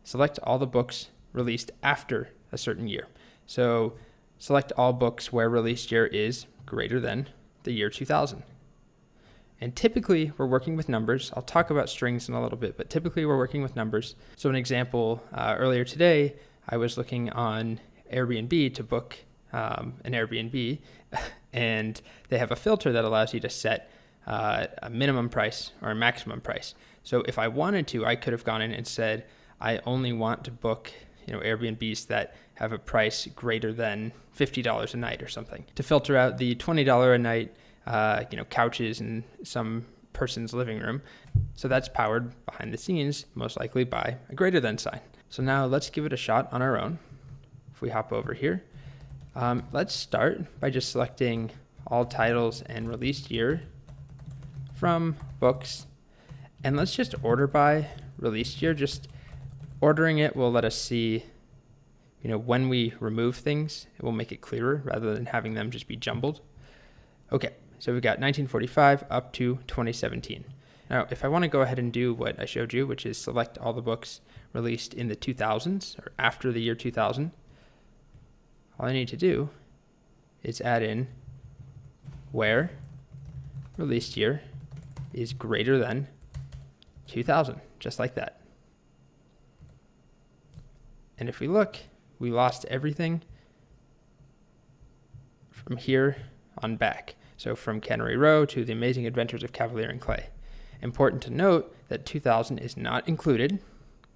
[SPEAKER 1] select all the books released after a certain year. So select all books where release year is greater than the year 2000. And typically we're working with numbers. I'll talk about strings in a little bit, but typically we're working with numbers. So an example, earlier today, I was looking on Airbnb to book an Airbnb, and they have a filter that allows you to set a minimum price or a maximum price. So if I wanted to, I could have gone in and said, I only want to book Airbnbs that have a price greater than $50 a night or something, to filter out the $20 a night couches in some person's living room. So that's powered behind the scenes, most likely by a greater than sign. So now let's give it a shot on our own. if we hop over here, let's start by just selecting all titles and released year from books. And let's just order by released year. Just ordering it will let us see, when we remove things, it will make it clearer rather than having them just be jumbled. Okay, so we've got 1945 up to 2017. Now, if I want to go ahead and do what I showed you, which is select all the books released in the 2000s or after the year 2000, all I need to do is add in where released year is greater than 2000, just like that. And if we look, we lost everything from here on back. So from Cannery Row to The Amazing Adventures of Cavalier and Clay. Important to note that 2000 is not included,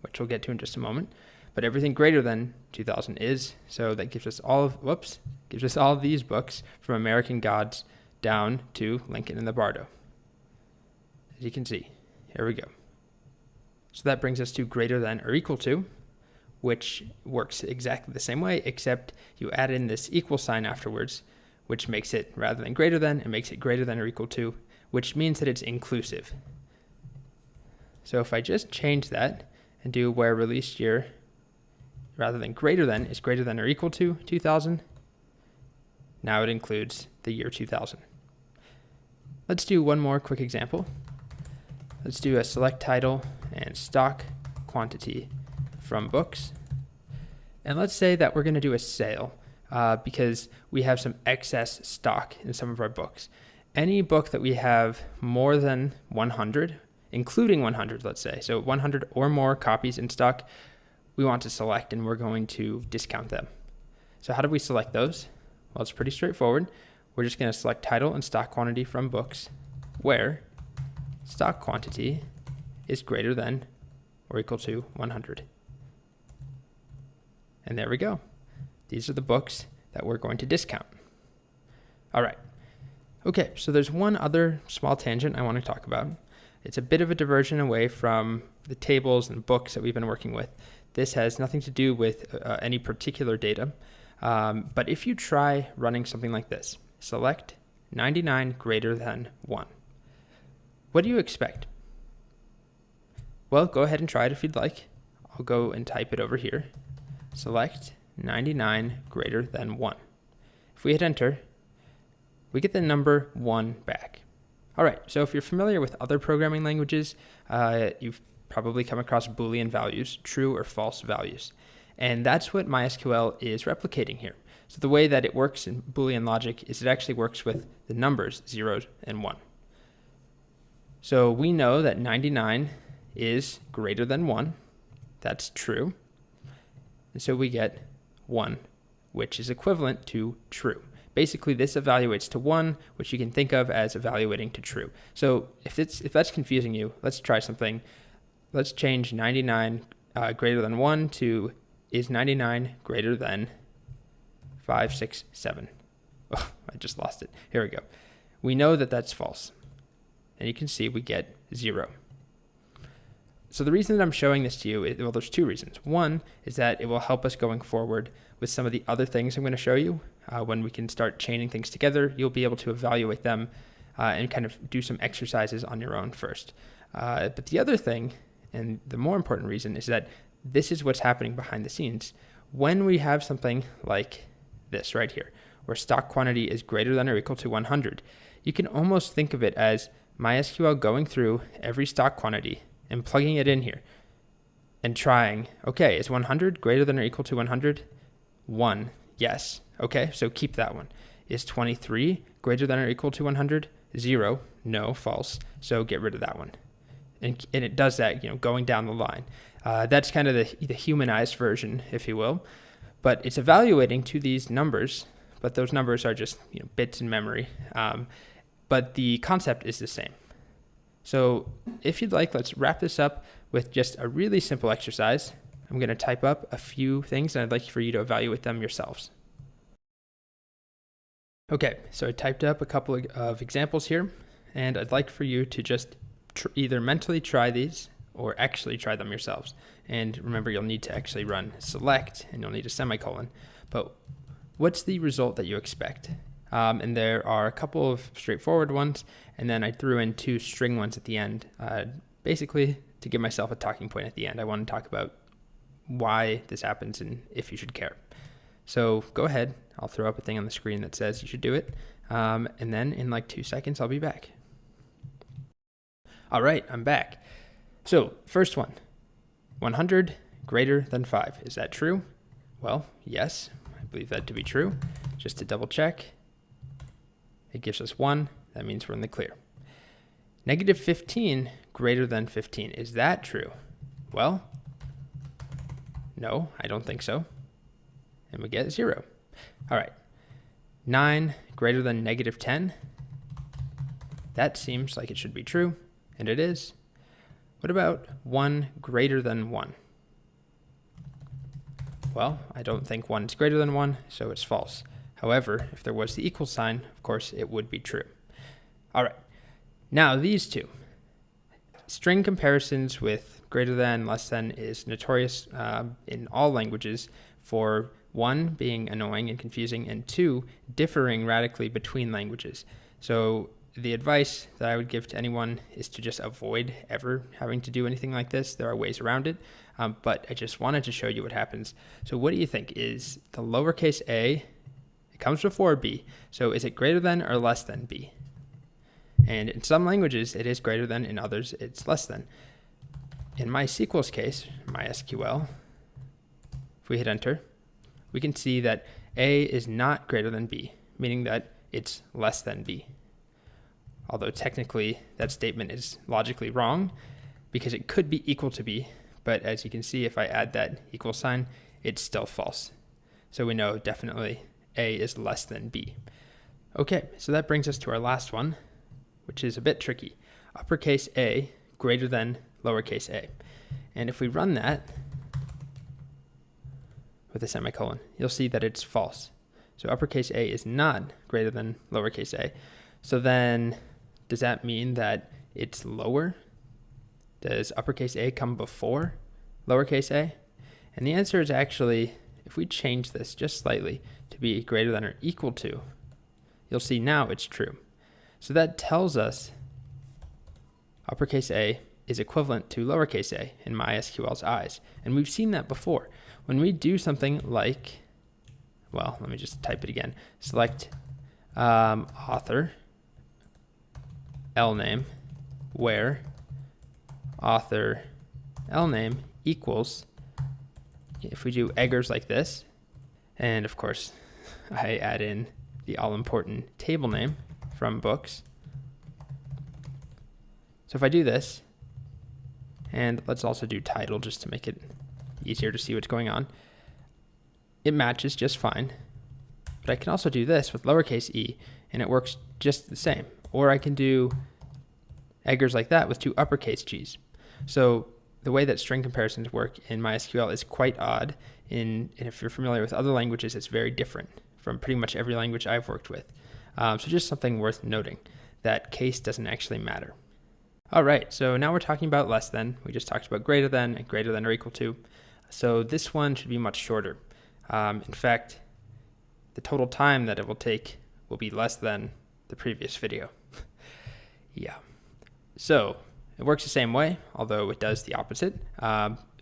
[SPEAKER 1] which we'll get to in just a moment, but everything greater than 2000 is. So that gives us all of these books from American Gods down to Lincoln and the Bardo. As you can see, here we go. So that brings us to greater than or equal to, which works exactly the same way, except you add in this equal sign afterwards, which makes it, rather than greater than, it makes it greater than or equal to, which means that it's inclusive. So if I just change that and do where released year, rather than greater than, is greater than or equal to 2000, now it includes the year 2000. Let's do one more quick example. Let's do a select title and stock quantity from books. And let's say that we're going to do a sale because we have some excess stock in some of our books. Any book that we have more than 100, including 100, let's say, so 100 or more copies in stock, we want to select and we're going to discount them. So how do we select those? Well, it's pretty straightforward. We're just going to select title and stock quantity from books where stock quantity is greater than or equal to 100. And there we go. These are the books that we're going to discount. All right. Okay, so there's one other small tangent I want to talk about. It's a bit of a diversion away from the tables and books that we've been working with. This has nothing to do with any particular data. But if you try running something like this, select 99 greater than 1. What do you expect? Well, go ahead and try it if you'd like. I'll go and type it over here. Select 99 greater than 1. If we hit enter, we get the number 1 back. All right, so if you're familiar with other programming languages, you've probably come across Boolean values, true or false values. And that's what MySQL is replicating here. So the way that it works in Boolean logic is it actually works with the numbers 0 and 1. So we know that 99 is greater than 1. That's true. And so we get 1, which is equivalent to true. Basically, this evaluates to 1, which you can think of as evaluating to true. So if that's confusing you, let's try something. Let's change 99 greater than 1 to is 99 greater than 5, 6, 7. Oh, I just lost it. Here we go. We know that that's false. And you can see we get 0. So the reason that I'm showing this to you is, well, there's two reasons. One is that it will help us going forward with some of the other things I'm going to show you. When we can start chaining things together, you'll be able to evaluate them and kind of do some exercises on your own first. But the other thing, and the more important reason, is that this is what's happening behind the scenes. When we have something like this right here, where stock quantity is greater than or equal to 100, you can almost think of it as MySQL going through every stock quantity and plugging it in here and trying, okay, is 100 greater than or equal to 100? 1, yes. Okay, so keep that one. Is 23 greater than or equal to 100? 0, no, false. So get rid of that one. And it does that, going down the line. That's kind of the humanized version, if you will. But it's evaluating to these numbers, but those numbers are just bits in memory. But the concept is the same. So if you'd like, let's wrap this up with just a really simple exercise. I'm going to type up a few things, and I'd like for you to evaluate them yourselves. Okay, so I typed up a couple of examples here, and I'd like for you to just either mentally try these or actually try them yourselves. And remember, you'll need to actually run select, and you'll need a semicolon. But what's the result that you expect? And there are a couple of straightforward ones, and then I threw in 2 string ones at the end, basically to give myself a talking point at the end. I want to talk about why this happens and if you should care. So go ahead, I'll throw up a thing on the screen that says you should do it, and then in like 2 seconds I'll be back. All right, I'm back. So first one, 100 greater than 5. Is that true? Well, yes, I believe that to be true. Just to double check, it gives us 1. That means we're in the clear. Negative 15 greater than 15. Is that true? Well, no, I don't think so. And we get 0. All right. 9 greater than negative 10. That seems like it should be true, and it is. What about 1 greater than 1? Well, I don't think 1 is greater than 1, so it's false. However, if there was the equal sign, of course, it would be true. All right. Now, these two. String comparisons with greater than, less than is notorious in all languages for 1, being annoying and confusing, and 2, differing radically between languages. So the advice that I would give to anyone is to just avoid ever having to do anything like this. There are ways around it, but I just wanted to show you what happens. So what do you think? Is the lowercase a, it comes before b, so is it greater than or less than b? And in some languages, it is greater than. In others, it's less than. In MySQL's case, MySQL, if we hit enter, we can see that A is not greater than B, meaning that it's less than B. Although technically, that statement is logically wrong because it could be equal to B, but as you can see, if I add that equal sign, it's still false. So we know definitely A is less than B. Okay, so that brings us to our last one, which is a bit tricky. Uppercase A greater than lowercase a. And if we run that with a semicolon, you'll see that it's false. So uppercase A is not greater than lowercase a. So then does that mean that it's lower? Does uppercase A come before lowercase a? And the answer is actually, if we change this just slightly to be greater than or equal to, you'll see now it's true. So that tells us uppercase A is equivalent to lowercase a in MySQL's eyes. And we've seen that before. When we do something like, well, let me just type it again. Select author, lname, where author lname equals, if we do eggers like this, and of course I add in the all-important table name from books. So if I do this, and let's also do title just to make it easier to see what's going on, it matches just fine. But I can also do this with lowercase e, and it works just the same. Or I can do eggers like that with 2 uppercase g's. So the way that string comparisons work in MySQL is quite odd. And if you're familiar with other languages, it's very different from pretty much every language I've worked with. So just something worth noting, that case doesn't actually matter. All right, so now we're talking about less than. We just talked about greater than and greater than or equal to. So this one should be much shorter. In fact, the total time that it will take will be less than the previous video. Yeah. So it works the same way, although it does the opposite.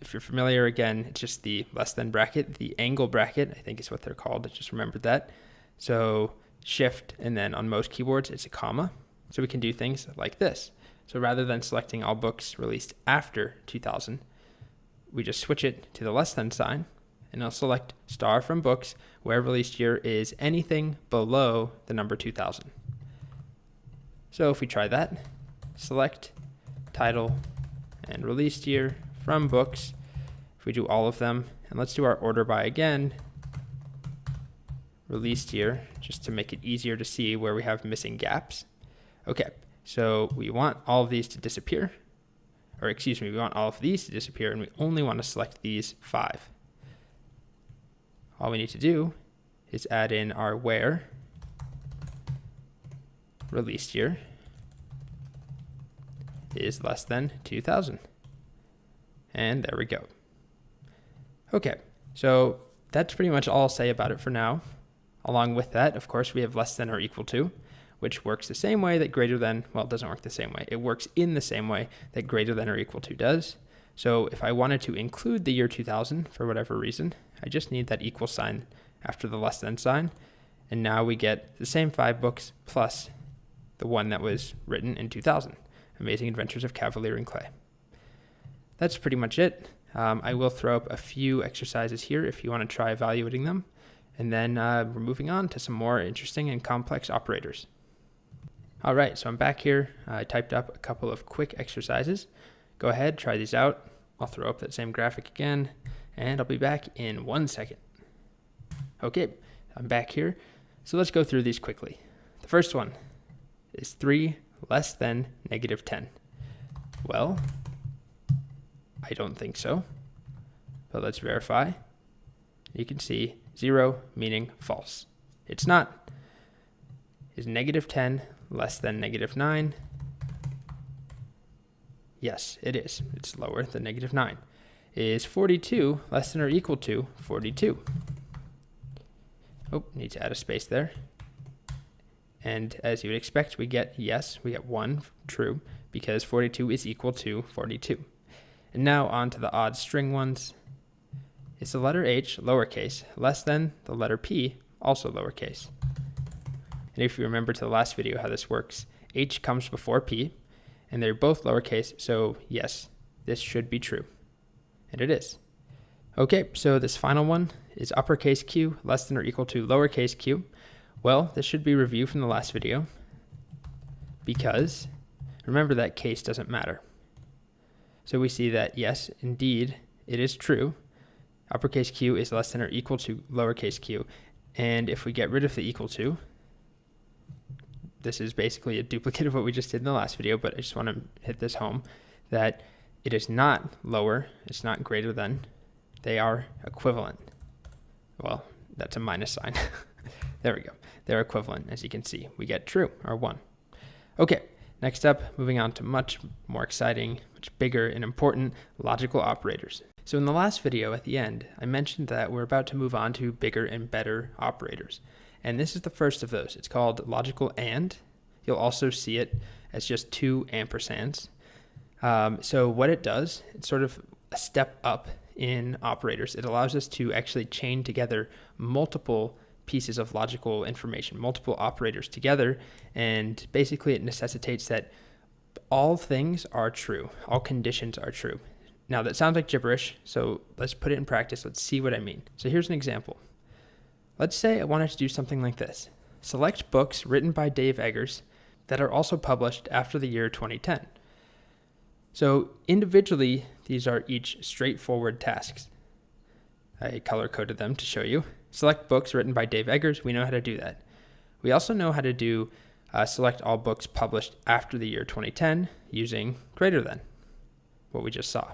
[SPEAKER 1] If you're familiar, again, it's just the less than bracket, the angle bracket, I think is what they're called. I just remembered that. So shift, and then on most keyboards, it's a comma. So we can do things like this. So rather than selecting all books released after 2000, we just switch it to the less than sign, and I'll select star from books where released year is anything below the number 2000. So if we try that, select title and released year from books, if we do all of them, and let's do our order by again, released year, just to make it easier to see where we have missing gaps. Okay, so we want all of these to disappear, or excuse me, we want all of these to disappear, and we only want to select these 5. All we need to do is add in our where released year is less than 2000. And there we go. Okay, so that's pretty much all I'll say about it for now. Along with that, of course, we have less than or equal to, which works the same way that greater than, well, it doesn't work the same way. It works in the same way that greater than or equal to does. So if I wanted to include the year 2000 for whatever reason, I just need that equal sign after the less than sign. And now we get the same 5 books plus the one that was written in 2000, Amazing Adventures of Cavalier and Clay. That's pretty much it. I will throw up a few exercises here if you want to try evaluating them. And then we're moving on to some more interesting and complex operators. All right, so I'm back here. I typed up a couple of quick exercises. Go ahead, try these out. I'll throw up that same graphic again, and I'll be back in 1 second. Okay, I'm back here. So let's go through these quickly. The first one is 3 less than negative 10. Well, I don't think so, but let's verify. You can see 0 meaning false. It's not. Is negative 10 less than negative 9? Yes, it is. It's lower than negative 9. Is 42 less than or equal to 42? Oh, need to add a space there. And as you would expect, we get yes, we get 1 true, because 42 is equal to 42. And now on to the odd string ones. Is the letter H, lowercase, less than the letter P, also lowercase? And if you remember to the last video how this works, H comes before P, and they're both lowercase, so yes, this should be true. And it is. Okay, so this final one is uppercase Q less than or equal to lowercase q. Well, this should be review from the last video, because remember that case doesn't matter. So we see that yes, indeed, it is true. Uppercase Q is less than or equal to lowercase q. And if we get rid of the equal to, this is basically a duplicate of what we just did in the last video, but I just want to hit this home, that it is not lower, it's not greater than, they are equivalent. Well, that's a minus sign. There we go. They're equivalent, as you can see. We get true, or 1. Okay, next up, moving on to much more exciting, much bigger and important logical operators. So in the last video at the end, I mentioned that we're about to move on to bigger and better operators. And this is the first of those. It's called logical AND. You'll also see it as just 2 ampersands. So what it does, it's sort of a step up in operators. It allows us to actually chain together multiple pieces of logical information, multiple operators together, and basically it necessitates that all things are true, all conditions are true. Now that sounds like gibberish, so let's put it in practice. Let's see what I mean. So here's an example. Let's say I wanted to do something like this. Select books written by Dave Eggers that are also published after the year 2010. So individually, these are each straightforward tasks. I color-coded them to show you. Select books written by Dave Eggers. We know how to do that. We also know how to do select all books published after the year 2010 using greater than, what we just saw.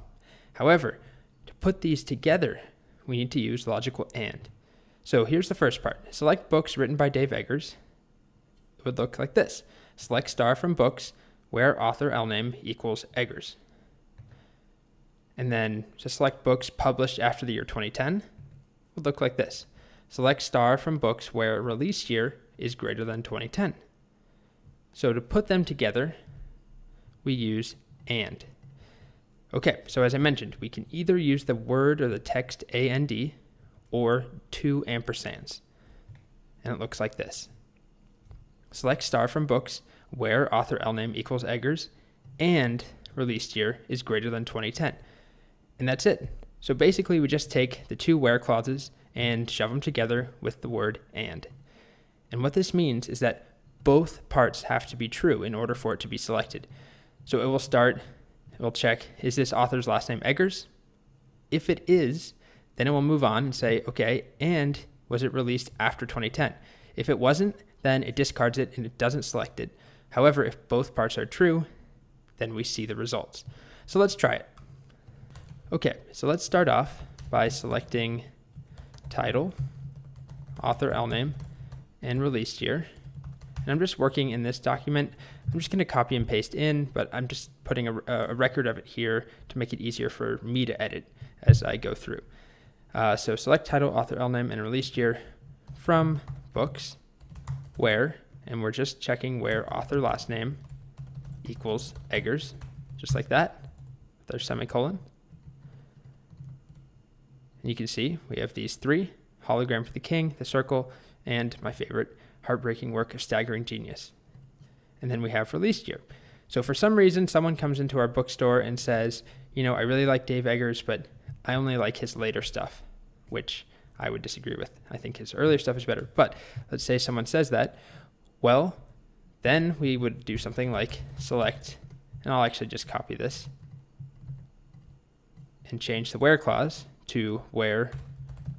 [SPEAKER 1] However, to put these together, we need to use logical AND. So here's the first part. Select books written by Dave Eggers. It would look like this. Select star from books where author LName equals Eggers. And then to select books published after the year 2010 would look like this. Select star from books where release year is greater than 2010. So to put them together, we use AND. Okay, so as I mentioned, we can either use the word or the text AND or 2 ampersands. And it looks like this. Select star from books where author LName equals Eggers and release year is greater than 2010. And that's it. So basically we just take the 2 where clauses and shove them together with the word AND. And what this means is that both parts have to be true in order for it to be selected. So it will check, is this author's last name Eggers? If it is, then it will move on and say, okay, and was it released after 2010? If it wasn't, then it discards it and it doesn't select it. However, if both parts are true, then we see the results. So let's try it. Okay, so let's start off by selecting title, author LName, and release year. And I'm just working in this document. I'm just going to copy and paste in, but I'm just putting a record of it here to make it easier for me to edit as I go through. So select title, author, LNAME, and release year from books where, and we're just checking where author last name equals Eggers, just like that, with our semicolon. And you can see we have these three: hologram for the king, the circle, and my favorite, heartbreaking work of staggering genius. And then we have release year. So for some reason, someone comes into our bookstore and says, you know, I really like Dave Eggers, but I only like his later stuff, which I would disagree with. I think his earlier stuff is better. But let's say someone says that. Well, then we would do something like select, and I'll actually just copy this and change the where clause to where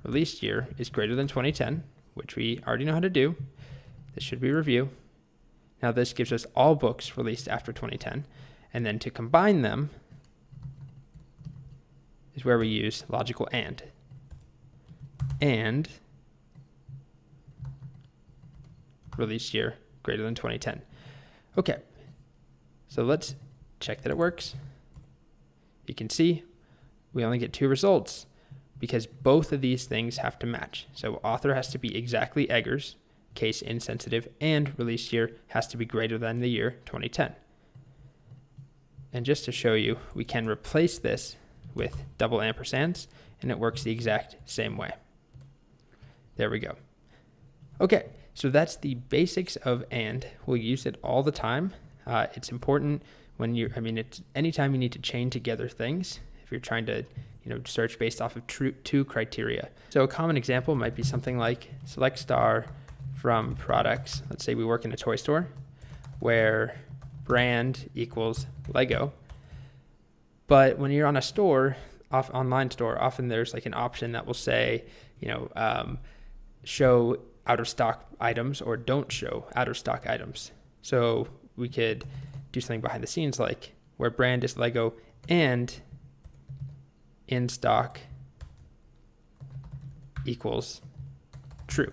[SPEAKER 1] release year is greater than 2010, which we already know how to do. This should be review. Now this gives us all books released after 2010. And then to combine them is where we use logical and. And release year greater than 2010. Okay, so let's check that it works. You can see we only get two results because both of these things have to match. So author has to be exactly Eggers, case insensitive, and release year has to be greater than the year 2010. And just to show you, we can replace this with double ampersands, and it works the exact same way. There we go. Okay, so that's the basics of and. We'll use it all the time. It's important when it's anytime you need to chain together things, if you're trying to search based off of two criteria. So a common example might be something like select star from products. Let's say we work in a toy store where brand equals Lego. But when you're on a store, online store, often there's like an option that will say, show out of stock items or don't show out of stock items. So we could do something behind the scenes like where brand is Lego and in stock equals true.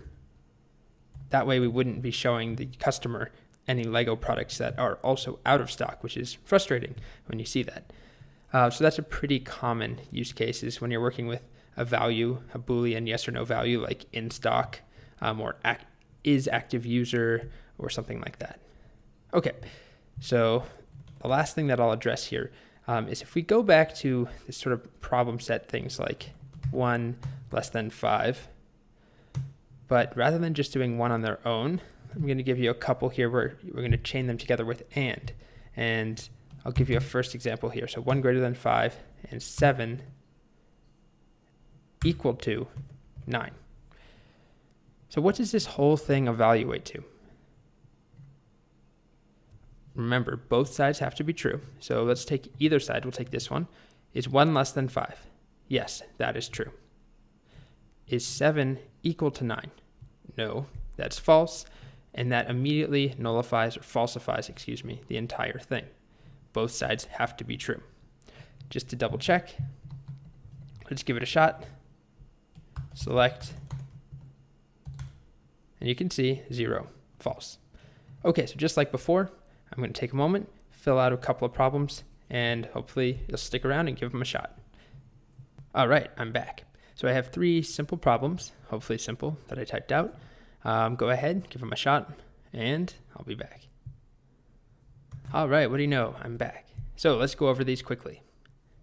[SPEAKER 1] That way we wouldn't be showing the customer any Lego products that are also out of stock, which is frustrating when you see that. So that's a pretty common use case is when you're working with a value, a Boolean yes or no value like in stock or is active user or something like that. Okay, so the last thing that I'll address here is if we go back to this sort of problem set things like 1 less than 5, but rather than just doing one on their own, I'm going to give you a couple here where we're going to chain them together with and I'll give you a first example here. So 1 greater than 5 and 7 equal to 9. So what does this whole thing evaluate to? Remember, both sides have to be true. So let's take either side. We'll take this one. Is 1 less than 5? Yes, that is true. Is 7 equal to 9? No, that's false. And that immediately nullifies or falsifies, the entire thing. Both sides have to be true. Just to double check, let's give it a shot. Select. And you can see 0, false. Okay, so just like before, I'm going to take a moment, fill out a couple of problems, and hopefully you'll stick around and give them a shot. All right, I'm back. So I have 3 simple problems, hopefully simple, that I typed out. Go ahead, give them a shot, and I'll be back. All right, what do you know? I'm back. So let's go over these quickly.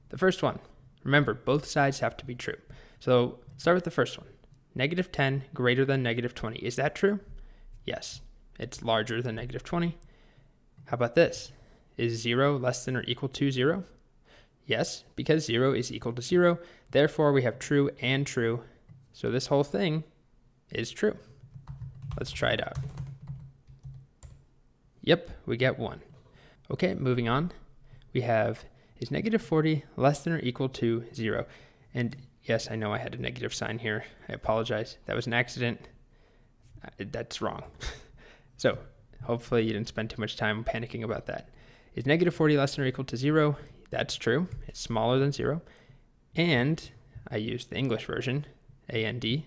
[SPEAKER 1] The first one, remember, both sides have to be true. So start with the first one. -10 greater than -20. Is that true? Yes, it's larger than -20. How about this? Is 0 less than or equal to 0? Yes, because 0 is equal to 0. Therefore, we have true and true. So this whole thing is true. Let's try it out. Yep, we get 1. Okay, moving on. We have, is -40 less than or equal to 0? And yes, I know I had a negative sign here. I apologize. That was an accident. That's wrong. So hopefully you didn't spend too much time panicking about that. Is -40 less than or equal to 0? That's true. It's smaller than 0. And I used the English version, and.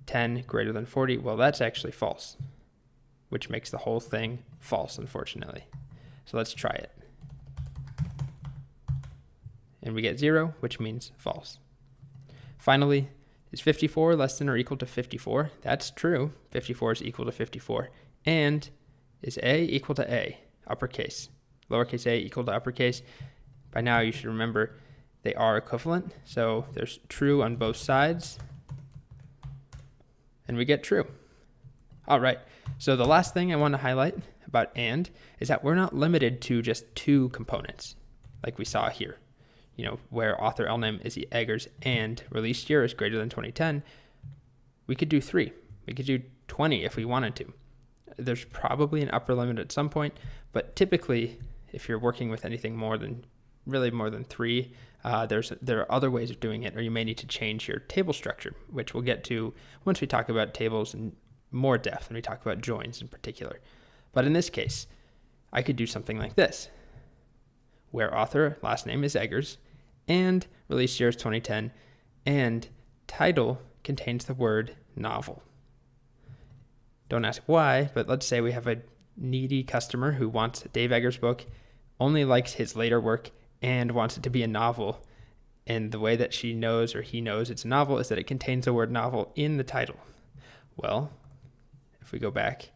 [SPEAKER 1] 10 greater than 40. Well, that's actually false, which makes the whole thing false, unfortunately. So let's try it. And we get 0, which means false. Finally, is 54 less than or equal to 54? That's true. 54 is equal to 54. And is A equal to A? Uppercase. Lowercase a equal to uppercase. By now you should remember they are equivalent. So there's true on both sides. And we get true. All right. So the last thing I want to highlight about and is that we're not limited to just 2 components like we saw here. Where author LNAME is Eggers and release year is greater than 2010, we could do 3. We could do 20 if we wanted to. There's probably an upper limit at some point, but typically, if you're working with anything more than 3, there are other ways of doing it, or you may need to change your table structure, which we'll get to once we talk about tables in more depth and we talk about joins in particular. But in this case, I could do something like this, where author last name is Eggers and release year is 2010 and title contains the word novel. Don't ask why, but let's say we have a needy customer who wants a Dave Eggers book, only likes his later work, and wants it to be a novel. And the way that she knows or he knows it's a novel is that it contains the word novel in the title. Well, if we go back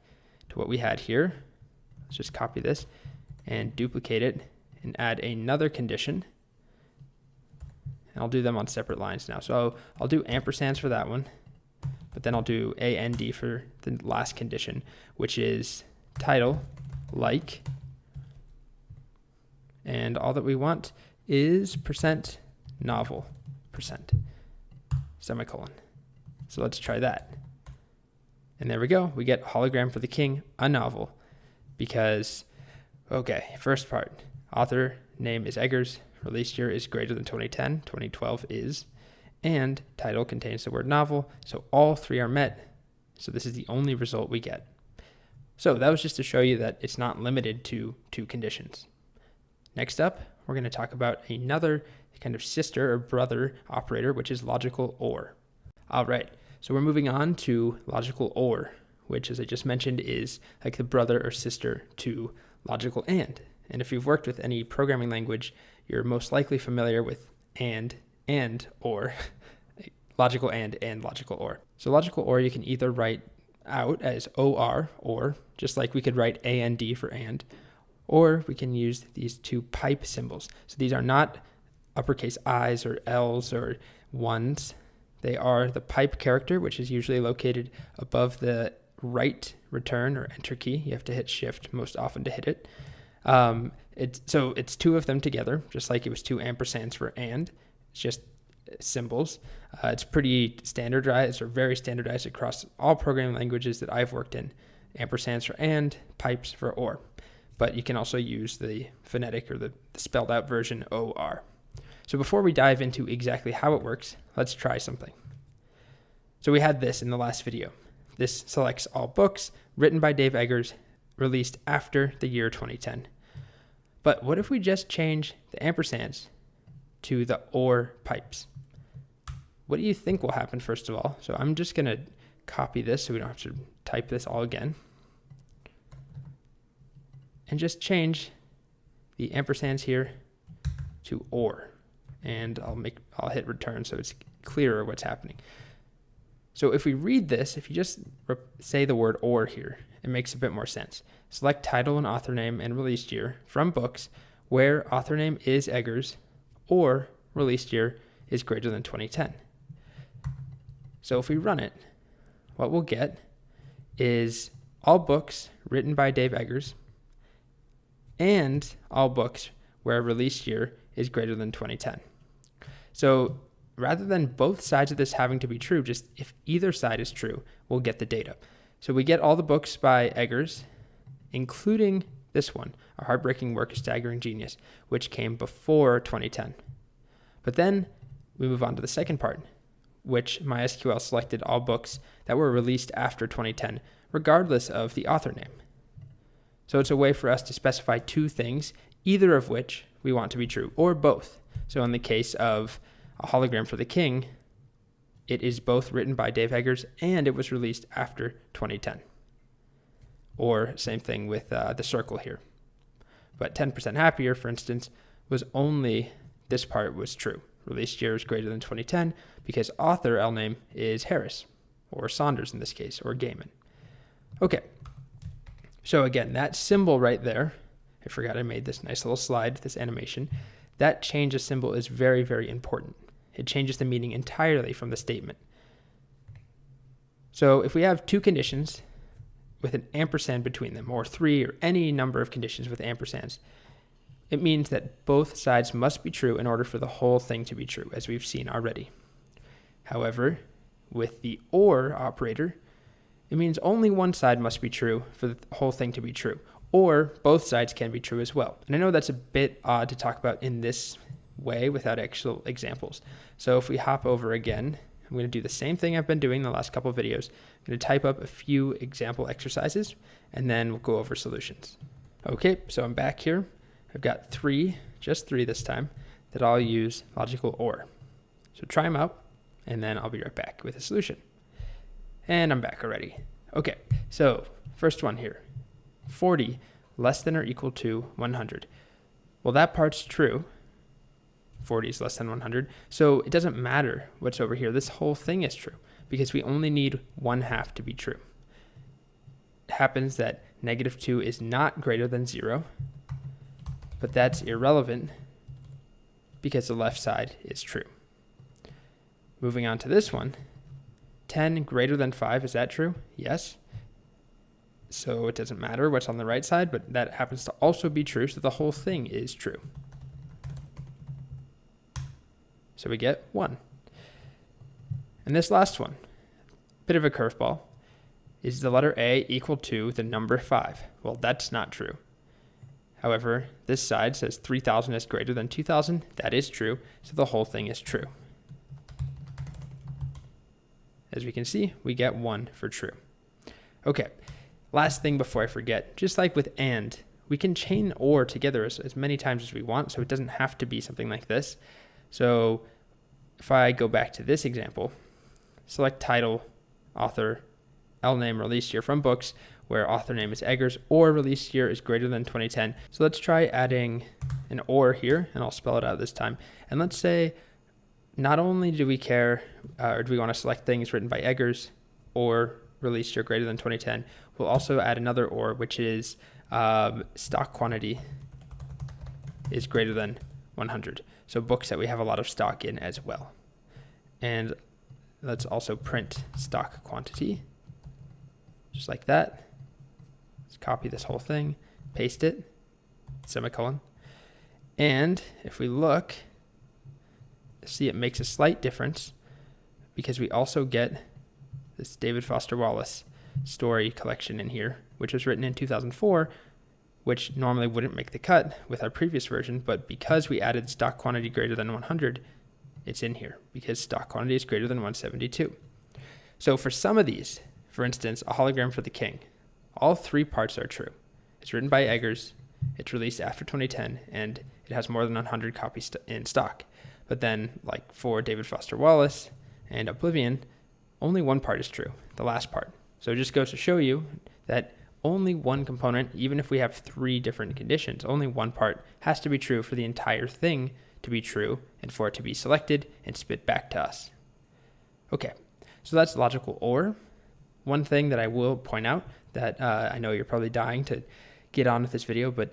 [SPEAKER 1] to what we had here, let's just copy this and duplicate it and add another condition. And I'll do them on separate lines now. So I'll do ampersands for that one, but then I'll do AND for the last condition, which is title, like, and all that we want is percent novel, percent, semicolon. So let's try that. And there we go. We get hologram for the king, a novel, because, okay, first part, author name is Eggers, release year is greater than 2010, 2012 is, and title contains the word novel, so all 3 are met. So this is the only result we get. So that was just to show you that it's not limited to 2 conditions. Next up, we're going to talk about another kind of sister or brother operator, which is logical OR. All right, so we're moving on to logical OR, which, as I just mentioned, is like the brother or sister to logical AND. And if you've worked with any programming language, you're most likely familiar with and or, logical and logical OR. So logical OR you can either write out as OR, or just like we could write AND for and, or we can use these 2 pipe symbols. So these are not uppercase I's or L's or 1s. They are the pipe character, which is usually located above the right return or enter key. You have to hit shift most often to hit it. So it's 2 of them together, just like it was 2 ampersands for and. It's just symbols. It's pretty standardized, or very standardized across all programming languages that I've worked in. Ampersands for and, pipes for or. But you can also use the phonetic or the spelled out version OR. So before we dive into exactly how it works, let's try something. So we had this in the last video. This selects all books written by Dave Eggers, released after the year 2010. But what if we just change the ampersands to the OR pipes? What do you think will happen, first of all? So I'm just going to copy this so we don't have to type this all again. And just change the ampersands here to OR. And I'll hit return so it's clearer what's happening. So if we read this, if you just say the word OR here, it makes a bit more sense. Select title and author name and release year from books where author name is Eggers or release year is greater than 2010. So if we run it, what we'll get is all books written by Dave Eggers and all books where release year is greater than 2010. So rather than both sides of this having to be true, just if either side is true, we'll get the data. So we get all the books by Eggers, including this one, A Heartbreaking Work of Staggering Genius, which came before 2010. But then we move on to the second part, which MySQL selected all books that were released after 2010, regardless of the author name. So it's a way for us to specify 2 things, either of which we want to be true, or both. So in the case of A Hologram for the King, it is both written by Dave Eggers and it was released after 2010. or same thing with the circle here. But 10% happier, for instance, was only this part was true. Released year is greater than 2010 because author LName is Harris, or Saunders in this case, or Gaiman. Okay, so again, that symbol right there, I forgot I made this nice little slide, this animation. That change of symbol is very, very important. It changes the meaning entirely from the statement. So if we have two conditions with an ampersand between them, or three, or any number of conditions with ampersands, it means that both sides must be true in order for the whole thing to be true, as we've seen already. However, with the OR operator, it means only one side must be true for the whole thing to be true, or both sides can be true as well. And I know that's a bit odd to talk about in this way without actual examples. So if we hop over again, I'm going to do the same thing I've been doing the last couple of videos. I'm going to type up a few example exercises, and then we'll go over solutions. Okay, so I'm back here. I've got just three this time, that I'll use logical OR. So try them out, and then I'll be right back with a solution. And I'm back already. Okay, so first one here, 40 less than or equal to 100. Well, that part's true. 40 is less than 100. So it doesn't matter what's over here. This whole thing is true because we only need 1/2 to be true. It happens that -2 is not greater than 0, but that's irrelevant because the left side is true. Moving on to this one, 10 greater than 5, is that true? Yes. So it doesn't matter what's on the right side, but that happens to also be true, so the whole thing is true. So we get 1. And this last one, bit of a curveball, is the letter A equal to the number 5? Well, that's not true. However, this side says 3,000 is greater than 2,000. That is true, so the whole thing is true. As we can see, we get 1 for true. Okay, last thing before I forget, just like with AND, we can chain OR together as many times as we want, so it doesn't have to be something like this. So if I go back to this example, select title, author, LName, release year from books, where author name is Eggers, or release year is greater than 2010. So let's try adding an OR here, and I'll spell it out this time. And let's say not only do we care, or do we want to select things written by Eggers or release year greater than 2010, we'll also add another OR, which is stock quantity is greater than 100. So books that we have a lot of stock in as well. And let's also print stock quantity, just like that. Let's copy this whole thing, paste it, semicolon. And if we look, see it makes a slight difference because we also get this David Foster Wallace story collection in here, which was written in 2004, which normally wouldn't make the cut with our previous version, but because we added stock quantity greater than 100, it's in here because stock quantity is greater than 172. So for some of these, for instance, a hologram for the king, all 3 parts are true. It's written by Eggers, it's released after 2010, and it has more than 100 copies in stock. But then, like for David Foster Wallace and Oblivion, only one part is true, the last part. So it just goes to show you that only one component, even if we have 3 different conditions, only one part has to be true for the entire thing to be true and for it to be selected and spit back to us. Okay, so that's logical OR. One thing that I will point out that I know you're probably dying to get on with this video, but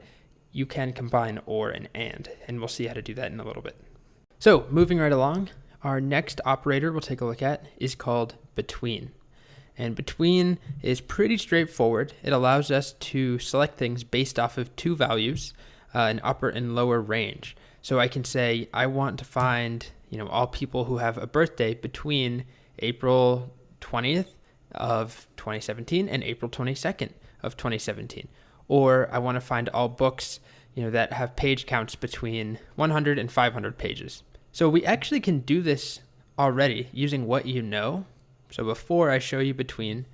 [SPEAKER 1] you can combine OR and and we'll see how to do that in a little bit. So moving right along, our next operator we'll take a look at is called between. And between is pretty straightforward. It allows us to select things based off of 2 values, an upper and lower range. So I can say I want to find, all people who have a birthday between April 20th of 2017 and April 22nd of 2017. Or I want to find all books, that have page counts between 100 and 500 pages. So we actually can do this already using what you know. So before I show you between,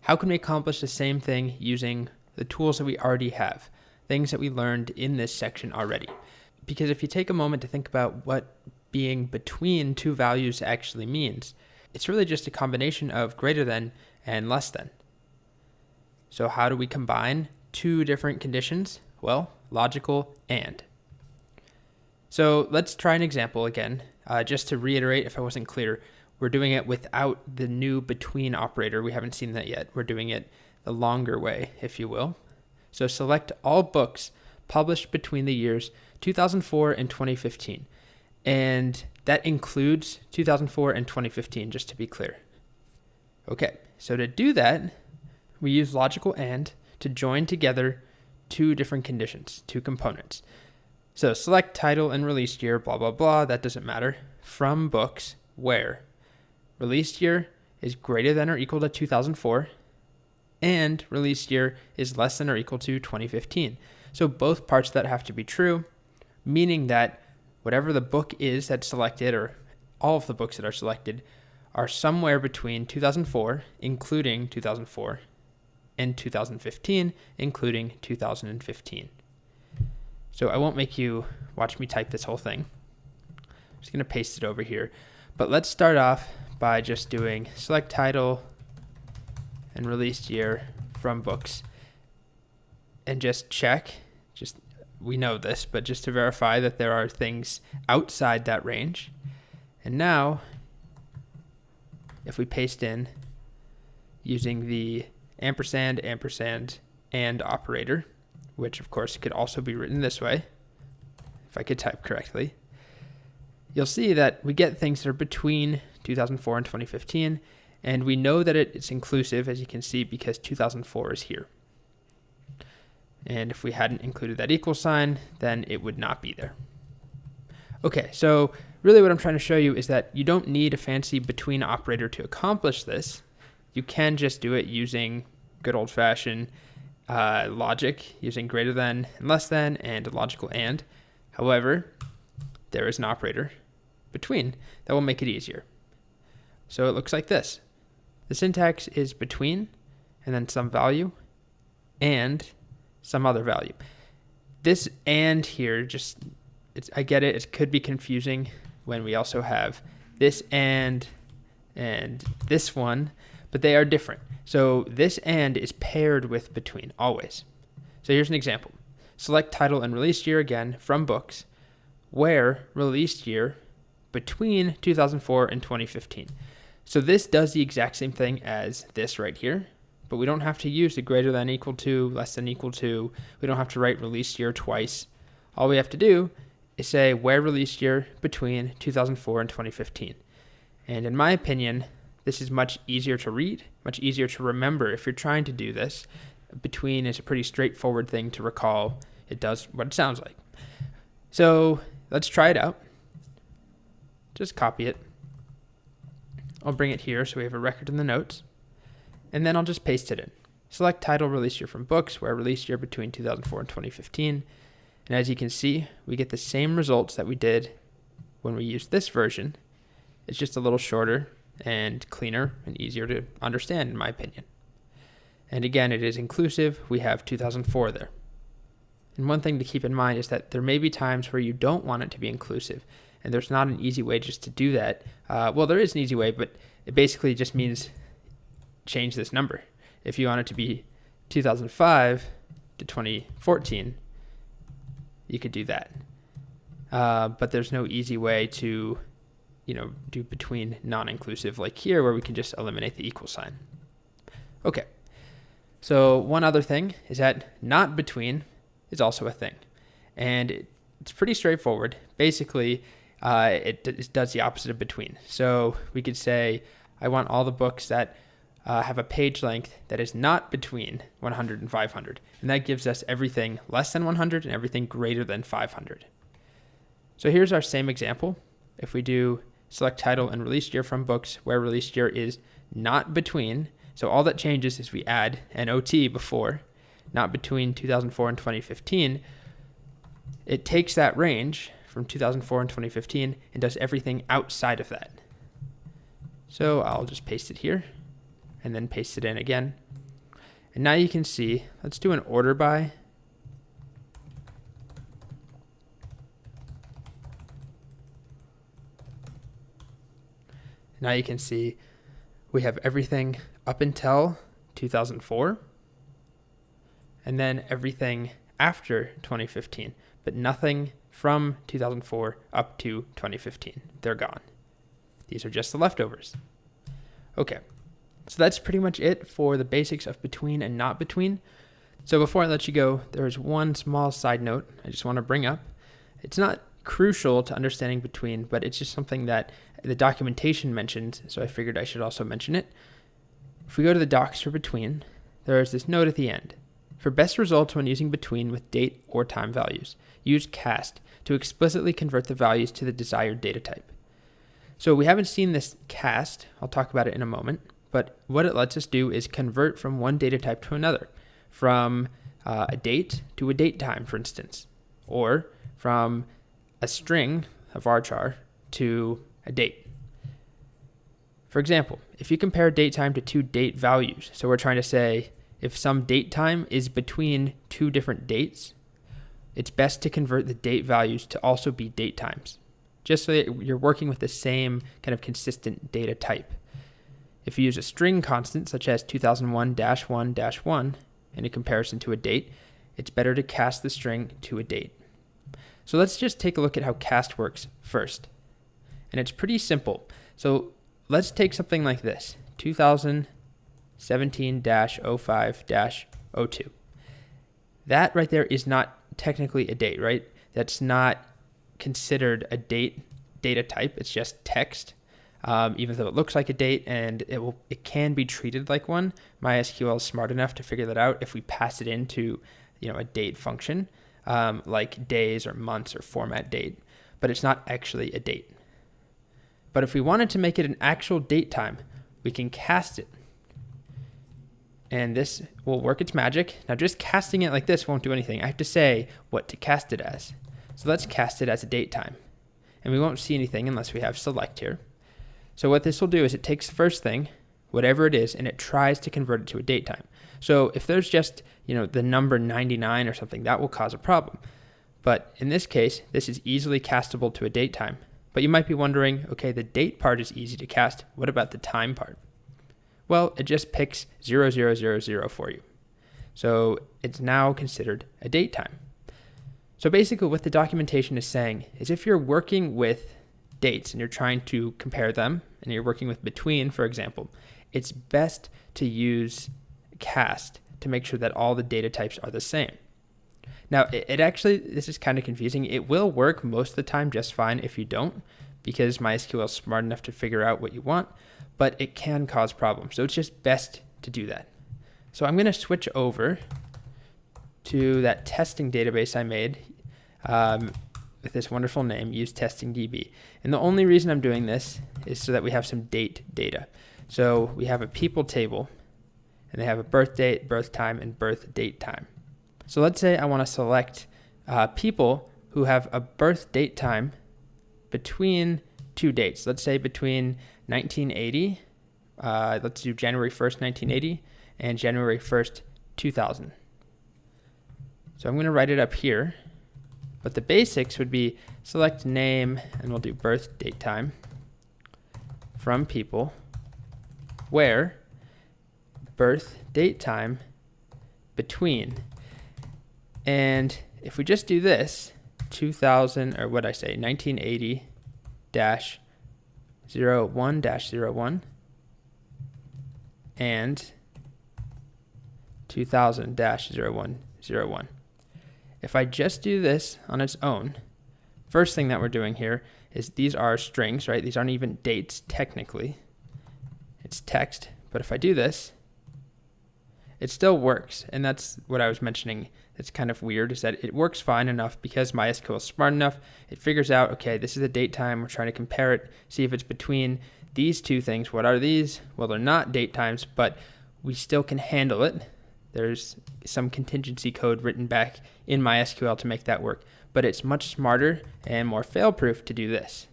[SPEAKER 1] how can we accomplish the same thing using the tools that we already have, things that we learned in this section already? Because if you take a moment to think about what being between 2 values actually means, it's really just a combination of greater than and less than. So how do we combine two different conditions? Well, logical and. So let's try an example again. Just to reiterate, if I wasn't clear, we're doing it without the new between operator. We haven't seen that yet. We're doing it the longer way, if you will. So select all books published between the years 2004 and 2015. And that includes 2004 and 2015, just to be clear. Okay, so to do that, we use logical and to join together two different conditions, two components. So select title and release year, blah, blah, blah, that doesn't matter, from books where release year is greater than or equal to 2004 and release year is less than or equal to 2015. So both parts of that have to be true, meaning that whatever the book is that's selected, or all of the books that are selected, are somewhere between 2004, including 2004, and 2015, including 2015. So I won't make you watch me type this whole thing. I'm just going to paste it over here. But let's start off by just doing select title and released year from books and just check, we know this, but just to verify that there are things outside that range. And now, if we paste in using the ampersand, and operator, which of course could also be written this way, if I could type correctly, you'll see that we get things that are between 2004 and 2015, and we know that it's inclusive, as you can see, because 2004 is here. And if we hadn't included that equal sign, then it would not be there. Okay, so really what I'm trying to show you is that you don't need a fancy between operator to accomplish this. You can just do it using good old-fashioned logic, using greater than and less than and a logical and. However, there is an operator between that will make it easier. So it looks like this. The syntax is between and then some value and some other value. This and here, I get it, it could be confusing when we also have this and this one, but they are different. So this and is paired with between, always. So here's an example. Select title and release year again from books, where released year between 2004 and 2015. So this does the exact same thing as this right here, but we don't have to use the greater than equal to, less than equal to. We don't have to write release year twice. All we have to do is say where release year between 2004 and 2015. And in my opinion, this is much easier to read, much easier to remember. If you're trying to do this, between is a pretty straightforward thing to recall. It does what it sounds like. So let's try it out. Just copy it. I'll bring it here so we have a record in the notes. And then I'll just paste it in. Select title, release year from books, where release year between 2004 and 2015. And as you can see, we get the same results that we did when we used this version. It's just a little shorter and cleaner and easier to understand, in my opinion. And again, it is inclusive. We have 2004 there. And one thing to keep in mind is that there may be times where you don't want it to be inclusive, and there's not an easy way just to do that. Well, there is an easy way, but it basically just means change this number. If you want it to be 2005 to 2014, you could do that. But there's no easy way to, do between non-inclusive like here, where we can just eliminate the equal sign. Okay. So one other thing is that not between is also a thing. And it's pretty straightforward. Basically, it does the opposite of between. So we could say, I want all the books that have a page length that is not between 100 and 500. And that gives us everything less than 100 and everything greater than 500. So here's our same example. If we do select title and release year from books, where release year is not between, so all that changes is we add an OT before, not between 2004 and 2015. It takes that range from 2004 and 2015 and does everything outside of that. So I'll just paste it here and then paste it in again. And now you can see, let's do an order by. Now you can see we have everything up until 2004, and then everything after 2015, but nothing from 2004 up to 2015. They're gone. These are just the leftovers. Okay, so that's pretty much it for the basics of between and not between. So before I let you go, there's one small side note I just want to bring up. It's not crucial to understanding between, but it's just something that the documentation mentions, so I figured I should also mention it. If we go to the docs for between, there is this note at the end. For best results when using between with date or time values, use cast to explicitly convert the values to the desired data type. So we haven't seen this cast, I'll talk about it in a moment, but what it lets us do is convert from one data type to another, from a date to a date time, for instance, or from a string, a varchar, to a date. For example, if you compare date time to two date values, so we're trying to say if some date time is between two different dates, it's best to convert the date values to also be date times, just so that you're working with the same kind of consistent data type. If you use a string constant, such as 2001-1-1, in a comparison to a date, it's better to cast the string to a date. So let's just take a look at how cast works first. And it's pretty simple. So let's take something like this, 2017-05-02. That right there is not technically a date, right? That's not considered a date data type. It's just text. Even though it looks like a date and it can be treated like one. MySQL is smart enough to figure that out if we pass it into a date function, like days or months or format date, but it's not actually a date. But if we wanted to make it an actual date time, we can cast it. And this will work its magic. Now just casting it like this won't do anything. I have to say what to cast it as. So let's cast it as a date time. And we won't see anything unless we have select here. So what this will do is it takes the first thing, whatever it is, and it tries to convert it to a date time. So if there's just, the number 99 or something, that will cause a problem. But in this case, this is easily castable to a date time. But you might be wondering, okay, the date part is easy to cast. What about the time part? Well, it just picks 0000 for you. So it's now considered a date time. So basically what the documentation is saying is if you're working with dates and you're trying to compare them and you're working with between, for example, it's best to use cast to make sure that all the data types are the same. Now, it actually, this is kind of confusing. It will work most of the time just fine if you don't, because MySQL is smart enough to figure out what you want, but it can cause problems. So it's just best to do that. So I'm going to switch over to that testing database I made with this wonderful name, use testing DB. And the only reason I'm doing this is so that we have some date data. So we have a people table, and they have a birth date, birth time, and birth date time. So let's say I want to select people who have a birth date time between two dates. Let's say between 1980, let's do January 1st, 1980, and January 1st, 2000. So I'm going to write it up here. But the basics would be select name, and we'll do birth date time from people, where birth date time between. And if we just do this, 2000, or what I say, 1980-01-01 and 2000-0101. If I just do this on its own, first thing that we're doing here is these are strings, right? These aren't even dates technically. It's text. But if I do this, it still works. And that's what I was mentioning. It's kind of weird is that it works fine enough because MySQL is smart enough. It figures out, okay, this is the date time. We're trying to compare it, see if it's between these two things. What are these? Well, they're not date times, but we still can handle it. There's some contingency code written back in MySQL to make that work. But it's much smarter and more fail-proof to do this.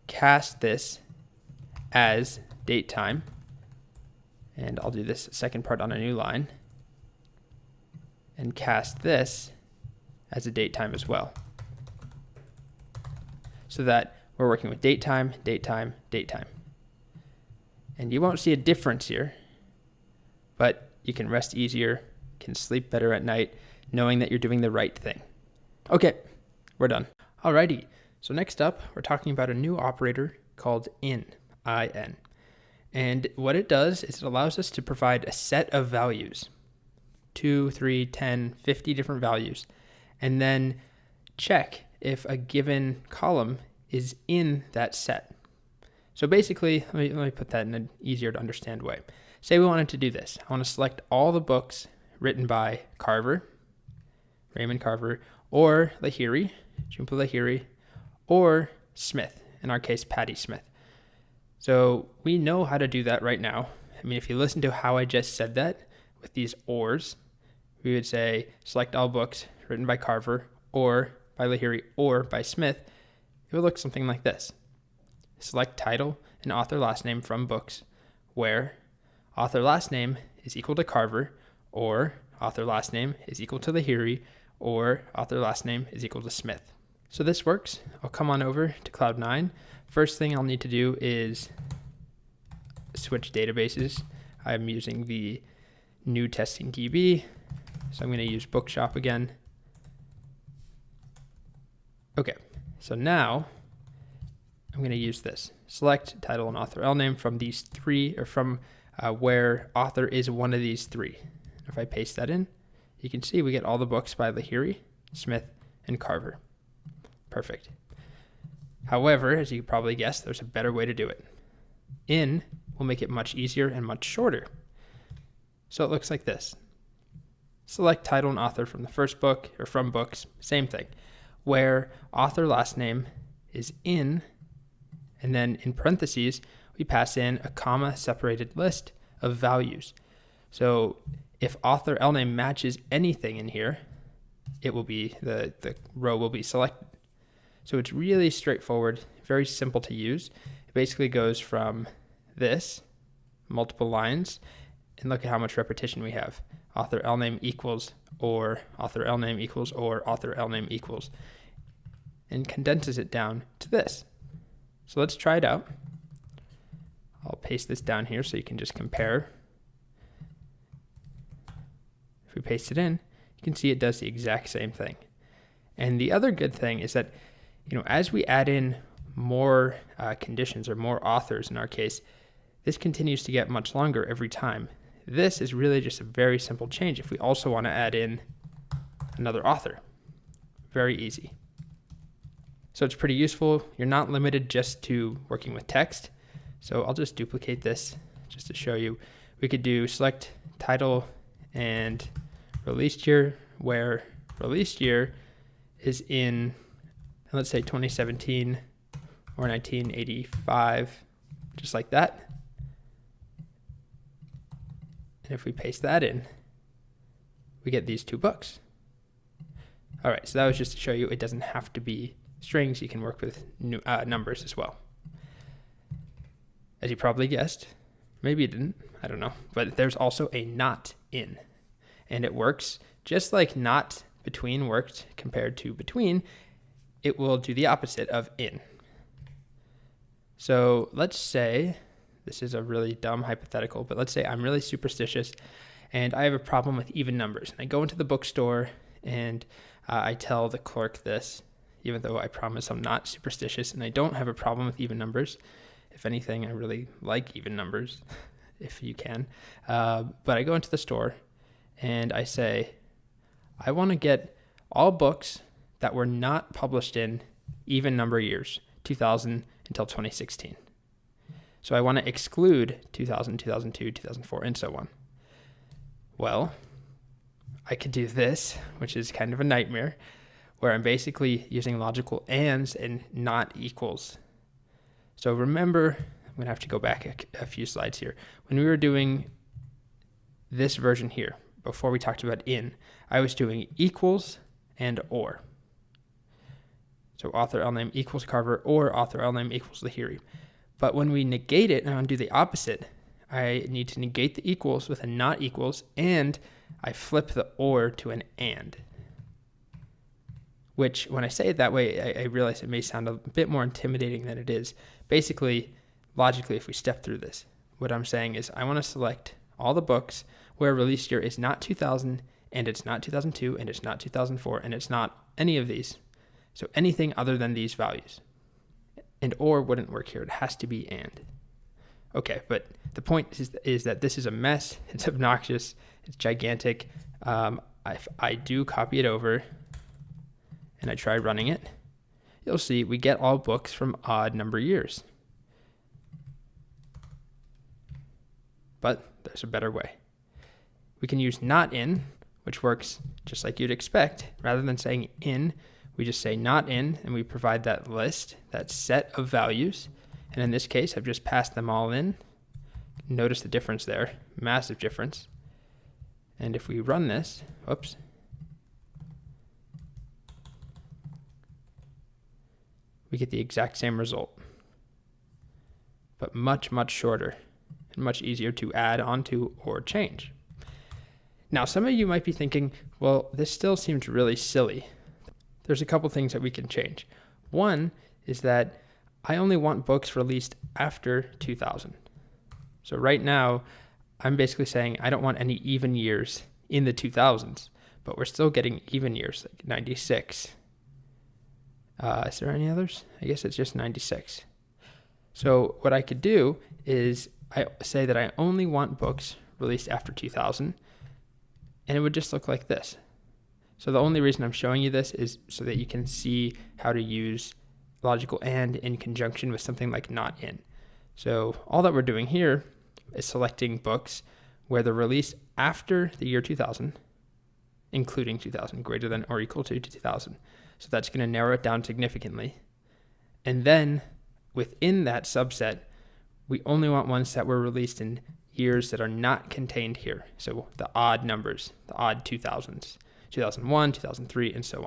[SPEAKER 1] Cast this as date time. And I'll do this second part on a new line. And cast this as a date time as well. So that we're working with date time, date time, date time. And you won't see a difference here, but you can rest easier can sleep better at night knowing that you're doing the right thing. Okay, we're done. Alrighty, so next up, we're talking about a new operator called in, I-N. And what it does is it allows us to provide a set of values, 2, 3, 10, 50 different values, and then check if a given column is in that set. So basically, let me put that in an easier to understand way. Say we wanted to do this. I want to select all the books written by Carver, Raymond Carver, or Lahiri, Jhumpa Lahiri, or Smith, in our case, Patty Smith. So we know how to do that right now. I mean, if you listen to how I just said that with these ors, we would say select all books written by Carver, or by Lahiri, or by Smith. It would look something like this. Select title and author last name from books where author last name is equal to Carver, or author last name is equal to Lahiri, or author last name is equal to Smith. So this works. I'll come on over to Cloud9. First thing I'll need to do is switch databases. I'm using the new testing DB, so I'm going to use Bookshop again. Okay, so now I'm going to use this. Select title and author name from these three, or from where author is one of these three. If I paste that in, you can see we get all the books by Lahiri, Smith, and Carver. Perfect. However, as you probably guessed, there's a better way to do it. In will make it much easier and much shorter. So it looks like this. Select title and author from the first book, or from books, same thing, where author last name is in, and then in parentheses, we pass in a comma separated list of values. So if author name matches anything in here, it will be, the row will be selected. So it's really straightforward, very simple to use. It basically goes from this, multiple lines, and look at how much repetition we have. Author name equals, or author name equals, or author name equals, and condenses it down to this. So let's try it out. I'll paste this down here so you can just compare. If we paste it in, you can see it does the exact same thing. And the other good thing is that, as we add in more conditions, or more authors in our case, this continues to get much longer every time. This is really just a very simple change if we also want to add in another author. Very easy. So it's pretty useful. You're not limited just to working with text. So I'll just duplicate this just to show you. We could do select title and released year, where released year is in, let's say 2017 or 1985, just like that. And if we paste that in, we get these two books. All right, so that was just to show you it doesn't have to be strings. You can work with numbers as well. As you probably guessed, maybe you didn't, I don't know, but there's also a not in, and it works just like not between worked compared to between. It will do the opposite of in. So let's say, this is a really dumb hypothetical, but let's say I'm really superstitious and I have a problem with even numbers. And I go into the bookstore and I tell the clerk this, even though I promise I'm not superstitious and I don't have a problem with even numbers. If anything, I really like even numbers, if you can. But I go into the store and I say, I want to get all books that were not published in even number years, 2000 until 2016. So I want to exclude 2000, 2002, 2004, and so on. Well, I could do this, which is kind of a nightmare, where I'm basically using logical ands and not equals. So remember, I'm going to have to go back a few slides here. When we were doing this version here, before we talked about in, I was doing equals and or. So author name equals Carver, or author name equals Lahiri. But when we negate it and I want to do the opposite, I need to negate the equals with a not equals, and I flip the or to an and. Which, when I say it that way, I realize it may sound a bit more intimidating than it is. Basically, logically, if we step through this, what I'm saying is I want to select all the books where a release year is not 2000, and it's not 2002, and it's not 2004, and it's not any of these. So anything other than these values. And or wouldn't work here. It has to be and. Okay, but the point is that this is a mess. It's obnoxious. It's gigantic. If I do copy it over and I try running it, you'll see we get all books from odd number years. But there's a better way. We can use not in, which works just like you'd expect. Rather than saying in, we just say not in, and we provide that list, that set of values. And in this case, I've just passed them all in. Notice the difference there, massive difference. And if we run this, whoops, we get the exact same result, but much, much shorter and much easier to add onto or change. Now, some of you might be thinking, well, this still seems really silly. There's a couple things that we can change. One is that I only want books released after 2000. So right now, I'm basically saying I don't want any even years in the 2000s, but we're still getting even years, like 96. Is there any others? I guess it's just 96. So what I could do is I say that I only want books released after 2000, and it would just look like this. So the only reason I'm showing you this is so that you can see how to use logical and in conjunction with something like not in. So all that we're doing here is selecting books where the release after the year 2000, including 2000, greater than or equal to 2000. So that's going to narrow it down significantly. And then within that subset, we only want ones that were released in years that are not contained here. So the odd numbers, the odd 2000s, 2001, 2003, and so on.